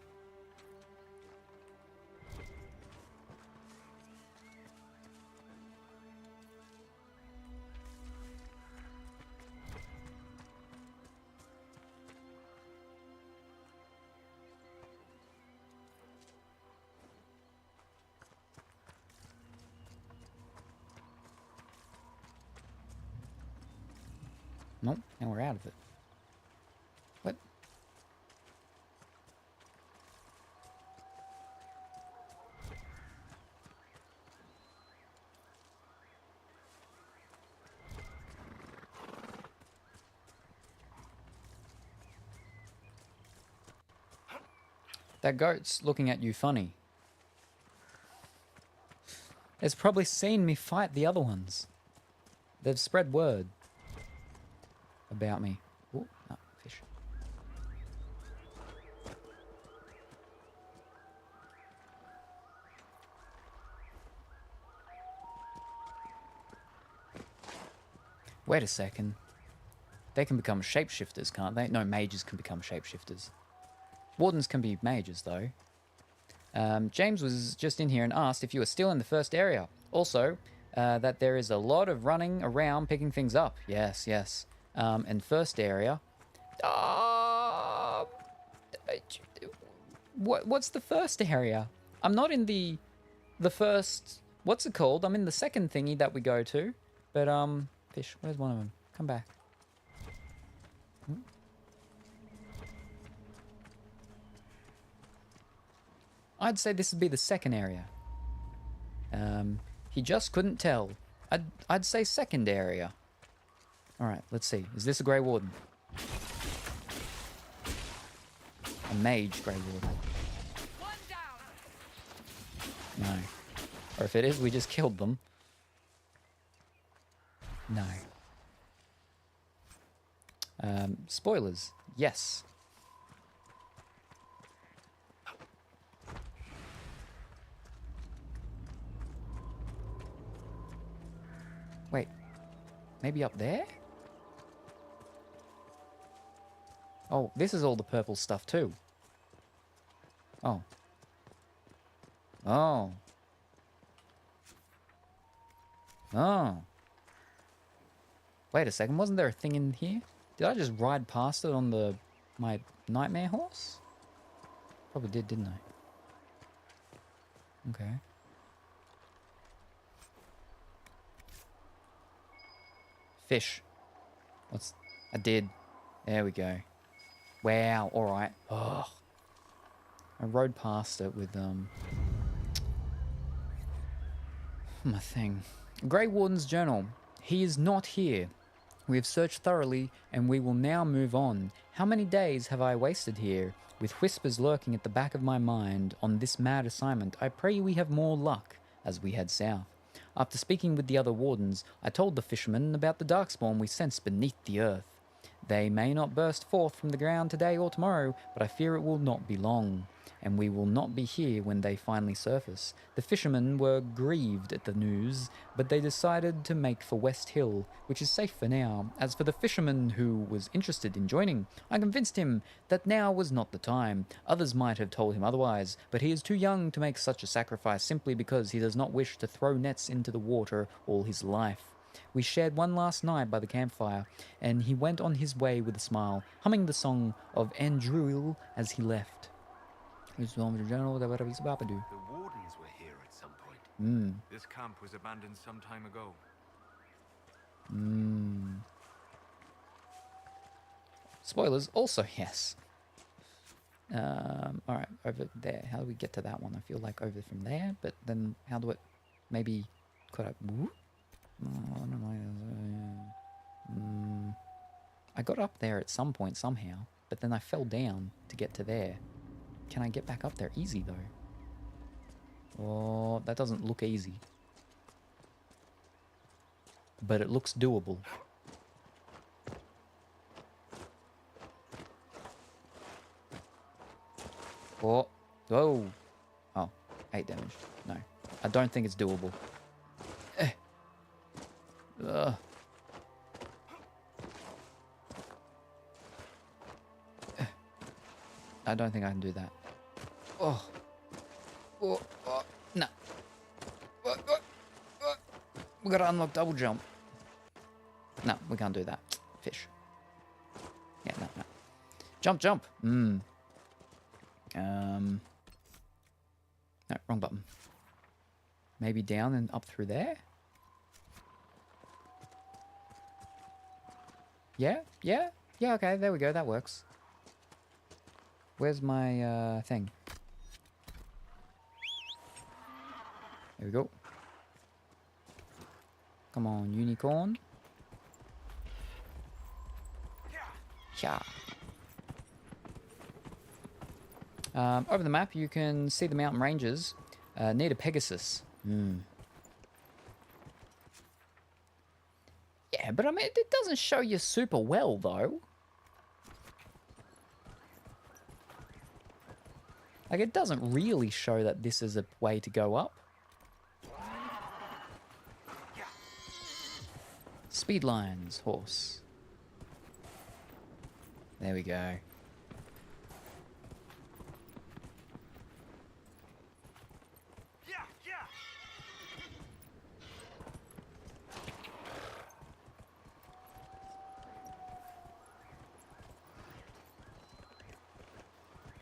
Nope, and we're out of it. What? That goat's looking at you funny. It's probably seen me fight the other ones. They've spread word about me. Ooh, no, fish. Wait a second. They can become shapeshifters, can't they? No, mages can become shapeshifters. Wardens can be mages, though. James was just in here and asked if you were still in the first area. Also, that there is a lot of running around picking things up. Yes, yes. And first area. What's the first area? I'm not in the first. What's it called? I'm in the second thingy that we go to. But fish. Where's one of them? Come back. I'd say this would be the second area. He just couldn't tell. I'd say second area. Alright, let's see. Is this a Grey Warden? A mage Grey Warden. No. Or if it is, we just killed them. No. Spoilers. Yes. Wait. Maybe up there? Oh, this is all the purple stuff too. Oh. Oh. Oh. Wait a second, wasn't there a thing in here? Did I just ride past it on my nightmare horse? Probably did, didn't I? Okay. Fish. I did. There we go. Wow, alright. Oh. I rode past it with, my thing. Grey Warden's Journal. He is not here. We have searched thoroughly, and we will now move on. How many days have I wasted here, with whispers lurking at the back of my mind on this mad assignment? I pray we have more luck as we head south. After speaking with the other wardens, I told the fishermen about the darkspawn we sense beneath the earth. They may not burst forth from the ground today or tomorrow, but I fear it will not be long, and we will not be here when they finally surface. The fishermen were grieved at the news, but they decided to make for West Hill, which is safe for now. As for the fisherman who was interested in joining, I convinced him that now was not the time. Others might have told him otherwise, but he is too young to make such a sacrifice simply because he does not wish to throw nets into the water all his life. We shared one last night by the campfire, and he went on his way with a smile, humming the song of Andruil as he left. The wardens were here at some point. This camp was abandoned some time ago. Spoilers, also yes. Alright, over there. How do we get to that one? I feel like over from there, but then how do it... Maybe... Could I... I got up there at some point somehow, but then I fell down to get to there. Can I get back up there? Easy though. Oh, that doesn't look easy. But it looks doable. Oh, whoa. Oh, 8 damage. No, I don't think it's doable. I don't think I can do that. Oh. Oh, oh. No. We gotta unlock double jump. No, we can't do that. Fish. Yeah, no. Jump, jump. No, wrong button. Maybe down and up through there? Yeah, okay, there we go, that works. Where's my, thing? There we go. Come on, unicorn. Yeah. Over the map, you can see the mountain ranges. Need a Pegasus. Yeah, but I mean, it doesn't show you super well, though. Like, it doesn't really show that this is a way to go up. Speed lines, horse. There we go.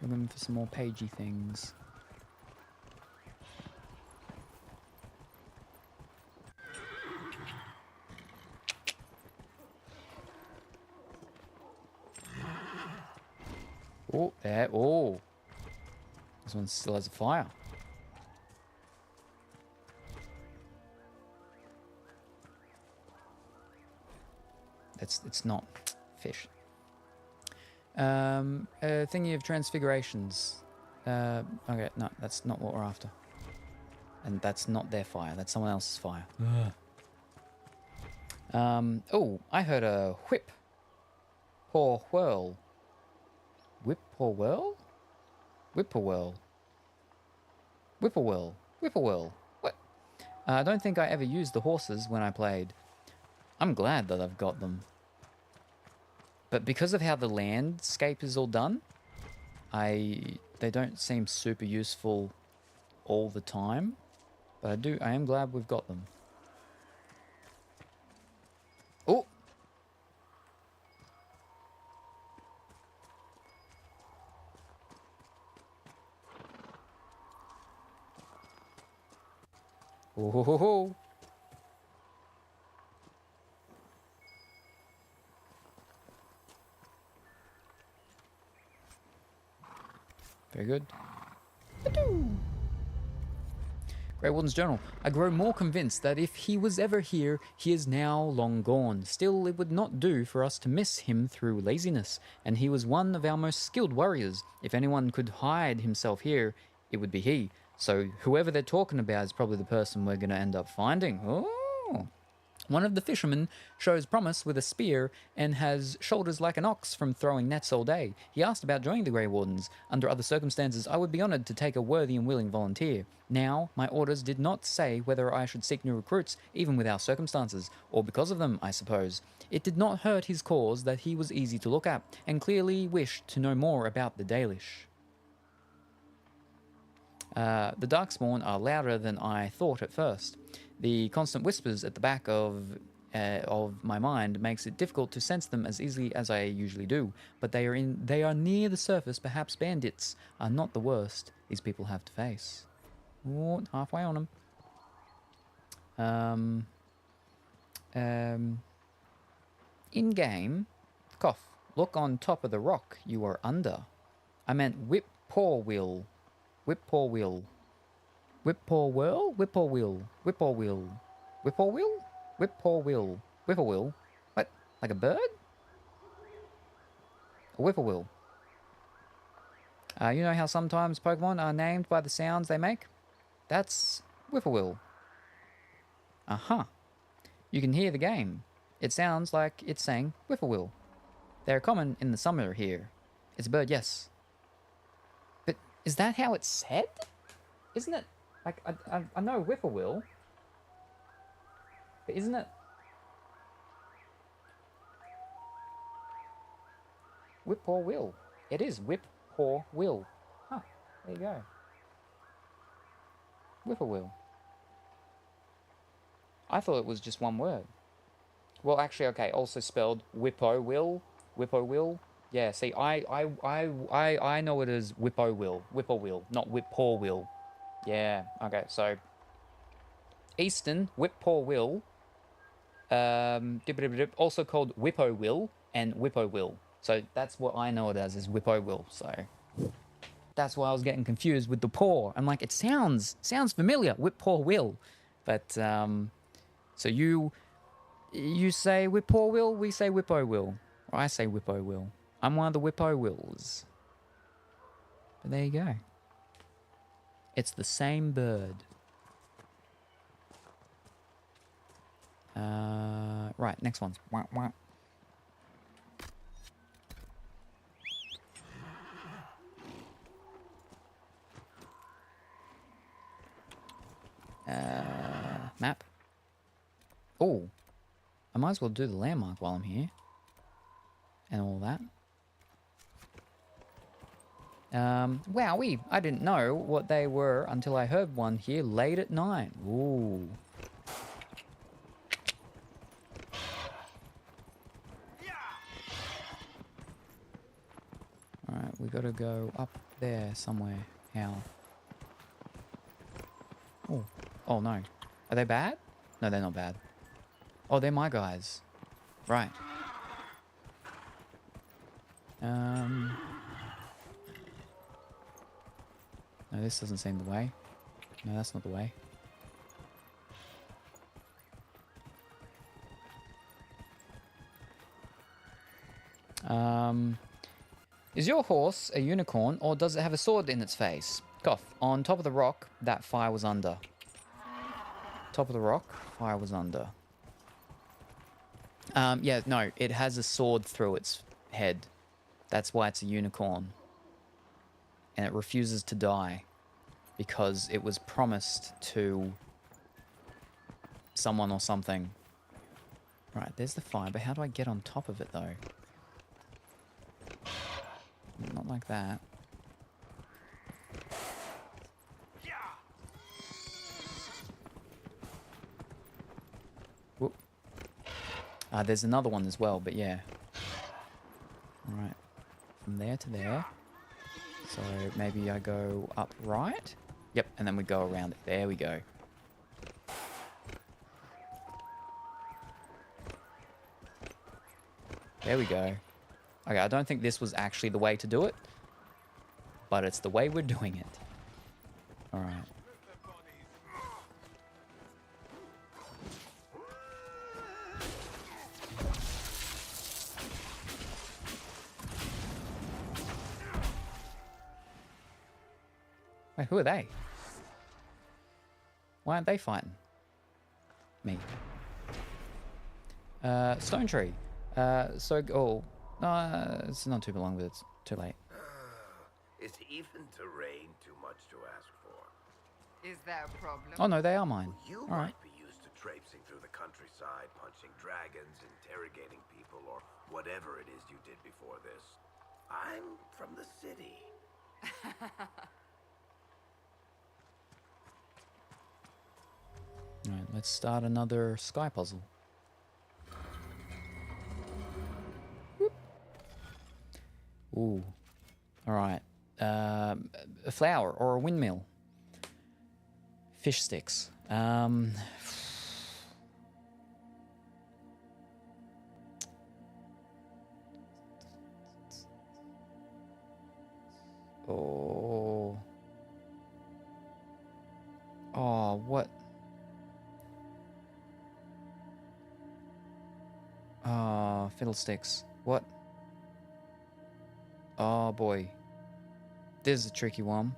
Looking for some more pagey things. Oh, there. Oh. This one still has a fire. It's not fish. Thingy of transfigurations. Okay, no, that's not what we're after. And that's not their fire, that's someone else's fire. Oh, I heard a whip. Or whirl. Whip or whirl? Whippoorwill. Whippoorwill. Whippoorwill. What? I don't think I ever used the horses when I played. I'm glad that I've got them. But because of how the landscape is all done, they don't seem super useful all the time. But I am glad we've got them. Oh, ho, ho, ho. Very good. Grey Warden's Journal. I grow more convinced that if he was ever here, he is now long gone. Still, it would not do for us to miss him through laziness, and he was one of our most skilled warriors. If anyone could hide himself here, it would be he. So whoever they're talking about is probably the person we're going to end up finding. Oh. One of the fishermen shows promise with a spear and has shoulders like an ox from throwing nets all day. He asked about joining the Grey Wardens. Under other circumstances, I would be honoured to take a worthy and willing volunteer. Now, my orders did not say whether I should seek new recruits, even with our circumstances, or because of them, I suppose. It did not hurt his cause that he was easy to look at, and clearly wished to know more about the Dalish. The Darkspawn are louder than I thought at first. The constant whispers at the back of my mind makes it difficult to sense them as easily as I usually do. But they are near the surface. Perhaps bandits are not the worst these people have to face. Oh, halfway on them. In game, cough. Look on top of the rock you are under. I meant whip paw will. Whip paw will. Whip paw whirl? Whip paw will. Whip paw will. Whip paw will? Whip paw will. Whippoorwill? What? Like a bird? A whippoorwill. You know how sometimes Pokemon are named by the sounds they make? That's whippoorwill. Uh-huh. You can hear the game. It sounds like it's saying whippoorwill. They're common in the summer here. It's a bird, yes. But is that how it's said? Isn't it? Like, I know whippoorwill. But isn't it? Whippoorwill. It is whippoorwill. Huh, there you go. Whippoorwill. I thought it was just one word. Well, actually, okay, also spelled whippoorwill. Whippoorwill. Yeah, see, I know it as whippoorwill. Whippoorwill, not whippoorwill. Yeah, okay, so Eastern whippoorwill, also called whippoorwill and whippoorwill. So that's what I know it as, is whippoorwill. So that's why I was getting confused with the paw. I'm like, it sounds familiar, whippoorwill. But so you say whippoorwill, we say whippoorwill, or I say whippoorwill. I'm one of the whippoorwills. But there you go. It's the same bird. Right, next one's wah, wah. Map. Oh, I might as well do the landmark while I'm here. And all that. Wowee, I didn't know what they were until I heard one here late at night. Ooh. Alright, we gotta go up there somewhere. How? Oh. Oh no. Are they bad? No, they're not bad. Oh, they're my guys. Right. No, this doesn't seem the way. No, that's not the way. Is your horse a unicorn, or does it have a sword in its face? Cough. On top of the rock, that fire was under. Top of the rock, fire was under. Yeah, no, it has a sword through its head. That's why it's a unicorn. And it refuses to die because it was promised to someone or something. Right, there's the fire, but how do I get on top of it, though? Not like that. Whoop. There's another one as well, but yeah. Alright. From there to there. So maybe I go up right. Yep, and then we go around it. There we go. There we go. Okay, I don't think this was actually the way to do it, but it's the way we're doing it. All right. Wait, who are they? Why aren't they fighting me? Stone tree. Oh, no, it's not too long, but it's too late. Is even terrain too much to ask for? Is that a problem? Oh no, they are mine. Well, you All right. might be used to traipsing through the countryside, punching dragons, interrogating people, or whatever it is you did before this. I'm from the city. All right, let's start another sky puzzle. Whoop. Ooh. All right. A flower or a windmill. Fish sticks. Oh. Oh, what? Oh, fiddlesticks. What? Oh, boy. This is a tricky one.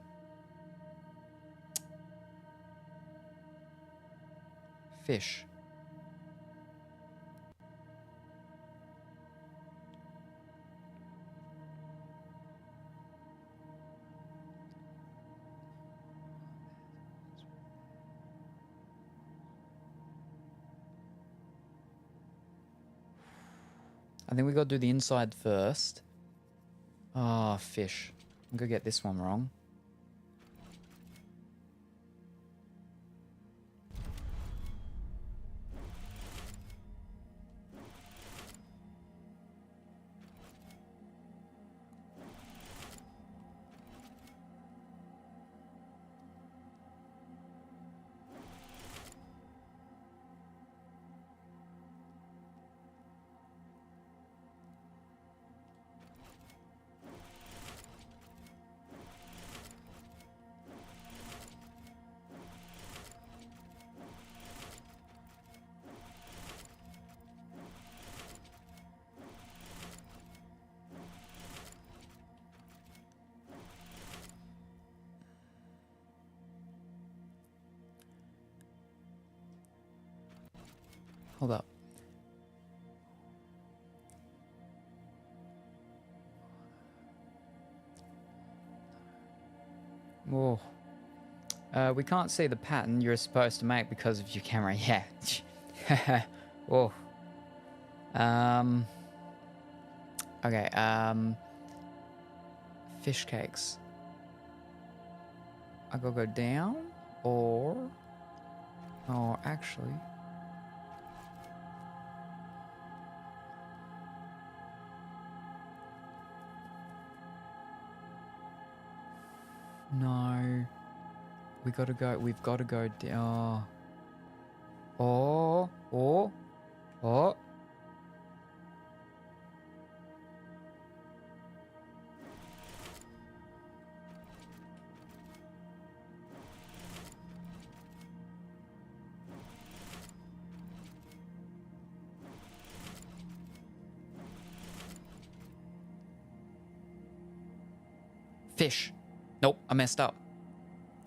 Fish. I think we gotta do the inside first. Ah, fish. I'm gonna get this one wrong. Hold up. Whoa. We can't see the pattern you're supposed to make because of your camera. Yeah. Whoa. Okay. Fish cakes. I gotta go down, or actually. No. We've got to go down. Oh. Fish. Nope, I messed up.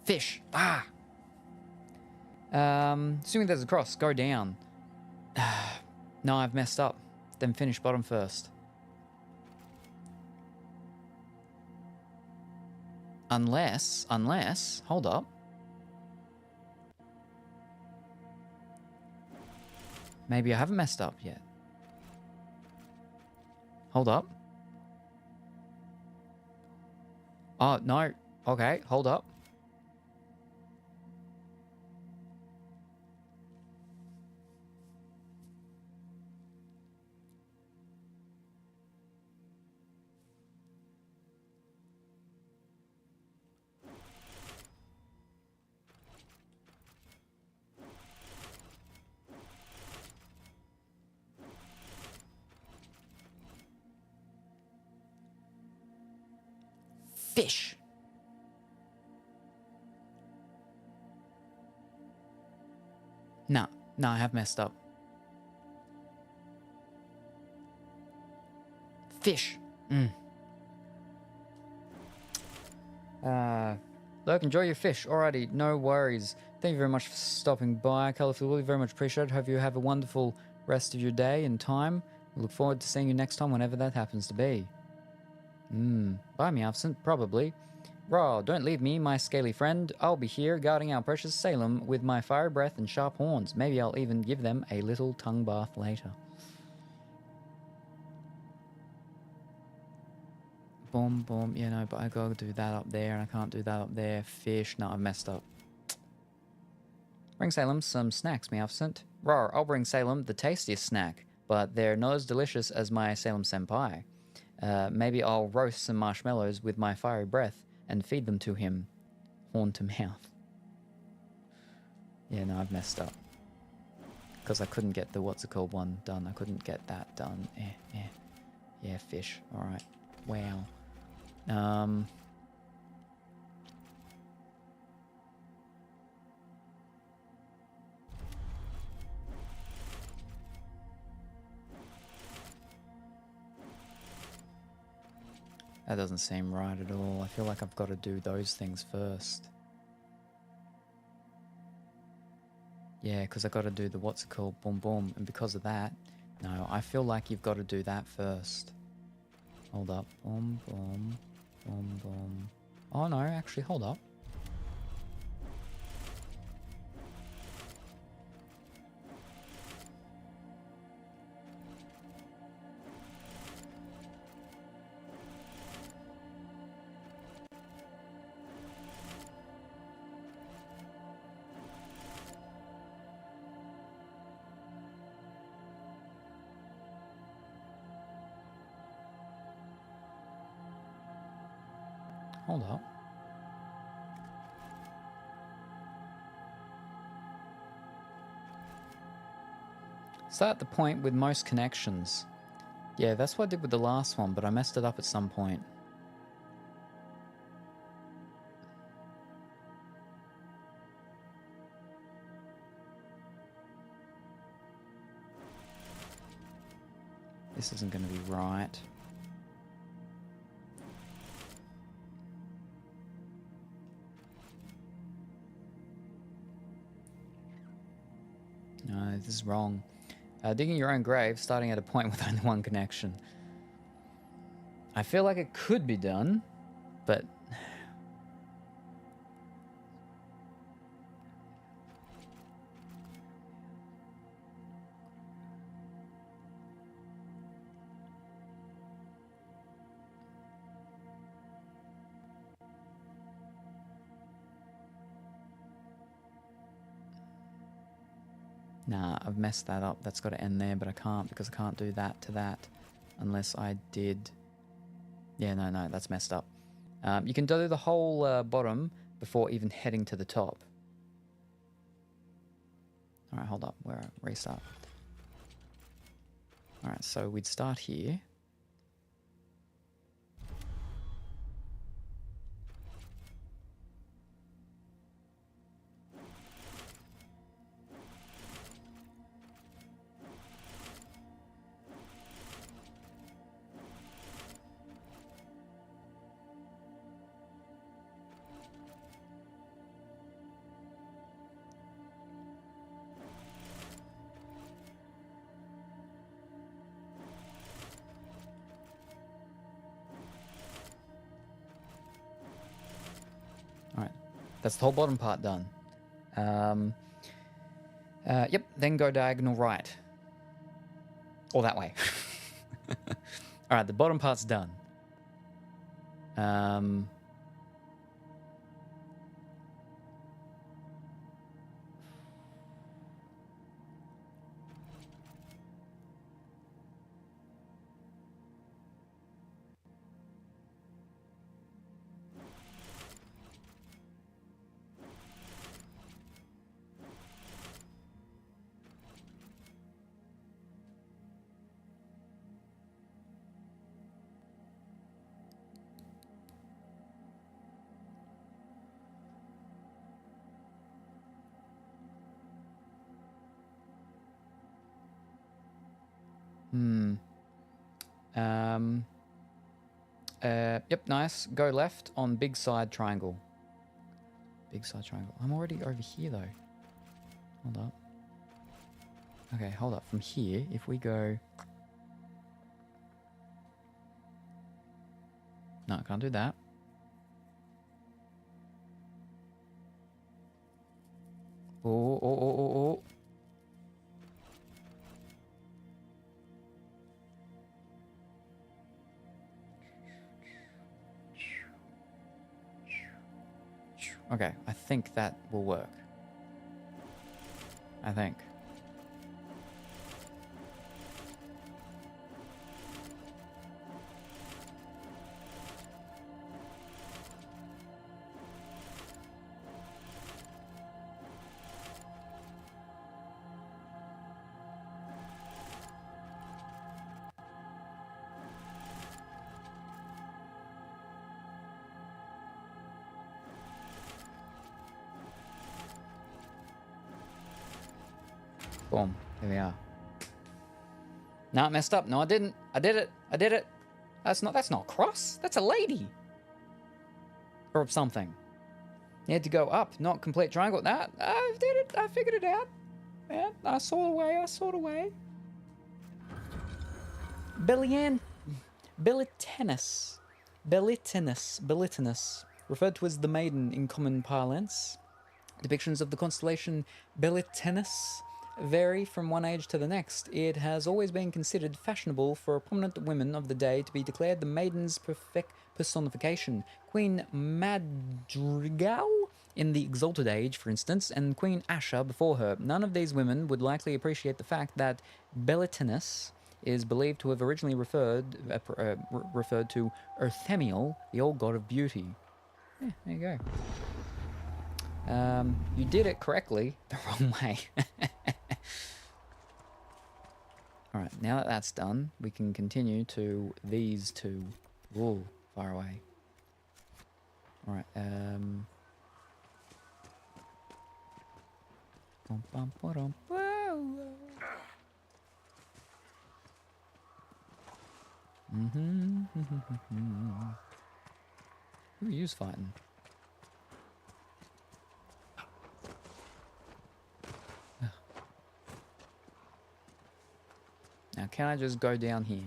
Fish. Ah. Assuming there's a cross, go down. No, I've messed up. Then finish bottom first. Unless, hold up. Maybe I haven't messed up yet. Hold up. Oh, no. Okay, hold up. Fish. No, I have messed up. Fish. Look, enjoy your fish. Alrighty, no worries. Thank you very much for stopping by, Colourful Willy. Very much appreciated. Hope you have a wonderful rest of your day and time. I look forward to seeing you next time, whenever that happens to be. Buy me absent, probably. Raw, don't leave me, my scaly friend. I'll be here guarding our precious Salem with my fiery breath and sharp horns. Maybe I'll even give them a little tongue bath later. Boom, boom. You know, but I gotta do that up there, and I can't do that up there. Fish. No, I've messed up. Bring Salem some snacks, me absent. Rawr, I'll bring Salem the tastiest snack, but they're not as delicious as my Salem senpai. Maybe I'll roast some marshmallows with my fiery breath and feed them to him. Horn to mouth. Yeah, no, I've messed up. Because I couldn't get the what's it called one done. I couldn't get that done. Yeah, fish. Alright. Wow. That doesn't seem right at all. I feel like I've got to do those things first. Yeah, because I've got to do the what's it called, boom boom, and because of that, no, I feel like you've got to do that first. Hold up, boom boom, boom boom. Oh no, actually, hold up. Hold up. Start at the point with most connections. Yeah, that's what I did with the last one, but I messed it up at some point. This isn't going to be right. No, this is wrong. Digging your own grave, starting at a point with only one connection. I feel like it could be done, but... Nah, I've messed that up. That's got to end there, but I can't because I can't do that to that unless I did... Yeah, no, that's messed up. You can do the whole bottom before even heading to the top. Alright, hold up. Restart. Alright, so we'd start here. That's the whole bottom part done. Yep, then go diagonal right. Or that way. Alright, the bottom part's done. Yep, nice. Go left on big side triangle. Big side triangle. I'm already over here, though. Hold up. Okay, hold up. From here, if we go... No, I can't do that. Oh. Okay, I think that will work. I think. Boom. Here we are. No, I messed up. No, I didn't. I did it. That's not cross. That's a lady. Or something. You had to go up, not complete triangle. Nah, I did it. I figured it out. Yeah, I saw the way. Bilitinus. Referred to as the maiden in common parlance. Depictions of the constellation Bilitinus vary from one age to the next. It has always been considered fashionable for prominent women of the day to be declared the maiden's perfect personification. Queen Madrigal in the Exalted Age, for instance, and Queen Asha before her. None of these women would likely appreciate the fact that Bilitinus is believed to have originally referred to Erthemiel, the old god of beauty. Yeah, there you go. You did it correctly the wrong way. Alright, now that that's done, we can continue to these two. Whoa, far away. Alright, Who are you fighting? Now, can I just go down here?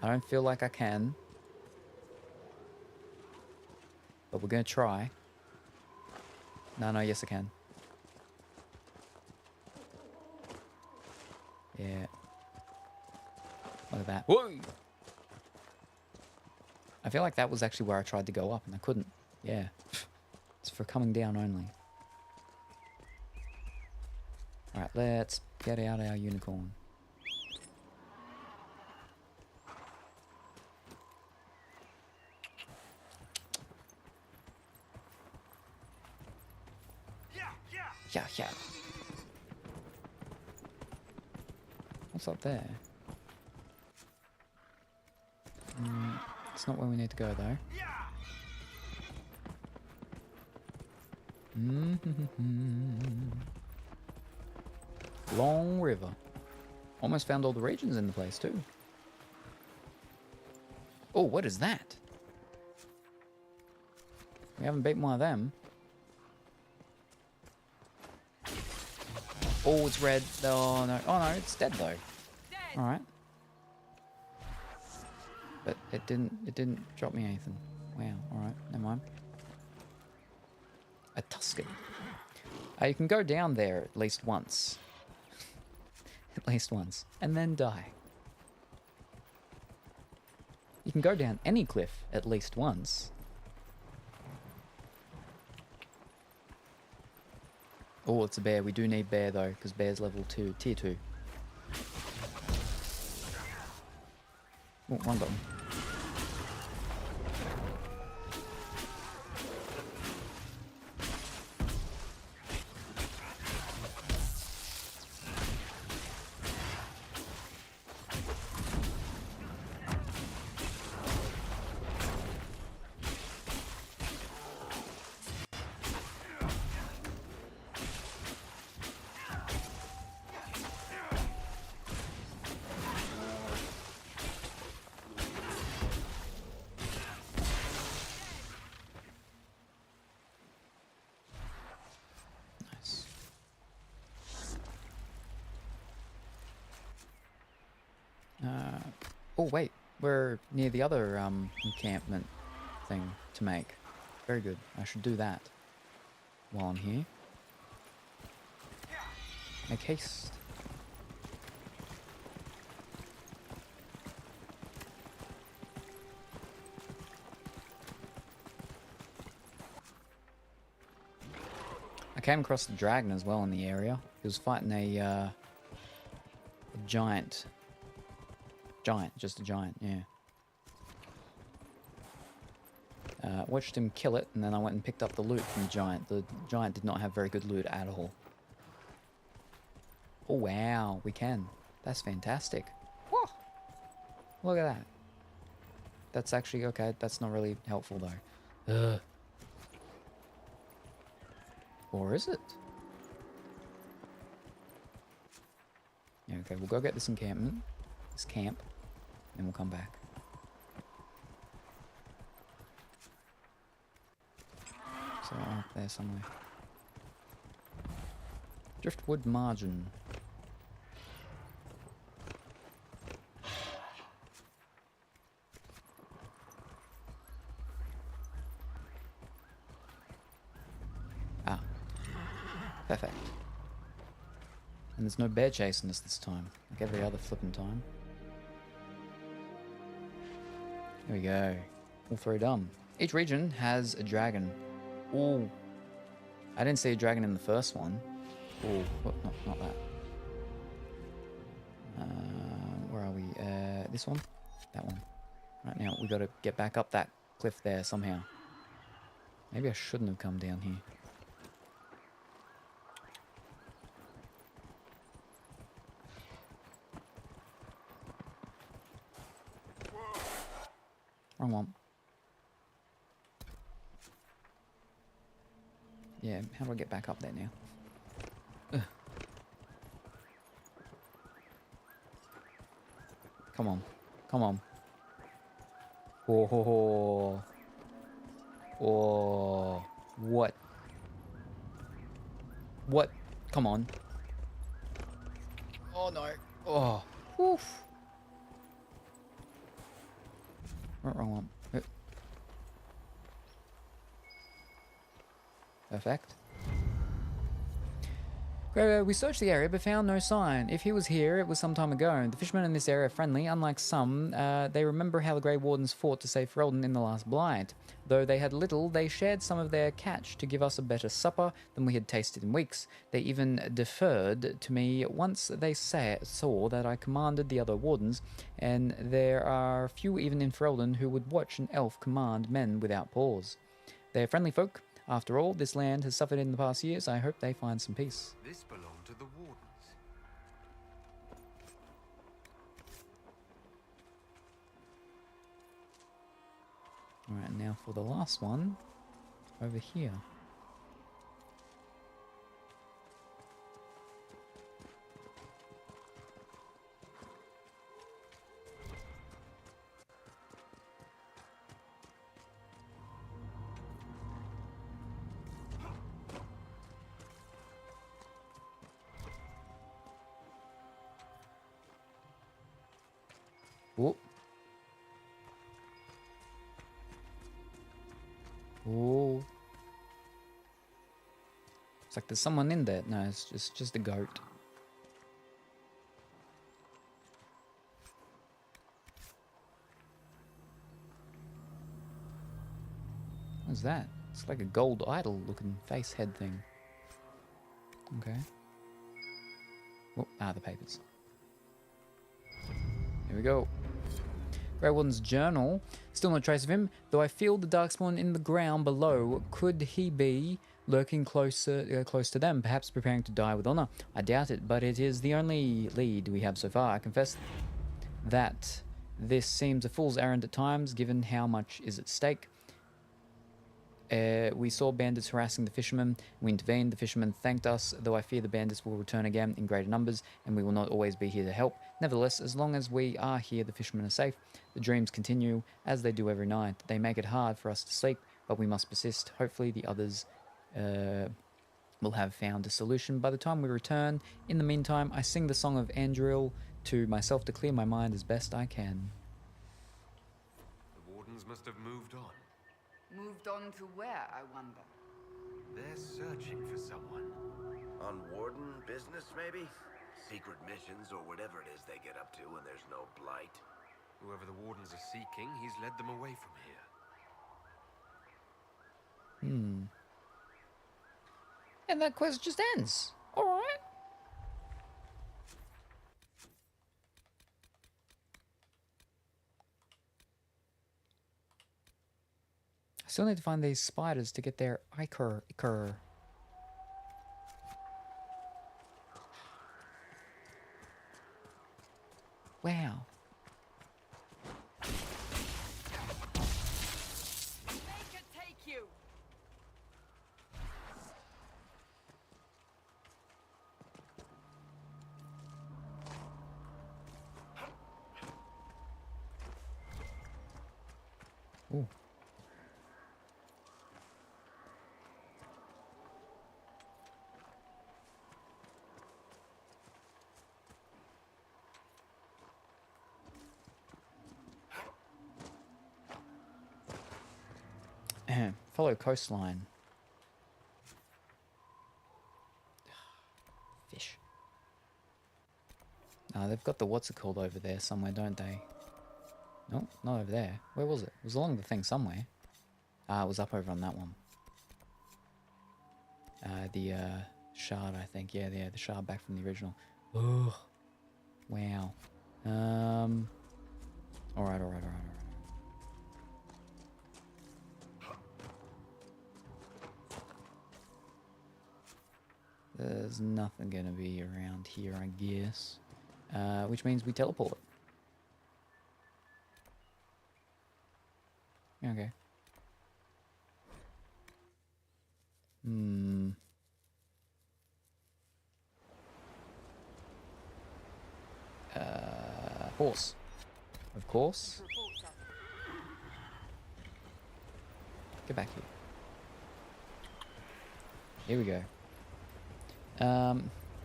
I don't feel like I can. But we're going to try. No, yes I can. Yeah. Look at that. Whoa! I feel like that was actually where I tried to go up and I couldn't. Yeah. It's for coming down only. Alright, let's get out our unicorn. Yeah. What's up there? It's not where we need to go, though. Long river. Almost found all the regions in the place, too. Oh, what is that? We haven't beaten one of them. Oh, it's red. Oh, no. Oh, no, it's dead, though. Alright. But it didn't drop me anything. Wow, alright, never mind. A Tuscan. You can go down there at least once. At least once. And then die. You can go down any cliff at least once. Oh, it's a bear. We do need bear, though, because bear's level 2, tier 2. Oh, one button. we're near the other encampment thing to make. Very good. I should do that while I'm here. Make haste. I came across the dragon as well in the area. He was fighting a giant. Just a giant, yeah. Watched him kill it, and then I went and picked up the loot from the giant. The giant did not have very good loot at all. Oh wow, we can. That's fantastic. Whoa. Look at that. That's actually, okay, that's not really helpful though. Ugh. Or is it? Yeah, okay, we'll go get this encampment. This camp. And we'll come back. So up there somewhere. Driftwood margin. Ah. Perfect. And there's no bear chasing us this time, like every other flippin' time. There we go. All three done. Each region has a dragon. Ooh. I didn't see a dragon in the first one. Ooh, not that. Where are we? This one? That one. Right now, we gotta get back up that cliff there somehow. Maybe I shouldn't have come down here. Wrong one. Yeah, how do I get back up there now? Ugh. Come on. Come on. Oh, ho, ho. Oh. What? What? Come on. Oh, no. Oh. Oof. Wrong one. Perfect. Great, we searched the area but found no sign. If he was here, it was some time ago. The fishermen in this area are friendly. Unlike some, they remember how the Grey Wardens fought to save Ferelden in the last Blight. Though they had little, they shared some of their catch to give us a better supper than we had tasted in weeks. They even deferred to me once they saw that I commanded the other Wardens, and there are few even in Ferelden who would watch an elf command men without pause. They are friendly folk. After all, this land has suffered in the past years. I hope they find some peace. This belonged to the Wardens. Alright, now for the last one. Over here. Oh. Oh. It's like there's someone in there. No, it's just a goat. What's that? It's like a gold idol looking face head thing. Okay. Oh, the papers. Here we go. Grey Warden's journal. Still no trace of him, though I feel the Darkspawn in the ground below. Could he be lurking close to them, perhaps preparing to die with honor? I doubt it, but it is the only lead we have so far. I confess that this seems a fool's errand at times, given how much is at stake. We saw bandits harassing the fishermen. We intervened. The fishermen thanked us, though I fear the bandits will return again in greater numbers, and we will not always be here to help. Nevertheless, as long as we are here, the fishermen are safe. The dreams continue, as they do every night. They make it hard for us to sleep, but we must persist. Hopefully the others will have found a solution by the time we return. In the meantime, I sing the song of Andril to myself to clear my mind as best I can. wardens must have moved on. Moved on to where, I wonder? They're searching for someone. On warden business, maybe? Secret missions or whatever it is they get up to when there's no blight. Whoever the wardens are seeking, he's led them away from here. And that quest just ends. Alright. I still need to find these spiders to get their ichor. Wow. Make it take you! Ooh. Follow coastline. Fish. They've got the what's it called over there somewhere, don't they? No, not over there. Where was it? It was along the thing somewhere. It was up over on that one. The shard, I think. Yeah, the shard back from the original. Ugh. Wow. Alright. There's nothing gonna be around here, I guess. Which means we teleport. Okay. Horse. Of course. Get back here. Here we go.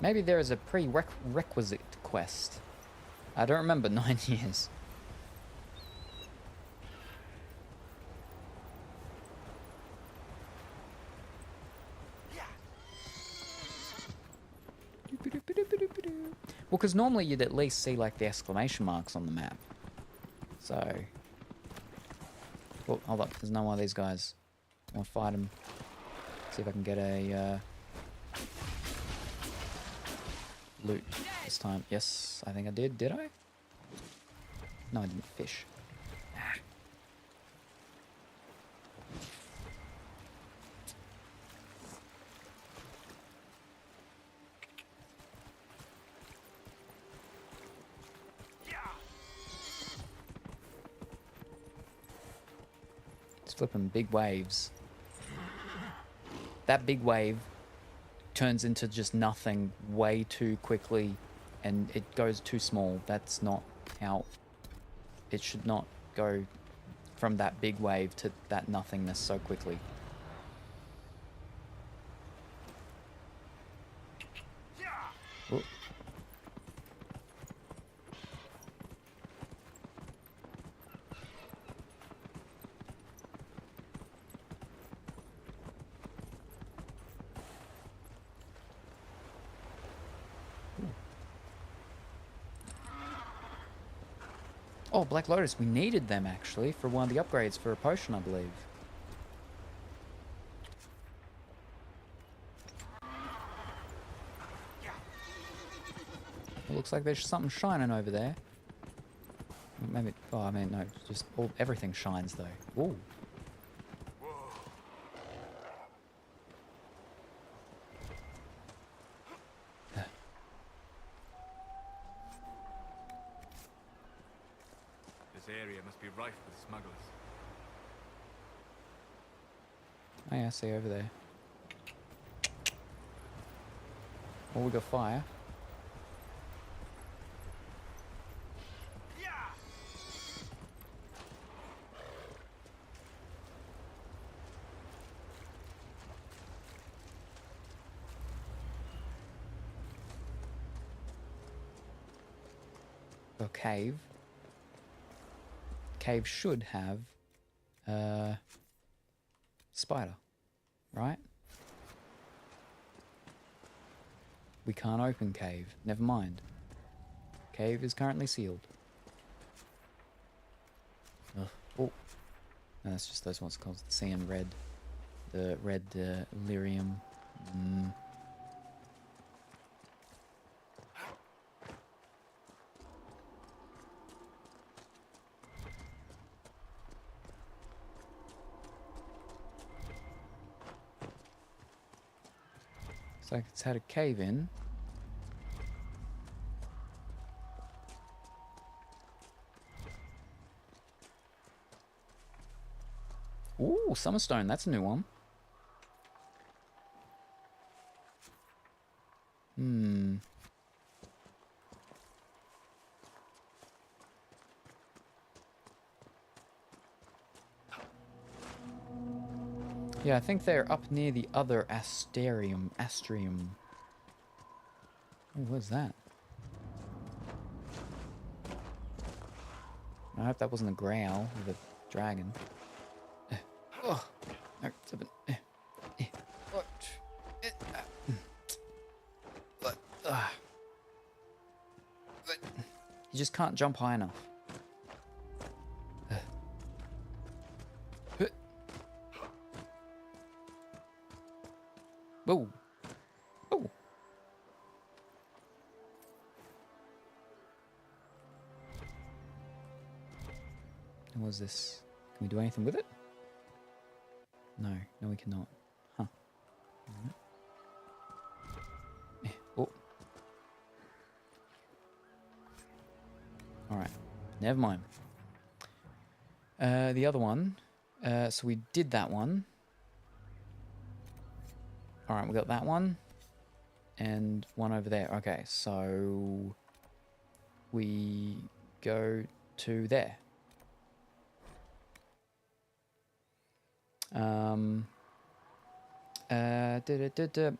Maybe there is a prerequisite quest. I don't remember. 9 years. Well, because normally you'd at least see like the exclamation marks on the map. So, oh, hold up. There's no one of these guys. I want to fight him. See if I can get a loot this time. Yes, I think I did. Did I? No, I didn't. Fish. It's flipping big waves. That big wave turns into just nothing way too quickly, and it goes too small. That's not how it should not go from that big wave to that nothingness so quickly. Ooh. Oh, Black Lotus, we needed them actually for one of the upgrades for a potion, I believe. It looks like there's something shining over there. Maybe, oh, I mean, no, just everything shines though. Ooh. This area must be rife with smugglers. Oh yeah, I see over there. Oh, we got fire. A cave. Cave should have Spider, right? We can't open cave. Never mind. Cave is currently sealed. Ugh. Oh. No, that's just those ones called sand red. The red lyrium. Looks like it's had a cave in. Ooh, Summerstone, that's a new one. Yeah, I think they're up near the other Astrium. Oh, what's that? I hope that wasn't a growl of a dragon. Oh, no, something. You just can't jump high enough. Whoa. Oh. And what's this? Can we do anything with it? No, no we cannot. Huh. Oh. Alright. Never mind. The other one. So we did that one. Alright, we got that one. And one over there. Okay, so we go to there.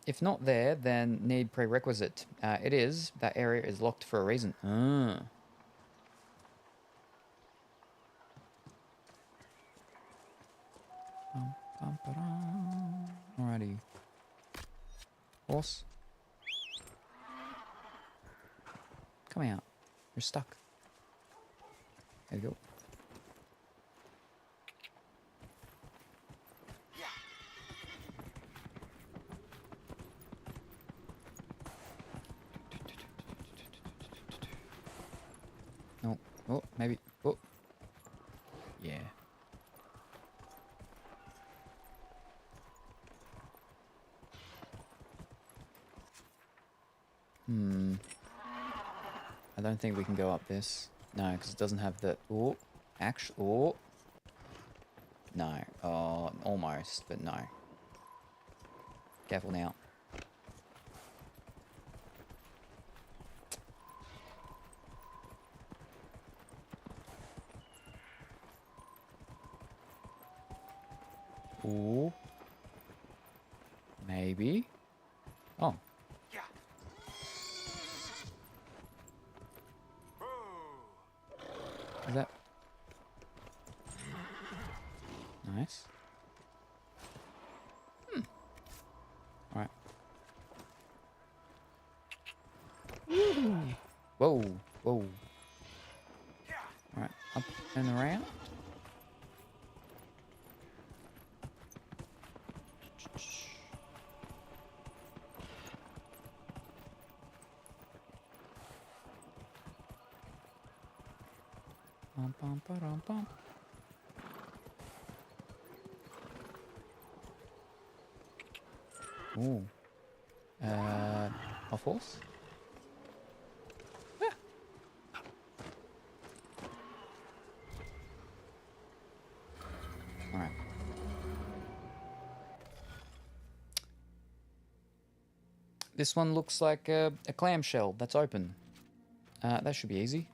If not there, then need prerequisite. It is. That area is locked for a reason. Alrighty. Horse. Come out. You're stuck. There you go. No. Oh, maybe. Oh. Yeah. I don't think we can go up this. No, because it doesn't have the... Oh. Actually... Oh. No. Oh, almost, but no. Careful now. Ooh. Maybe. Oh. Is that... Nice. Alright. Whoa. Whoa. Alright. Up and around. Bum, bum, ba-dum, bum. Ooh. Off horse? Yeah. Alright. This one looks like a clamshell that's open. That should be easy.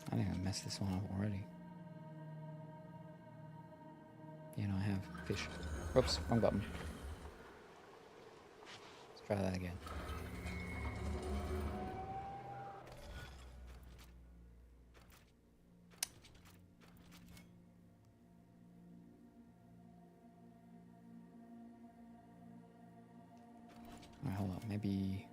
I think I messed this one up already. Yeah, no, I have. Fish. Whoops, wrong button. Let's try that again. Alright, hold up. Maybe...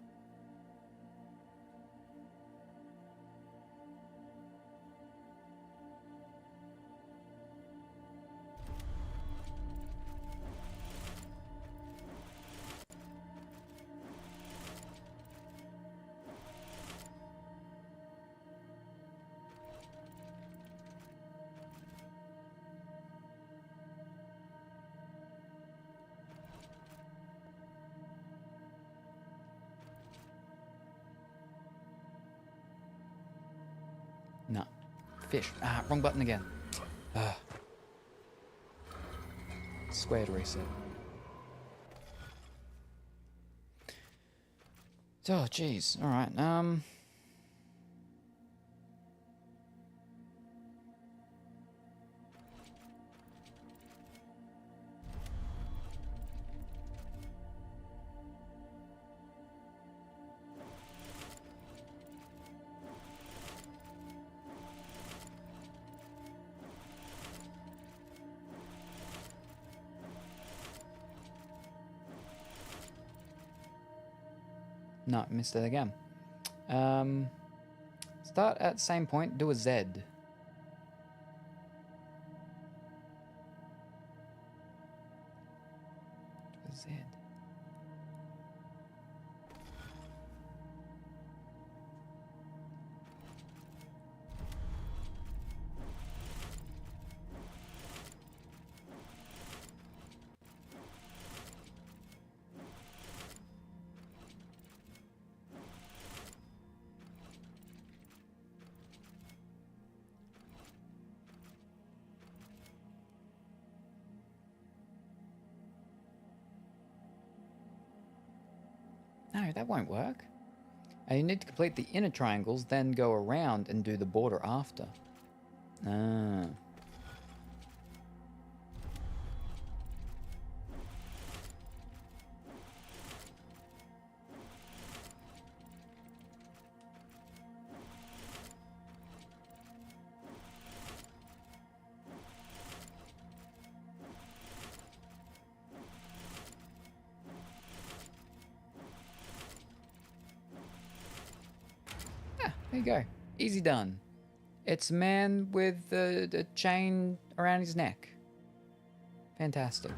No. Fish. Ah, wrong button again. Square to reset. Oh, jeez. Alright, no, missed it again. Start at same point, do a Z. Do a Z. No, that won't work. You need to complete the inner triangles, then go around and do the border after. Ah. There you go. Easy done. It's a man with a chain around his neck. Fantastic.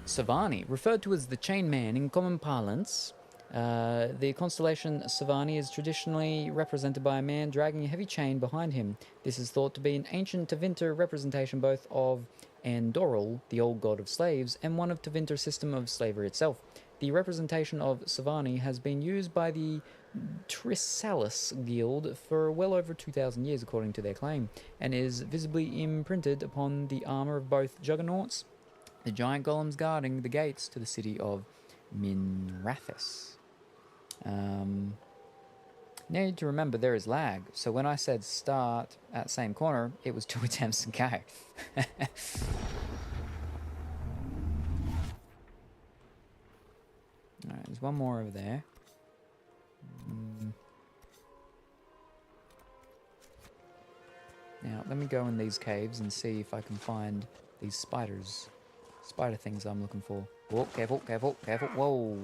Savani, referred to as the Chain Man in common parlance. The constellation Savani is traditionally represented by a man dragging a heavy chain behind him. This is thought to be an ancient Tevinter representation both of Andoril, the old god of slaves, and one of Tevinter's system of slavery itself. The representation of Savani has been used by the Trisalis Guild for well over 2,000 years, according to their claim, and is visibly imprinted upon the armor of both juggernauts, the giant golems guarding the gates to the city of Minrathis. Need to remember there is lag, so when I said start at same corner, it was 2 attempts to go. Alright, there's one more over there. Now, let me go in these caves and see if I can find these spiders. Spider things I'm looking for. Whoa, careful, careful, careful. Whoa.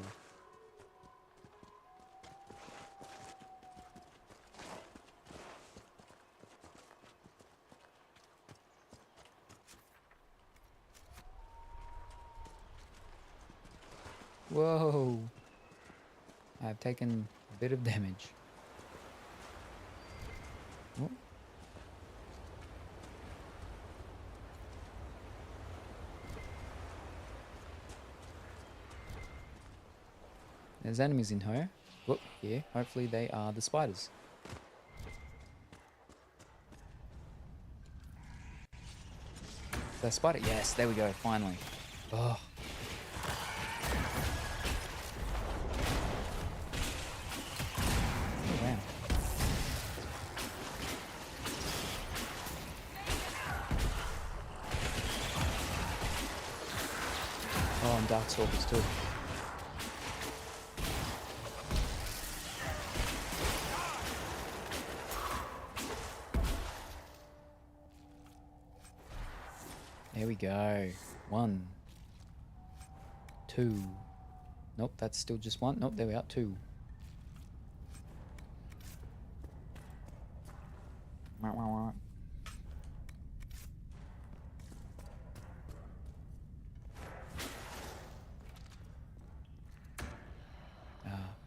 Whoa. I've taken a bit of damage. Oh. There's enemies in her. Whoop, yeah, hopefully they are the spiders. The spider, yes, there we go, finally. Oh. Darkstalkers too. There we go. 1, 2. Nope, that's still just 1. Nope, there we are. 2.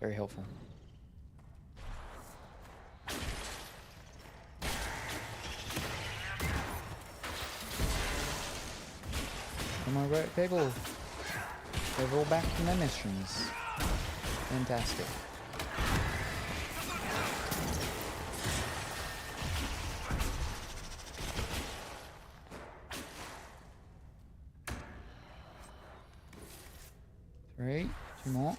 Very helpful. Come on, great people. They're all back from their missions. Fantastic. Three, 2 more.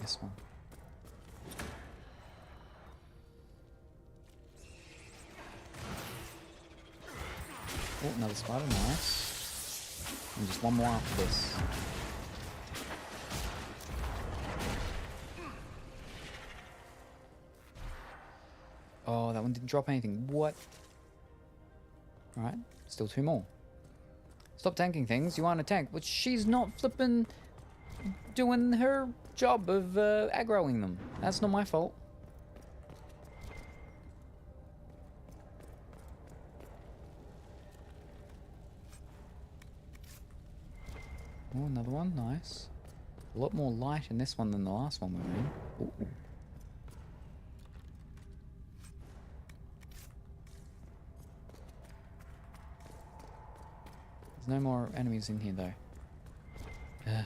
This one. Oh, another spider, nice. And just 1 more after this. Oh, that one didn't drop anything. What? Alright, still 2 more. Stop tanking things, you aren't a tank. But she's not flipping doing her job of aggroing them. That's not my fault. Oh, another one, nice. A lot more light in this one than the last one we were in. Ooh. There's no more enemies in here though. Ugh.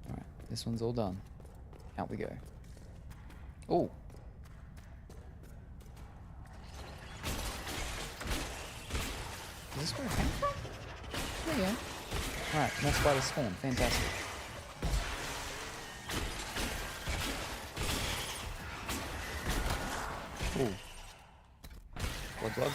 Alright, this one's all done. Out we go. Oh! Is this where it came from? There you go. Alright, more spiders spawn. Fantastic. Ooh. Glug.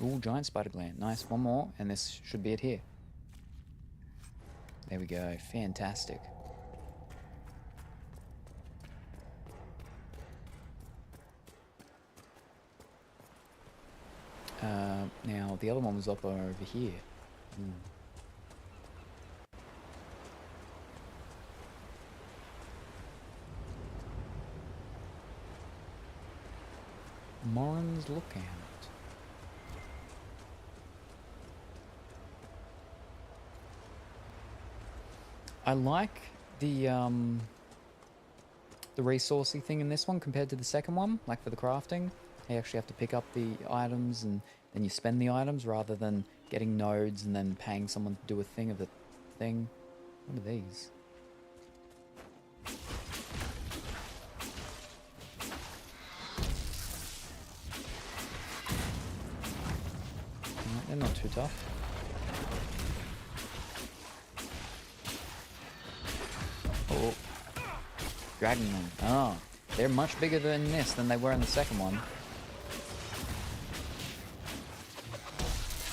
Ooh, giant spider gland. Nice. 1 more, and this should be it here. There we go. Fantastic. Now, the other one was up over here. Morin's Lookout. I like the resourcey thing in this one compared to the second one, like for the crafting. You actually have to pick up the items and then you spend the items rather than getting nodes and then paying someone to do a thing of the thing. What are these? They're not too tough. Oh. Dragon men. Oh. They're much bigger than this than they were in the second one.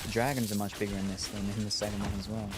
The dragons are much bigger in this than in the second one as well.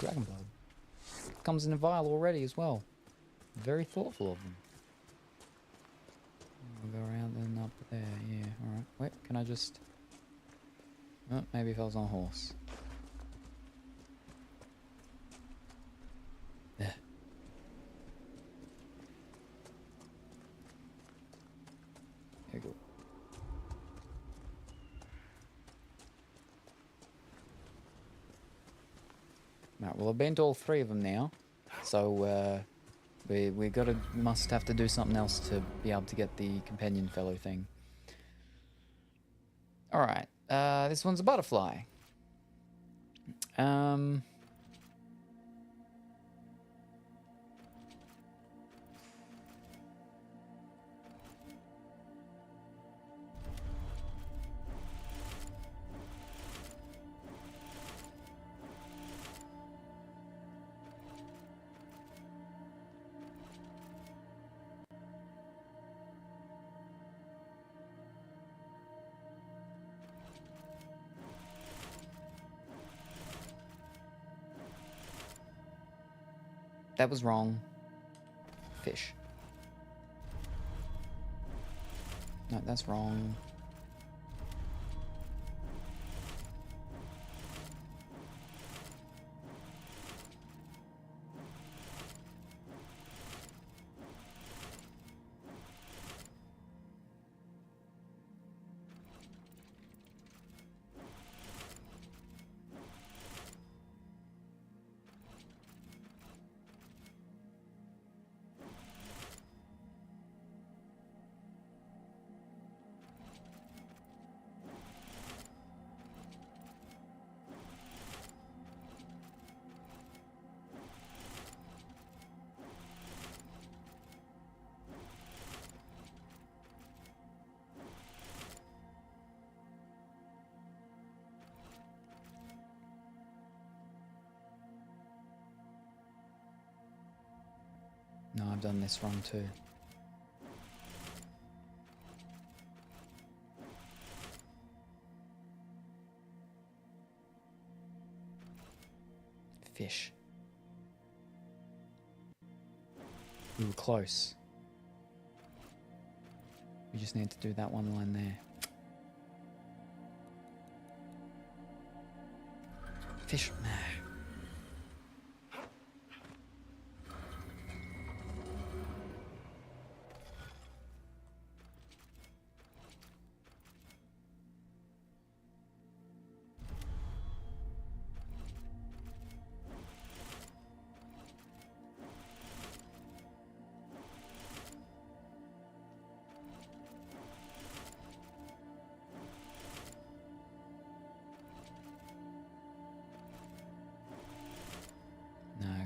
dragon blood. Comes in a vial already as well. Very thoughtful of them. We'll go around and up there. Yeah, alright. Wait, can I just... Oh, maybe if I was on a horse. There. There we go. Right, well, I've been to all three of them now, so we must have to do something else to be able to get the companion fellow thing. All right, this one's a butterfly. That was wrong. Fish. No, that's wrong. No, I've done this wrong too. Fish. We were close. We just need to do that one line there. Fish.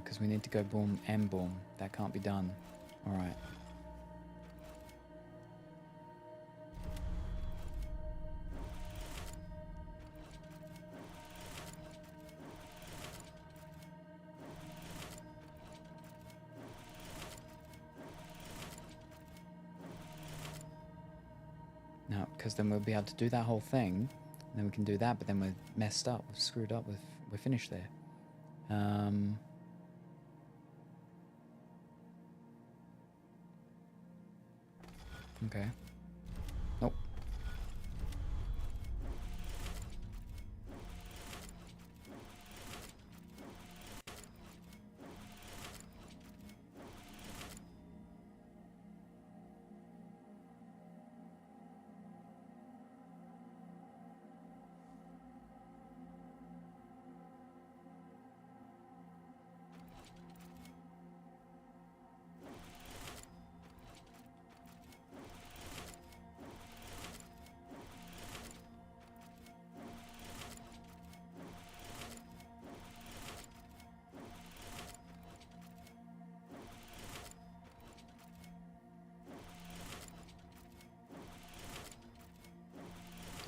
Because we need to go boom and boom. That can't be done. Alright. No, because then we'll be able to do that whole thing, and then we can do that, but then we're messed up, we're screwed up, we're finished there. Okay. Nope.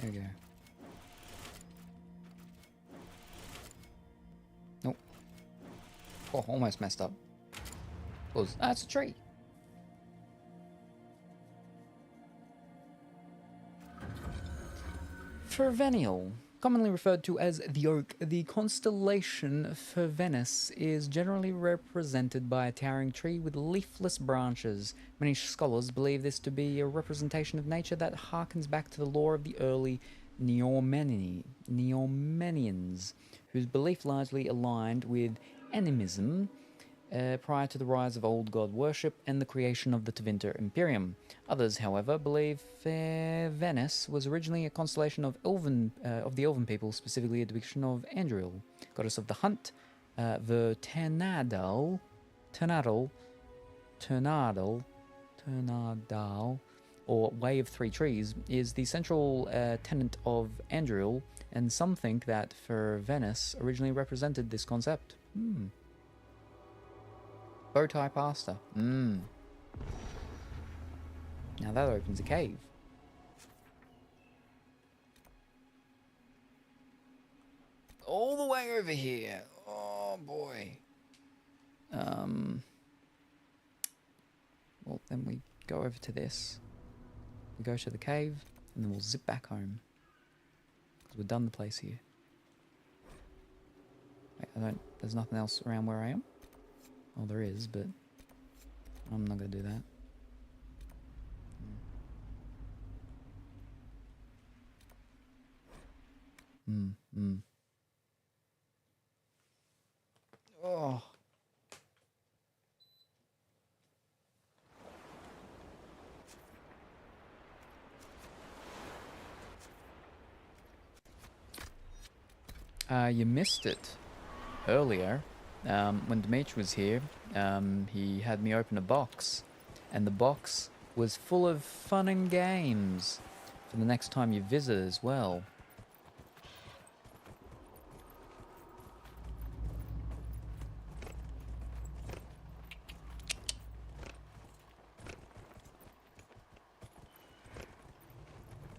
There we go. Nope. Oh, almost messed up. That's a tree. Fervenial. Commonly referred to as the Oak, the constellation for Venice is generally represented by a towering tree with leafless branches. Many scholars believe this to be a representation of nature that harkens back to the lore of the early Neomanians, whose belief largely aligned with animism prior to the rise of old god worship and the creation of the Tevinter Imperium. Others, however, believe Venice was originally a constellation of the Elven people, specifically a depiction of Andriel, goddess of the hunt. The Turnadal, or Way of Three Trees, is the central tenet of Andriel, and some think that for Venice originally represented this concept. Bowtie pasta. Now that opens a cave. All the way over here. Oh boy. Well, then we go over to this. We go to the cave, and then we'll zip back home. Because we're done the place here. Wait, there's nothing else around where I am? Well, there is, but I'm not going to do that. Oh. You missed it earlier. When Dimitri was here, he had me open a box, and the box was full of fun and games for the next time you visit as well.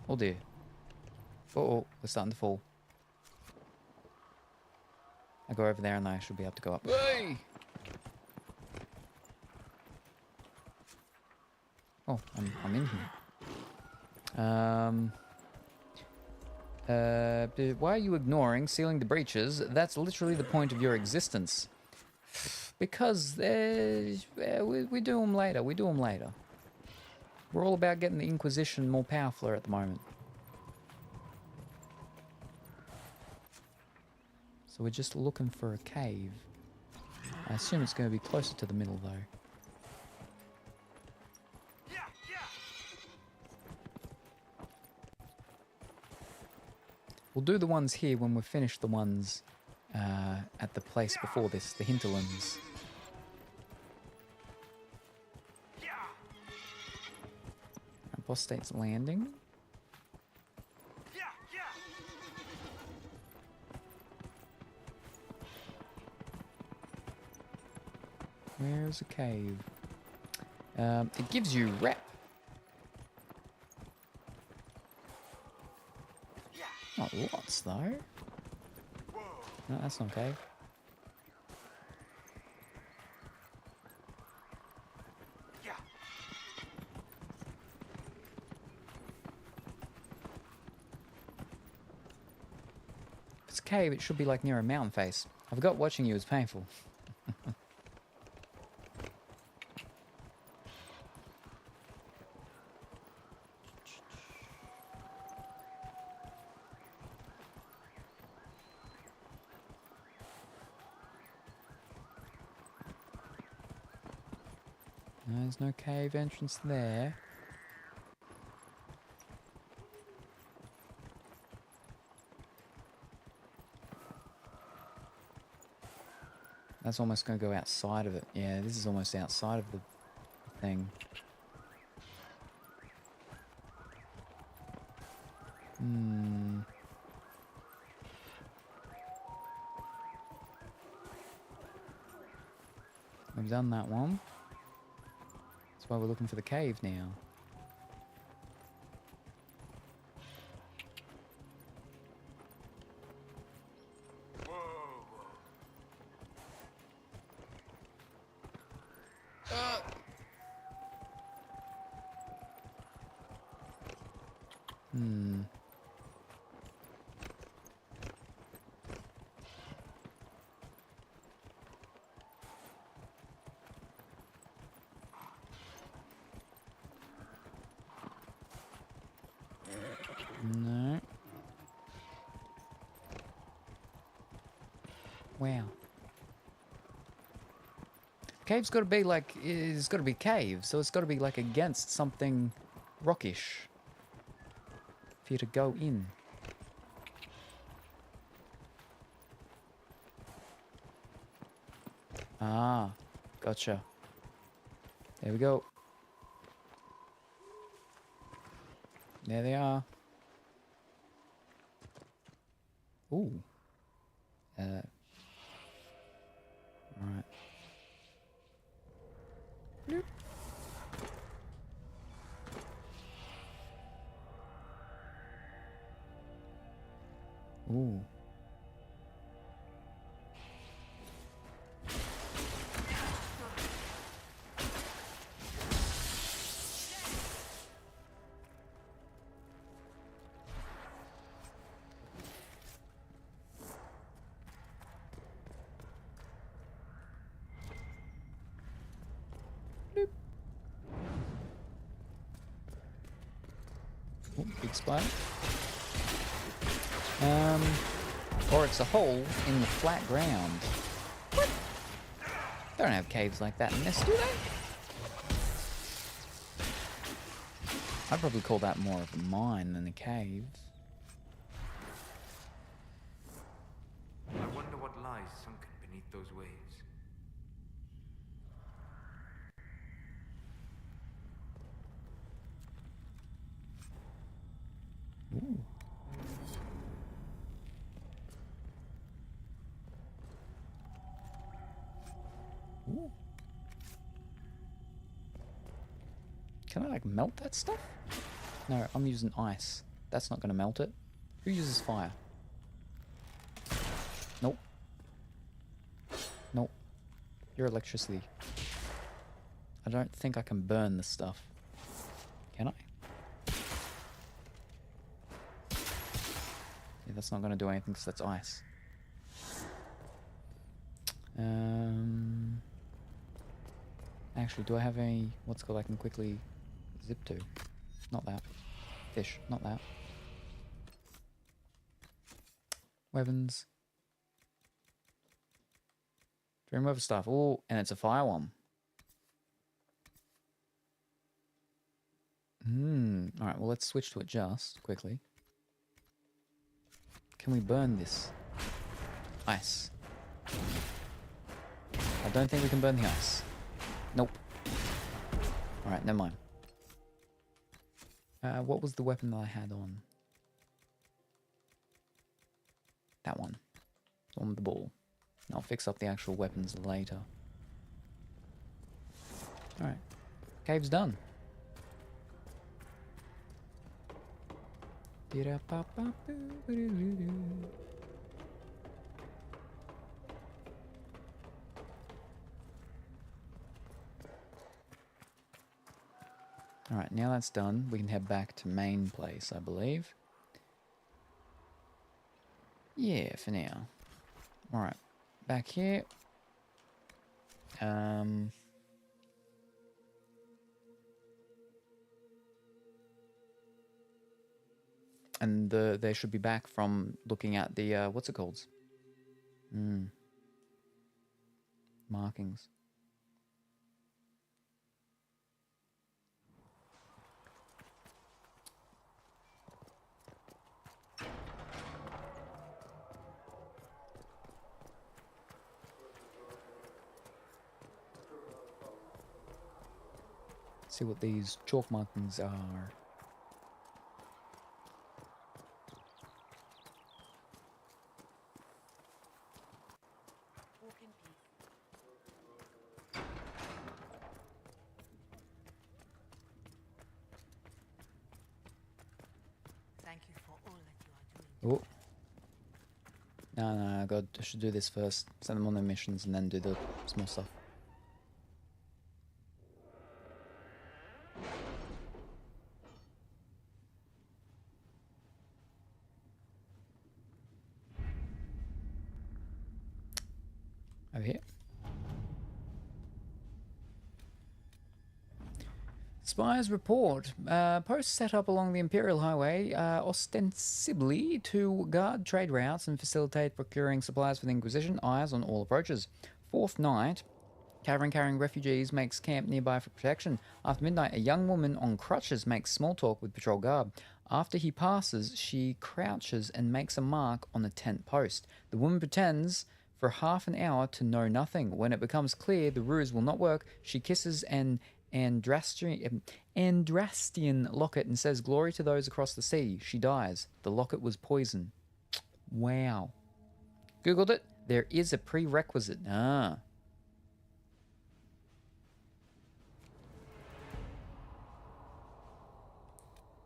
Oh dear. Oh, we're starting to fall. I go over there and I should be able to go up. Hey! Oh, I'm in here. Why are you ignoring sealing the breaches? That's literally the point of your existence. Because we do them later. We do them later. We're all about getting the Inquisition more powerful at the moment. So we're just looking for a cave. I assume it's going to be closer to the middle, though. We'll do the ones here when we've finished the ones at the place before this, the hinterlands. Apostate's Landing. Where's a cave? It gives you rep. Not lots, though. No, that's not a cave. If it's a cave, it should be like near a mountain face. I forgot watching you was painful. There's no cave entrance there. That's almost going to go outside of it. Yeah, this is almost outside of the thing. We've done that one. That's why we're looking for the cave now. No. Wow. Cave's got to be like, it's got to be cave, so it's got to be like against something rockish for you to go in. Ah, gotcha. There we go. There they are. Ooh. Right. Bloop. Ooh. Ooh, big splat. Or it's a hole in the flat ground. What? They don't have caves like that in this, do they? I'd probably call that more of a mine than a cave. I wonder what lies sunken beneath those waves. Ooh. Ooh. Can I like melt that stuff? No, I'm using ice. That's not going to melt it. Who uses fire? Nope. Nope. You're electricity. I don't think I can burn this stuff. Can I? Yeah, that's not going to do anything because that's ice. Actually, do I have any... what's called I can quickly zip to? Not that. Fish, not that. Weapons. Dream over stuff. Oh, and it's a fire one. Alright, well let's switch to it just quickly. Can we burn this? Ice. I don't think we can burn the ice. Nope. Alright, never mind. What was the weapon that I had on? That one. The one with the ball. I'll fix up the actual weapons later. Alright. Cave's done. Alright, now that's done, we can head back to main place, I believe. Yeah, for now. Alright, back here. And they should be back from looking at the, what's it called? Markings. See what these chalk markings are. Thank you for all that you are doing. Oh. No, God, I should do this first. Send them on their missions and then do the small stuff. Over here. Spies report. Posts set up along the Imperial Highway, ostensibly to guard trade routes and facilitate procuring supplies for the Inquisition. Eyes on all approaches. Fourth night, caravan carrying refugees makes camp nearby for protection. After midnight, a young woman on crutches makes small talk with patrol guard. After he passes, she crouches and makes a mark on the tent post. The woman pretends for half an hour to know nothing. When it becomes clear the ruse will not work, she kisses an Andrastian locket and says, "Glory to those across the sea." She dies. The locket was poison. Wow. Googled it. There is a prerequisite. Well,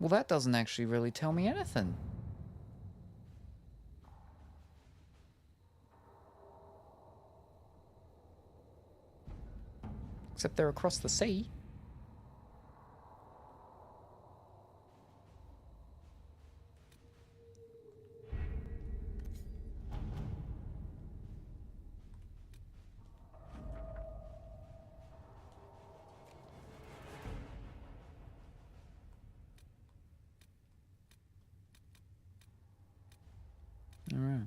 that doesn't actually really tell me anything. Except they're across the sea. Alright.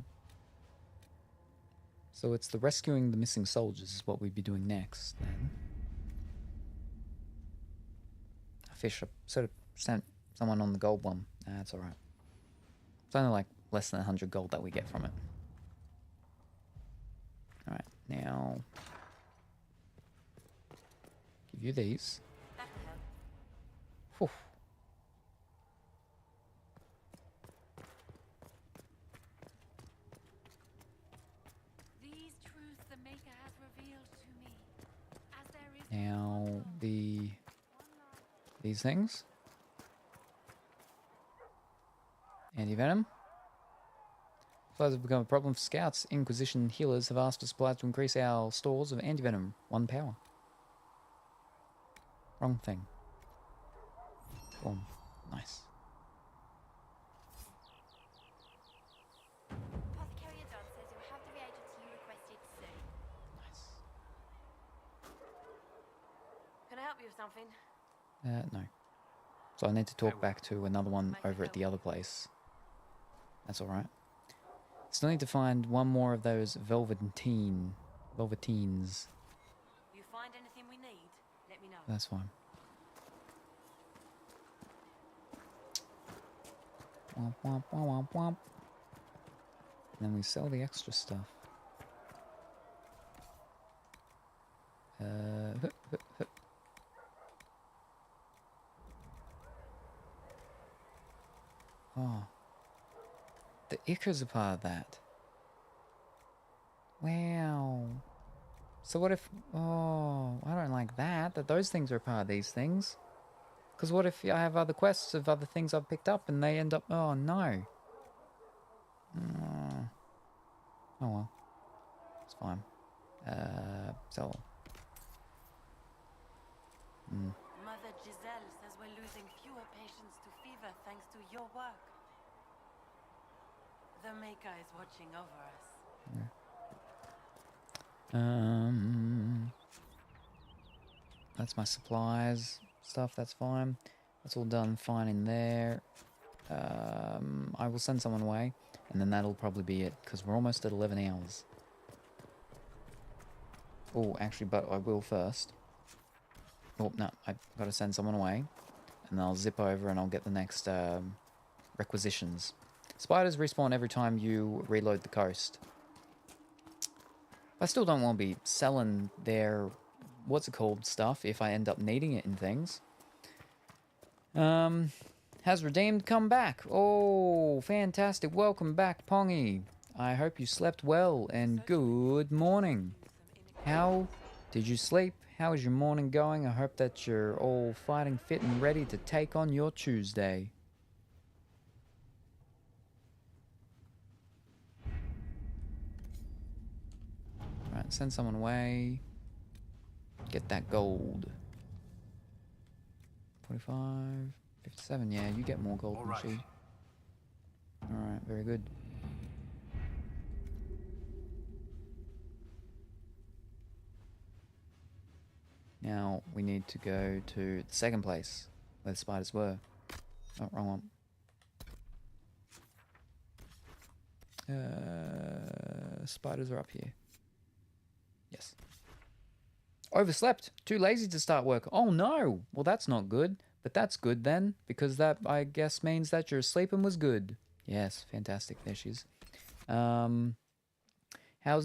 So it's the rescuing the missing soldiers is what we'd be doing next, then. I fish up, sort of sent someone on the gold one. That's alright. It's only like less than 100 gold that we get from it. Alright, now... give you these. Whew. Now, these things. Anti-venom. Supplies have become a problem for scouts. Inquisition healers have asked for supplies to increase our stores of anti-venom. 1 power. Wrong thing. Boom. Nice. Apothecary Adon says you'll have the reagents you requested soon. Nice. Can I help you with something? No. So I need to talk back to another one over at the other place. That's alright. Still need to find one more of those velveteens. You find anything we need, let me know. That's fine. Womp, womp, womp, womp, womp. And then we sell the extra stuff. Oh. The Icar's a part of that. Wow. So what if... oh, I don't like that those things are a part of these things. Because what if I have other quests of other things I've picked up and they end up... oh, no. Oh well. It's fine. Sell. Mother Giselle says we're losing fewer patients to fever thanks to your work. The Maker is watching over us. That's my supplies stuff, that's fine. That's all done fine in there. I will send someone away, and then that'll probably be it, because we're almost at 11 hours. Oh, actually, but I will first. Oh, no, I've got to send someone away, and then I'll zip over and I'll get the next requisitions. Spiders respawn every time you reload the coast. I still don't want to be selling their, what's it called, stuff if I end up needing it in things. Has redeemed come back. Oh, fantastic. Welcome back, Pongy. I hope you slept well and good morning. How did you sleep? How is your morning going? I hope that you're all fighting fit and ready to take on your Tuesday. Right, send someone away. Get that gold. 45, 57, yeah, you get more gold than she. Alright, very good. Now we need to go to the second place where the spiders were. Oh, wrong one. Spiders are up here. Yes. Overslept. Too lazy to start work. Oh no! Well, that's not good. But that's good then, because that, I guess, means that your sleeping was good. Yes, fantastic. There she is. How's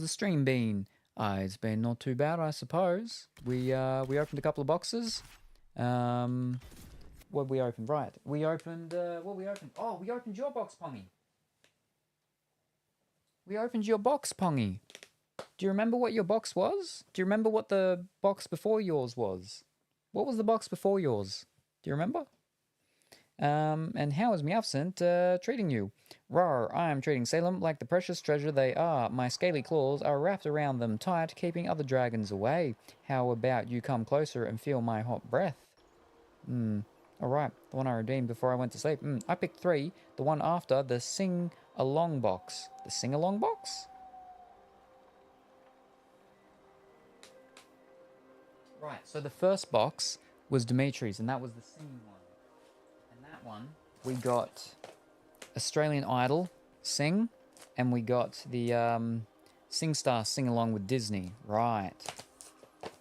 the stream been? It's been not too bad, I suppose. We opened a couple of boxes. What we opened? Right. We opened, what we opened? Oh, we opened your box, Pongy. We opened your box, Pongy. Do you remember what your box was? Do you remember what the box before yours was? What was the box before yours? Do you remember? And how is Meowscent treating you? Rawr, I am treating Salem like the precious treasure they are. My scaly claws are wrapped around them tight, keeping other dragons away. How about you come closer and feel my hot breath? Alright, the one I redeemed before I went to sleep. I picked 3. The one after, the sing-along box. The sing-along box? Right, so the first box was Dimitri's, and that was the singing one. And that one, we got Australian Idol, Sing, and we got the SingStar Sing Along with Disney. Right.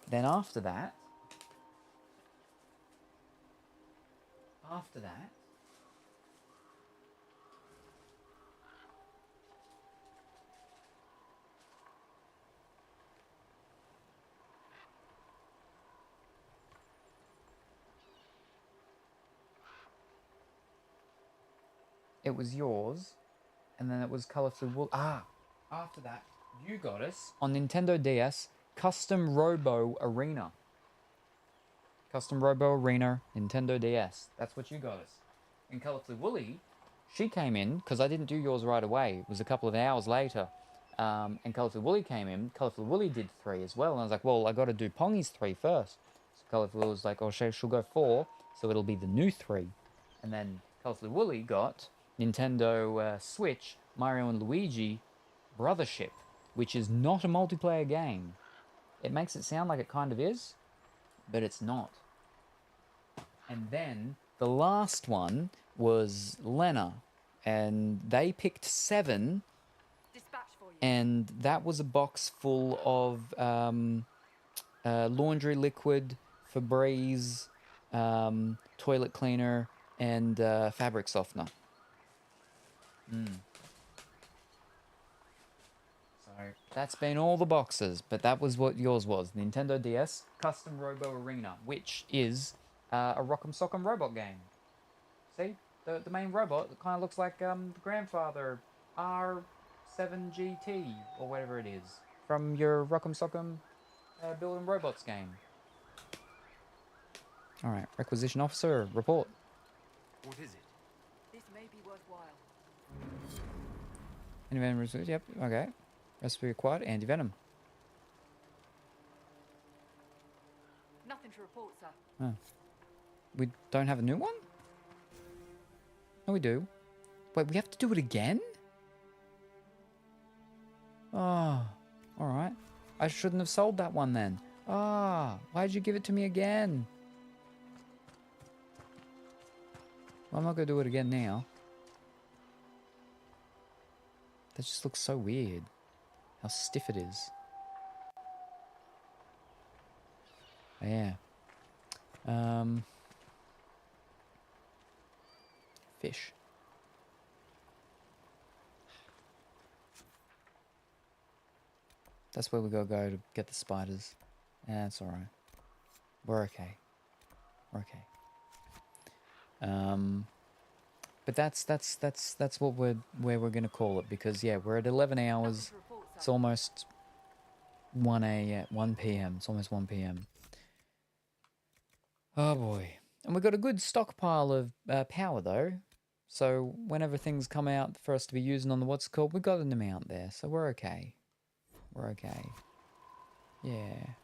Then after that, it was yours, and then it was Colourful Wool. After that, you got us on Nintendo DS Custom Robo Arena. Custom Robo Arena, Nintendo DS. That's what you got us. And Colourfully Woolly, she came in, because I didn't do yours right away. It was a couple of hours later. And Colourfully Woolly came in. Colourfully Woolly did 3 as well. And I was like, well, I got to do Pongy's 3 first. So Colourfully Woolly was like, oh, she'll go 4, so it'll be the new 3. And then Colourfully Woolly got Nintendo Switch Mario and Luigi Brothership, which is not a multiplayer game. It makes it sound like it kind of is, but it's not. And then the last one was Lena, and they picked 7, and that was a box full of laundry liquid, Febreze, toilet cleaner, and fabric softener. So that's been all the boxes, but that was what yours was. Nintendo DS Custom Robo Arena, which is a Rock'em Sock'em robot game. See? The main robot kind of looks like the grandfather R7GT, or whatever it is, from your Rock'em Sock'em Building Robots game. Alright, Requisition Officer, report. What is it? This may be worthwhile. Anti-venom resistance, yep, okay. Recipe required, anti-venom. Nothing to report, sir. Oh. We don't have a new one? No, we do. Wait, we have to do it again? Oh, alright. I shouldn't have sold that one then. Why'd you give it to me again? Well, I'm not going to do it again now. That just looks so weird. How stiff it is. Oh, yeah. Fish. That's where we gotta go to get the spiders. Yeah, it's alright. We're okay. We're okay. But that's what where we're gonna call it, because yeah, we're at 11 hours. It's almost 1 p.m. It's almost 1 p.m. Oh boy. And we've got a good stockpile of power though. So whenever things come out for us to be using on the what's called, we've got an amount there. So we're okay. We're okay. Yeah.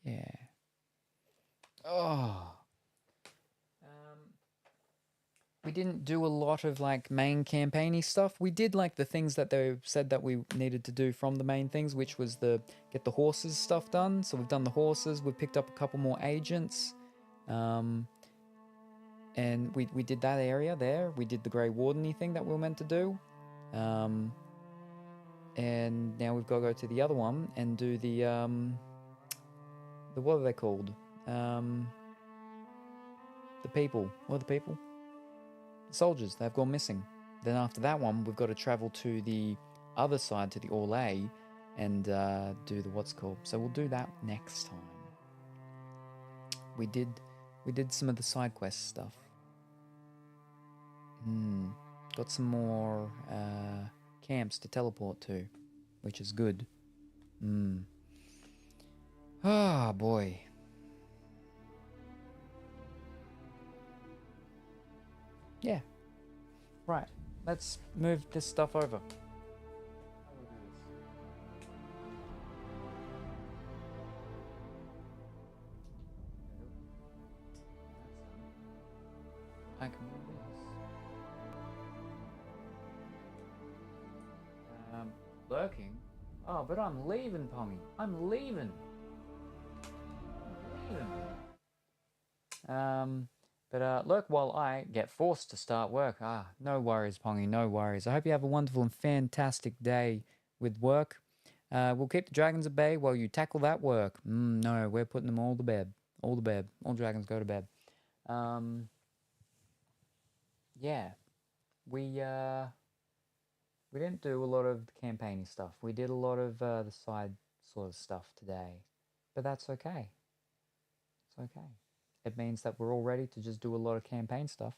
Yeah. Oh. we didn't do a lot of like main campaigny stuff. We did like the things that they said that we needed to do from the main things, which was the get the horses stuff done. So we've done the horses. We've picked up a couple more agents, and we did that area there. We did the Grey Warden-y thing that we were meant to do, and now we've got to go to the other one and do the what are they called? The people. What are the people? The soldiers. They've gone missing. Then after that one, we've got to travel to the other side, to the Orlais, and do the what's called. So we'll do that next time. We did some of the side quest stuff. Got some more camps to teleport to, which is good. Ah, boy. Yeah. Right. Let's move this stuff over. I can move this. Lurking? Oh, but I'm leaving, Pommy. I'm leaving. But lurk while I get forced to start work. No worries, Pongy, no worries. I hope you have a wonderful and fantastic day with work. We'll keep the dragons at bay while you tackle that work. No, we're putting them all to bed. All to bed. All dragons go to bed. Yeah. We didn't do a lot of the campaigning stuff. We did a lot of the side sort of stuff today. But that's okay. It's okay. It means that we're all ready to just do a lot of campaign stuff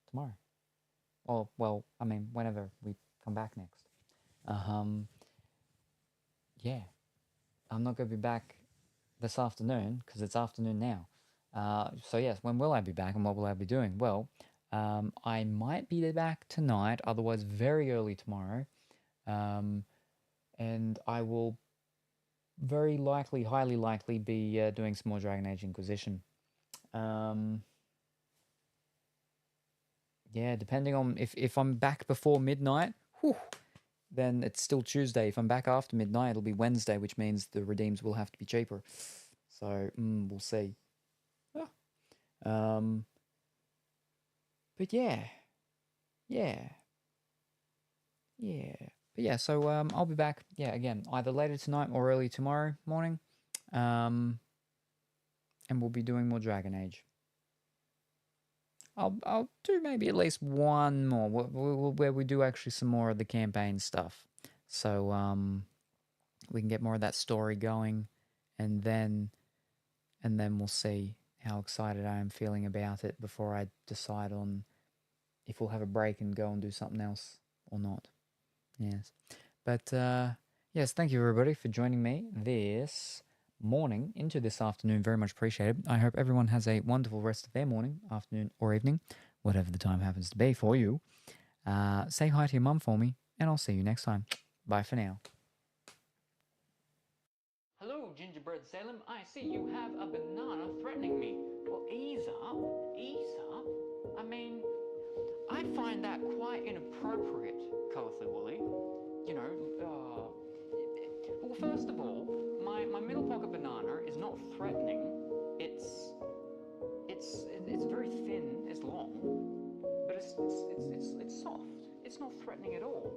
tomorrow. Well, I mean, whenever we come back next. Yeah. I'm not going to be back this afternoon because it's afternoon now. So yes, when will I be back and what will I be doing? Well, I might be back tonight, otherwise very early tomorrow. And I will very likely, highly likely, be doing some more Dragon Age Inquisition. Yeah, depending on if I'm back before midnight, then it's still Tuesday. If I'm back after midnight, it'll be Wednesday, which means the redeems will have to be cheaper. So we'll see. But yeah. But yeah, so I'll be back, again, either later tonight or early tomorrow morning. And we'll be doing more Dragon Age. I'll do maybe at least one more where we do actually some more of the campaign stuff. So we can get more of that story going, and then we'll see how excited I am feeling about it before I decide on if we'll have a break and go and do something else or not. Yes. But yes, thank you everybody for joining me this morning into this afternoon. Very much appreciated. I hope everyone has a wonderful rest of their morning, afternoon, or evening, whatever the time happens to be for you. Say hi to your mum for me, and I'll see you next time. Bye for now. Hello, Gingerbread Salem. I see you have a banana threatening me. Well, ease up. Ease up. I mean, I find that quite inappropriate, Colorfully Woolly. You know, well, first of all, my middle pocket banana is not threatening. It's very thin, it's long, but it's soft. It's not threatening at all.